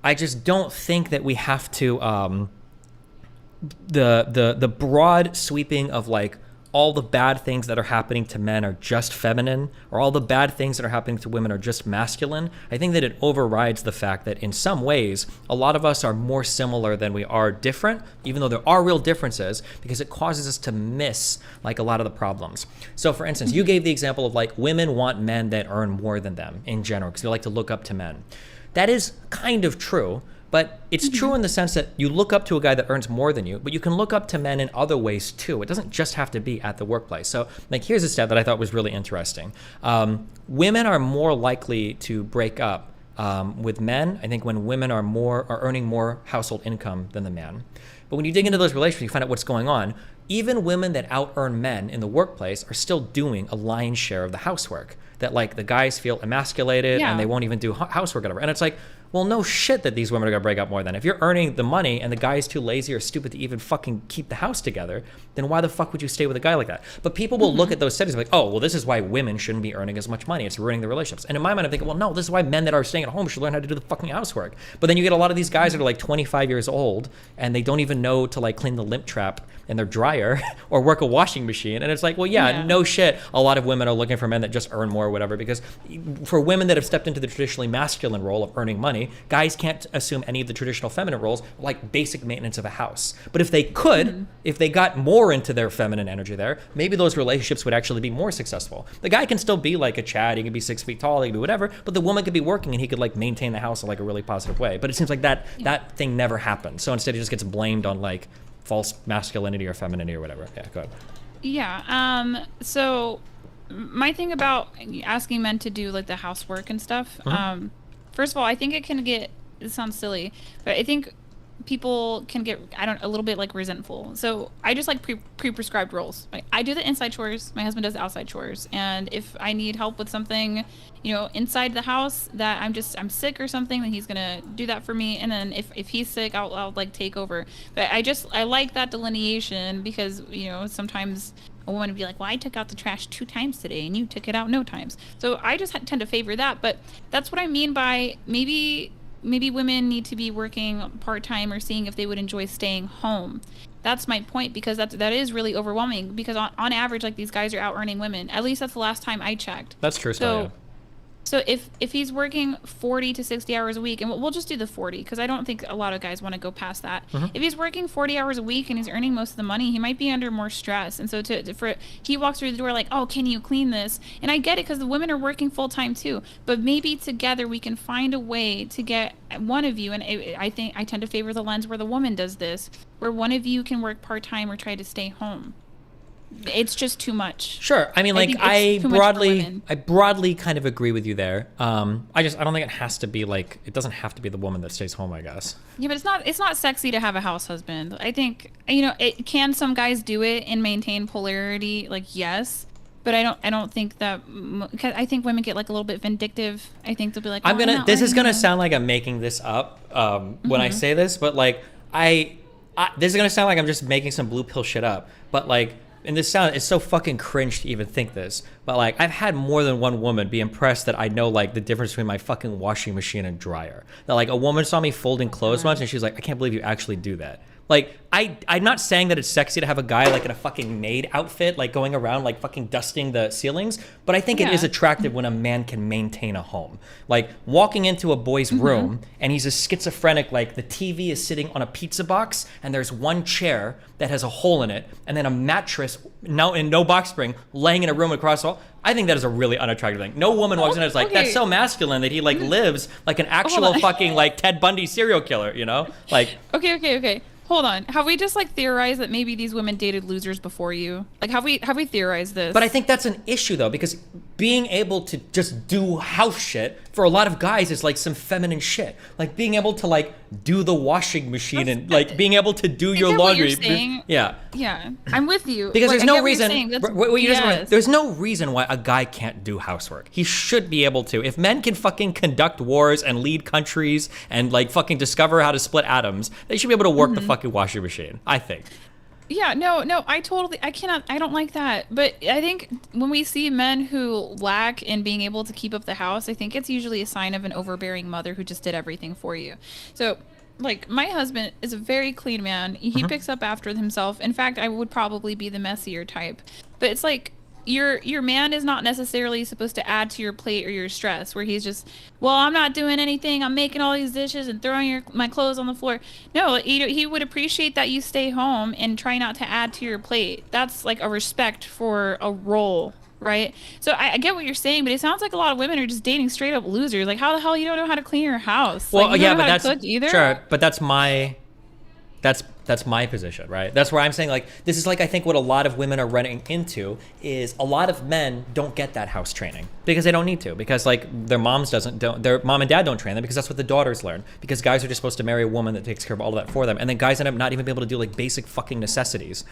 I just don't think that we have to the broad sweeping of like all the bad things that are happening to men are just feminine, or all the bad things that are happening to women are just masculine. I think that it overrides the fact that in some ways, a lot of us are more similar than we are different, even though there are real differences, because it causes us to miss like a lot of the problems. So for instance, you gave the example of like women want men that earn more than them in general, because they like to look up to men. That is kind of true, but it's true in the sense that you look up to a guy that earns more than you, but you can look up to men in other ways too. It doesn't just have to be at the workplace. So like, here's a stat that I thought was really interesting. Women are more likely to break up with men, I think, when women are earning more household income than the man. But when you dig into those relationships, you find out what's going on. Even women that out-earn men in the workplace are still doing a lion's share of the housework. That like the guys feel emasculated and they won't even do housework or whatever. And it's like, well, no shit that these women are gonna break up more than. If you're earning the money and the guy's too lazy or stupid to even fucking keep the house together, then why the fuck would you stay with a guy like that? But people will look at those studies and be like, oh, well, this is why women shouldn't be earning as much money. It's ruining the relationships. And in my mind, I'm thinking, well, no, this is why men that are staying at home should learn how to do the fucking housework. But then you get a lot of these guys that are like 25 years old and they don't even know to like clean the lint trap in their dryer or work a washing machine. And it's like, well, yeah, no shit. A lot of women are looking for men that just earn more or whatever, because for women that have stepped into the traditionally masculine role of earning money, guys can't assume any of the traditional feminine roles, like basic maintenance of a house. But if they could, if they got more into their feminine energy there, maybe those relationships would actually be more successful. The guy can still be like a Chad, he can be 6 feet tall, he can be whatever, but the woman could be working and he could like maintain the house in like a really positive way. But it seems like that thing never happened. So instead it just gets blamed on like false masculinity or femininity or whatever. Yeah, go ahead. Yeah, so my thing about asking men to do like the housework and stuff, first of all, I think it sounds silly, but I think people can get a little bit like resentful. So I just like pre-prescribed roles. I do the inside chores, my husband does the outside chores, and if I need help with something, inside the house that I'm sick or something, then he's gonna do that for me. And then if he's sick, I'll like take over. But I like that delineation, because sometimes a woman would be like, well, I took out the trash 2 times today and you took it out no times. So I just tend to favor that. But that's what I mean by maybe women need to be working part-time or seeing if they would enjoy staying home. That's my point, because that is really overwhelming, because on average, like, these guys are out earning women. At least that's the last time I checked. That's true. So if he's working 40 to 60 hours a week, and we'll just do the 40, because I don't think a lot of guys want to go past that. If he's working 40 hours a week and he's earning most of the money, he might be under more stress. And so he walks through the door like, oh, can you clean this? And I get it, because the women are working full time too. But maybe together we can find a way to get one of you, and I think I tend to favor the lens where the woman does this, where one of you can work part time or try to stay home. It's just too much. Sure. I mean, like, I broadly kind of agree with you there. I don't think it has to be like, it doesn't have to be the woman that stays home, I guess. Yeah, but it's not sexy to have a house husband. I think, can some guys do it and maintain polarity? Like, yes. But I don't think that, because I think women get like a little bit vindictive. I think they'll be like, this is gonna sound like I'm making this up when I say this, but like this is gonna sound like I'm just making some blue pill shit up. But like, and this sound is so fucking cringe to even think this, but like I've had more than one woman be impressed that I know like the difference between my fucking washing machine and dryer. That like a woman saw me folding clothes once and she's like, I can't believe you actually do that. Like, I'm not saying that it's sexy to have a guy like in a fucking maid outfit, like going around like fucking dusting the ceilings, but I think it is attractive when a man can maintain a home. Like walking into a boy's room and he's a schizophrenic, like the TV is sitting on a pizza box and there's one chair that has a hole in it and then a mattress, no box spring, laying in a room across the hall. I think that is a really unattractive thing. No woman walks in and is like, that's so masculine that he like lives like an actual fucking like Ted Bundy serial killer, you know? Like, Okay. Hold on. Have we just like theorized that maybe these women dated losers before you? Like, have we theorized this? but I think that's an issue though, because being able to just do house shit for a lot of guys is like some feminine shit. Like being able to like do the washing machine and like being able to do your laundry. What you're saying. Yeah. Yeah, I'm with you. Because like, there's no reason. Yes. There's no reason why a guy can't do housework. He should be able to. If men can fucking conduct wars and lead countries and like fucking discover how to split atoms, they should be able to work the fucking washing machine. I think. Yeah, no, I don't like that. But I think when we see men who lack in being able to keep up the house, I think it's usually a sign of an overbearing mother who just did everything for you. So, like, my husband is a very clean man. He picks up after himself. In fact, I would probably be the messier type. But it's like, your man is not necessarily supposed to add to your plate or your stress, where he's just, well, I'm not doing anything, I'm making all these dishes and throwing my clothes on the floor. No, he would appreciate that you stay home and try not to add to your plate. That's like a respect for a role, right? So I get what you're saying, but it sounds like a lot of women are just dating straight up losers. Like, how the hell you don't know how to clean your house? Well, like, you yeah, don't know but how to that's cook either? sure, but that's my position, right? That's where I'm saying like this is like I think what a lot of women are running into is a lot of men don't get that house training because they don't need to, because like their mom and dad don't train them because that's what the daughters learn, because guys are just supposed to marry a woman that takes care of all of that for them, and then guys end up not even being able to do like basic fucking necessities.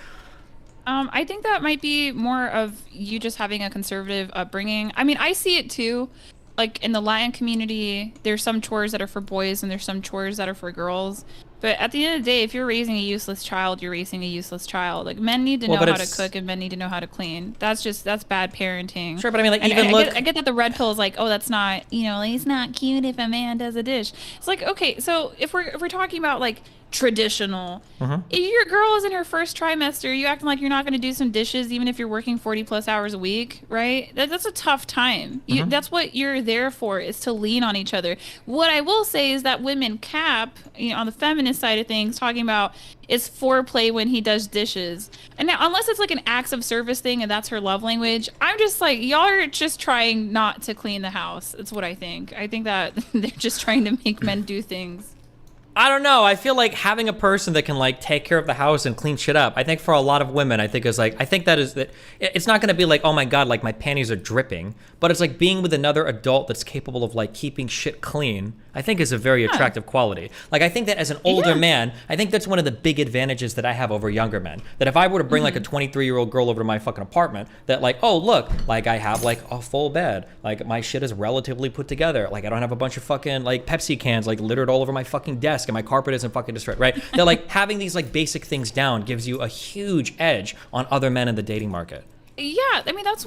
I think that might be more of you just having a conservative upbringing. I mean, I see it too. Like in the Latin community, there's some chores that are for boys and there's some chores that are for girls. But at the end of the day, if you're raising a useless child, you're raising a useless child. Like, men need to know how to cook and men need to know how to clean. That's bad parenting. Sure, but I mean, like, I get that the red pill is like, oh, that's not, like, it's not cute if a man does a dish. It's like, okay, so if we're talking about like traditional, if your girl is in her first trimester, you acting like you're not going to do some dishes even if you're working 40 plus hours a week, right? That's a tough time. That's what you're there for, is to lean on each other. What I will say is that women cap, on the feminist side of things, talking about it's foreplay when he does dishes. And now, unless it's like an acts of service thing and that's her love language, I'm just like, y'all are just trying not to clean the house. That's what I think. I think that they're just trying to make men do things. I don't know. I feel like having a person that can like take care of the house and clean shit up, I think for a lot of women, I think it's not going to be like, oh my God, like my panties are dripping, but it's like being with another adult that's capable of like keeping shit clean, I think is a very attractive quality. Like, I think that as an older man, I think that's one of the big advantages that I have over younger men. That if I were to bring like a 23-year-old girl over to my fucking apartment, that like, oh look, like I have like a full bed, like my shit is relatively put together, like I don't have a bunch of fucking like Pepsi cans like littered all over my fucking desk, and my carpet isn't fucking destroyed, right? They're like, having these like basic things down gives you a huge edge on other men in the dating market. Yeah, I mean, that's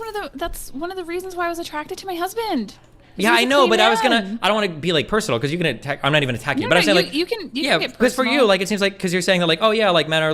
one of the reasons why I was attracted to my husband. Yeah, I know, but I don't want to be like personal, because you can attack. I'm not even attacking you, but I'm saying like you can yeah, get because for personal. you, like it seems like, because you're saying that like, oh yeah, like men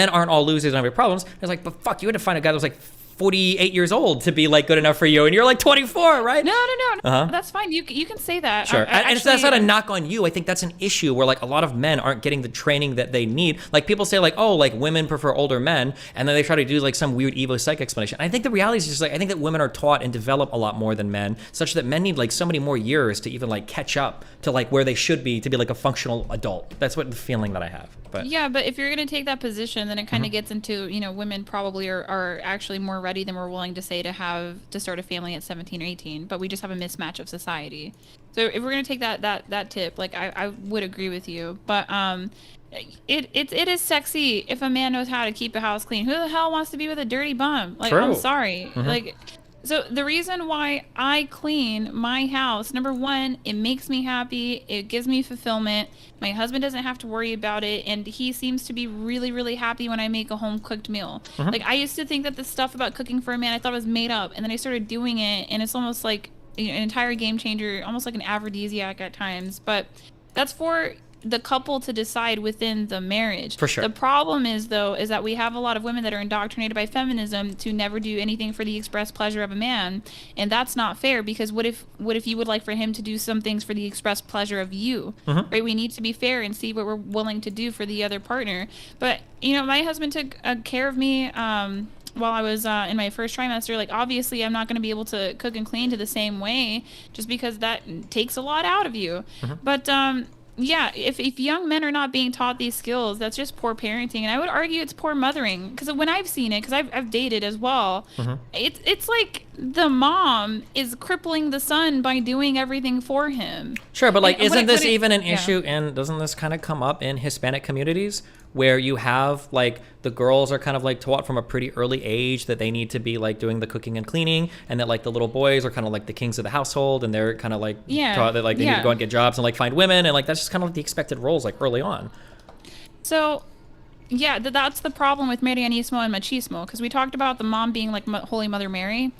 aren't all losers and have problems. It's like, but fuck, you had to find a guy that was like 48 years old to be like good enough for you, and you're like 24, right? No. That's fine. You can say that. Sure. And that's not a knock on you. I think that's an issue where like a lot of men aren't getting the training that they need. Like people say like, oh, like women prefer older men, and then they try to do like some weird Evo psych explanation. I think the reality is just like, I think that women are taught and develop a lot more than men, such that men need like so many more years to even like catch up to like where they should be to be like a functional adult. That's what the feeling that I have. But yeah, but if you're going to take that position, then it kind of gets into, women probably are actually more ready than we're willing to say to start a family at 17 or 18, but we just have a mismatch of society. So if we're going to take that tip, like I would agree with you, but it is sexy if a man knows how to keep a house clean. Who the hell wants to be with a dirty bum? Like, True. I'm sorry. Like, So the reason why I clean my house, number one, it makes me happy. It gives me fulfillment. My husband doesn't have to worry about it, and he seems to be really, really happy when I make a home cooked meal. Like, I used to think that the stuff about cooking for a man, I thought it was made up, and then I started doing it, and it's almost like an entire game changer, almost like an aphrodisiac at times. But that's for the couple to decide within the marriage. For sure. The problem is, though, is that we have a lot of women that are indoctrinated by feminism to never do anything for the express pleasure of a man, and that's not fair, because what if you would like for him to do some things for the express pleasure of you? Right? We need to be fair and see what we're willing to do for the other partner. But my husband took care of me while I was in my first trimester. Like, obviously I'm not going to be able to cook and clean to the same way, just because that takes a lot out of you. But yeah, if young men are not being taught these skills, that's just poor parenting. And I would argue it's poor mothering, because when I've seen it, because I've dated as well, it's like the mom is crippling the son by doing everything for him. Sure, but like, And isn't this even an yeah. issue, and doesn't this kind of come up in Hispanic communities, where you have like the girls are kind of like taught from a pretty early age that they need to be like doing the cooking and cleaning, and that like the little boys are kind of like the kings of the household, and they're kind of like taught that like they need to go and get jobs and like find women, and like that's just kind of like the expected roles like early on. So yeah, that's the problem with Marianismo and Machismo, because we talked about the mom being like Holy Mother Mary,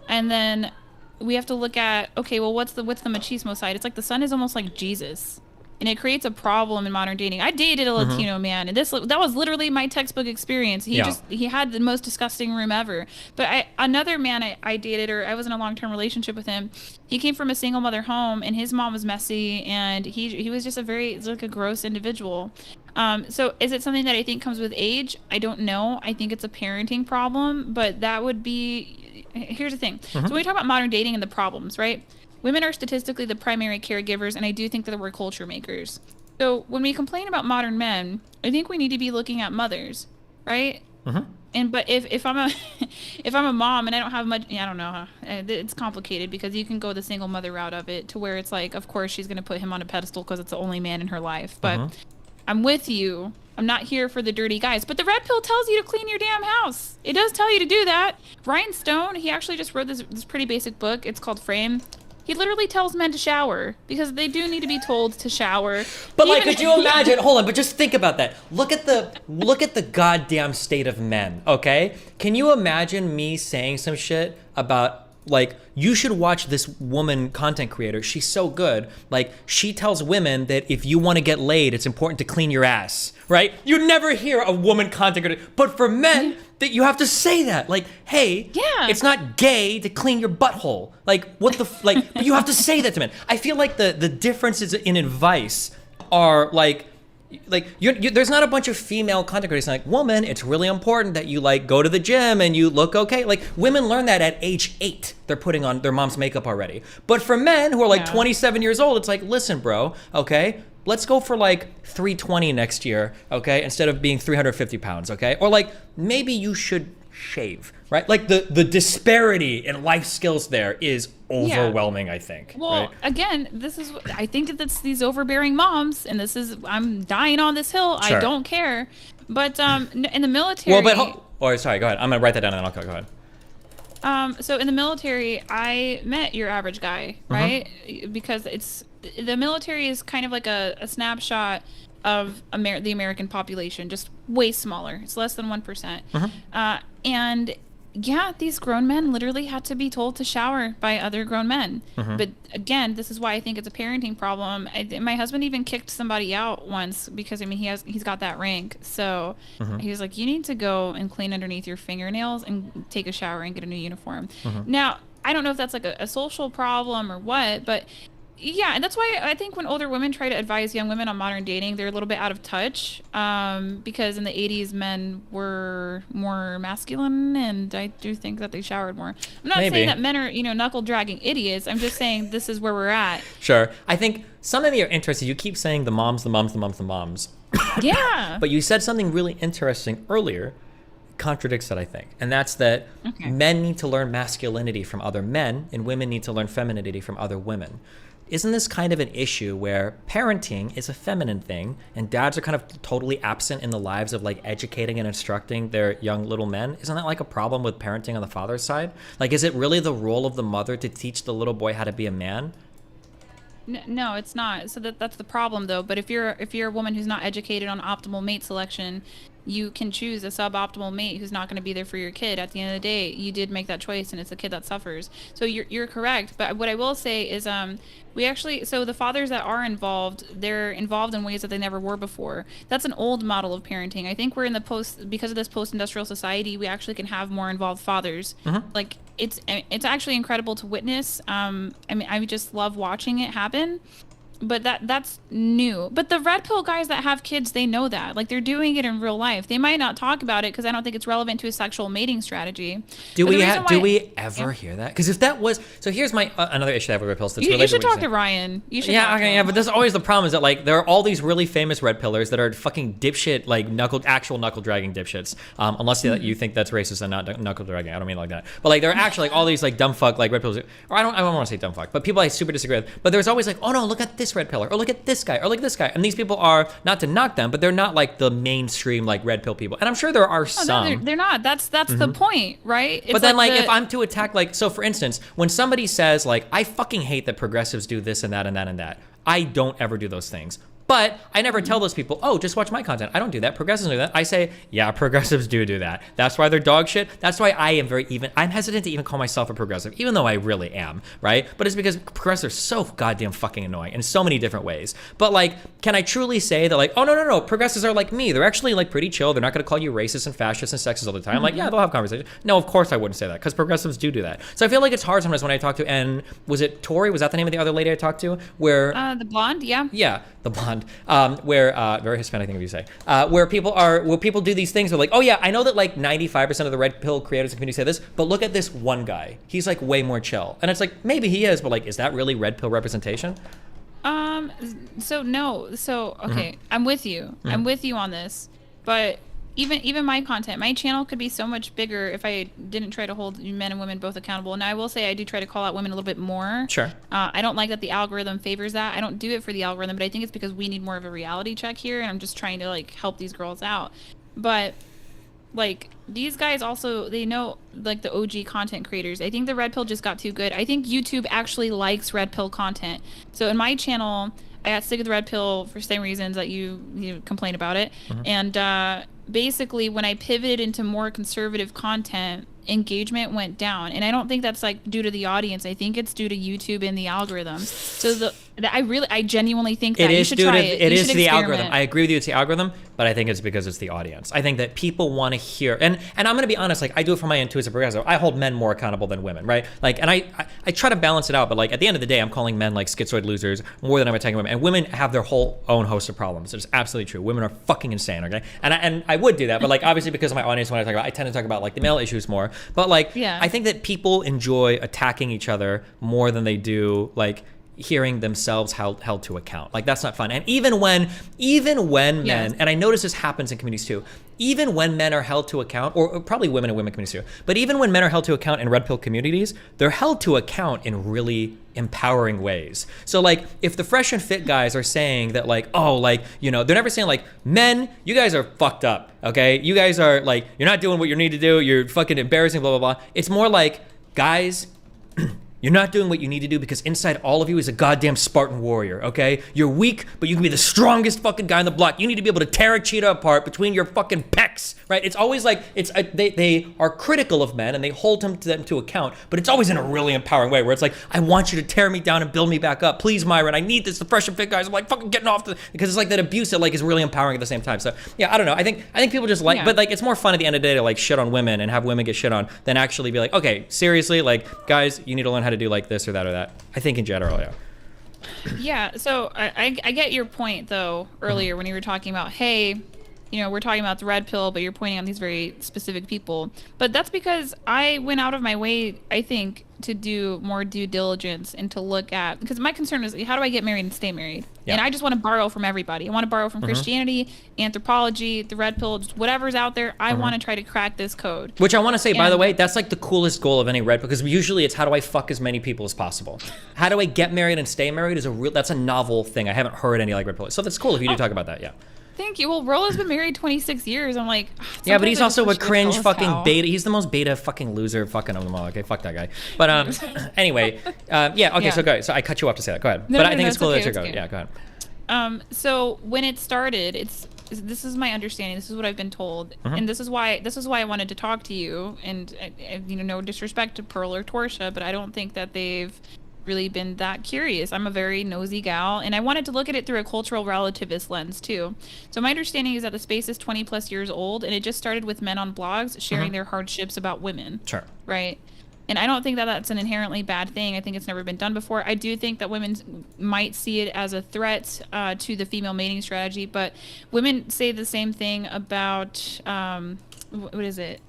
and then we have to look at, okay, well, what's the Machismo side? It's like the son is almost like Jesus, and it creates a problem in modern dating. I dated a Latino man, and that was literally my textbook experience. He had the most disgusting room ever. But another man I dated, or I was in a long-term relationship with him, he came from a single mother home, and his mom was messy, and he was just a gross individual. So is it something that I think comes with age? I don't know. I think it's a parenting problem, but that would be, here's the thing. So when we talk about modern dating and the problems, right? Women are statistically the primary caregivers, and I do think that we're culture makers. So when we complain about modern men, I think we need to be looking at mothers, right? But if I'm a mom and I don't have much, I don't know, it's complicated, because you can go the single mother route of it, to where it's like, of course she's gonna put him on a pedestal because it's the only man in her life. But I'm with you. I'm not here for the dirty guys. But the red pill tells you to clean your damn house. It does tell you to do that. Ryan Stone, he actually just wrote this pretty basic book. It's called Frame. He literally tells men to shower, because they do need to be told to shower. But like, could you imagine? Hold on, but just think about that. Look at the goddamn state of men. Okay, can you imagine me saying some shit about, like, you should watch this woman content creator, she's so good. Like, she tells women that if you want to get laid, it's important to clean your ass, right? You never hear a woman content creator, but for men, that you have to say that, like, hey, it's not gay to clean your butthole. Like, what the like, but you have to say that to men. I feel like the differences in advice are like there's not a bunch of female content creators like, woman, it's really important that you like go to the gym and you look okay. Like, women learn that at age 8. They're putting on their mom's makeup already. But for men who are like 27 years old, it's like, listen, bro, okay, let's go for like 320 next year, okay, instead of being 350 pounds, okay? Or like, maybe you should shave, right? Like, the disparity in life skills there is overwhelming, I think. Well, right? again, I think that's these overbearing moms, and I'm dying on this hill. Sure. I don't care. But in the military... Sorry, go ahead. I'm gonna write that down and then I'll go ahead. So in the military, I met your average guy, right? Because the military is kind of like a snapshot of the American population, just way smaller. It's less than 1%. And yeah, these grown men literally had to be told to shower by other grown men. But again, this is why I think it's a parenting problem. My husband even kicked somebody out once because, I mean, he's got that rank. So he was like, you need to go and clean underneath your fingernails and take a shower and get a new uniform. Now, I don't know if that's like a social problem or what, but yeah, and that's why I think when older women try to advise young women on modern dating, they're a little bit out of touch, because in the 80s, men were more masculine, and I do think that they showered more. I'm not saying that men are, knuckle-dragging idiots. I'm just saying this is where we're at. Sure. I think some of your interests, you keep saying the moms. Yeah. But you said something really interesting earlier, contradicts that, I think. And that's that men need to learn masculinity from other men, and women need to learn femininity from other women. isn't this kind of an issue where parenting is a feminine thing and dads are kind of totally absent in the lives of like educating and instructing their young little men? Isn't that like a problem with parenting on the father's side? Like, is it really the role of the mother to teach the little boy how to be a man? No, it's not. So that's the problem, though. But if you're a woman who's not educated on optimal mate selection, you can choose a suboptimal mate who's not going to be there for your kid. At the end of the day, you did make that choice, and it's the kid that suffers. So you're correct. But what I will say is, so the fathers that are involved, they're involved in ways that they never were before. That's an old model of parenting. I think we're in because of this post-industrial society, we actually can have more involved fathers. Like, it's actually incredible to witness. I mean, I just love watching it happen. But that's new. But the red pill guys that have kids, they know that. Like, they're doing it in real life. They might not talk about it because I don't think it's relevant to a sexual mating strategy. Do we ever hear that? Because if that was, so here's my another issue I have with red pills. That's you should talk to Ryan. You should. Yeah, okay, yeah. But there's always the problem is that like there are all these really famous red pillars that are fucking dipshit, like actual knuckle dragging dipshits. Unless you think that's racist and not knuckle dragging. I don't mean like that. But like there are actually like all these like dumb fuck like red pills. Or I don't want to say dumb fuck, but people I super disagree with. But there's always like, oh no, look at this red pillar, or look at this guy, or look at this guy. And these people are, not to knock them, but they're not like the mainstream like red pill people. And I'm sure there are some. No, they're not. That's the point, right? It's but then like if I'm to attack, like, so for instance, when somebody says like, I fucking hate that progressives do this and that and that and that, I don't ever do those things. But I never tell those people, oh, just watch my content. I don't do that. Progressives do that. I say, yeah, progressives do that. That's why they're dog shit. That's why I am I'm hesitant to even call myself a progressive, even though I really am, right? But it's because progressives are so goddamn fucking annoying in so many different ways. But like, can I truly say that like, oh, no, progressives are like me. They're actually like pretty chill. They're not going to call you racist and fascist and sexist all the time. Like, yeah, they'll have conversations. No, of course I wouldn't say that because progressives do that. So I feel like it's hard sometimes when I talk to, and was it Tori? Was that the name of the other lady I talked to? Where the blonde, yeah. Yeah, the blonde. Where very Hispanic thing if you say, where people do these things. They're like, oh yeah, I know that like 95% of the red pill creators and community say this, but look at this one guy. He's like way more chill, and it's like maybe he is, but like, is that really red pill representation? So no. So okay, I'm with you. I'm with you on this, but even my content, my channel could be so much bigger if I didn't try to hold men and women both accountable. And I will say I do try to call out women a little bit more. Sure. I don't like that the algorithm favors that. I don't do it for the algorithm, but I think it's because we need more of a reality check here, and I'm just trying to like help these girls out. But like these guys also, they know like the OG content creators. I think the red pill just got too good. I think YouTube actually likes red pill content. So in my channel, I got sick of the red pill for the same reasons that you complain about it. And basically when I pivoted into more conservative content, engagement went down, and I don't think that's like due to the audience. I think it's due to YouTube and the algorithm. So I genuinely think that you should try it. It is the algorithm. I agree with you, it's the algorithm, but I think it's because it's the audience. I think that people want to hear, and I'm going to be honest, like I do it for my intuitive progressive. I hold men more accountable than women, right? Like, and I try to balance it out, but like at the end of the day, I'm calling men like schizoid losers more than I'm attacking women. And women have their whole own host of problems. It's absolutely true. Women are fucking insane, okay? And I would do that, but like obviously because of my audience, when I tend to talk about like the male issues more. But like, yeah. I think that people enjoy attacking each other more than they do like hearing themselves held to account. Like that's not fun. And even when men, and I notice this happens in communities too, even when men are held to account, or probably women and women communities too, but even when men are held to account in red pill communities, they're held to account in really empowering ways. So like if the fresh and fit guys are saying that like, oh, like, you know, they're never saying like, men, you guys are fucked up, okay? You guys are like, you're not doing what you need to do, you're fucking embarrassing, blah, blah, blah. It's more like, guys, you're not doing what you need to do because inside all of you is a goddamn Spartan warrior, okay? You're weak, but you can be the strongest fucking guy on the block. You need to be able to tear a cheetah apart between your fucking pecs, right? It's always like, they are critical of men and they hold them to account, but it's always in a really empowering way where it's like, I want you to tear me down and build me back up. Please, Myron, I need this. The fresh and fit guys, I'm like fucking getting off because it's like that abuse that like is really empowering at the same time. So yeah, I don't know. I think people just like, but like it's more fun at the end of the day to like shit on women and have women get shit on than actually be like, okay, seriously, like guys, you need to learn how to do like this or that or that. I think in general, yeah. Yeah, so I get your point though earlier when you were talking about, hey, we're talking about the red pill, but you're pointing out these very specific people. But that's because I went out of my way, I think, to do more due diligence and to look at, because my concern is, how do I get married and stay married? Yeah. And I just want to borrow from everybody. I want to borrow from Christianity, anthropology, the red pill, just whatever's out there. I want to try to crack this code. Which I want to say, by the way, that's like the coolest goal of any red pill, because usually it's how do I fuck as many people as possible. How do I get married and stay married is that's a novel thing. I haven't heard any like red pill. So that's cool if you do talk about that, yeah. Thank you. Well, Rolo's been married 26 years. I'm like, yeah, but he's sometimes I also a just wish cringe Rolo's fucking cow. beta. He's the most beta fucking loser fucking of them all. Okay, fuck that guy. But anyway, yeah. Okay, so go ahead. So I cut you off to say that. Go ahead. No, but no, I think no, it's cool okay, that you it's go. okay. Yeah, go ahead. So when it started, this is my understanding. This is what I've been told, and this is why I wanted to talk to you. And no disrespect to Pearl or Torsha, but I don't think that they've really been that curious. I'm a very nosy gal, and I wanted to look at it through a cultural relativist lens too. So my understanding is that the space is 20 plus years old, and it just started with men on blogs sharing their hardships about women. Sure. Right. And I don't think that that's an inherently bad thing. I think it's never been done before. I do think that women might see it as a threat to the female mating strategy, but women say the same thing about, what is it?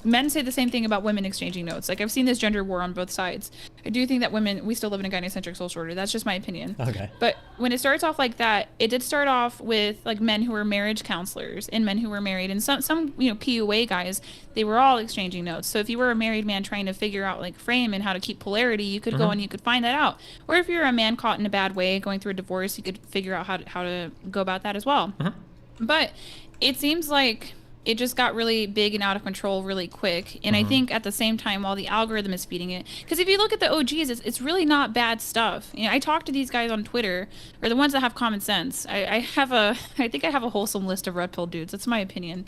Men say the same thing about women exchanging notes. Like, I've seen this gender war on both sides. I do think that we still live in a gynocentric social order. That's just my opinion. Okay. But when it starts off like that, it did start off with like men who were marriage counselors and men who were married, and some PUA guys, they were all exchanging notes. So if you were a married man trying to figure out like frame and how to keep polarity, you could go and you could find that out. Or if you're a man caught in a bad way going through a divorce, you could figure out how to go about that as well. But it seems like it just got really big and out of control really quick. And I think at the same time, while the algorithm is feeding it, because if you look at the OGs, it's really not bad stuff. I talk to these guys on Twitter, or the ones that have common sense. I think I have a wholesome list of red pill dudes. That's my opinion.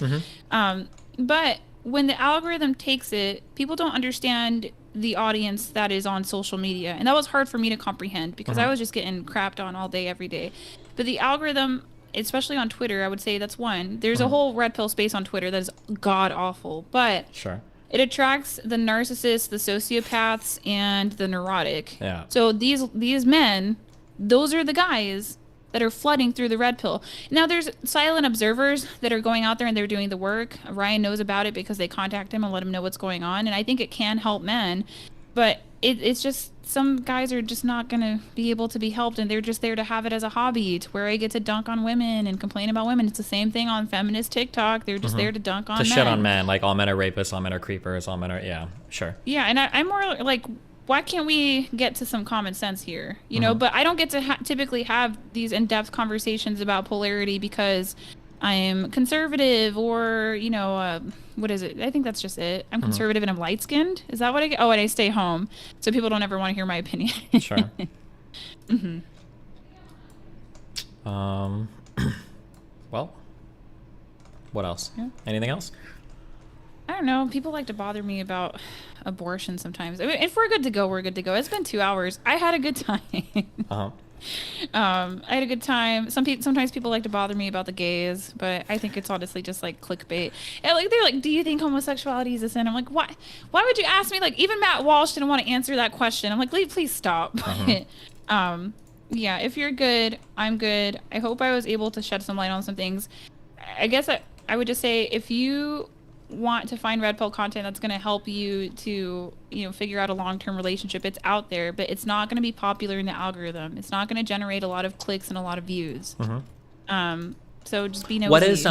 But when the algorithm takes it, people don't understand the audience that is on social media. And that was hard for me to comprehend, because I was just getting crapped on all day, every day. But the algorithm, especially on Twitter, I would say that's one. There's a whole red pill space on Twitter that is god awful, but it attracts the narcissists, the sociopaths, and the neurotic. Yeah. So these men, those are the guys that are flooding through the red pill. Now there's silent observers that are going out there and they're doing the work. Ryan knows about it because they contact him and let him know what's going on, and I think it can help men, but it's just, some guys are just not going to be able to be helped, and they're just there to have it as a hobby, to where I get to dunk on women and complain about women. It's the same thing on feminist TikTok. They're just there to dunk on men. To shit on men, like all men are rapists, all men are creepers, all men are, yeah, sure. Yeah, and I'm more like, why can't we get to some common sense here? But I don't get to typically have these in-depth conversations about polarity because I'm conservative, or what is it? I think that's just it. I'm conservative and I'm light-skinned. Is that what I get? Oh, and I stay home, so people don't ever want to hear my opinion. Sure. Well, what else? Yeah. Anything else? I don't know. People like to bother me about abortion sometimes. I mean, if we're good to go, we're good to go. It's been 2 hours. I had a good time. I had a good time. Sometimes people like to bother me about the gays, but I think it's honestly just like clickbait. And like, they're like, "Do you think homosexuality is a sin?" I'm like, "Why? Why would you ask me?" Like, even Matt Walsh didn't want to answer that question. I'm like, "Please stop." Yeah, if you're good, I'm good. I hope I was able to shed some light on some things. I guess I would just say, if you want to find red pill content that's going to help you to figure out a long-term relationship, it's out there, but it's not going to be popular in the algorithm. It's not going to generate a lot of clicks and a lot of views. So just be nosy. What is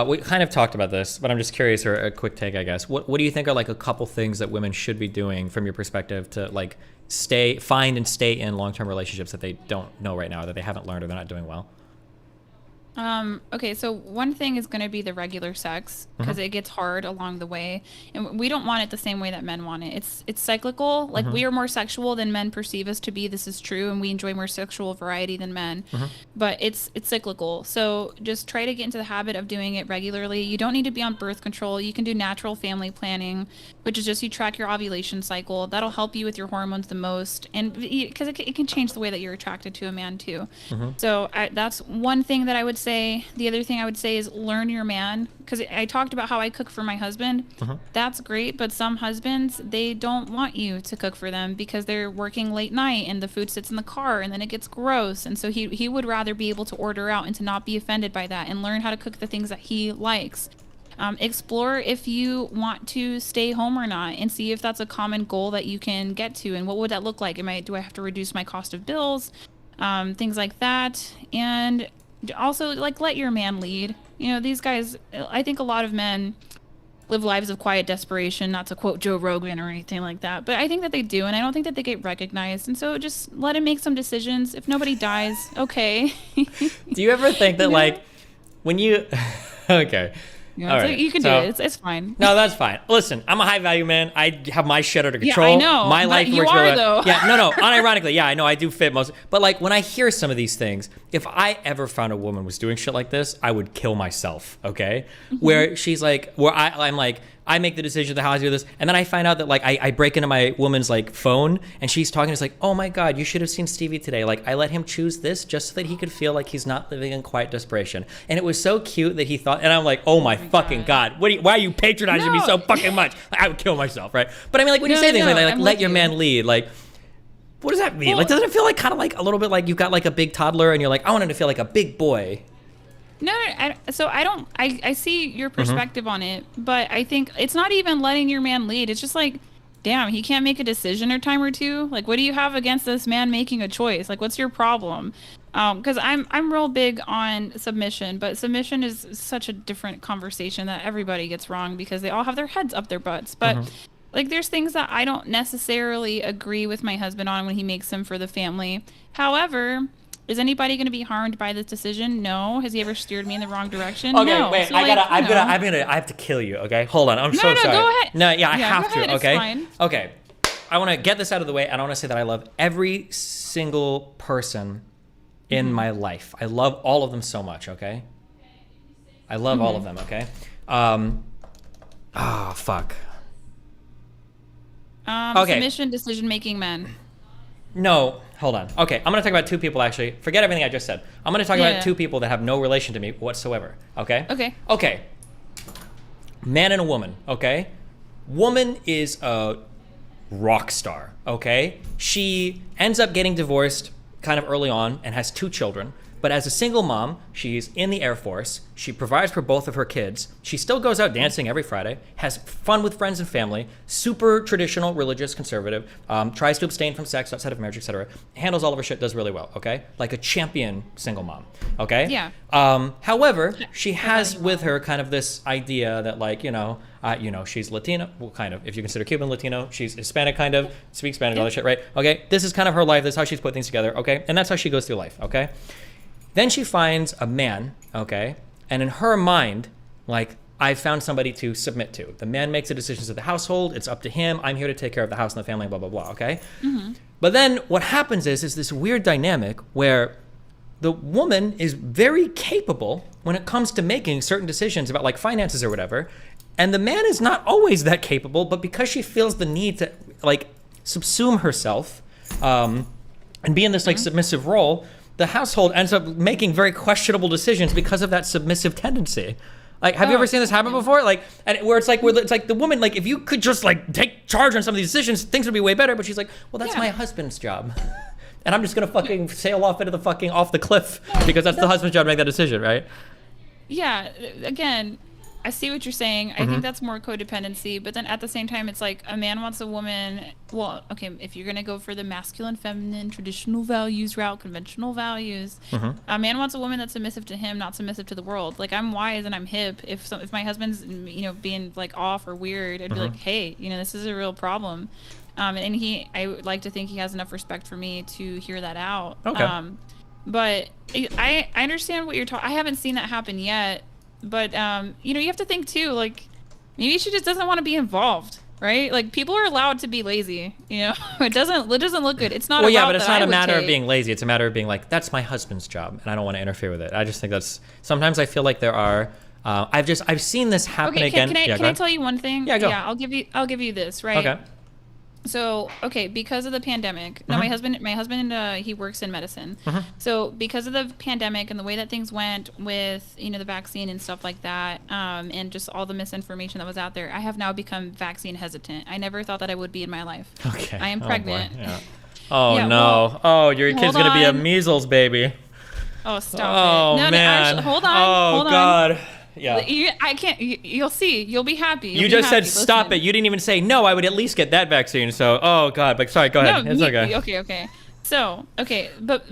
we kind of talked about this, but I'm just curious, or a quick take, I guess. What do you think are like a couple things that women should be doing from your perspective to like find and stay in long-term relationships that they don't know right now, that they haven't learned, or they're not doing well? Okay, so one thing is going to be the regular sex, because it gets hard along the way, and we don't want it the same way that men want it. It's cyclical. Like, we are more sexual than men perceive us to be. This is true, and we enjoy more sexual variety than men. But it's cyclical. So just try to get into the habit of doing it regularly. You don't need to be on birth control. You can do natural family planning, which is just you track your ovulation cycle. That'll help you with your hormones the most, and because it can change the way that you're attracted to a man too. So that's one thing that I would say, the other thing I would say is learn your man. Because I talked about how I cook for my husband. That's great, but some husbands, they don't want you to cook for them because they're working late night and the food sits in the car and then it gets gross. And so he would rather be able to order out and to not be offended by that and learn how to cook the things that he likes. Explore if you want to stay home or not and see if that's a common goal that you can get to and what would that look like. Do I have to reduce my cost of bills? Things like that. And also, like, let your man lead. You know, these guys, I think a lot of men live lives of quiet desperation, not to quote Joe Rogan or anything like that, but I think that they do, and I don't think that they get recognized. And so just let him make some decisions. If nobody dies, okay. Do you ever think that, like, when you... Okay. Yeah, All so right. you can do it. It's fine. No, that's fine. Listen, I'm a high value man. I have my shit under control. Yeah, I know. My but life you works are, really though. well. Yeah, no. Unironically, yeah, I know I do fit most. But like when I hear some of these things, if I ever found a woman was doing shit like this, I would kill myself. Okay, where she's like, where I'm like, I make the decision of how I do this, and then I find out that like I break into my woman's like phone and she's talking. It's like, oh my god, you should have seen Stevie today. Like I let him choose this just so that he could feel like he's not living in quiet desperation. And it was so cute that he thought. And I'm like, oh my fucking god, why are you patronizing me so fucking much? Like, I would kill myself, right? But I mean, like when you say things like let your man lead, like. What does that mean? Well, like, doesn't it feel like kind of like a little bit like you've got like a big toddler and you're like, I want him to feel like a big boy. No, so I see your perspective on it, but I think it's not even letting your man lead. It's just like, damn, he can't make a decision or time or two. Like, what do you have against this man making a choice? Like, what's your problem? Because I'm real big on submission, but submission is such a different conversation that everybody gets wrong because they all have their heads up their butts. But like, there's things that I don't necessarily agree with my husband on when he makes them for the family. However, is anybody going to be harmed by this decision? No. Has he ever steered me in the wrong direction? Okay, no. wait. So, I like, have to kill you. Okay, hold on. I'm No, so no, sorry. go ahead. No, yeah, I Yeah, have go to. ahead, it's Okay. fine. Okay. I want to get this out of the way, and I want to say that I love every single person in my life. I love all of them so much. Okay. I love all of them. Okay. Fuck. Okay. Submission, decision-making men. No, hold on. Okay, I'm gonna talk about two people actually. Forget everything I just said. I'm gonna talk Yeah. about two people that have no relation to me whatsoever. Okay? Okay. Okay. Man and a woman, okay? Woman is a rock star, okay? She ends up getting divorced kind of early on and has 2 children. But as a single mom, she's in the Air Force. She provides for both of her kids. She still goes out dancing every Friday, has fun with friends and family, super traditional, religious, conservative, tries to abstain from sex outside of marriage, etc. Handles all of her shit, does really well, okay? Like a champion single mom, okay? Yeah. However, she has with her kind of this idea that like, she's Latino, well, kind of, if you consider Cuban Latino, she's Hispanic kind of, speaks Spanish, all that shit, right? Okay, this is kind of her life, this is how she's put things together, okay? And that's how she goes through life, okay? Then she finds a man, okay? And in her mind, like, I found somebody to submit to. The man makes the decisions of the household. It's up to him. I'm here to take care of the house and the family, blah, blah, blah, okay? But then what happens is this weird dynamic where the woman is very capable when it comes to making certain decisions about, like, finances or whatever. And the man is not always that capable, but because she feels the need to, like, subsume herself and be in this, like, submissive role, the household ends up making very questionable decisions because of that submissive tendency. Like, have you ever seen this happen before? Like, and where it's like the woman, like, if you could just like take charge on some of these decisions, things would be way better. But she's like, well, that's my husband's job, and I'm just gonna fucking sail off into the fucking off the cliff because that's the husband's job to make that decision, right? Yeah. Again, I see what you're saying. I think that's more codependency, but then at the same time, it's like a man wants a woman. Well, okay, if you're gonna go for the masculine, feminine, traditional values route, conventional values, a man wants a woman that's submissive to him, not submissive to the world. Like, I'm wise and I'm hip. If my husband's being like off or weird, I'd be like, hey, this is a real problem. And I would like to think he has enough respect for me to hear that out. Okay. But I understand what you're talking. I haven't seen that happen yet. But, you have to think, too, like, maybe she just doesn't want to be involved, right? Like, people are allowed to be lazy, It doesn't look good. It's not Well, about yeah, but it's that not I a would matter of take. being lazy. It's a matter of being like, that's my husband's job, and I don't want to interfere with it. I just think that's... Sometimes I feel like there are... I've seen this happen Okay, again. can Yeah, I go ahead. tell you one thing? Yeah, go. Yeah, I'll give you this, right? Okay. So, okay, because of the pandemic. No, my husband, he works in medicine. So, because of the pandemic and the way that things went with, the vaccine and stuff like that, and just all the misinformation that was out there, I have now become vaccine hesitant. I never thought that I would be in my life. Okay. I am pregnant. Yeah. Oh Yeah, no. well, Your kid's hold gonna be a on. measles baby. Oh, stop Oh it. No, man. no, actually, hold on. Oh hold on. God. Yeah. I can't. You'll see. You'll be happy. You just said stop it. You didn't even say no. I would at least get that vaccine. So, oh God. But sorry. Go ahead. It's okay. Okay. So, okay, but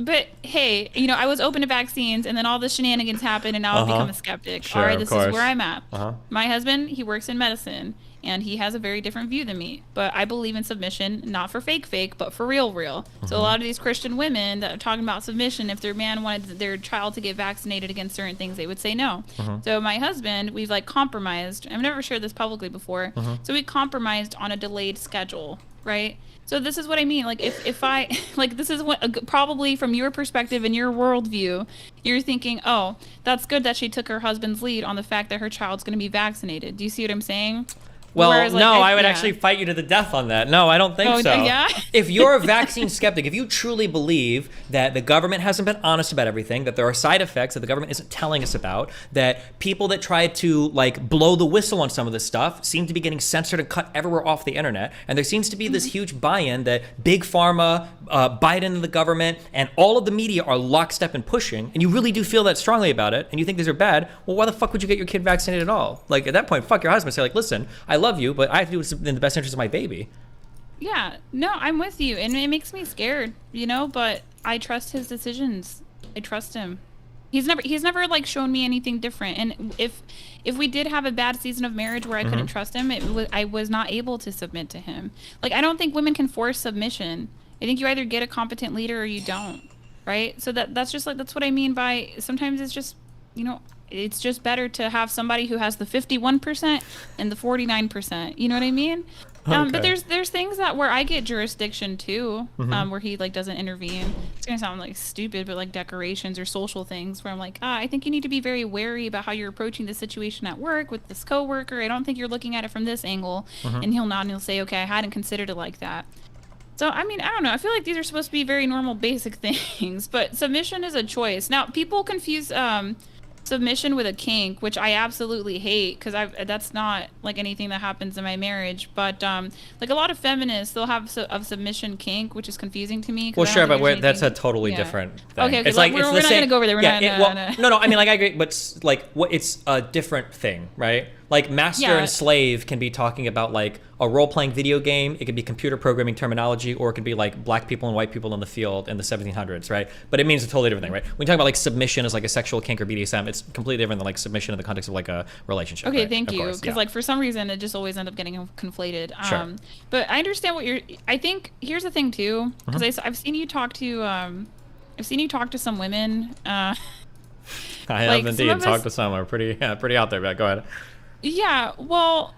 hey, I was open to vaccines, and then all the shenanigans happened, and now I've become a skeptic. Sure, all right, of this course. is where I'm at. Uh-huh. My husband, he works in medicine, and he has a very different view than me. But I believe in submission, not for fake, but for real. So a lot of these Christian women that are talking about submission, if their man wanted their child to get vaccinated against certain things, they would say no. So my husband, we've compromised. I've never shared this publicly before. So we compromised on a delayed schedule, right? So this is what I mean. If I this is what probably from your perspective and your worldview, you're thinking, oh, that's good that she took her husband's lead on the fact that her child's going to be vaccinated. Do you see what I'm saying? Well, Whereas, no, I would actually fight you to the death on that. No, I don't think so. Yeah? If you're a vaccine skeptic, if you truly believe that the government hasn't been honest about everything, that there are side effects that the government isn't telling us about, that people that try to blow the whistle on some of this stuff seem to be getting censored and cut everywhere off the internet, and there seems to be this huge buy-in that big pharma, Biden and the government, and all of the media are lockstep in pushing, and you really do feel that strongly about it, and you think these are bad, well, why the fuck would you get your kid vaccinated at all? At that point, fuck your husband. Say listen, I love you, but I have to do what's in the best interest of my baby. Yeah, no, I'm with you, and it makes me scared, but I trust his decisions. I trust him. He's never shown me anything different. And if we did have a bad season of marriage where I couldn't trust him, I was not able to submit to him. I don't think women can force submission. I think you either get a competent leader or you don't, right? So that's just that's what I mean by sometimes it's just it's just better to have somebody who has the 51% and the 49%. You know what I mean? Okay. But there's things where I get jurisdiction too, where he doesn't intervene. It's gonna sound stupid, but decorations or social things where I'm I think you need to be very wary about how you're approaching the situation at work with this coworker. I don't think you're looking at it from this angle. And he'll nod and he'll say, okay, I hadn't considered it like that. So, I mean, I don't know. I feel like these are supposed to be very normal, basic things, but submission is a choice. Now, people confuse submission with a kink, which I absolutely hate because that's not anything that happens in my marriage. But a lot of feminists, they'll have a submission kink, which is confusing to me. Well, sure, but that's a totally different thing. Okay, it's we're not going to go over there. No, I mean, I agree, but it's a different thing, right? Master and slave can be talking about a role-playing video game. It could be computer programming terminology, or it could be black people and white people in the field in the 1700s, right? But it means a totally different thing, right? When you talk about submission as a sexual kink or BDSM, it's completely different than submission in the context of a relationship. Okay, right? thank of you. Course, Because for some reason it just always ends up getting conflated. Sure. But I understand what you're. I think here's the thing too, because I've seen you talk to some women. I have indeed talked to some. Are pretty out there. But go ahead. Yeah, well,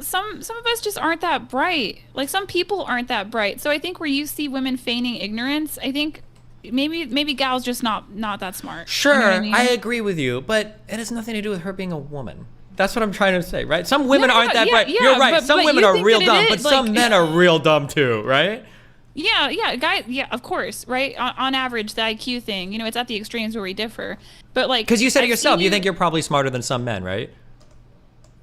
some of us just aren't that bright. Some people aren't that bright. So I think where you see women feigning ignorance, I think maybe gals just not that smart. Sure, you know what I mean? I agree with you, but it has nothing to do with her being a woman. That's what I'm trying to say, right? Some women aren't that bright. Yeah, You're right. Some women are real dumb, but is, some men are real dumb too, right? Yeah, guys. Yeah, of course, right? On average, the IQ thing, it's at the extremes where we differ. But because you said it yourself, you think you're probably smarter than some men, right?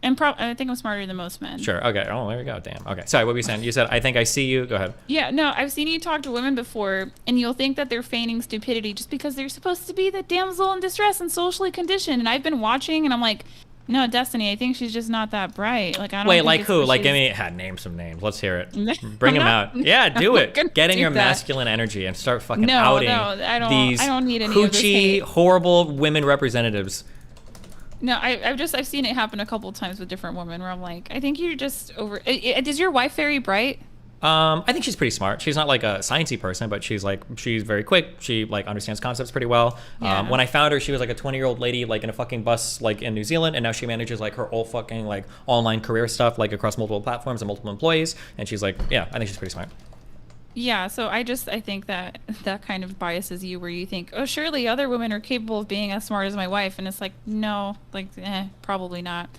And I think I'm smarter than most men. Sure. Okay. Oh, there we go. Damn. Okay. Sorry. What were you saying? You said, I think I see you. Go ahead. Yeah. No, I've seen you talk to women before, and you'll think that they're feigning stupidity just because they're supposed to be the damsel in distress and socially conditioned. And I've been watching, and I'm like, no, Destiny, I think she's just not that bright. I don't. Wait, who? Give me. Name some names. Let's hear it. Bring them out. Yeah, do it. Get in your masculine energy and start fucking outing these I don't need any hoochie, horrible women representatives. No, I've seen it happen a couple of times with different women where I'm like, I think you're just over. Is your wife very bright? I think she's pretty smart. She's not a sciencey person, but she's very quick. She understands concepts pretty well. Yeah. When I found her, she was a 20-year-old lady in a fucking bus in New Zealand, and now she manages her whole fucking online career stuff across multiple platforms and multiple employees. And she's yeah, I think she's pretty smart. Yeah, so I think that that kind of biases you where you think, oh, surely other women are capable of being as smart as my wife. And it's like, no, like, probably not.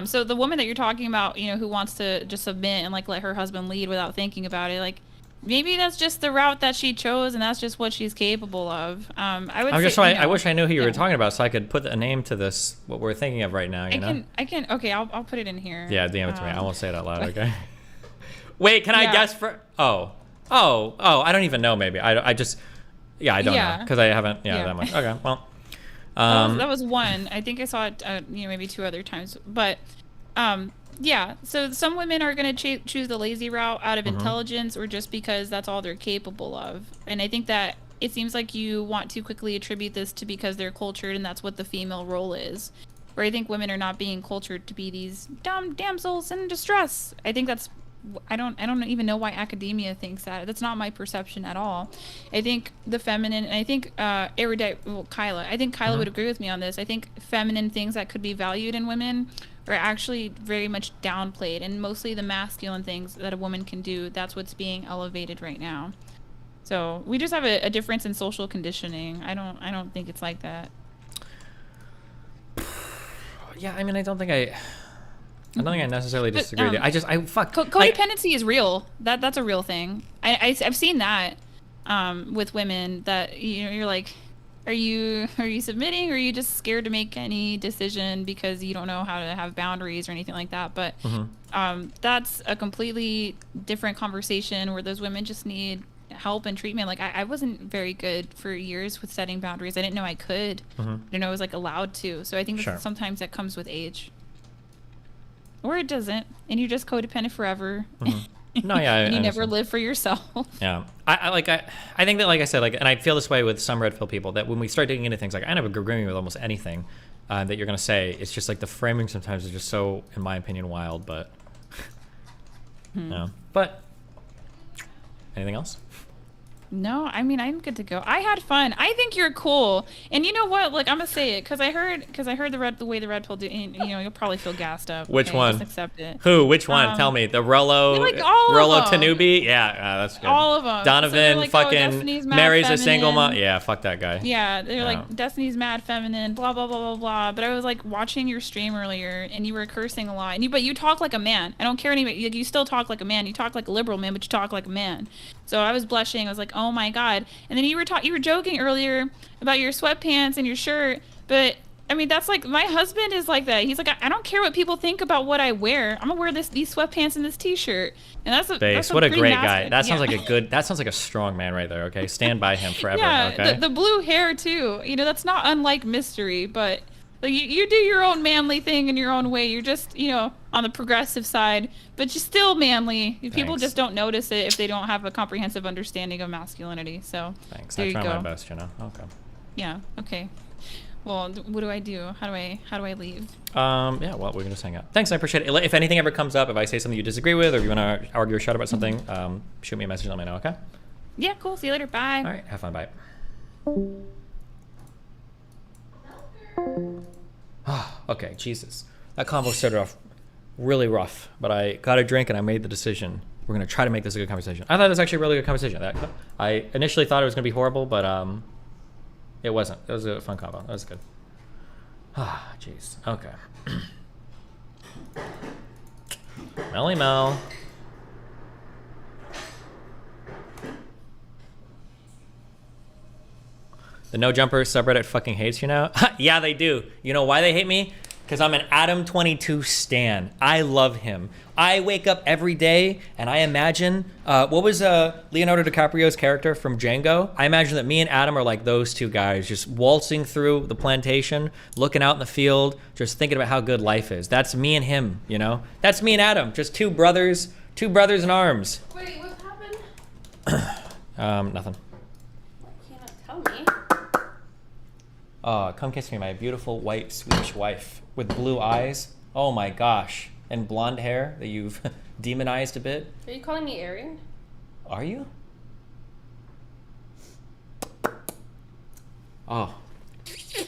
So the woman that you're talking about, you know, who wants to just submit and like let her husband lead without thinking about it, like, maybe that's just the route that she chose and that's just what she's capable of. I would say, I wish I knew who you were talking about so I could put a name to this, what we're thinking of right now, you know? Okay, I'll put it in here. Yeah, damn it to me. I won't say it out loud, okay? Wait, can I guess for... Oh, I don't even know, maybe. I don't know, because I haven't, that much. Okay, well. That was one. I think I saw it, you know, maybe 2 other times. But, yeah, so some women are going to choose the lazy route out of intelligence or just because that's all they're capable of. And I think that it seems like you want to quickly attribute this to because they're cultured and that's what the female role is. Where I think women are not being cultured to be these dumb damsels in distress. I think that's... I don't even know why academia thinks that. That's not my perception at all. I think the feminine, and I think Kyla. I think Kyla would agree with me on this. I think feminine things that could be valued in women are actually very much downplayed, and mostly the masculine things that a woman can do. That's what's being elevated right now. So we just have a difference in social conditioning. I don't think it's like that. Yeah, I mean, I don't think I necessarily disagree with you. Codependency is real. That's a real thing. I've seen that with women that, you know, you're like, are you submitting or are you just scared to make any decision because you don't know how to have boundaries or anything like that? But that's a completely different conversation where those women just need help and treatment. Like I wasn't very good for years with setting boundaries. I didn't know I could. I didn't know I was like allowed to. So I think sometimes that comes with age. Or it doesn't, and you're just codependent forever. No, yeah, and you never live for yourself. Yeah, I think that, like I said, like, and I feel this way with some red pill people, that when we start digging into things, like I never agree with almost anything that you're gonna say. It's just like the framing sometimes is just so, in my opinion, wild. But no, but anything else? No, I mean, I'm good to go. I had fun. I think you're cool. And you know what? Like, I'm gonna say it because I heard the way the red pill do. And, you know, you'll probably feel gassed up. Which one? Just accept it. Who? Which one? Tell me. The Rollo. Like all Rollo of them. Tanubi. Yeah, that's good. All of them. Donovan So like, fucking marries a single mom. Yeah, fuck that guy. Yeah, they're like Destiny's mad feminine. Blah blah blah blah blah. But I was like watching your stream earlier, and you were cursing a lot. But you talk like a man. I don't care anybody. You still talk like a man. You talk like a liberal man, but you talk like a man. So I was blushing. I was like, oh my god. And then you were joking earlier about your sweatpants and your shirt, but I mean that's like my husband is like that. He's like, I don't care what people think about what I wear. I'm gonna wear these sweatpants and this T-shirt, and that's what a great guy. That sounds like a good. That sounds like a strong man right there. Okay, stand by him forever. Yeah, okay. The blue hair too. You know, that's not unlike Mystery, but like you do your own manly thing in your own way. You're just, you know, on the progressive side, but you're still manly. People just don't notice it if they don't have a comprehensive understanding of masculinity. So thanks. There I you try go. my best, you know. Okay. Yeah. Okay. Well, what do I do? How do I leave? Yeah. Well, we can just hang out. Thanks. I appreciate it. If anything ever comes up, if I say something you disagree with, or if you want to argue or shout about something, shoot me a message. Let me know. Okay. Yeah. Cool. See you later. Bye. All right. Have fun. Bye. Okay, Jesus. That convo started off really rough, but I got a drink and I made the decision. We're going to try to make this a good conversation. I thought it was actually a really good conversation. I initially thought it was going to be horrible, but it wasn't. It was a fun convo. That was good. Ah, jeez. Okay. Melly Mel. The No Jumper subreddit fucking hates you now? Yeah, they do. You know why they hate me? Because I'm an Adam22 stan. I love him. I wake up every day and I imagine, what was Leonardo DiCaprio's character from Django? I imagine that me and Adam are like those two guys, just waltzing through the plantation, looking out in the field, just thinking about how good life is. That's me and him, you know? That's me and Adam, just two brothers in arms. Wait, what happened? Nothing. You cannot tell me. Come kiss me, my beautiful white Swedish wife with blue eyes. Oh my gosh. And blonde hair that you've demonized a bit. Are you calling me Aryan? Are you? Oh.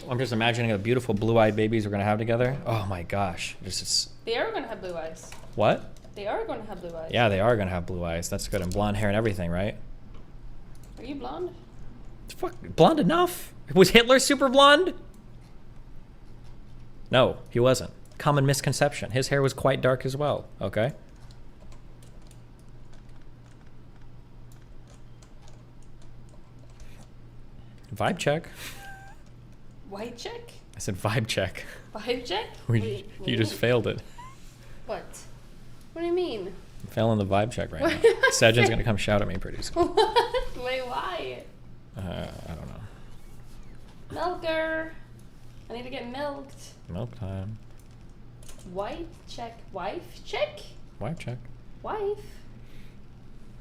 I'm just imagining the beautiful blue-eyed babies we're going to have together. Oh my gosh. They are gonna have blue eyes. What? They are going to have blue eyes. Yeah, they are gonna have blue eyes. That's good. And blonde hair and everything, right? Are you blonde? Fuck, blonde enough? Was Hitler super blonde? No, he wasn't. Common misconception. His hair was quite dark as well, okay? Vibe check. White check? I said vibe check. Vibe check? You just failed it. What? What do you mean? I'm failing the vibe check right What now. did I Sedgen's say? gonna come shout at me pretty soon. What? Wait, why? I don't know. Milker. I need to get milked. Milk time. White check. Wife check? Vibe check. Wife?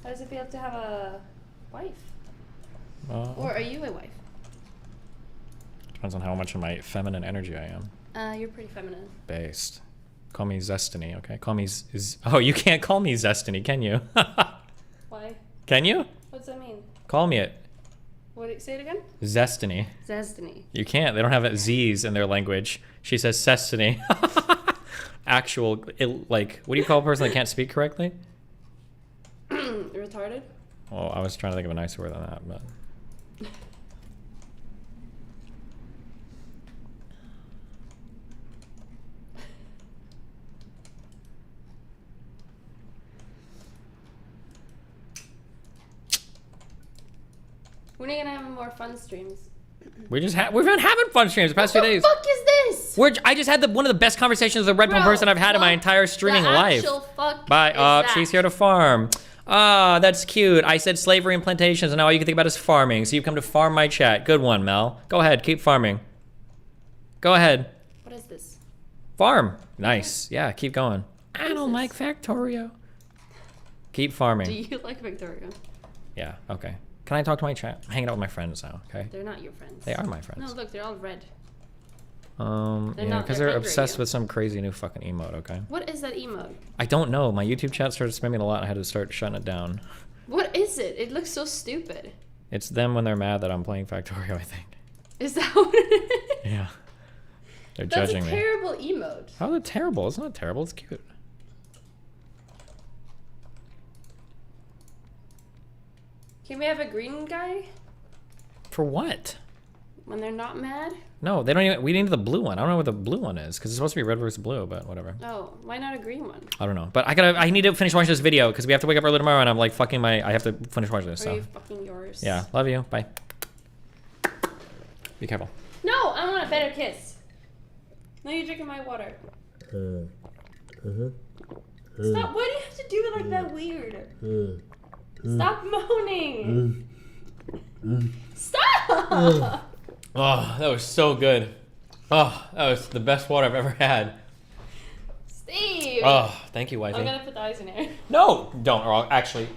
How does it feel to have a wife? Or are you a wife? Depends on how much of my feminine energy I am. You're pretty feminine. Based. Call me Zestiny, okay? Call me oh, you can't call me Zestiny, can you? Why? Can you? What's that mean? Call me it. Say it again? Zestiny. Zestiny. You can't. They don't have Z's in their language. She says Sestiny. Actual, like, what do you call a person that can't speak correctly? Retarded? Well, I was trying to think of a nicer word than that, but... When are you gonna have more fun streams? we've been having fun streams the past few days. What the fuck is this? I just had one of the best conversations with a red pill Bro, person I've had in my what entire streaming the life. actual fuck Bye. is that? She's here to farm. Ah, that's cute. I said slavery and plantations, and now all you can think about is farming. So you've come to farm my chat. Good one, Mel. Go ahead, keep farming. Go ahead. What is this? Farm. Nice. Yeah, keep going. I don't like Factorio. Keep farming. Do you like Victoria? Yeah, okay. Can I talk to my chat? I'm hanging out with my friends now, okay? They're not your friends. They are my friends. No, look, they're all red. Yeah, not- because they're they're angry at obsessed you. with some crazy new fucking emote, okay? What is that emote? I don't know. My YouTube chat started spamming a lot. I had to start shutting it down. What is it? It looks so stupid. It's them when they're mad that I'm playing Factorio, I think. Is that what it is? Yeah. They're That's judging a me. terrible emote. How is it terrible? It's not terrible. It's cute. Can we have a green guy For what? when they're not mad? No, they don't even. We need the blue one. I don't know what the blue one is because it's supposed to be red versus blue, but whatever. Oh, why not a green one? I don't know. But I need to finish watching this video because we have to wake up early tomorrow and I'm like fucking I have to finish watching this. Are So you fucking yours? yeah, love you. Bye. Be careful. No, I want a better kiss. No, you're drinking my water. Stop. Why do you have to do it like that weird? Stop moaning. Stop! Oh, that was so good. Oh, that was the best water I've ever had. Steve! Oh, thank you, wifey. I'm gonna put the ice in here. No, don't. Or actually,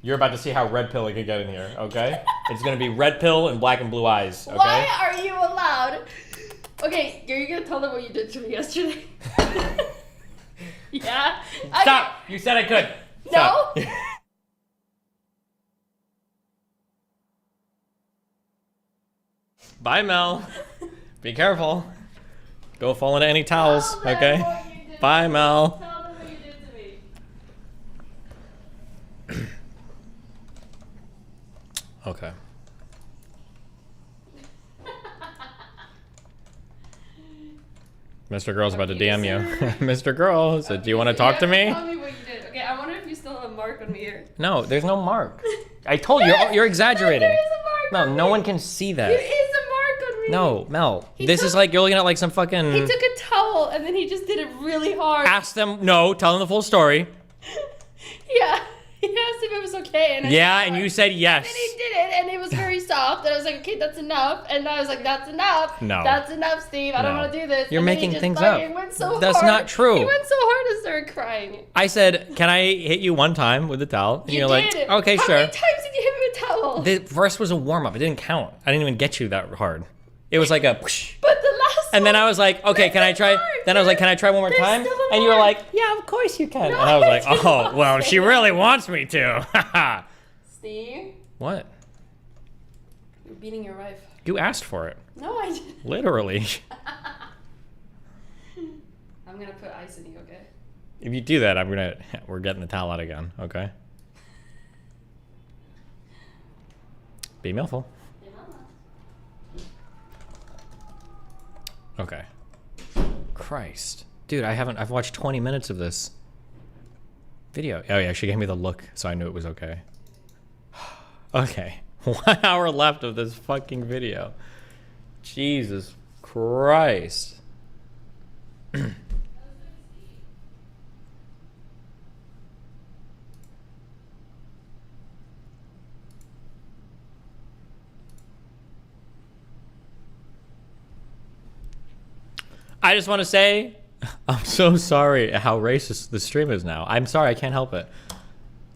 you're about to see how red pill it can get in here, okay? It's gonna be red pill and black and blue eyes, okay? Why are you allowed? Okay, are you gonna tell them what you did to me yesterday? Yeah? Stop! You said I could. No? Stop. Bye, Mel. Be careful. Don't fall into any towels, okay? Bye, Mel. Tell them what you did to me. Okay. Mr. Girl's about to DM you. Mr. Girl said, do you want to talk to me? Tell me what you did. Okay, I wonder if you still have a mark on me here. No, there's no mark. I told you, you're exaggerating. There is a mark No, no one can see that. There is a mark on me. No, Mel. He This took- is like you're looking at like some fucking. He took a towel and then he just did it really hard. Ask them. No, tell them the full story. Yeah. He asked if it was okay. And I Yeah, said, and you said yes. And he did it, and it was very soft. And I was like, okay, that's enough. And I was like, that's enough. No. That's enough, Steve. I don't No. want to do this. You're And then making he just things fucking up. Went so That's hard. not true. He went so hard and started crying. I said, can I hit you one time with the towel? And You you're did. like, okay, How sure. many times did you hit me with a towel? The first was a warm up. It didn't count. I didn't even get you that hard. It was like a. Whoosh. But the last And then I was like, okay, can I try? Then I was like, can I try one more time? And you were like, yeah, of course you can. And I was like, oh, well, she really wants me to. Steve, What? you're beating your wife. You asked for it. No, I didn't. Literally. I'm gonna put ice in you, okay? If you do that, we're getting the towel out again, okay? Be millful. Okay. Christ. Dude, I've watched 20 minutes of this video. Oh yeah, she gave me the look, so I knew it was okay. Okay. 1 hour left of this fucking video. Jesus Christ. I just want to say, I'm so sorry how racist the stream is now. I'm sorry, I can't help it.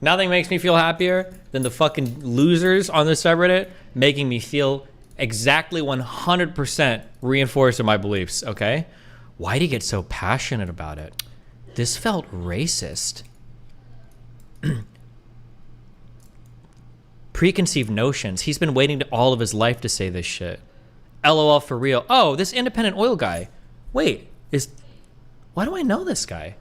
Nothing makes me feel happier than the fucking losers on this subreddit making me feel exactly 100% reinforced in my beliefs, okay? Why'd he get so passionate about it? This felt racist. Preconceived notions. He's been waiting all of his life to say this shit. LOL for real. Oh, this independent oil guy. Wait, why do I know this guy?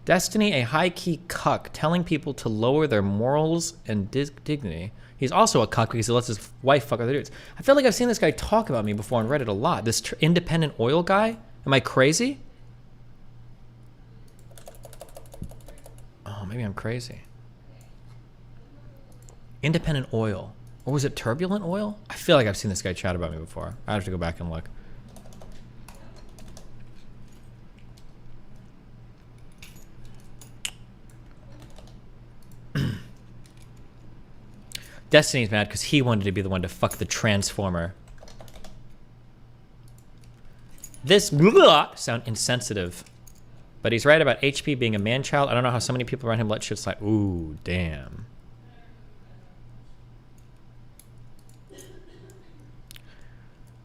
Destiny, a high-key cuck, telling people to lower their morals and dignity. He's also a cuck because he lets his wife fuck other dudes. I feel like I've seen this guy talk about me before on Reddit a lot. This independent oil guy? Am I crazy? Oh, maybe I'm crazy. Independent oil. Or was it turbulent oil? I feel like I've seen this guy chat about me before. I have to go back and look. Destiny's mad because he wanted to be the one to fuck the Transformer. This sound insensitive. But he's right about HP being a man-child. I don't know how so many people around him let shit slide. Ooh, damn.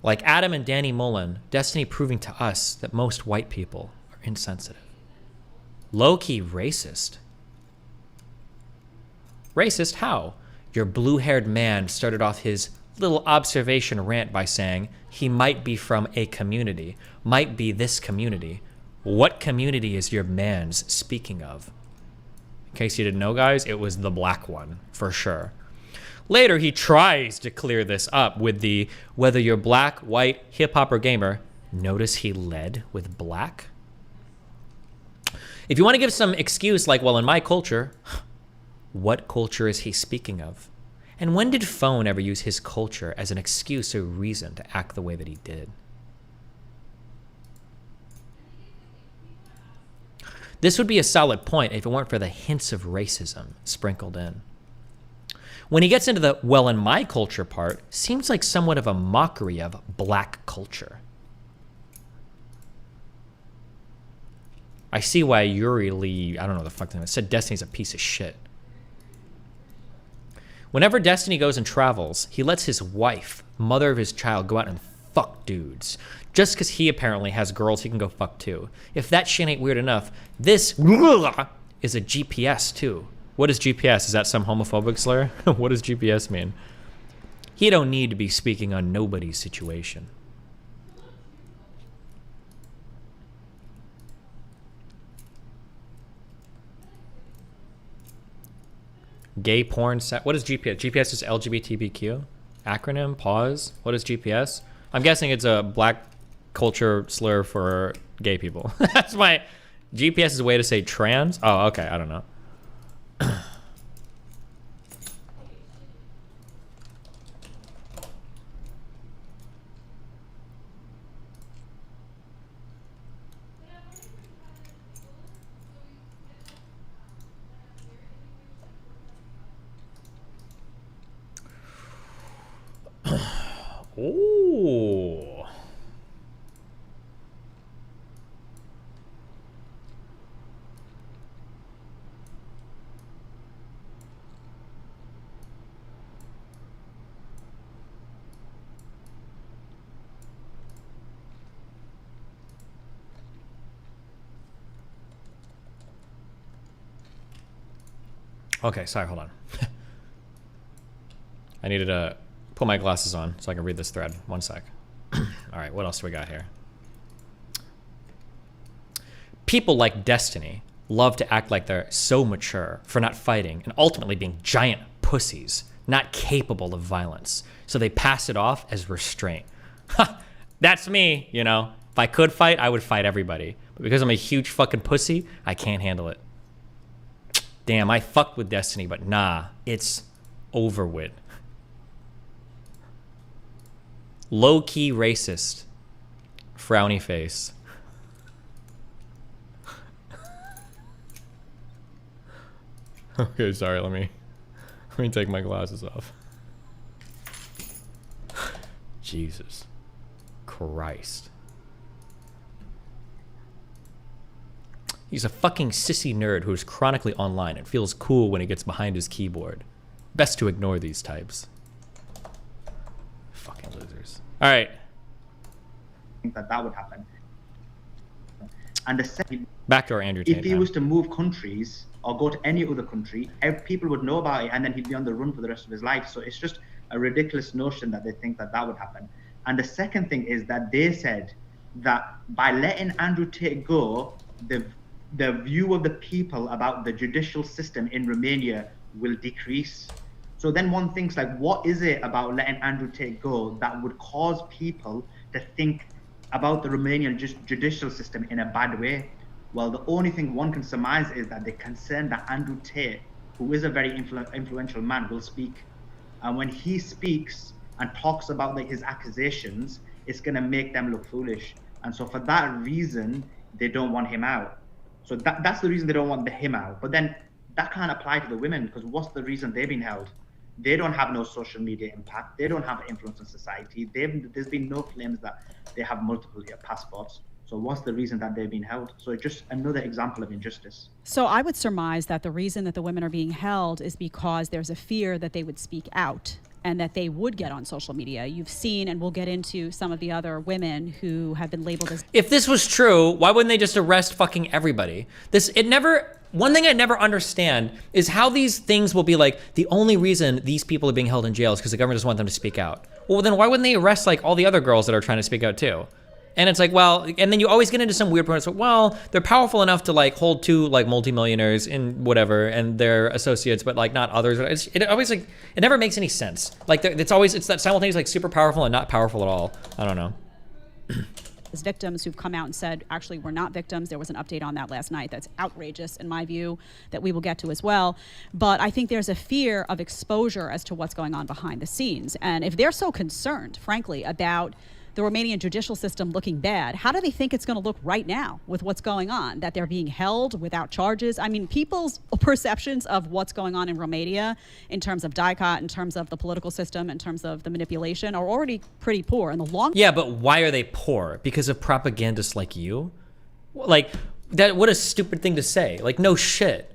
Like Adam and Danny Mullen, Destiny proving to us that most white people are insensitive. Low-key racist. Racist how? Your blue-haired man started off his little observation rant by saying he might be from a community, might be this community. What community is your man's speaking of? In case you didn't know, guys, it was the black one, for sure. Later, he tries to clear this up with the whether you're black, white, hip-hop, or gamer. Notice he led with black? If you want to give some excuse like, well, in my culture, what culture is he speaking of? And when did Phone ever use his culture as an excuse or reason to act the way that he did? This would be a solid point if it weren't for the hints of racism sprinkled in. When he gets into the, well, in my culture part, seems like somewhat of a mockery of black culture. I see why Yuri Lee, I don't know the fuck thing, said Destiny's a piece of shit. Whenever Destiny goes and travels, he lets his wife, mother of his child, go out and fuck dudes. Just because he apparently has girls he can go fuck too. If that shit ain't weird enough, this is a GPS too. What is GPS? Is that some homophobic slur? What does GPS mean? He don't need to be speaking on nobody's situation. Gay porn set. What is GPS? GPS is LGBTQ? Acronym? Pause? What is GPS? I'm guessing it's a black culture slur for gay people. That's my... GPS is a way to say trans? Oh, okay. I don't know. Ooh. Okay, sorry, hold on. I needed to Put my glasses on so I can read this thread. One sec. All right, what else do we got here? People like Destiny love to act like they're so mature for not fighting and ultimately being giant pussies, not capable of violence. So they pass it off as restraint. Ha! That's me, you know. If I could fight, I would fight everybody. But because I'm a huge fucking pussy, I can't handle it. Damn, I fucked with Destiny, but nah, it's over with. Low-key racist. Frowny face. Okay, sorry, let me take my glasses off. Jesus Christ. He's a fucking sissy nerd who's chronically online and feels cool when he gets behind his keyboard. Best to ignore these types. Fucking losers. All right. I think that would happen. And the second, back to our Andrew Tate. If he was to move countries or go to any other country, people would know about it, and then he'd be on the run for the rest of his life. So it's just a ridiculous notion that they think that would happen. And the second thing is that they said that by letting Andrew Tate go, the view of the people about the judicial system in Romania will decrease. So then one thinks, like, what is it about letting Andrew Tate go that would cause people to think about the Romanian judicial system in a bad way? Well, the only thing one can surmise is that they're concerned that Andrew Tate, who is a very influential man, will speak. And when he speaks and talks about his accusations, it's going to make them look foolish. And so for that reason, they don't want him out. So that's the reason they don't want him out. But then that can't apply to the women, because what's the reason they've been held? They don't have no social media impact. They don't have influence in society. There's been no claims that they have multiple passports. So what's the reason that they've been held? So it's just another example of injustice. So I would surmise that the reason that the women are being held is because there's a fear that they would speak out and that they would get on social media. You've seen, and we'll get into some of the other women who have been labeled as... If this was true, why wouldn't they just arrest fucking everybody? One thing I never understand is how these things will be like, the only reason these people are being held in jail is because the government doesn't want them to speak out. Well, then why wouldn't they arrest like all the other girls that are trying to speak out too? And it's like, well, and then you always get into some weird point. So, well, they're powerful enough to like hold two like multimillionaires in whatever and their associates, but like not others. It always like, it never makes any sense. Like it's that simultaneous like super powerful and not powerful at all. I don't know. As victims who've come out and said, actually, we're not victims. There was an update on that last night that's outrageous in my view that we will get to as well. But I think there's a fear of exposure as to what's going on behind the scenes. And if they're so concerned, frankly, about the Romanian judicial system looking bad, how do they think it's going to look right now with what's going on, that they're being held without charges? I mean, people's perceptions of what's going on in Romania in terms of DICOT, in terms of the political system, in terms of the manipulation are already pretty poor. In the long Yeah, but why are they poor? Because of propagandists like you? Like, that? What a stupid thing to say. Like, no shit.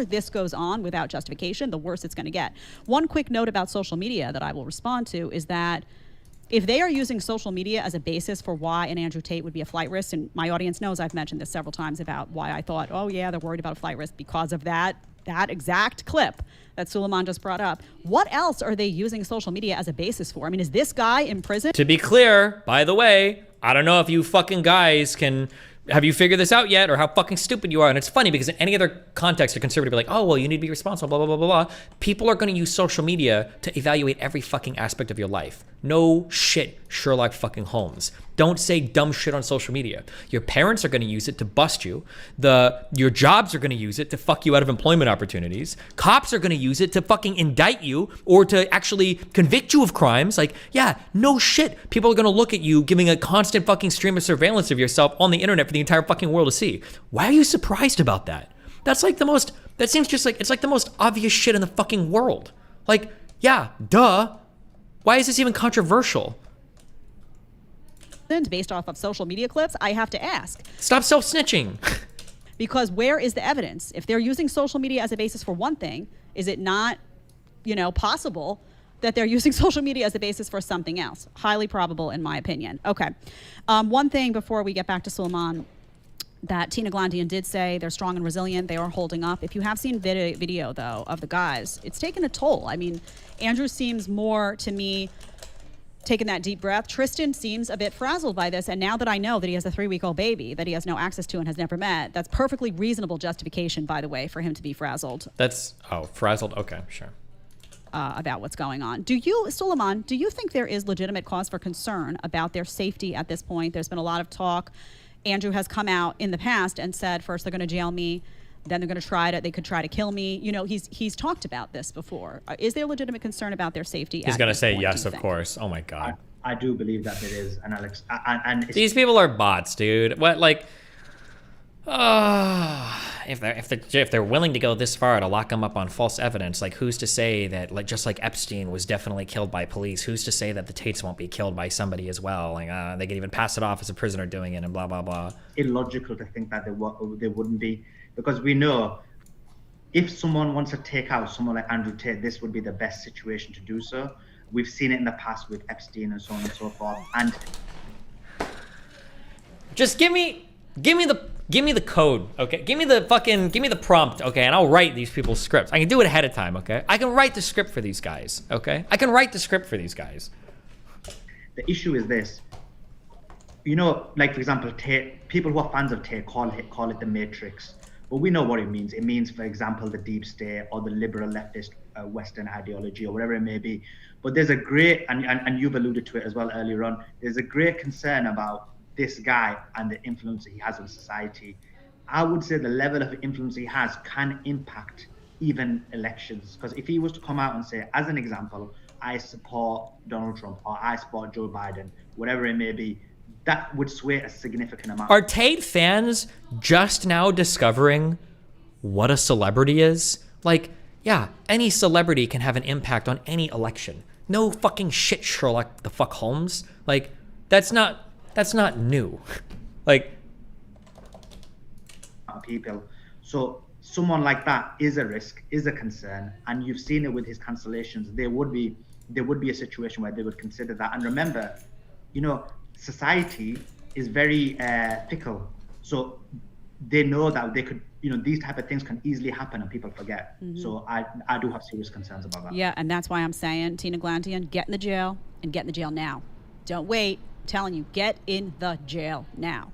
This goes on without justification, the worse it's going to get. One quick note about social media that I will respond to is that if they are using social media as a basis for why an Andrew Tate would be a flight risk, and my audience knows I've mentioned this several times about why I thought, oh yeah, they're worried about a flight risk because of that exact clip that Suleiman just brought up. What else are they using social media as a basis for? I mean, is this guy in prison? To be clear, by the way, I don't know if you fucking guys have you figured this out yet, or how fucking stupid you are? And it's funny because in any other context, a conservative would be like, oh, well, you need to be responsible, blah, blah, blah, blah, blah. People are going to use social media to evaluate every fucking aspect of your life. No shit, Sherlock fucking Holmes. Don't say dumb shit on social media. Your parents are going to use it to bust you. Your jobs are going to use it to fuck you out of employment opportunities. Cops are going to use it to fucking indict you or to actually convict you of crimes. Like, yeah, no shit. People are going to look at you giving a constant fucking stream of surveillance of yourself on the internet for the entire fucking world to see. Why are you surprised about that? That seems just like, it's like the most obvious shit in the fucking world. Like, yeah, duh. Why is this even controversial? Based off of social media clips, I have to ask. Stop self-snitching. Because where is the evidence? If they're using social media as a basis for one thing, is it not, possible that they're using social media as a basis for something else? Highly probable, in my opinion. Okay. One thing before we get back to Suleiman. that Tina Glandian did say they're strong and resilient. They are holding up. If you have seen video, though, of the guys, it's taken a toll. I mean, Andrew seems more, to me, taking that deep breath. Tristan seems a bit frazzled by this. And now that I know that he has a 3-week-old baby that he has no access to and has never met, that's perfectly reasonable justification, by the way, for him to be frazzled. Frazzled? Okay, sure. About what's going on. Do you, Suleiman, do you think there is legitimate cause for concern about their safety at this point? There's been a lot of talk. Andrew has come out in the past and said, first they're going to jail me, then they're going to they could try to kill me. You know, he's talked about this before. Is there legitimate concern about their safety? He's going to say yes, of course. Oh my God. I do believe that there is, and Alex, and these people are bots, dude. What, like, if they're willing to go this far to lock him up on false evidence, like who's to say that, like, just like Epstein was definitely killed by police, who's to say that the Tates won't be killed by somebody as well? Like they can even pass it off as a prisoner doing it and blah blah blah. Illogical to think that they wouldn't be, because we know if someone wants to take out someone like Andrew Tate, this would be the best situation to do so. We've seen it in the past with Epstein and so on and so forth. And just give me the code, okay? Give me the prompt, okay? And I'll write these people's scripts. I can do it ahead of time, okay? I can write the script for these guys, okay? I can write the script for these guys. The issue is this. You know, like for example, Tate, people who are fans of Tate call it the Matrix. But we know what it means. It means, for example, the deep state or the liberal leftist Western ideology or whatever it may be. But there's a great, and you've alluded to it as well earlier on, there's a great concern about this guy and the influence he has on society. I would say the level of influence he has can impact even elections. Because if he was to come out and say, as an example, I support Donald Trump or I support Joe Biden, whatever it may be, that would sway a significant amount. Are Tate fans just now discovering what a celebrity is? Like, yeah, any celebrity can have an impact on any election. No fucking shit, Sherlock the fuck Holmes. Like, that's not new. Like, people. So someone like that is a risk, is a concern, and you've seen it with his cancellations. There would be a situation where they would consider that. And remember, you know, society is very fickle. So they know that they could, you know, these type of things can easily happen and people forget. Mm-hmm. So I do have serious concerns about that. Yeah, and that's why I'm saying, Tina Glandian, get in the jail and get in the jail now. Don't wait. I'm telling you, get in the jail now.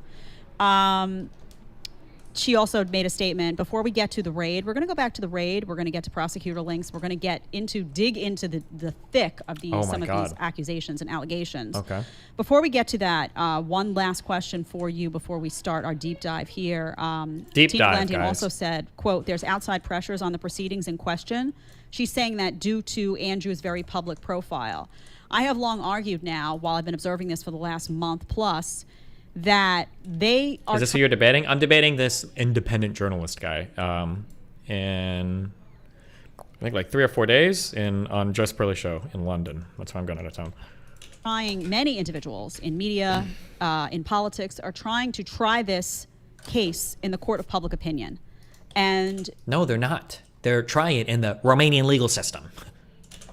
She also made a statement before we get to the raid. We're going to go back to the raid. We're going to get to prosecutor links. We're going to dig into the thick of these of these accusations and allegations. Okay. Before we get to that, one last question for you before we start our deep dive here. Tina Glandian also said, quote, "There's outside pressures on the proceedings in question." She's saying that due to Andrew's very public profile. I have long argued now, while I've been observing this for the last month plus, that they are... Is this who you're debating? I'm debating this independent journalist guy. And I think like 3 or 4 days on Just Pearly show in London. That's why I'm going out of town. Many individuals in media, in politics, are trying to try this case in the court of public opinion. And no, they're not. They're trying it in the Romanian legal system.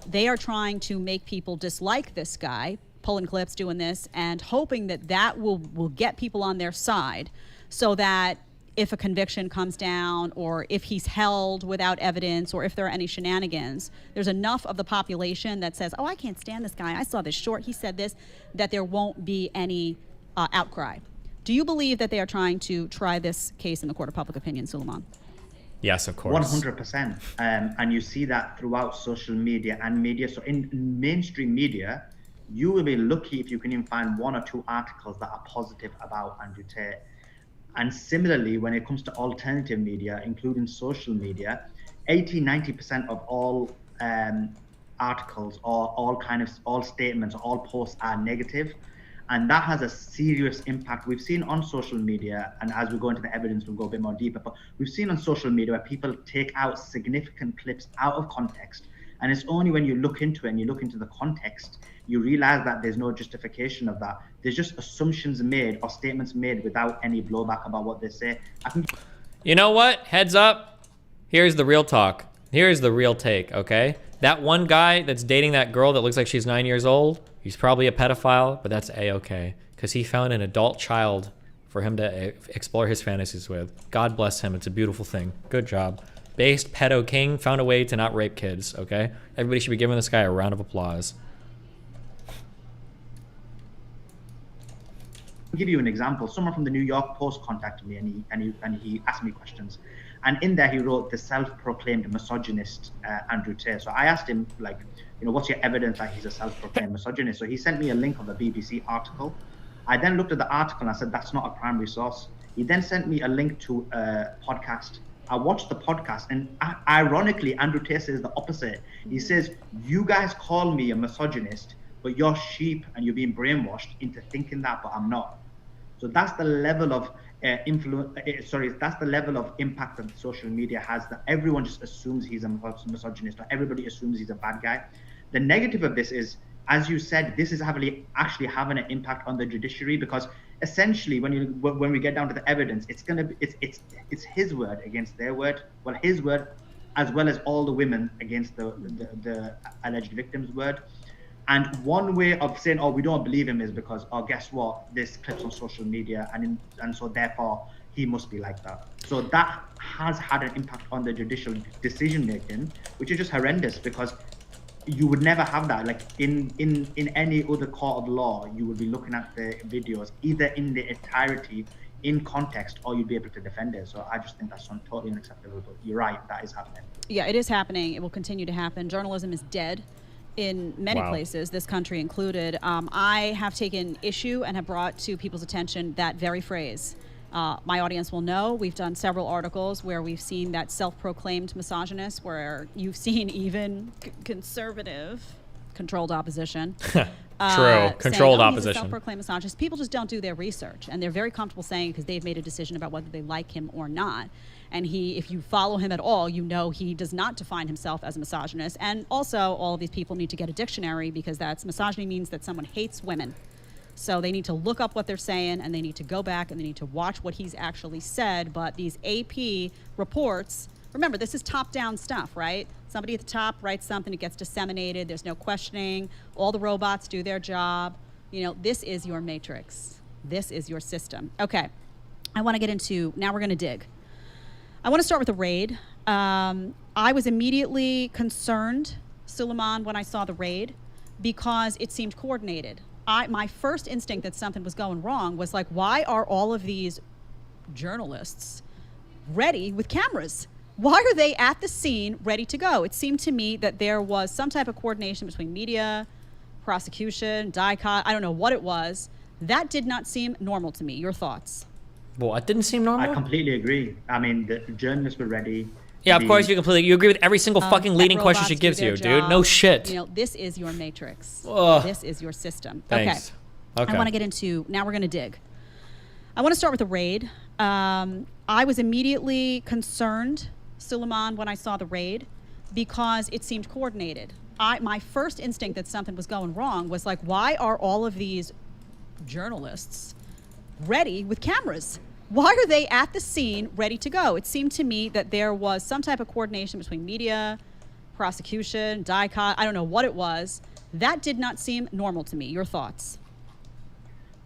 They are trying to make people dislike this guy, pulling clips, doing this, and hoping that will get people on their side, so that if a conviction comes down, or if he's held without evidence, or if there are any shenanigans, there's enough of the population that says, oh, I can't stand this guy, I saw this short, he said this, that there won't be any outcry. Do you believe that they are trying to try this case in the court of public opinion, Suleiman? Yes, of course. 100%. And you see that throughout social media and media. So in mainstream media, you will be lucky if you can even find 1 or 2 articles that are positive about Andrew Tate. And similarly, when it comes to alternative media, including social media, 80-90% of all articles or all statements, all posts are negative. And that has a serious impact. We've seen on social media, and as we go into the evidence, we'll go a bit more deeper, but we've seen on social media where people take out significant clips out of context. And it's only when you look into it and you look into the context, you realize that there's no justification of that. There's just assumptions made or statements made without any blowback about what they say. You know what? Heads up. Here's the real talk. Here's the real take, okay? That one guy that's dating that girl that looks like she's 9 years old, he's probably a pedophile, but that's A-okay. Because he found an adult child for him to explore his fantasies with. God bless him. It's a beautiful thing. Good job. Based pedo king found a way to not rape kids, okay? Everybody should be giving this guy a round of applause. I'll give you an example. Someone from the New York Post contacted me and he asked me questions. And in there he wrote the self-proclaimed misogynist Andrew Tate. So I asked him, like, you know, what's your evidence that he's a self-proclaimed misogynist? So he sent me a link of a BBC article. I then looked at the article and I said, that's not a primary source. He then sent me a link to a podcast. I watched the podcast, and ironically, Andrew Tate says the opposite. He says, you guys call me a misogynist, but you're sheep and you're being brainwashed into thinking that, but I'm not. So that's the level of that's the level of impact that social media has, that everyone just assumes he's a misogynist, or everybody assumes he's a bad guy. The negative of this is, as you said, this is actually having an impact on the judiciary, because essentially when we get down to the evidence, it's his word against their word. Well, his word, as well as all the women against the alleged victim's word. And one way of saying, oh, we don't believe him, is because, oh, guess what? This clip's on social media, and so therefore he must be like that. So that has had an impact on the judicial decision making, which is just horrendous, because you would never have that. Like in any other court of law, you would be looking at the videos either in the entirety, in context, or you'd be able to defend it. So I just think that's totally unacceptable. But you're right, that is happening. Yeah, it is happening. It will continue to happen. Journalism is dead in many Wow. places, this country included. I have taken issue and have brought to people's attention that very phrase. My audience will know we've done several articles where we've seen that self-proclaimed misogynist, where you've seen even conservative controlled opposition. Controlled saying, oh, he's a opposition. self-proclaimed misogynist. People just don't do their research, and they're very comfortable saying, because they've made a decision about whether they like him or not. And if you follow him at all, you know he does not define himself as a misogynist. And also, all of these people need to get a dictionary, because misogyny means that someone hates women. So they need to look up what they're saying, and they need to go back and they need to watch what he's actually said. But these AP reports, remember, this is top-down stuff, right? Somebody at the top writes something, it gets disseminated, there's no questioning, all the robots do their job. You know, this is your matrix. This is your system. Okay, I want to get into, now we're going to dig. I want to start with a raid. I was immediately concerned, Suleiman, when I saw the raid, because it seemed coordinated. My first instinct that something was going wrong was like, why are all of these journalists ready with cameras? Why are they at the scene ready to go? It seemed to me that there was some type of coordination between media, prosecution, DICOT, I don't know what it was. That did not seem normal to me. Your thoughts? Well, it didn't seem normal? I completely agree. I mean, the journalists were ready. Yeah, of course you agree with every single fucking leading question she gives you, dude. No shit. You know, this is your matrix. Ugh. This is your system. Thanks. Okay. I want to get into, now we're going to dig. I want to start with a raid. I was immediately concerned, Suleiman, when I saw the raid, because it seemed coordinated. My first instinct that something was going wrong was like, why are all of these journalists ready with cameras? Why are they at the scene ready to go? It seemed to me that there was some type of coordination between media, prosecution, DICOT, I don't know what it was. That did not seem normal to me. Your thoughts?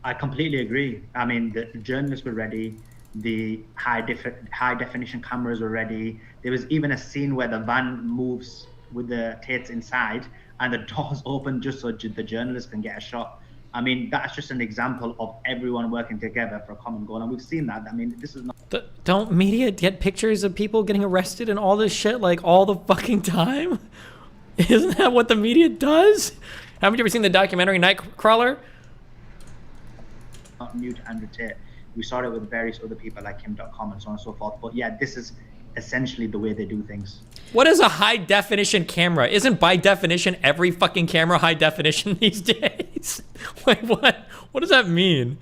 I completely agree. I mean, the journalists were ready. The high definition cameras were ready. There was even a scene where the van moves with the Tates inside and the doors open just so the journalists can get a shot. I mean, that's just an example of everyone working together for a common goal. And we've seen that. I mean, this is not... Don't media get pictures of people getting arrested and all this shit like all the fucking time? Isn't that what the media does? Haven't you ever seen the documentary Nightcrawler? Not new to Andrew Tate. We saw it with various other people like him.com and so on and so forth. But yeah, this is essentially the way they do things. What is a high definition camera? Isn't by definition every fucking camera high definition these days? Wait, what? What does that mean?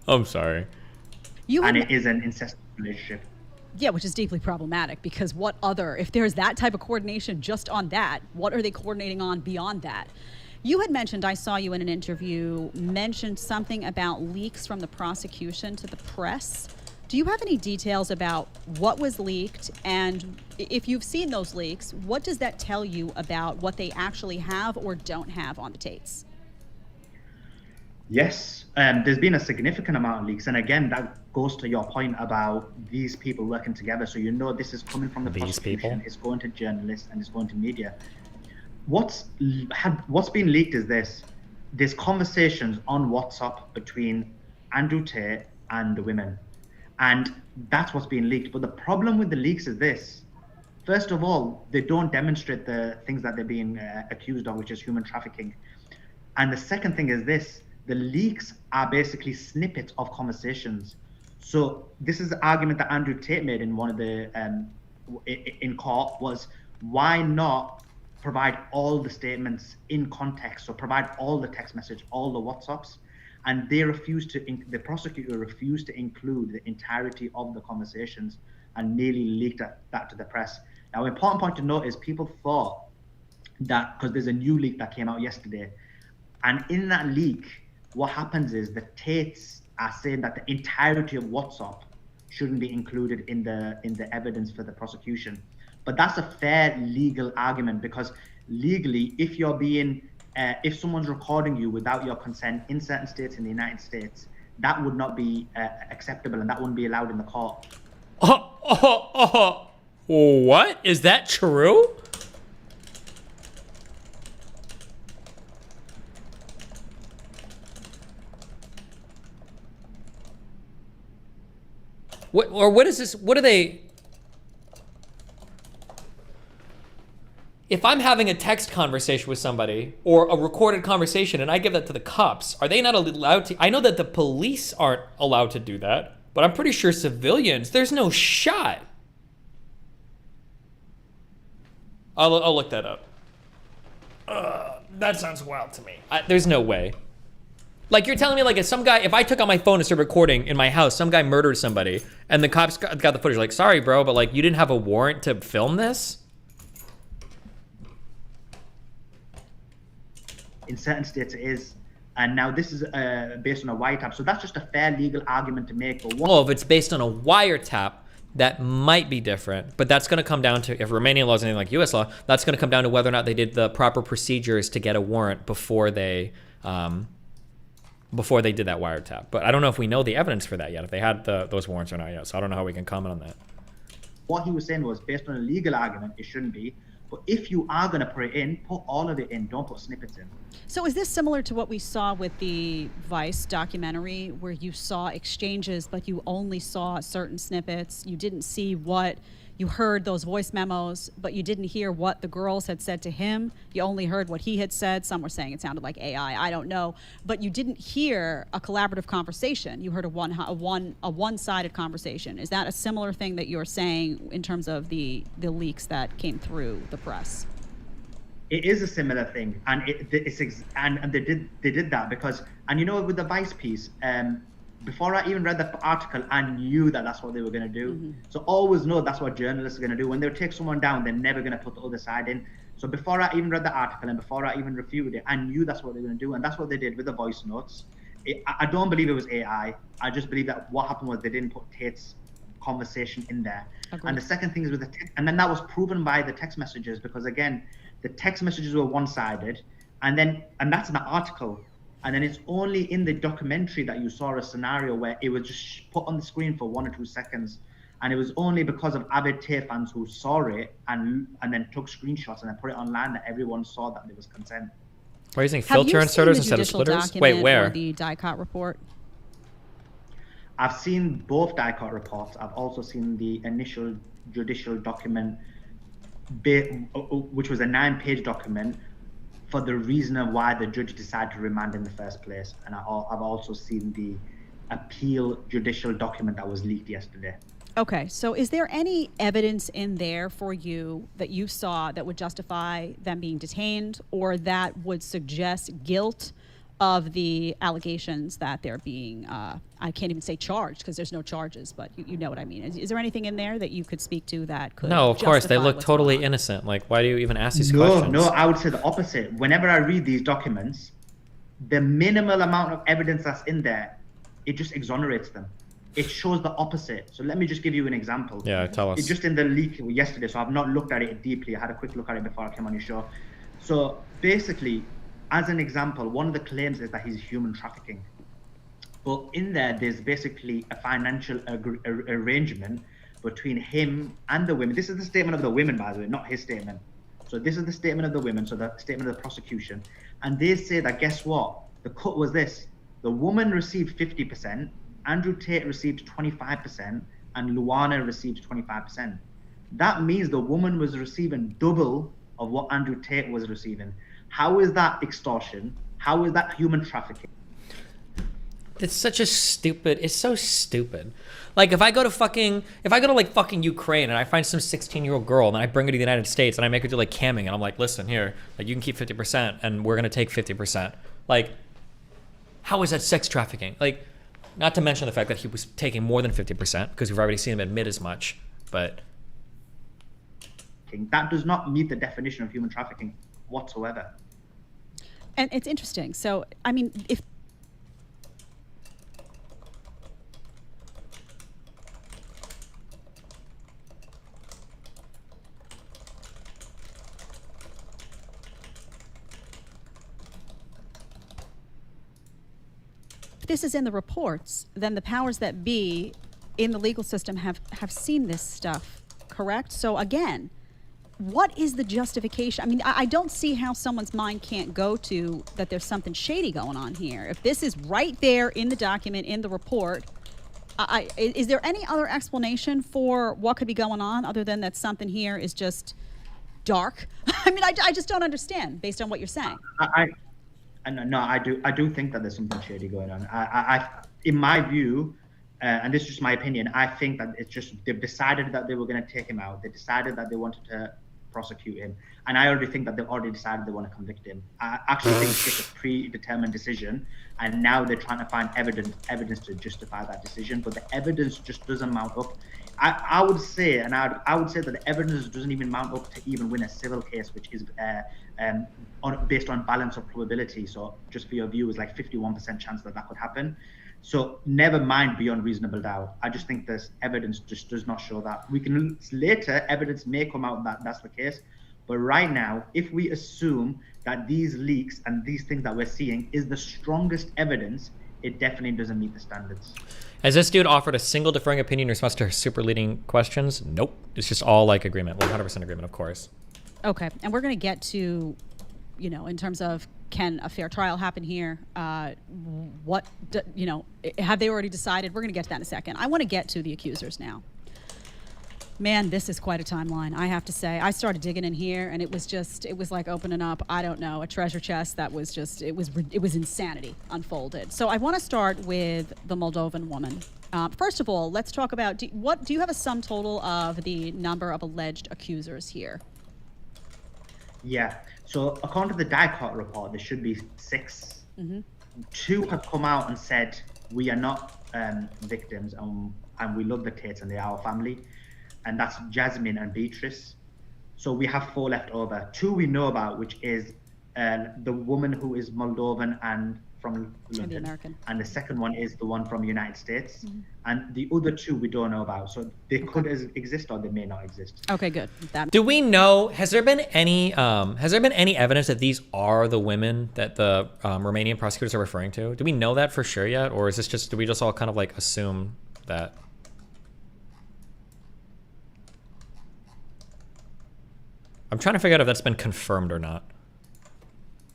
I'm sorry. It is an incestuous relationship. Yeah, which is deeply problematic, because what other, if there's that type of coordination just on that, what are they coordinating on beyond that? You had mentioned, I saw you in an interview, mentioned something about leaks from the prosecution to the press. Do you have any details about what was leaked? And if you've seen those leaks, what does that tell you about what they actually have or don't have on the Tates? Yes, there's been a significant amount of leaks, and again, that goes to your point about these people working together. So you know this is coming from the prosecution, it's going to journalists, and it's going to media. What's been leaked is this: there's conversations on WhatsApp between Andrew Tate and the women, and that's what's being leaked. But the problem with the leaks is this: first of all, they don't demonstrate the things that they're being accused of, which is human trafficking. And the second thing is this: the leaks are basically snippets of conversations. So this is the argument that Andrew Tate made in one of the in court, was why not provide all the statements in context? So provide all the text message, all the WhatsApps, and they refused to. The prosecutor refused to include the entirety of the conversations and nearly leaked that to the press. Now, an important point to note is people thought that because there's a new leak that came out yesterday, and in that leak, what happens is the Tates are saying that the entirety of WhatsApp shouldn't be included in the evidence for the prosecution. But that's a fair legal argument, because legally, if you're being, if someone's recording you without your consent in certain states in the United States, that would not be acceptable, and that wouldn't be allowed in the court. What? Is that true? What is this? What are they? If I'm having a text conversation with somebody or a recorded conversation and I give that to the cops, are they not allowed to? I know that the police aren't allowed to do that, but I'm pretty sure civilians, there's no shot. I'll look that up. That sounds wild to me. There's no way. Like, you're telling me, like, if I took out my phone and started recording in my house, some guy murdered somebody, and the cops got the footage, like, sorry, bro, but, like, you didn't have a warrant to film this? In certain states it is. And now this is based on a wiretap. So that's just a fair legal argument to make. But Well, if it's based on a wiretap, that might be different. But that's going to come down to, if Romanian law is anything like U.S. law, that's going to come down to whether or not they did the proper procedures to get a warrant before they did that wiretap. But I don't know if we know the evidence for that yet, if they had those warrants or not yet. So I don't know how we can comment on that. What he was saying was, based on a legal argument, it shouldn't be. But if you are going to put it in, put all of it in. Don't put snippets in. So is this similar to what we saw with the Vice documentary, where you saw exchanges, but you only saw certain snippets? You didn't see what you heard, those voice memos, but you didn't hear what the girls had said to him. You only heard what he had said. Some were saying it sounded like AI. I don't know. But you didn't hear a collaborative conversation. You heard a one-sided conversation. Is that a similar thing that you're saying in terms of the leaks that came through the press? It is a similar thing, and and they did that because, and you know, with the Vice piece, before I even read the article, I knew that that's what they were going to do. Mm-hmm. So always know that's what journalists are going to do. When they take someone down, they're never going to put the other side in. So before I even read the article and before I even reviewed it, I knew that's what they were going to do, and that's what they did with the voice notes. I don't believe it was AI. I just believe that what happened was they didn't put Tate's conversation in there. Agreed. And the second thing is with the text, and then that was proven by the text messages, because again, the text messages were one-sided, and that's an article. And then it's only in the documentary that you saw a scenario where it was just put on the screen for 1 or 2 seconds. And it was only because of avid Tate fans who saw it and then took screenshots and then put it online that everyone saw that there was consent. Why are you using filter inserters instead of splitters? Wait, where? Or the DICOT report? I've seen both DICOT reports. I've also seen the initial judicial document, which was a 9-page document, for the reason of why the judge decided to remand in the first place. And I've also seen the appeal judicial document that was leaked yesterday. Okay, so is there any evidence in there for you that you saw that would justify them being detained, or that would suggest guilt of the allegations that they're being, I can't even say charged because there's no charges, but you know what I mean. Is there anything in there that you could speak to that could No, of course, they look totally innocent. Like, why do you even ask these questions? No, I would say the opposite. Whenever I read these documents, the minimal amount of evidence that's in there, it just exonerates them. It shows the opposite. So let me just give you an example. Yeah, tell us. It's just in the leak yesterday, so I've not looked at it deeply. I had a quick look at it before I came on your show. So basically, as an example, one of the claims is that he's human trafficking. But in there's basically a financial arrangement between him and the women. This is the statement of the women, by the way, not his statement. So this is the statement of the women, so the statement of the prosecution. And they say that, guess what? The cut was this. The woman received 50%, Andrew Tate received 25%, and Luana received 25%. That means the woman was receiving double of what Andrew Tate was receiving. How is that extortion? How is that human trafficking? It's such a stupid, it's so stupid. Like if I go to like fucking Ukraine and I find some 16-year-old girl and I bring her to the United States and I make her do like camming and I'm like, listen here, like you can keep 50% and we're gonna take 50%. Like, how is that sex trafficking? Like, not to mention the fact that he was taking more than 50% because we've already seen him admit as much, but. That does not meet the definition of human trafficking whatsoever. And it's interesting. So, I mean, if this is in the reports, then the powers that be in the legal system have seen this stuff, correct? So again, what is the justification? I mean, I don't see how someone's mind can't go to that there's something shady going on here. If this is right there in the document, in the report, is there any other explanation for what could be going on other than that something here is just dark? I mean, I just don't understand based on what you're saying. No, I do think that there's something shady going on. I in my view, and this is just my opinion, I think that it's just they've decided that they were going to take him out. They decided that they wanted to prosecute him, and I already think that they've already decided they want to convict him. I actually think it's a predetermined decision, and now they're trying to find evidence to justify that decision. But the evidence just doesn't mount up. I would say, and I would say that the evidence doesn't even mount up to even win a civil case, which is based on balance of probability. So just for your view, is like 51% chance that could happen. So never mind beyond reasonable doubt. I just think this evidence just does not show that. We can later, evidence may come out that that's the case. But right now, if we assume that these leaks and these things that we're seeing is the strongest evidence, it definitely doesn't meet the standards. Has this dude offered a single differing opinion in response to her super leading questions? Nope. It's just all like agreement, 100% agreement, of course. Okay, and we're going to get to, you know, in terms of can a fair trial happen here? Have they already decided? We're going to get to that in a second. I want to get to the accusers now. Man, this is quite a timeline, I have to say. I started digging in here, and it was like opening up, I don't know, a treasure chest that was just, it was insanity unfolded. So I want to start with the Moldovan woman. First of all, let's talk about, do you have a sum total of the number of alleged accusers here? Yeah. So according to the DICOT report, there should be 6. Mm-hmm. 2 have come out and said, we are not victims and we love the Tates and they are our family. And that's Jasmine and Beatrice. So we have 4 left over. 2 we know about, which is the woman who is Moldovan and from London. American. And the second one is the one from the United States. Mm-hmm. And the other 2 we don't know about. So they could exist or they may not exist. Okay, good. Do we know, has there been any evidence that these are the women that the Romanian prosecutors are referring to? Do we know that for sure yet? Or is this just, do we just all kind of like assume that? I'm trying to figure out if that's been confirmed or not.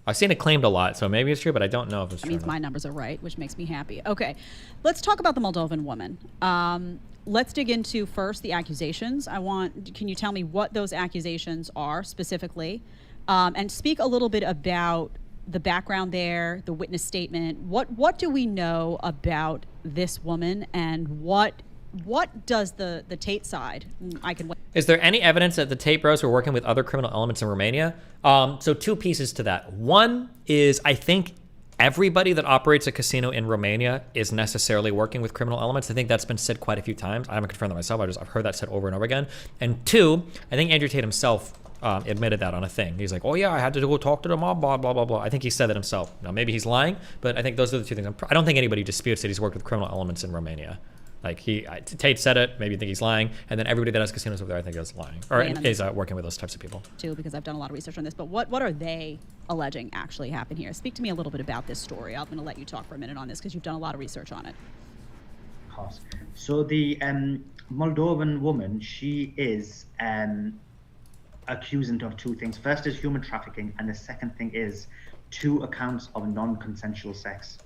I've seen it claimed a lot, so maybe it's true, but I don't know if it's true. That means my numbers are right, which makes me happy. Okay, let's talk about the Moldovan woman. Let's dig into first the accusations. Can you tell me what those accusations are specifically? And speak a little bit about the background there, the witness statement. What do we know about this woman, and what does the Tate side? Is there any evidence that the Tate bros were working with other criminal elements in Romania? So 2 pieces to that. One is, I think everybody that operates a casino in Romania is necessarily working with criminal elements. I think that's been said quite a few times. I haven't confirmed that myself. I've heard that said over and over again. And 2, I think Andrew Tate himself admitted that on a thing. He's like, oh yeah, I had to go talk to the mob, blah, blah, blah, blah. I think he said that himself. Now, maybe he's lying, but I think those are the 2 things. I don't think anybody disputes that he's worked with criminal elements in Romania. Like Tate said it, maybe you think he's lying, and then everybody that has casinos over there I think is lying, or is working with those types of people. Too, because I've done a lot of research on this, but what are they alleging actually happened here? Speak to me a little bit about this story. I'm going to let you talk for a minute on this because you've done a lot of research on it. Of course. So the Moldovan woman, she is accused of 2 things. First is human trafficking, and the second thing is 2 accounts of non-consensual sex.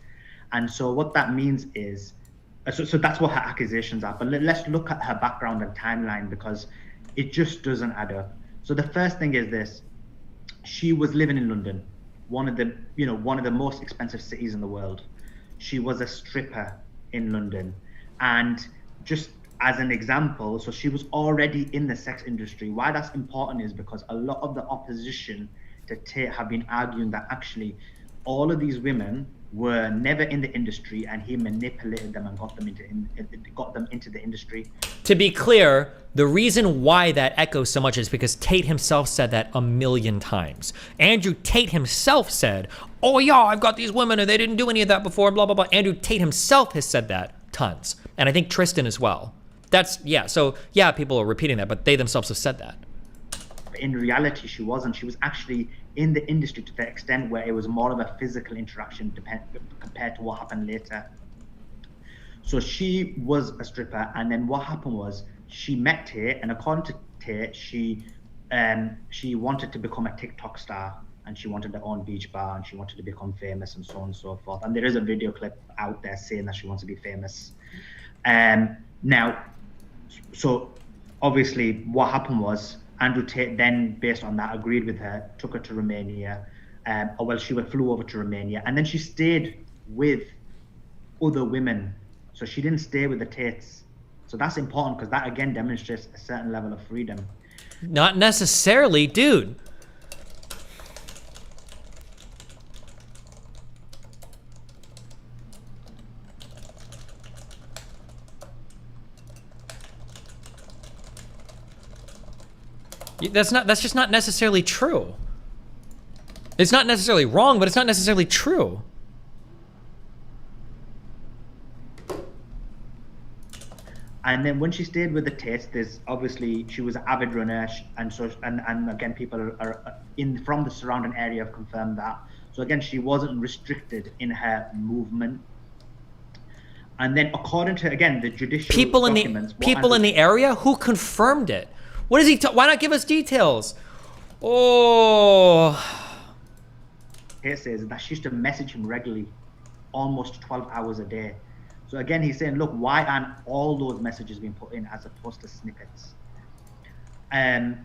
And so what that means is, so that's what her accusations are. But let's look at her background and timeline, because it just doesn't add up. So the first thing is this: she was living in London, one of the most expensive cities in the world. She was a stripper in London, and just as an example, so she was already in the sex industry. Why that's important is because a lot of the opposition to Tate have been arguing that actually all of these women were never in the industry, and he manipulated them and got them into the industry. To be clear, the reason why that echoes so much is because Tate himself said that a million times. Andrew Tate himself said, oh yeah, I've got these women and they didn't do any of that before, blah, blah, blah. Andrew Tate himself has said that tons. And I think Tristan as well. So yeah, people are repeating that, but they themselves have said that. In reality, she wasn't. She was actually in the industry to the extent where it was more of a physical interaction compared to what happened later. So she was a stripper, and then what happened was she met Tate, and according to Tate, she wanted to become a TikTok star, and she wanted her own beach bar, and she wanted to become famous, and so on and so forth. And there is a video clip out there saying that she wants to be famous. Now, so obviously what happened was Andrew Tate then, based on that, agreed with her, took her to Romania. She flew over to Romania, and then she stayed with other women. So she didn't stay with the Tates. So that's important, because that again demonstrates a certain level of freedom. Not necessarily, dude. That's just not necessarily true. It's not necessarily wrong, but it's not necessarily true. And then when she stayed with the Tates, there's obviously, she was an avid runner, and again, people are from the surrounding area have confirmed that. So again, she wasn't restricted in her movement. And then according to, again, the judicial documents, people in the area, who confirmed it? What is he? Why not give us details? Oh. Tate says that she used to message him regularly, almost 12 hours a day. So again, he's saying, look, why aren't all those messages being put in as opposed to snippets? And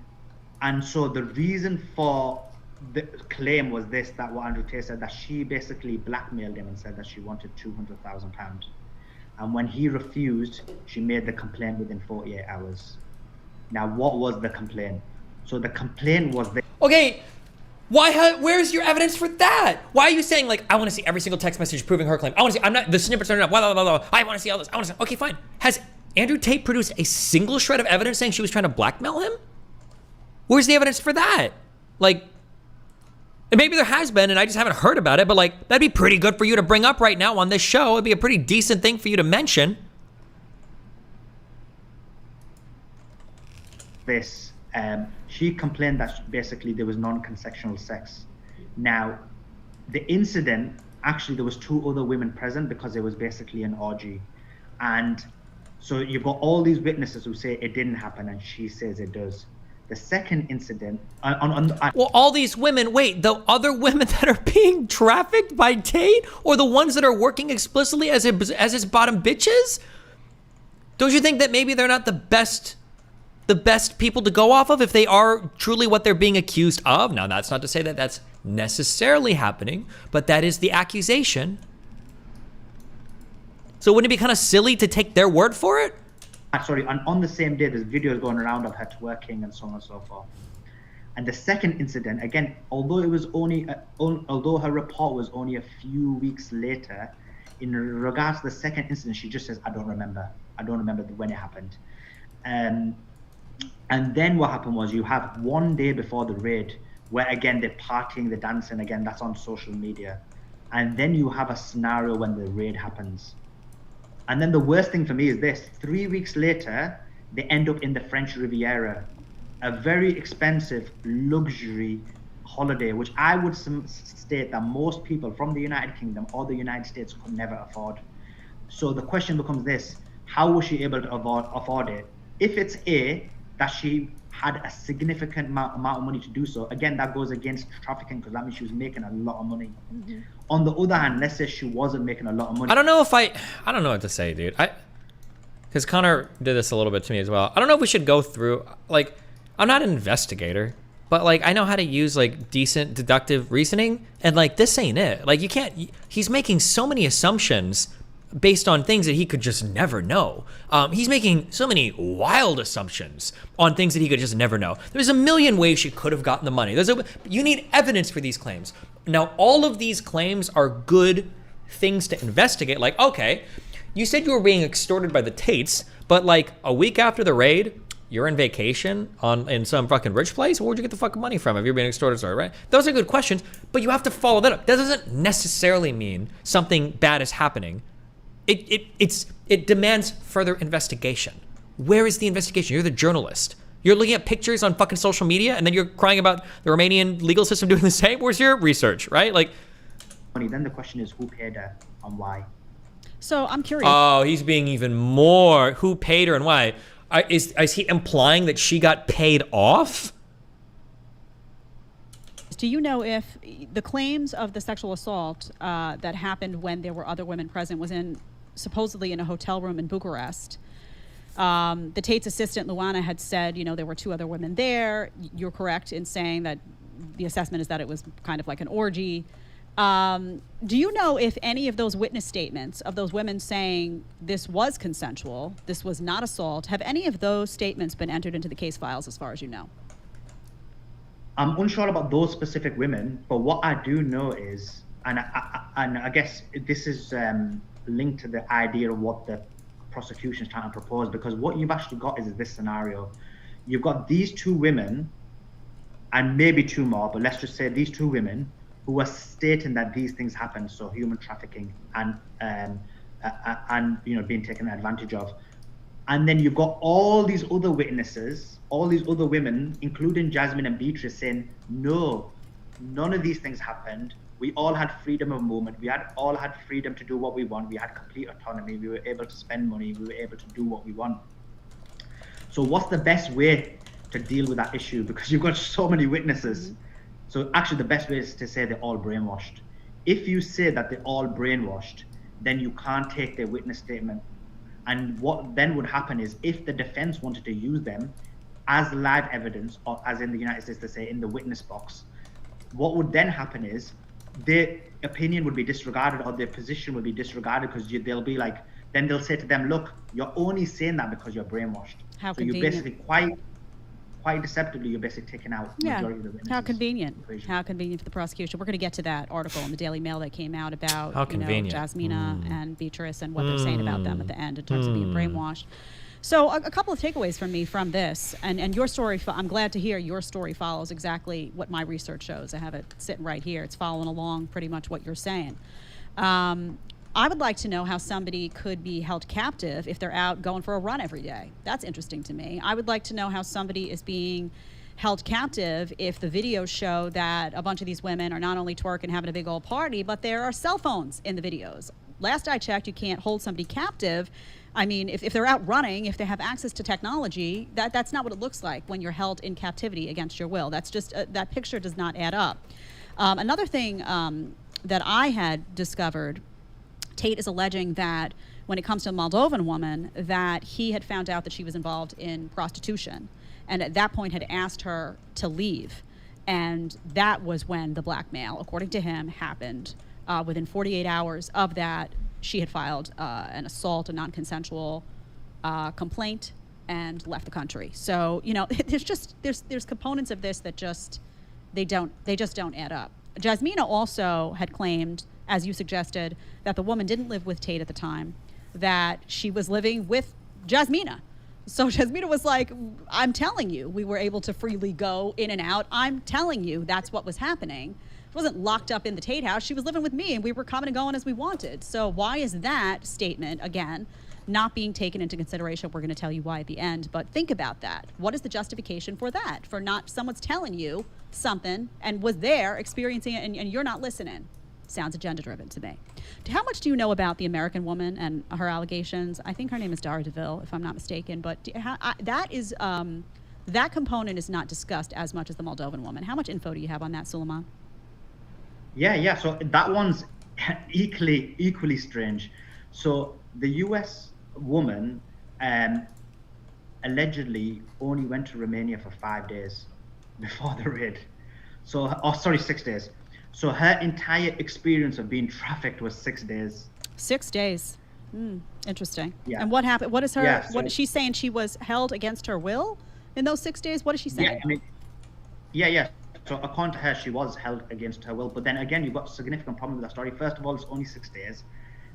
so the reason for the claim was this, that what Andrew Tate said, that she basically blackmailed him and said that she wanted £200,000. And when he refused, she made the complaint within 48 hours. Now, what was the complaint? So the complaint was that... Okay, where's your evidence for that? Why are you saying, like, I want to see every single text message proving her claim? I want to see, the snippets are enough, blah, blah, blah, blah. I want to see all this, I want to see... Okay, fine. Has Andrew Tate produced a single shred of evidence saying she was trying to blackmail him? Where's the evidence for that? Like, maybe there has been, and I just haven't heard about it, but, like, that'd be pretty good for you to bring up right now on this show. It'd be a pretty decent thing for you to mention. This, she complained that basically there was non-consensual sex. Now, the incident, actually there was 2 other women present because it was basically an orgy. And so you've got all these witnesses who say it didn't happen, and she says it does. The second incident, well, all these women, wait, the other women that are being trafficked by Tate, or the ones that are working explicitly as his bottom bitches? Don't you think that maybe they're not the best people to go off of if they are truly what they're being accused of? Now, that's not to say that that's necessarily happening, but that is the accusation. So wouldn't it be kind of silly to take their word for it? Sorry, and on the same day, there's videos going around of her twerking and so on and so forth. And the second incident, again, although it was although her report was only a few weeks later, in regards to the second incident, she just says, I don't remember when it happened. And then what happened was, you have one day before the raid where again they're partying, they're dancing, again that's on social media, and then you have a scenario when the raid happens. And then the worst thing for me is this: 3 weeks later, they end up in the French Riviera, a very expensive luxury holiday, which I would state that most people from the United Kingdom or the United States could never afford. So the question becomes this: how was she able to afford it? If it's A, that she had a significant amount of money to do so, again, that goes against trafficking, because that means she was making a lot of money. On the other hand, let's say she wasn't making a lot of money. I don't know what to say, dude. Because Connor did this a little bit to me as well. I don't know if we should go through, like, I'm not an investigator, but like, I know how to use like decent deductive reasoning, and like, this ain't it. Like, you can't, he's making so many assumptions based on things that he could just never know. He's making so many wild assumptions on things that he could just never know. There's a million ways she could have gotten the money. You need evidence for these claims. Now, all of these claims are good things to investigate. Like, okay, you said you were being extorted by the Tates, but like a week after the raid, you're on vacation in some fucking rich place? Where'd you get the fucking money from if you're being extorted? Sorry, right? Those are good questions, but you have to follow that up. That doesn't necessarily mean something bad is happening. It demands further investigation. Where is the investigation? You're the journalist. You're looking at pictures on fucking social media, and then you're crying about the Romanian legal system doing the same. Where's your research, right? Like, then the question is, who paid her and why? So I'm curious. Oh, he's being even more. Who paid her and why? Is he implying that she got paid off? Do you know if the claims of the sexual assault that happened when there were other women present was supposedly in a hotel room in Bucharest? The Tate's assistant, Luana, had said, there were 2 other women there. You're correct in saying that the assessment is that it was kind of like an orgy. Do you know if any of those witness statements of those women saying this was consensual, this was not assault, have any of those statements been entered into the case files as far as you know? I'm unsure about those specific women, but what I do know is, and I guess this is linked to the idea of what the prosecution is trying to propose, because what you've actually got is this scenario. You've got these 2 women, and maybe 2 more, but let's just say these 2 women who are stating that these things happen, so human trafficking and being taken advantage of. And then you've got all these other witnesses, all these other women, including Jasmine and Beatrice, saying, no, none of these things happened. We all had freedom of movement. We all had freedom to do what we want. We had complete autonomy. We were able to spend money. We were able to do what we want. So what's the best way to deal with that issue? Because you've got so many witnesses. So actually the best way is to say they're all brainwashed. If you say that they're all brainwashed, then you can't take their witness statement. And what then would happen is, if the defense wanted to use them as live evidence, or as in the United States to say in the witness box, what would then happen is their opinion would be disregarded, or their position would be disregarded, because they'll be like, then they'll say to them, look, you're only saying that because you're brainwashed. How so you're basically quite deceptively, you're basically taking out the majority of the witnesses. How convenient. How convenient for the prosecution. We're going to get to that article in the Daily Mail that came out about Jasmina and Beatrice and what they're saying about them at the end in terms of being brainwashed. So a couple of takeaways from me from this, and your story, I'm glad to hear your story follows exactly what my research shows. I have it sitting right here. It's following along pretty much what you're saying. I would like to know how somebody could be held captive if they're out going for a run every day. That's interesting to me. I would like to know how somebody is being held captive if the videos show that a bunch of these women are not only twerking, having a big old party, but there are cell phones in the videos. Last I checked, you can't hold somebody captive. I mean, if they're out running, if they have access to technology, that's not what it looks like when you're held in captivity against your will. That's just, that picture does not add up. Another thing that I had discovered, Tate is alleging that when it comes to a Moldovan woman, that he had found out that she was involved in prostitution, and at that point had asked her to leave. And that was when the blackmail, according to him, happened. Within 48 hours of that, she had filed an assault, a non-consensual complaint, and left the country. So, there's components of this that they just don't add up. Jasmina also had claimed, as you suggested, that the woman didn't live with Tate at the time, that she was living with Jasmina. So Jasmina was like, I'm telling you, we were able to freely go in and out. I'm telling you, that's what was happening. wasn't locked up in the Tate house. She was living with me, and we were coming and going as we wanted. So why is that statement, again, not being taken into consideration? We're going to tell you why at the end, but think about that. What is the justification for that? For not, someone's telling you something and was there experiencing it, and you're not listening. Sounds agenda-driven to me. How much do you know about the American woman and her allegations? I think her name is Dara DeVille, if I'm not mistaken, but that component is not discussed as much as the Moldovan woman. How much info do you have on that, Suleiman? Yeah. So that one's equally strange. So the U.S. woman allegedly only went to Romania for 5 days before the raid. 6 days. So her entire experience of being trafficked was 6 days. 6 days. Interesting. Yeah. And what happened? What is her? Yeah, what is she saying? She was held against her will in those 6 days. What is she saying? Yeah. So according to her, she was held against her will. But then again, you've got a significant problem with that story. First of all, it's only 6 days.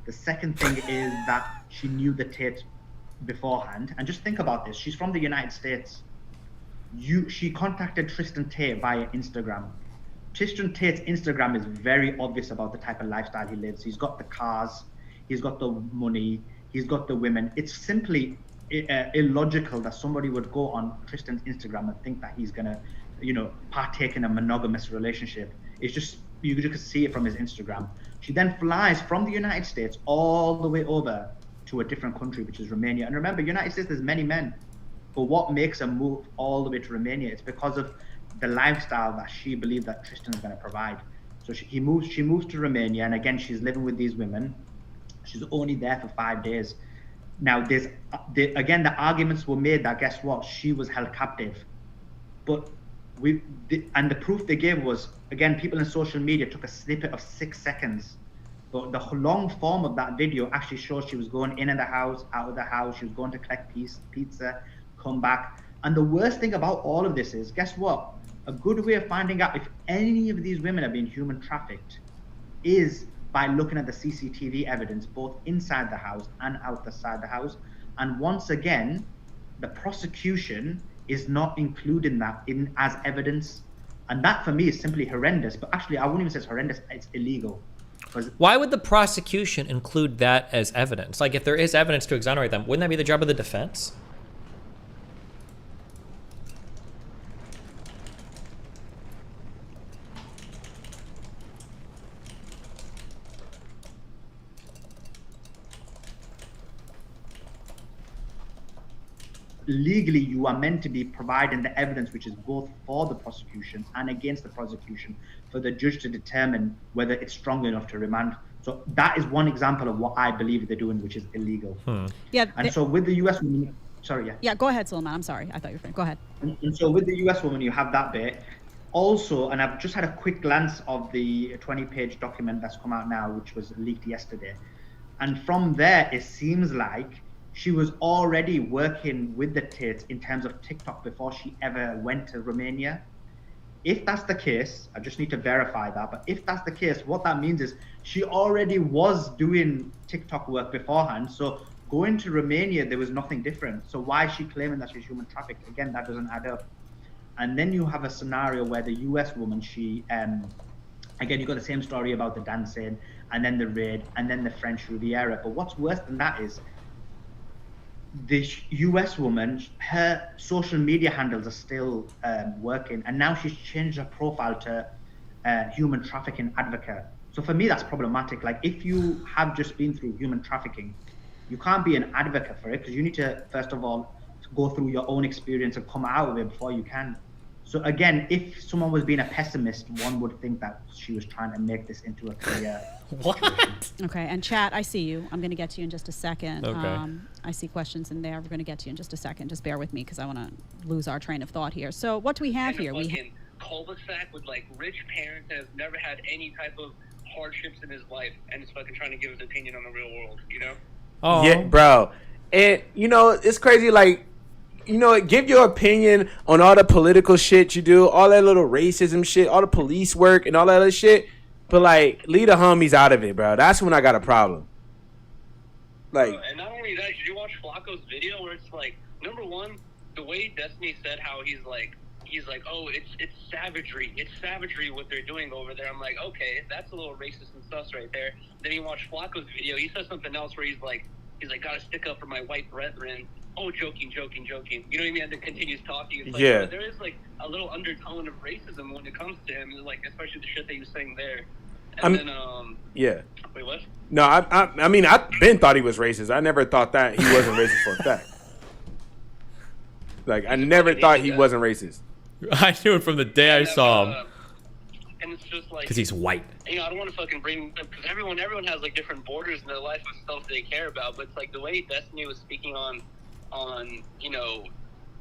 The second thing is that she knew the Tate beforehand. And just think about this. She's from the United States. She contacted Tristan Tate via Instagram. Tristan Tate's Instagram is very obvious about the type of lifestyle he lives. He's got the cars, he's got the money, he's got the women. It's simply illogical that somebody would go on Tristan's Instagram and think that he's gonna, partake in a monogamous relationship. It's just, you could see it from his Instagram. She then flies from the United States all the way over to a different country, which is Romania. And remember, United States, there's many men. But what makes her move all the way to Romania? It's because of the lifestyle that she believed that Tristan is going to provide. So she moves to Romania, and again, she's living with these women. She's only there for 5 days. Now, the arguments were made that, guess what, she was held captive. But the proof they gave was, again, people in social media took a snippet of 6 seconds. But the long form of that video actually shows she was going in the house, out of the house, she was going to collect pizza, come back. And the worst thing about all of this is, guess what? A good way of finding out if any of these women are being human trafficked is by looking at the CCTV evidence, both inside the house and outside the house. And once again, the prosecution is not including that as evidence. And that for me is simply horrendous. But actually, I wouldn't even say it's horrendous, it's illegal. Why would the prosecution include that as evidence? Like, if there is evidence to exonerate them, wouldn't that be the job of the defense? Legally, you are meant to be providing the evidence which is both for the prosecution and against the prosecution for the judge to determine whether it's strong enough to remand. So that is one example of what I believe they're doing, which is illegal. Yeah. And so with the US woman, Yeah, go ahead, Suleiman. I'm sorry. I thought you were finished. Go ahead. And so with the US woman, you have that bit. Also, and I've just had a quick glance of the 20-page document that's come out now, which was leaked yesterday. And from there, it seems like she was already working with the Tate in terms of TikTok before she ever went to Romania. If that's the case, I just need to verify that, but if that's the case, what that means is she already was doing TikTok work beforehand. So going to Romania, there was nothing different. So why is she claiming that she's human trafficked? Again, that doesn't add up. And then you have a scenario where the US woman, she, again, you got the same story about the dancing and then the raid and then the French Riviera. But what's worse than that is the US woman, her social media handles are still working, and now she's changed her profile to human trafficking advocate. So for me, that's problematic. Like, if you have just been through human trafficking, you can't be an advocate for it, because you need to, first of all, go through your own experience and come out of it before you can. So again, if someone was being a pessimist, one would think that she was trying to make this into a career. What? Okay, and chat, I see you. I'm going to get to you in just a second. Okay. I see questions in there. We're going to get to you in just a second. Just bear with me because I want to lose our train of thought here. So what do we have here? We cul-de-sac with like rich parents that have never had any type of hardships in his life, and is fucking trying to give his opinion on the real world, you know? Oh. Yeah, bro. And, it's crazy, like, give your opinion on all the political shit you do, all that little racism shit, all the police work and all that other shit. But, like, leave the homies out of it, bro. That's when I got a problem. Like, and not only that, did you watch Flacco's video where it's like, number one, the way Destiny said how he's like, he's like, oh, it's savagery. It's savagery what they're doing over there. I'm like, okay, that's a little racist and sus right there. Then you watch Flacco's video. He says something else where he's like, gotta stick up for my white brethren. Oh, joking. You know what I mean? And then continues talking. It's like, Yeah. there is like a little undertone of racism when it comes to him, like especially the shit that he was saying there. And then Yeah. wait, what? No, I mean, I Ben thought he was racist. I never thought that he wasn't racist for a fact. Like, I never thought he wasn't racist. I knew it from the day I saw him. And it's just like, Because he's white. You know, I don't want to fucking bring, because everyone has like different borders in their life of stuff they care about. But it's like the way Destiny was speaking on you know,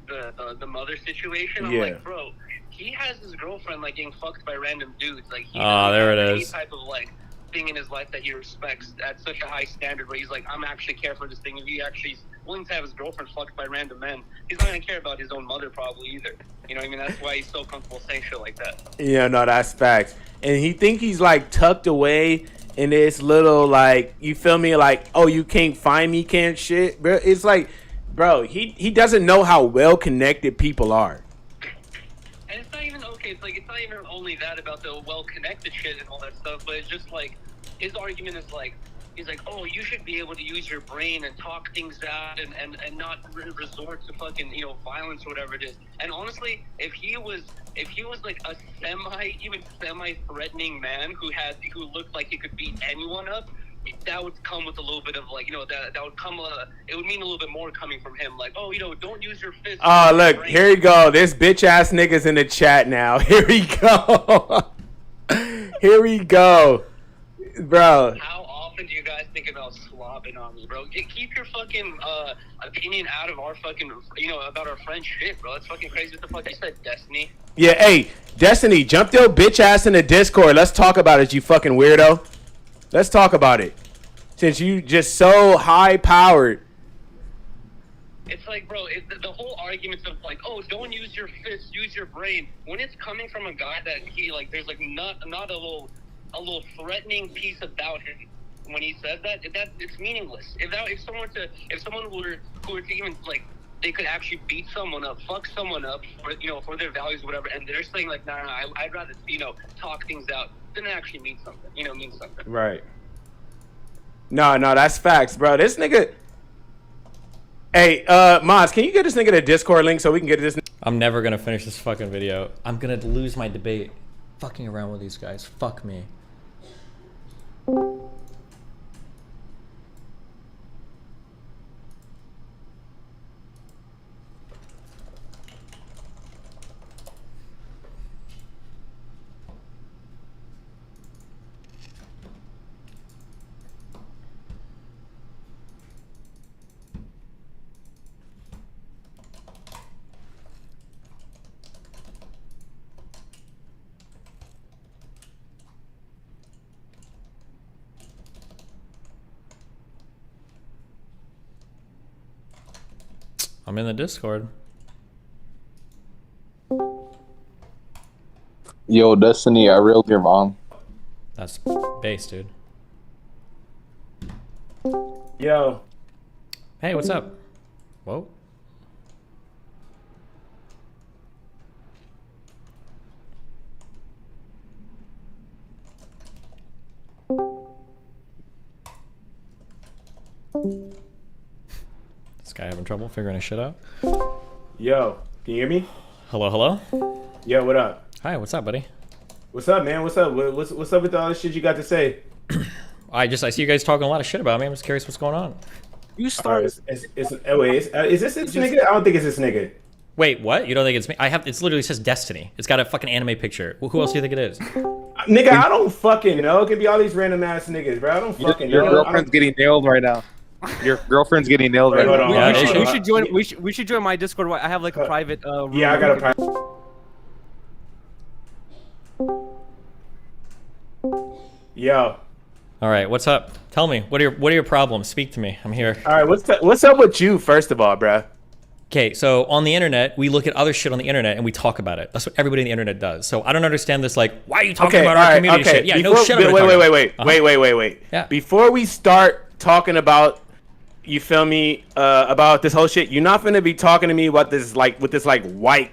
the mother situation. I'm like, bro, he has his girlfriend like getting fucked by random dudes. Like, he doesn't there it have any is. type of like thing in his life that he respects at such a high standard where he's like, I'm actually care for this thing. If he actually is willing to have his girlfriend fucked by random men, he's not gonna care about his own mother probably either. You know what I mean? That's why he's so comfortable saying shit like that. Yeah, no, that's facts. And he think he's like tucked away in this little like, you feel me? Like, oh, you can't find me, can't shit. Bro, it's like, bro, he doesn't know how well connected people are. And it's not even it's not even only that about the well-connected shit and all that stuff, but it's just like his argument is like, he's like, oh, you should be able to use your brain and talk things out and not resort to fucking, you know, violence or whatever it is. And honestly, if he was like a semi-threatening man who looked like he could beat anyone up, that would come with a little bit of like, you know, that would come it would mean a little bit more coming from him, like, oh, you know, don't use your fist. Oh, look, here we go. This bitch ass nigga's in the chat now. Here we go. Here we go. Bro. How often do you guys think about slobbing on me, bro? Keep your fucking opinion out of our fucking, you know, about our friend shit, bro. That's fucking crazy what the fuck you said, Destiny. Yeah, hey, Destiny, jump your bitch ass in the Discord. Let's talk about it, you fucking weirdo. Let's talk about it. Since you just so high powered. It's like, bro, the whole arguments of like, oh, don't use your fist, use your brain. When it's coming from a guy that he like, there's like not a little threatening piece about him. When he says that it's meaningless. If someone were to even like, they could actually beat someone up, fuck someone up for, you know, for their values or whatever, and they're saying like, nah, I'd rather, you know, talk things out. Then it actually means something. You know, means something. Right. No, that's facts, bro. This nigga. Hey, Moz, can you get this nigga the Discord link so we can get this? I'm never gonna finish this fucking video. I'm gonna lose my debate. Fucking around with these guys. Fuck me. I'm in the Discord. Yo, Destiny, I reeled your mom. That's base, dude. Yo. Hey, what's up? Whoa. This guy having trouble figuring his shit out. Yo, can you hear me? Hello? Yo, what up? Hi, what's up, buddy? What's up, man? What's up? What's up with all this shit you got to say? I see you guys talking a lot of shit about me. I'm just curious what's going on. You started. Is this nigga? I don't think it's this nigga. Wait, what? You don't think it's me? It's literally says Destiny. It's got a fucking anime picture. Who else do you think it is? Nigga, I don't fucking know. It could be all these random ass niggas, bro. I don't fucking know. Your girlfriend's getting nailed right now. Your girlfriend's getting nailed right now. Yeah, we should join. We should join my Discord. I have like a private. Room. Yeah, I got a private. Yo. All right, what's up? Tell me. What are your problems? Speak to me. I'm here. All right, what's up with you first of all, bruh? Okay, so on the internet, we look at other shit on the internet and we talk about it. That's what everybody on the internet does. So I don't understand this. Like, why are you talking about our community shit? Yeah, no shit. Wait. Yeah. Before we start talking about, you feel me, about this whole shit, you're not gonna be talking to me about this like with this like white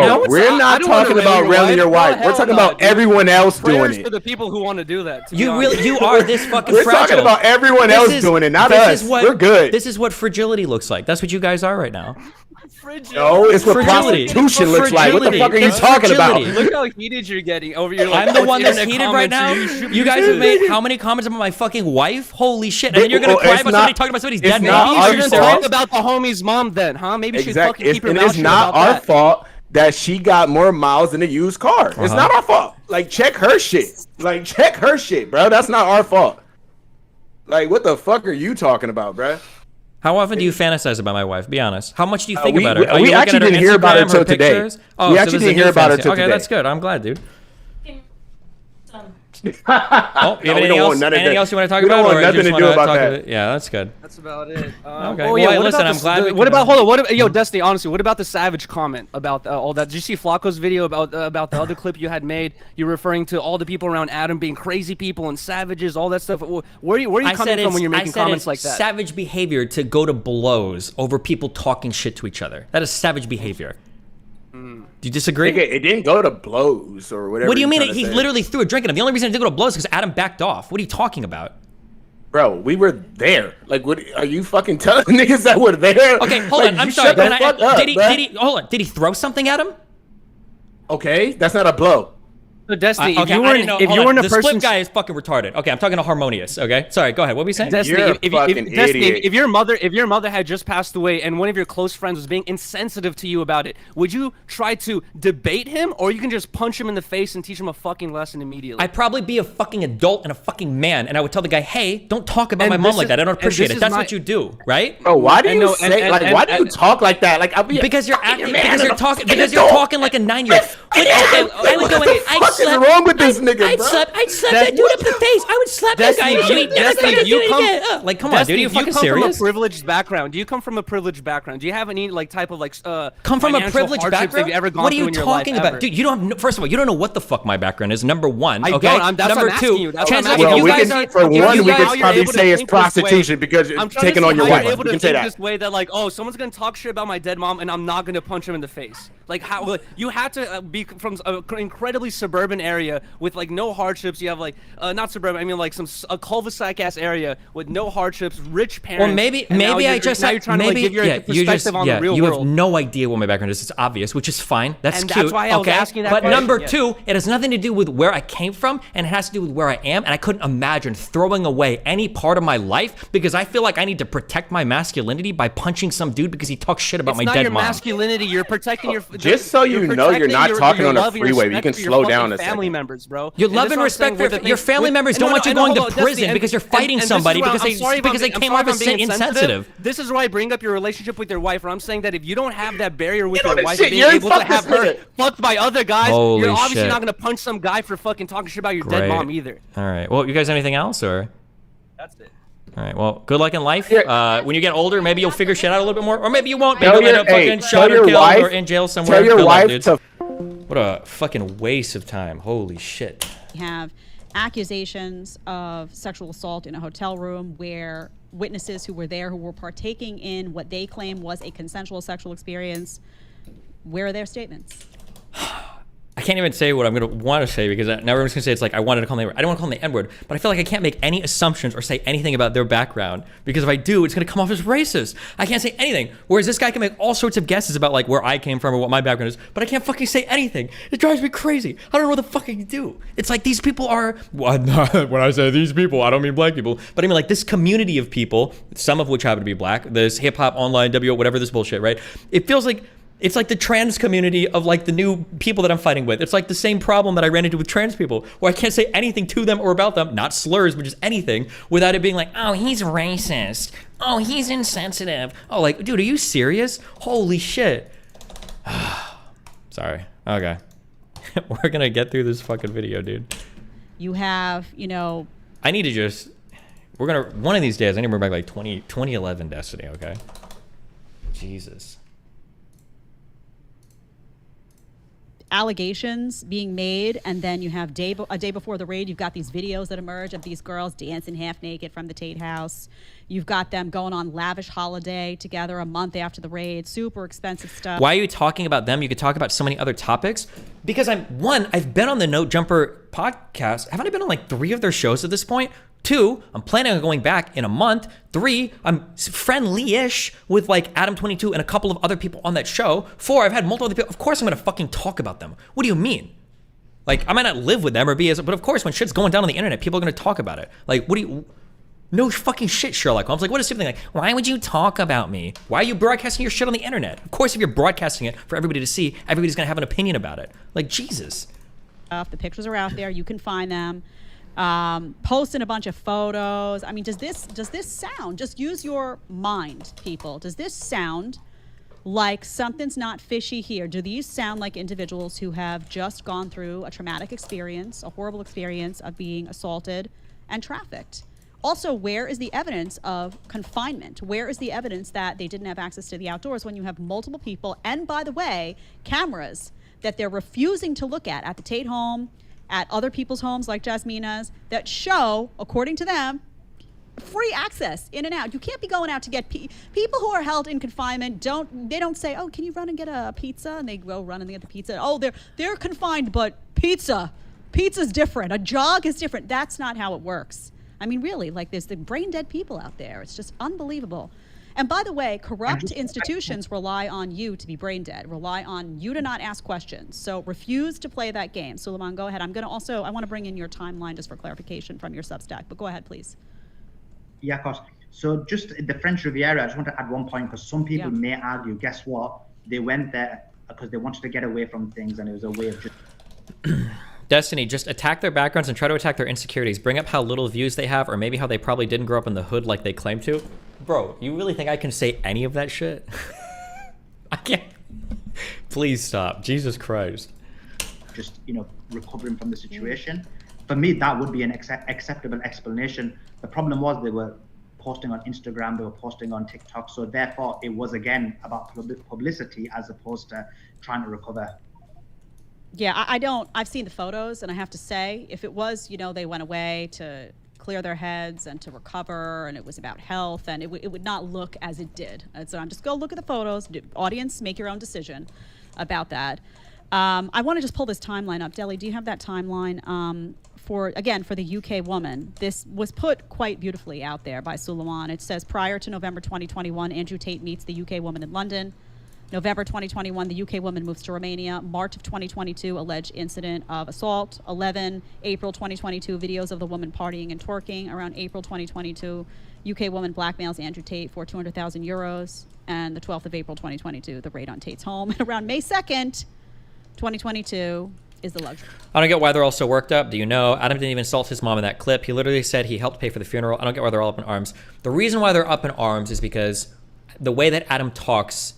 No, we're not talking about railing your wife. We're talking about everyone else doing Prayers it. to the people who want to do that. to be You honest. really, you are this fucking We're fragile. talking about everyone else doing it, not this us. Is what, We're good. This is what fragility looks like. That's what you guys are right now. Fragility. No, it's what Fragility. prostitution looks like. What the fuck are you It's talking about? fragility. Look how heated you're getting over your. Like, I'm the one that's internet heated right now. comments. You guys have made how many comments about my fucking wife? Holy shit! And then you're gonna cry it's about not- somebody talking about somebody's it's dead not mom? our Are you You shouldn't serious? talk about the homie's mom then, huh? Maybe you should Exactly. fucking keep your And mouth it's shut not about our that. fault that she got more miles than a used car. It's Uh-huh. not our fault. Like, check her shit. Like, check her shit, bro. That's not our fault. Like, what the fuck are you talking about, bro? How often do you fantasize about my wife? Be honest. How much do you think we- about her? we- Are we you looking actually at her didn't hear about Instagram, her till today. pictures? Oh, We so actually this is didn't a hear good about her fantasy. till Okay, today. that's good. I'm glad, dude. Oh, you No, have we anything don't else? want none of Anything that. else you want to talk We don't about? want or you nothing just to want do to about talk that. about- Yeah, that's good. That's about it. Okay. Oh Well, yeah. hey, What listen, about I'm the, glad we what can, about? Hold on. What? Yo, Destiny. Honestly, what about the Savage comment about all that? Did you see Flacco's video about the other clip you had made? You're referring to all the people around Adam being crazy people and savages, all that stuff. Where are you coming from when you're making comments like that? Savage behavior to go to blows over people talking shit to each other. That is savage behavior. Do you disagree? It didn't go to blows or whatever. What do you mean? you're trying He to say. literally threw a drink at him. The only reason it didn't go to blows is because Adam backed off. What are you talking about? Bro, we were there. Like, what are you fucking telling niggas that were there? Okay, hold Like, on. I'm you sorry. shut the Can I, fuck up, did he? bruh. Did he? Hold on. Did he throw something at him? Okay, that's not a blow. So Destiny, Okay, if you I weren't, didn't know. if Hold you on. weren't a the person, split guy is fucking retarded. Okay, I'm talking to Harmonious. Okay, sorry. Go ahead. What were we saying? Destiny, You're a if fucking Destiny, idiot. if your mother had just passed away and one of your close friends was being insensitive to you about it, would you try to debate him, or you can just punch him in the face and teach him a fucking lesson immediately? I'd probably be a fucking adult and a fucking man, and I would tell the guy, "Hey, don't talk about And my this mom like is- that. I don't and appreciate this it." is That's my- what you do, right? Bro, why do And you no, say and- like? and- Why do you and- talk like that? Like, I'll be Because you're fucking acting. man Because and you're a talking. fucking Because you're adult. talking like a 9-year-old. I would go in. I'd What is slap. wrong with this nigga, bro? I'd slap that dude up the face. I would slap that guy. Destiny, He never Destiny, gonna do you it come, again. Like, come on, dude. Are you fucking come serious? from a privileged background. Do you come from a privileged background? Do you have any like type of like Come from a financial privileged hardships that background? you've ever gone What are through you in your life talking about, ever? dude? You don't have. First of all, you don't know what the fuck my background is. Number one, I okay. don't. That's what Number I'm two, asking you. That's what I'm chances asking if Well, you we guys can, aren't. for if one, you we guys- could you're probably able to say it's think this way. prostitution because you're I'm trying taking to on see your how wife. you're able We to can say think that. this way that like, oh, someone's gonna talk shit about my dead mom and I'm not gonna punch him in the face. Like how you had to be from an incredibly suburban area with like no hardships. You have like not suburban. I mean like a cul-de-sac ass area with no hardships, rich parents. Or maybe and now I you're- just now you're trying to like give your perspective on the real you world. have no idea what my background is. It's obvious, which is fine. That's And cute. that's why I was okay? asking that But question, number yeah. two, it has nothing to do with where I came from, and it has to do with where I am. And I couldn't imagine throwing away any part of my life because I feel like I need to protect my masculinity by punching some dude because he talks shit about It's my not dead your mom. masculinity. You're protecting your. Just so you know, you're protecting not talking on a love and your freeway. You respect can for slow your down fucking a family second. members, bro. Your And love this and is what I'm saying respect with for the your thing- family with- members and don't no, want you no, going to hold on, Destiny, prison because you're and fighting this is somebody where because I'm sorry if they I'm came sorry off if as I'm being insensitive. This is why I bring up your relationship with your wife. Where I'm saying that if you don't have that barrier with You know your that wife, shit, and being you're able to fucking have her stupid. fucked by other guys, Holy you're obviously shit. not gonna punch some guy for fucking talking shit about your dead Great. mom either. All right. Well, you guys have anything else or? That's it. All right. Well, good luck in life. When you get older, maybe you'll figure shit out a little bit more, or maybe you won't. Maybe Tell you'll end your- up fucking hey, shot tell or your killed wife- or in jail somewhere. Tell your Good luck, wife dudes. to. What a fucking waste of time. Holy shit. Have accusations of sexual assault in a hotel room where witnesses who were there who were partaking in what they claim was a consensual sexual experience, where are their statements? I can't even say what I'm going to want to say because now everyone's going to say it's like I wanted to call them the N-word. I don't want to call them the N-word, but I feel like I can't make any assumptions or say anything about their background because if I do, it's going to come off as racist. I can't say anything. Whereas this guy can make all sorts of guesses about like where I came from or what my background is, but I can't fucking say anything. It drives me crazy. I don't know what the fuck I can do. It's like these people are, when I say these people, I don't mean black people, but I mean like this community of people, some of which happen to be black, this hip hop, online, whatever this bullshit, right? It feels like it's like the trans community of like the new people that I'm fighting with. It's like the same problem that I ran into with trans people where I can't say anything to them or about them, not slurs, but just anything without it being like, oh, he's racist. Oh, he's insensitive. Oh, like, dude, are you serious? Holy shit. Sorry. Okay. We're gonna get through this fucking video, dude. You have, you know, I need to just, one of these days, I need to bring back like 2011 Destiny, okay? Jesus. allegations being made, and then you have a day before the raid, you've got these videos that emerge of these girls dancing half naked from the Tate house. You've got them going on lavish holiday together a month after the raid, super expensive stuff. Why are you talking about them? You could talk about so many other topics. Because I've been on the Note Jumper podcast. Haven't I been on like 3 of their shows at this point? 2, I'm planning on going back in a month. 3, I'm friendly-ish with like Adam22 and a couple of other people on that show. 4, I've had multiple other people. Of course I'm gonna fucking talk about them. What do you mean? Like, I might not live with them or be as, but of course when shit's going down on the internet, people are gonna talk about it. Like, what do you, no fucking shit, Sherlock Holmes. Like, what a stupid thing. Like, why would you talk about me? Why are you broadcasting your shit on the internet? Of course, if you're broadcasting it for everybody to see, everybody's gonna have an opinion about it. Like, Jesus. The pictures are out there. You can find them. Posting a bunch of photos. I mean, does this sound? Just use your mind, people. Does this sound like something's not fishy here? Do these sound like individuals who have just gone through a traumatic experience, a horrible experience of being assaulted and trafficked? Also, where is the evidence of confinement? Where is the evidence that they didn't have access to the outdoors when you have multiple people, and by the way, cameras that they're refusing to look at the Tate home, at other people's homes like Jasmina's, that show, according to them, free access in and out. You can't be going out to get people who are held in confinement. They don't say, oh, can you run and get a pizza? And they go run and get the pizza. Oh, they're confined, but pizza's different. A jog is different. That's not how it works. I mean, really, like, there's the brain dead people out there. It's just unbelievable. And by the way, corrupt institutions rely on you to be brain dead, rely on you to not ask questions. So refuse to play that game. Suleiman, go ahead. I want to bring in your timeline just for clarification from your Substack, but go ahead, please. Yeah, of course. So just the French Riviera, I just want to add one point, because some people may argue, guess what? They went there because they wanted to get away from things, and it was a way of just... Destiny, just attack their backgrounds and try to attack their insecurities. Bring up how little views they have, or maybe how they probably didn't grow up in the hood like they claim to. Bro, you really think I can say any of that shit? I can't. Please stop. Jesus Christ. Just, recovering from the situation. For me, that would be an acceptable explanation. The problem was they were posting on Instagram, they were posting on TikTok, so therefore it was, again, about publicity as opposed to trying to recover. Yeah, I've seen the photos, and I have to say, if it was, they went away to clear their heads and to recover, and it was about health, and it would not look as it did. And so I'm just go look at the photos. Audience, make your own decision about that. I want to just pull this timeline up. Deli, do you have that timeline? For the UK woman, this was put quite beautifully out there by Suleiman. It says, prior to November 2021, Andrew Tate meets the UK woman in London. November 2021, the UK woman moves to Romania. March of 2022, alleged incident of assault. 11, April 2022, videos of the woman partying and twerking. Around April 2022, UK woman blackmails Andrew Tate for 200,000 euros. And the 12th of April 2022, the raid on Tate's home. And around May 2nd, 2022, is the luxury. I don't get why they're all so worked up. Do you know? Adam didn't even insult his mom in that clip. He literally said he helped pay for the funeral. I don't get why they're all up in arms. The reason why they're up in arms is because the way that Adam talks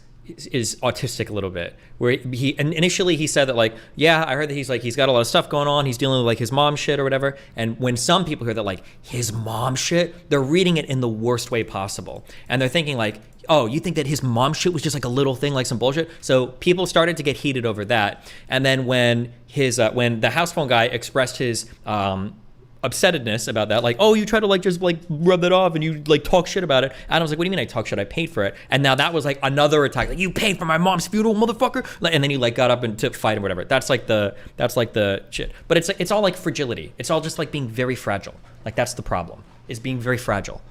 is autistic a little bit, where initially he said that, like, yeah, I heard that he's got a lot of stuff going on, he's dealing with like his mom shit or whatever, and when some people hear that, like, his mom shit, they're reading it in the worst way possible, and they're thinking like, oh, you think that his mom shit was just like a little thing, like some bullshit? So people started to get heated over that, and then when when the house phone guy expressed his upsetness about that, like, oh, you try to like just like rub it off and you like talk shit about it. Adam's like, what do you mean I talk shit? I paid for it. And now that was like another attack, like, you paid for my mom's funeral, motherfucker. And then he like got up and to fight or whatever. That's like the shit. But it's all like fragility. It's all just like being very fragile. Like, that's the problem, is being very fragile.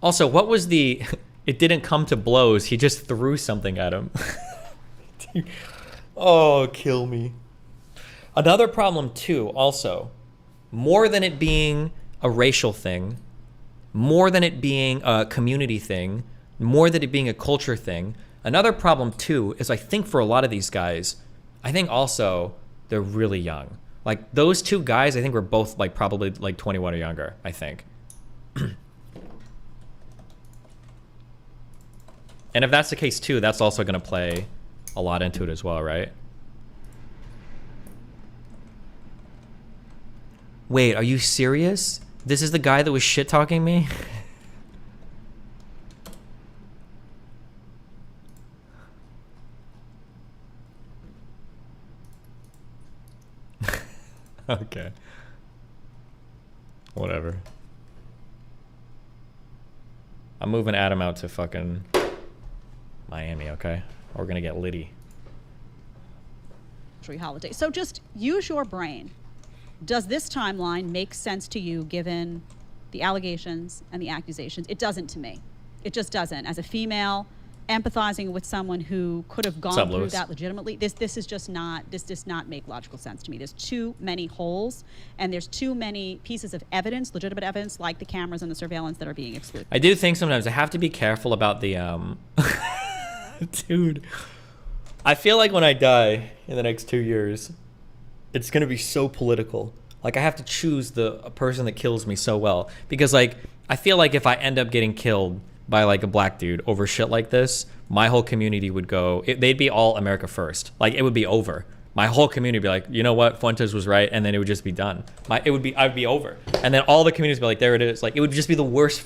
Also, what was the... It didn't come to blows. He just threw something at him. Oh, kill me. Another problem, too, also, more than it being a racial thing, more than it being a community thing, more than it being a culture thing, another problem, too, is I think for a lot of these guys, I think also they're really young. Like, those two guys, I think were both, like, probably, like, 21 or younger, I think. And if that's the case too, that's also going to play a lot into it as well, right? Wait, are you serious? This is the guy that was shit-talking me? Okay. Whatever. I'm moving Adam out to fucking Miami, okay? We're gonna get litty. Holiday. So just use your brain. Does this timeline make sense to you given the allegations and the accusations? It doesn't to me. It just doesn't. As a female, empathizing with someone who could have gone through that legitimately, this is just not, this does not make logical sense to me. There's too many holes and there's too many pieces of evidence, legitimate evidence, like the cameras and the surveillance that are being excluded. I do think sometimes I have to be careful about the dude. I feel like when I die in the next 2 years, it's gonna be so political. Like I have to choose a person that kills me so well, because like I feel like if I end up getting killed by like a black dude over shit like this, my whole community would go, they'd be all America first. Like it would be over. My whole community would be like, you know what, Fuentes was right, and then it would just be done. I'd be over. And then all the communities would be like, there it is. Like it would just be the worst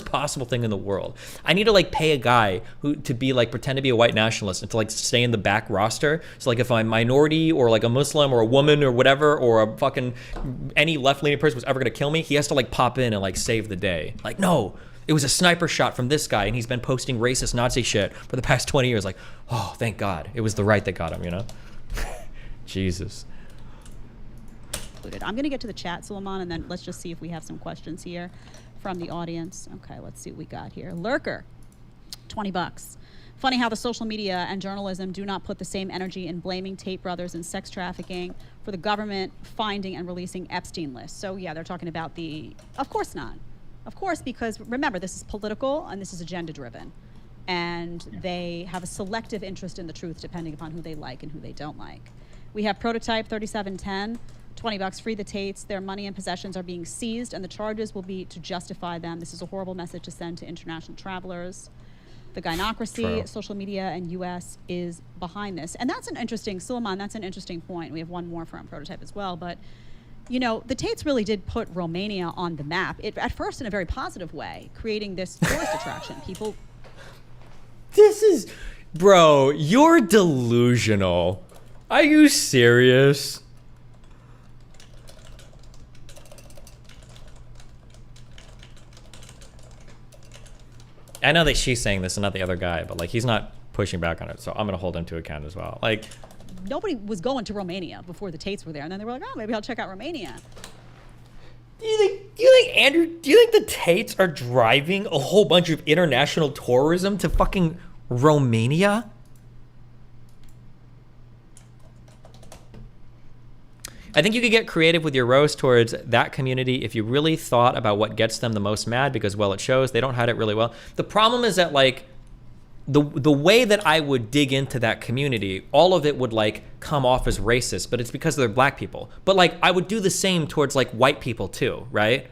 possible thing in the world. I need to like pay a guy to be like, pretend to be a white nationalist and to like stay in the back roster. So like if I'm a minority or like a Muslim or a woman or whatever, or a fucking, any left-leaning person was ever gonna kill me, he has to like pop in and like save the day. Like, no, it was a sniper shot from this guy and he's been posting racist Nazi shit for the past 20 years. Like, oh, thank God. It was the right that got him, you know? Jesus. I'm going to get to the chat, Suleiman, and then let's just see if we have some questions here from the audience. Okay, let's see what we got here. Lurker, $20. Funny how the social media and journalism do not put the same energy in blaming Tate brothers and sex trafficking for the government finding and releasing Epstein lists. So yeah, they're talking about of course not. Of course, because remember, this is political and this is agenda driven. And they have a selective interest in the truth depending upon who they like and who they don't like. We have Prototype 3710, $20, free the Tates. Their money and possessions are being seized and the charges will be to justify them. This is a horrible message to send to international travelers. The gynocracy, social media, and US is behind this. And that's an interesting, Suleiman, that's an interesting point. We have one more from Prototype as well, but you know, the Tates really did put Romania on the map. At first in a very positive way, creating this tourist attraction. People... This is... Bro, you're delusional. Are you serious? I know that she's saying this and not the other guy, but like he's not pushing back on it, so I'm gonna hold him to account as well. Like, nobody was going to Romania before the Tates were there, and then they were like, oh, maybe I'll check out Romania. Do you think Andrew, do you think the Tates are driving a whole bunch of international tourism to fucking Romania? I think you could get creative with your roast towards that community if you really thought about what gets them the most mad, because, well, it shows they don't hide it really well. The problem is that, like, the way that I would dig into that community, all of it would, like, come off as racist, but it's because they're black people. But, like, I would do the same towards, like, white people, too, right?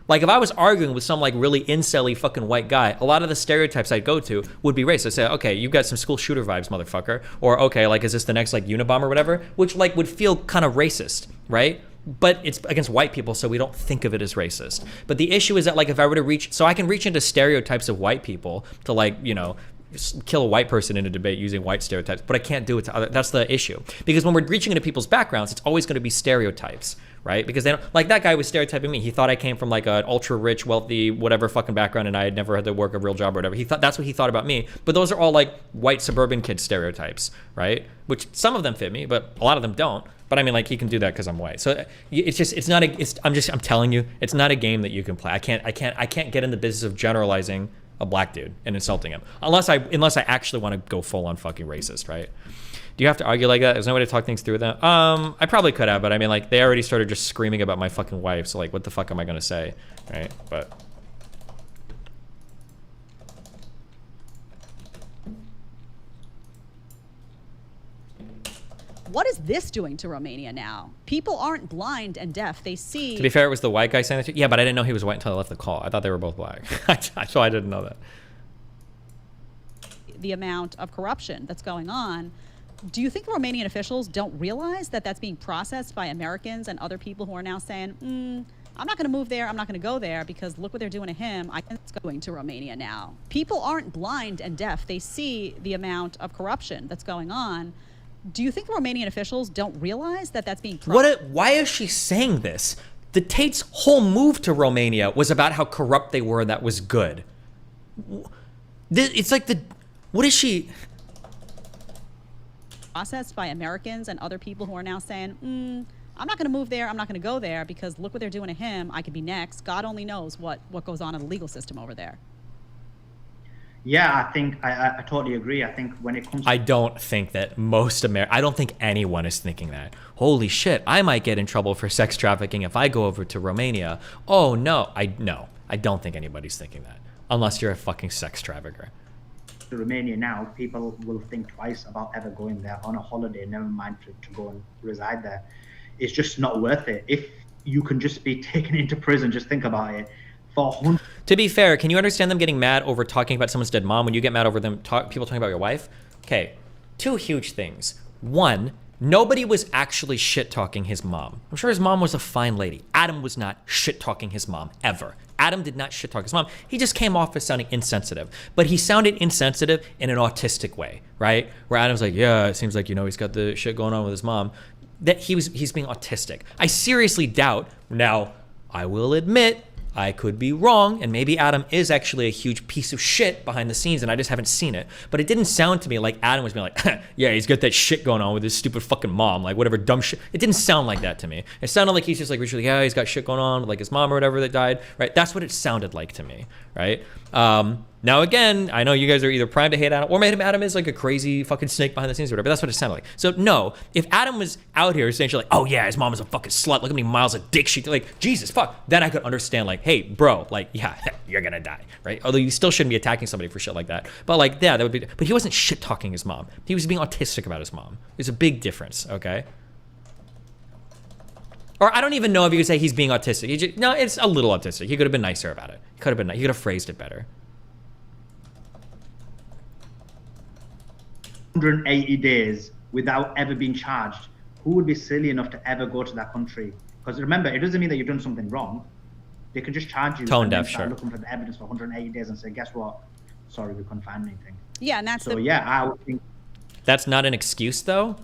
Like, if I was arguing with some, like, really incel-y fucking white guy, a lot of the stereotypes I'd go to would be racist. I'd say, okay, you've got some school shooter vibes, motherfucker. Or, okay, like, is this the next, like, Unabomber or whatever? Which, like, would feel kind of racist, right? But it's against white people, so we don't think of it as racist. But the issue is that, like, if I were to reach... So I can reach into stereotypes of white people to, like, you know, kill a white person in a debate using white stereotypes, but I can't do it to other... That's the issue. Because when we're reaching into people's backgrounds, it's always going to be stereotypes, right? Because they don't... Like, that guy was stereotyping me. He thought I came from, like, an ultra-rich, wealthy, whatever fucking background, and I had never had to work a real job or whatever. He thought... That's what he thought about me. But those are all, like, white suburban kid stereotypes, right? Which some of them fit me, but a lot of them don't. But I mean, like, he can do that because I'm white. So it's just... It's not a... I'm telling you, it's not a game that you can play. I can't get in the business of generalizing a black dude and insulting him unless I actually want to go full on fucking racist, right? Do you have to argue like that? There's no way to talk things through with them. I probably could have, but I mean, like, they already started just screaming about my fucking wife, so like, what the fuck am I gonna say, right? But what is this doing to Romania now? People aren't blind and deaf. They see... To be fair, it was the white guy saying that. Yeah, but I didn't know he was white until I left the call. I thought they were both black. So I didn't know that. The amount of corruption that's going on. Do you think Romanian officials don't realize that that's being processed by Americans and other people who are now saying, I'm not going to move there, I'm not going to go there because look what they're doing to him. It's going to Romania now. People aren't blind and deaf. They see the amount of corruption that's going on. Do you think Romanian officials don't realize that that's being... Why is she saying this? The Tate's whole move to Romania was about how corrupt they were. That was good. It's like what is she? Processed by Americans and other people who are now saying, I'm not going to move there. I'm not going to go there because look what they're doing to him. I could be next. God only knows what goes on in the legal system over there. Yeah, I think I totally agree. I think when it comes to I don't think that I don't think anyone is thinking that. Holy shit, I might get in trouble for sex trafficking if I go over to Romania. Oh no, I don't think anybody's thinking that. Unless you're a fucking sex trafficker. to Romania now, people will think twice about ever going there on a holiday, never mind to go and reside there. It's just not worth it. If you can just be taken into prison, just think about it. To be fair, can you understand them getting mad over talking about someone's dead mom when you get mad over them people talking about your wife? Okay, two huge things. One, nobody was actually shit-talking his mom. I'm sure his mom was a fine lady. Adam was not shit-talking his mom, ever. Adam did not shit-talk his mom. He just came off as sounding insensitive. But he sounded insensitive in an autistic way, right? Where Adam's like, yeah, it seems like, he's got the shit going on with his mom. That he's being autistic. I seriously doubt, now, I will admit, I could be wrong, and maybe Adam is actually a huge piece of shit behind the scenes and I just haven't seen it. But it didn't sound to me like Adam was being like, yeah, he's got that shit going on with his stupid fucking mom, like whatever dumb shit. It didn't sound like that to me. It sounded like he's just like, yeah, he's got shit going on with like his mom or whatever that died, right? That's what it sounded like to me, right? Now again, I know you guys are either primed to hate Adam, or maybe Adam is like a crazy fucking snake behind the scenes or whatever, but that's what it sounded like. So no, if Adam was out here saying shit like, oh yeah, his mom is a fucking slut, look how many miles of dick she, like, Jesus, fuck, then I could understand like, hey, bro, like, yeah, you're gonna die, right? Although you still shouldn't be attacking somebody for shit like that. But like, yeah, that would be, but he wasn't shit talking his mom. He was being autistic about his mom. There's a big difference, okay? Or I don't even know if you could say he's being autistic. No, it's a little autistic. He could have been nicer about it. He could have phrased it better. 180 days without ever being charged. Who would be silly enough to ever go to that country? Because remember, it doesn't mean that you've done something wrong. They can just charge you. Tone deaf, sure. Looking for the evidence for 180 days and say, guess what? Sorry, we couldn't find anything. Yeah, and that's so. Yeah, I would think. That's not an excuse, though.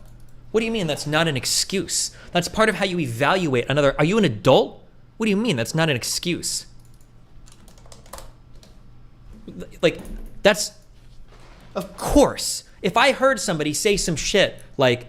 What do you mean that's not an excuse? That's part of how you evaluate another. Are you an adult? What do you mean that's not an excuse? Like, that's, of course. If I heard somebody say some shit, like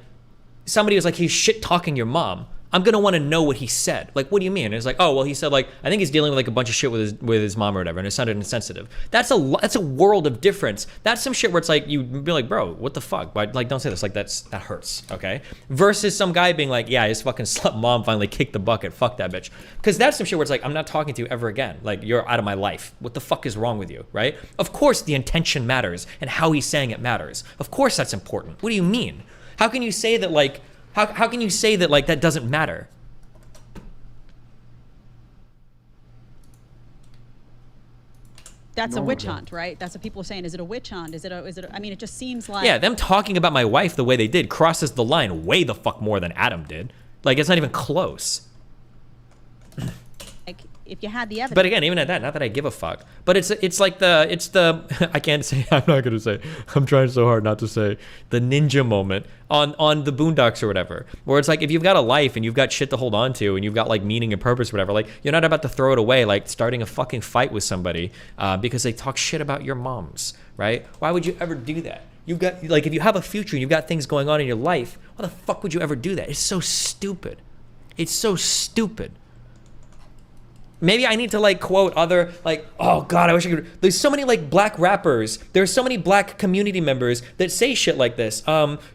somebody was like, he's shit talking your mom, I'm gonna want to know what he said. Like, what do you mean? And it's like, oh, well, he said like, I think he's dealing with like a bunch of shit with his mom or whatever, and it sounded insensitive. That's a world of difference. That's some shit where it's like, you'd be like, bro, what the fuck? But like, don't say this. Like, that hurts, okay? Versus some guy being like, yeah, his fucking slut mom finally kicked the bucket. Fuck that bitch. Because that's some shit where it's like, I'm not talking to you ever again. Like, you're out of my life. What the fuck is wrong with you, right? Of course, the intention matters and how he's saying it matters. Of course, that's important. What do you mean? How can you say that like? How can you say that like that doesn't matter? That's a witch hunt, right? That's what people are saying. Is it a witch hunt? Is it I mean, it just seems like. Yeah, them talking about my wife the way they did crosses the line way the fuck more than Adam did. Like, it's not even close. Like, if you had the evidence. But again, even at that, not that I give a fuck. But it's like the I can't say, I'm not gonna say, I'm trying so hard not to say the ninja moment on the Boondocks or whatever, where it's like, if you've got a life and you've got shit to hold on to and you've got like meaning and purpose or whatever, like, you're not about to throw it away like starting a fucking fight with somebody because they talk shit about your moms, right? Why would you ever do that? You've got, like, if you have a future and you've got things going on in your life, why the fuck would you ever do that? It's so stupid. It's so stupid. Maybe I need to like quote other, like, oh God, I wish I could. There's so many like black rappers. There's so many black community members that say shit like this.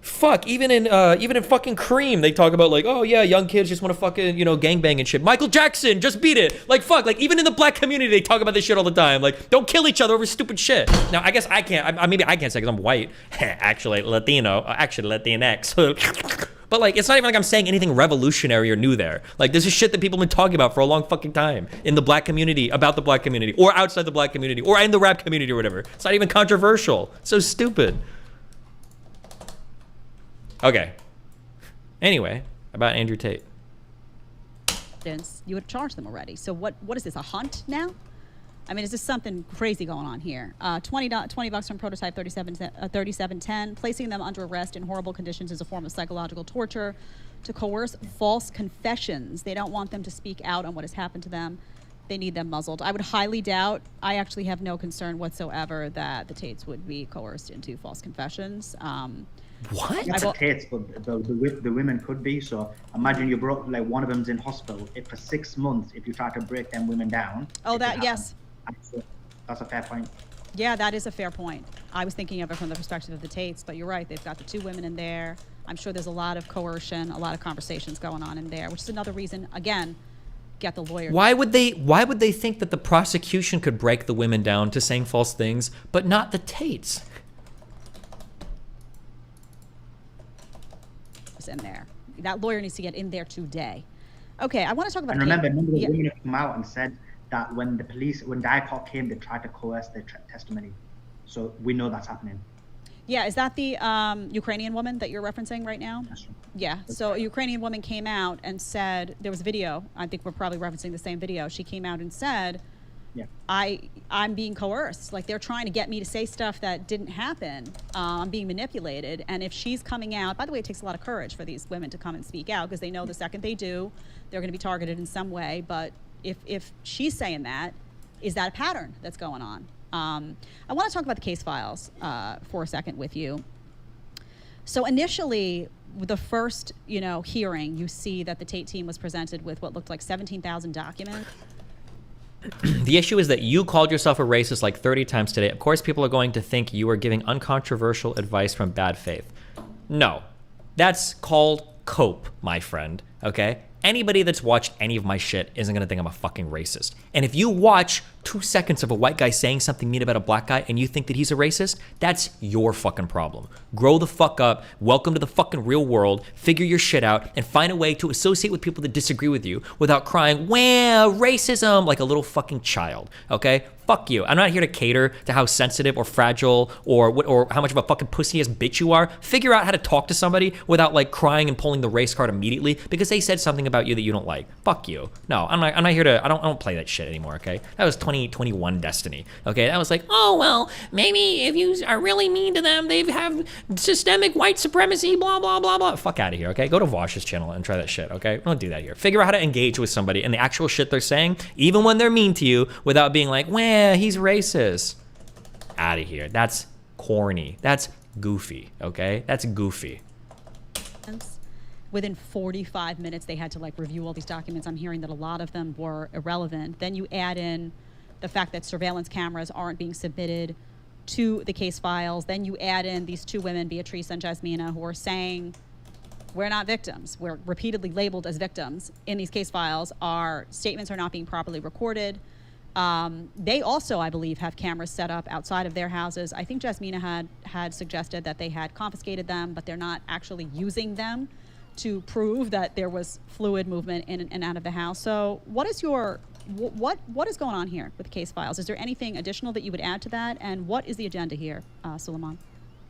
Fuck, even in fucking Cream, they talk about like, oh yeah, young kids just want to fucking, gangbang and shit. Michael Jackson, just beat it. Like, fuck, like even in the black community, they talk about this shit all the time. Like, don't kill each other over stupid shit. Now, I guess I can't, maybe I can't say because I'm white. Actually, Latino, actually Latinx. But like, it's not even like I'm saying anything revolutionary or new there. Like, this is shit that people have been talking about for a long fucking time in the black community, about the black community, or outside the black community, or in the rap community or whatever. It's not even controversial. It's so stupid. Okay. Anyway, about Andrew Tate. You would have charged them already. So what is this, a hunt now? I mean, is this something crazy going on here? $20 from prototype 3710. Placing them under arrest in horrible conditions is a form of psychological torture. To coerce false confessions. They don't want them to speak out on what has happened to them. They need them muzzled. I would highly doubt, I actually have no concern whatsoever that the Tates would be coerced into false confessions. What? Not the Tates, but the women could be. So imagine you brought, like, one of them's in hospital. If for 6 months, if you try to break them women down. Oh, that, yes. That's a fair point. Yeah, that is a fair point. I was thinking of it from the perspective of the Tates, but you're right. They've got the 2 women in there. I'm sure there's a lot of coercion, a lot of conversations going on in there, which is another reason, again, get the lawyer. Why would they think that the prosecution could break the women down to saying false things, but not the Tates? In there. That lawyer needs to get in there today. Okay, I want to talk about. And remember the women have come out and said that when Diacop came, they tried to coerce their testimony. So we know that's happening. Yeah, is that the Ukrainian woman that you're referencing right now? That's right. Yeah, so a Ukrainian woman came out and said, there was a video, I think we're probably referencing the same video. She came out and said, yeah, I'm being coerced. Like, they're trying to get me to say stuff that didn't happen. I'm being manipulated. And if she's coming out, by the way, it takes a lot of courage for these women to come and speak out, because they know the second they do, they're going to be targeted in some way. But if she's saying that, is that a pattern that's going on? I want to talk about the case files for a second with you. So initially, with the first, hearing, you see that the Tate team was presented with what looked like 17,000 documents. The issue is that you called yourself a racist like 30 times today. Of course, people are going to think you are giving uncontroversial advice from bad faith. No, that's called cope, my friend, okay? Anybody that's watched any of my shit isn't gonna think I'm a fucking racist. And if you watch 2 seconds of a white guy saying something mean about a black guy and you think that he's a racist, that's your fucking problem. Grow the fuck up, welcome to the fucking real world, figure your shit out, and find a way to associate with people that disagree with you without crying, "Wow, racism," like a little fucking child, okay? Fuck you. I'm not here to cater to how sensitive or fragile or how much of a fucking pussy-ass bitch you are. Figure out how to talk to somebody without like crying and pulling the race card immediately because they said something about you that you don't like. Fuck you. No, I'm not here to, I don't play that shit anymore, okay? That was 2021 Destiny, okay? That was like, oh, well, maybe if you are really mean to them, they have systemic white supremacy, blah, blah, blah, blah. Fuck out of here, okay? Go to Vosh's channel and try that shit, okay? Don't do that here. Figure out how to engage with somebody and the actual shit they're saying, even when they're mean to you, without being like, well, he's racist. Out of here. That's corny. That's goofy, okay? That's goofy. Within 45 minutes, they had to like review all these documents. I'm hearing that a lot of them were irrelevant. Then you add in the fact that surveillance cameras aren't being submitted to the case files. Then you add in these 2 women, Beatrice and Jasmina, who are saying, we're not victims. We're repeatedly labeled as victims in these case files. Our statements are not being properly recorded. They also, I believe, have cameras set up outside of their houses. I think Jasmina had suggested that they had confiscated them, but they're not actually using them to prove that there was fluid movement in and out of the house. So what is what is going on here with the case files? Is there anything additional that you would add to that? And what is the agenda here, Suleiman?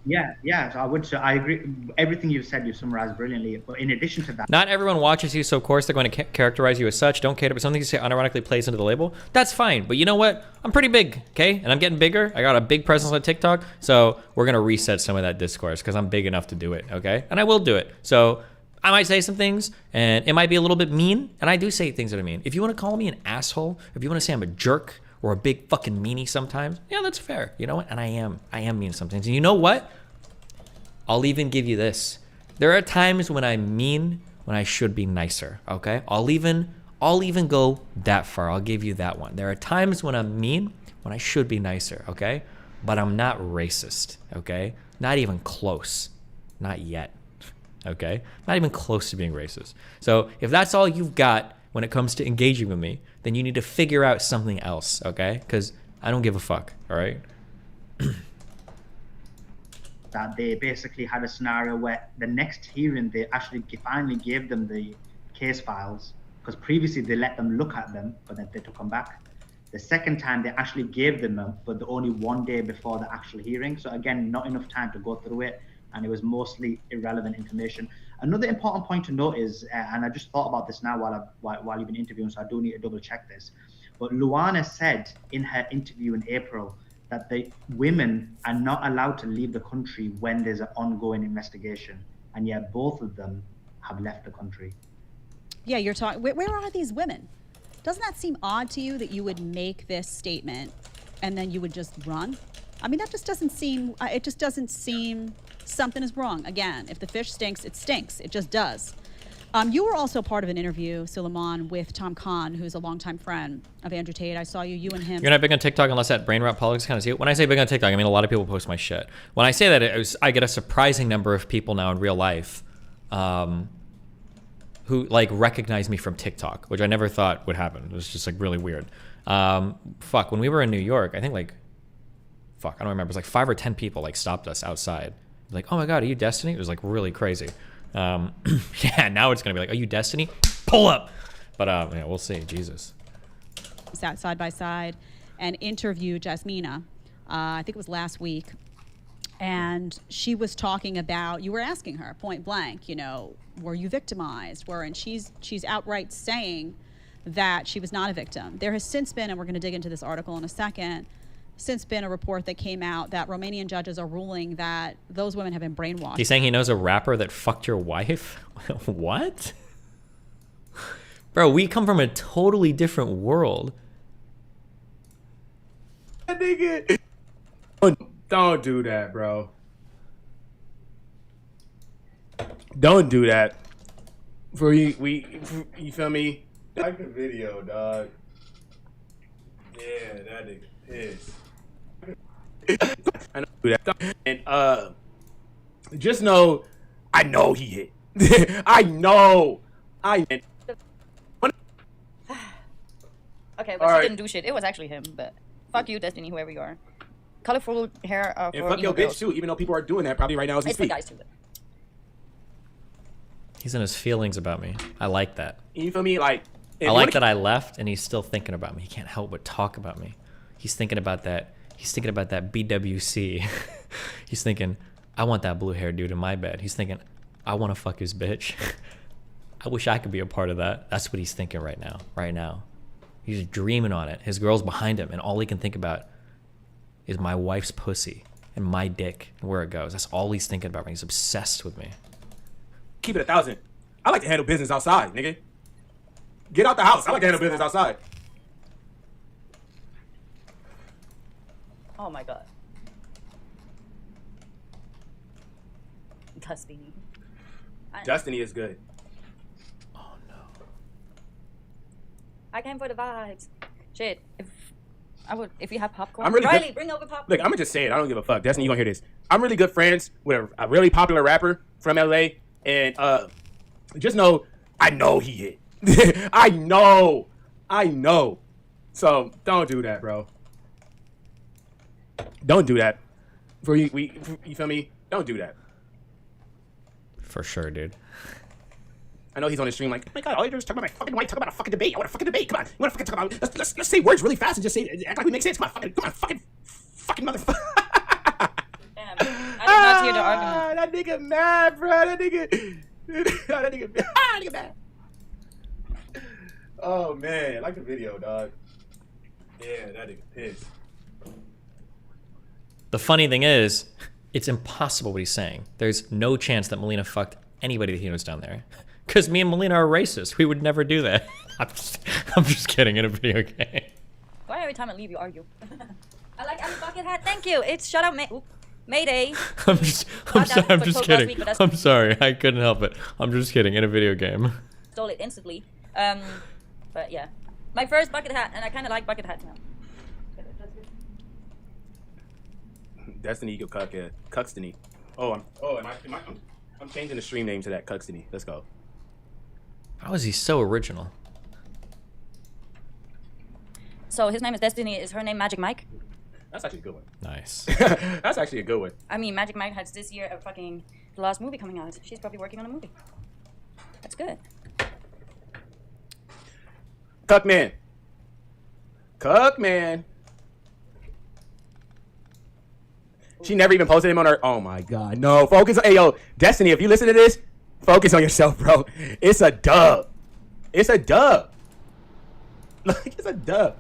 Yeah, so I would say I agree. Everything you've said, you've summarized brilliantly. But in addition to that, not everyone watches you, so of course they're going to characterize you as such. Don't cater, but something you say unironically plays into the label. That's fine. But you know what? I'm pretty big, okay? And I'm getting bigger. I got a big presence on TikTok. So we're going to reset some of that discourse because I'm big enough to do it, okay? And I will do it. So I might say some things, and it might be a little bit mean, and I do say things that are mean. If you want to call me an asshole, if you want to say I'm a jerk or a big fucking meanie sometimes, yeah, that's fair. You know what? And I am mean sometimes. And you know what? I'll even give you this. There are times when I'm mean when I should be nicer, okay? I'll even go that far. I'll give you that one. There are times when I'm mean when I should be nicer, okay? But I'm not racist, okay? Not even close. Not yet, okay? Not even close to being racist. So if that's all you've got when it comes to engaging with me, then you need to figure out something else, okay? Because I don't give a fuck, all right? That they basically had a scenario where the next hearing they actually finally gave them the case files, because previously they let them look at them but then they took them back. The second time they actually gave them but only 1 day before the actual hearing, so again not enough time to go through it, and it was mostly irrelevant information. Another important point to note is, and I just thought about this now while you've been interviewing, so I do need to double check this. But Luana said in her interview in April that the women are not allowed to leave the country when there's an ongoing investigation, and yet both of them have left the country. Yeah, you're talking. Where are these women? Doesn't that seem odd to you that you would make this statement and then you would just run? I mean, that just doesn't seem. It just doesn't seem. Something is wrong. Again, if the fish stinks, it stinks. It just does. You were also part of an interview, Suleiman, with Tom Kahn, who's a longtime friend of Andrew Tate. I saw you and him. You're not big on TikTok unless that brain rot politics kind of see it. When I say big on TikTok, I mean a lot of people post my shit. When I say that, I get a surprising number of people now in real life who like recognize me from TikTok, which I never thought would happen. It was just like really weird. Fuck, when we were in New York, I think like, fuck, I don't remember. It was like 5 or 10 people like stopped us outside. Like, oh my God, are you Destiny? It was like really crazy. Yeah, now it's gonna be like, are you Destiny? Pull up. But yeah, we'll see. Jesus. Sat side by side and interviewed Jasmina. I think it was last week, and she was talking about. You were asking her point blank, you know, were you victimized? And she's outright saying that she was not a victim. There has since been, and we're going to dig into this article in a second, since been a report that came out that Romanian judges are ruling that those women have been brainwashed. He's saying he knows a rapper that fucked your wife? What? Bro, we come from a totally different world. Nigga. Don't do that, bro. Don't do that. You feel me? Like the video, dog. Yeah, that nigga pissed. I know that. And just know, I know he hit. I know. Okay, but she didn't do shit. It was actually him, but fuck you, Destiny, whoever you are. Colorful hair and for fuck your girls. bitch too, even though people are doing that probably right now as we It's for speak. guys too. He's in his feelings about me. I like that. You feel me? Like, I like that I left and he's still thinking about me. He can't help but talk about me. He's thinking about that. He's thinking about that BWC. He's thinking, I want that blue haired dude in my bed. He's thinking, I want to fuck his bitch. I wish I could be a part of that. That's what he's thinking right now. Right now. He's dreaming on it. His girl's behind him and all he can think about is my wife's pussy and my dick and where it goes. That's all he's thinking about. He's obsessed with me. Keep it 1,000. I like to handle business outside, nigga. Get out the house. I like to handle business outside. Oh my god. Destiny. Destiny is good. I came for the vibes. Shit. If you have popcorn. I'm really Riley, good. bring over popcorn. Look, I'm gonna just say it. I don't give a fuck. Destiny, you gonna hear this. I'm really good friends with a really popular rapper from LA, and just know, I know he hit. I know. So don't do that, bro. Don't do that. You feel me? Don't do that. For sure, dude. I know he's on his stream like, oh my god, all you do is talk about my fucking wife, talk about a fucking debate. I want a fucking debate. Come on, you want to fucking talk about? Let's say words really fast and just say act like we make sense. Come on, fucking motherfucker. Damn, I did not hear the argument. That nigga mad, bro. That nigga mad. Oh man, I like the video, dog. Yeah, that nigga pissed. The funny thing is, it's impossible what he's saying. There's no chance that Melina fucked anybody that he knows down there. Because me and Melina are racist. We would never do that. I'm just kidding, in a video game. Why every time I leave you argue? I like I'm bucket hat. Thank you. It's shut up, Mayday. I'm just kidding. I'm sorry. I couldn't help it. I'm just kidding, in a video game. Stole it instantly. But yeah. My first bucket hat, and I kind of like bucket hats now. Destiny, you go cuck, Cuckstiny. I'm changing the stream name to that, Cuckstiny. Let's go. How is he so original? So his name is Destiny. Is her name Magic Mike? That's actually a good one. Nice. That's actually a good one. I mean, Magic Mike has this year the last movie coming out. She's probably working on a movie. That's good. Cuckman. She never even posted him on her. Oh my god, no. Focus. Hey yo, Destiny, if you listen to this, focus on yourself, bro. It's a dub. Like, it's a dub.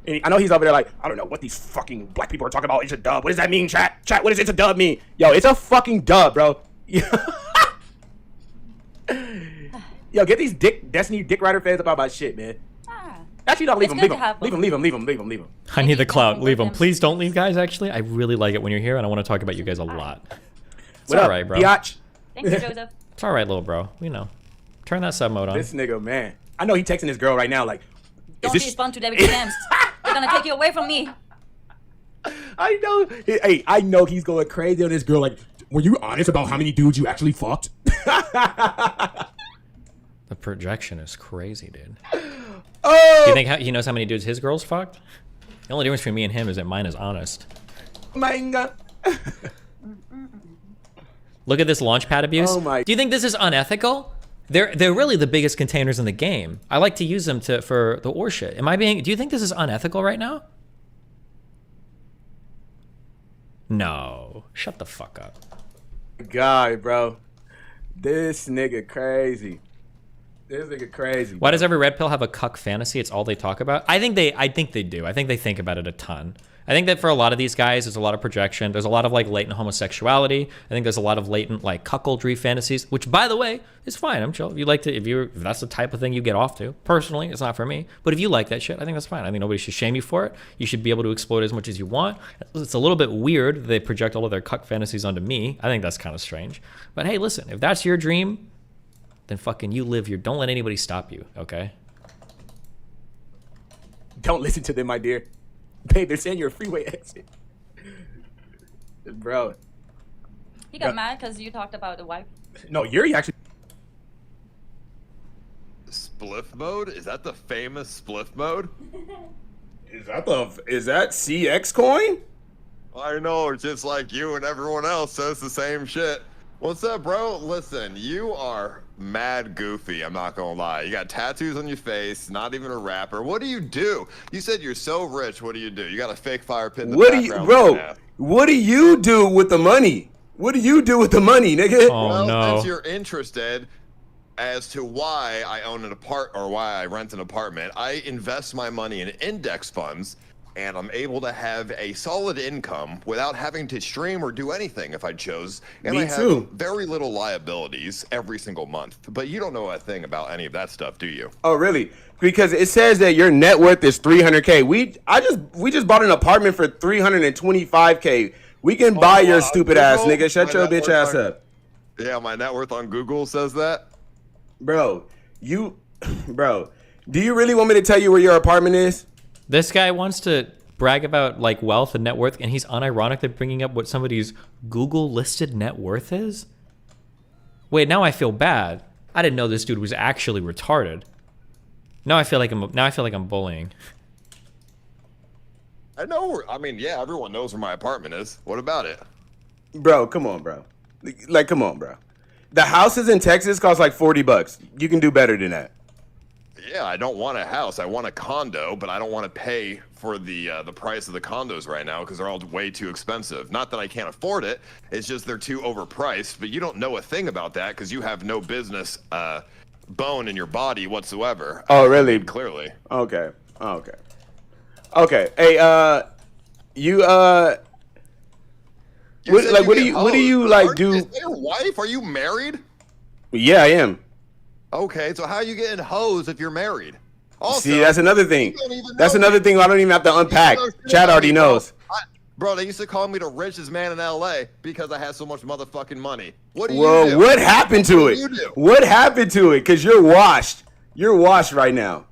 And I know he's over there like, I don't know what these fucking black people are talking about. It's a dub. What does that mean, chat? Chat, what does it's a dub mean? Yo, it's a fucking dub, bro. Yo, get these Destiny Dick Rider fans about my shit, man. Actually, no, leave him. I need the clout. Leave him. Please don't leave, guys, actually. I really like it when you're here, and I want to talk about you guys a lot. It's What up, alright, bro. biatch? Thank you, Joseph. It's alright, little bro. We know. Turn that sub mode on. This nigga, man. I know he texting his girl right now like, Don't respond to their DMs. They're gonna take you away from me. I know. Hey, I know he's going crazy on this girl. Like, were you honest about how many dudes you actually fucked? The projection is crazy, dude. Oh! Do you think he knows how many dudes his girls fucked? The only difference between me and him is that mine is honest. My God. Look at this launchpad abuse. Oh my. Do you think this is unethical? They're really the biggest containers in the game. I like to use them for the ore shit. Do you think this is unethical right now? No. Shut the fuck up. God, bro. This nigga crazy. This nigga crazy. Why does every red pill have a cuck fantasy? It's all they talk about. I think they do. I think they think about it a ton. I think that for a lot of these guys, there's a lot of projection. There's a lot of like latent homosexuality. I think there's a lot of latent like cuckoldry fantasies, which by the way is fine. I'm chill. If that's the type of thing you get off to. Personally, it's not for me. But if you like that shit, I think that's fine. I think nobody should shame you for it. You should be able to exploit as much as you want. It's a little bit weird that they project all of their cuck fantasies onto me. I think that's kind of strange. But hey, listen, if that's your dream, then fucking you live your. Don't let anybody stop you. Okay. Don't listen to them, my dear. Babe, they're saying you're a freeway exit. Bro. He got mad because you talked about the wife. No, Yuri actually. Spliff mode? Is that the famous spliff mode? Is that CX coin? I know, just like you and everyone else says the same shit. What's up, bro? Listen, you are mad goofy, I'm not gonna lie. You got tattoos on your face, not even a rapper. What do you do? You said you're so rich, what do? You got a fake fire pit in the background. What do you do with the money? What do you do with the money, nigga? Oh, well, since you're interested as to why I own why I rent an apartment, I invest my money in index funds, and I'm able to have a solid income without having to stream or do anything if I chose. And I have very little liabilities every single month. But you don't know a thing about any of that stuff, do you? Oh, really? Because it says that your net worth is $300K. We just bought an apartment for $325K. We can buy your stupid ass, nigga. Shut your bitch ass up. Yeah, my net worth on Google says that. Bro, do you really want me to tell you where your apartment is? This guy wants to brag about like wealth and net worth, and he's unironically bringing up what somebody's Google listed net worth is. Wait, now I feel bad. I didn't know this dude was actually retarded. Now I feel like I'm bullying. I know. I mean, yeah, everyone knows where my apartment is. What about it? Bro, come on, bro. Like, come on, bro. The houses in Texas cost like $40. You can do better than that. Yeah, I don't want a house. I want a condo, but I don't want to pay for the price of the condos right now because they're all way too expensive. Not that I can't afford it. It's just they're too overpriced. But you don't know a thing about that because you have no business bone in your body whatsoever. Oh, really? Clearly. Okay. Hey, what do you like do? Is that your wife? Are you married? Yeah, I am. Okay, so how are you getting hoes if you're married? Also, see, that's another thing. That's another thing I don't even have to unpack. Chad already knows. Bro, they used to call me the richest man in LA because I had so much motherfucking money. What do you do? What happened to it? What happened to it? Because you're washed. You're washed right now.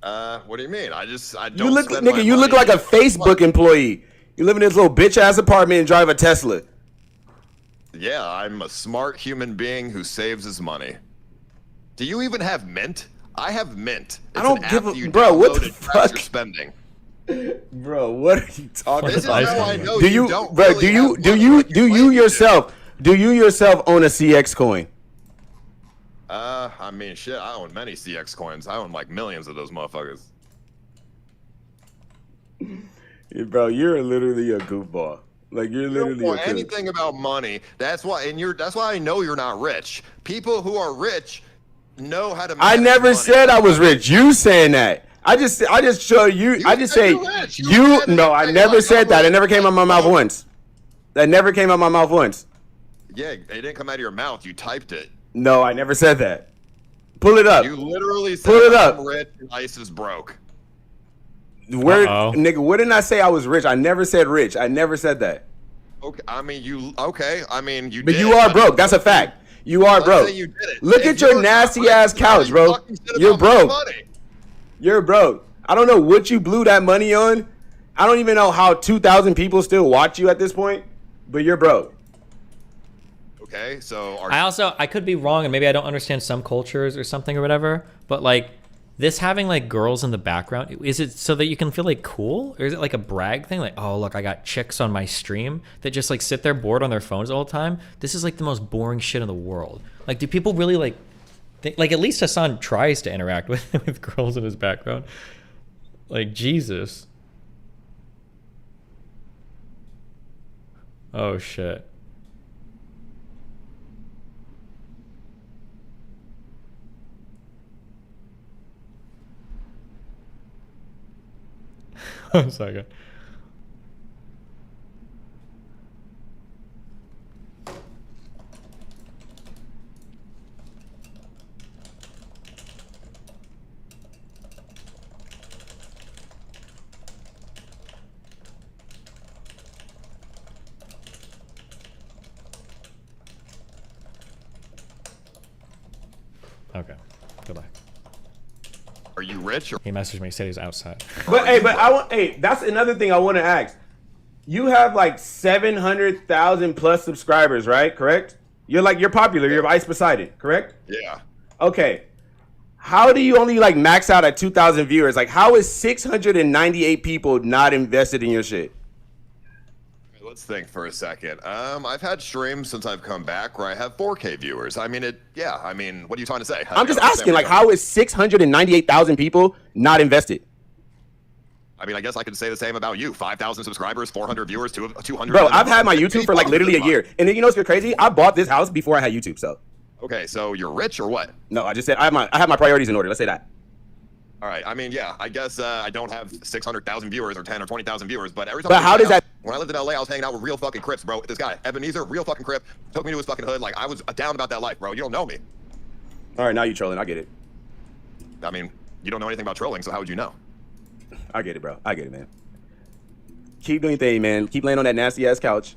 What do you mean? I don't. You look, nigga. You look like a Facebook employee. You live in this little bitch ass apartment and drive a Tesla. Yeah, I'm a smart human being who saves his money. Do you even have Mint? I have Mint. It's I don't give a bro. What the fuck? You're spending. Bro, what are you talking This about? is how I know do you you, don't bro? really Do you yourself own a CX coin? I mean, shit. I own many CX coins. I own like millions of those motherfuckers. Bro, you're literally a goofball. Like you're literally You don't know anything about money. That's why, that's why I know you're not rich. People who are rich know how to. I never said I was rich. You saying that? I just show you. I just say you. No, I never said that. It never came out of my mouth once. That never came out of my mouth once. Yeah, it didn't come out of your mouth. You typed it. No, I never said that. Pull it up. You literally said, Pull it up. I'm rich and ICE is broke. Where, nigga? Where didn't I say I was rich? I never said rich. I never said that. Okay, I mean you. Okay, I mean you. But did, you are broke. That's a fact. You are Let's broke. say you did it. Look at your nasty ass couch, bro. You're broke. You're broke. I don't know what you blew that money on. I don't even know how 2,000 people still watch you at this point, but you're broke. Okay, so I could be wrong, and maybe I don't understand some cultures or something or whatever, but like this having like girls in the background, is it so that you can feel like cool, or is it like a brag thing? Like, oh look, I got chicks on my stream that just like sit there bored on their phones all the time. This is like the most boring shit in the world. Like, do people really like think, like, at least Hassan tries to interact with girls in his background? Like, Jesus. Oh shit. One second. Okay, go back. Are you rich? Or he messaged me, said he's outside. But hey, that's another thing I want to ask. You have like 700,000 plus subscribers, right? Correct? You're popular. You're Ice Poseidon, correct? Yeah. Okay. How do you only like max out at 2,000 viewers? Like, how is 698 people not invested in your shit? Let's think for a second. I've had streams since I've come back where I have 4K viewers. I mean, yeah. I mean, what are you trying to say? I'm just asking, like, how is 698,000 people not invested? I mean, I guess I could say the same about you. 5,000 subscribers, 400 viewers, 200. Bro, I've had my YouTube for like literally a year. And then you know what's crazy? I bought this house before I had YouTube, so. Okay, so you're rich or what? No, I just said I have my priorities in order. Let's say that. All right. I mean, yeah. I guess I don't have 600,000 viewers or 10 or 20,000 viewers, but every time. But how does that? When I lived in LA, I was hanging out with real fucking Crips, bro. This guy, Ebenezer, real fucking Crip, took me to his fucking hood. Like, I was down about that life, bro. You don't know me. All right, now you trolling. I get it. I mean, you don't know anything about trolling, so how would you know? I get it, bro. I get it, man. Keep doing your thing, man. Keep laying on that nasty ass couch.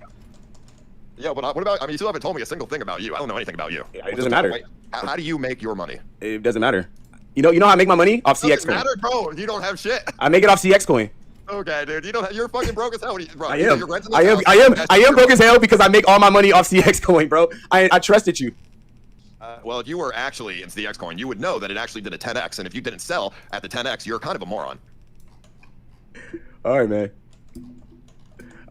Yeah, but what about? I mean, you still haven't told me a single thing about you. I don't know anything about you. Yeah, it doesn't matter. How do you make your money? It doesn't matter. You know how I make my money off CX coin. Matter, bro. You don't have shit. I make it off CX coin. Okay, dude. You don't. You're fucking broke as hell. Bro, I am broke as hell because I make all my money off CX coin, bro. I trusted you. Well, if you were actually in CX coin, you would know that it actually did a 10x, and if you didn't sell at the 10x, you're kind of a moron. All right, man.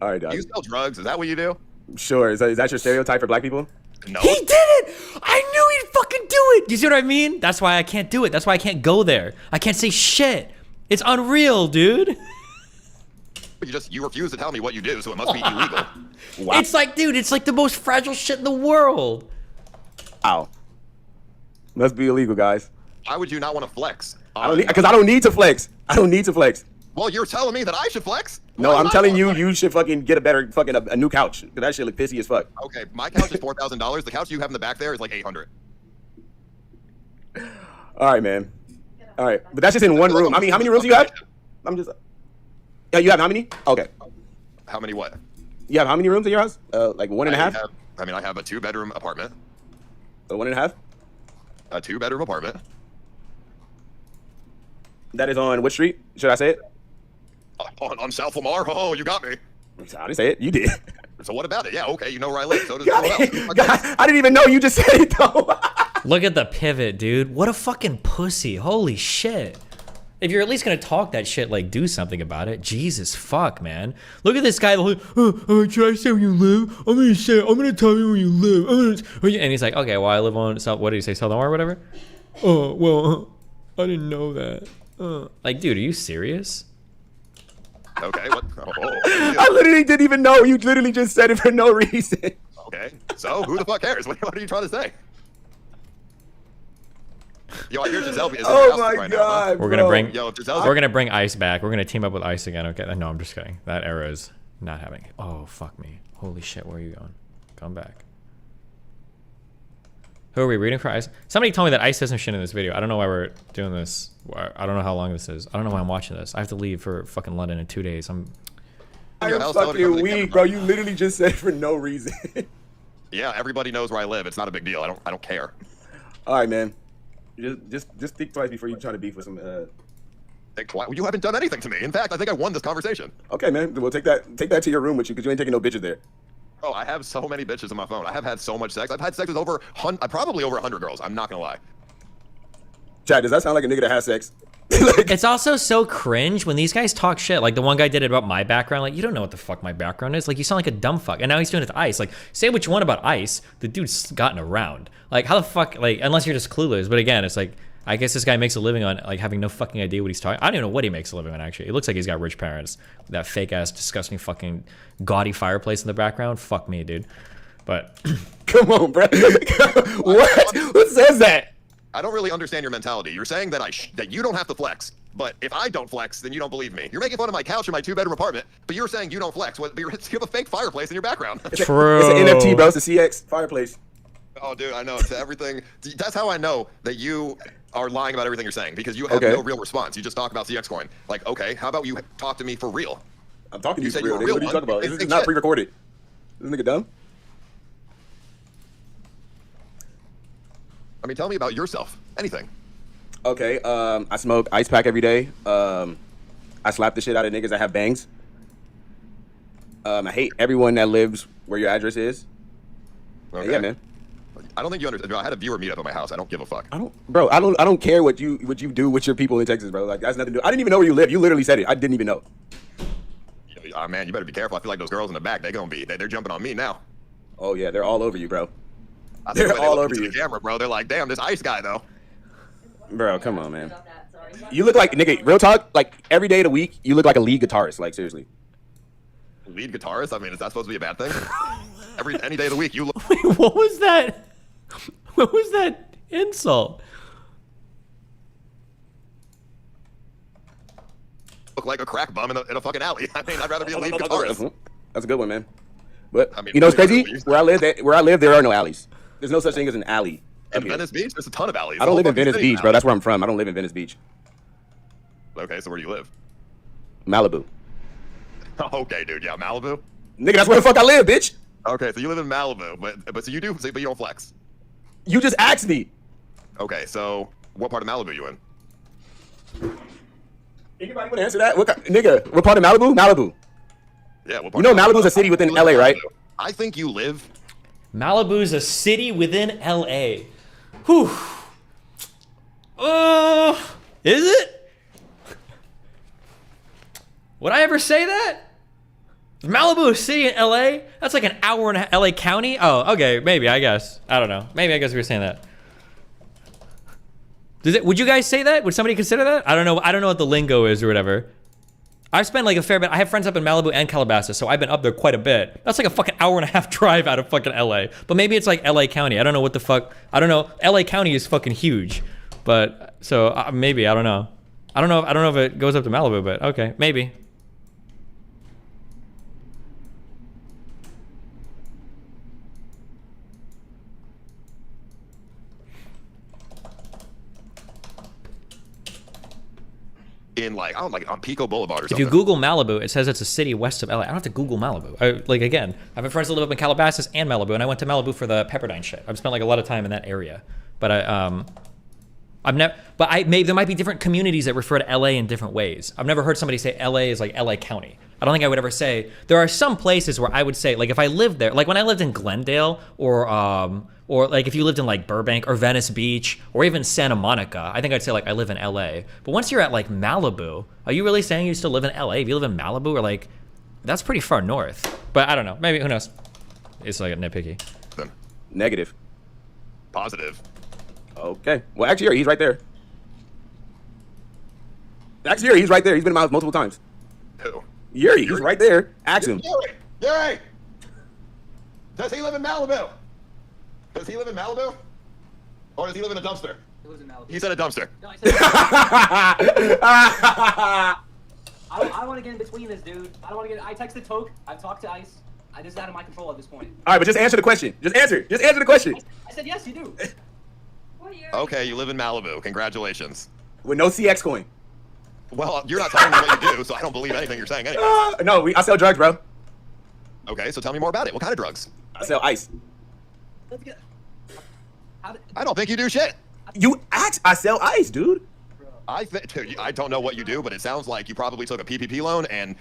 All right, dog. You sell drugs? Is that what you do? Sure. Is that your stereotype for black people? No. He did it! I knew he'd fucking do it! You see what I mean? That's why I can't do it. That's why I can't go there. I can't say shit. It's unreal, dude. You refuse to tell me what you do, so it must be illegal. Wow. It's like, dude, it's like the most fragile shit in the world. Ow. Must be illegal, guys. Why would you not want to flex? Because I don't need to flex. I don't need to flex. Well, you're telling me that I should flex? No, I'm telling you, you should fucking get a better fucking a new couch. Cause that shit look pissy as fuck. Okay, my couch is $4,000. The couch you have in the back there is like $800. All right, man. All right, but that's just in one room. I mean, how many rooms do you have? I'm just. Yeah, you have how many? Okay. How many what? You have how many rooms in your house? Like one and a half? I have a 2-bedroom apartment. A 1.5? A 2-bedroom apartment. That is on which street? Should I say it? On South Lamar? Oh, you got me. I didn't say it. You did. So what about it? Yeah, okay, you know where I live. So does I didn't even know you just said it though. Look at the pivot, dude. What a fucking pussy. Holy shit. If you're at least gonna talk that shit, like, do something about it. Jesus fuck, man. Look at this guy. Like, should I say where you live? I'm gonna tell you where you live. And he's like, okay, well, I live on South. What did he say, South Lamar or whatever? Oh, well, I didn't know that. Like, dude, are you serious? Okay, what? I literally didn't even know. You literally just said it for no reason. Okay, so who the fuck cares? What are you trying to say? Yo, I hear Giselle is Oh my right god, We're gonna bring. Yo, if Giselle's We're gonna bring Ice back. We're gonna team up with Ice again. Okay. No, I'm just kidding. That era is not having. Oh fuck me. Holy shit. Where are you going? Come back. Who are we reading for Ice? Somebody told me that Ice says some shit in this video. I don't know why we're doing this. I don't know how long this is. I don't know why I'm watching this. I have to leave for fucking London in 2 days. I am fucking weak, bro. You literally just said it for no reason. Yeah, everybody knows where I live. It's not a big deal. I don't care. All right, man. Just think twice before you try to beef with some. Think twice. You haven't done anything to me. In fact, I think I won this conversation. Okay, man. We'll take that to your room with you because you ain't taking no bitches there. Oh, I have so many bitches on my phone. I have had so much sex. I've had sex with probably over 100 girls. I'm not gonna lie. Chad, does that sound like a nigga that has sex? It's also so cringe when these guys talk shit. Like the one guy did it about my background. Like, you don't know what the fuck my background is. Like, you sound like a dumb fuck. And now he's doing it to Ice. Like, say what you want about Ice. The dude's gotten around. Like, how the fuck, like, unless you're just clueless. But again, it's like, I guess this guy makes a living on, like, having no fucking idea what he's talking. I don't even know what he makes a living on, actually. It looks like he's got rich parents. That fake ass, disgusting fucking gaudy fireplace in the background. Fuck me, dude. But. Come on, bro. What? Who says that? I don't really understand your mentality. You're saying that that you don't have to flex, but if I don't flex, then you don't believe me. You're making fun of my couch in my 2-bedroom apartment, but you're saying you don't flex. But you have a fake fireplace in your background. True. It's an NFT, bro. It's a CX fireplace. Oh, dude, I know. It's everything. That's how I know that you are lying about everything you're saying, because you have no real response. You just talk about CX coin. Like, okay, how about you talk to me for real? I'm talking to you for said real. you were What are you talking about? This is not pre-recorded. This nigga dumb. I mean, tell me about yourself. Anything. Okay, I smoke ice pack every day. I slap the shit out of niggas that have bangs. I hate everyone that lives where your address is. Okay. Yeah, man. I don't think you understand. I had a viewer meet up at my house. I don't give a fuck. I don't care what you do with your people in Texas, bro. Like, that's nothing to do. I didn't even know where you live. You literally said it. I didn't even know. Man, you better be careful. I feel like those girls in the back, they're jumping on me now. Oh yeah, they're all over you, bro. They're all over you. The camera, bro. They're like, damn, this Ice guy though. Bro, come on, man. You look like, nigga, real talk, like every day of the week, you look like a lead guitarist, like seriously. Lead guitarist? I mean, is that supposed to be a bad thing? Any day of the week, you look. Wait, what was that? What was that insult? Look like a crack bum in a fucking alley. I mean, I'd rather be a lead guitarist. That's a good one, man. But I mean, you know what's crazy? Where I live, there are no alleys. There's no such thing as an alley. In Venice Beach, there's a ton of alleys. I don't live in Venice Beach, bro. That's where I'm from. I don't live in Venice Beach. Okay, so where do you live? Malibu. Okay, dude. Yeah, Malibu. Nigga, that's where the fuck I live, bitch. Okay, so you live in Malibu, but so you do, but you don't flex. You just asked me. Okay, so what part of Malibu are you in? Anybody want to answer that? Nigga, what part of Malibu? Malibu. Yeah, what part? You know Malibu's a city within LA, right? I think you live. Malibu's a city within LA. Whew. Is it? Would I ever say that? Is Malibu a city in LA? That's like an hour and a half. LA County? Oh, okay, maybe, I guess. I don't know. Maybe I guess we were saying that. Would you guys say that? Would somebody consider that? I don't know. I don't know what the lingo is or whatever. I've spent like a fair bit. I have friends up in Malibu and Calabasas, so I've been up there quite a bit. That's like a fucking hour and a half drive out of fucking LA. But maybe it's like LA County. I don't know what the fuck. I don't know. LA County is fucking huge. But so maybe, I don't know. I don't know if it goes up to Malibu, but okay, maybe. In like, I don't like on Pico Boulevard or something. If you Google Malibu, it says it's a city west of LA. I don't have to Google Malibu. Like again, I have friends that live up in Calabasas and Malibu, and I went to Malibu for the Pepperdine shit. I've spent like a lot of time in that area, but I've never. But there might be different communities that refer to LA in different ways. I've never heard somebody say LA is like LA County. I don't think I would ever say. There are some places where I would say, like if I lived there, like when I lived in Glendale or like if you lived in like Burbank or Venice Beach or even Santa Monica, I think I'd say like I live in LA. But once you're at like Malibu, are you really saying you still live in LA? If you live in Malibu, or like, that's pretty far north. But I don't know. Maybe, who knows? It's like a nitpicky. Negative. Positive. Okay. Well, actually, he's right there. Actually, he's right there. He's been in my house multiple times. Who? Yuri, he's right there. Ask him. Yuri! Does he live in Malibu? Does he live in Malibu? Or does he live in a dumpster? He lives in Malibu. He said a dumpster. No, I said I don't want to get in between this, dude. I don't want to get. I texted Toke. I've talked to Ice. This is out of my control at this point. All right, but just answer the question. Just answer. Just answer the question. I said yes, you do. Okay, you live in Malibu. Congratulations. With no CX coin. Well, you're not telling me what you do, so I don't believe anything you're saying anyway. No, I sell drugs, bro. Okay, so tell me more about it. What kind of drugs? I sell ice. I don't think you do shit. You asked. I sell ice, dude. I don't know what you do, but it sounds like you probably took a PPP loan and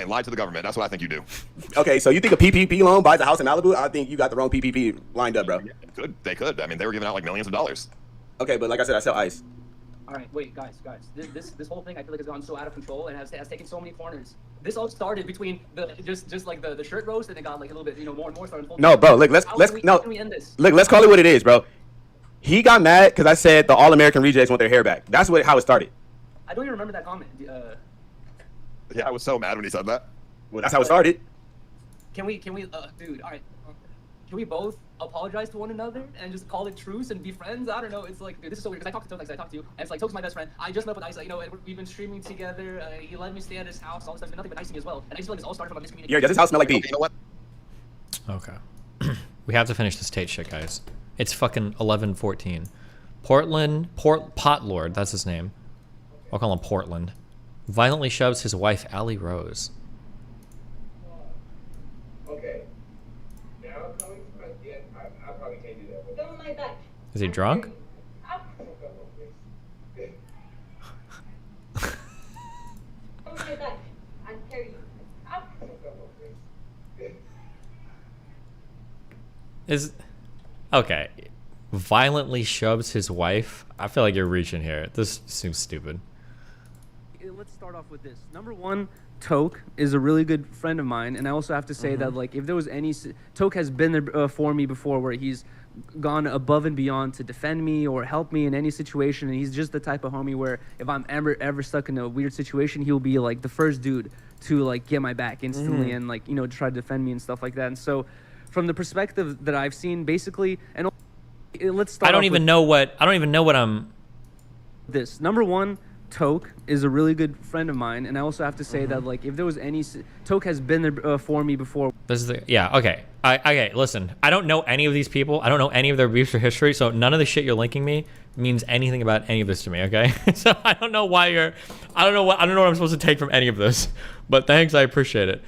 lied to the government. That's what I think you do. Okay, so you think a PPP loan buys a house in Malibu? I think you got the wrong PPP lined up, bro. They could. I mean, they were giving out like millions of dollars. Okay, but like I said, I sell ice. All right, wait, guys. This whole thing I feel like has gone so out of control and has taken so many corners. This all started between just like the shirt roast, and it got like a little bit more and more started. No, bro. Look, let's end this? Look, let's call it what it is, bro. He got mad because I said the All-American rejects want their hair back. That's how it started. I don't even remember that comment. Yeah, I was so mad when he said that. Well, that's how it started. Can we, dude? All right. Can we both apologize to one another and just call it truce and be friends? I don't know. It's like, dude, this is so weird because I talked to Toke, like I talked to you, and it's like Toke's my best friend. I just met with Ice, we've been streaming together. He let me stay at his house. All this stuff. Been nothing but nice to me as well. And I just feel like this all started from a miscommunication. Yeah, does his house smell like pee? You know what? Okay. We have to finish this Tate shit, guys. It's fucking 11:14. Potlord, that's his name. I'll call him Portland. Violently shoves his wife, Allie Rose. Okay. Now coming from I probably can't do that. Go on my back. Is he drunk? Go on my back. I carry you. Up. Okay. Violently shoves his wife. I feel like you're reaching here. This seems stupid. Let's start off with this. Number one, Toke is a really good friend of mine, and I also have to say that like if there was any, Toke has been there for me before, where he's gone above and beyond to defend me or help me in any situation, and he's just the type of homie where if I'm ever stuck in a weird situation, he'll be like the first dude to like get my back instantly and like try to defend me and stuff like that. And so, from the perspective that I've seen, basically, and let's start. I don't even know what I'm. This number one. Toke is a really good friend of mine, and I also have to say that like if there was any, Toke has been there for me before. This is okay. Okay, listen. I don't know any of these people. I don't know any of their beefs or history, so none of the shit you're linking me means anything about any of this to me. Okay, so I don't know why you're. I don't know what I'm supposed to take from any of this, but thanks. I appreciate it.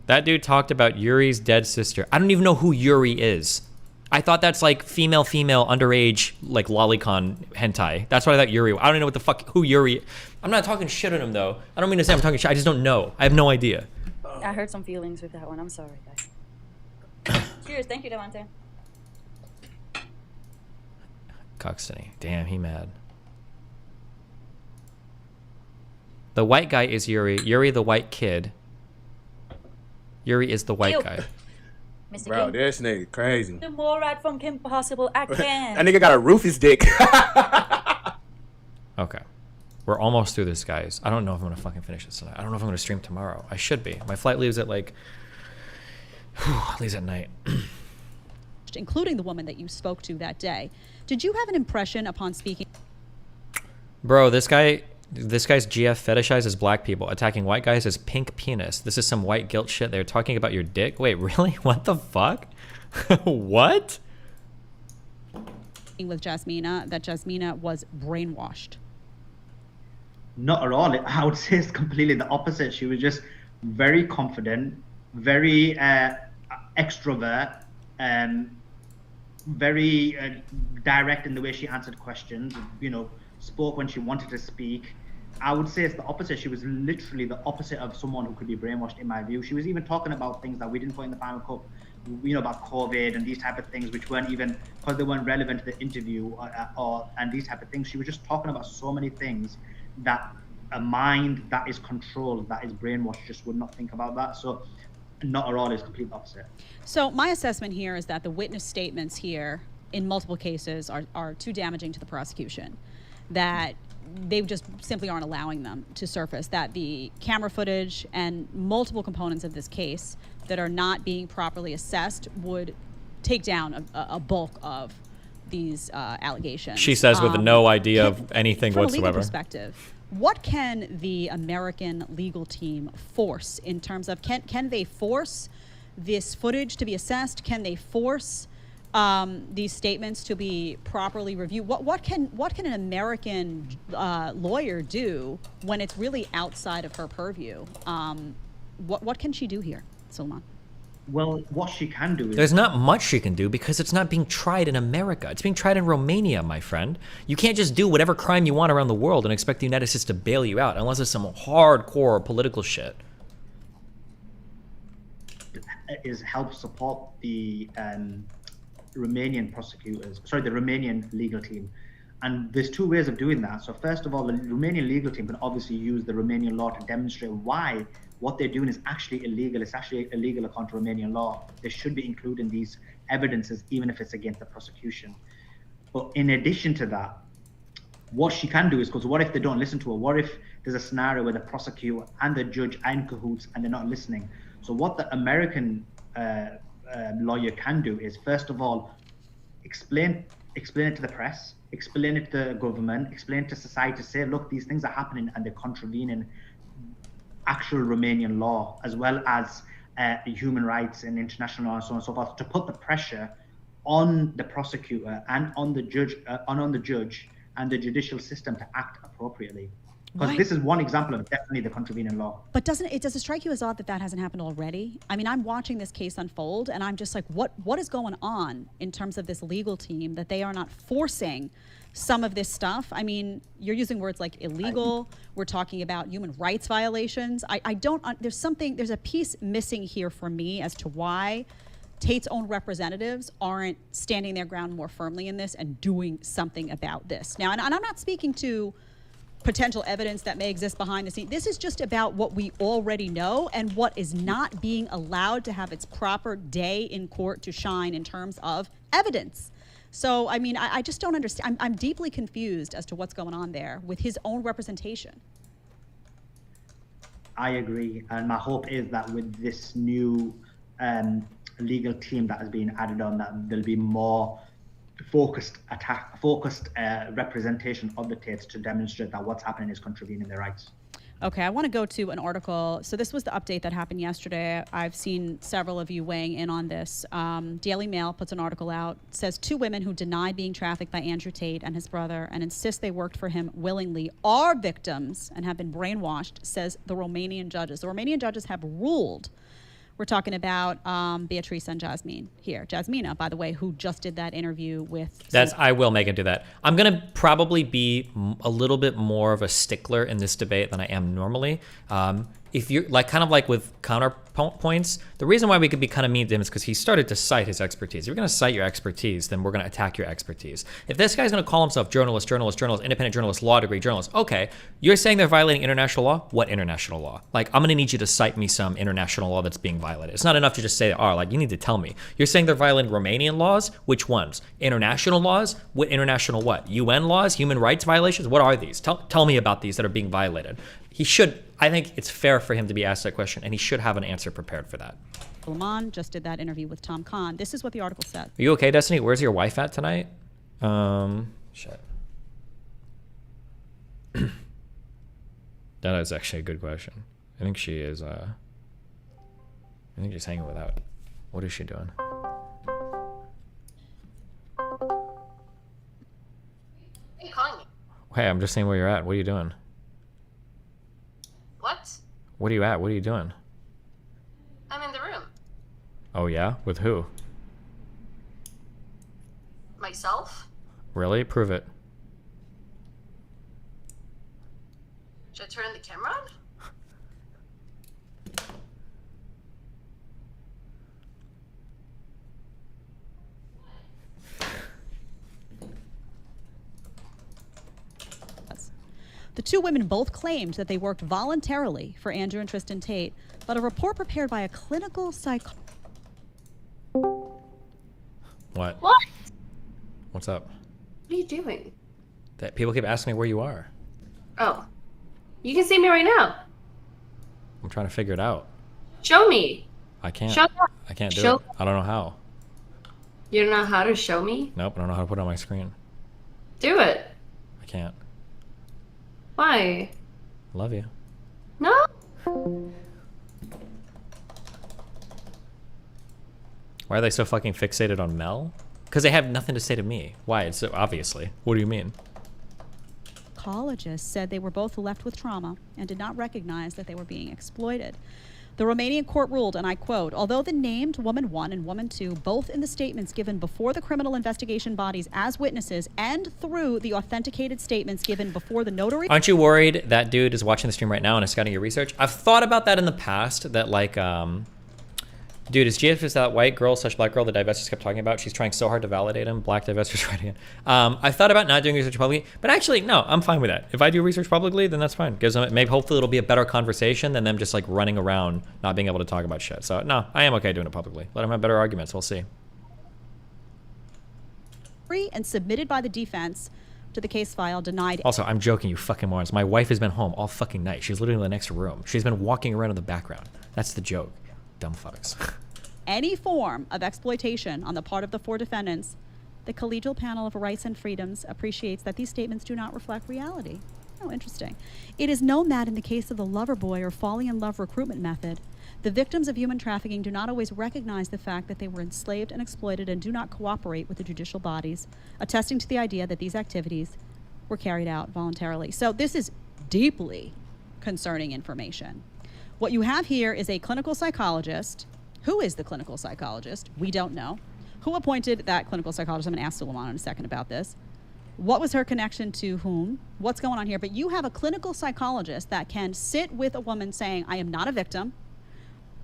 That dude talked about Yuri's dead sister. I don't even know who Yuri is. I thought that's like female underage like lolicon hentai. That's what I thought Yuri. I don't even know what the fuck who Yuri. I'm not talking shit on him though. I don't mean to say I'm talking shit. I just don't know. I have no idea. I hurt some feelings with that one. I'm sorry, guys. Cheers. Thank you, Devontae. Coxtony. Damn, he mad. The white guy is Yuri. Yuri the white kid. Yuri is the white guy. Mr. Bro, Kim, this nigga crazy. the more right from Kim possible I can. That nigga got a Rufus dick. Okay. We're almost through this, guys. I don't know if I'm gonna fucking finish this tonight. I don't know if I'm gonna stream tomorrow. I should be. My flight leaves at like leaves at night. Including the woman that you spoke to that day. Did you have an impression upon speaking? Bro, this guy's GF fetishizes black people. Attacking white guys as pink penis. This is some white guilt shit. They're talking about your dick. Wait, really? What the fuck? What? With Jasmina, that Jasmina was brainwashed. Not at all. I would say it's completely the opposite. She was just very confident, very extrovert, very direct in the way she answered questions, spoke when she wanted to speak. I would say it's the opposite. She was literally the opposite of someone who could be brainwashed, in my view. She was even talking about things that we didn't put in the final cup, about COVID and these type of things, which weren't even, because they weren't relevant to the interview and these type of things. She was just talking about so many things that a mind that is controlled, that is brainwashed, just would not think about that. So not at all, it's complete opposite. So my assessment here is that the witness statements here in multiple cases are too damaging to the prosecution, that they just simply aren't allowing them to surface, that the camera footage and multiple components of this case that are not being properly assessed would take down a bulk of allegations. She says with no idea of anything from a legal whatsoever. perspective, what can the American legal team force in terms of can they force this footage to be assessed? Can they force these statements to be properly reviewed? What can an American lawyer do when it's really outside of her purview? What can she do here, Sulman? Well, what she can do is... There's not much she can do because it's not being tried in America. It's being tried in Romania, my friend. You can't just do whatever crime you want around the world and expect the United States to bail you out unless it's some hardcore political shit. Is help support the Romanian prosecutors, sorry, the Romanian legal team. And there's two ways of doing that. So first of all, the Romanian legal team can obviously use the Romanian law to demonstrate why what they're doing is actually illegal. It's actually illegal according to Romanian law. They should be including these evidences, even if it's against the prosecution. But in addition to that, what she can do is, because what if they don't listen to her? What if there's a scenario where the prosecutor and the judge are in cahoots and they're not listening? So what the American lawyer can do is, first of all, explain it to the press, explain it to the government, explain it to society, say, look, these things are happening and they're contravening actual Romanian law, as well as human rights and international law and so on and so forth, to put the pressure on the prosecutor and on the judge and the judicial system to act appropriately. Because this is one example of definitely the contravening law. But does it strike you as odd that hasn't happened already? I mean, I'm watching this case unfold, and I'm just like, what is going on in terms of this legal team that they are not forcing some of this stuff? I mean, you're using words like illegal. We're talking about human rights violations. There's a piece missing here for me as to why Tate's own representatives aren't standing their ground more firmly in this and doing something about this. Now, and I'm not speaking to potential evidence that may exist behind the scenes. This is just about what we already know and what is not being allowed to have its proper day in court to shine in terms of evidence. So, I mean, I just don't understand. I'm deeply confused as to what's going on there with his own representation. I agree. And my hope is that with this new legal team that has been added on, that there'll be more focused representation of the Tates to demonstrate that what's happening is contravening their rights. Okay, I want to go to an article. So this was the update that happened yesterday. I've seen several of you weighing in on this. Daily Mail puts an article out, says 2 women who deny being trafficked by Andrew Tate and his brother and insist they worked for him willingly are victims and have been brainwashed, says the Romanian judges. The Romanian judges have ruled. We're talking about Beatrice and Jasmine here. Jasmina, by the way, who just did that interview with... I will make him do that. I'm going to probably be a little bit more of a stickler in this debate than I am normally. If you're kind of like with counterpoints, the reason why we could be kind of mean to him is because he started to cite his expertise. If you're going to cite your expertise, then we're going to attack your expertise. If this guy's going to call himself journalist, independent journalist, law degree journalist, okay, you're saying they're violating international law? What international law? Like, I'm going to need you to cite me some international law that's being violated. It's not enough to just say they are. Like, you need to tell me. You're saying they're violating Romanian laws? Which ones? International laws? What international what? UN laws? Human rights violations? What are these? Tell me about these that are being violated. I think it's fair for him to be asked that question, and he should have an answer prepared for that. Sulman just did that interview with Tom Khan. This is what the article said. Are you okay, Destiny? Where's your wife at tonight? Shit. That is actually a good question. I think she is, I think she's hanging without. What is she doing? Hey, calling me. Hey, I'm just saying where you're at. What are you doing? What? What are you at? What are you doing? I'm in the room. Oh, yeah? With who? Myself? Really? Prove it. Should I turn the camera on? The 2 women both claimed that they worked voluntarily for Andrew and Tristan Tate, but a report prepared by a clinical psychologist. What? What? What's up? What are you doing? That people keep asking me where you are. Oh. You can see me right now. I'm trying to figure it out. Show me. I can't. Show up. I can't do Show it. I don't know how. You don't know how to show me? Nope, I don't know how to put it on my screen. Do it. I can't. Why? Love you. No. Why are they so fucking fixated on Mel? Because they have nothing to say to me. Why? It's so obviously. What do you mean? Psychologists said they were both left with trauma and did not recognize that they were being exploited. The Romanian court ruled, and I quote, although the named Woman 1 and Woman 2, both in the statements given before the criminal investigation bodies as witnesses and through the authenticated statements given before the notary... Aren't you worried that dude is watching the stream right now and is scouting your research? I've thought about that in the past, that like, dude, is GF just that white girl / black girl the divestors kept talking about? She's trying so hard to validate him. Black divestors writing it. I thought about not doing research publicly, but actually, no, I'm fine with that. If I do research publicly, then that's fine. Gives them, maybe hopefully it'll be a better conversation than them just like running around, not being able to talk about shit. So no, I am okay doing it publicly. Let them have better arguments. We'll see. And submitted by the defense to the case file denied... Also, I'm joking, you fucking morons. My wife has been home all fucking night. She's literally in the next room. She's been walking around in the background. That's the joke. Dumb fucks. any form of exploitation on the part of the 4 defendants, the Collegial Panel of Rights and Freedoms appreciates that these statements do not reflect reality. Oh, interesting. It is known that in the case of the lover boy or falling in love recruitment method, the victims of human trafficking do not always recognize the fact that they were enslaved and exploited and do not cooperate with the judicial bodies, attesting to the idea that these activities were carried out voluntarily. So this is deeply concerning information. What you have here is a clinical psychologist. Who is the clinical psychologist? We don't know. Who appointed that clinical psychologist? I'm going to ask Suleiman in a second about this. What was her connection to whom? What's going on here? But you have a clinical psychologist that can sit with a woman saying, I am not a victim.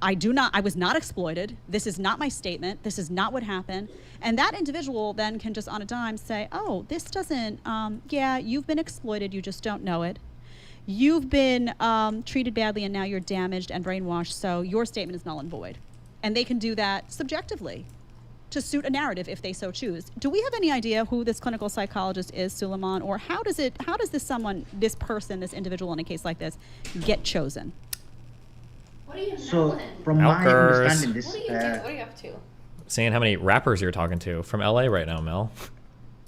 I was not exploited. This is not my statement. This is not what happened. And that individual then can just on a dime say, oh, this doesn't, yeah, you've been exploited. You just don't know it. You've been treated badly and now you're damaged and brainwashed. So your statement is null and void. And they can do that subjectively to suit a narrative if they so choose. Do we have any idea who this clinical psychologist is, Suleiman, or how does this person, this individual in a case like this, get chosen? What are you So, from my understanding, this... What are you up to? Seeing how many rappers you're talking to from LA right now, Mel.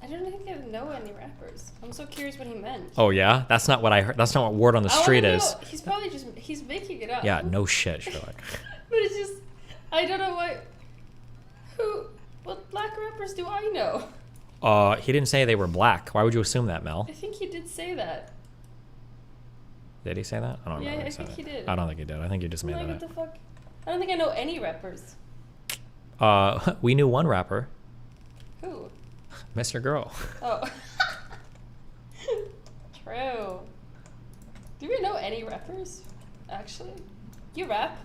I don't think I know any rappers. I'm so curious what he meant. Oh yeah? That's not what I heard. That's not what word on the street is. He's probably just, he's making it up. Yeah, no shit, Sherlock. But it's just, I don't know what black rappers do I know? He didn't say they were black. Why would you assume that, Mel? I think he did say that. Did he say that? I don't remember. Yeah, I think he did. I don't think he did. I think you just made like, that what the fuck? I don't think I know any rappers. up. We knew one rapper. Who? Mr. Girl. Oh. True. Do we know any rappers? Actually? You rap?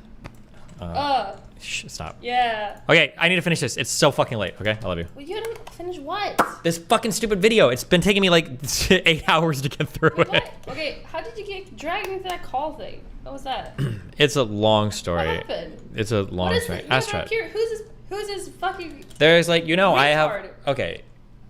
Stop. Yeah. Okay, I need to finish this. It's so fucking late, okay? I love you. Well, you didn't finish what? This fucking stupid video. It's been taking me like 8 hours to get through it. Okay, how did you get dragged into that call thing? What was that? It's a long story. What happened? It's a long story. Ask Chat. Who's this fucking... There's like, you know, I have... retard? Okay.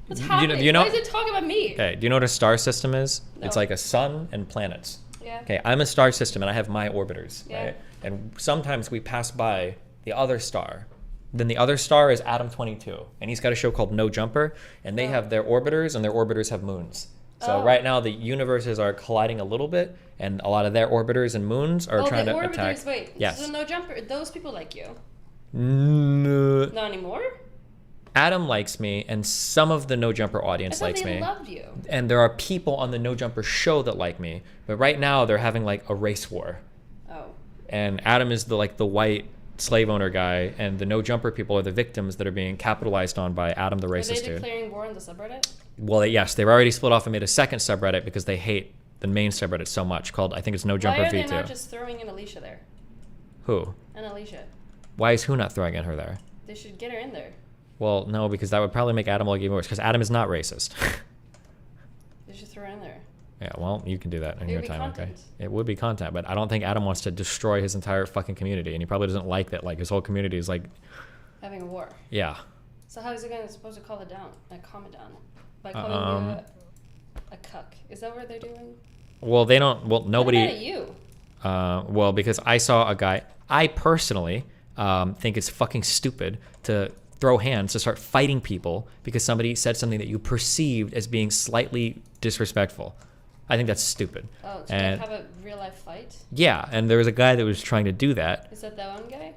What's happening? You know, Why is it talking about me? Okay, do you know what a star system is? No. It's like a sun and planets. Yeah. Okay, I'm a star system and I have my orbiters, Yeah. right? And sometimes we pass by the other star. Then the other star is Adam 22, and he's got a show called No Jumper, and they have their orbiters, and their orbiters have moons. So right now the universes are colliding a little bit, and a lot of their orbiters and moons are trying to attack. Wait, yes. so No Jumper, those people like you? No. Not anymore? Adam likes me, and some of the No Jumper audience likes me. They loved you. And there are people on the No Jumper show that like me, but right now they're having like a race war. Oh. And Adam is the white slave owner guy, and the No Jumper people are the victims that are being capitalized on by Adam the racist dude. Are they declaring war on the subreddit? Well, yes, they've already split off and made a second subreddit because they hate the main subreddit so much, called, I think it's No Jumper V2. Why are they not just throwing in Alicia there? Who? And Alicia. Why is who not throwing in her there? They should get her in there. Well, no, because that would probably make Adam look even worse, because Adam is not racist. They should throw her in there. Yeah, well, you can do that in It your would be time, content. okay? It would be content, but I don't think Adam wants to destroy his entire fucking community, and he probably doesn't like that, like, his whole community is like... Having a war. Yeah. So how is it supposed to calm it down? Calm it down? By calling you a cuck. Is that what they're doing? Well, they don't... Well, nobody... What about you? Well, because I saw a guy... I personally think it's fucking stupid to throw hands, to start fighting people because somebody said something that you perceived as being slightly disrespectful. I think that's stupid. Oh, to and like have a real life fight? yeah, and there was a guy that was trying to do that. Is that one guy?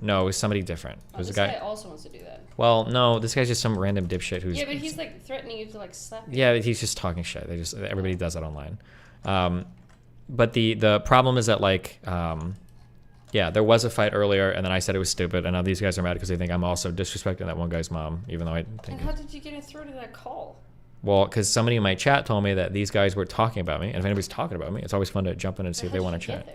No, it was somebody different. It was this a guy. guy also wants to do that. Well, no, this guy's just some random dipshit who's. Yeah, but he's like threatening you to like slap you. Yeah, he's just talking shit. Everybody does that online. But the problem is that like, yeah, there was a fight earlier, and then I said it was stupid, and now these guys are mad because they think I'm also disrespecting that one guy's mom, even though I think. And how did you get through to that call? Well, because somebody in my chat told me that these guys were talking about me, and if anybody's talking about me, it's always fun to jump in and see if they want to chat.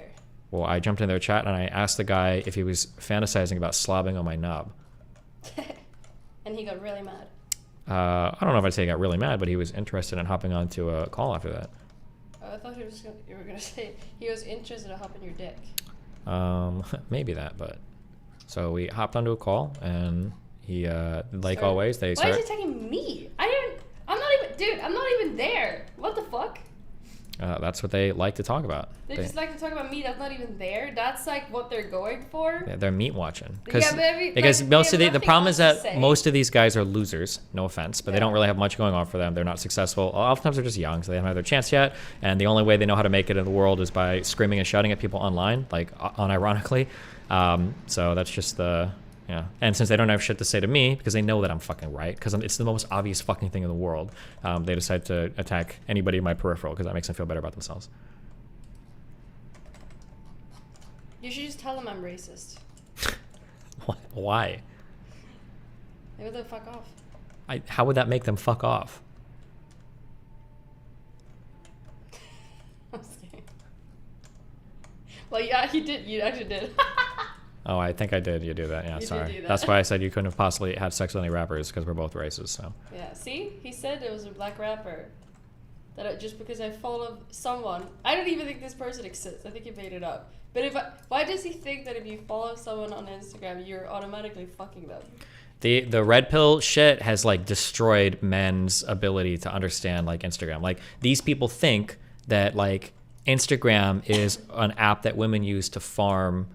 Well, I jumped in their chat and I asked the guy if he was fantasizing about slobbing on my knob. And he got really mad. I don't know if I'd say he got really mad, but he was interested in hopping onto a call after that. Oh, I thought you were gonna say he was interested in hopping your dick. Maybe that, but so we hopped onto a call and he, like always, they Why start. is he taking me? I'm not even, dude. I'm not even there. What the fuck? That's what they like to talk about. They just like to talk about me that's not even there. That's like what they're going for. Yeah, they're meat watching. Yeah, but because like, most of they have the nothing problem else is to that say. most of these guys are losers. No offense, but they don't really have much going on for them. They're not successful. Oftentimes they're just young, so they haven't had their chance yet. And the only way they know how to make it in the world is by screaming and shouting at people online, like unironically. So that's just the. Yeah, and since they don't have shit to say to me because they know that I'm fucking right, because it's the most obvious fucking thing in the world, they decide to attack anybody in my peripheral because that makes them feel better about themselves. You should just tell them I'm racist. Why? Maybe they'll fuck off. How would that make them fuck off? I'm scared. Well, yeah, you did. You actually did. Oh, I think I did. You do that. Yeah, You did sorry. do that. That's why I said you couldn't have possibly had sex with any rappers because we're both racist. So. Yeah. See, he said it was a black rapper. That just because I follow someone, I don't even think this person exists. I think he made it up. But why does he think that if you follow someone on Instagram, you're automatically fucking them? The red pill shit has like destroyed men's ability to understand like Instagram. Like these people think that like Instagram is an app that women use to farm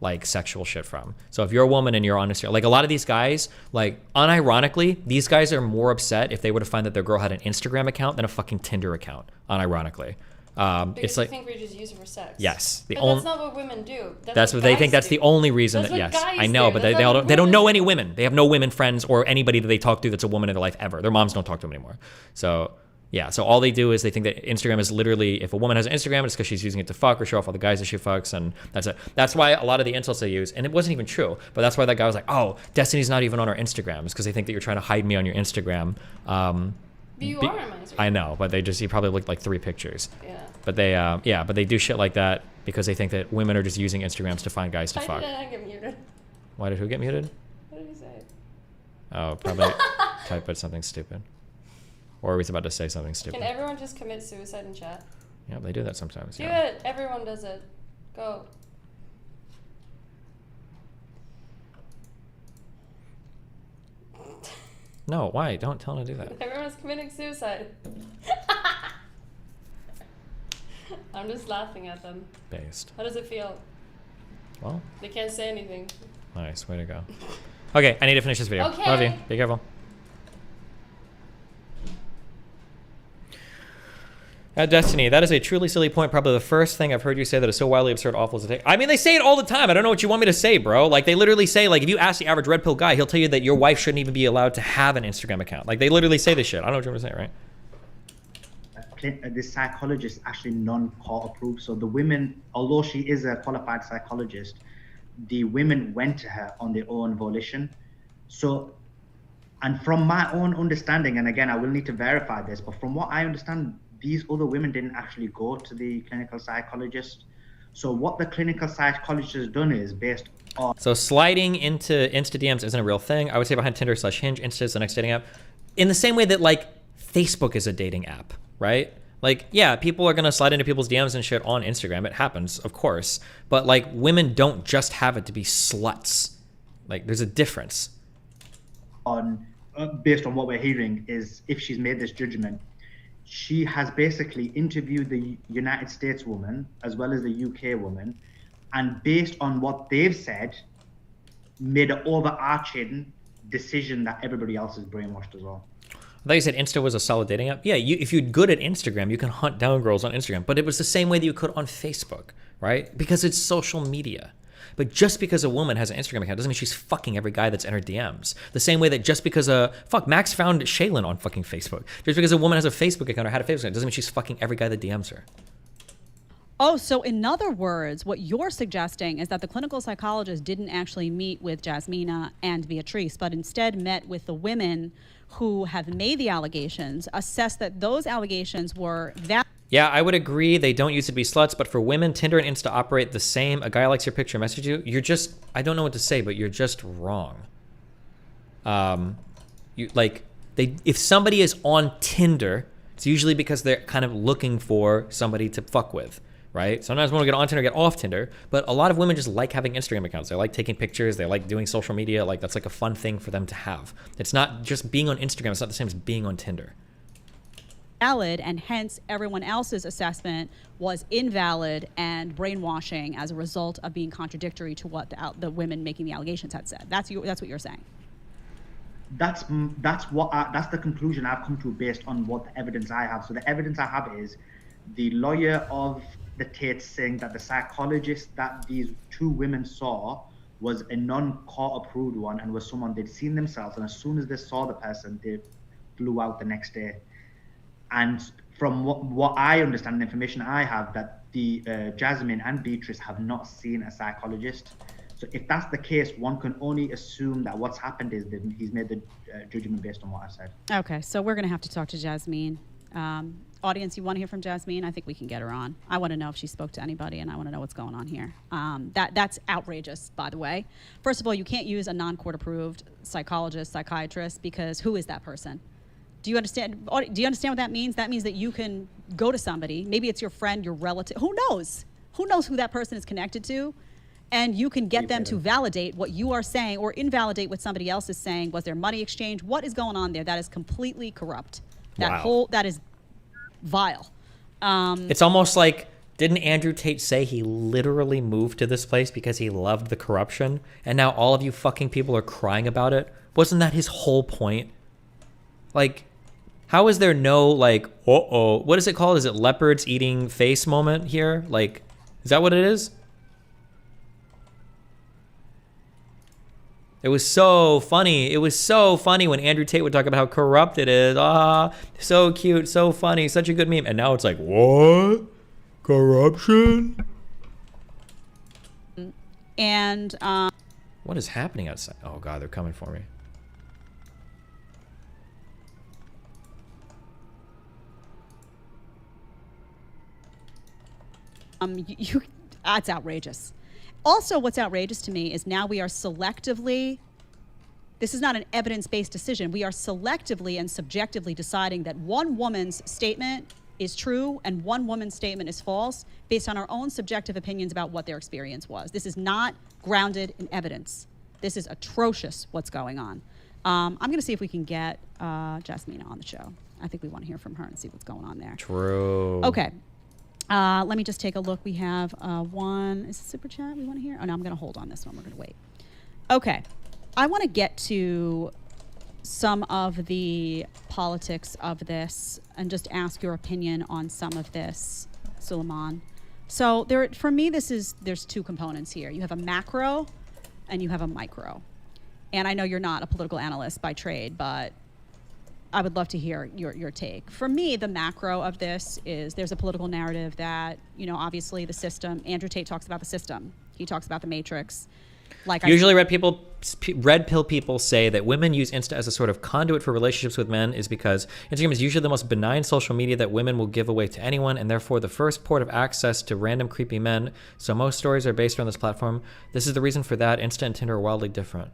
like sexual shit from. So if you're a woman and you're on Instagram, like a lot of these guys, like unironically, these guys are more upset if they were to find that their girl had an Instagram account than a fucking Tinder account, unironically. Because it's you like, think we just use it for sex. yes, But that's not what women do. That's what they think. That's the only reason That's that, what yes, guys I know, do. but That's they not what don't women know any women. They have no women friends or anybody that they talk to that's a woman in their life ever. Their moms don't talk to them anymore. So yeah, so all they do is they think that Instagram is literally, if a woman has an Instagram, it's because she's using it to fuck or show off all the guys that she fucks, and that's it. That's why a lot of the insults they use, and it wasn't even true, but that's why that guy was like, oh, Destiny's not even on our Instagram. It's because they think that you're trying to hide me on your Instagram. But you are on my Instagram. I know, but he probably looked like 3 pictures. Yeah. But they do shit like that because they think that women are just using Instagrams to find guys to Why fuck. did I get muted? Why did who get muted? What did he say? Oh, probably type out something stupid. Or he's about to say something stupid. Can everyone just commit suicide in chat? Yeah, they do that sometimes. Do Yeah. it. Everyone does it. Go. No, why? Don't tell him to do that. Everyone's committing suicide. I'm just laughing at them. Based. How does it feel? Well, They can't say anything. nice. Way to go. Okay, I need to finish this video. Okay. Love you. Be careful. Destiny, that is a truly silly point. Probably the first thing I've heard you say that is so wildly absurd, awful to take. I mean, they say it all the time. I don't know what you want me to say, bro. Like, they literally say, like, if you ask the average red pill guy, he'll tell you that your wife shouldn't even be allowed to have an Instagram account. Like, they literally say this shit. I don't know what you want to say, right? The psychologist actually non-court approved. So the women, although she is a qualified psychologist, the women went to her on their own volition. So, and from my own understanding, and again, I will need to verify this, but from what I understand, these other women didn't actually go to the clinical psychologist. So what the clinical psychologist has done is based on... So sliding into Insta DMs isn't a real thing. I would say behind Tinder/Hinge, Insta is the next dating app. In the same way that, like, Facebook is a dating app, right? Like, yeah, people are going to slide into people's DMs and shit on Instagram. It happens, of course. But, like, women don't just have it to be sluts. Like, there's a difference. Based on what we're hearing, is if she's made this judgment, she has basically interviewed the United States woman as well as the UK woman, and based on what they've said, made an overarching decision that everybody else is brainwashed as well. I thought you said Insta was a solid dating app. Yeah, if you're good at Instagram, you can hunt down girls on Instagram. But it was the same way that you could on Facebook, right? Because it's social media. But just because a woman has an Instagram account doesn't mean she's fucking every guy that's in her DMs. The same way that just because Max found Shaylin on fucking Facebook. Just because a woman has a Facebook account or had a Facebook account doesn't mean she's fucking every guy that DMs her. Oh, so in other words, what you're suggesting is that the clinical psychologist didn't actually meet with Jasmina and Beatrice, but instead met with the women who have made the allegations, assessed that those allegations were valid. Yeah, I would agree. They don't use it to be sluts, but for women, Tinder and Insta operate the same. A guy likes your picture, message you. You're just, I don't know what to say, but you're just wrong. If somebody is on Tinder, it's usually because they're kind of looking for somebody to fuck with, right? Sometimes women get on Tinder, get off Tinder, but a lot of women just like having Instagram accounts. They like taking pictures. They like doing social media. Like that's like a fun thing for them to have. It's not just being on Instagram. It's not the same as being on Tinder. Valid, and hence everyone else's assessment was invalid and brainwashing as a result of being contradictory to what the women making the allegations had said. That's what you're saying. That's the conclusion I've come to based on what the evidence I have. So the evidence I have is the lawyer of the Tate saying that the psychologist that these two women saw was a non-court approved one and was someone they'd seen themselves, and as soon as they saw the person, they flew out the next day. And from what I understand, the information I have, that the Jasmine and Beatrice have not seen a psychologist. So if that's the case, one can only assume that what's happened is that he's made the judgment based on what I said. Okay, so we're going to have to talk to Jasmine. Audience, you want to hear from Jasmine? I think we can get her on. I want to know if she spoke to anybody, and I want to know what's going on here. That's outrageous, by the way. First of all, you can't use a non-court approved psychologist, psychiatrist, because who is that person? Do you understand what that means? That means that you can go to somebody, maybe it's your friend, your relative, who knows? Who knows who that person is connected to? And you can get them to validate what you are saying or invalidate what somebody else is saying. Was there money exchange? What is going on there? That is completely corrupt. That is vile. It's almost like, didn't Andrew Tate say he literally moved to this place because he loved the corruption? And now all of you fucking people are crying about it? Wasn't that his whole point? Like, how is there no, like, what is it called? Is it leopards eating face moment here? Like, is that what it is? It was so funny. It was so funny when Andrew Tate would talk about how corrupt it is. Ah, so cute, so funny, such a good meme. And now it's like, what? Corruption? And, what is happening outside? Oh, God, they're coming for me. That's outrageous. Also, what's outrageous to me is now we are selectively, this is not an evidence-based decision, we are selectively and subjectively deciding that one woman's statement is true and one woman's statement is false based on our own subjective opinions about what their experience was. This is not grounded in evidence. This is atrocious what's going on. I'm going to see if we can get Jasmina on the show. I think we want to hear from her and see what's going on there. True. Okay. Let me just take a look. We have one. Is it super chat we want to hear? Oh, no, I'm going to hold on this one. We're going to wait. Okay. I want to get to some of the politics of this and just ask your opinion on some of this, Suleiman. So for me, there's two components here. You have a macro and you have a micro. And I know you're not a political analyst by trade, but I would love to hear your take. For me, the macro of this is there's a political narrative that, obviously the system, Andrew Tate talks about the system. He talks about the matrix. Usually red pill people say that women use Insta as a sort of conduit for relationships with men is because Instagram is usually the most benign social media that women will give away to anyone, and therefore the first port of access to random creepy men. So most stories are based around this platform. This is the reason for that. Insta and Tinder are wildly different.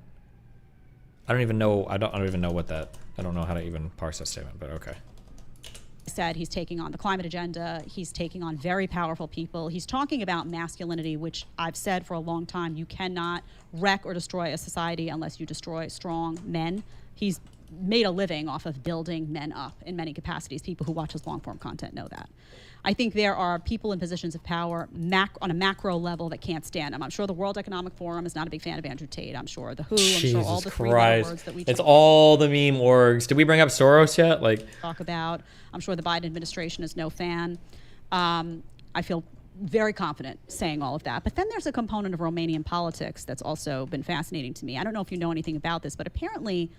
I don't even know what that, I don't know how to even parse that statement, but okay. Said he's taking on the climate agenda. He's taking on very powerful people. He's talking about masculinity, which I've said for a long time. You cannot wreck or destroy a society unless you destroy strong men. He's made a living off of building men up in many capacities. People who watch his long form content know that. I think there are people in positions of power on a macro level that can't stand him. I'm sure the World Economic Forum is not a big fan of Andrew Tate. I'm sure the WHO, I'm sure all the three-letter words that we It's all the meme orgs. Did we bring up Soros yet? Like, talk about. I'm sure the Biden administration is no fan. I feel very confident saying all of that. But then there's a component of Romanian politics that's also been fascinating to me. I don't know if you know anything about this, but apparently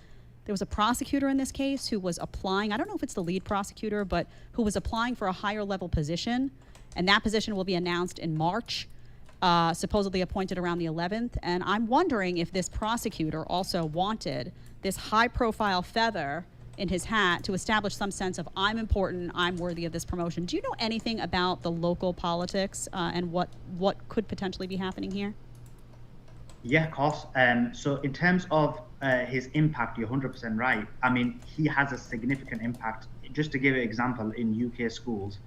there was a prosecutor in this case who was applying, I don't know if it's the lead prosecutor, but who was applying for a higher level position. And that position will be announced in March, supposedly appointed around the 11th. And I'm wondering if this prosecutor also wanted this high profile feather in his hat to establish some sense of I'm important, I'm worthy of this promotion. Do you know anything about the local politics and what could potentially be happening here? Yeah, of course. So in terms of his impact, you're 100% right. I mean, he has a significant impact. Just to give an example, in UK schools,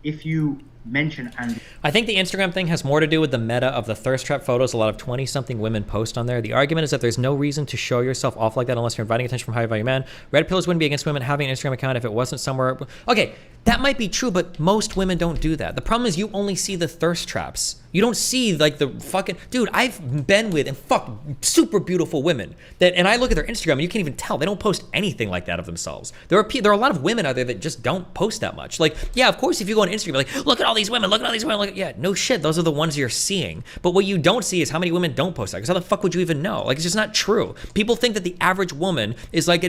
if you mention and I think the Instagram thing has more to do with the meta of the thirst trap photos a lot of 20-something women post on there. The argument is that there's no reason to show yourself off like that unless you're inviting attention from high-value men. Red pillars wouldn't be against women having an Instagram account if it wasn't somewhere. Okay, that might be true, but most women don't do that. The problem is you only see the thirst traps. You don't see like the fucking dude. I've been with and super beautiful women and I look at their Instagram and you can't even tell they don't post anything like that of themselves. There are a lot of women out there that just don't post that much. Like, yeah, of course, if you go on Instagram, like, look at all these women, look at all these women. Like, yeah, no shit, those are the ones you're seeing. But what you don't see is how many women don't post that. Because how the fuck would you even know? Like, it's just not true. People think that the average woman is like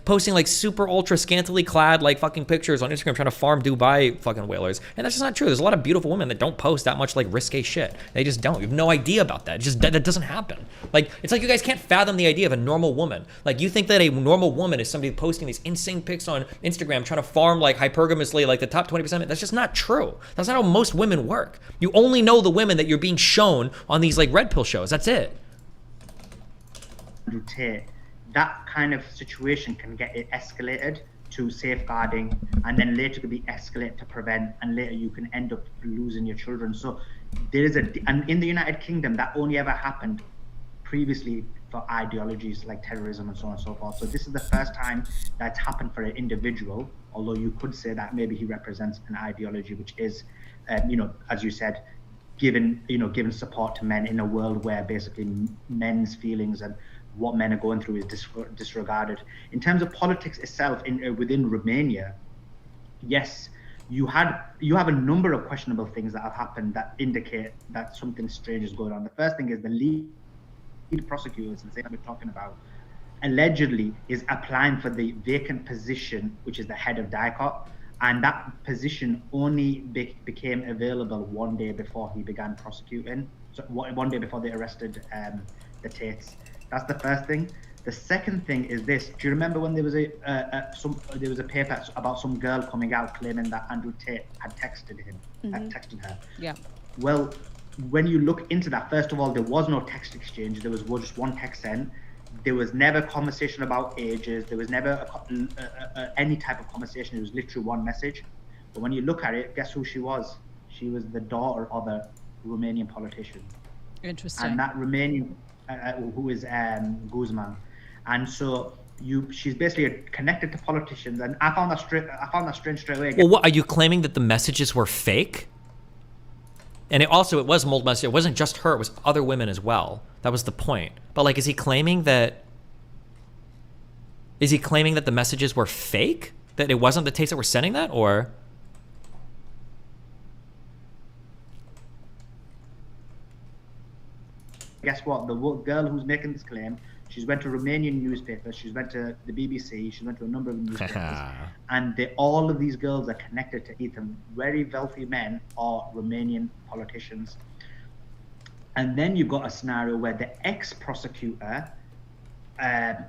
posting like super ultra scantily clad like fucking pictures on Instagram trying to farm Dubai fucking whalers, and that's just not true. There's a lot of beautiful women that don't post that much like risque shit. They just don't. You have no idea about that. It's just that doesn't happen. Like, it's like you guys can't fathom the idea of a normal woman. Like, you think that a normal woman is somebody posting these insane pics on Instagram trying to farm like hypergamously like the top 20%. That's just not true. That's not how most women work. You only know the women that you're being shown on these like red pill shows. That's it. That kind of situation can get it escalated to safeguarding, and then later to be escalated to prevent, and later you can end up losing your children. So there is and in the United Kingdom that only ever happened previously for ideologies like terrorism and so on and so forth. So this is the first time that's happened for an individual, although you could say that maybe he represents an ideology which is, as you said, given support to men in a world where basically men's feelings and what men are going through is disregarded. In terms of politics itself within Romania, yes, you have a number of questionable things that have happened that indicate that something strange is going on. The first thing is the lead prosecutors, and that we're talking about, allegedly is applying for the vacant position, which is the head of DICOT, and that position only became available one day before he began prosecuting. So one day before they arrested the Tates. That's the first thing. The second thing is this. Do you remember when there was a paper about some girl coming out claiming that Andrew Tate had texted him, had texted her? Yeah. Well, when you look into that, first of all, there was no text exchange. There was just one text sent. There was never conversation about ages. There was never any type of conversation. It was literally one message. But when you look at it, guess who she was? She was the daughter of a Romanian politician. Interesting. And that Romanian, who is Guzman. And so she's basically connected to politicians. And I found that strange straight away. Well, what are you claiming that the messages were fake? And it was multiple messages. It wasn't just her, it was other women as well. That was the point. But like, is he claiming that the messages were fake? That it wasn't the Tates that were sending that, or? Guess what? The girl who's making this claim, she's went to Romanian newspapers, she's went to the BBC, she went to a number of newspapers, and all of these girls are connected to either very wealthy men or Romanian politicians. And then you've got a scenario where the ex-prosecutor,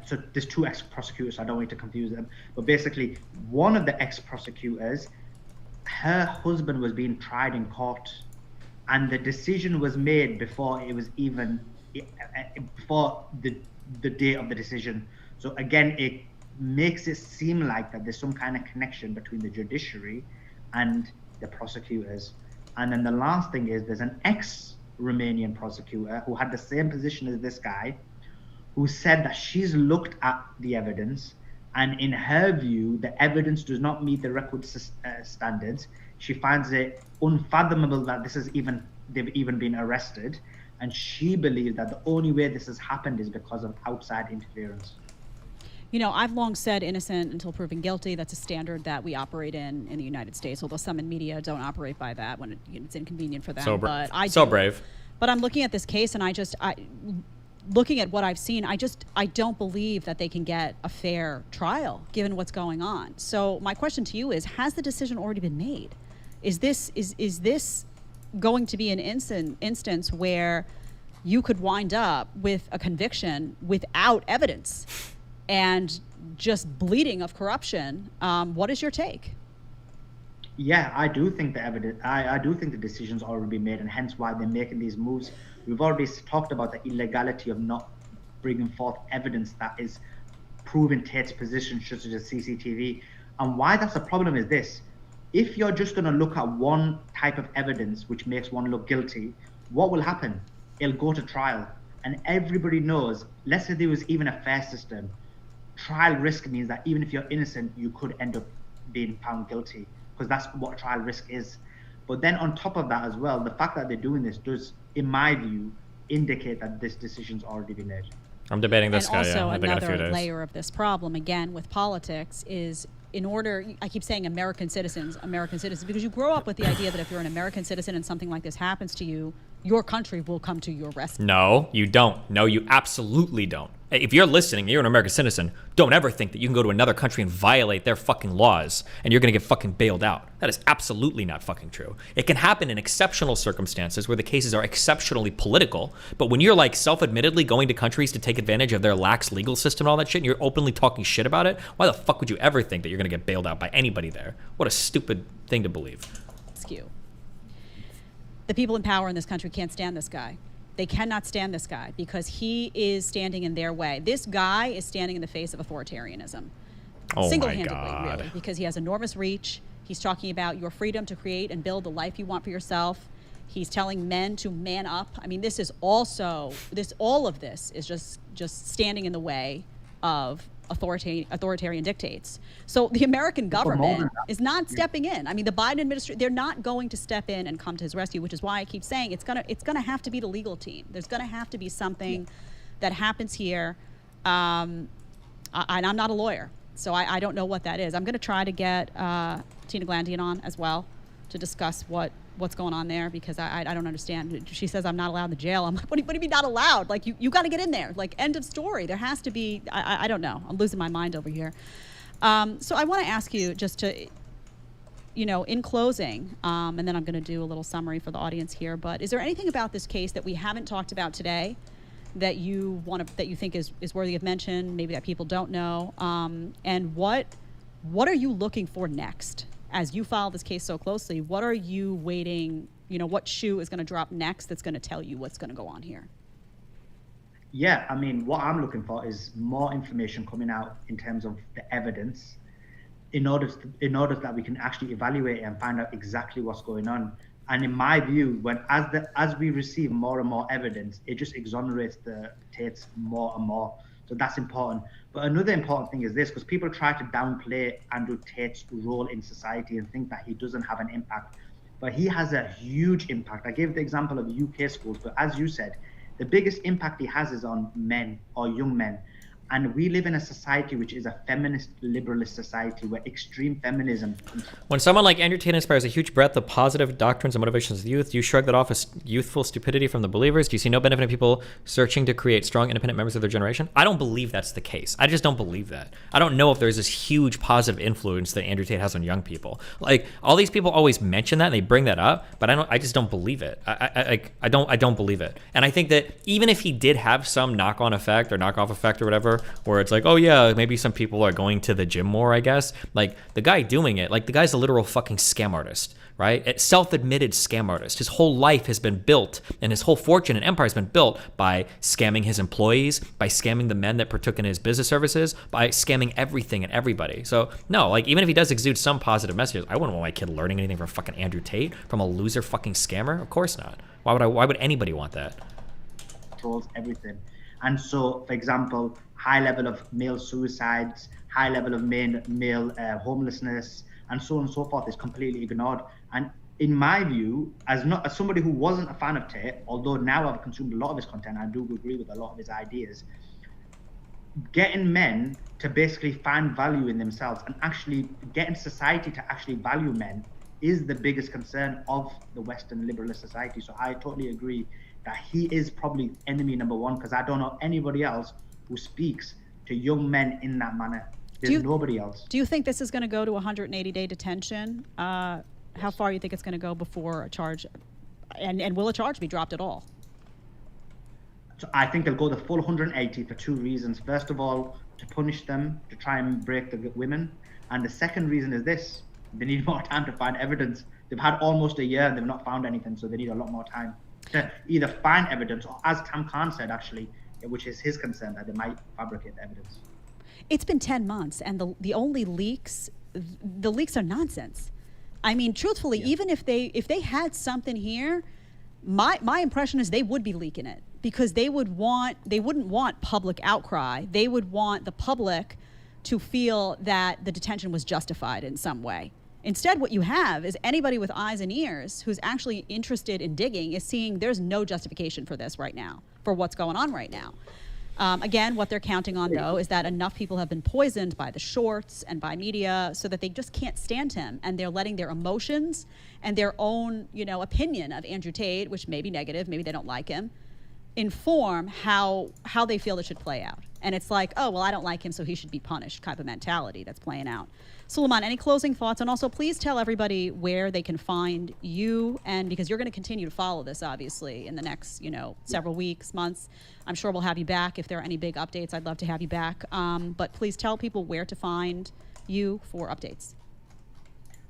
so there's two ex-prosecutors, so I don't want you to confuse them, but basically one of the ex-prosecutors, her husband was being tried in court, and the decision was made before it was even before the day of the decision. So again, it makes it seem like that there's some kind of connection between the judiciary and the prosecutors. And then the last thing is there's an ex-Romanian prosecutor who had the same position as this guy, who said that she's looked at the evidence And in her view, the evidence does not meet the record standards. She finds it unfathomable that they've even been arrested. And she believes that the only way this has happened is because of outside interference. You know, I've long said innocent until proven guilty. That's a standard that we operate in the United States, although some in media don't operate by that when it's inconvenient for them. But I so do. brave. But I'm looking at this case, and looking at what I've seen, I don't believe that they can get a fair trial given what's going on. So my question to you is, has the decision already been made? Is this going to be an instance where you could wind up with a conviction without evidence and just bleeding of corruption? What is your take? Yeah, I do think the evidence. I do think the decision's already been made, and hence why they're making these moves. We've already talked about the illegality of not bringing forth evidence that is proving Tate's position, such as CCTV. And why that's a problem is this: if you're just going to look at one type of evidence which makes one look guilty, what will happen? It'll go to trial, and everybody knows. Let's say there was even a fair system. Trial risk means that even if you're innocent, you could end up being found guilty, because that's what trial risk is. But then on top of that as well, the fact that they're doing this does, in my view, indicate that this decision's already been made. I'm debating this guy, also yeah. I think in a few another days. layer of this problem, again, with politics is, in order, I keep saying American citizens, because you grow up with the idea that if you're an American citizen and something like this happens to you, your country will come to your rescue. No, you don't. No, you absolutely don't. If you're listening, you're an American citizen, don't ever think that you can go to another country and violate their fucking laws and you're gonna get fucking bailed out. That is absolutely not fucking true. It can happen in exceptional circumstances where the cases are exceptionally political, but when you're like self-admittedly going to countries to take advantage of their lax legal system and all that shit, and you're openly talking shit about it, why the fuck would you ever think that you're gonna get bailed out by anybody there? What a stupid thing to believe. Rescue. The people in power in this country can't stand this guy. They cannot stand this guy because he is standing in their way. This guy is standing in the face of authoritarianism. Oh Single-handedly, my God. really, because he has enormous reach. He's talking about your freedom to create and build the life you want for yourself. He's telling men to man up. I mean, this is also, all of this is just standing in the way of authoritarian dictates. So the American government is not stepping in. I mean, the Biden administration, they're not going to step in and come to his rescue, which is why I keep saying it's gonna have to be the legal team. There's gonna have to be something that happens here. And I'm not a lawyer, so I don't know what that is. I'm gonna try to get Tina Glandian on as well to discuss what's going on there, because I don't understand. She says I'm not allowed in the jail. I'm like, what do you mean not allowed? Like, you got to get in there. Like, end of story. There has to be, I don't know. I'm losing my mind over here. So I want to ask you just to, in closing, and then I'm going to do a little summary for the audience here, but is there anything about this case that we haven't talked about today that you think is worthy of mention, maybe that people don't know? And what are you looking for next? As you follow this case so closely, what are you waiting, what shoe is going to drop next that's going to tell you what's going to go on here? Yeah, I mean, what I'm looking for is more information coming out in terms of the evidence, in order that we can actually evaluate it and find out exactly what's going on. And in my view, as we receive more and more evidence, it just exonerates the Tates more and more. So that's important. But another important thing is this, because people try to downplay Andrew Tate's role in society and think that he doesn't have an impact. But he has a huge impact. I gave the example of UK schools, but as you said, the biggest impact he has is on men or young men. And we live in a society which is a feminist, liberalist society where extreme feminism. When someone like Andrew Tate inspires a huge breadth of positive doctrines and motivations of the youth, do you shrug that off as youthful stupidity from the believers? Do you see no benefit in people searching to create strong, independent members of their generation? I don't believe that's the case. I just don't believe that. I don't know if there's this huge positive influence that Andrew Tate has on young people. Like, all these people always mention that and they bring that up, but I just don't believe it. I don't believe it. And I think that even if he did have some knock-on effect or knock-off effect or whatever, where it's like, oh yeah, maybe some people are going to the gym more, I guess. Like, the guy doing it, like, the guy's a literal fucking scam artist, right? A self-admitted scam artist. His whole life has been built, and his whole fortune and empire has been built by scamming his employees, by scamming the men that partook in his business services, by scamming everything and everybody. So no, like, even if he does exude some positive messages, I wouldn't want my kid learning anything from fucking Andrew Tate, from a loser fucking scammer. Of course not. Why would anybody want that? Controls everything. And so, for example, high level of male suicides, high level of male homelessness, and so on and so forth is completely ignored. And in my view, as somebody who wasn't a fan of Tate, although now I've consumed a lot of his content, I do agree with a lot of his ideas, getting men to basically find value in themselves and actually getting society to actually value men is the biggest concern of the Western liberalist society. So I totally agree that he is probably enemy number one, because I don't know anybody else who speaks to young men in that manner. There's nobody else. Do you think this is going to go to 180-day detention? How far do you think it's going to go before a charge, and will a charge be dropped at all? So I think they'll go the full 180 for two reasons. First of all, to punish them, to try and break the women. And the second reason is this: they need more time to find evidence. They've had almost a year and they've not found anything, so they need a lot more time to either find evidence, or, as Tam Khan said, actually, which is his concern, that they might fabricate the evidence. It's been 10 months, and the only leaks, the leaks are nonsense. I mean, truthfully, even if they had something here, my impression is they would be leaking it, because they wouldn't want public outcry. They would want the public to feel that the detention was justified in some way. Instead, what you have is anybody with eyes and ears who's actually interested in digging is seeing there's no justification for this right now, for what's going on right now. Again, what they're counting on, though, is that enough people have been poisoned by the shorts and by media so that they just can't stand him, and they're letting their emotions and their own, opinion of Andrew Tate, which may be negative, maybe they don't like him, inform how they feel it should play out. And it's like, oh, well, I don't like him, so he should be punished type of mentality that's playing out. Suleiman, any closing thoughts? And also, please tell everybody where they can find you, and because you're going to continue to follow this, obviously, in the next, several weeks, months. I'm sure we'll have you back. If there are any big updates, I'd love to have you back. But please tell people where to find you for updates.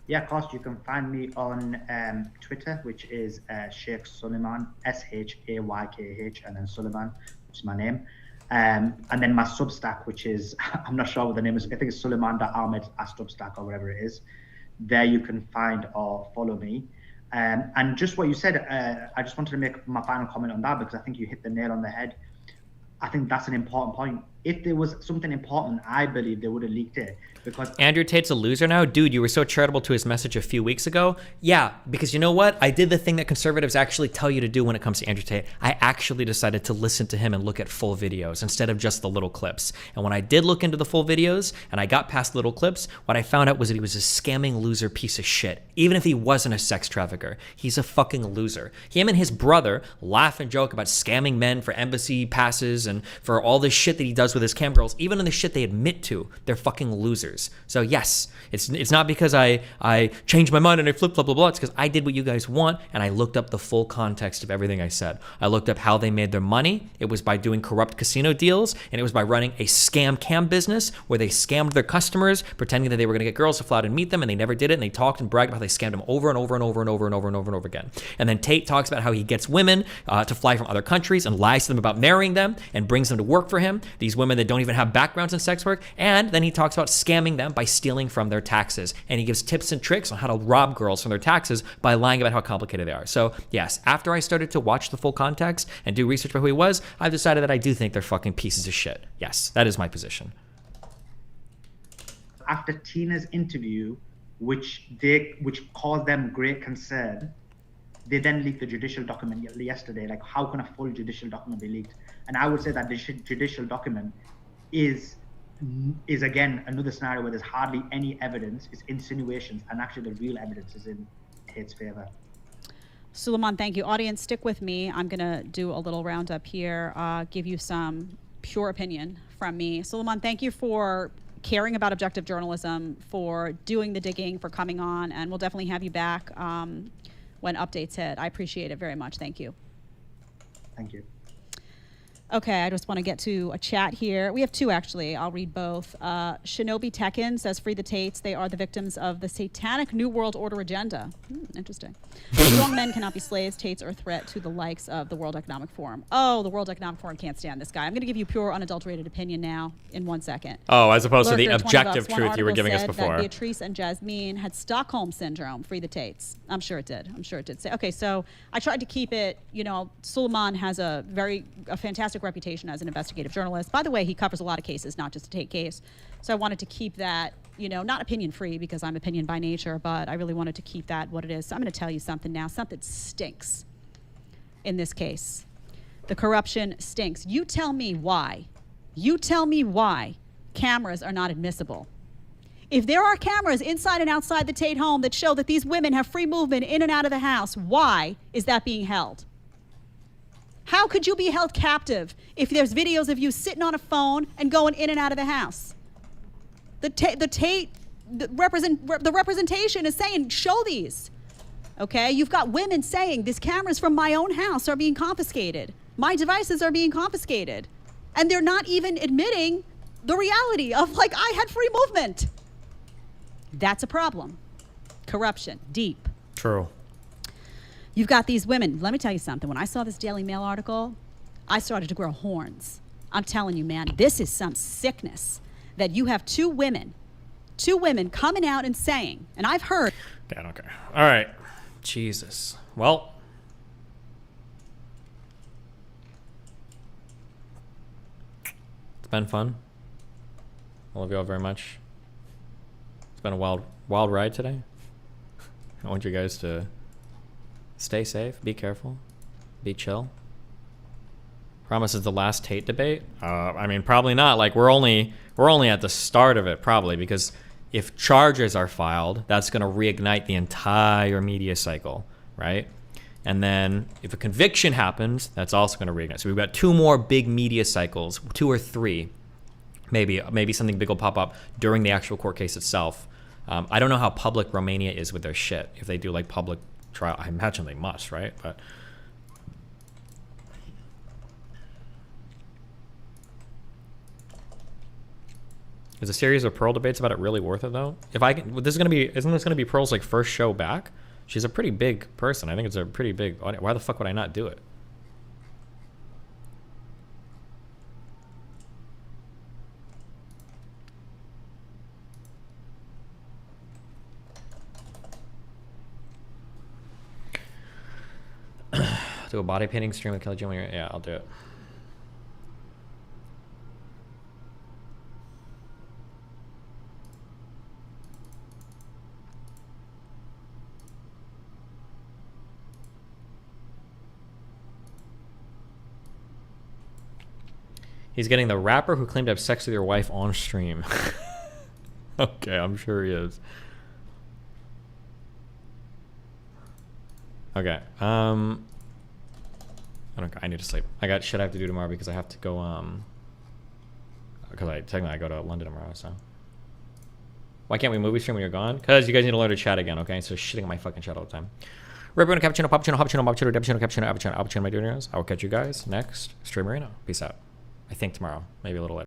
Yeah, of course. You can find me on Twitter, which is Sheikh Suleiman, SHAYKH, and then Suleiman, which is my name. And then my Substack, which is, I'm not sure what the name is, I think it's Suleiman.Ahmed@Substack or whatever it is. There you can find or follow me. And just what you said, I just wanted to make my final comment on that, because I think you hit the nail on the head. I think that's an important point. If there was something important, I believe they would have leaked it. Because Andrew Tate's a loser now? Dude, you were so charitable to his message a few weeks ago. Yeah, because you know what? I did the thing that conservatives actually tell you to do when it comes to Andrew Tate. I actually decided to listen to him and look at full videos instead of just the little clips. And when I did look into the full videos and I got past little clips, what I found out was that he was a scamming loser piece of shit. Even if he wasn't a sex trafficker, he's a fucking loser. Him and his brother laugh and joke about scamming men for embassy passes and for all this shit that he does with his cam girls. Even in the shit they admit to, they're fucking losers. So yes, it's not because I changed my mind and I flipped blah blah blah. It's because I did what you guys want and I looked up the full context of everything I said. I looked up how they made their money. It was by doing corrupt casino deals, and it was by running a scam cam business where they scammed their customers, pretending that they were going to get girls to fly out and meet them, and they never did it. And they talked and bragged about how they scammed them over and over and over and over and over and over and over again. And then Tate talks about how he gets women to fly from other countries and lies to them about marrying them and brings them to work for him. These women that don't even have backgrounds in sex work. And then he talks about scamming them by stealing from their taxes. And he gives tips and tricks on how to rob girls from their taxes by lying about how complicated they are. So yes, after I started to watch the full context and do research about who he was, I've decided that I do think they're fucking pieces of shit. Yes, that is my position. After Tina's interview, which caused them great concern, they then leaked the judicial document yesterday. Like, how can a full judicial document be leaked? And I would say that the judicial document is again another scenario where there's hardly any evidence. It's insinuations, and actually the real evidence is in Tate's favor. Suleiman, thank you. Audience, stick with me. I'm going to do a little roundup here, give you some pure opinion from me. Suleiman, thank you for caring about objective journalism, for doing the digging, for coming on, and we'll definitely have you back when updates hit. I appreciate it very much. Thank you. Thank you. Okay, I just want to get to a chat here. We have two, actually. I'll read both. Shinobi Tekken says, free the Tates. They are the victims of the satanic New World Order agenda. Interesting. Strong men cannot be slaves. Tates are a threat to the likes of the World Economic Forum. Oh, the World Economic Forum can't stand this guy. I'm going to give you pure, unadulterated opinion now in 1 second. Oh, as opposed Lurker, to the objective $20. truth you were giving us That before. Beatrice and Jasmine had Stockholm Syndrome. Free the Tates. I'm sure it did. I'm sure it did. Okay, so I tried to keep it, Suleiman has a fantastic fantastic reputation as an investigative journalist. By the way, he covers a lot of cases, not just a Tate case. So I wanted to keep that, you know, not opinion free because I'm opinion by nature, but I really wanted to keep that what it is. So I'm going to tell you something now, something stinks in this case. The corruption stinks. You tell me why. You tell me why cameras are not admissible. If there are cameras inside and outside the Tate home that show that these women have free movement in and out of the house, why is that being held? How could you be held captive if there's videos of you sitting on a phone and going in and out of the house? The representation is saying, show these. Okay, you've got women saying, these cameras from my own house are being confiscated. My devices are being confiscated. And they're not even admitting the reality of, like, I had free movement. That's a problem. Corruption, deep. True. You've got these women. Let me tell you something. When I saw this Daily Mail article, I started to grow horns. I'm telling you, man, this is some sickness that you have two women coming out and saying, and I've heard. Okay, I don't care. All right. Jesus. Well. It's been fun. I love you all very much. It's been a wild ride today. I want you guys to stay safe, be careful, be chill. Promise is the last Tate debate? I mean, probably not. Like, we're only at the start of it, probably, because if charges are filed, that's going to reignite the entire media cycle, right? And then if a conviction happens, that's also going to reignite. So we've got 2 more big media cycles, 2 or 3. Maybe something big will pop up during the actual court case itself. I don't know how public Romania is with their shit. If they do like public trial, I imagine they must, right? But is a series of Pearl debates about it really worth it though? If I can, isn't this gonna be Pearl's like first show back? She's a pretty big person. I think it's a pretty big audience. Why the fuck would I not do it? Do a body painting stream with Kelly Jim. Yeah, I'll do it. He's getting the rapper who claimed to have sex with your wife on stream. Okay, I'm sure he is. Okay. I need to sleep. I got shit I have to do tomorrow because I have to go, because technically I go to London tomorrow, so. Why can't we movie stream when you're gone? Because you guys need to learn to chat again, okay? So shitting on my fucking chat all the time. Ribbon, cappuccino, cappuccino, cappuccino, cappuccino, cappuccino, cappuccino, my videos. I will catch you guys next stream arena. Peace out. I think tomorrow, maybe a little later.